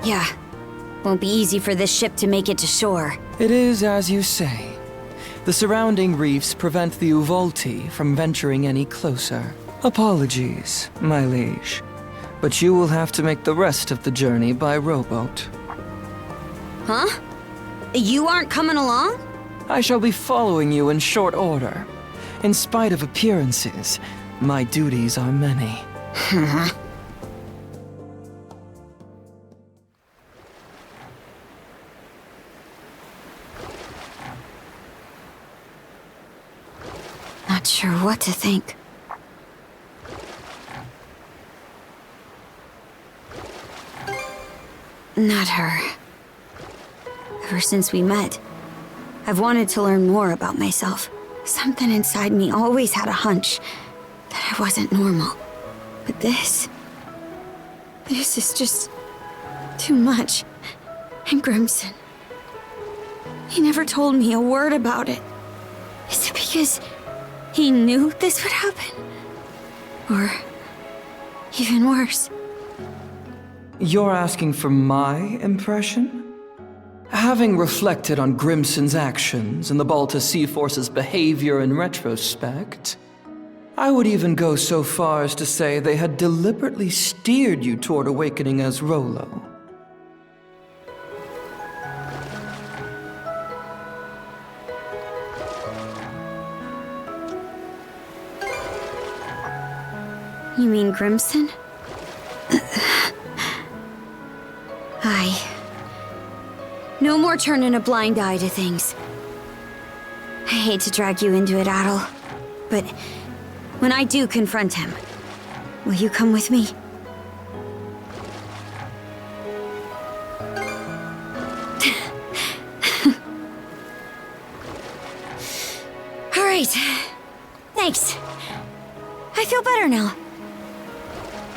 Yeah. Won't be easy for this ship to make it to shore. It is as you say. The surrounding reefs prevent the Uvolti from venturing any closer. Apologies, my liege, but you will have to make the rest of the journey by rowboat. Huh? You aren't coming along? I shall be following you in short order. In spite of appearances, my duties are many. Not sure what to think. Not her. Ever since we met, I've wanted to learn more about myself. Something inside me always had a hunch that I wasn't normal. But this is just too much. And Grimson, he never told me a word about it. Is it because he knew this would happen? Or even worse? You're asking for my impression? Having reflected on Grimson's actions and the Balta Sea Force's behavior in retrospect, I would even go so far as to say they had deliberately steered you toward awakening as Rolo. You mean Grimson? Aye. No more turning a blind eye to things. I hate to drag you into it, Adol, but when I do confront him, will you come with me? All right. Thanks. I feel better now.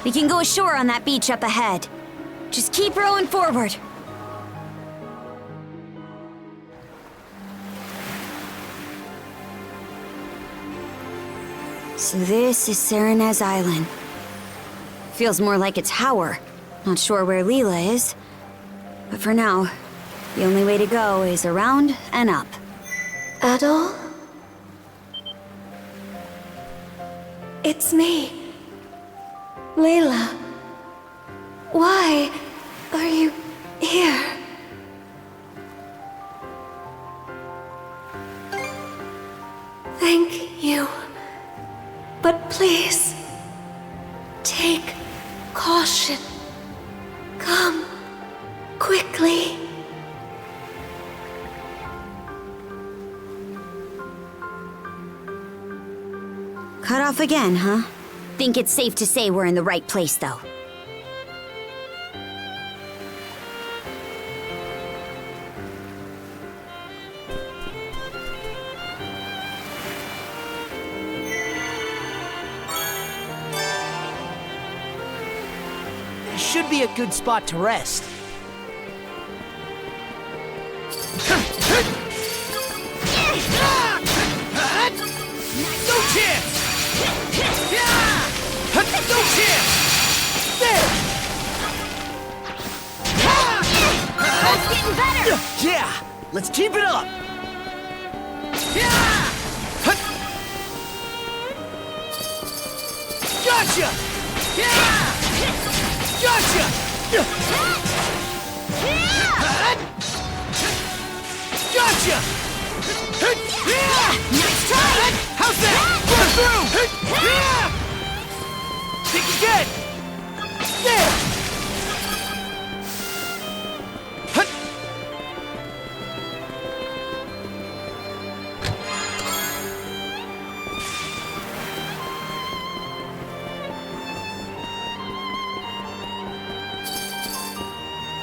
We can go ashore on that beach up ahead. Just keep rowing forward. So this is Serenez Island. Feels more like a tower. Not sure where Leela is. But for now, the only way to go is around and up. Adol? It's me. Leela. Why are you here? Thank you. But please, take caution. Come quickly. Cut off again, huh? Think it's safe to say we're in the right place, though. Should be a good spot to rest. No chance! No chance! There! That's getting better! Yeah! Let's keep it up! Gotcha! Gotcha! Gotcha! Nice try! How's that? Run through! Think again! There!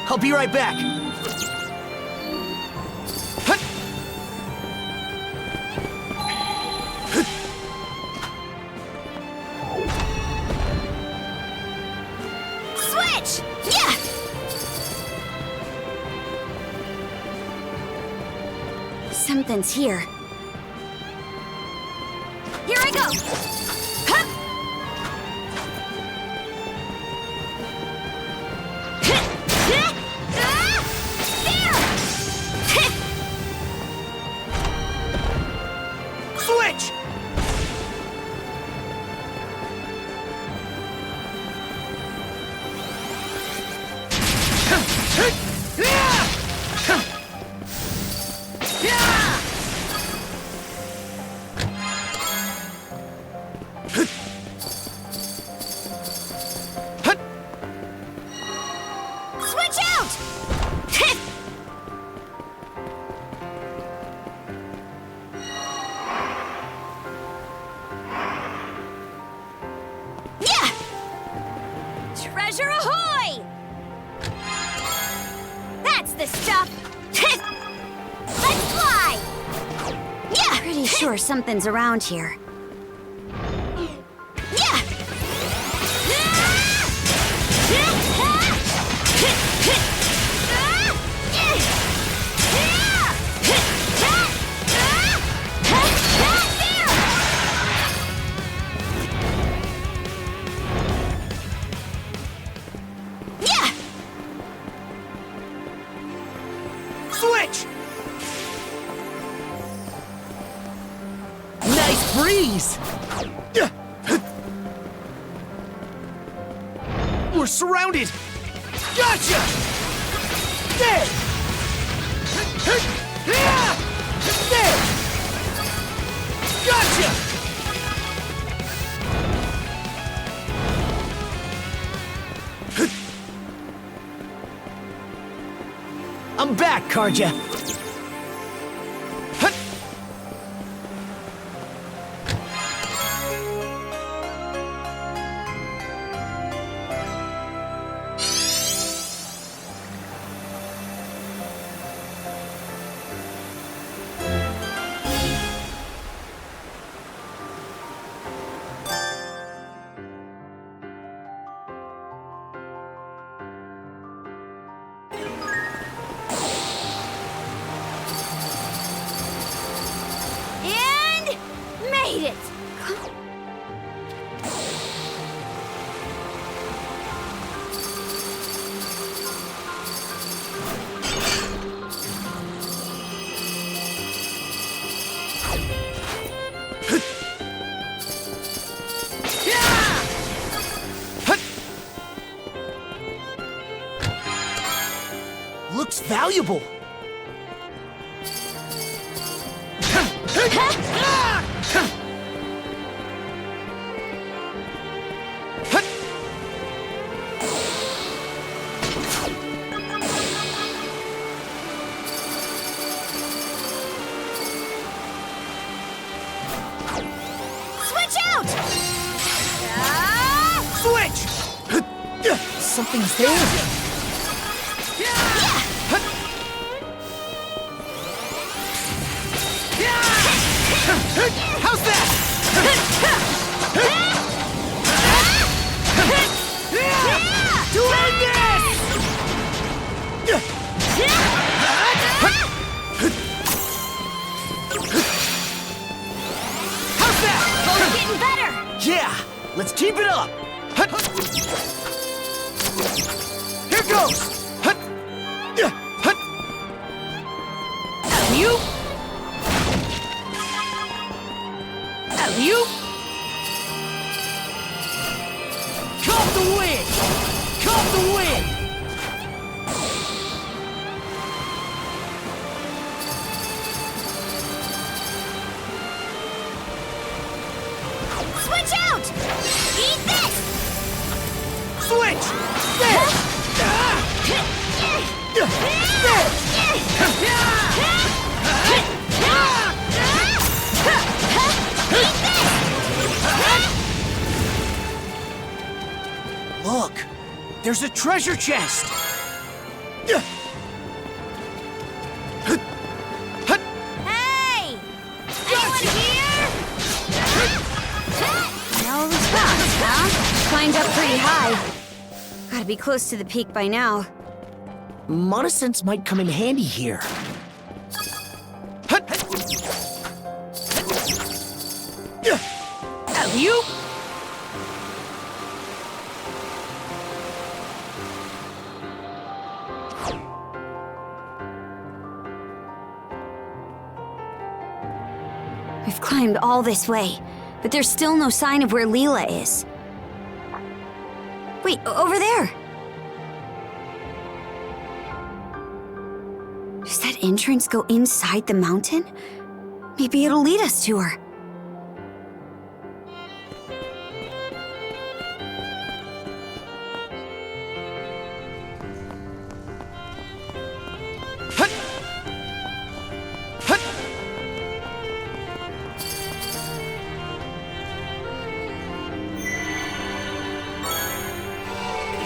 I'll be right back. Switch! Yeah! Something's here. Here I go! Hup! Switch! Switch out! Yeah! Treasure ahoy! That's the stuff! Let's fly! Yeah! Pretty sure something's around here. Yeah! Yeah! Switch! Nice breeze! We're surrounded! Gotcha! There! There! Gotcha! I'm back, Karja. And made it! Looks valuable. Switch out! Switch! Something's there. How's that? To end this! How's that? Both getting better! Yeah, let's keep it up. Here goes. You? You? Caught the wind! Caught the wind! Switch out! Eat this! Switch! There! Look! There's a treasure chest! Hey! Anyone here? No response, huh? Climbed up pretty high. Gotta be close to the peak by now. Monosense might come in handy here. You? We've climbed all this way, but there's still no sign of where Leela is. Wait, over there! Does that entrance go inside the mountain? Maybe it'll lead us to her.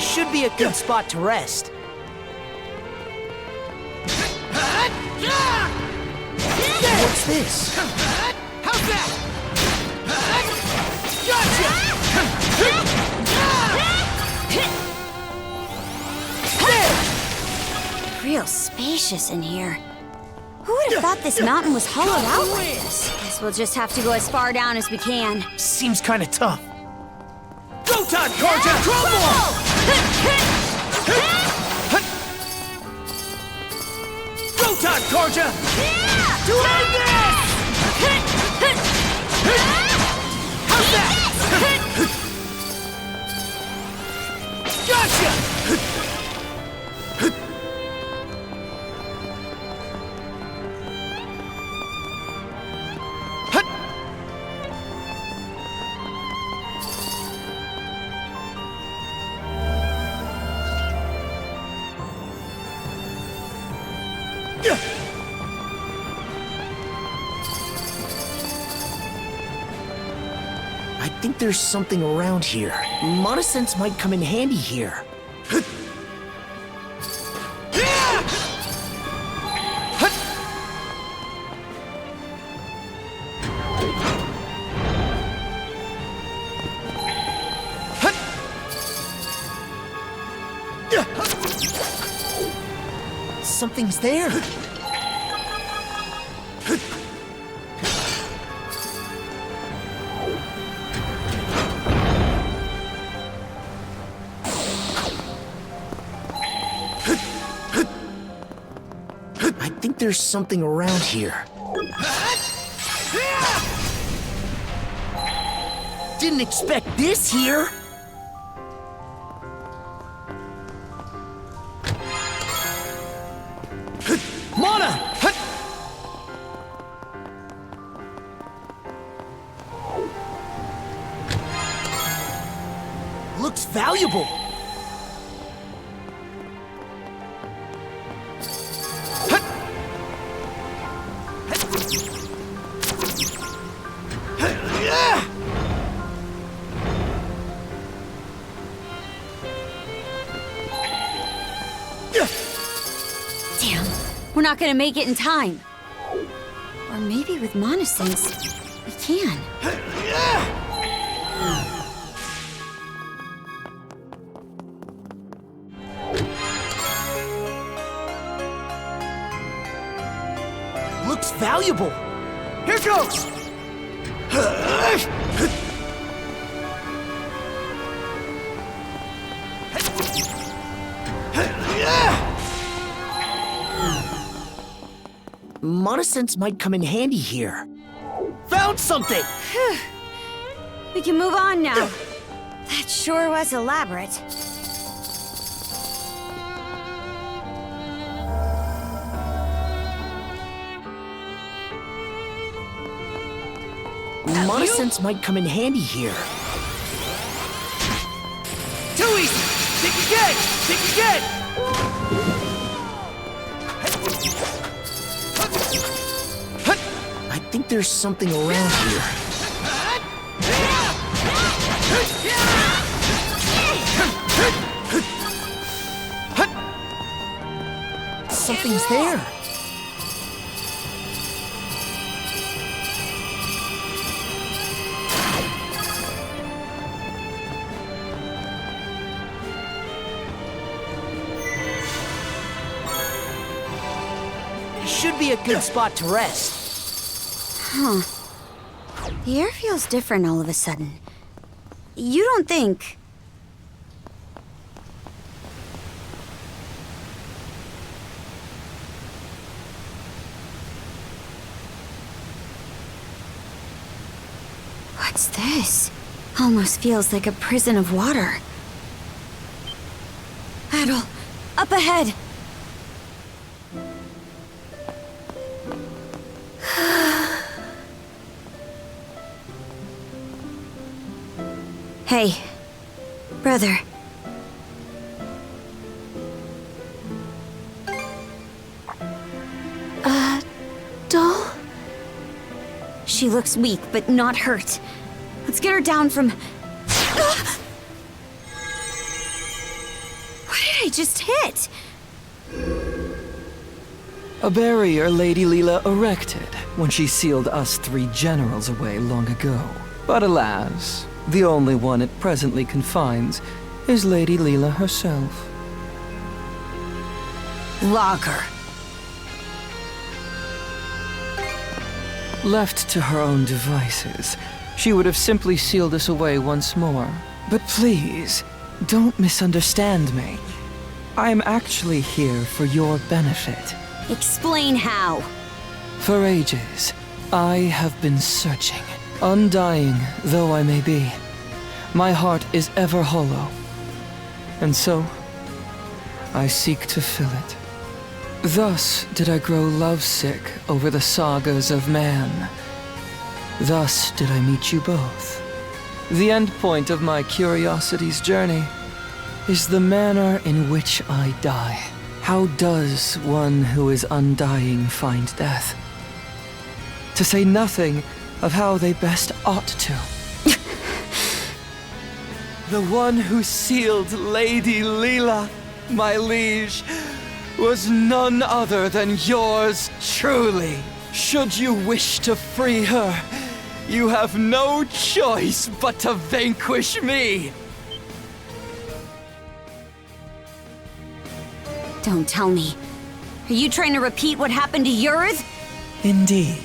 Should be a good spot to rest. What's this? How's that? Gotcha! Real spacious in here. Who would have thought this mountain was hollowed out like this? Guess we'll just have to go as far down as we can. Seems kind of tough. Go time, Karja! Crumble! Go time, Karja! To end this! How's that? Gotcha! I think there's something around here. Monosense might come in handy here. Something's there. I think there's something around here. Didn't expect this here. Mana! Looks valuable. not gonna make it in time. Or maybe with Monosense, we can. Looks valuable. Here goes! Monosense might come in handy here. Found something! We can move on now. That sure was elaborate. Monosense might come in handy here. Too easy! Think again! Think again! I think there's something around here. Something's there. Should be a good spot to rest. Huh. The air feels different all of a sudden. You don't think... What's this? Almost feels like a prison of water. Adol, up ahead! Hey, brother. Adol? She looks weak, but not hurt. Let's get her down from... What did I just hit? A barrier Lady Leela erected when she sealed us 3 generals away long ago. But alas, the only one it presently confines is Lady Leela herself. Log her. Left to her own devices, she would have simply sealed us away once more. But please, don't misunderstand me. I am actually here for your benefit. Explain how. For ages, I have been searching. Undying though I may be, my heart is ever hollow. And so, I seek to fill it. Thus did I grow lovesick over the sagas of man. Thus did I meet you both. The end point of my curiosity's journey is the manner in which I die. How does one who is undying find death? To say nothing of how they best ought to. The one who sealed Lady Leela, my liege, was none other than yours truly. Should you wish to free her, you have no choice but to vanquish me. Don't tell me. Are you trying to repeat what happened to yours? Indeed.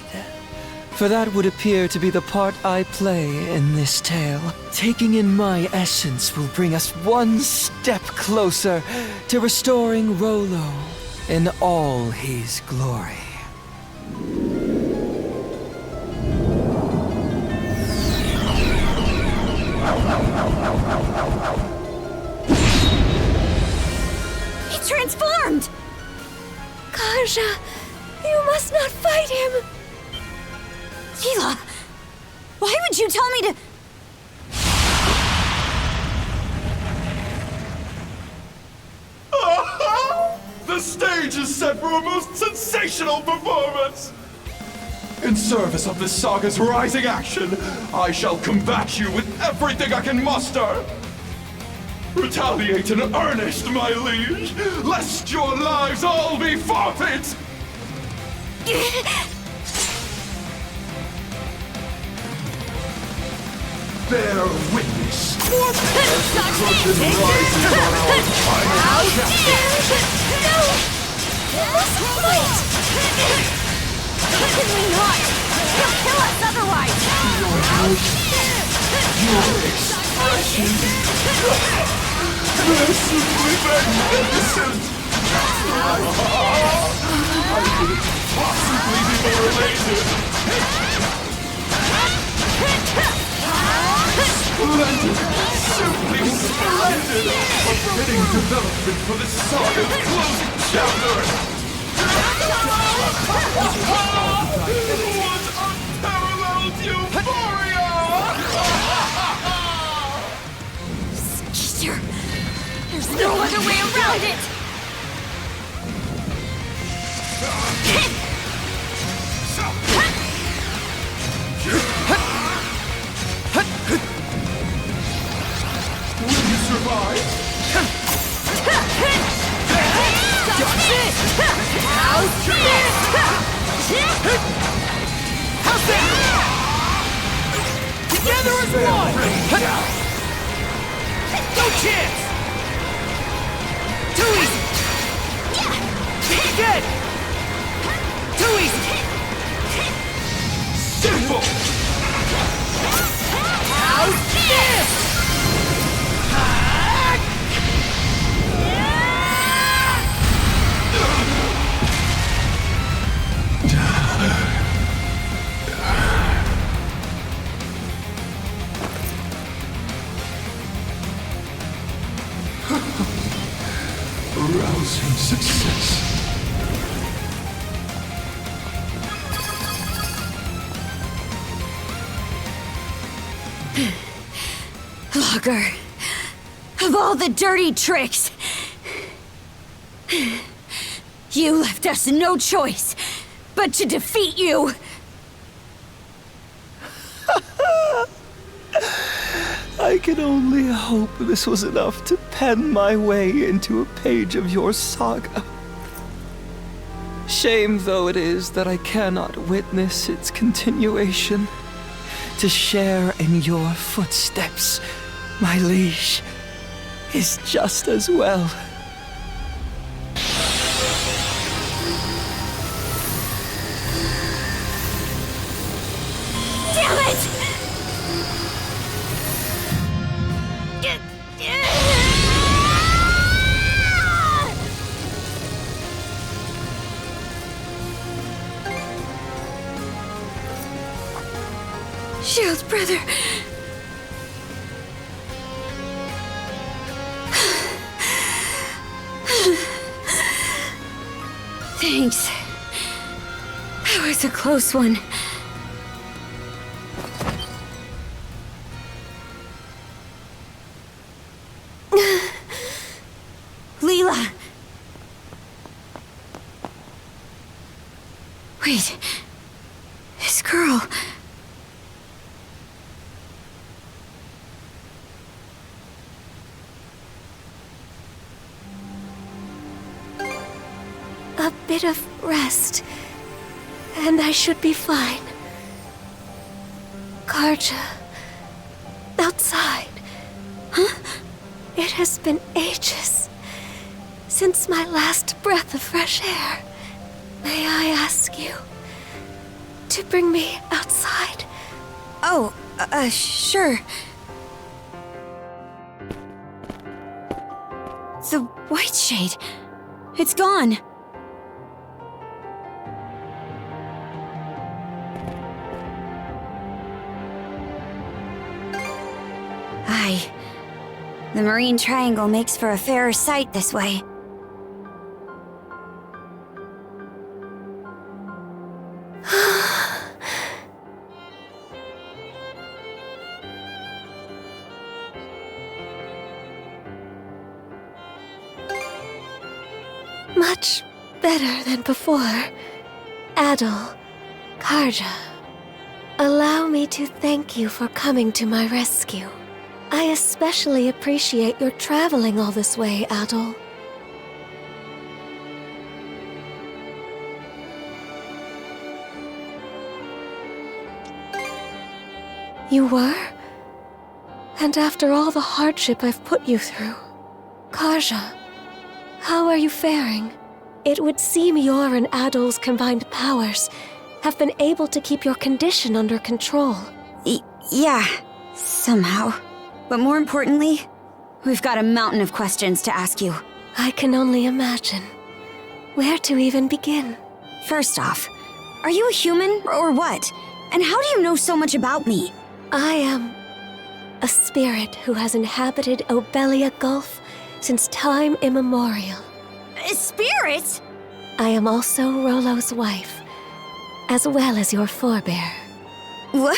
For that would appear to be the part I play in this tale. Taking in my essence will bring us one step closer to restoring Rolo in all his glory. He transformed! Karja, you must not fight him! Leela! Why would you tell me to... The stage is set for a most sensational performance! In service of this saga's rising action, I shall combat you with everything I can muster! Retaliate in earnest, my liege, lest your lives all be forfeit! Bear witness. More curtain rises on our final chapter. No! Wait! How can we not? He'll kill us otherwise! Your expression. They're simply magnificent. I couldn't possibly be more elated. Splendid! Simply splendid! A fitting development for the saga's closing chapter! What unparalleled euphoria! Skeeter! There's no other way around it! Will you survive? How's that? Together as one! No chance! Too easy! Again! Too easy! Simple! How's this? Rousing success. Logger, of all the dirty tricks, you left us no choice but to defeat you. I can only hope this was enough to pen my way into a page of your saga. Shame though it is that I cannot witness its continuation. To share in your footsteps, my liege, is just as well. Damn it! Shield brother. Thanks. That was a close one. Leela. Wait. This girl. A bit of rest, and I should be fine. Karja, outside. Huh? It has been ages since my last breath of fresh air. May I ask you to bring me outside? Oh, sure. The white shade. It's gone. Aye. The marine triangle makes for a fairer sight this way. Much better than before. Adol, Karja, allow me to thank you for coming to my rescue. I especially appreciate your traveling all this way, Adol. You were? And after all the hardship I've put you through. Karja, how are you faring? It would seem your and Adol's combined powers have been able to keep your condition under control. Yeah, somehow. But more importantly, we've got a mountain of questions to ask you. I can only imagine. Where to even begin? First off, are you a human or what? And how do you know so much about me? I am a spirit who has inhabited Obelia Gulf since time immemorial. A spirit? I am also Rollo's wife, as well as your forebear. What?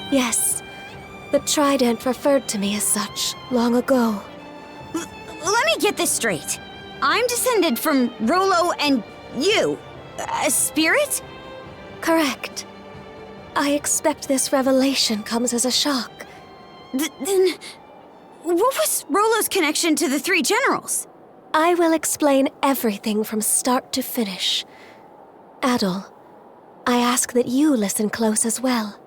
Yes, the Trident referred to me as such long ago. Let me get this straight. I'm descended from Rollo and you. A spirit? Correct. I expect this revelation comes as a shock. Then, what was Rollo's connection to the three generals? I will explain everything from start to finish. Adol, I ask that you listen close as well.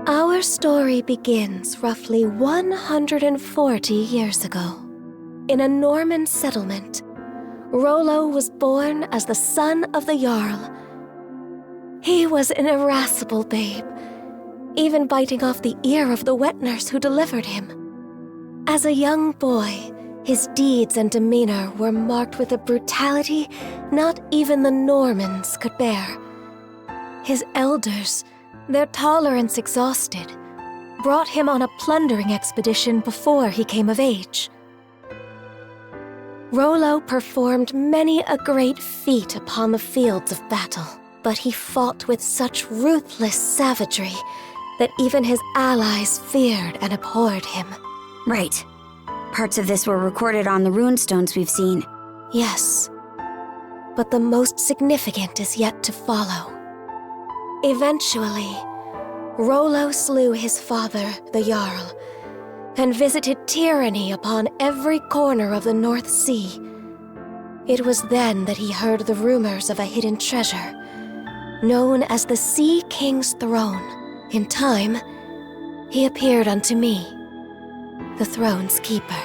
Our story begins roughly 140 years ago. In a Norman settlement, Rollo was born as the son of the Jarl. He was an irascible babe, even biting off the ear of the wet nurse who delivered him. As a young boy, his deeds and demeanor were marked with a brutality not even the Normans could bear. His elders, their tolerance exhausted, brought him on a plundering expedition before he came of age. Rollo performed many a great feat upon the fields of battle, but he fought with such ruthless savagery that even his allies feared and abhorred him. Right. Parts of this were recorded on the runestones we've seen. Yes, but the most significant is yet to follow. Eventually, Rollo slew his father, the Jarl, and visited tyranny upon every corner of the North Sea. It was then that he heard the rumors of a hidden treasure, known as the Sea King's Throne. In time, he appeared unto me, the throne's keeper.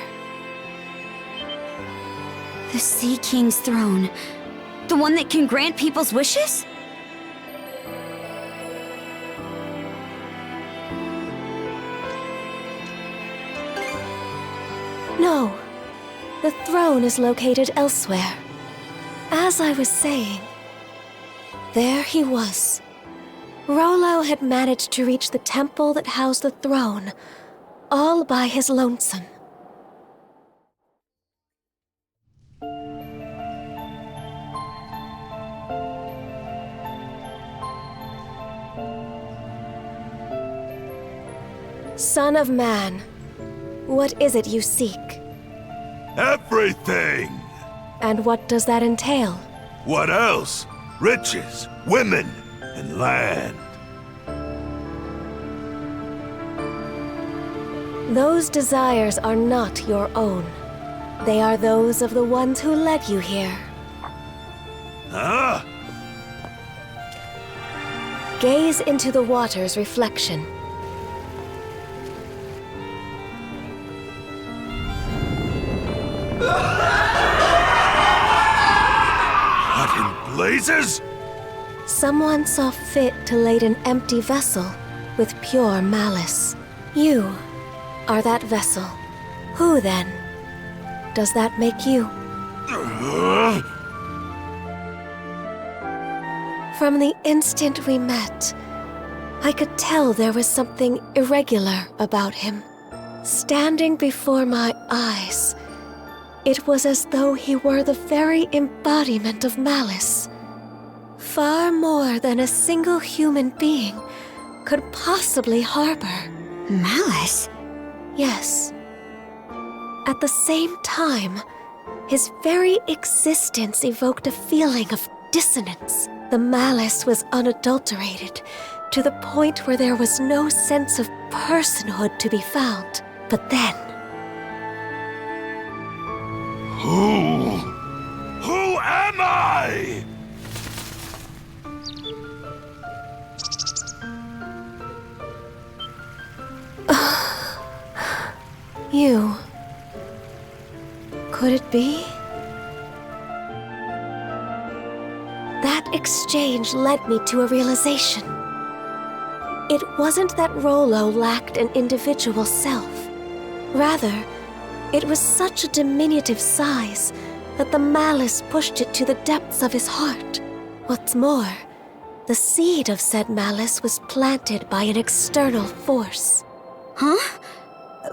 The Sea King's Throne? The one that can grant people's wishes? No, the throne is located elsewhere. As I was saying, there he was. Rollo had managed to reach the temple that housed the throne, all by his lonesome. Son of man, what is it you seek? Everything! And what does that entail? What else? Riches, women, and land. Those desires are not your own. They are those of the ones who led you here. Huh? Gaze into the water's reflection. What in blazes? Someone saw fit to lade an empty vessel with pure malice. You are that vessel. Who then? Does that make you? From the instant we met, I could tell there was something irregular about him. Standing before my eyes, it was as though he were the very embodiment of malice. Far more than a single human being could possibly harbor. Malice? Yes. At the same time, his very existence evoked a feeling of dissonance. The malice was unadulterated, to the point where there was no sense of personhood to be found. But then... Who am I? You. Could it be? That exchange led me to a realization. It wasn't that Rollo lacked an individual self. Rather, it was such a diminutive size that the malice pushed it to the depths of his heart. What's more, the seed of said malice was planted by an external force. Huh?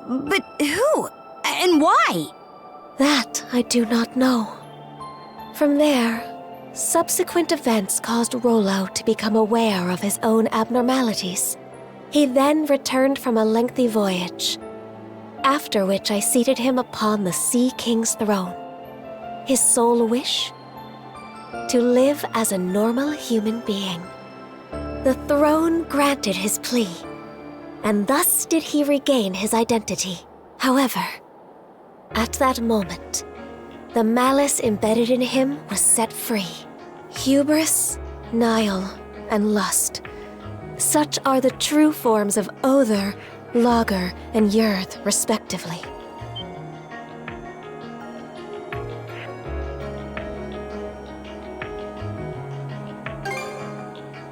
But who? And why? That I do not know. From there, subsequent events caused Rollo to become aware of his own abnormalities. He then returned from a lengthy voyage, after which I seated him upon the Sea King's throne. His sole wish? To live as a normal human being. The throne granted his plea, and thus did he regain his identity. However, at that moment, the malice embedded in him was set free. Hubris, Nihil, and lust. Such are the true forms of Other, Lager, and Yurth, respectively.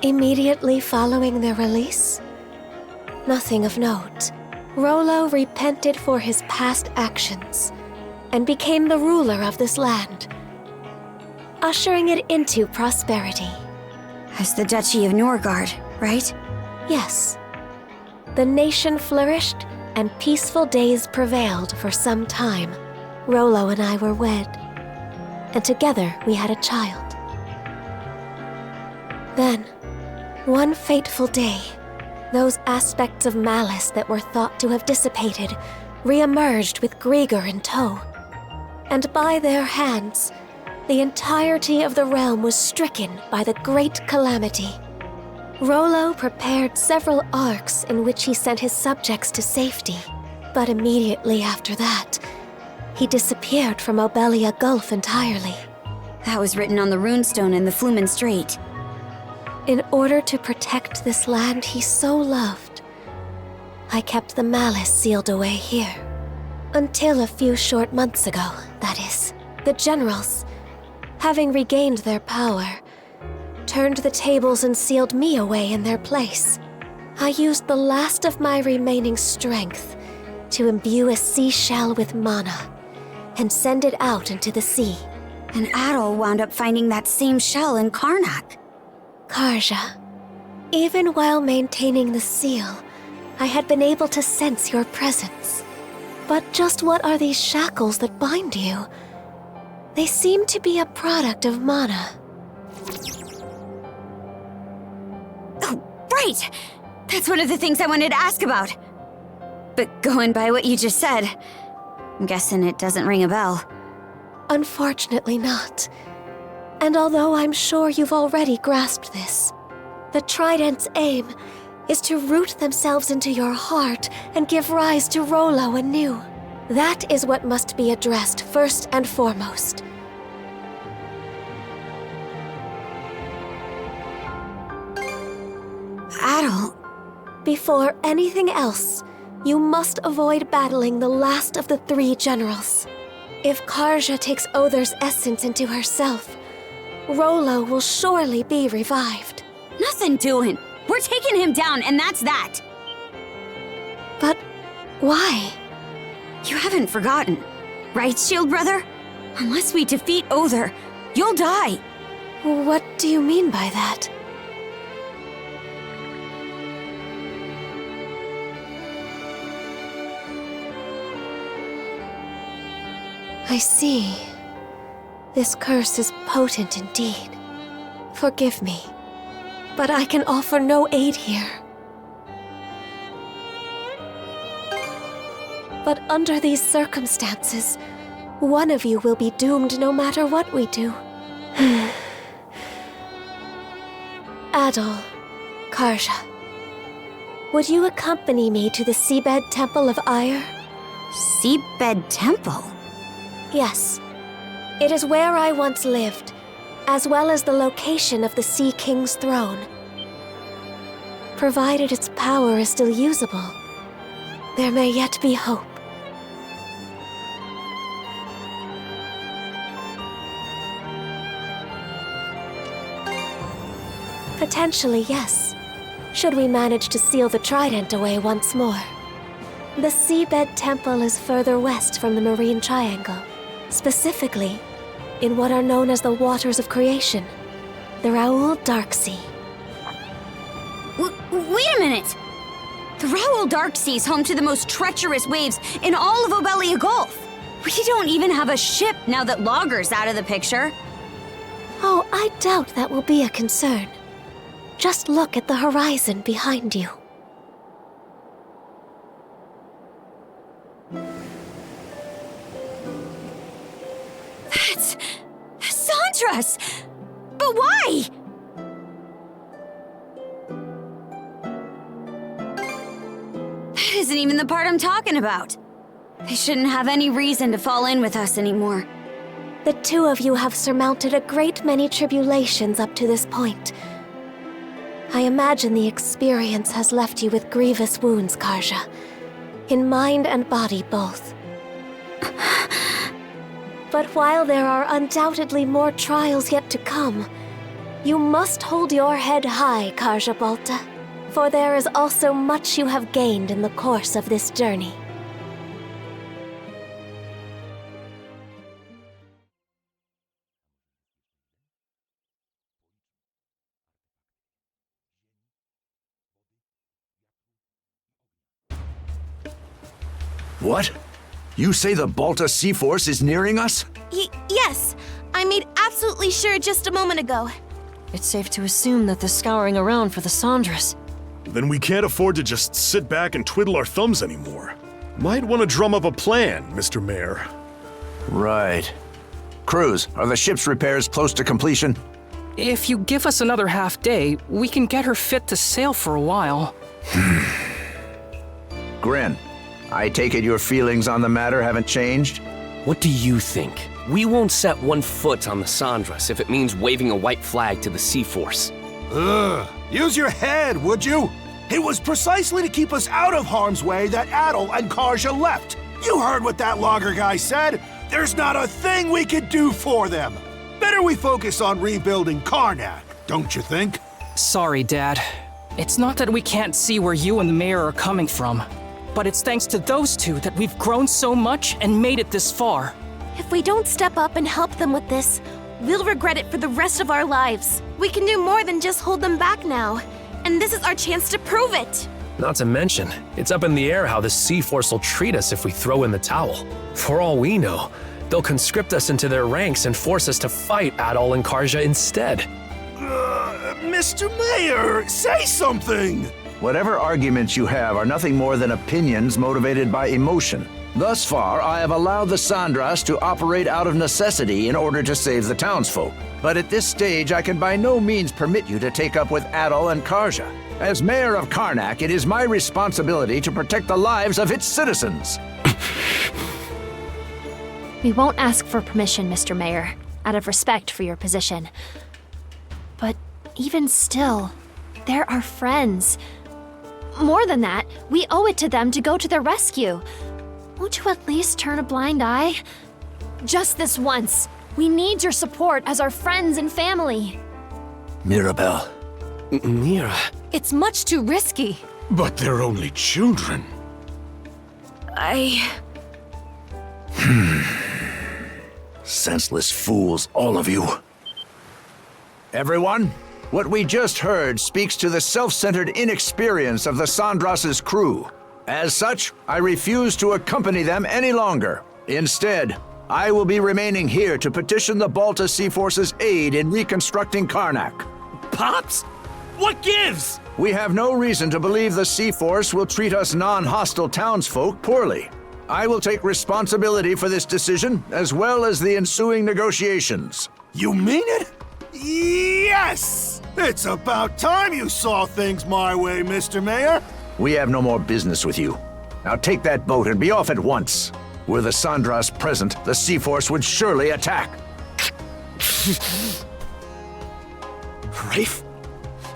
Immediately following their release, nothing of note. Rollo repented for his past actions and became the ruler of this land, ushering it into prosperity. As the Duchy of Norgard, right? Yes. The nation flourished and peaceful days prevailed for some time. Rollo and I were wed, and together we had a child. Then, one fateful day, those aspects of malice that were thought to have dissipated re-emerged with Griegr in tow. And by their hands, the entirety of the realm was stricken by the great calamity. Rollo prepared several arcs in which he sent his subjects to safety, but immediately after that, he disappeared from Obelia Gulf entirely. That was written on the runestone in the Flumen Strait. In order to protect this land he so loved, I kept the malice sealed away here. Until a few short months ago, that is. The generals, having regained their power, turned the tables and sealed me away in their place. I used the last of my remaining strength to imbue a seashell with mana and send it out into the sea. And Adol wound up finding that same shell in Karnak. Karja, even while maintaining the seal, I had been able to sense your presence. But just what are these shackles that bind you? They seem to be a product of mana. Oh, right! That's one of the things I wanted to ask about. But going by what you just said, I'm guessing it doesn't ring a bell. Unfortunately not. And although I'm sure you've already grasped this, the Trident's aim is to root themselves into your heart and give rise to Rollo anew. That is what must be addressed first and foremost. Adol. Before anything else, you must avoid battling the last of the three generals. If Karja takes Other's essence into herself, Rollo will surely be revived. Nothing doing. We're taking him down, and that's that. But why? You haven't forgotten, right, Shield Brother? Unless we defeat Other, you'll die. What do you mean by that? I see. This curse is potent indeed. Forgive me, but I can offer no aid here. But under these circumstances, one of you will be doomed no matter what we do. Adol, Karja, would you accompany me to the Seabed Temple of Ire? Seabed Temple? Yes. It is where I once lived, as well as the location of the Sea King's throne. Provided its power is still usable, there may yet be hope. Potentially, yes, should we manage to seal the trident away once more. The Seabed Temple is further west from the Marine Triangle, specifically in what are known as the Waters of Creation, the Raoul Darksea. Wait a minute! The Raoul Darksea is home to the most treacherous waves in all of Obelia Gulf. We don't even have a ship now that Logger's out of the picture. Oh, I doubt that will be a concern. Just look at the horizon behind you. That's Sandra's! But why? That isn't even the part I'm talking about. They shouldn't have any reason to fall in with us anymore. The two of you have surmounted a great many tribulations up to this point. I imagine the experience has left you with grievous wounds, Karja. In mind and body both. But while there are undoubtedly more trials yet to come, you must hold your head high, Karja Balta, for there is also much you have gained in the course of this journey. What? You say the Balta Sea Force is nearing us? Yes. I made absolutely sure just a moment ago. It's safe to assume that they're scouring around for the Sandras. Then we can't afford to just sit back and twiddle our thumbs anymore. Might want to drum up a plan, Mr. Mayor. Right. Cruz, are the ship's repairs close to completion? If you give us another half day, we can get her fit to sail for a while. Grin, I take it your feelings on the matter haven't changed? What do you think? We won't set one foot on the Sandras if it means waving a white flag to the Sea Force. Use your head, would you? It was precisely to keep us out of harm's way that Adol and Karja left. You heard what that logger guy said. There's not a thing we could do for them. Better we focus on rebuilding Karnak, don't you think? Sorry, Dad. It's not that we can't see where you and the mayor are coming from, but it's thanks to those two that we've grown so much and made it this far. If we don't step up and help them with this, we'll regret it for the rest of our lives. We can do more than just hold them back now, and this is our chance to prove it. Not to mention, it's up in the air how the Sea Force will treat us if we throw in the towel. For all we know, they'll conscript us into their ranks and force us to fight Adol and Karja instead. Mr. Mayor, say something! Whatever arguments you have are nothing more than opinions motivated by emotion. Thus far, I have allowed the Sandras to operate out of necessity in order to save the townsfolk. But at this stage, I can by no means permit you to take up with Adol and Karja. As mayor of Karnak, it is my responsibility to protect the lives of its citizens. We won't ask for permission, Mr. Mayor, out of respect for your position. But even still, they're our friends. More than that, we owe it to them to go to their rescue. Won't you at least turn a blind eye? Just this once. We need your support as our friends and family. Mirabelle. Mira. It's much too risky. But they're only children. Senseless fools, all of you. Everyone, what we just heard speaks to the self-centered inexperience of the Sandras' crew. As such, I refuse to accompany them any longer. Instead, I will be remaining here to petition the Balta Sea Force's aid in reconstructing Karnak. Pops? What gives? We have no reason to believe the Sea Force will treat us non-hostile townsfolk poorly. I will take responsibility for this decision, as well as the ensuing negotiations. You mean it? Yes! It's about time you saw things my way, Mr. Mayor. We have no more business with you. Now take that boat and be off at once. Were the Sandras present, the Sea Force would surely attack. Rafe?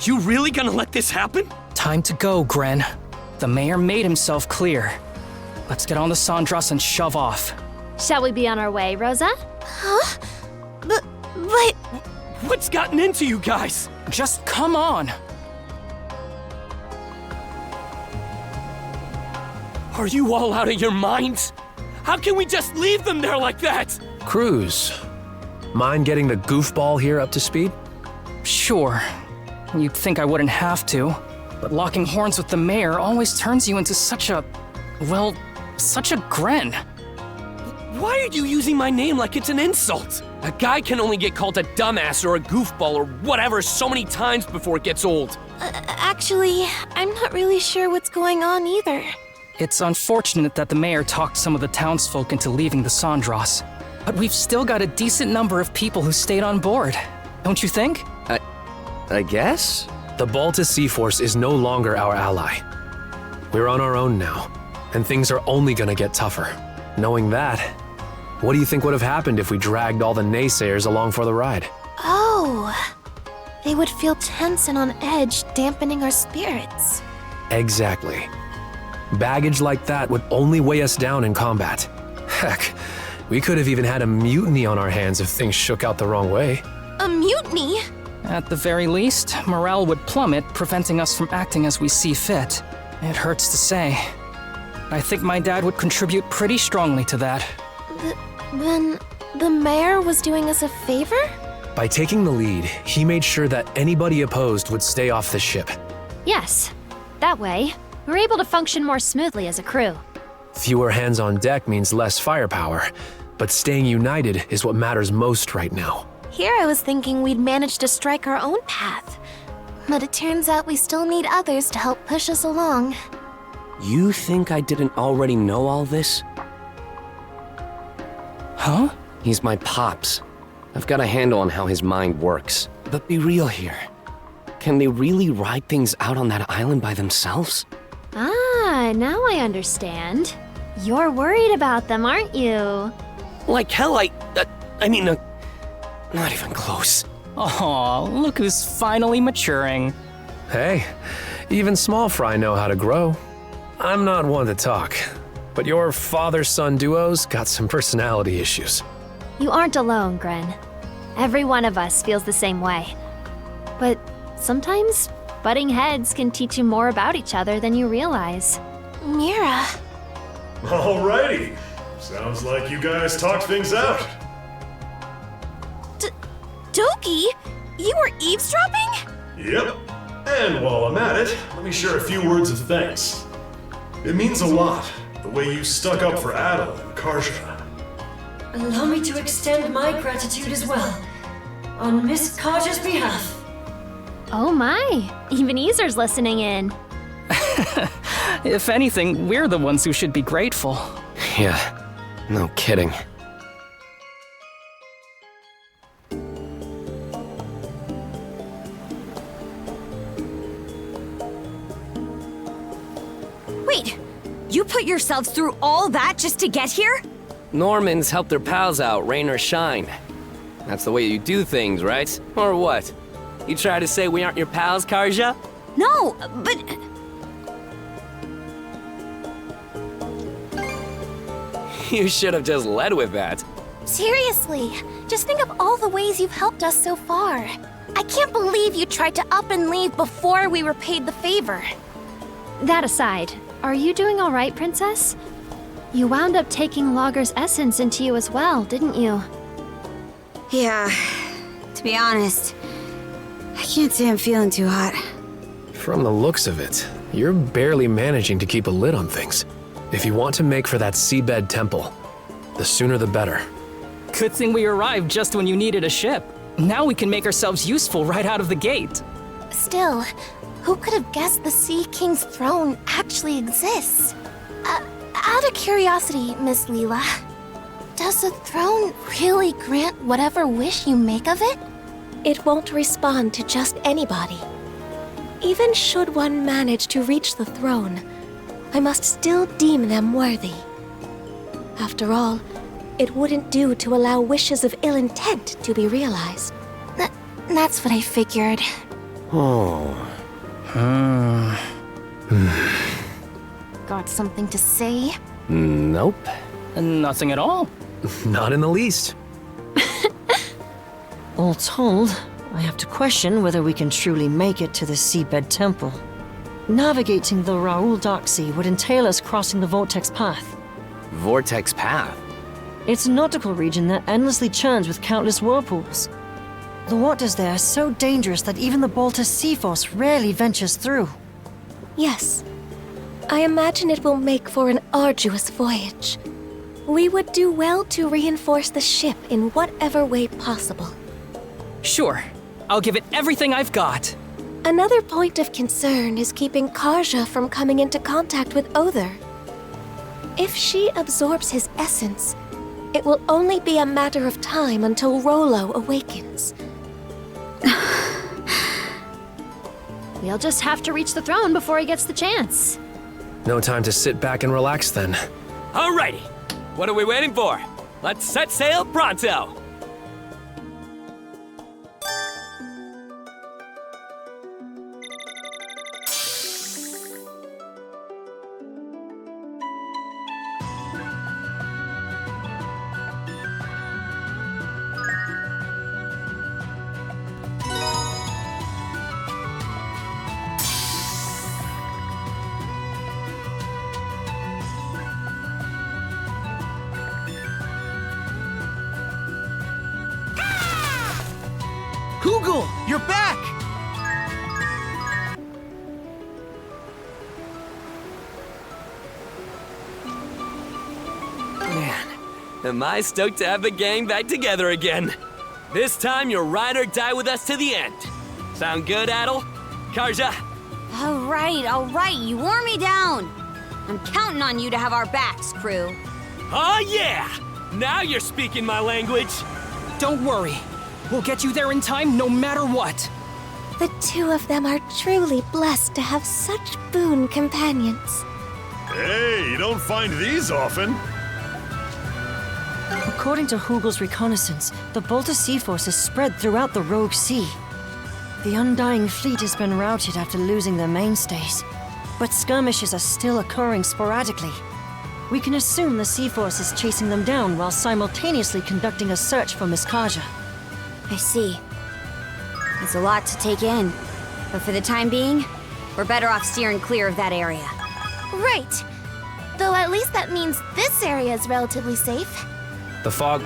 You really gonna let this happen? Time to go, Gren. The mayor made himself clear. Let's get on the Sandras and shove off. Shall we be on our way, Rosa? Huh? But... What's gotten into you guys? Just come on. Are you all out of your minds? How can we just leave them there like that? Cruz, mind getting the goofball here up to speed? Sure. You'd think I wouldn't have to, but locking horns with the mayor always turns you into such a... well, such a Gren. Why are you using my name like it's an insult? A guy can only get called a dumbass or a goofball or whatever so many times before it gets old. Actually, I'm not really sure what's going on either. It's unfortunate that the mayor talked some of the townsfolk into leaving the Sandras, but we've still got a decent number of people who stayed on board. Don't you think? I guess? The Balta Sea Force is no longer our ally. We're on our own now, and things are only gonna get tougher. Knowing that, what do you think would have happened if we dragged all the naysayers along for the ride? Oh, they would feel tense and on edge, dampening our spirits. Exactly. Baggage like that would only weigh us down in combat. Heck, we could have even had a mutiny on our hands if things shook out the wrong way. A mutiny? At the very least, morale would plummet, preventing us from acting as we see fit. It hurts to say. I think my dad would contribute pretty strongly to that. Then the mayor was doing us a favor? By taking the lead, he made sure that anybody opposed would stay off the ship. Yes. That way, we're able to function more smoothly as a crew. Fewer hands on deck means less firepower, but staying united is what matters most right now. Here I was thinking we'd manage to strike our own path. But it turns out we still need others to help push us along. You think I didn't already know all this? Huh? He's my pops. I've got a handle on how his mind works. But be real here. Can they really ride things out on that island by themselves? Ah, now I understand. You're worried about them, aren't you? Like hell, not even close. Aw, look who's finally maturing. Hey, even small fry know how to grow. I'm not one to talk, but your father-son duo's got some personality issues. You aren't alone, Gren. Every one of us feels the same way. But sometimes, butting heads can teach you more about each other than you realize. Mira. Alrighty. Sounds like you guys talked things out. Doki, you were eavesdropping? Yep. And while I'm at it, let me share a few words of thanks. It means a lot, the way you stuck up for Adol and Karja. Allow me to extend my gratitude as well, on Miss Karja's behalf. Oh my, even Ys's listening in. If anything, we're the ones who should be grateful. Yeah, no kidding. Wait, you put yourselves through all that just to get here? Normans help their pals out, rain or shine. That's the way you do things, right? Or what? You try to say we aren't your pals, Karja? No, but... You should have just led with that. Seriously, just think of all the ways you've helped us so far. I can't believe you tried to up and leave before we were paid the favor. That aside, are you doing all right, Princess? You wound up taking Logger's essence into you as well, didn't you? Yeah, to be honest, I can't say I'm feeling too hot. From the looks of it, you're barely managing to keep a lid on things. If you want to make for that seabed temple, the sooner the better. Good thing we arrived just when you needed a ship. Now we can make ourselves useful right out of the gate. Still, who could have guessed the Sea King's throne actually exists? Out of curiosity, Miss Leela, does the throne really grant whatever wish you make of it? It won't respond to just anybody. Even should one manage to reach the throne, I must still deem them worthy. After all, It wouldn't do to allow wishes of ill intent to be realized. That's what I figured. Oh. Got something to say? Nope. Nothing at all. Not in the least. All told, I have to question whether we can truly make it to the Seabed Temple. Navigating the Raoul Dark Sea would entail us crossing the Vortex Path. Vortex Path? It's a nautical region that endlessly churns with countless whirlpools. The waters there are so dangerous that even the Balta Sea Force rarely ventures through. Yes. I imagine it will make for an arduous voyage. We would do well to reinforce the ship in whatever way possible. Sure. I'll give it everything I've got. Another point of concern is keeping Karja from coming into contact with Other. If she absorbs his essence, it will only be a matter of time until Rollo awakens. We'll just have to reach the throne before he gets the chance. No time to sit back and relax then. Alrighty. What are we waiting for? Let's set sail pronto! Google, you're back! Man, am I stoked to have the gang back together again. This time you'll ride or die with us to the end. Sound good, Adol? Karja? All right, you wore me down. I'm counting on you to have our backs, crew. Oh yeah! Now you're speaking my language. Don't worry. We'll get you there in time no matter what. The two of them are truly blessed to have such boon companions. Hey, you don't find these often. According to Hugel's reconnaissance, the Balta Sea Force is spread throughout the Rogue Sea. The Undying Fleet has been routed after losing their mainstays, but skirmishes are still occurring sporadically. We can assume the Sea Force is chasing them down while simultaneously conducting a search for Miss Karja. I see. It's a lot to take in. But for the time being, we're better off steering clear of that area. Right. Though at least that means this area is relatively safe. The fog...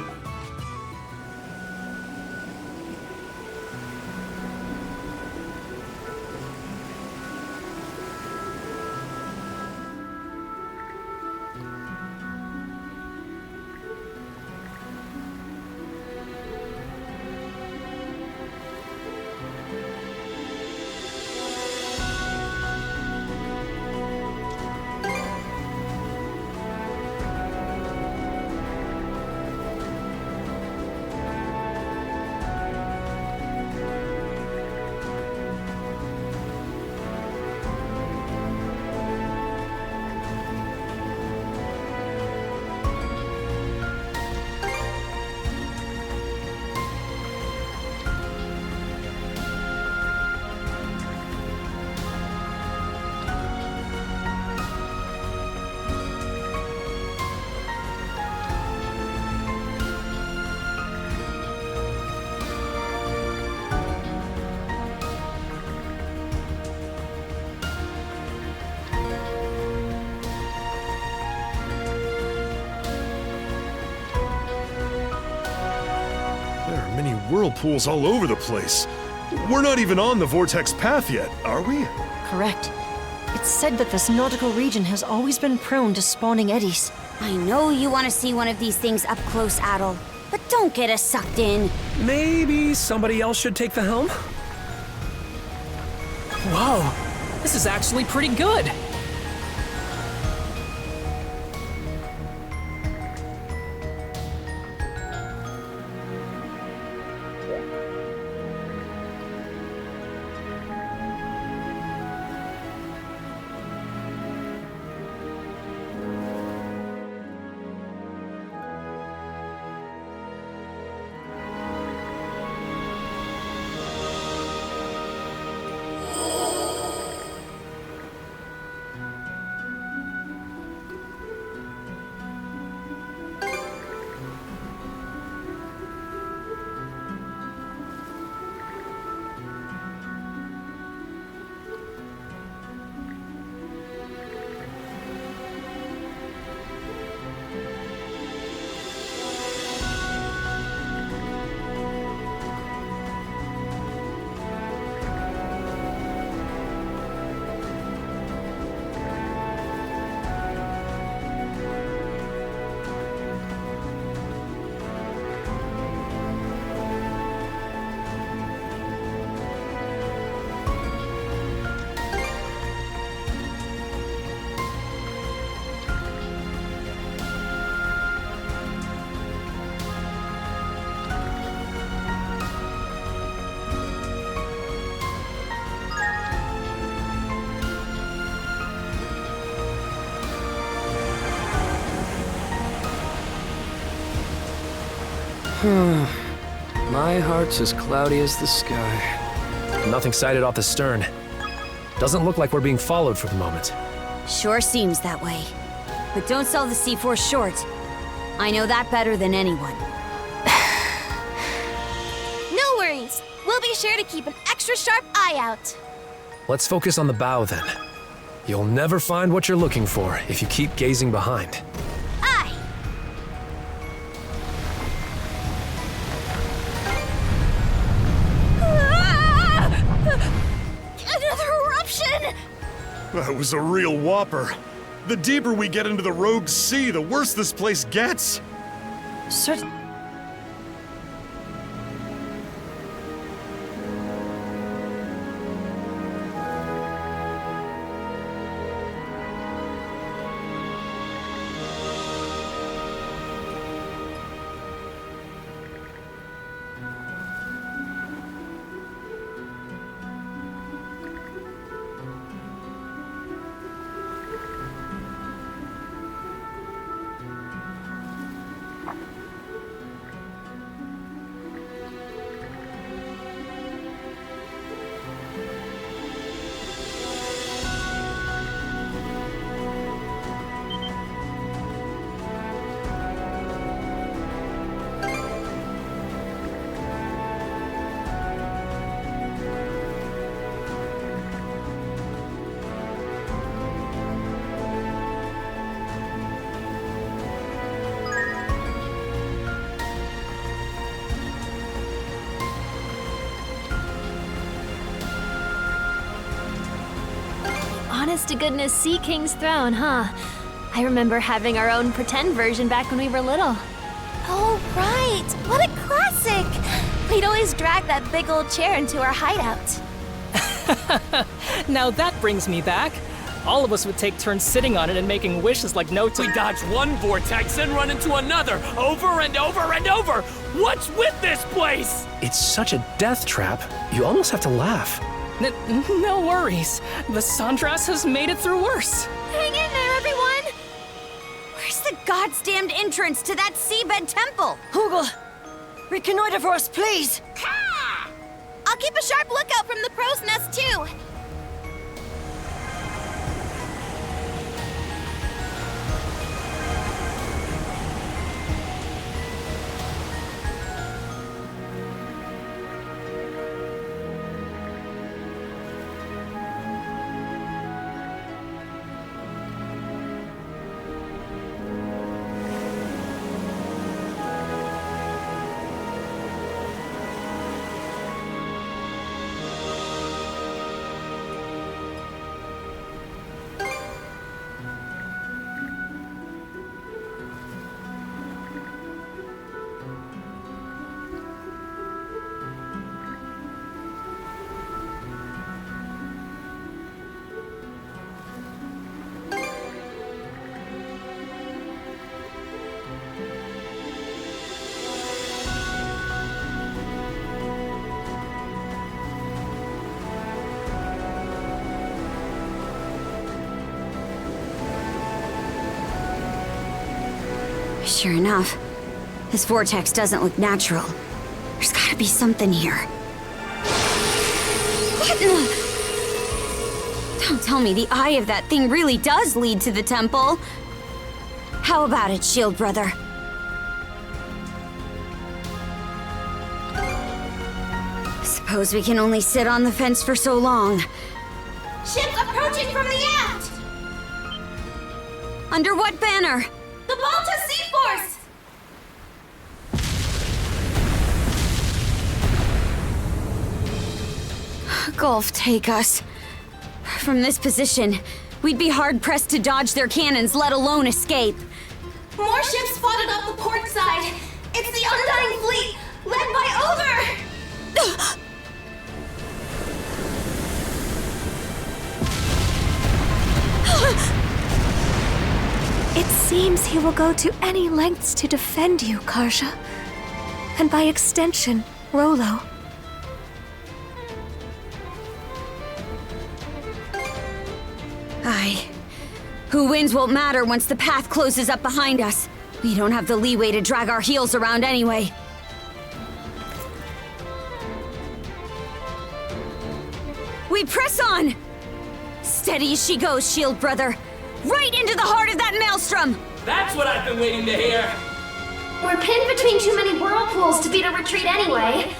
Whirlpools all over the place. We're not even on the Vortex Path yet, are we? Correct. It's said that this nautical region has always been prone to spawning eddies. I know you want to see one of these things up close, Adol, but don't get us sucked in. Maybe somebody else should take the helm? Whoa, this is actually pretty good. My heart's as cloudy as the sky. Nothing sighted off the stern. Doesn't look like we're being followed for the moment. Sure seems that way. But don't sell the C-Force short. I know that better than anyone. No worries. We'll be sure to keep an extra sharp eye out. Let's focus on the bow then. You'll never find what you're looking for if you keep gazing behind. Aye. Another eruption! That was a real whopper. The deeper we get into the rogue sea, the worse this place gets. Honest to goodness Sea King's throne, huh? I remember having our own pretend version back when we were little. Oh, right. What a classic. We'd always drag that big old chair into our hideout. Now that brings me back. All of us would take turns sitting on it and making wishes like no We dodge one vortex and run into another, over and over and over! What's with this place? It's such a death trap, you almost have to laugh. No worries. The Sandras has made it through worse. Hang in there, everyone! Where's the goddamned entrance to that seabed temple? Hugel, reconnoiter for us, please! Ha! I'll keep a sharp lookout from the crow's nest, too. Sure enough, this vortex doesn't look natural. There's gotta be something here. What in the... Don't tell me the eye of that thing really does lead to the temple. How about it, Shield Brother? Suppose we can only sit on the fence for so long. Ships approaching from the aft! Under what banner? The Balta Sea-Force! Gulf take us. From this position, we'd be hard-pressed to dodge their cannons, let alone escape. More ships spotted off the port side. It's the Undying Fleet, led by Ogre! It seems he will go to any lengths to defend you, Karja. And by extension, Rolo. Aye. Who wins won't matter once the path closes up behind us. We don't have the leeway to drag our heels around anyway. We press on! Steady as she goes, Shield Brother. Right into the heart of that maelstrom! That's what I've been waiting to hear! We're pinned between too many whirlpools to beat a retreat anyway.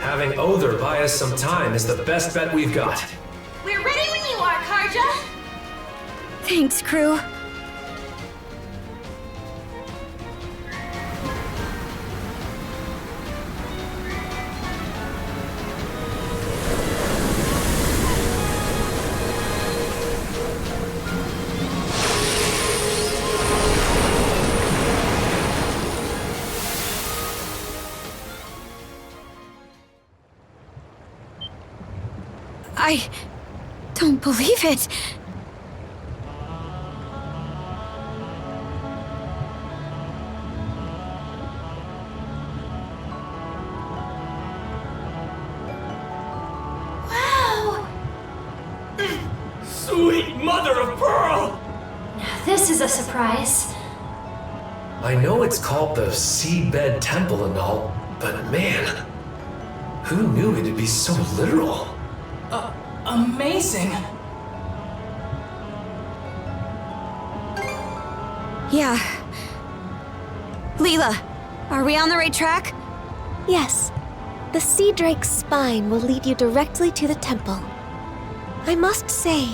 Having Other buy us some time is the best bet we've got. We're ready when you are, Karja! Thanks, crew. I don't believe it. Wow! Sweet mother of pearl! This is a surprise. I know it's called the Seabed Temple and all, but man, who knew it'd be so literal? Amazing! Yeah. Leela, are we on the right track? Yes. The Sea Drake's spine will lead you directly to the temple. I must say,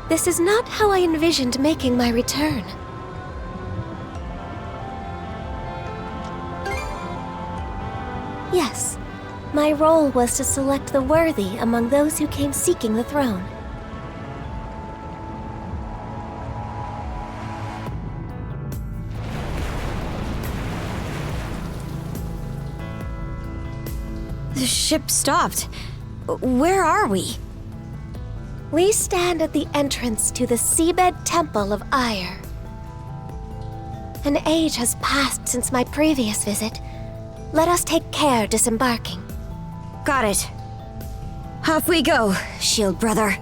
this is not how I envisioned making my return. Yes, my role was to select the worthy among those who came seeking the throne. The ship stopped. Where are we? We stand at the entrance to the Seabed Temple of Ire. An age has passed since my previous visit. Let us take care disembarking. Got it. Off we go, Shield Brother.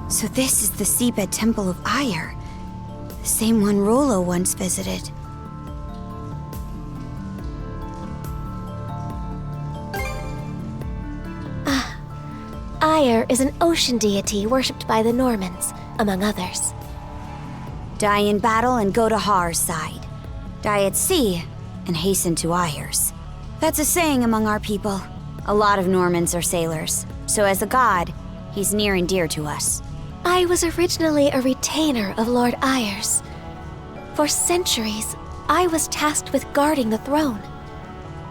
So this is the Seabed Temple of Ire. The same one Rollo once visited. Ire is an ocean deity worshipped by the Normans, among others. Die in battle and go to Har's side. Die at sea and hasten to Ire's. That's a saying among our people. A lot of Normans are sailors, so as a god, he's near and dear to us. I was originally a retainer of Lord Ire's. For centuries, I was tasked with guarding the throne.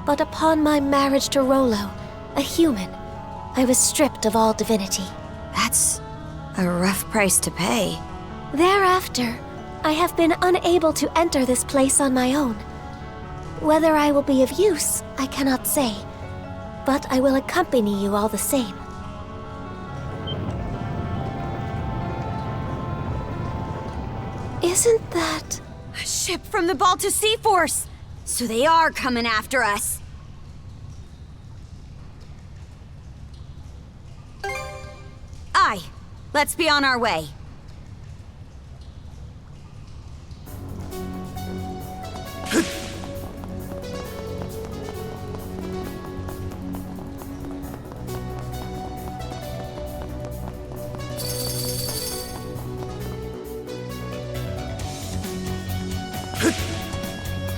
But upon my marriage to Rollo, a human, I was stripped of all divinity. That's a rough price to pay. Thereafter, I have been unable to enter this place on my own. Whether I will be of use, I cannot say, but I will accompany you all the same. Isn't that... a ship from the Balta Sea Force! So they are coming after us! Aye, let's be on our way.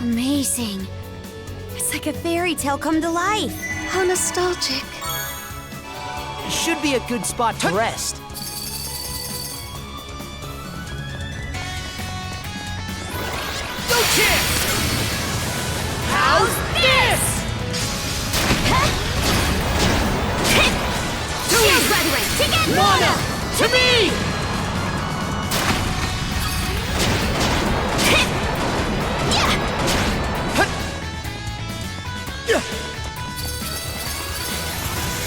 Amazing. It's like a fairy tale come to life. How nostalgic. Should be a good spot to rest. No chance! How's this? Shield Brethren, together! Mana! To me!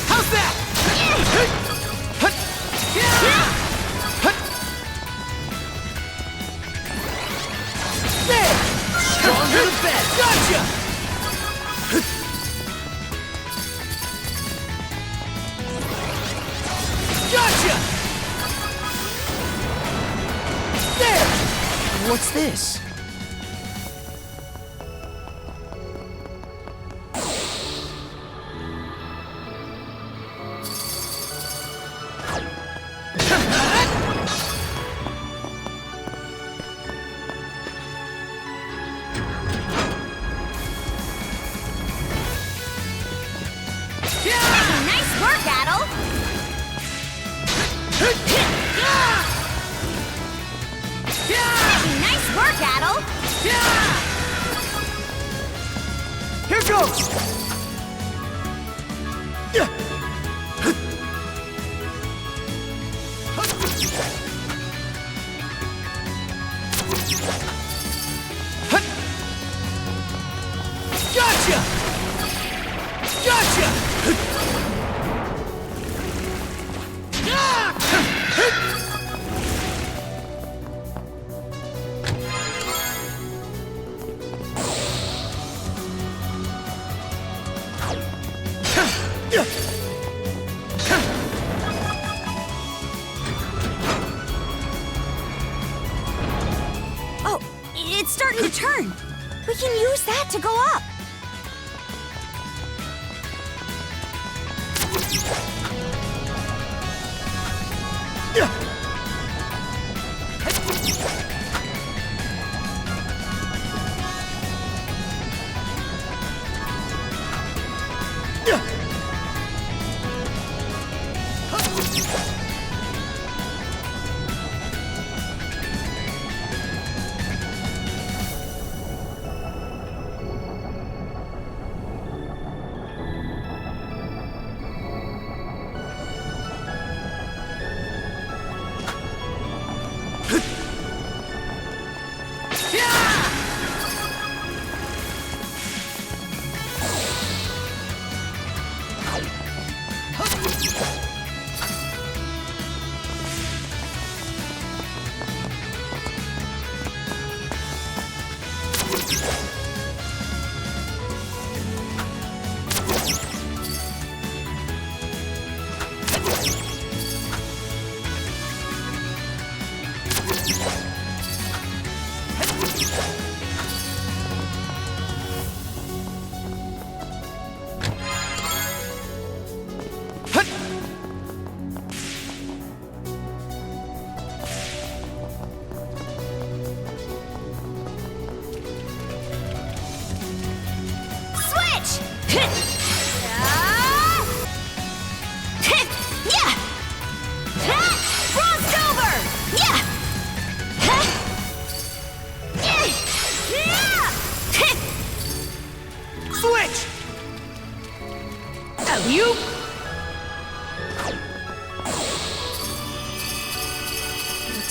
How's that? There! Stronger than best! Gotcha! Gotcha! There! What's this? Nice work, Adol! Nice work, Adol! Here goes! Gotcha! Gotcha! Oh, it's starting to turn. We can use that to go up.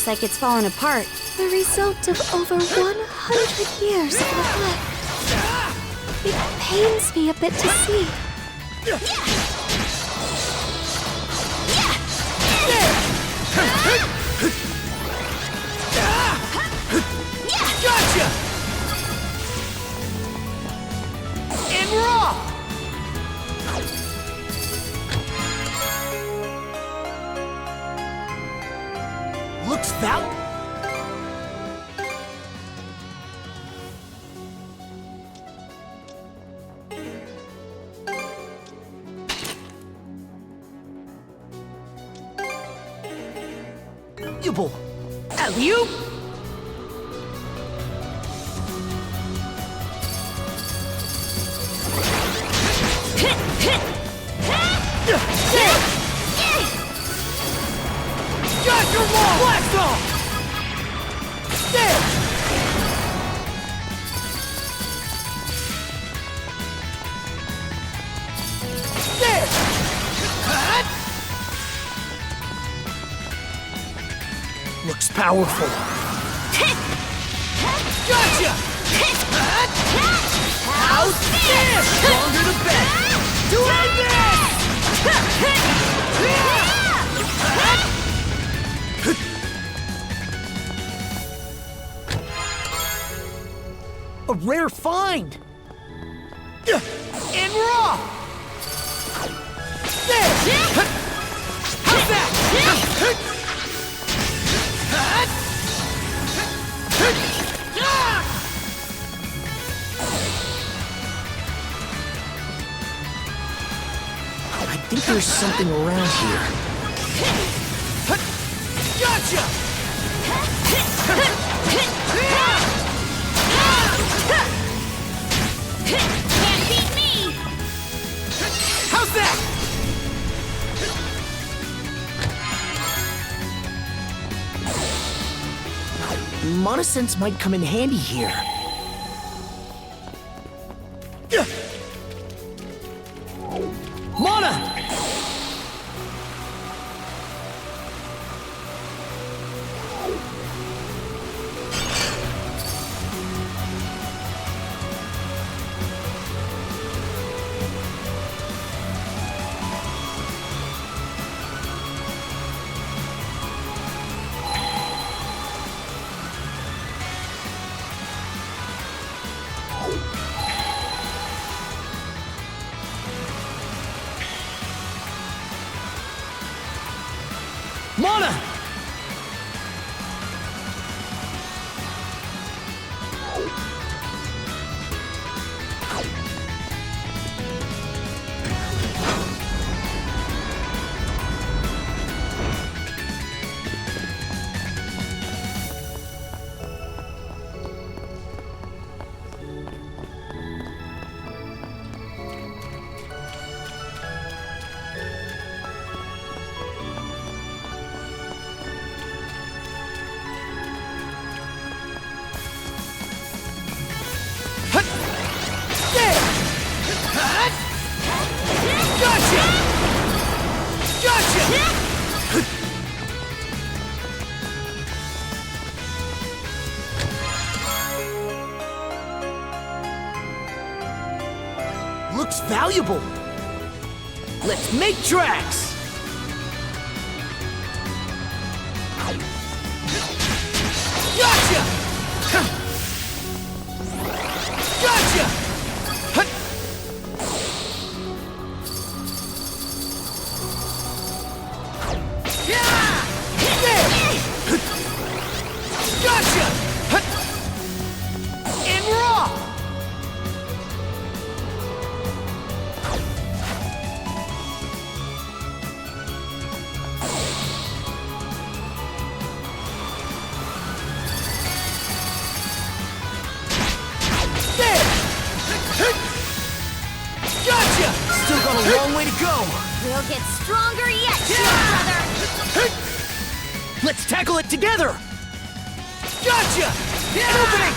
Looks like it's fallen apart. The result of over 100 years of neglect. It pains me a bit to see. Gotcha! And we're off! Looks that... Yubble! Alley-oop! Got your wall! Blast off! There! There! Looks powerful. Gotcha! How's this? Stronger the better! Doing this! A rare find! And we're off! There! How's that? there's something around here. Gotcha! Can't beat me! How's that? Monosense might come in handy here. Mana! Mana! Looks valuable. Let's make tracks. Gotcha! Gotcha! Gotcha! And raw! Gotcha! Still got a long way to go. We'll get stronger yet, brother! Let's tackle it together! Gotcha! Opening!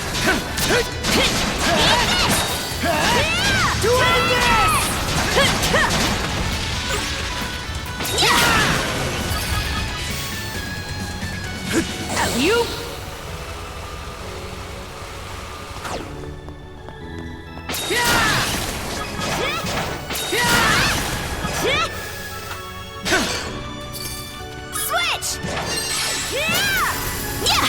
Doing this! You? Switch! Yeah!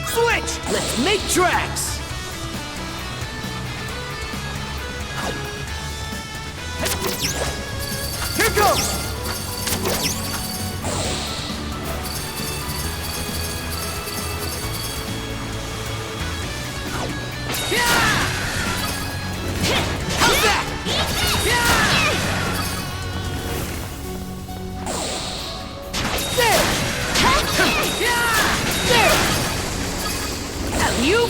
Switch! Let's make tracks! Here goes! How's that? There! You?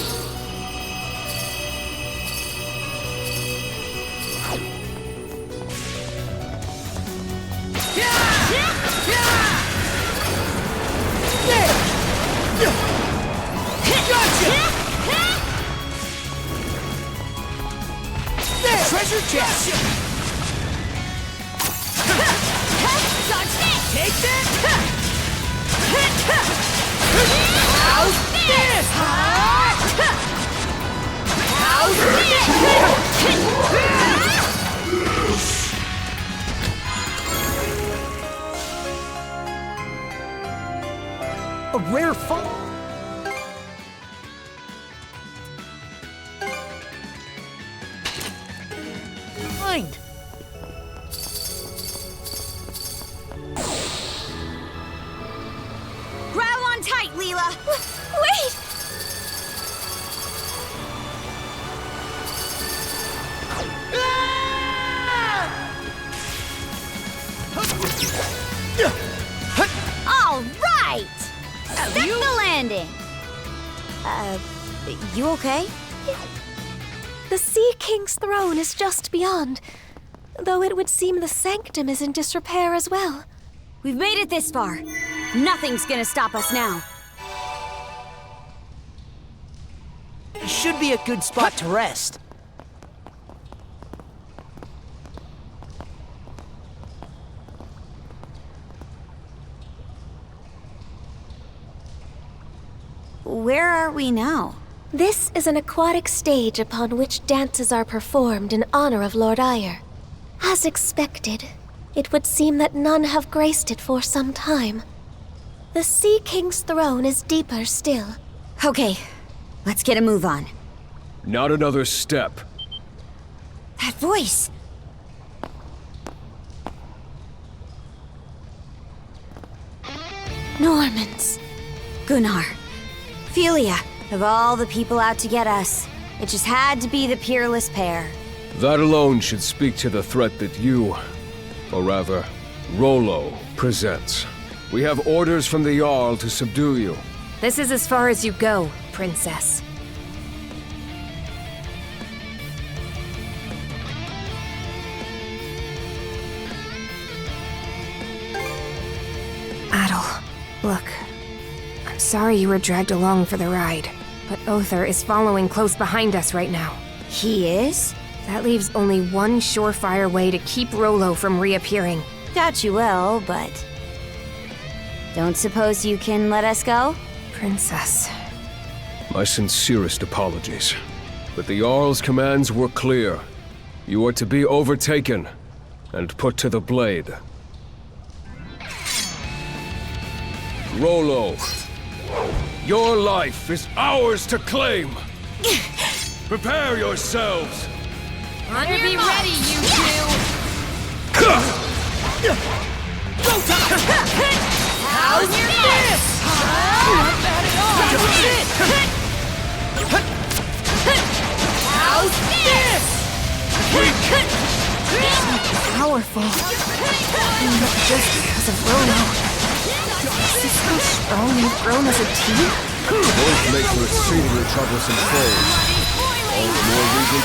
Treasure chest! Dodge this! Take this! How's this? How's this? A rare fall. Find. Grab on tight, Leela! Wait! landing. You okay? The Sea King's throne is just beyond, though it would seem the sanctum is in disrepair as well. We've made it this far. Nothing's gonna stop us now. Should be a good spot to rest. Where are we now? This is an aquatic stage upon which dances are performed in honor of Lord Yer. As expected, it would seem that none have graced it for some time. The Sea King's throne is deeper still. Okay, let's get a move on. Not another step. That voice! Normans. Gunnar. Philia. Of all the people out to get us, it just had to be the peerless pair. That alone should speak to the threat that you, or rather, Rollo, presents. We have orders from the Jarl to subdue you. This is as far as you go, Princess. Adol, look. I'm sorry you were dragged along for the ride, but Othar is following close behind us right now. He is? That leaves only one surefire way to keep Rollo from reappearing. Doubt you will, but... Don't suppose you can let us go? Princess. My sincerest apologies. But the Jarl's commands were clear. You are to be overtaken and put to the blade. Rollo, your life is ours to claim. Prepare yourselves. Better be ready, you two! How's this? How's this? Powerful. Just because of Rollo. Is this how strong you've grown as a team? Both make for exceedingly troublesome foes. All the more reason.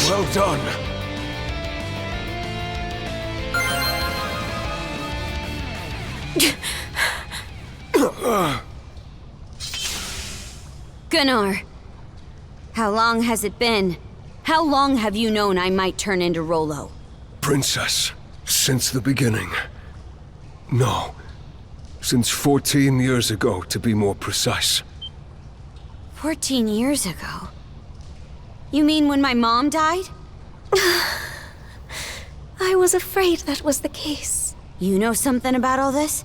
Well done. Gunnar, how long has it been? How long have you known I might turn into Rollo? Princess, since the beginning. No, since 14 years ago, to be more precise. 14 years ago? You mean when my mom died? I was afraid that was the case. You know something about all this?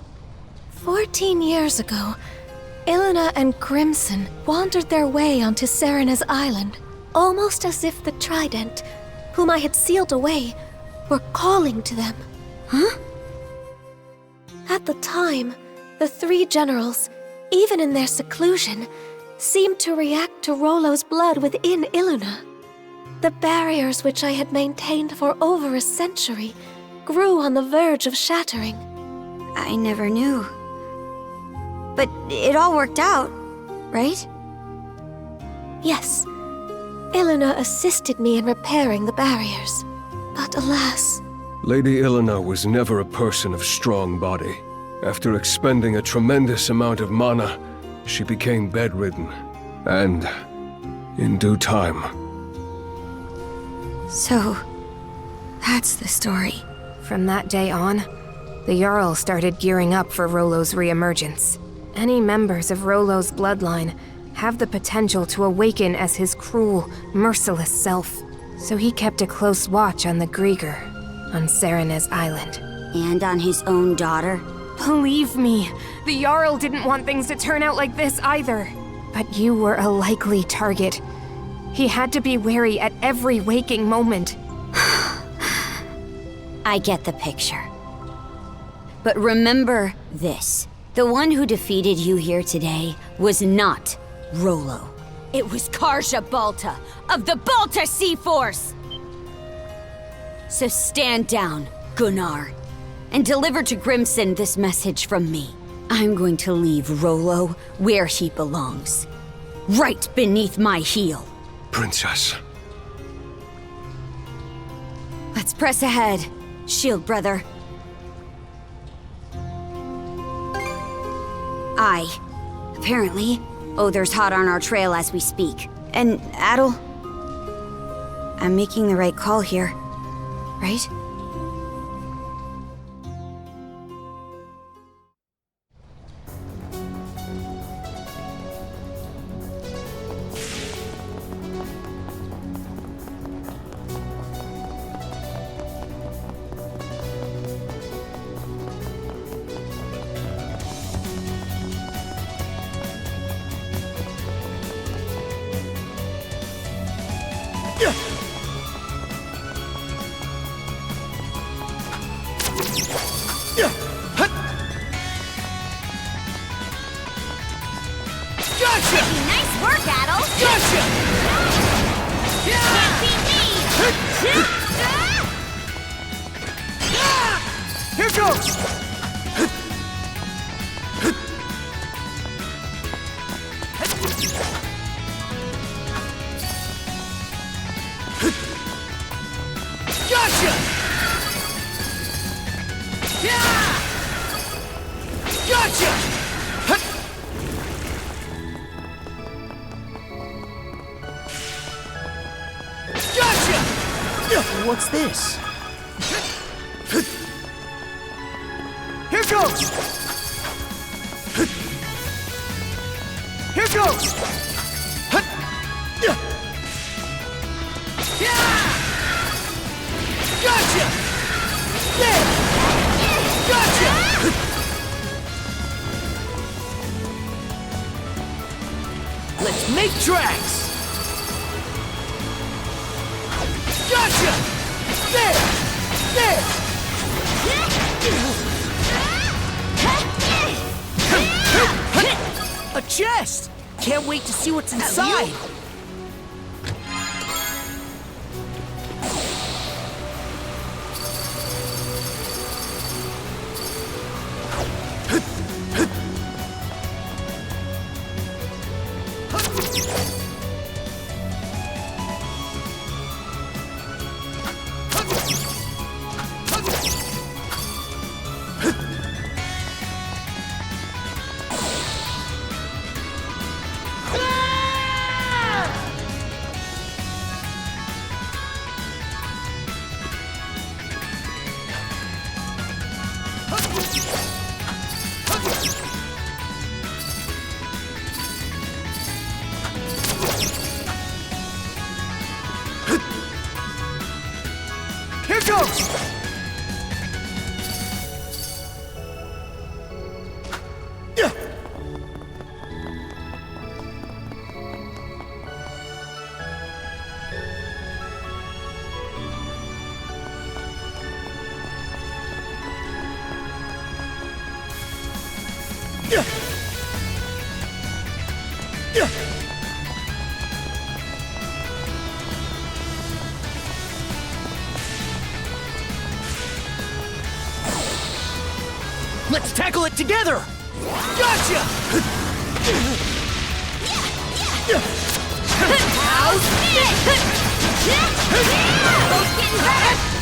14 years ago, Ilona and Crimson wandered their way onto Serena's island, almost as if the Trident, whom I had sealed away, were calling to them. Huh? At the time, the three generals, even in their seclusion, seemed to react to Rollo's blood within Ilona. The barriers which I had maintained for over a century grew on the verge of shattering. I never knew. But it all worked out, right? Yes. Ilona assisted me in repairing the barriers. But alas... Lady Ilona was never a person of strong body. After expending a tremendous amount of mana, she became bedridden. And, in due time... So, that's the story. From that day on, the Jarl started gearing up for Rollo's reemergence. Any members of Rollo's bloodline have the potential to awaken as his cruel, merciless self. So he kept a close watch on the Griegr, on Serena's island. And on his own daughter? Believe me, the Jarl didn't want things to turn out like this either. But you were a likely target. He had to be wary at every waking moment. I get the picture. But remember this. The one who defeated you here today was not Rollo. It was Karja Balta of the Balta Sea Force! So stand down, Gunnar, and deliver to Grimson this message from me. I'm going to leave Rollo where he belongs. Right beneath my heel. Princess. Let's press ahead, Shield Brother. Apparently, Odor's hot on our trail as we speak. And Adol? I'm making the right call here, right? Nice work, Adol! Gotcha! Can't beat me! Here goes! Gotcha! Gotcha! What's this? Here goes! Here goes! Gotcha! There! Gotcha! Let's make tracks! Gotcha! There! There! A chest! Can't wait to see what's inside! Here goes! Let's tackle it together! Gotcha!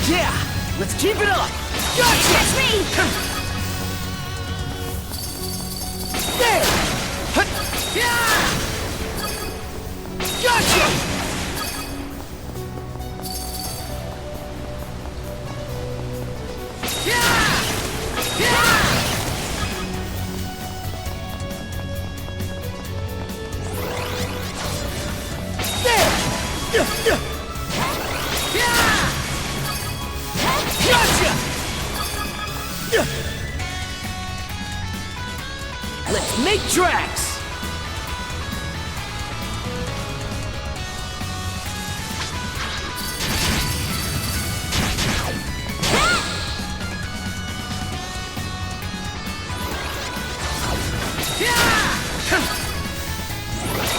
Yeah! Let's keep it up! Gotcha! Catch me! There! Gotcha! Let's make tracks!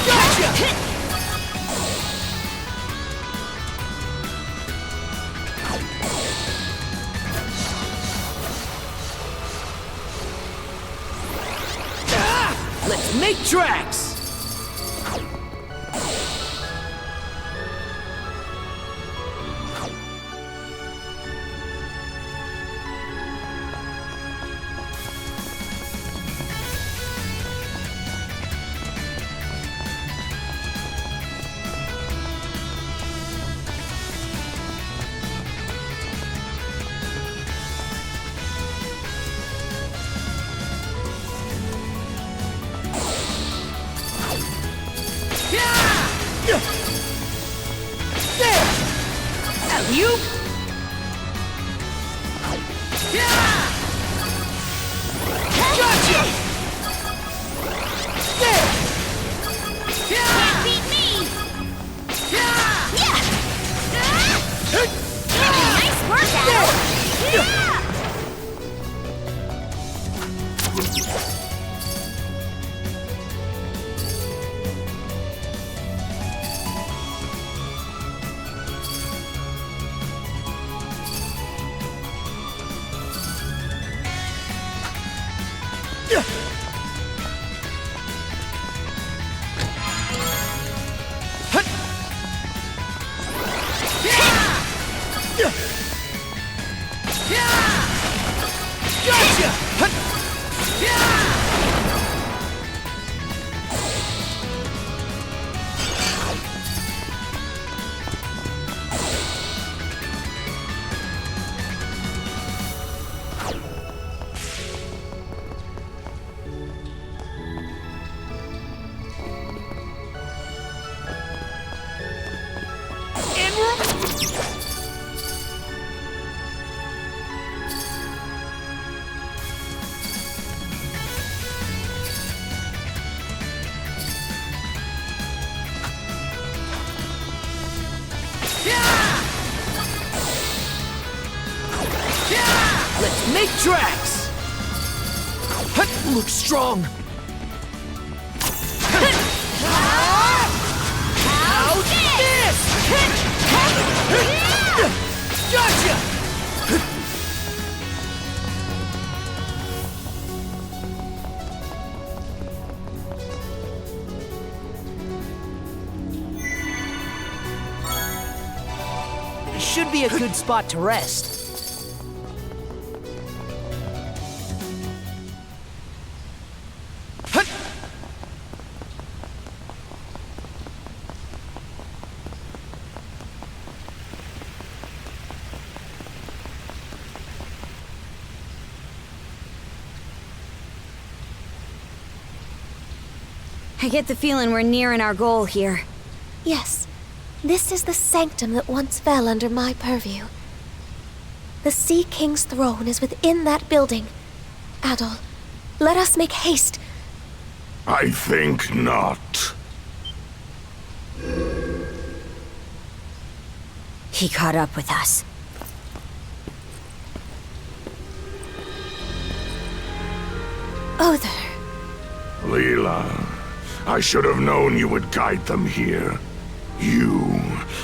Gotcha! Let's make tracks! You? Gotcha! There! Can't beat me! Nice work, Adol! Let's make tracks! Looks strong. How's this? Gotcha! Should be a good spot to rest. I get the feeling we're nearing our goal here. Yes, this is the sanctum that once fell under my purview. The Sea King's throne is within that building. Adol, let us make haste. I think not. He caught up with us. Other. Leela, I should have known you would guide them here. You,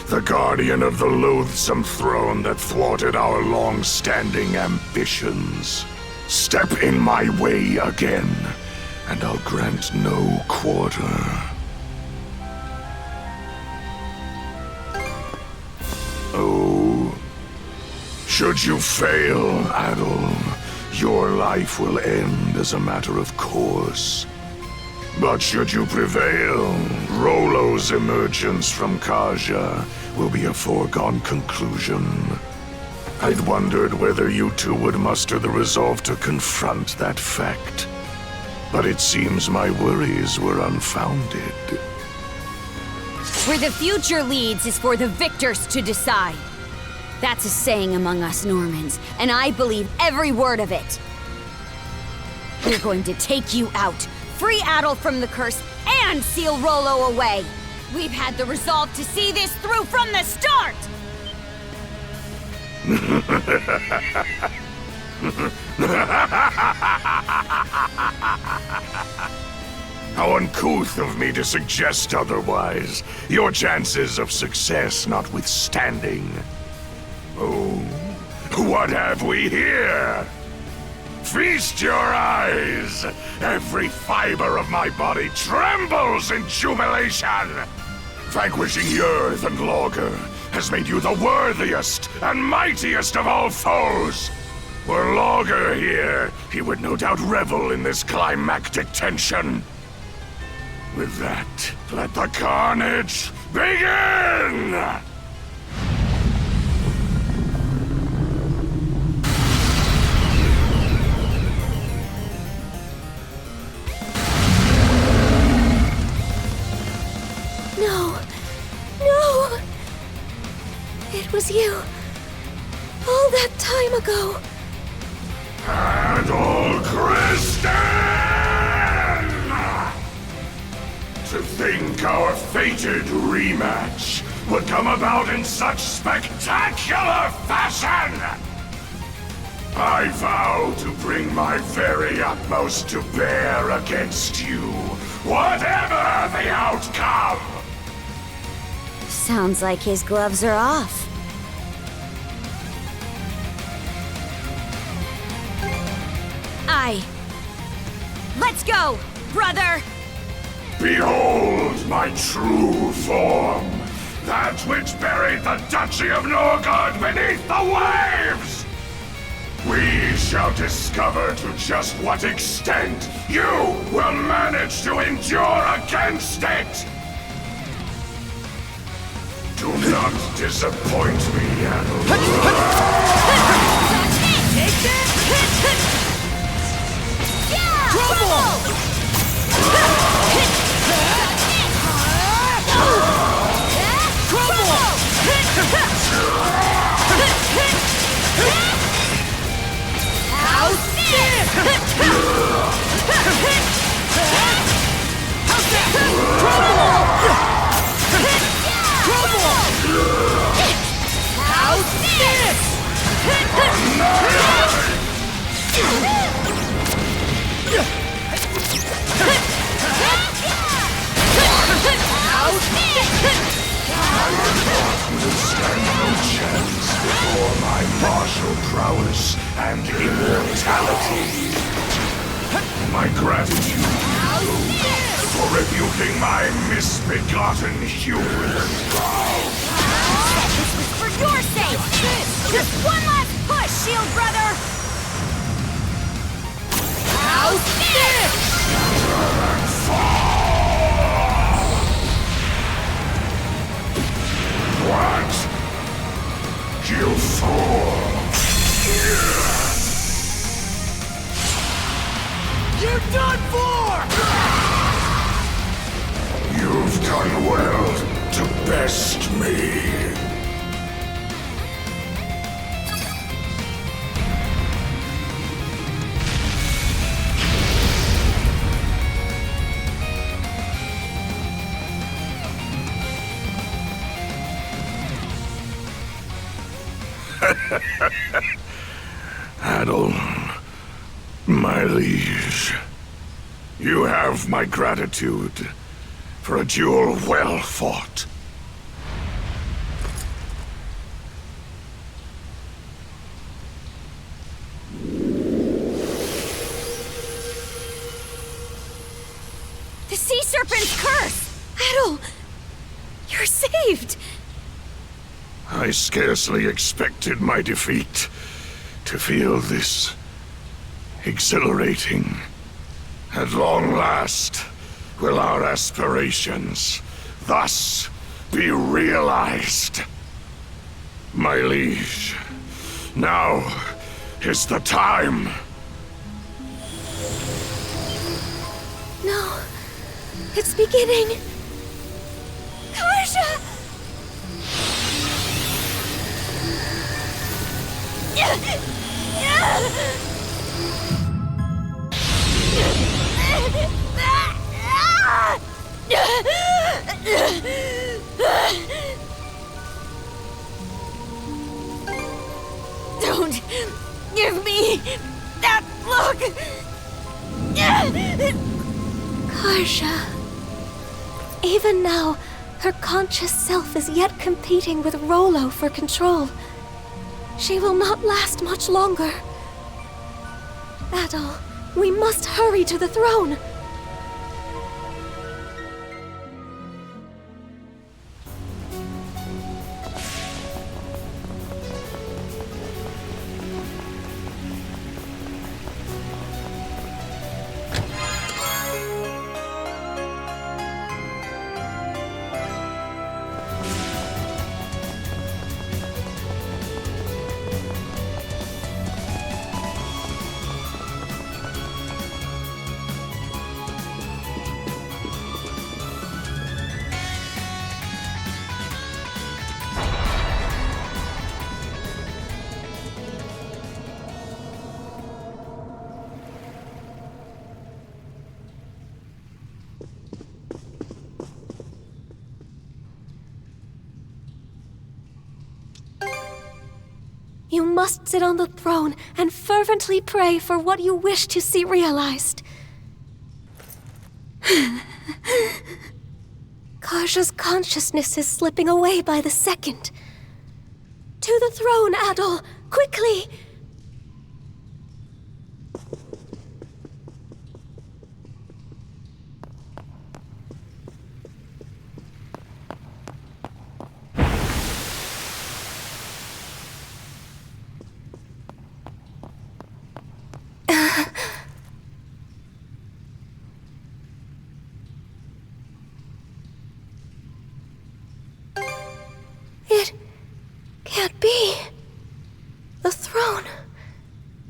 the guardian of the loathsome throne that thwarted our long-standing ambitions. Step in my way again, and I'll grant no quarter. Oh, should you fail, Adol, your life will end as a matter of course. But should you prevail, Rollo's emergence from Karja will be a foregone conclusion. I'd wondered whether you two would muster the resolve to confront that fact. But it seems my worries were unfounded. Where the future leads is for the victors to decide. That's a saying among us Normans, and I believe every word of it. We're going to take you out, free Adol from the curse, and seal Rollo away. We've had the resolve to see this through from the start! How uncouth of me to suggest otherwise, your chances of success notwithstanding. Oh, what have we here? Feast your eyes! Every fiber of my body trembles in jubilation! Vanquishing Yrth and Logr has made you the worthiest and mightiest of all foes! Were Logr here, he would no doubt revel in this climactic tension. With that, let the carnage begin! No. No! It was you. All that time ago. Adol Christin! To think our fated rematch would come about in such spectacular fashion! I vow to bring my very utmost to bear against you, whatever the outcome! Sounds like his gloves are off. Let's go, brother! Behold my true form! That which buried the Duchy of Norgard beneath the waves! We shall discover to just what extent you will manage to endure against it! Do not disappoint me, Adol. Take that! Trouble! How's this? How's that? Trouble! How's this? Stand no chance before my martial prowess and immortality. My gratitude to you for rebuking my misbegotten human. This was for your sake! Just one last push, Shield Brother! How's this? What? You fool! You're done for! You've done well to best me. Adol, my liege, you have my gratitude for a duel well fought. The Sea Serpent's curse! Adol! You're saved! I scarcely expected my defeat to feel this exhilarating. At long last, will our aspirations thus be realized. My liege, now is the time. No. It's beginning. Karja! Don't give me that look! Karja. Even now, her conscious self is yet competing with Rollo for control. She will not last much longer. Adol, we must hurry to the throne! You must sit on the throne and fervently pray for what you wish to see realized. Karja's consciousness is slipping away by the second. To the throne, Adol! Quickly! It can't be. The throne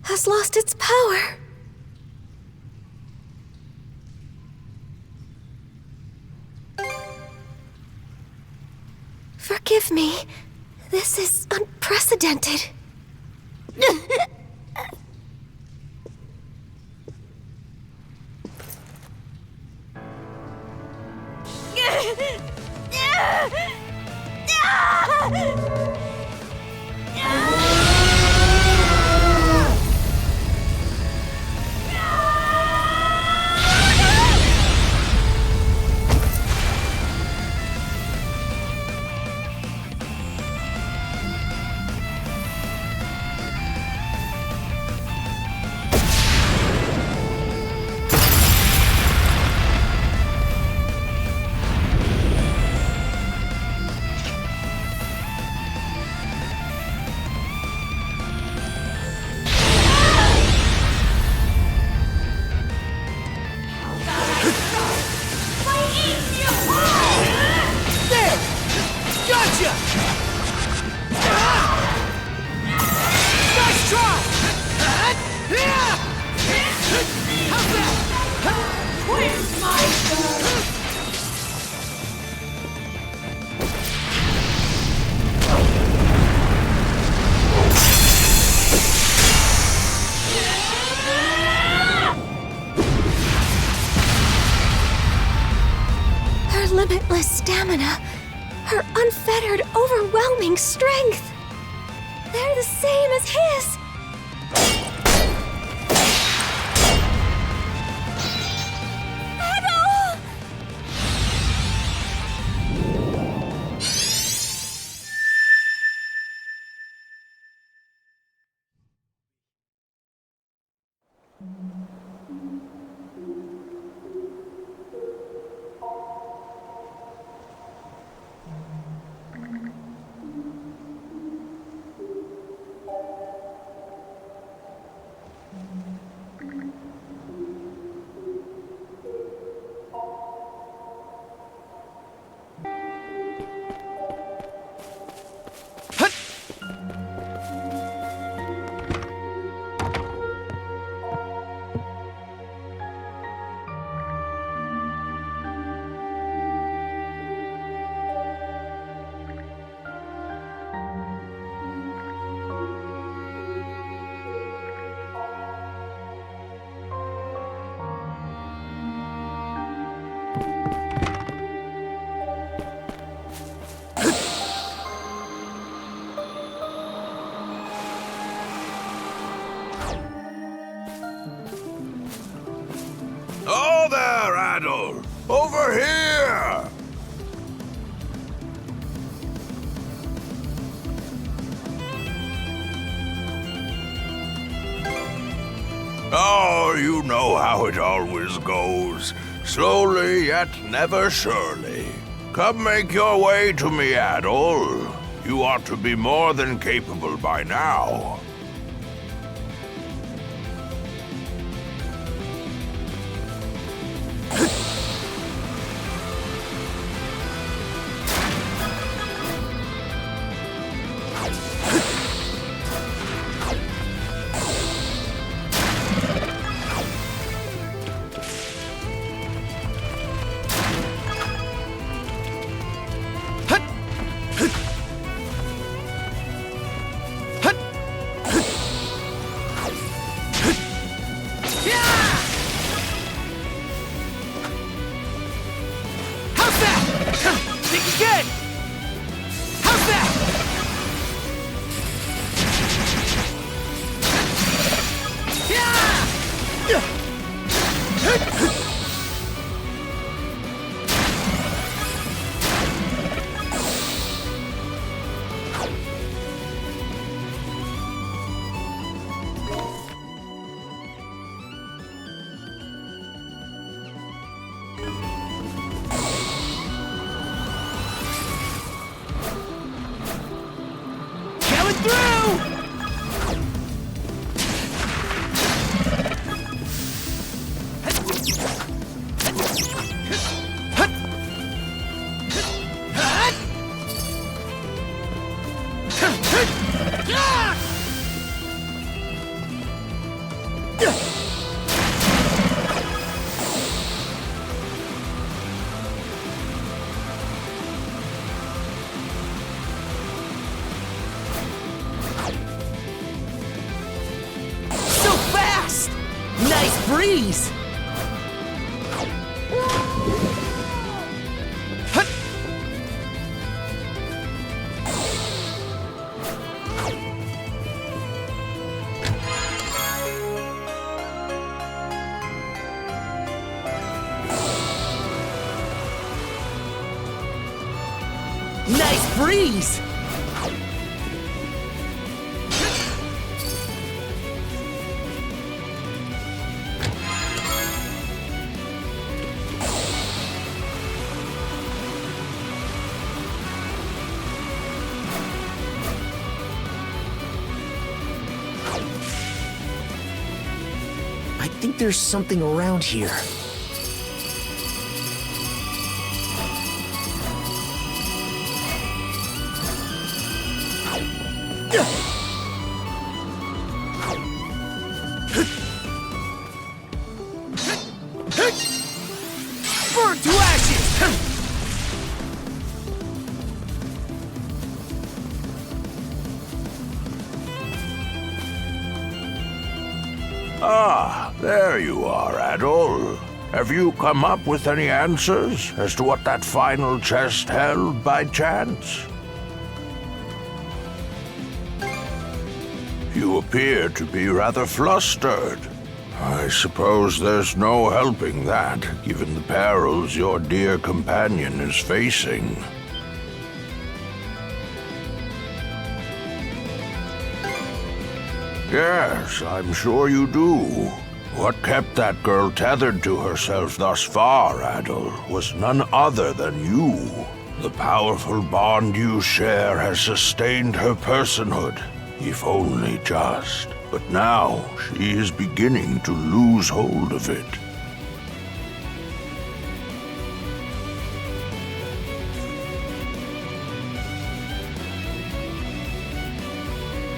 has lost its power. Forgive me. This is unprecedented. Limitless stamina, her unfettered, overwhelming strength. They're the same as his. Adol! sure you know how it always goes. Slowly, yet never surely. Come make your way to me, Adol. You ought to be more than capable by now. Breeze! Nice breeze! I think there's something around here. Burn to ashes! Ah, there you are, Adol. Have you come up with any answers as to what that final chest held by chance? You appear to be rather flustered. I suppose there's no helping that, given the perils your dear companion is facing. Yes, I'm sure you do. What kept that girl tethered to herself thus far, Adol, was none other than you. The powerful bond you share has sustained her personhood, if only just. But now, she is beginning to lose hold of it.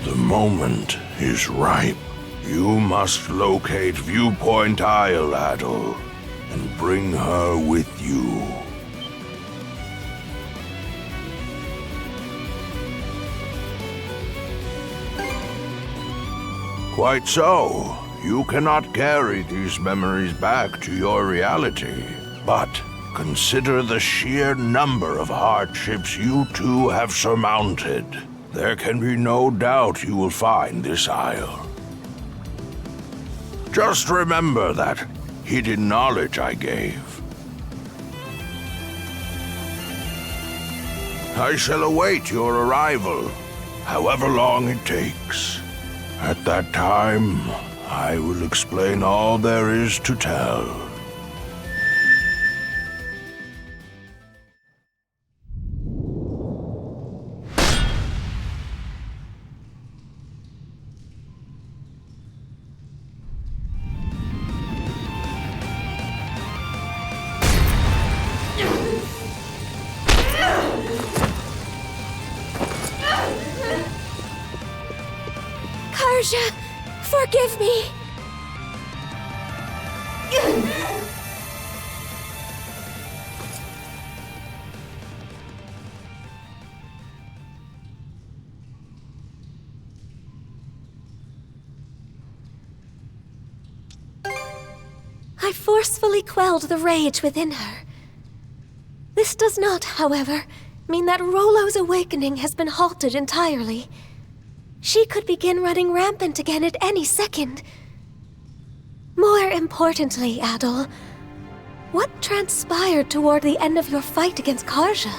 The moment is ripe. You must locate Viewpoint Isle, Adol, and bring her with you. Quite so. You cannot carry these memories back to your reality. But consider the sheer number of hardships you two have surmounted. There can be no doubt you will find this isle. Just remember that hidden knowledge I gave. I shall await your arrival, however long it takes. At that time, I will explain all there is to tell. Karja, forgive me! I forcefully quelled the rage within her. This does not, however, mean that Rollo's awakening has been halted entirely. She could begin running rampant again at any second. More importantly, Adol, what transpired toward the end of your fight against Karja?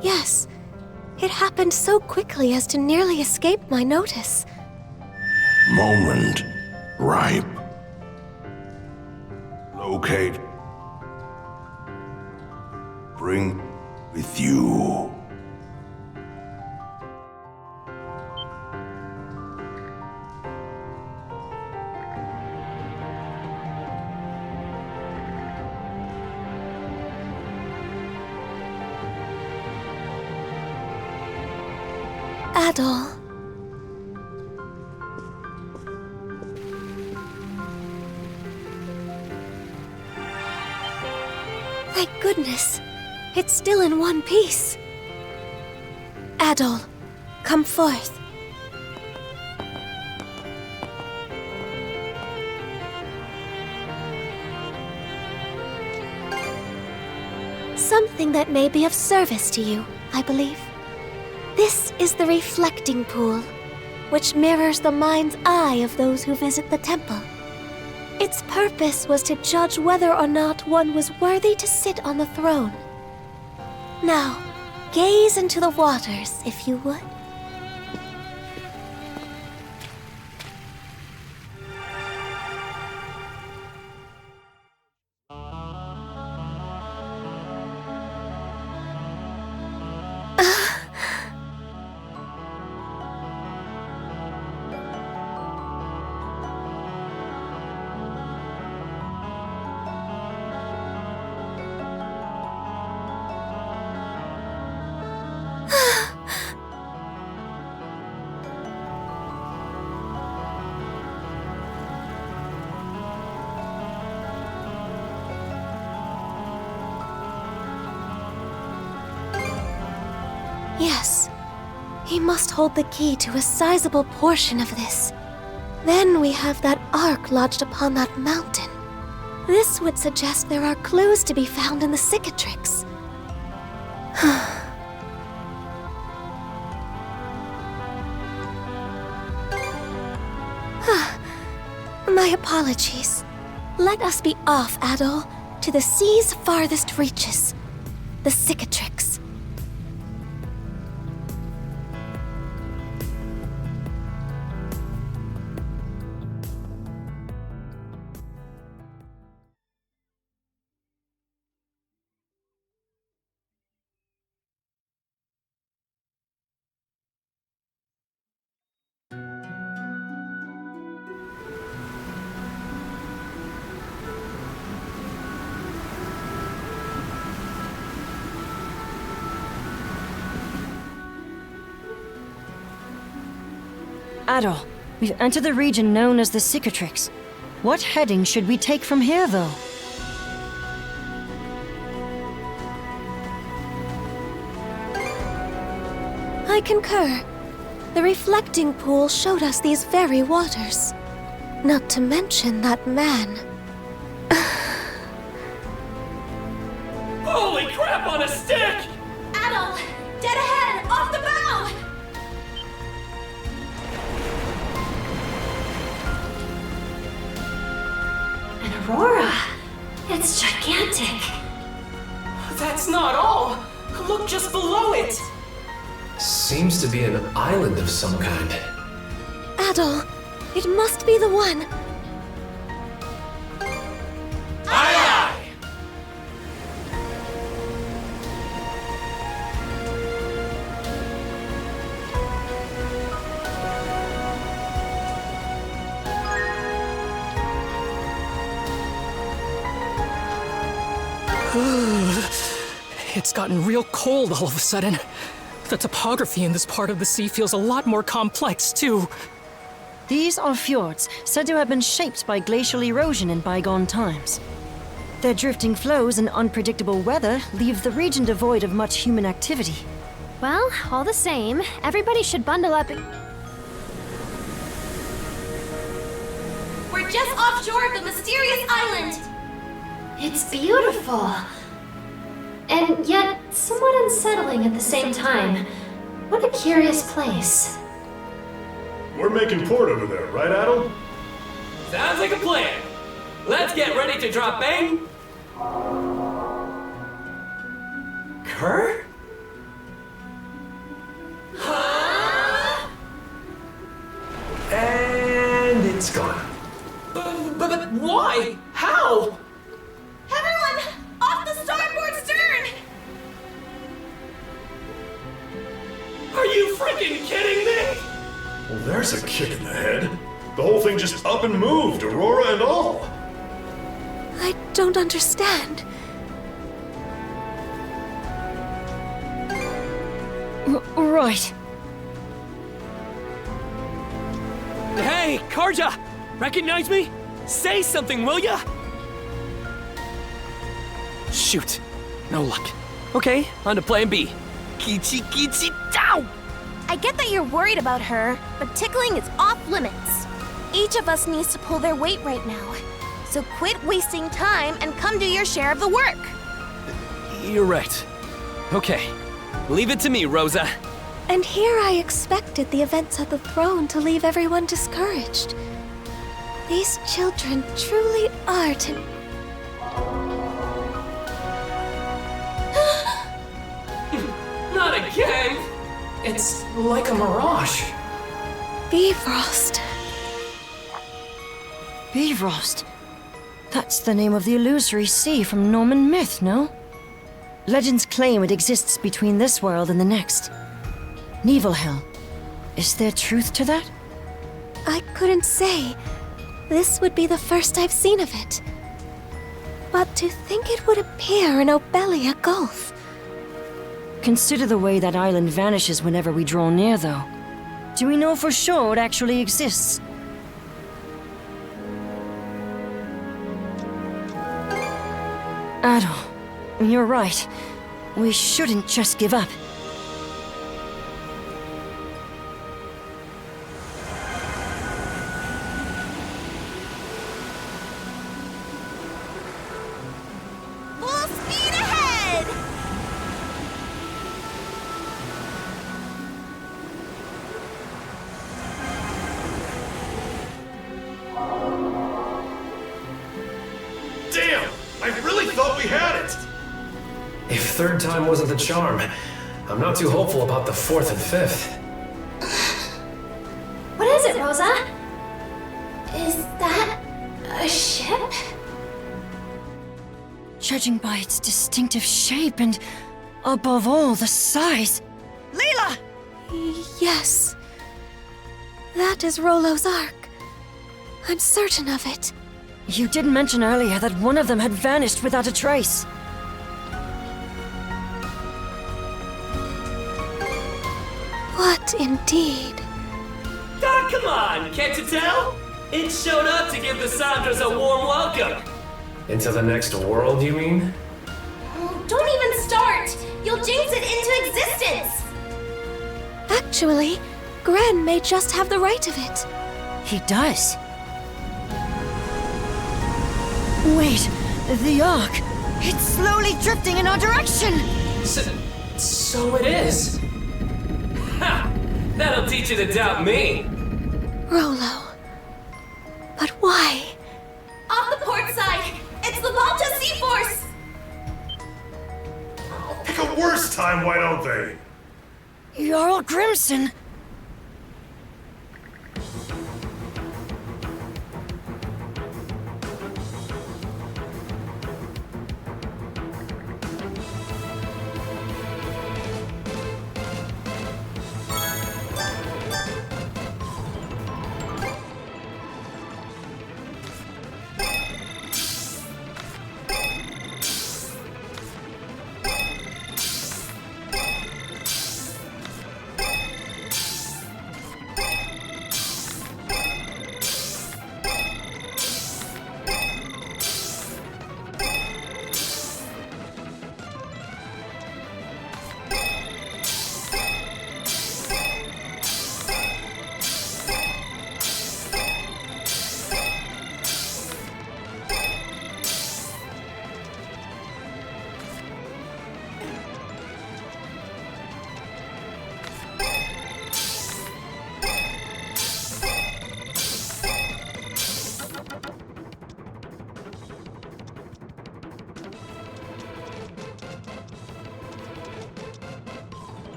Yes, it happened so quickly as to nearly escape my notice. Moment ripe. Locate. Bring with you. Adol. Thank goodness. It's still in one piece. Adol, come forth. Something that may be of service to you, I believe. This is the reflecting pool, which mirrors the mind's eye of those who visit the temple. Its purpose was to judge whether or not one was worthy to sit on the throne. Now, gaze into the waters, if you would. Yes, he must hold the key to a sizable portion of this. Then we have that ark lodged upon that mountain. This would suggest there are clues to be found in the cicatrix. My apologies. Let us be off, Adol, to the sea's farthest reaches. The cicatrix. Adol, we've entered the region known as the Cicatrix. What heading should we take from here, though? I concur. The reflecting pool showed us these very waters. Not to mention that man. Holy crap on a stick! Adol! Dead ahead! Off the bow! An aurora! It's gigantic! That's not all! Look just below it! Seems to be an island of some kind. Adol, it must be the one. Aye, aye! It's gotten real cold all of a sudden. The topography in this part of the sea feels a lot more complex, too. These are fjords, said to have been shaped by glacial erosion in bygone times. Their drifting flows and unpredictable weather leave the region devoid of much human activity. Well, all the same, everybody should bundle up and... We're just offshore of the mysterious island. It's beautiful. And yet, somewhat unsettling at the same time. What a curious place. We're making port over there, right, Adol? Sounds like a plan. Let's get ready to drop bang. Kerr? Huh? And it's gone. But why? How? Everyone, off the starboard stern! Are you freaking kidding me? Well, there's a kick in the head. The whole thing just up and moved, Aurora and all. I don't understand. Right. Hey, Karja! Recognize me? Say something, will ya? Shoot. No luck. Okay, on to plan B. Kichi kichi dow! I get that you're worried about her, but tickling is off limits. Each of us needs to pull their weight right now. So quit wasting time and come do your share of the work. You're right. Okay, leave it to me, Rosa. And here I expected the events at the throne to leave everyone discouraged. These children truly are to... Not again! It's like a mirage. Bifrost. Bifrost. That's the name of the illusory sea from Norman myth, no? Legends claim it exists between this world and the next. Niflhel. Is there truth to that? I couldn't say. This would be the first I've seen of it. But to think it would appear in Obelia Gulf. Consider the way that island vanishes whenever we draw near, though. Do we know for sure it actually exists? Adol, you're right. We shouldn't just give up. Full speed ahead! Damn! I really thought we had it! If third time wasn't the charm, I'm not too hopeful about the fourth and fifth. What is it, Rosa? Is that a ship? Judging by its distinctive shape and, above all, the size. Leela! Yes. That is Rollo's Ark. I'm certain of it. You did mention earlier that one of them had vanished without a trace. What indeed? Ah, come on, can't you tell? It showed up to give the Sandras a warm welcome. Into the next world, you mean? Oh, don't even start! You'll jinx it into existence! Actually, Gren may just have the right of it. He does. Wait, the Ark! It's slowly drifting in our direction! So it is. Ha! That'll teach you to doubt me. Rollo. But why? Off the port side! It's the Balta Sea Force! Pick a worse time, why don't they? Jarl Grimson!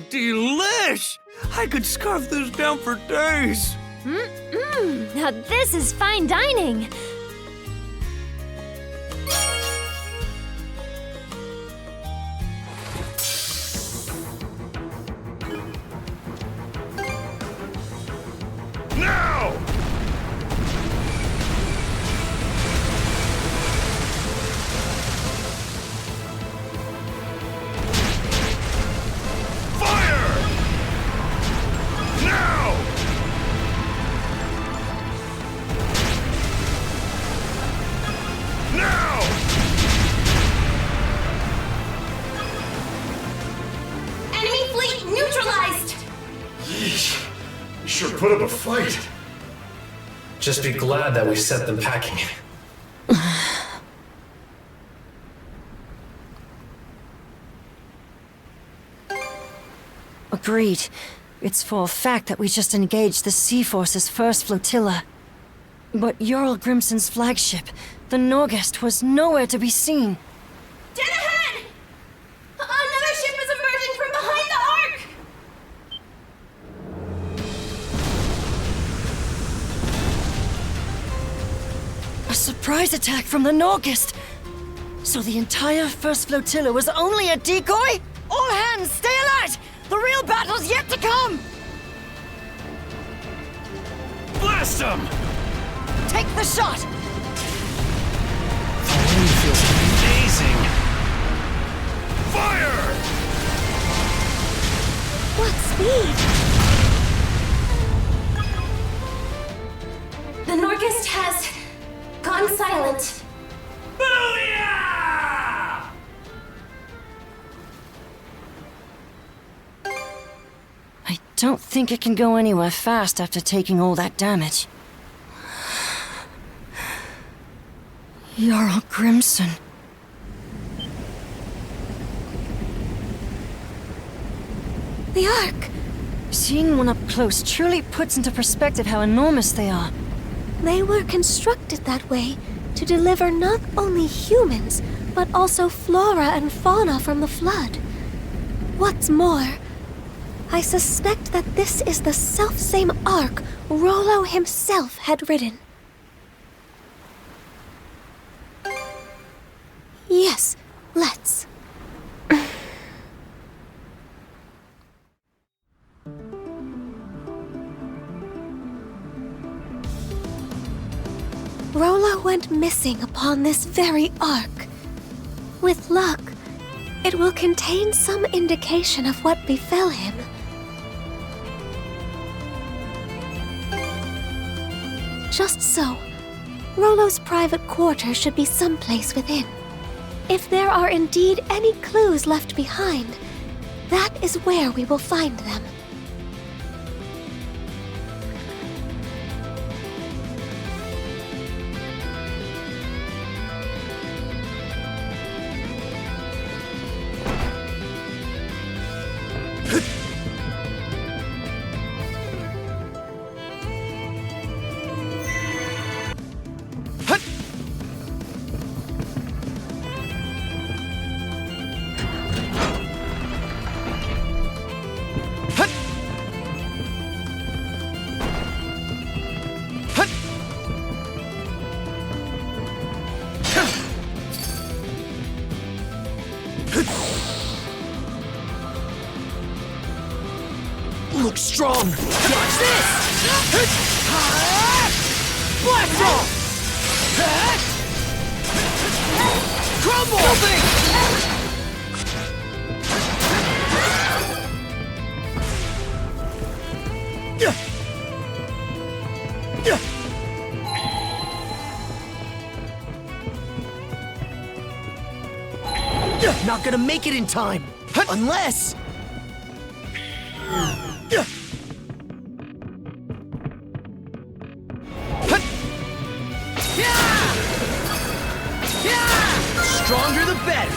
Delish! I could scarf this down for days. Now this is fine dining. Now! Sure put up a fight. Just be glad that we sent them packing. Agreed. It's for a fact that we just engaged the Sea Force's first flotilla. But Jarl Grimson's flagship, the Norgest, was nowhere to be seen. Dead ahead! Another ship is emerging from behind the Ark! A surprise attack from the Norgest! So the entire first flotilla was only a decoy? All hands, stay alert! The real battle's yet to come! Blast them! Take the shot! The wind feels amazing. Fire! What speed? The Norgest has gone silent. Booyah! I don't think it can go anywhere fast after taking all that damage. Jarl Grimson. The Ark! Seeing one up close truly puts into perspective how enormous they are. They were constructed that way to deliver not only humans, but also flora and fauna from the flood. What's more, I suspect that this is the selfsame Ark Rollo himself had ridden. Yes, let's. Rollo went missing upon this very Ark. With luck, it will contain some indication of what befell him. Just so, Rollo's private quarters should be someplace within. If there are indeed any clues left behind, That is where we will find them. Look strong! Watch this! Blast off! Crumble! Not gonna make it in time! Unless... Stronger the better!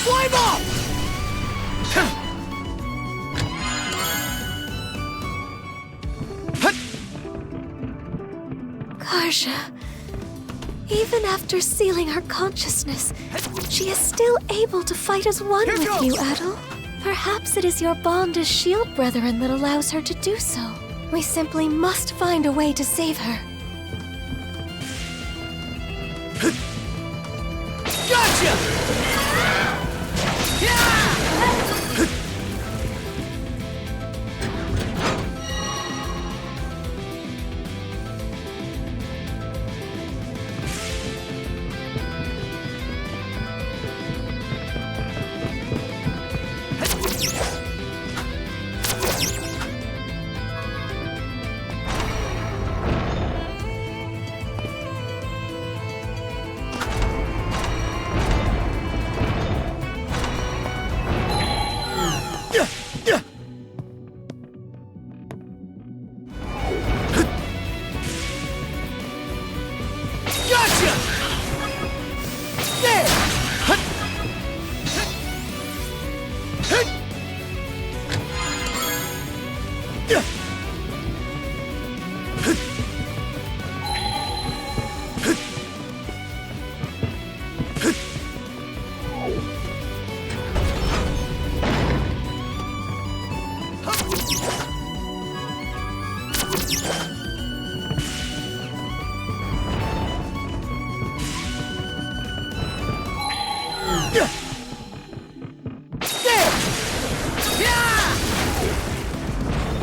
Climb up! Karja, even after sealing her consciousness, she is still able to fight as one with you, Adol. Perhaps it is your bond as shield brethren that allows her to do so. We simply must find a way to save her. Gotcha!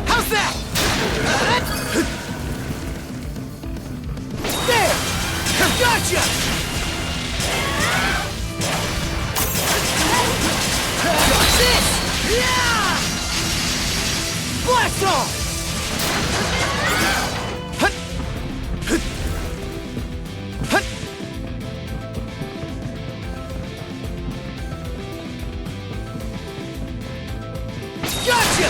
How's that? There! Gotcha! Watch this! Yeah! Blast off! Gotcha!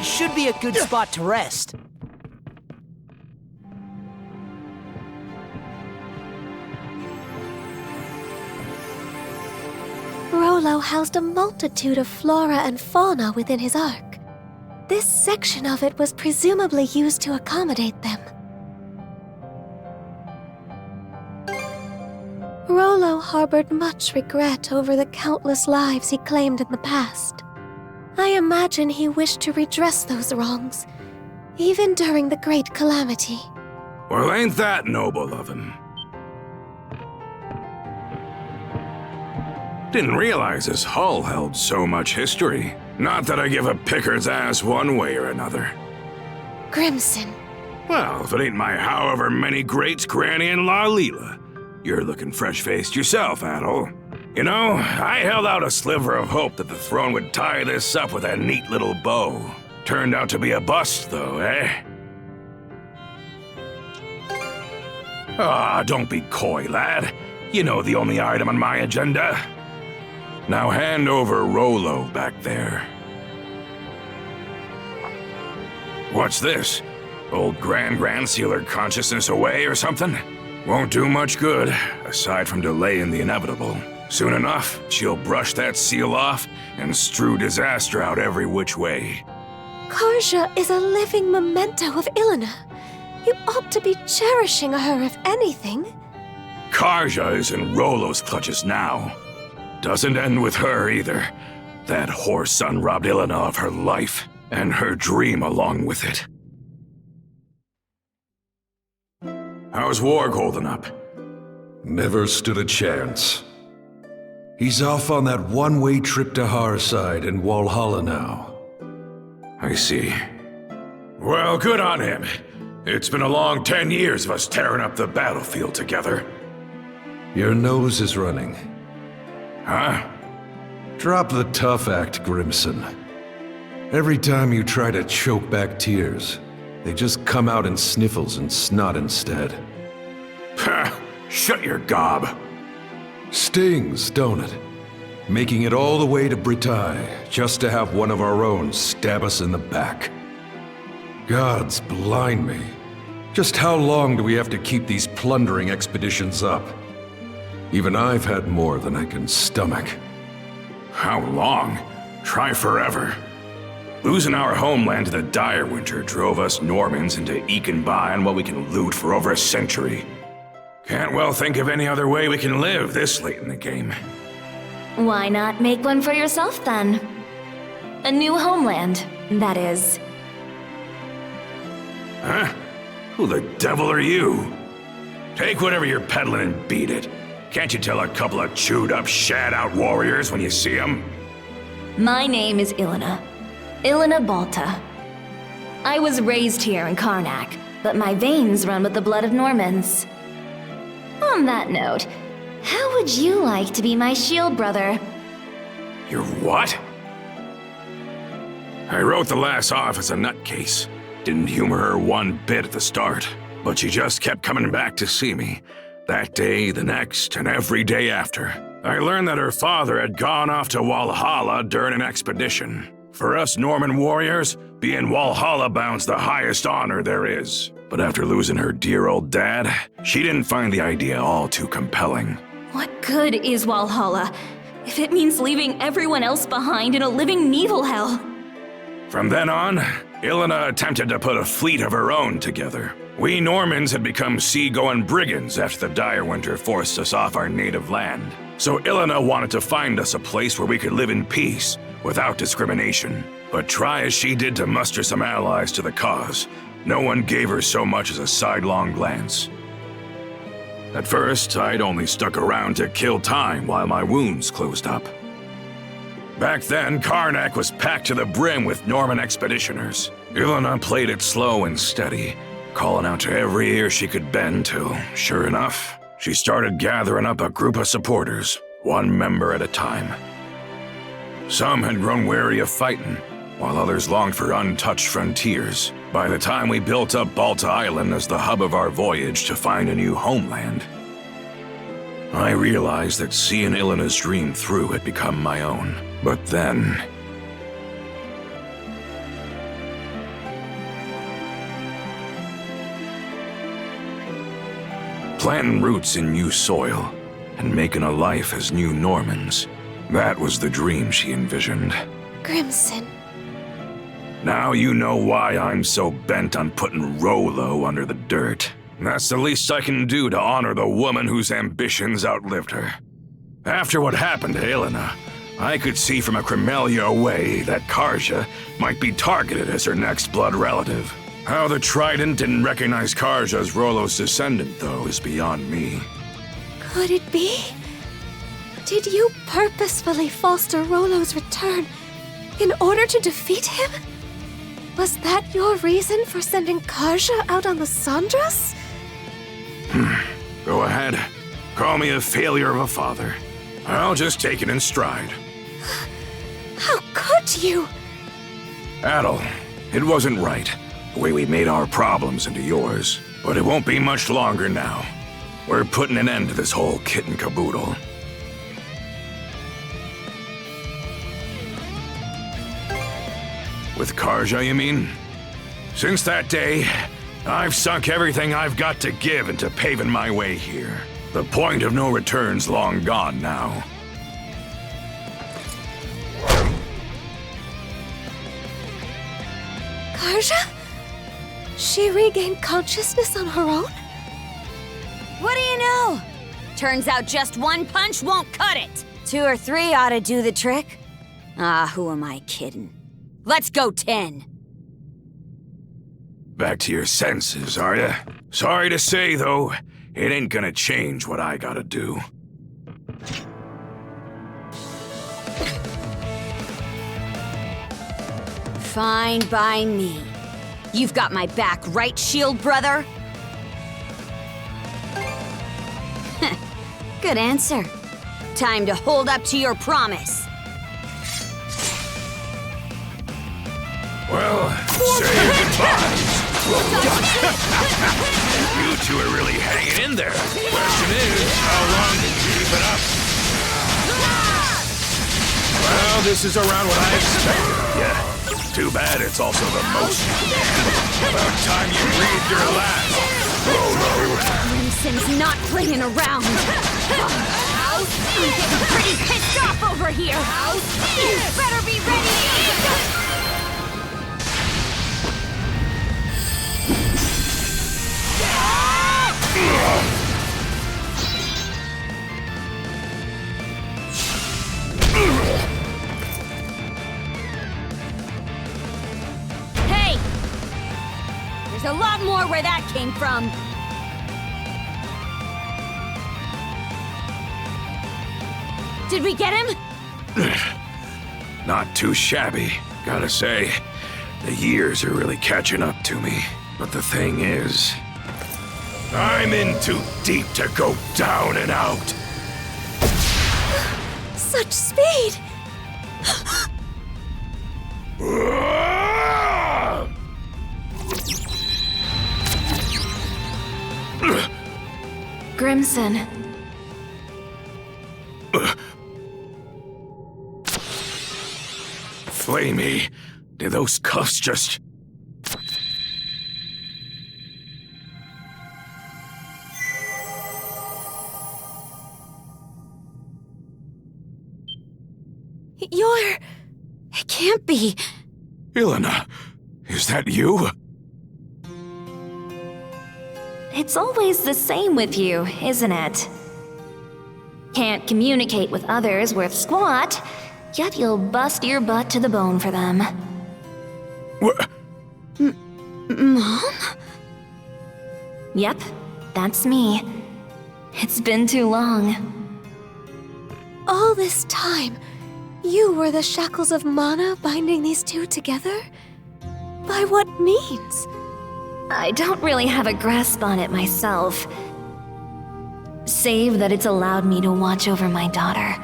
Should be a good spot to rest. Rollo housed a multitude of flora and fauna within his ark. This section of it was presumably used to accommodate them. Rollo harbored much regret over the countless lives he claimed in the past. I imagine he wished to redress those wrongs, even during the Great Calamity. Well, ain't that noble of him? Didn't realize his hull held so much history. Not that I give a picker's ass one way or another. Grimson. Well, if it ain't my however many greats, Granny and La Leela. You're looking fresh-faced yourself, Adol. You know, I held out a sliver of hope that the throne would tie this up with a neat little bow. Turned out to be a bust, though, eh? Ah, don't be coy, lad. You know the only item on my agenda. Now hand over Rollo back there. What's this? Old Grand sealed her consciousness away or something? Won't do much good, aside from delaying the inevitable. Soon enough, she'll brush that seal off and strew disaster out every which way. Karja is a living memento of Ilena. You ought to be cherishing her, if anything. Karja is in Rollo's clutches now. Doesn't end with her either. That whore son robbed Ilena of her life, and her dream along with it. How's Warg holding up? Never stood a chance. He's off on that one-way trip to Harside in Walhalla now. I see. Well, good on him. It's been a long 10 years of us tearing up the battlefield together. Your nose is running. Huh? Drop the tough act, Grimson. Every time you try to choke back tears, they just come out in sniffles and snot instead. Pah! Shut your gob. Stings, don't it? Making it all the way to Britagne just to have one of our own stab us in the back. Gods blind me. Just how long do we have to keep these plundering expeditions up? Even I've had more than I can stomach. How long? Try forever. Losing our homeland to the dire winter drove us Normans into eking by on what we can loot for over a century. Can't well think of any other way we can live this late in the game. Why not make one for yourself, then? A new homeland, that is. Huh? Who the devil are you? Take whatever you're peddling and beat it. Can't you tell a couple of chewed-up, shat-out warriors when you see them? My name is Ilena. Ilena Balta. I was raised here in Karnak, but my veins run with the blood of Normans. On that note, how would you like to be my shield brother? You're what? I wrote the lass off as a nutcase. Didn't humor her one bit at the start, but she just kept coming back to see me. That day, the next, and every day after. I learned that her father had gone off to Walhalla during an expedition. For us Norman warriors, being Walhalla bound's the highest honor there is. But after losing her dear old dad, she didn't find the idea all too compelling. What good is Walhalla if it means leaving everyone else behind in a living Nibelhell? From then on, Ilena attempted to put a fleet of her own together. We Normans had become sea-going brigands after the dire winter forced us off our native land. So Ilena wanted to find us a place where we could live in peace, without discrimination. But try as she did to muster some allies to the cause, no one gave her so much as a sidelong glance. At first, I'd only stuck around to kill time while my wounds closed up. Back then, Karnak was packed to the brim with Norman expeditioners. Ilena played it slow and steady, calling out to every ear she could bend till, sure enough, she started gathering up a group of supporters, one member at a time. Some had grown weary of fighting, while others longed for untouched frontiers. By the time we built up Balta Island as the hub of our voyage to find a new homeland, I realized that seeing Ilena's dream through had become my own. But then... planting roots in new soil, and making a life as new Normans. That was the dream she envisioned. Grimson. Now you know why I'm so bent on putting Rollo under the dirt. That's the least I can do to honor the woman whose ambitions outlived her. After what happened to Ilena, I could see from a Cremelia away that Karja might be targeted as her next blood relative. How the Trident didn't recognize Karja as Rollo's descendant, though, is beyond me. Could it be? Did you purposefully foster Rollo's return in order to defeat him? Was that your reason for sending Karja out on the Sandras? Go ahead. Call me a failure of a father. I'll just take it in stride. How could you? Adol, it wasn't right, the way we made our problems into yours. But it won't be much longer now. We're putting an end to this whole kit and caboodle. With Karja, you mean? Since that day, I've sunk everything I've got to give into paving my way here. The point of no return's long gone now. Karja? She regained consciousness on her own? What do you know? Turns out just one punch won't cut it. 2 or 3 ought to do the trick. Ah, who am I kidding? Let's go 10. Back to your senses, are ya? Sorry to say, though, it ain't gonna change what I gotta do. Fine by me. You've got my back, right, Shield Brother? Good answer. Time to hold up to your promise. Well, say your goodbyes. You two are really hanging in there. Question is, how long can you keep it up? Well, this is around what I expected of you. Too bad it's also the most you can handle. About time you breathed your last. Rolo. Crimson's not playing around. I'm getting pretty pissed off over here. You better be ready. Hey! There's a lot more where that came from. Did we get him? Not too shabby, gotta say. The years are really catching up to me. But the thing is, I'm in too deep to go down and out. Such speed! Grimson. Flamey, did those cuffs just... It can't be. Ilona, is that you? It's always the same with you, isn't it? Can't communicate with others worth squat, yet you'll bust your butt to the bone for them. What? Mom? Yep, that's me. It's been too long. All this time, you were the shackles of mana binding these two together? By what means? I don't really have a grasp on it myself. Save that it's allowed me to watch over my daughter,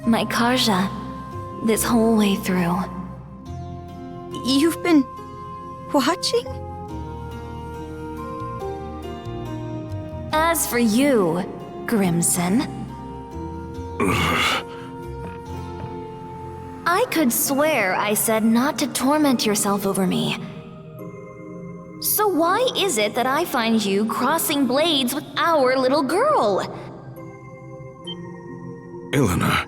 my Karja, this whole way through. You've been... watching? As for you, Grimson... I could swear I said not to torment yourself over me. So why is it that I find you crossing blades with our little girl? Ilona.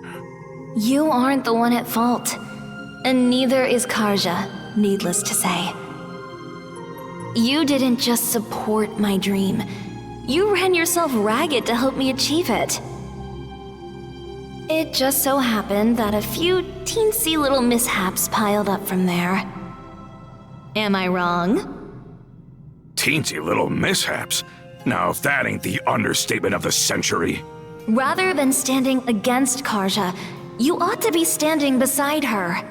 You aren't the one at fault. And neither is Karja, needless to say. You didn't just support my dream. You ran yourself ragged to help me achieve it. It just so happened that a few teensy little mishaps piled up from there. Am I wrong? Teensy little mishaps? Now, if that ain't the understatement of the century. Rather than standing against Karja, you ought to be standing beside her.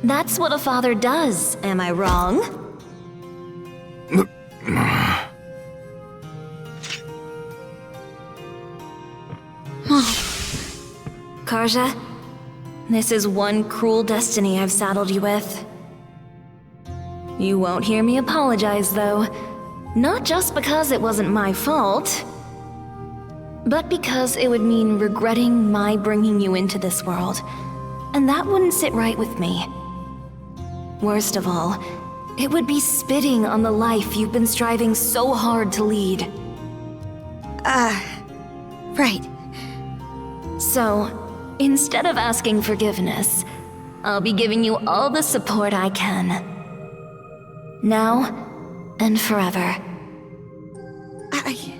That's what a father does, am I wrong? Karja, this is one cruel destiny I've saddled you with. You won't hear me apologize, though. Not just because it wasn't my fault, but because it would mean regretting my bringing you into this world, and that wouldn't sit right with me. Worst of all, it would be spitting on the life you've been striving so hard to lead. Right. So, instead of asking forgiveness, I'll be giving you all the support I can. Now and forever. I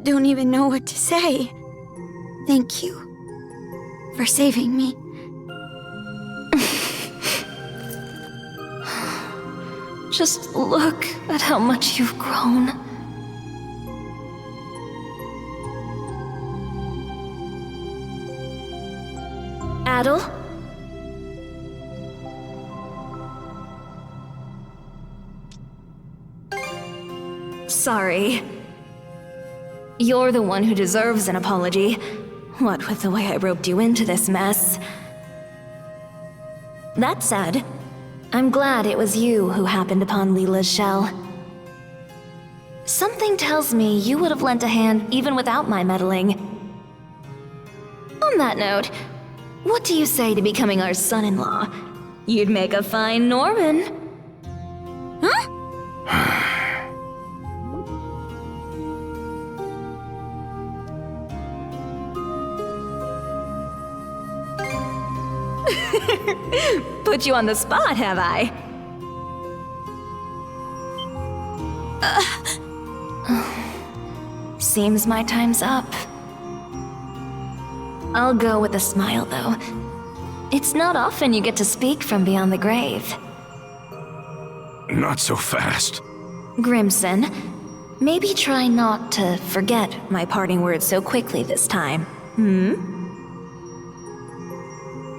don't even know what to say. Thank you for saving me. Just look at how much you've grown. Adol? Sorry. You're the one who deserves an apology. What with the way I roped you into this mess. That said, I'm glad it was you who happened upon Leela's shell. Something tells me you would have lent a hand even without my meddling. On that note, what do you say to becoming our son-in-law? You'd make a fine Norman. Huh? Put you on the spot, have I? Seems my time's up. I'll go with a smile, though. It's not often you get to speak from beyond the grave. Not so fast. Grimson, maybe try not to forget my parting words so quickly this time, hmm?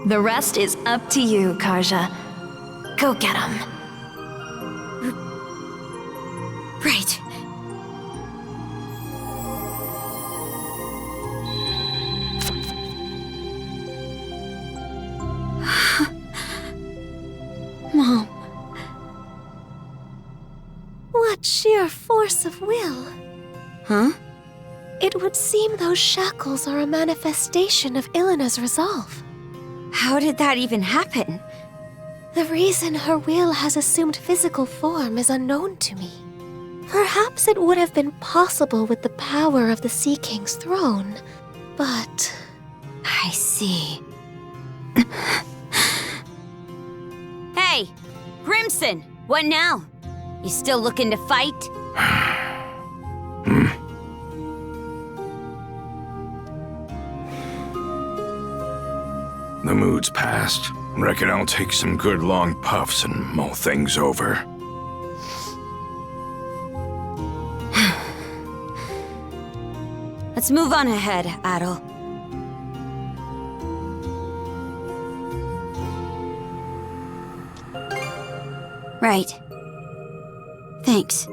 The rest is up to you, Karja. Go get him. Right. Mom. What sheer force of will. Huh? It would seem those shackles are a manifestation of Elena's resolve. How did that even happen? The reason her will has assumed physical form is unknown to me. Perhaps it would have been possible with the power of the Sea King's throne, but... I see. Hey! Grimson! What now? You still looking to fight? The mood's past. Reckon I'll take some good long puffs and mull things over. Let's move on ahead, Adol. Right. Thanks.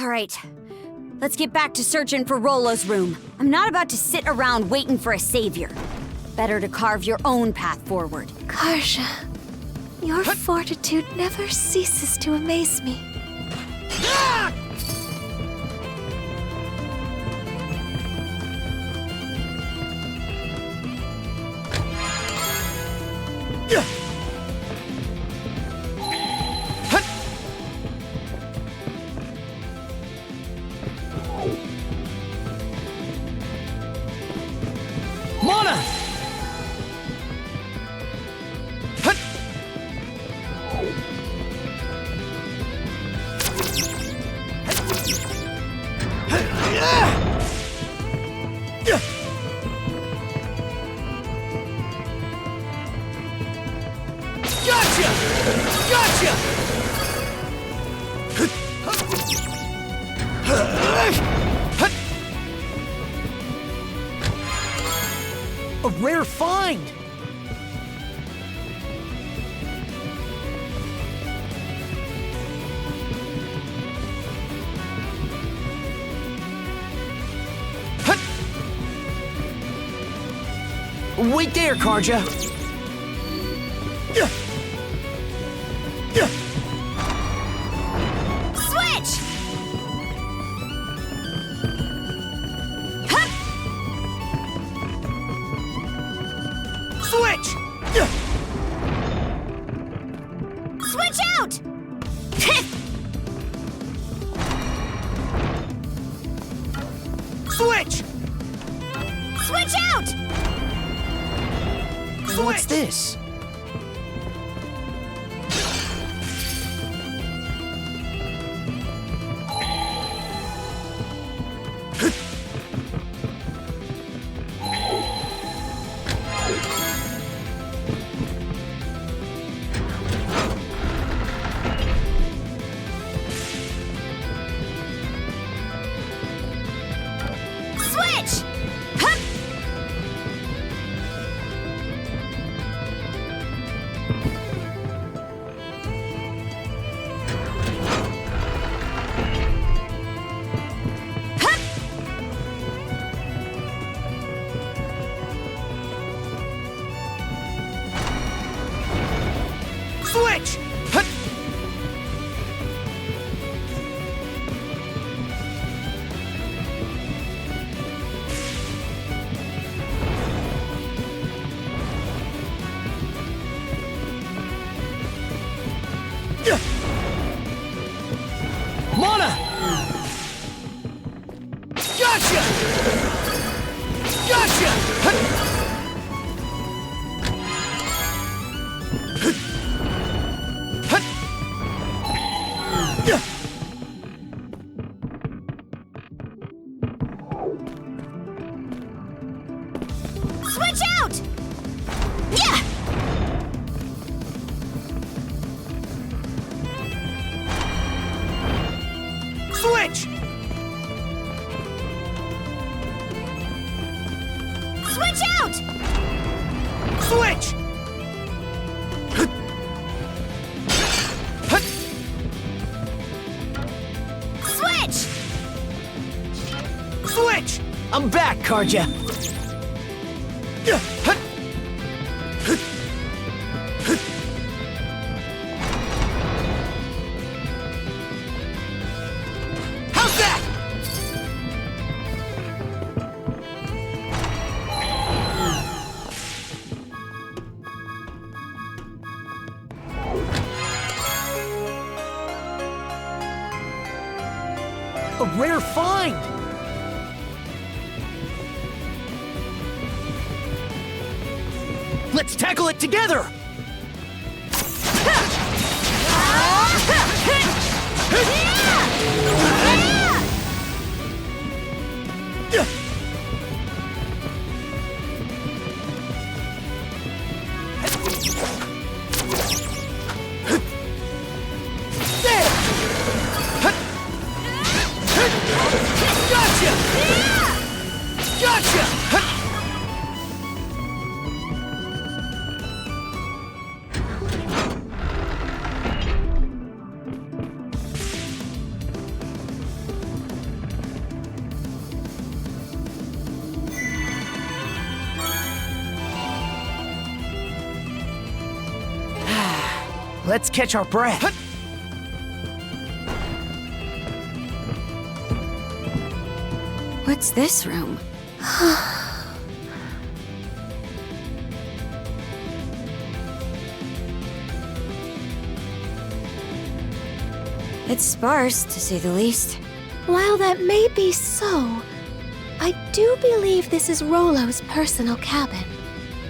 All right. Let's get back to searching for Rollo's room. I'm not about to sit around waiting for a savior. Better to carve your own path forward. Karja, your fortitude never ceases to amaze me. Mana! Gotcha! A rare find! Wait there, Karja! Switch! Hup! Switch! Switch out! Switch! Switch out! What's this? Switch! Hup! Switch! Hup! Mana! Gotcha! Gotcha! Switch out! Yeah! Switch! Switch out! Switch! Switch! Switch! I'm back, Karja! How's that? A rare find! Let's tackle it together! Gotcha! Gotcha! Let's catch our breath. What's this room? It's sparse, to say the least. While that may be so, I do believe this is Rollo's personal cabin.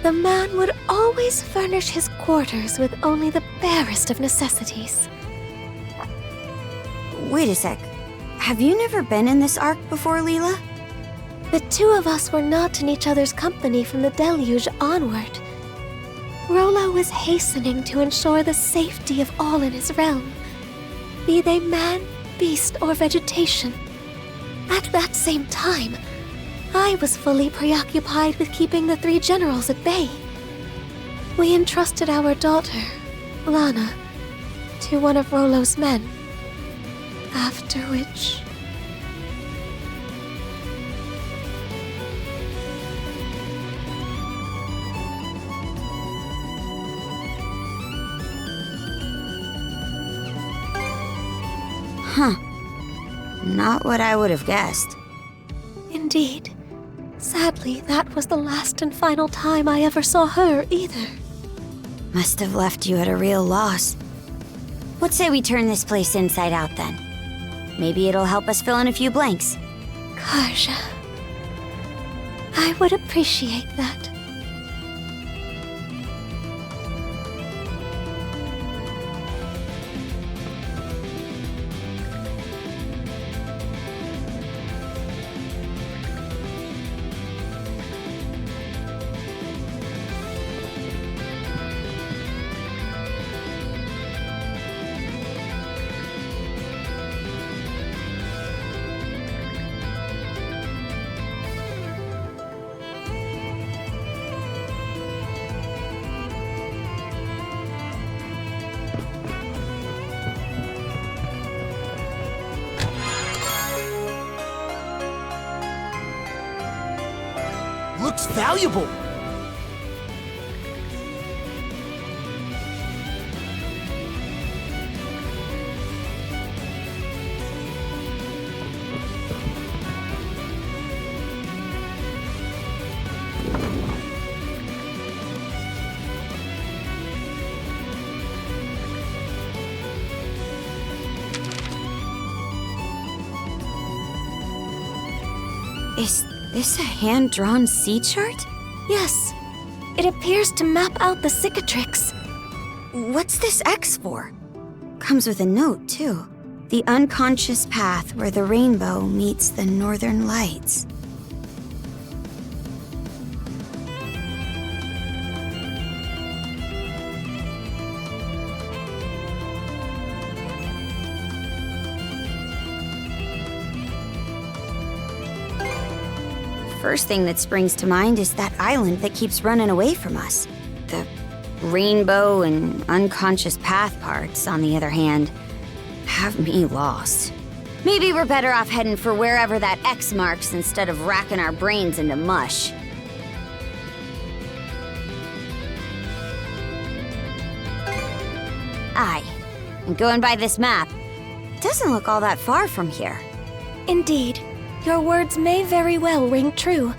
The man would always furnish his quarters with only the barest of necessities. Wait a sec. Have you never been in this ark before, Leela? The two of us were not in each other's company from the deluge onward. Rollo was hastening to ensure the safety of all in his realm, be they man, beast, or vegetation. At that same time, I was fully preoccupied with keeping the three generals at bay. We entrusted our daughter, Lana, to one of Rollo's men, after which... Huh. Not what I would have guessed. Indeed. Sadly, that was the last and final time I ever saw her either. Must have left you at a real loss. What say we turn this place inside out then? Maybe it'll help us fill in a few blanks. Karja. I would appreciate that. Looks valuable. Is this a hand-drawn sea chart? Yes. It appears to map out the cicatrix. What's this X for? Comes with a note, too. The unconscious path where the rainbow meets the northern lights. First thing that springs to mind is that island that keeps running away from us. The rainbow and unconscious path parts, on the other hand, have me lost. Maybe we're better off heading for wherever that X marks instead of racking our brains into mush. Aye, and going by this map, it doesn't look all that far from here. Indeed. Your words may very well ring true.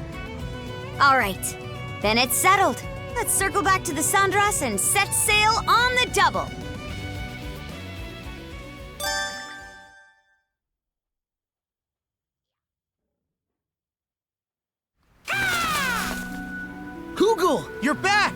All right, then it's settled. Let's circle back to the Sandras and set sail on the double. Hugel, you're back!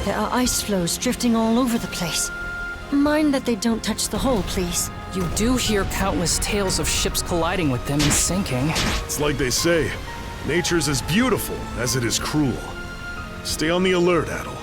There are ice floes drifting all over the place. Mind that they don't touch the hull, please. You do hear countless tales of ships colliding with them and sinking. It's like they say, nature's as beautiful as it is cruel. Stay on the alert, Adol.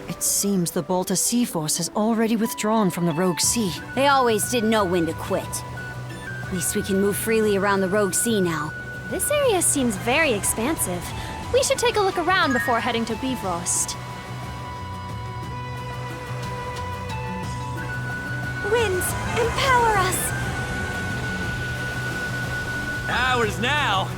It seems the Balta Sea Force has already withdrawn from the Rogue Sea. They always did know when to quit. At least we can move freely around the Rogue Sea now. This area seems very expansive. We should take a look around before heading to Bifrost. Winds, empower us! Ours now!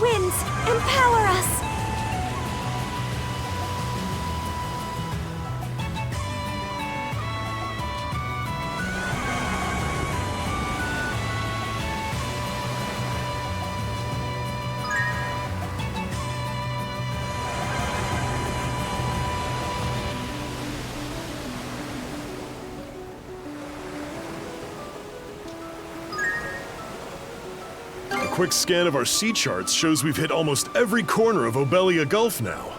Winds, empower us! A quick scan of our sea charts shows we've hit almost every corner of Obelia Gulf now.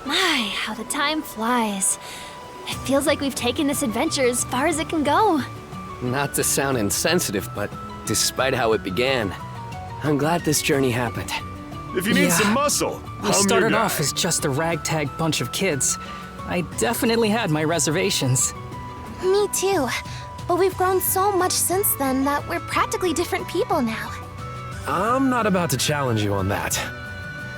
My, how the time flies. It feels like we've taken this adventure as far as it can go. Not to sound insensitive, but despite how it began, I'm glad this journey happened. If you need some muscle, We started off as just a ragtag bunch of kids. I definitely had my reservations. Me too. But we've grown so much since then that we're practically different people now. I'm not about to challenge you on that.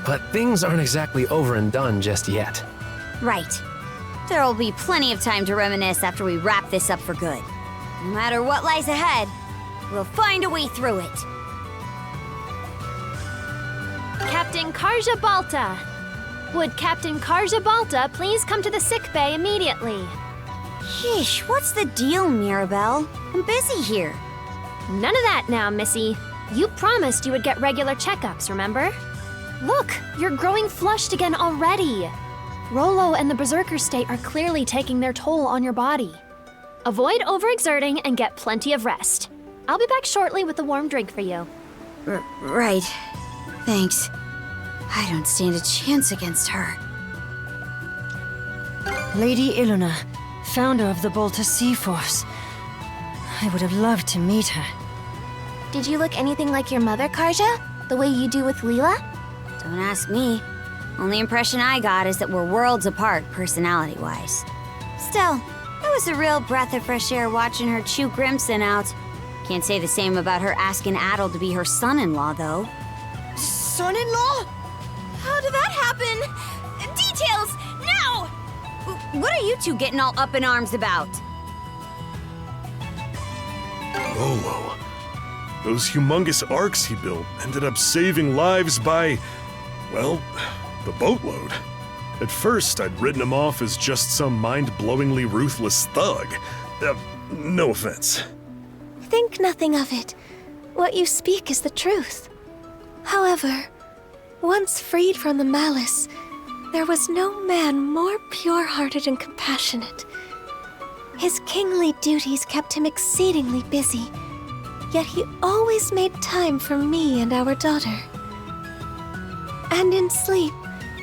But things aren't exactly over and done just yet. Right. There'll be plenty of time to reminisce after we wrap this up for good. No matter what lies ahead, we'll find a way through it. Captain Karja Balta! Would Captain Karja Balta please come to the sick bay immediately? Yeesh, what's the deal, Mirabelle? I'm busy here. None of that now, Missy. You promised you would get regular checkups, remember? Look, you're growing flushed again already. Rollo and the Berserker state are clearly taking their toll on your body. Avoid overexerting and get plenty of rest. I'll be back shortly with a warm drink for you. Right. Thanks. I don't stand a chance against her. Lady Iluna, founder of the Balta Sea Force. I would have loved to meet her. Did you look anything like your mother, Karja? The way you do with Leela? Don't ask me. Only impression I got is that we're worlds apart, personality-wise. Still, it was a real breath of fresh air watching her chew Grimson out. Can't say the same about her asking Adol to be her son-in-law, though. Son-in-law? How did that happen? Details, now! What are you two getting all up in arms about? Rollo. Those humongous arcs he built ended up saving lives by, well, the boatload. At first, I'd written him off as just some mind-blowingly ruthless thug. No offense. Think nothing of it. What you speak is the truth. However, once freed from the malice, there was no man more pure-hearted and compassionate. His kingly duties kept him exceedingly busy, yet he always made time for me and our daughter. And in sleep,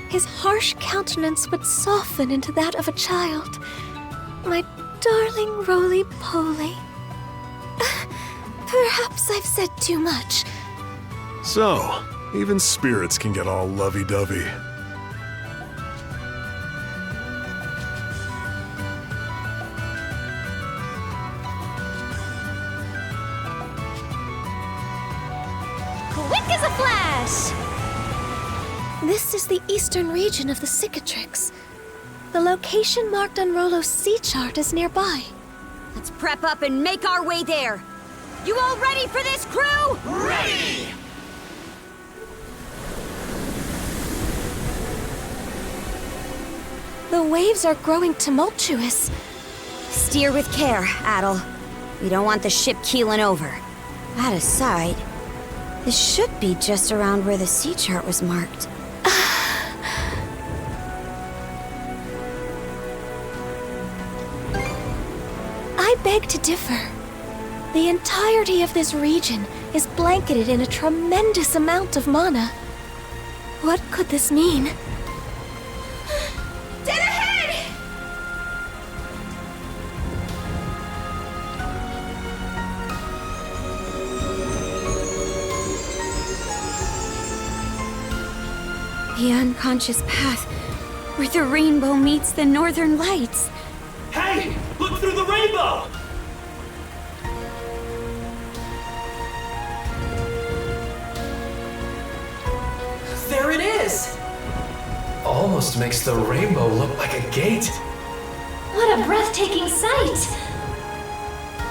his harsh countenance would soften into that of a child. My darling roly-poly. Perhaps I've said too much. So, even spirits can get all lovey-dovey. quick as a flash! This is the eastern region of the Cicatrix. The location marked on Rolo's sea chart is nearby. Let's prep up and make our way there. You all ready for this, crew? Ready! The waves are growing tumultuous. Steer with care, Adol. We don't want the ship keeling over. That aside, this should be just around where the sea chart was marked. I beg to differ. The entirety of this region is blanketed in a tremendous amount of mana. What could this mean? Dead ahead! The unconscious path where the rainbow meets the northern lights. Hey! Look through the rainbow! There it is! Almost makes the rainbow look like a gate. What a breathtaking sight!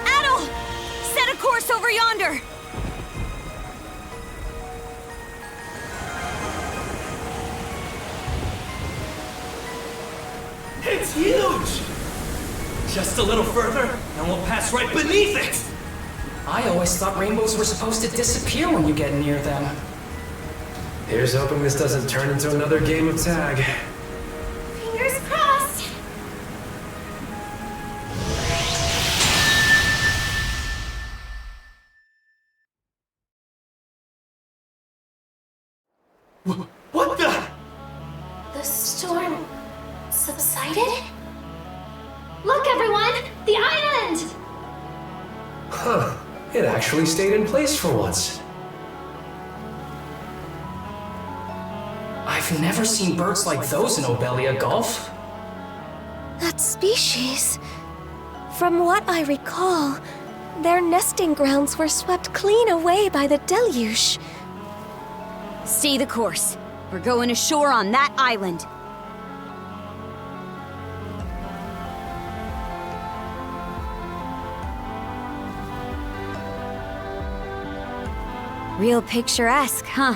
Adol! Set a course over yonder! It's huge! Just a little further, and we'll pass right beneath it! I always thought rainbows were supposed to disappear when you get near them. Here's hoping this doesn't turn into another game of tag. Fingers crossed! What the? The storm subsided? Look, everyone! The island! Huh. It actually stayed in place for once. I've never seen birds like those in Obelia Gulf. That species. From what I recall, their nesting grounds were swept clean away by the deluge. Stay the course. We're going ashore on that island. Real picturesque, huh?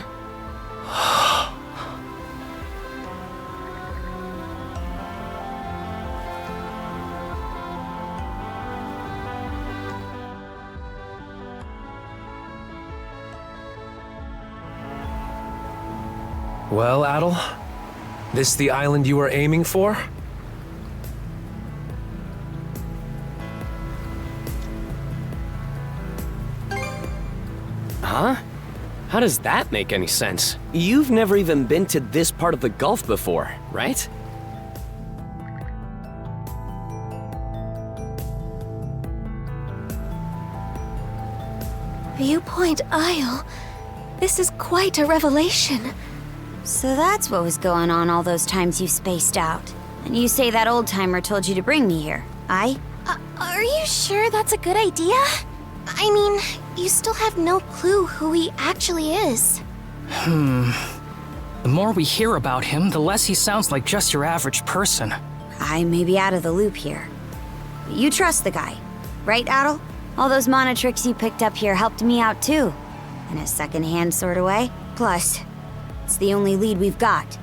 Well, Adol, this the island you were aiming for? Huh? How does that make any sense? You've never even been to this part of the Gulf before, right? Viewpoint Isle. This is quite a revelation. So that's what was going on all those times you spaced out. And you say that old-timer told you to bring me here, aye? Are you sure that's a good idea? I mean, you still have no clue who he actually is. The more we hear about him, the less he sounds like just your average person. I may be out of the loop here. But you trust the guy, right, Adol? All those mana tricks you picked up here helped me out too. In a second-hand sort of way. Plus, it's the only lead we've got.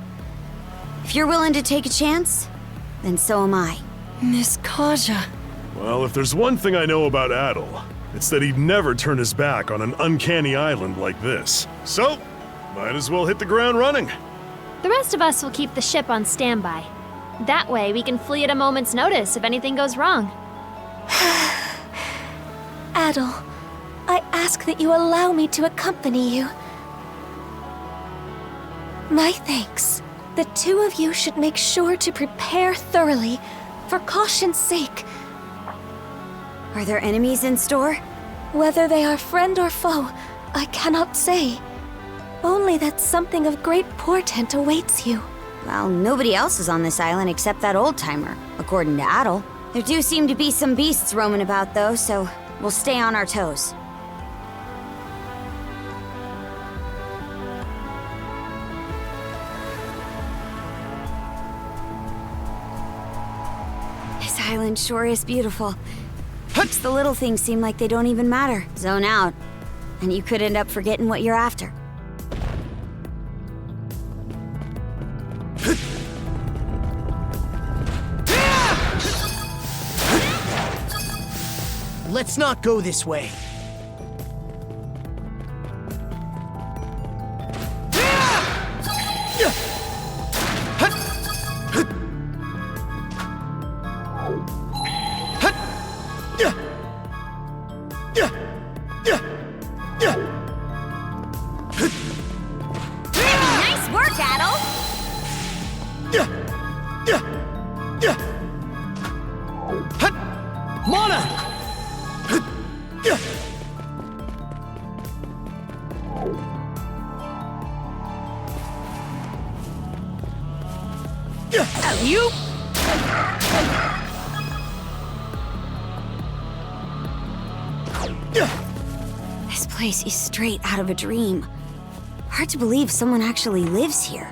If you're willing to take a chance, then so am I. Miss Karja. Well, if there's one thing I know about Adol, it's that he'd never turn his back on an uncanny island like this. So, might as well hit the ground running. The rest of us will keep the ship on standby. That way, we can flee at a moment's notice if anything goes wrong. Adol, I ask that you allow me to accompany you. My thanks. The two of you should make sure to prepare thoroughly, for caution's sake. Are there enemies in store? Whether they are friend or foe, I cannot say. Only that something of great portent awaits you. Well, nobody else is on this island except that old-timer, according to Adol. There do seem to be some beasts roaming about, though, so we'll stay on our toes. island sure is beautiful. Makes the little things seem like they don't even matter. Zone out, and you could end up forgetting what you're after. Let's not go this way. Nice work, Adol! Mana! You? This place is straight out of a dream. Hard to believe someone actually lives here.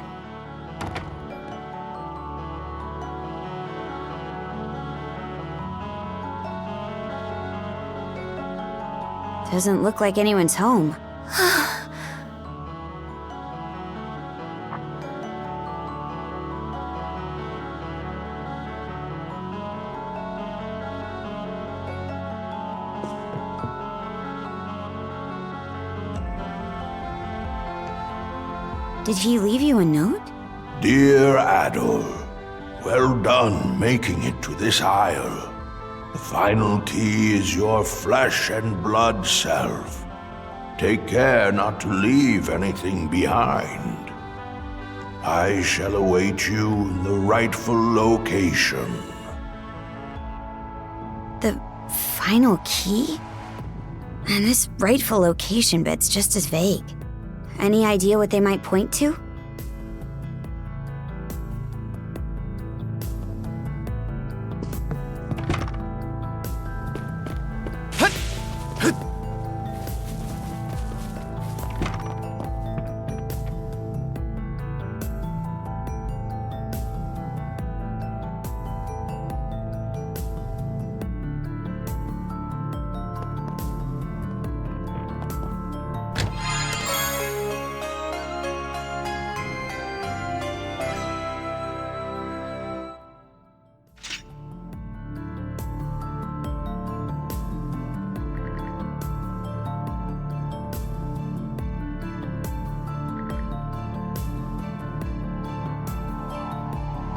Doesn't look like anyone's home. Did he leave you a note? Dear Adol, well done making it to this isle. The final key is your flesh and blood self. Take care not to leave anything behind. I shall await you in the rightful location. The final key? And this rightful location bit's just as vague. Any idea what they might point to?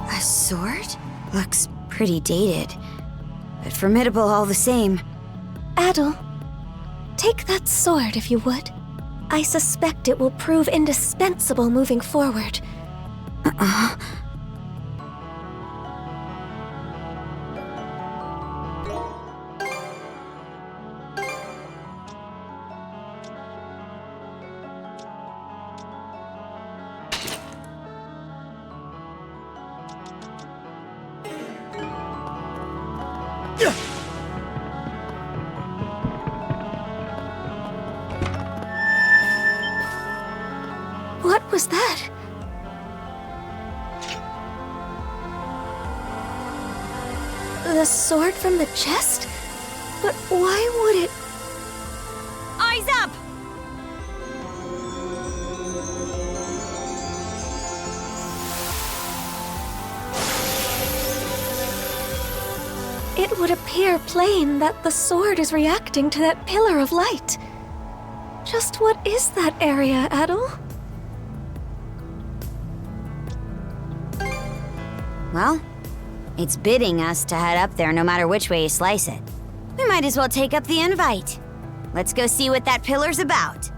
A sword? Looks pretty dated, but formidable all the same. Adol, take that sword if you would. I suspect it will prove indispensable moving forward. What was that? The sword from the chest? But why would it... Eyes up! It would appear plain that the sword is reacting to that pillar of light. Just what is that area, Adol? Well, it's bidding us to head up there no matter which way you slice it. We might as well take up the invite. Let's go see what that pillar's about.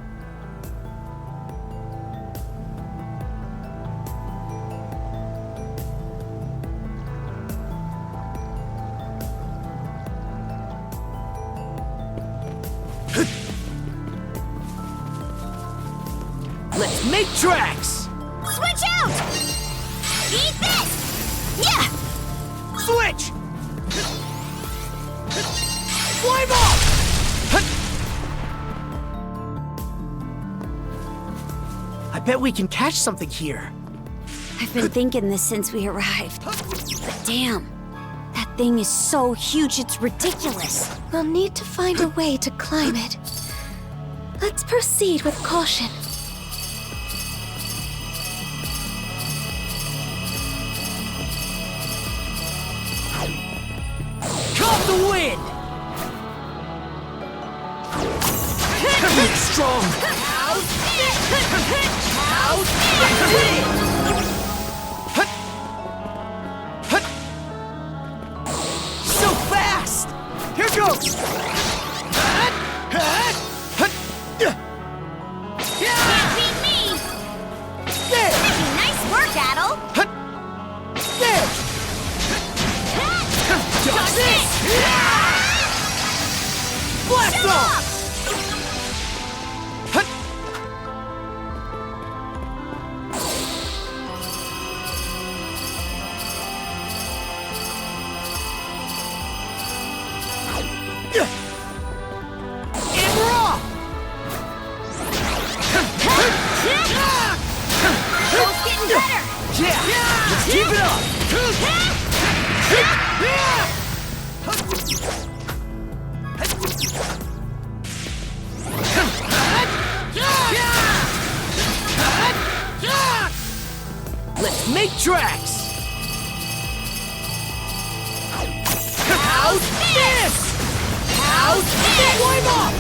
Let's make tracks! Switch out! Eat this! Yeah! Switch! Climb off! I bet we can catch something here. I've been thinking this since we arrived. But damn, that thing is so huge it's ridiculous. We'll need to find a way to climb it. Let's proceed with caution. Caught the wind! Strong! So fast! Here goes! Can't beat me! Nice work, Adol! Dodge this! Blast off! Keep it up! Let's make tracks! How's this? How's this? Climb up!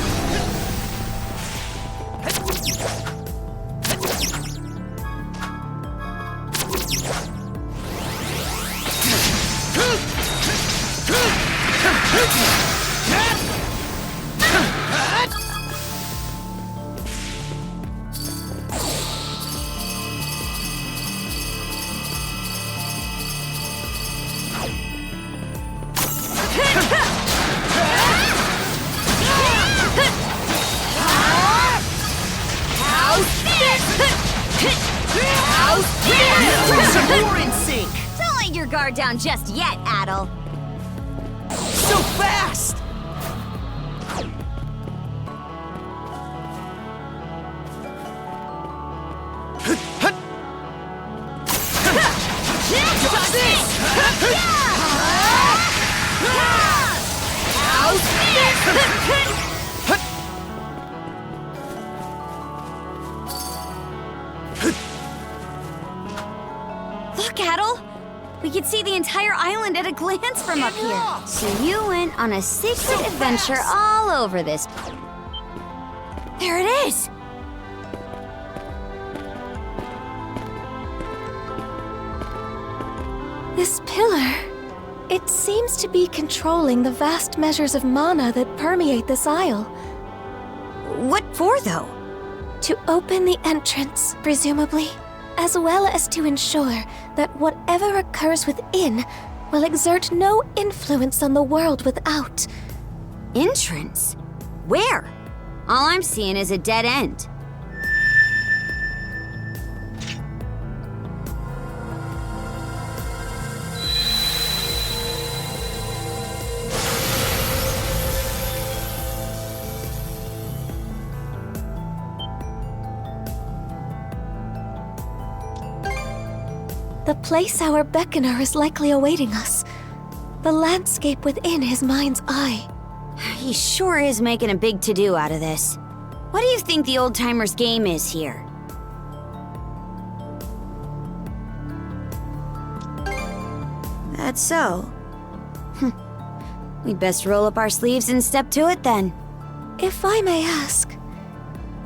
More in sync! Don't let your guard down just yet, Adol. So fast! Dodge this! How's this? Look, Adol! We could see the entire island at a glance from up here. So you went on a secret adventure all over this. There it is! This pillar, it seems to be controlling the vast measures of mana that permeate this isle. What for, though? To open the entrance, presumably, as well as to ensure that whatever occurs within will exert no influence on the world without. Entrance? Where? All I'm seeing is a dead end. The place our beckoner is likely awaiting us. The landscape within his mind's eye. He sure is making a big to-do out of this. What do you think the old-timers' game is here? That's so. We'd best roll up our sleeves and step to it then. If I may ask,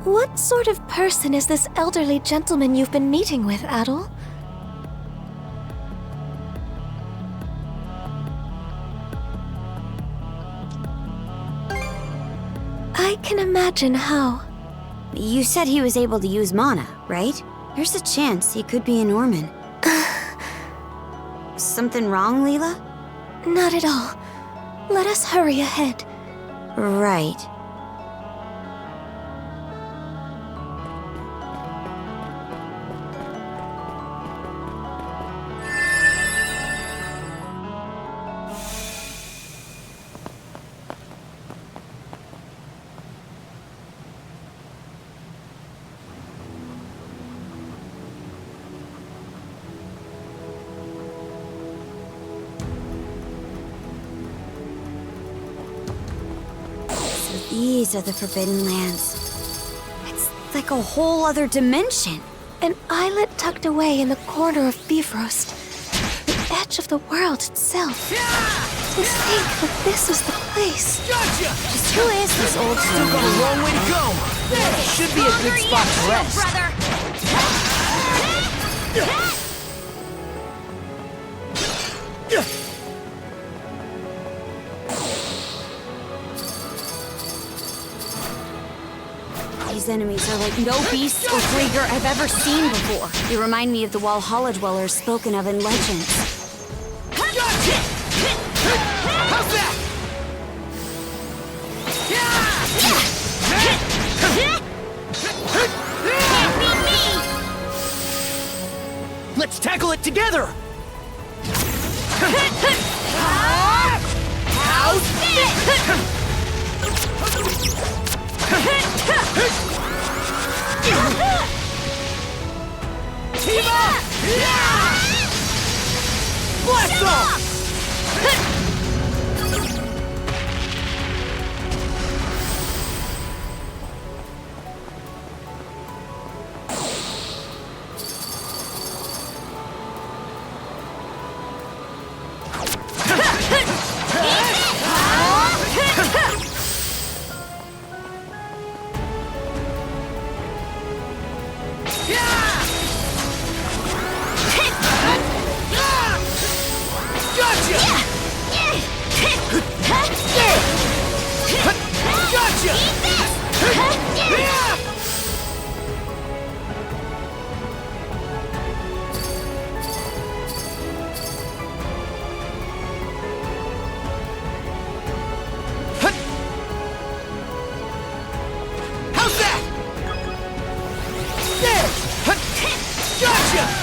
what sort of person is this elderly gentleman you've been meeting with, Adol? I can imagine how. You said he was able to use mana, right? There's a chance he could be a Norman. Something wrong, Leela? Not at all. Let us hurry ahead. Right. These are the Forbidden Lands. It's like a whole other dimension. An islet tucked away in the corner of Bifrost. The edge of the world itself. To think that this is the place. Gotcha! Just who is this old Still got a long way to go. Should be a good spot to rest. These enemies are like no beasts or Griegr I've ever seen before. They remind me of the Walhalla dwellers spoken of in legends. Gotcha! How's that? Let's tackle it together! How's Team up! Blast off!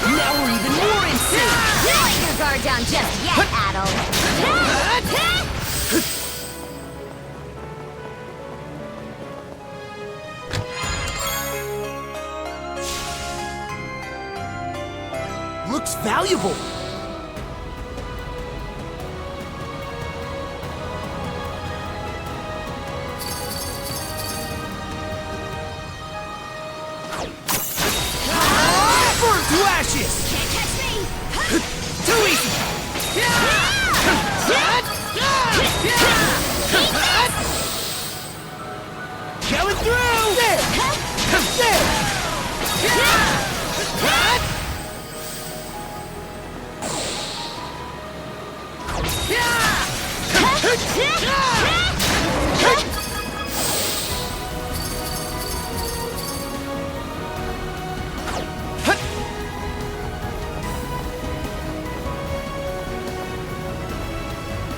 Now we're even more in sync! Don't let your guard down just yet, Adol. Looks valuable! Burn to ashes! Can't catch me! Too easy! Going through!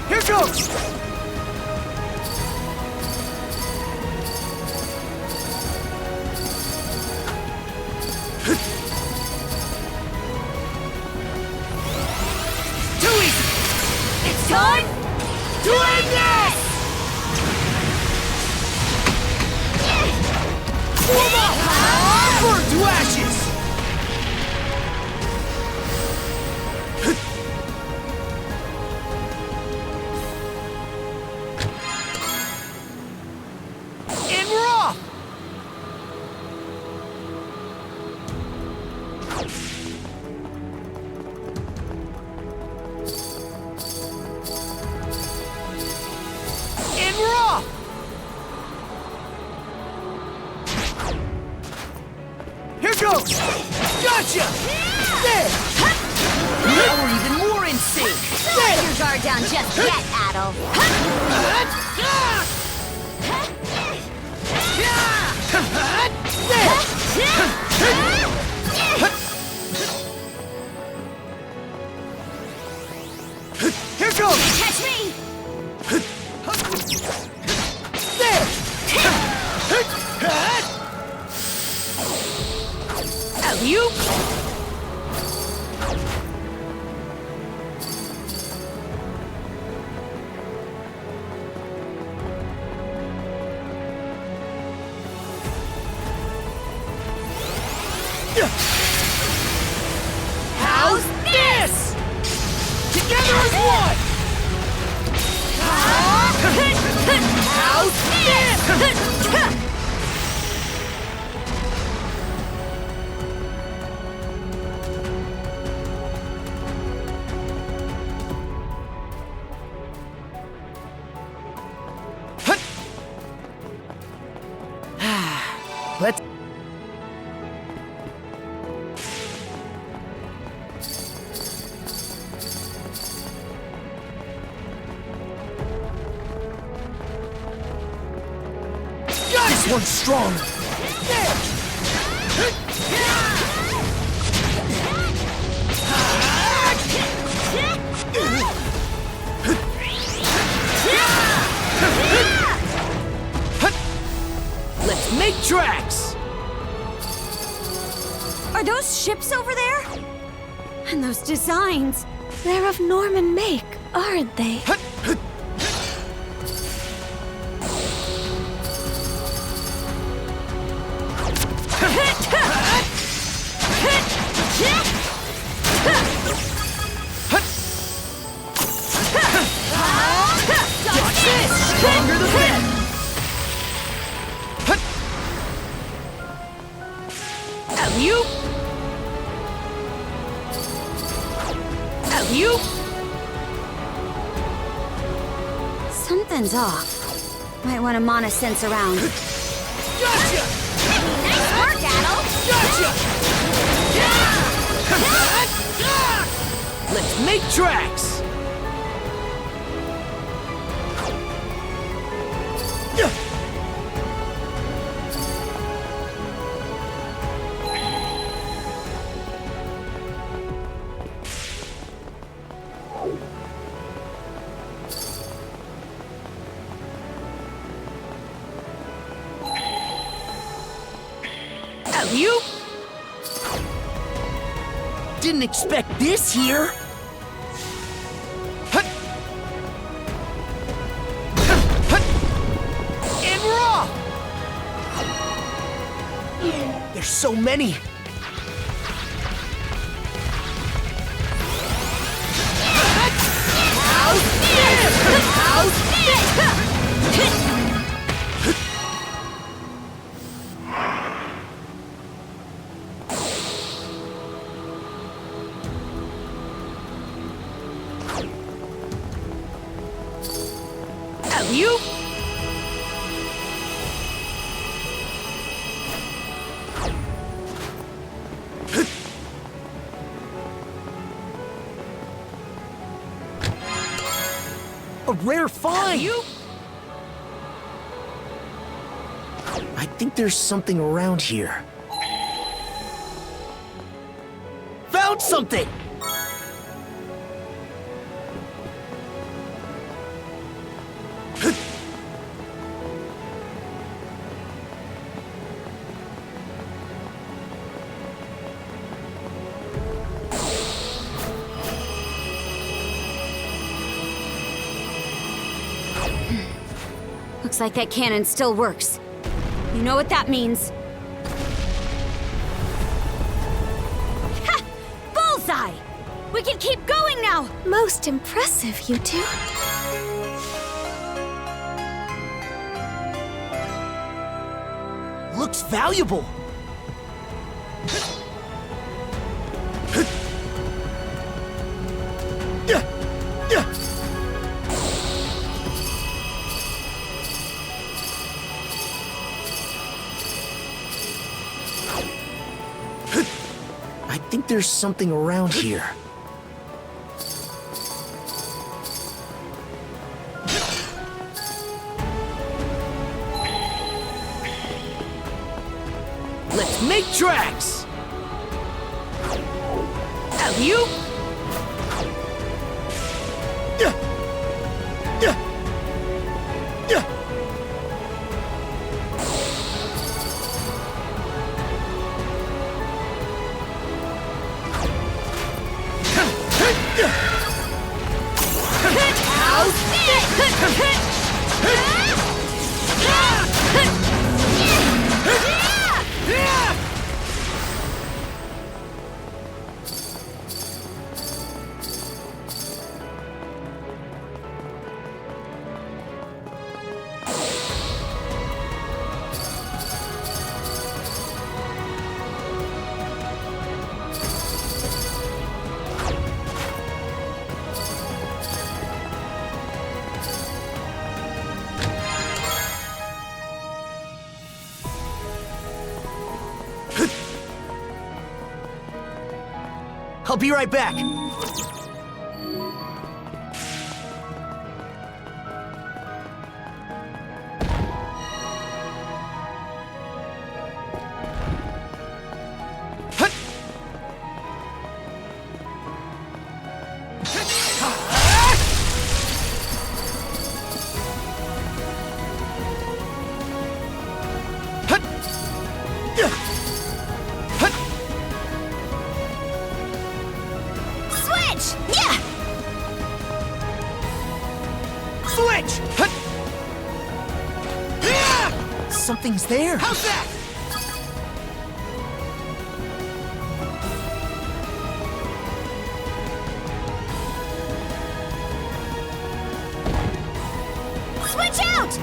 Here goes! Too easy! It's time to end this! Form up! Burn to ashes! And we're off! And we're off! Here goes! Gotcha! There! Now we're even more in sync! Don't let your guard down just yet, Adol. Here goes! catch me! There! Alley-oop! How's this? Together as one! How's this? Let's... This one's strong. Let's make tracks! Are those ships over there? And those designs? They're of Norman make, aren't they? Stronger the better! Alley-oop! Alley-oop! Something's off. Might want to mana sense around. Gotcha! Nice work, Adol! Gotcha! Let's make tracks! You didn't expect this here. And raw. There's so many. You? A rare find! You? I think there's something around here. Found something! Looks like that cannon still works. You know what that means. Ha! Bullseye! We can keep going now! Most impressive, you two. Looks valuable. I think there's something around here. Let's make tracks! Alley-oop! I'll be right back. Something's there. How's that? Switch out!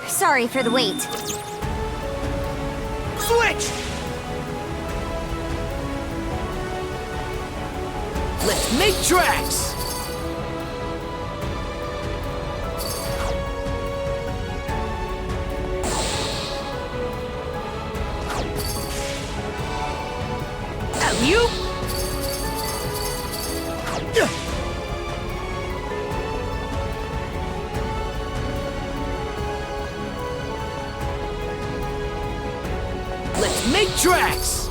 Sorry for the wait. Switch! Let's make tracks! Alley-oop! Let's make tracks!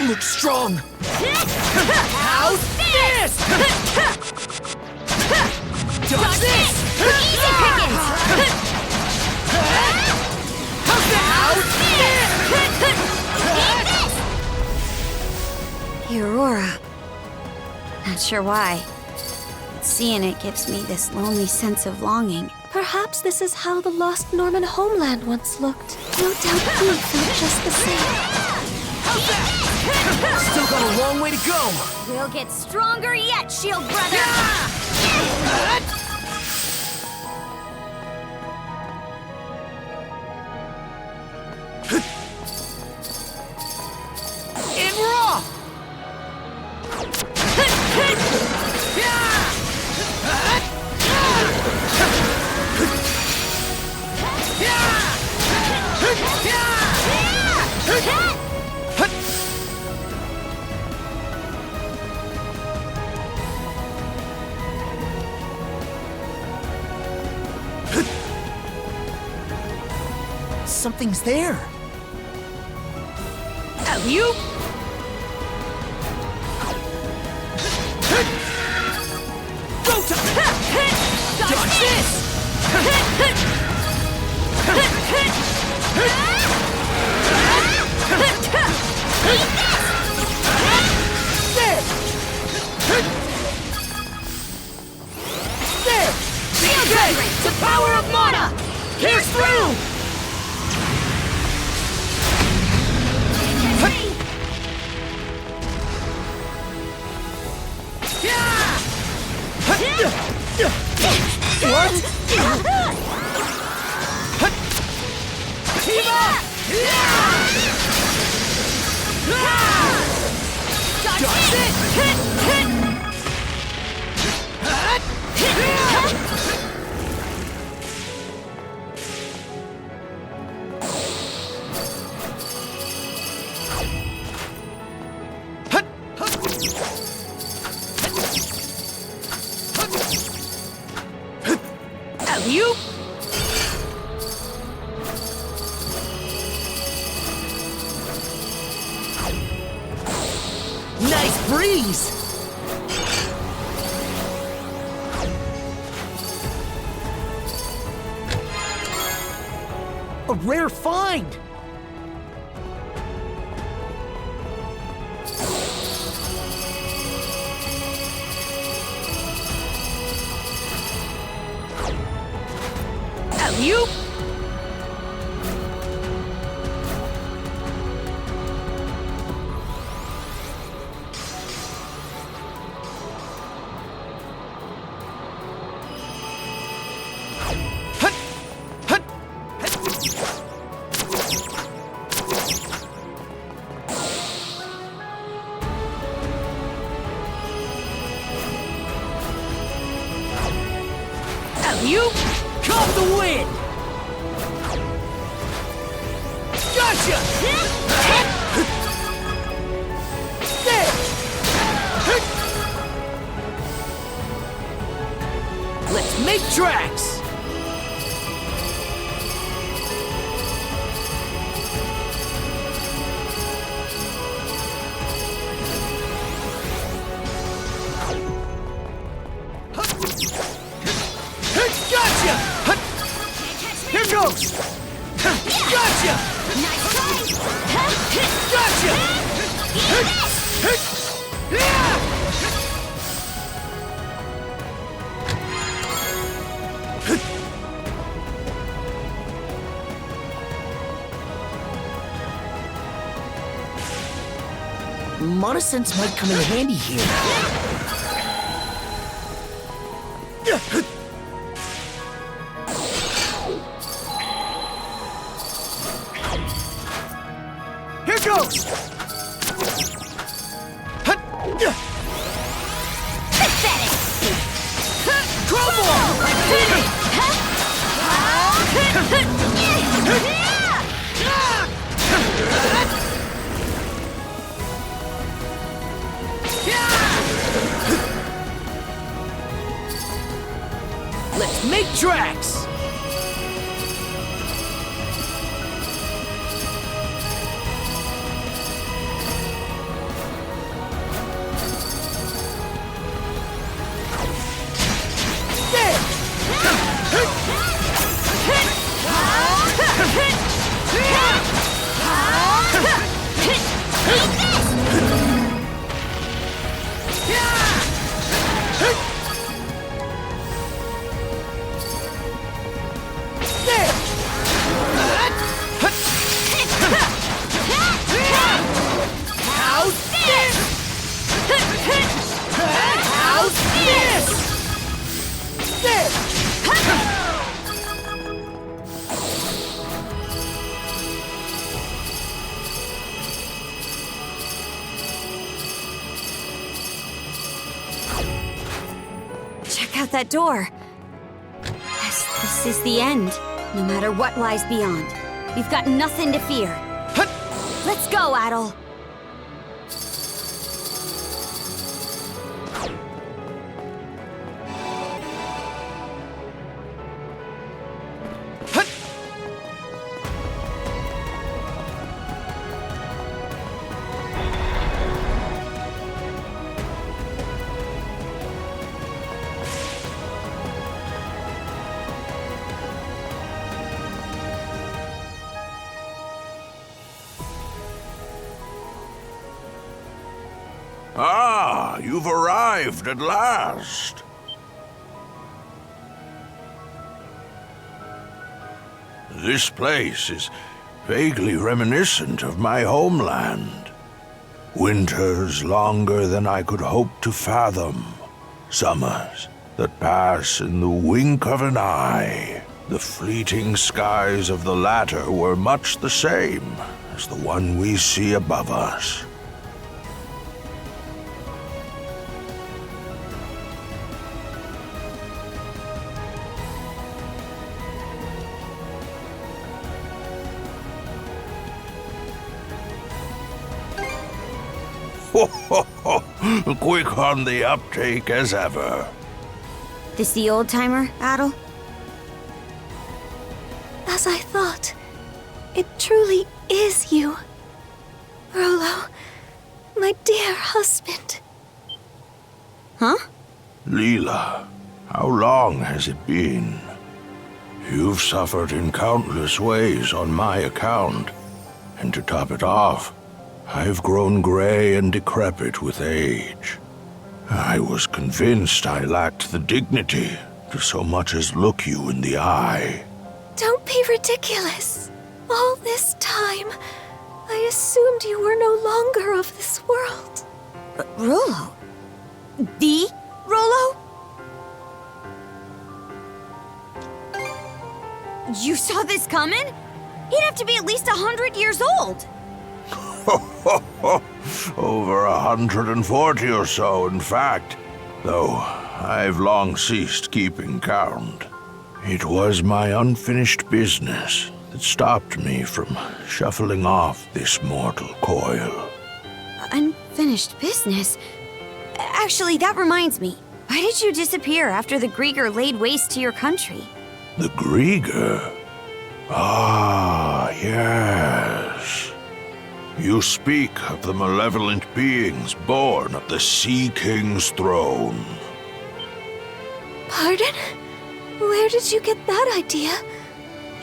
Look strong! How's this? Dodge this! Easy pickings! How's this? The Aurora. Not sure why. But seeing it gives me this lonely sense of longing. Perhaps this is how the lost Norman homeland once looked. No doubt you felt just the same. Still got a long way to go. We'll get stronger yet, Shield Brother! And we're off! Something's there. Alley-oop! Go to dodge this! There! Alley-oop! Nice breeze! A rare find! Alley-oop! You caught the wind! Gotcha! There! Let's make tracks! Gotcha! Here goes! Gotcha! Nice try! Gotcha! Monosense might come in handy here. Here goes! Pathetic! Let's make tracks! Check out that door. Yes, this is the end. No matter what lies beyond, we've got nothing to fear. Let's go, Adol. Ah, you've arrived at last. This place is vaguely reminiscent of my homeland. Winters longer than I could hope to fathom. Summers that pass in the wink of an eye. The fleeting skies of the latter were much the same as the one we see above us. Quick on the uptake as ever. This the old-timer, Adol? As I thought, it truly is you. Rollo, my dear husband. Huh? Leela, how long has it been? You've suffered in countless ways on my account. And to top it off, I've grown gray and decrepit with age. I was convinced I lacked the dignity to so much as look you in the eye. Don't be ridiculous. All this time, I assumed you were no longer of this world. Rollo? The Rollo? You saw this coming? He'd have to be at least 100 years old. Over 140 or so, in fact, though I've long ceased keeping count. It was my unfinished business that stopped me from shuffling off this mortal coil. Unfinished business? Actually, that reminds me. Why did you disappear after the Griegr laid waste to your country? The Griegr? Ah, yes. You speak of the malevolent beings born of the Sea King's throne. Pardon? Where did you get that idea?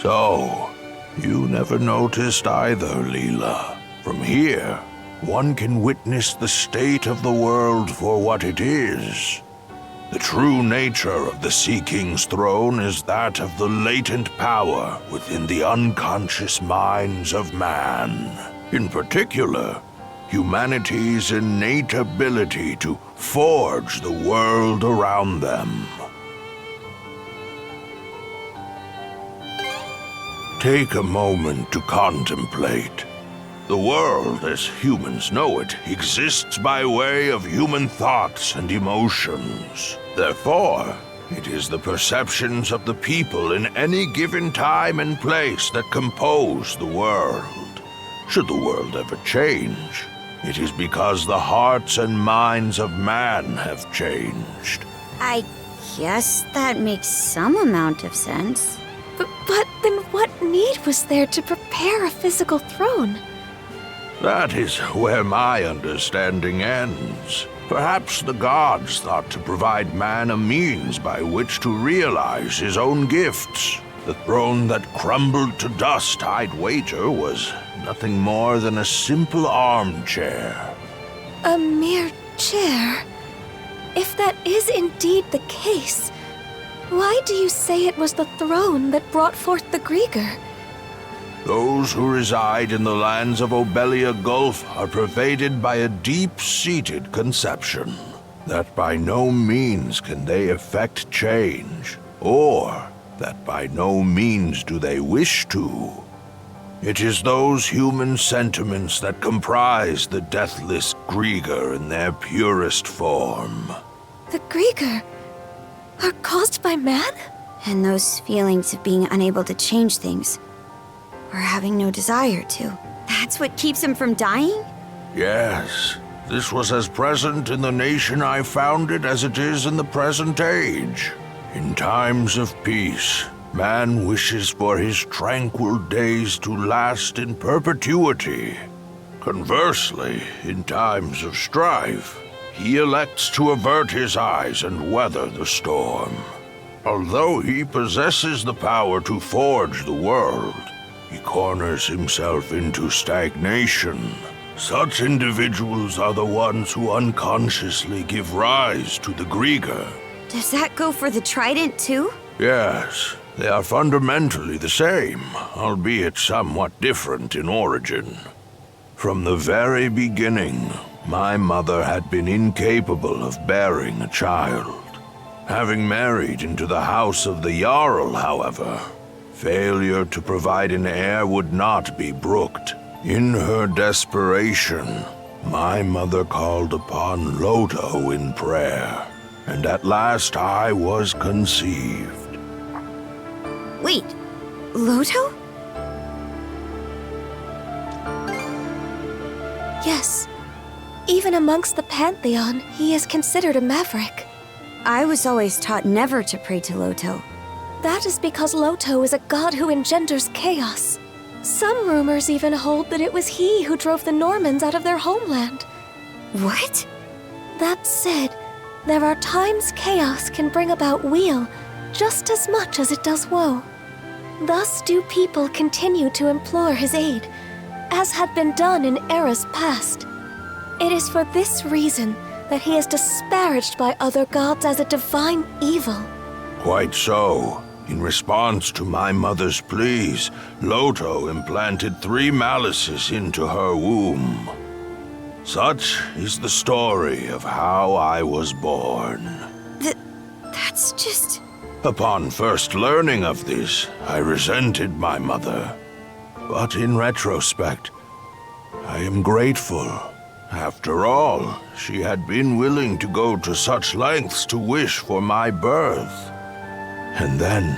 So, you never noticed either, Leela. From here, one can witness the state of the world for what it is. The true nature of the Sea King's throne is that of the latent power within the unconscious minds of man. In particular, humanity's innate ability to forge the world around them. Take a moment to contemplate. The world, as humans know it, exists by way of human thoughts and emotions. Therefore, it is the perceptions of the people in any given time and place that compose the world. Should the world ever change, it is because the hearts and minds of man have changed. I guess that makes some amount of sense. But then what need was there to prepare a physical throne? That is where my understanding ends. Perhaps the gods thought to provide man a means by which to realize his own gifts. The throne that crumbled to dust, I'd wager, was nothing more than a simple armchair. A mere chair? If that is indeed the case, why do you say it was the throne that brought forth the Griegr? Those who reside in the lands of Obelia Gulf are pervaded by a deep-seated conception that by no means can they effect change, or that by no means do they wish to. It is those human sentiments that comprise the deathless Griegr in their purest form. The Griegr are caused by man? And those feelings of being unable to change things, or having no desire to, that's what keeps him from dying? Yes, this was as present in the nation I founded as it is in the present age. In times of peace, man wishes for his tranquil days to last in perpetuity. Conversely, in times of strife, he elects to avert his eyes and weather the storm. Although he possesses the power to forge the world, he corners himself into stagnation. Such individuals are the ones who unconsciously give rise to the Griegr. Does that go for the trident too? Yes, they are fundamentally the same, albeit somewhat different in origin. From the very beginning, my mother had been incapable of bearing a child. Having married into the house of the Jarl, however, failure to provide an heir would not be brooked. In her desperation, my mother called upon Loto in prayer, and at last I was conceived. Wait, Loto? Yes. Even amongst the Pantheon, he is considered a maverick. I was always taught never to pray to Loto. That is because Loto is a god who engenders chaos. Some rumors even hold that it was he who drove the Normans out of their homeland. What? That said, there are times chaos can bring about weal just as much as it does woe. Thus do people continue to implore his aid, as had been done in eras past. It is for this reason that he is disparaged by other gods as a divine evil. Quite so. In response to my mother's pleas, Loto implanted 3 malices into her womb. Such is the story of how I was born. That's just... Upon first learning of this, I resented my mother. But in retrospect, I am grateful. After all, she had been willing to go to such lengths to wish for my birth. And then,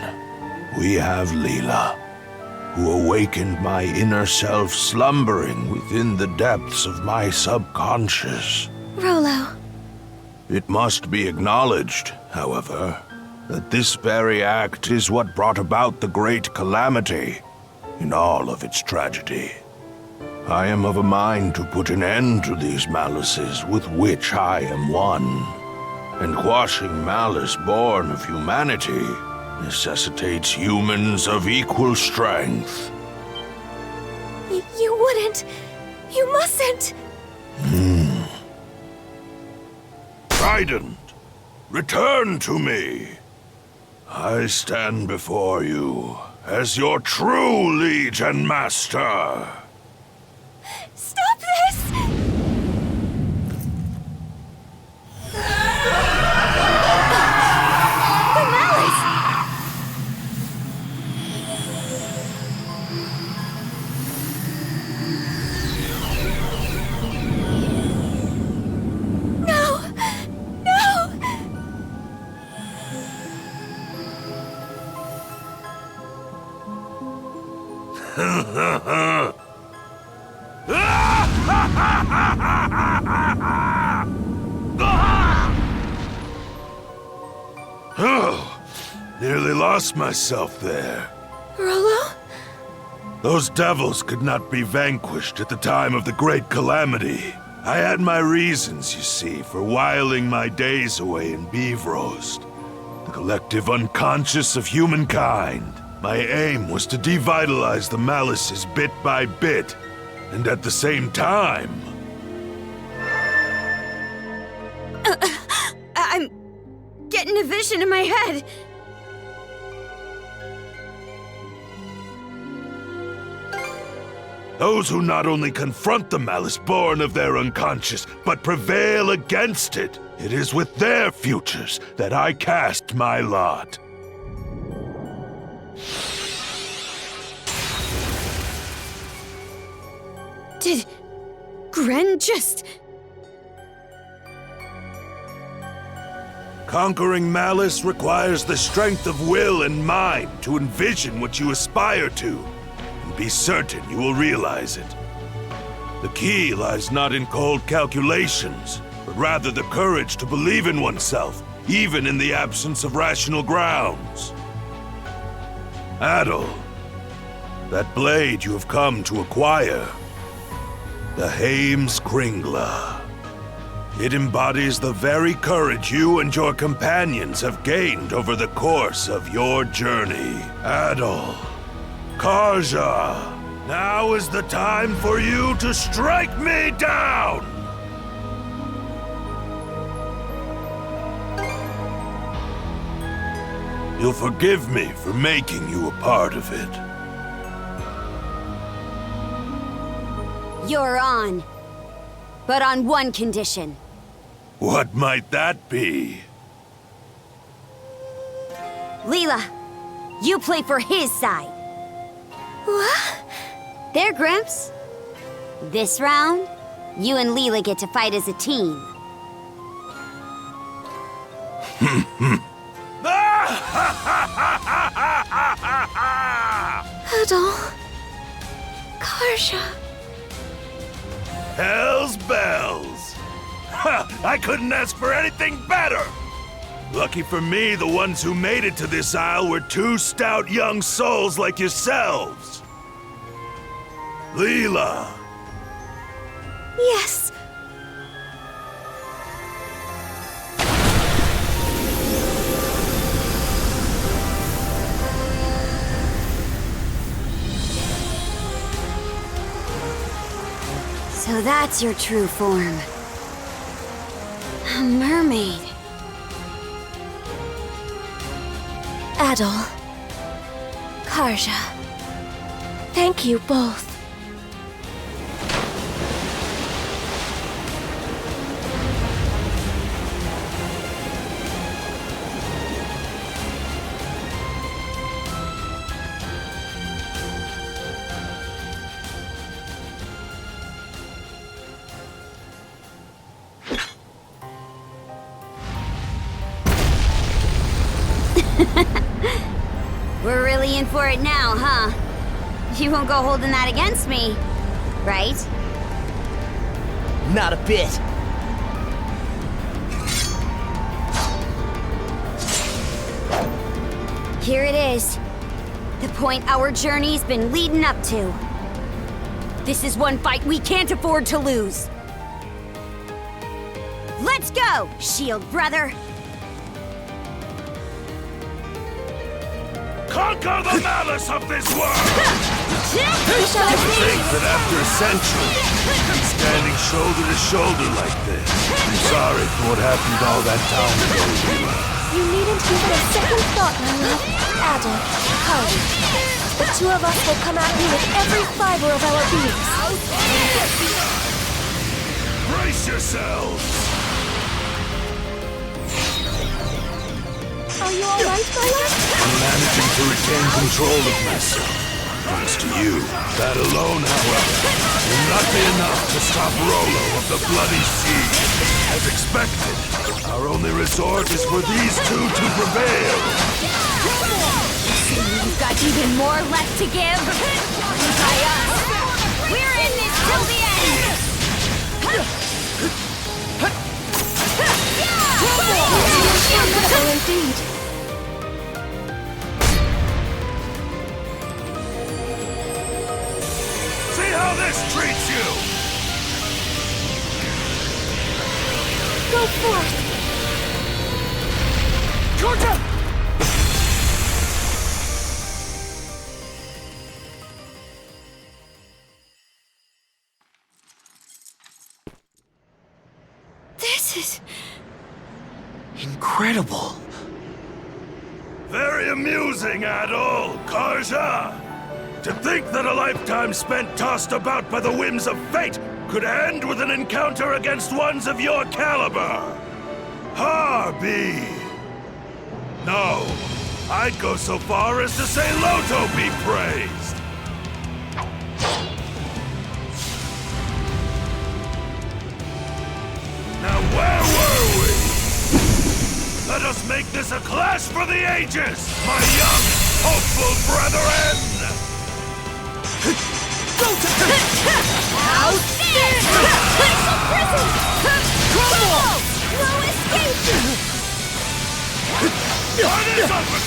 we have Leela, who awakened my inner self slumbering within the depths of my subconscious. Rollo. It must be acknowledged, however, that this very act is what brought about the great calamity in all of its tragedy. I am of a mind to put an end to these malices with which I am one. And quashing malice born of humanity necessitates humans of equal strength. You wouldn't. You mustn't. Trident, return to me. I stand before you as your true liege and master. Stop this! The malice! No! No! Oh, nearly lost myself there. Rollo? Those devils could not be vanquished at the time of the Great Calamity. I had my reasons, you see, for whiling my days away in Beevrost. The collective unconscious of humankind. My aim was to devitalize the malices bit by bit, and at the same time... I'm getting a vision in my head. Those who not only confront the malice born of their unconscious, but prevail against it. It is with their futures that I cast my lot. Did Gren just... Conquering malice requires the strength of will and mind to envision what you aspire to, and be certain you will realize it. The key lies not in cold calculations, but rather the courage to believe in oneself, even in the absence of rational grounds. Adol, that blade you have come to acquire, the Haim's Kringla. It embodies the very courage you and your companions have gained over the course of your journey. Adol, Karja, now is the time for you to strike me down! You'll forgive me for making you a part of it. You're on. But on one condition. What might that be? Leela, you play for his side. What? There, Grimps. This round, you and Leela get to fight as a team. Adol. Karja. Hell's bells! Ha! I couldn't ask for anything better! Lucky for me, the ones who made it to this isle were two stout young souls like yourselves. Leela. Yes. So that's your true form. A mermaid. Adol. Karja. Thank you both. We're really in for it now, huh? You won't go holding that against me, right? Not a bit. Here it is. The point our journey's been leading up to. This is one fight we can't afford to lose. Let's go, Shield brother! Conquer the malice of this world! To think that after a century, he's standing shoulder to shoulder like this. I'm sorry for what happened all that time ago, Leela. You needn't give it a second thought, my love. Adol, Karja. The two of us will come at you with every fiber of our beings. Brace yourselves! Are you alright, my love? I'm managing to retain control of myself. Thanks to you. That alone, however, will not be enough to stop Rollo of the Bloody Sea. As expected, our only resort is for these two to prevail. You've got even more left to give? By us. We're in this till the end! Formidable indeed. See how this treats you! Go forth! Karja! This is... incredible. Very amusing, Adol, Karja! To think that a lifetime spent tossed about by the whims of fate could end with an encounter against ones of your caliber! Harby! No, I'd go so far as to say Loto be praised! Now where were we? Let us make this a clash for the ages, my young, hopeful brethren! Outstanding! Crystal prison! Crumble! No escape! On his upper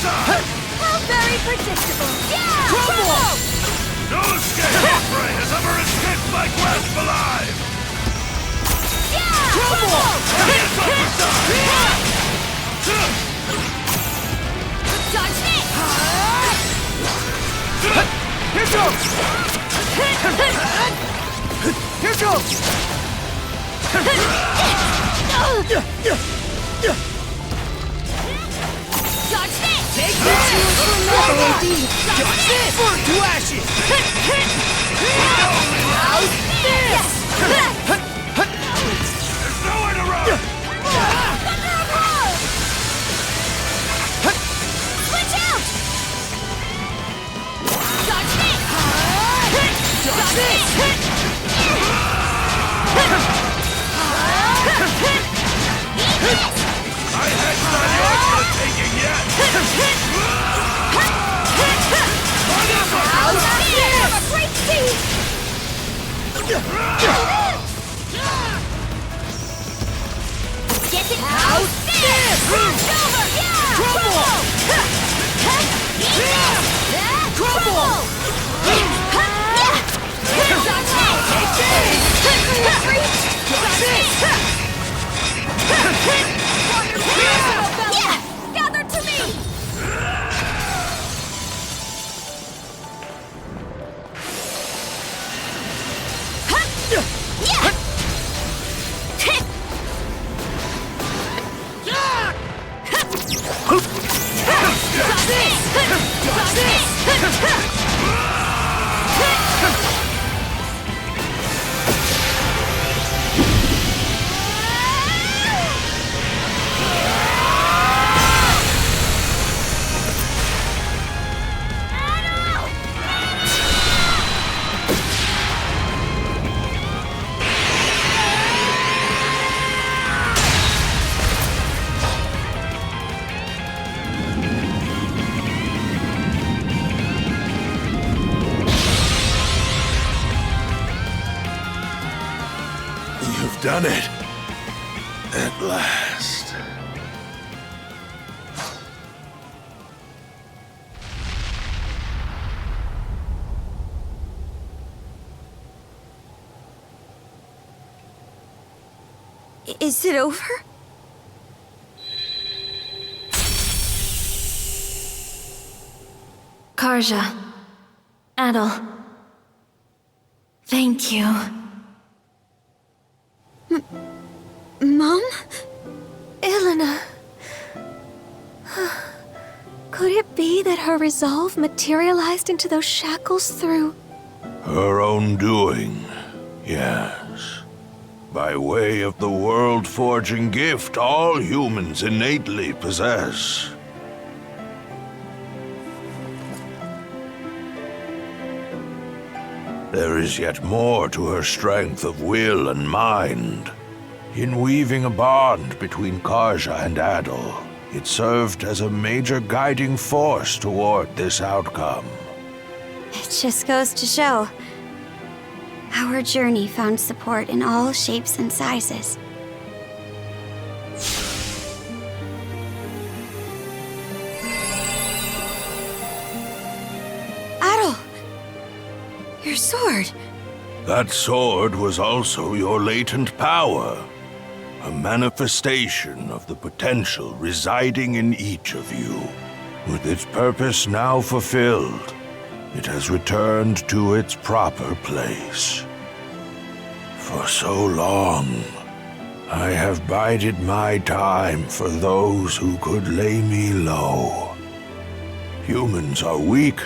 How very predictable! Yeah! Crumble! No escape prey has ever escaped my grasp alive! Yeah! Crumble! On his upper Dodge it! Here goes! Here goes! Dodge it! Take this! Formidable indeed! Dodge this! Burn to ashes! How's this? There's nowhere to run! Switch head's not yours for the taking yet! Great sea! Get it out there! Over! Yeah! Trouble! Trouble! Yeah! Gather to me! You've done it. At last. Is it over? Karja. Adol. Thank you. Mom? Elena. Could it be that her resolve materialized into those shackles through... Her own doing, yes. By way of the world-forging gift all humans innately possess. There is yet more to her strength of will and mind. In weaving a bond between Karja and Adol, it served as a major guiding force toward this outcome. It just goes to show. Our journey found support in all shapes and sizes. Adol! Your sword! That sword was also your latent power. A manifestation of the potential residing in each of you. With its purpose now fulfilled, it has returned to its proper place. For so long, I have bided my time for those who could lay me low. Humans are weak,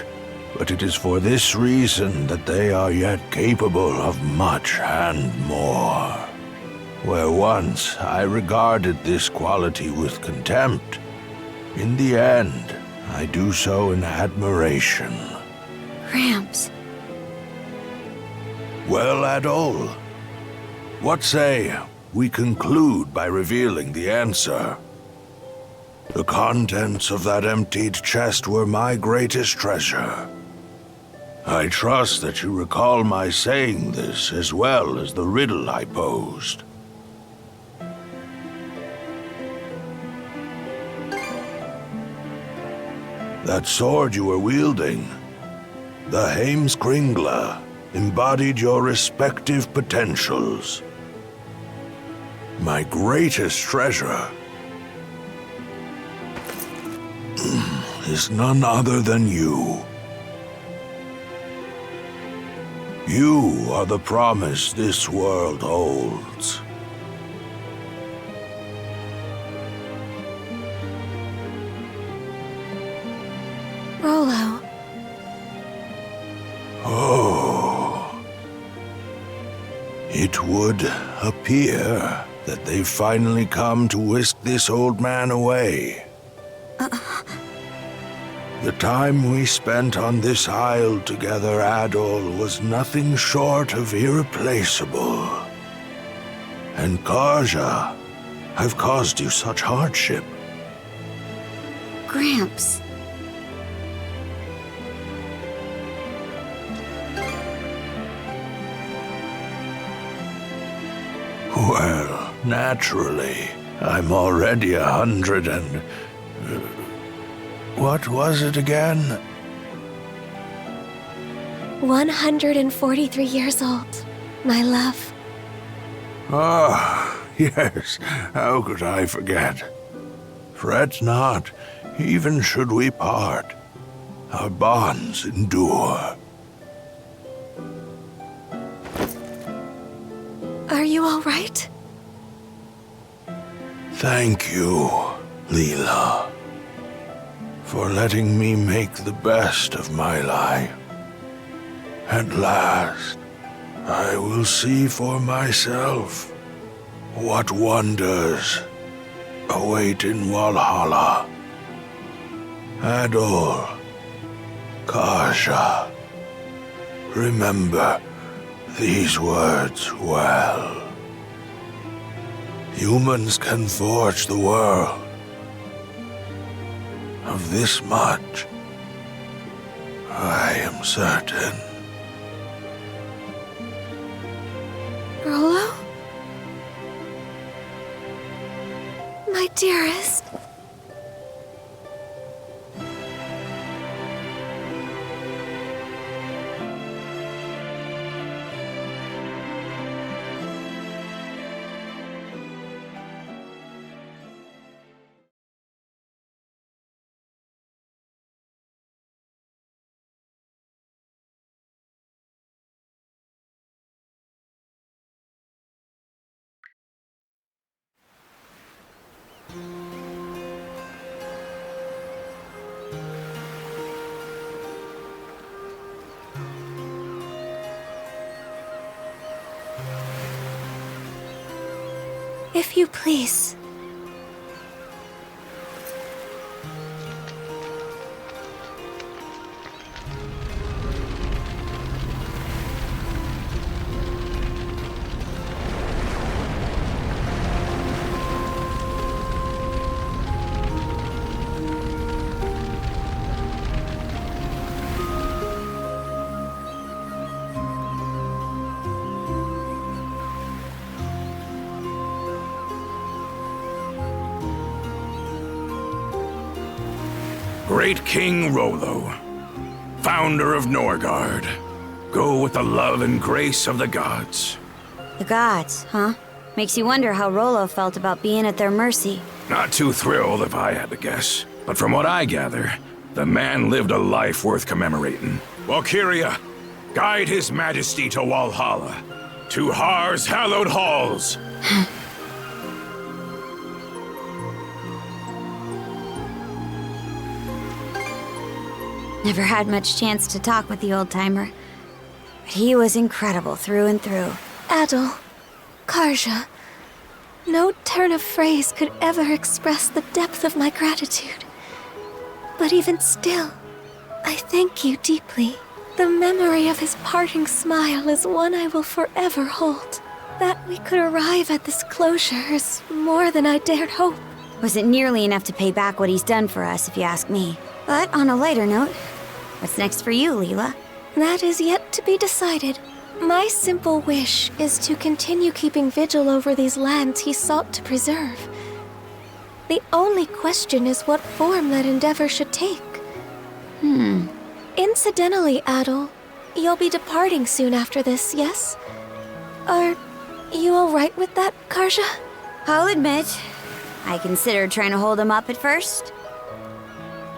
but it is for this reason that they are yet capable of much and more. Where once I regarded this quality with contempt, in the end, I do so in admiration. Gramps. Well, Adol, what say we conclude by revealing the answer? The contents of that emptied chest were my greatest treasure. I trust that you recall my saying this as well as the riddle I posed. That sword you were wielding, the Heimskringla, embodied your respective potentials. My greatest treasure is none other than you. You are the promise this world holds. Rollo. Oh. It would appear that they've finally come to whisk this old man away. The time we spent on this isle together, Adol, was nothing short of irreplaceable. And Karja, I've caused you such hardship. Gramps. Well, naturally. I'm already 100 and... what was it again? 143 years old, my love. Ah, yes. How could I forget? Fret not, even should we part. Our bonds endure. Are you all right? Thank you, Leela, for letting me make the best of my life. At last, I will see for myself what wonders await in Valhalla. Adol, Karja, remember these words well. Humans can forge the world. Of this much, I am certain. Rollo? My dearest. If you please. Great King Rollo, founder of Norgard, go with the love and grace of the gods. The gods, huh? Makes you wonder how Rollo felt about being at their mercy. Not too thrilled if I had to guess, but from what I gather, the man lived a life worth commemorating. Valkyria, guide his majesty to Valhalla, to Har's hallowed halls. Never had much chance to talk with the old-timer, but he was incredible through and through. Adol, Karja, no turn of phrase could ever express the depth of my gratitude. But even still, I thank you deeply. The memory of his parting smile is one I will forever hold. That we could arrive at this closure is more than I dared hope. Wasn't nearly enough to pay back what he's done for us, if you ask me. But on a lighter note, what's next for you, Leela? That is yet to be decided. My simple wish is to continue keeping vigil over these lands he sought to preserve. The only question is what form that endeavor should take. Incidentally, Adol, you'll be departing soon after this, yes? Are you all right with that, Karja? I'll admit, I considered trying to hold him up at first.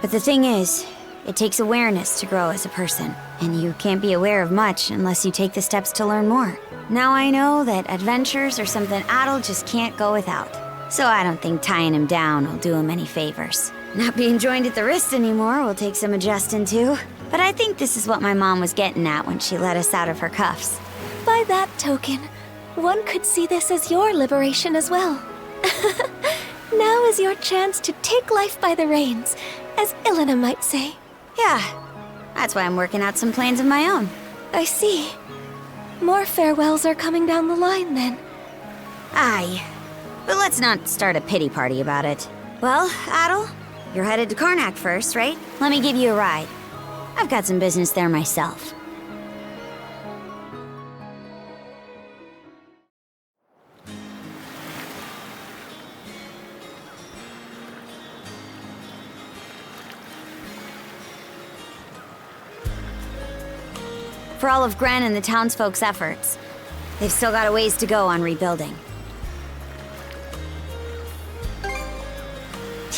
But the thing is, it takes awareness to grow as a person, and you can't be aware of much unless you take the steps to learn more. Now I know that adventures are something Adol just can't go without. So I don't think tying him down will do him any favors. Not being joined at the wrist anymore will take some adjusting to. But I think this is what my mom was getting at when she let us out of her cuffs. By that token, one could see this as your liberation as well. Now is your chance to take life by the reins, as Ilena might say. Yeah, that's why I'm working out some plans of my own. I see. More farewells are coming down the line, then. Aye. But let's not start a pity party about it. Well, Adol, you're headed to Karnak first, right? Let me give you a ride. I've got some business there myself. For all of Gran and the townsfolk's efforts, they've still got a ways to go on rebuilding.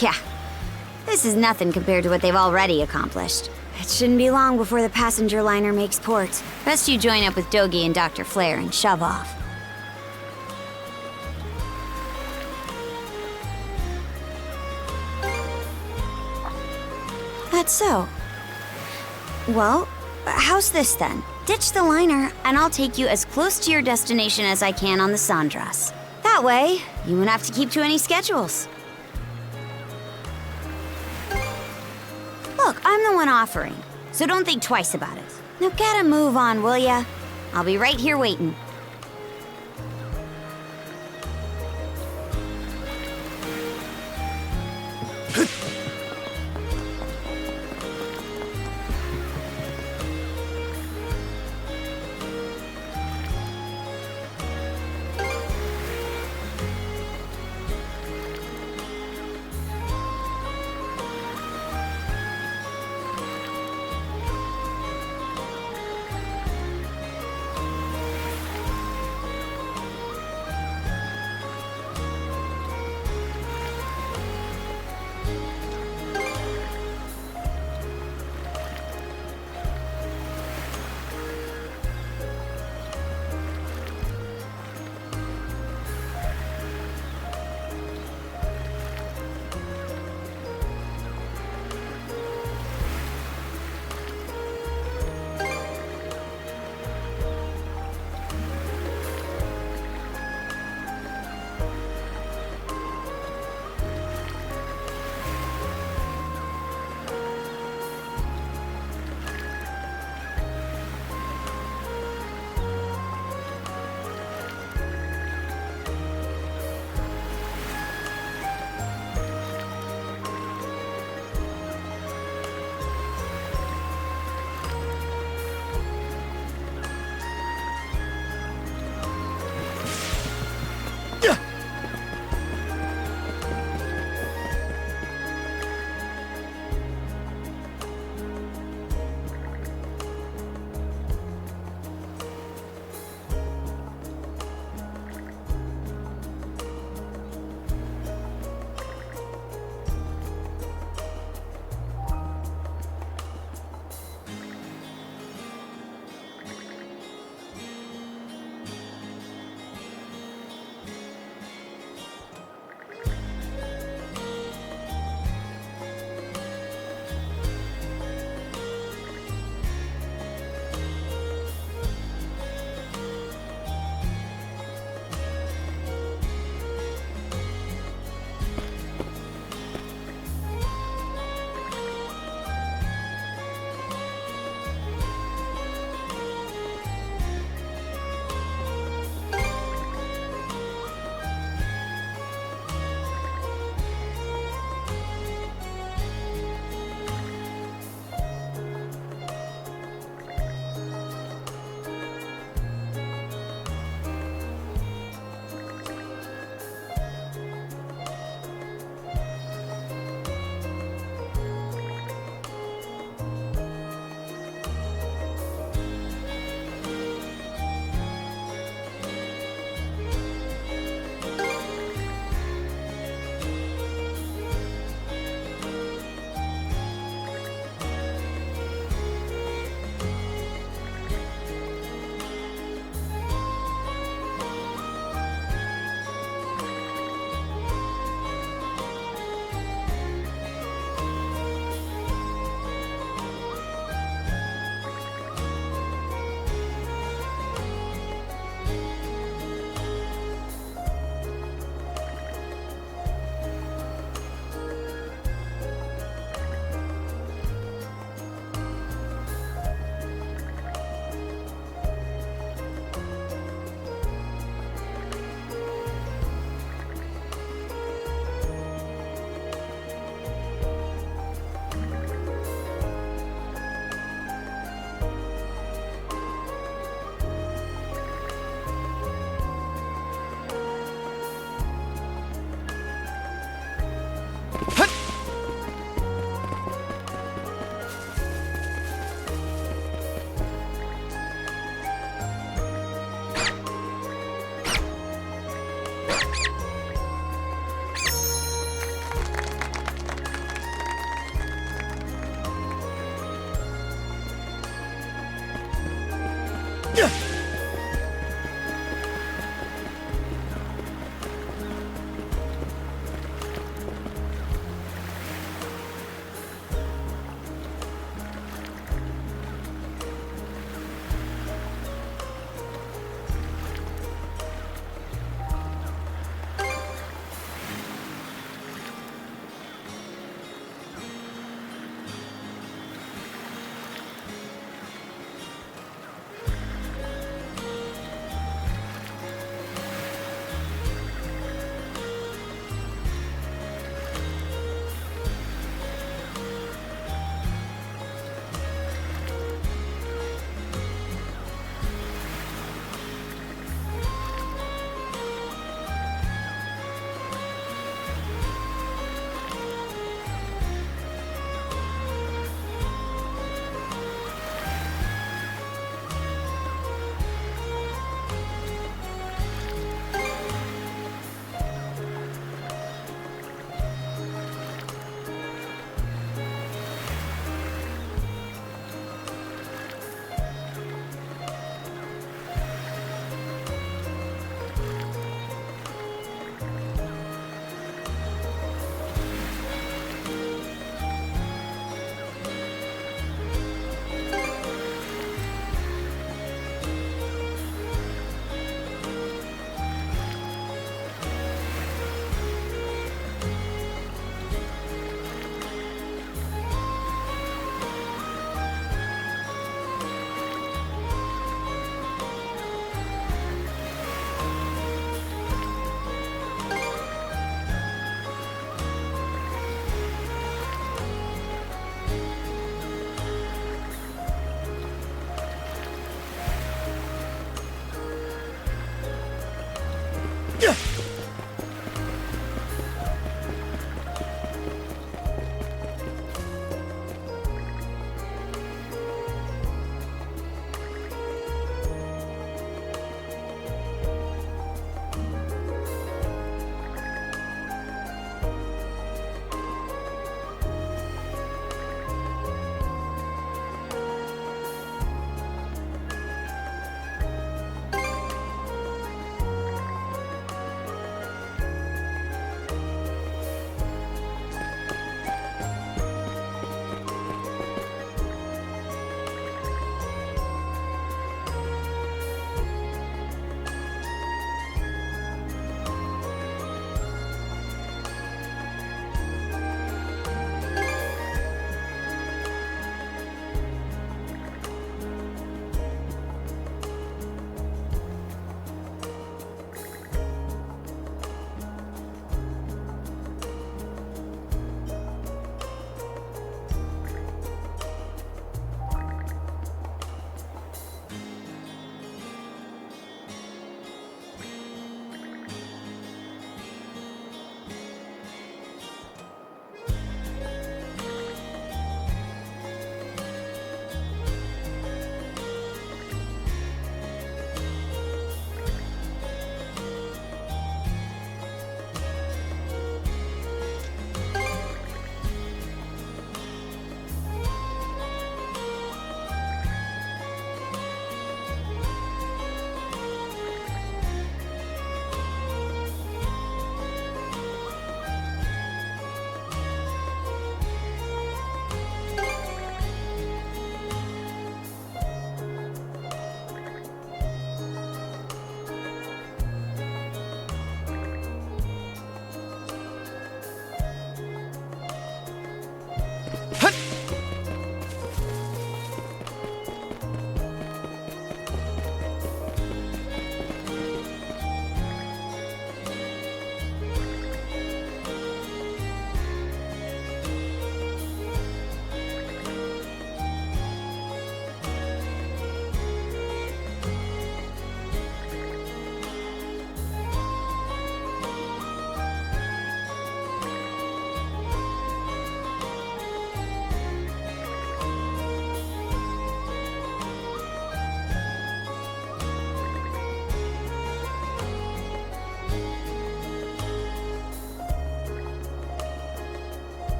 Yeah, this is nothing compared to what they've already accomplished. It shouldn't be long before the passenger liner makes port. Best you join up with Dogi and Dr. Flare and shove off. That's so. Well, how's this then? Ditch the liner, and I'll take you as close to your destination as I can on the Sandras. That way, you won't have to keep to any schedules. Look, I'm the one offering, so don't think twice about it. Now get a move on, will ya? I'll be right here waiting.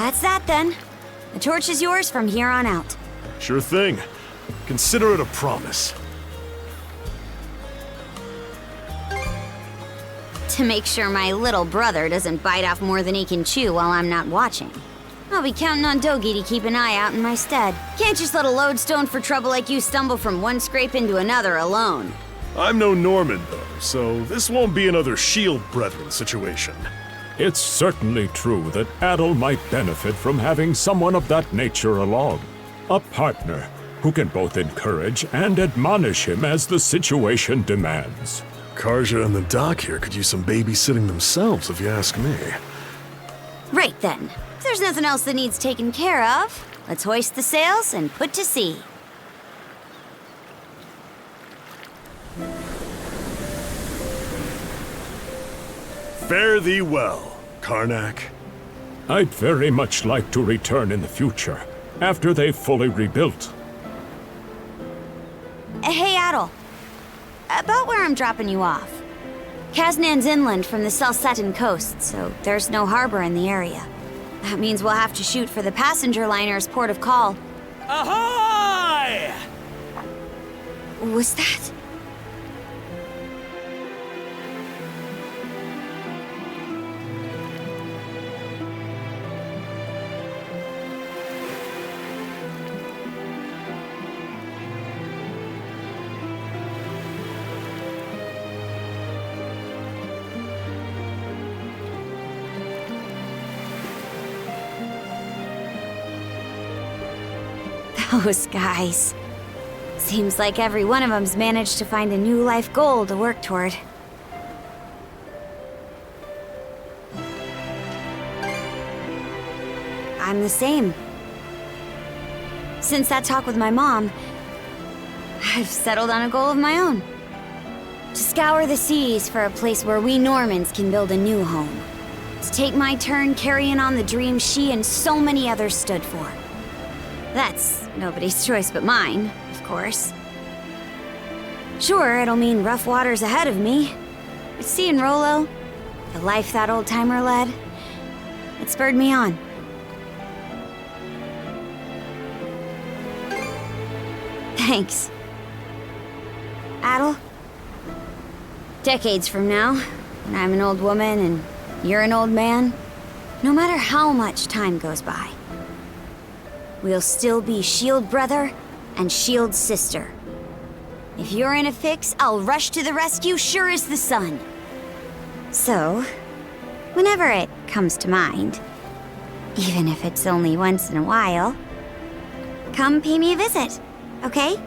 That's that then. The torch is yours from here on out. Sure thing. Consider it a promise. To make sure my little brother doesn't bite off more than he can chew while I'm not watching. I'll be counting on Dogi to keep an eye out in my stead. Can't just let a lodestone for trouble like you stumble from one scrape into another alone. I'm no Norman, though, so this won't be another Shield Brethren situation. It's certainly true that Adol might benefit from having someone of that nature along. A partner who can both encourage and admonish him as the situation demands. Karja and the doc here could use some babysitting themselves, if you ask me. Right then. If there's nothing else that needs taken care of, let's hoist the sails and put to sea. Fare thee well, Karnak. I'd very much like to return in the future, after they've fully rebuilt. Hey, Adol. About where I'm dropping you off. Kaznan's inland from the Selsetan coast, so there's no harbor in the area. That means we'll have to shoot for the passenger liner's port of call. Ahoy! Was that? Those guys. Seems like every one of them's managed to find a new life goal to work toward. I'm the same. Since that talk with my mom, I've settled on a goal of my own. To scour the seas for a place where we Normans can build a new home. To take my turn carrying on the dream she and so many others stood for. That's nobody's choice but mine, of course. Sure, it'll mean rough waters ahead of me, but seeing Rollo, the life that old-timer led, it spurred me on. Thanks. Adol? Decades from now, when I'm an old woman and you're an old man, no matter how much time goes by, we'll still be Shield brother and Shield sister. If you're in a fix, I'll rush to the rescue sure as the sun. So, whenever it comes to mind, even if it's only once in a while, come pay me a visit, okay?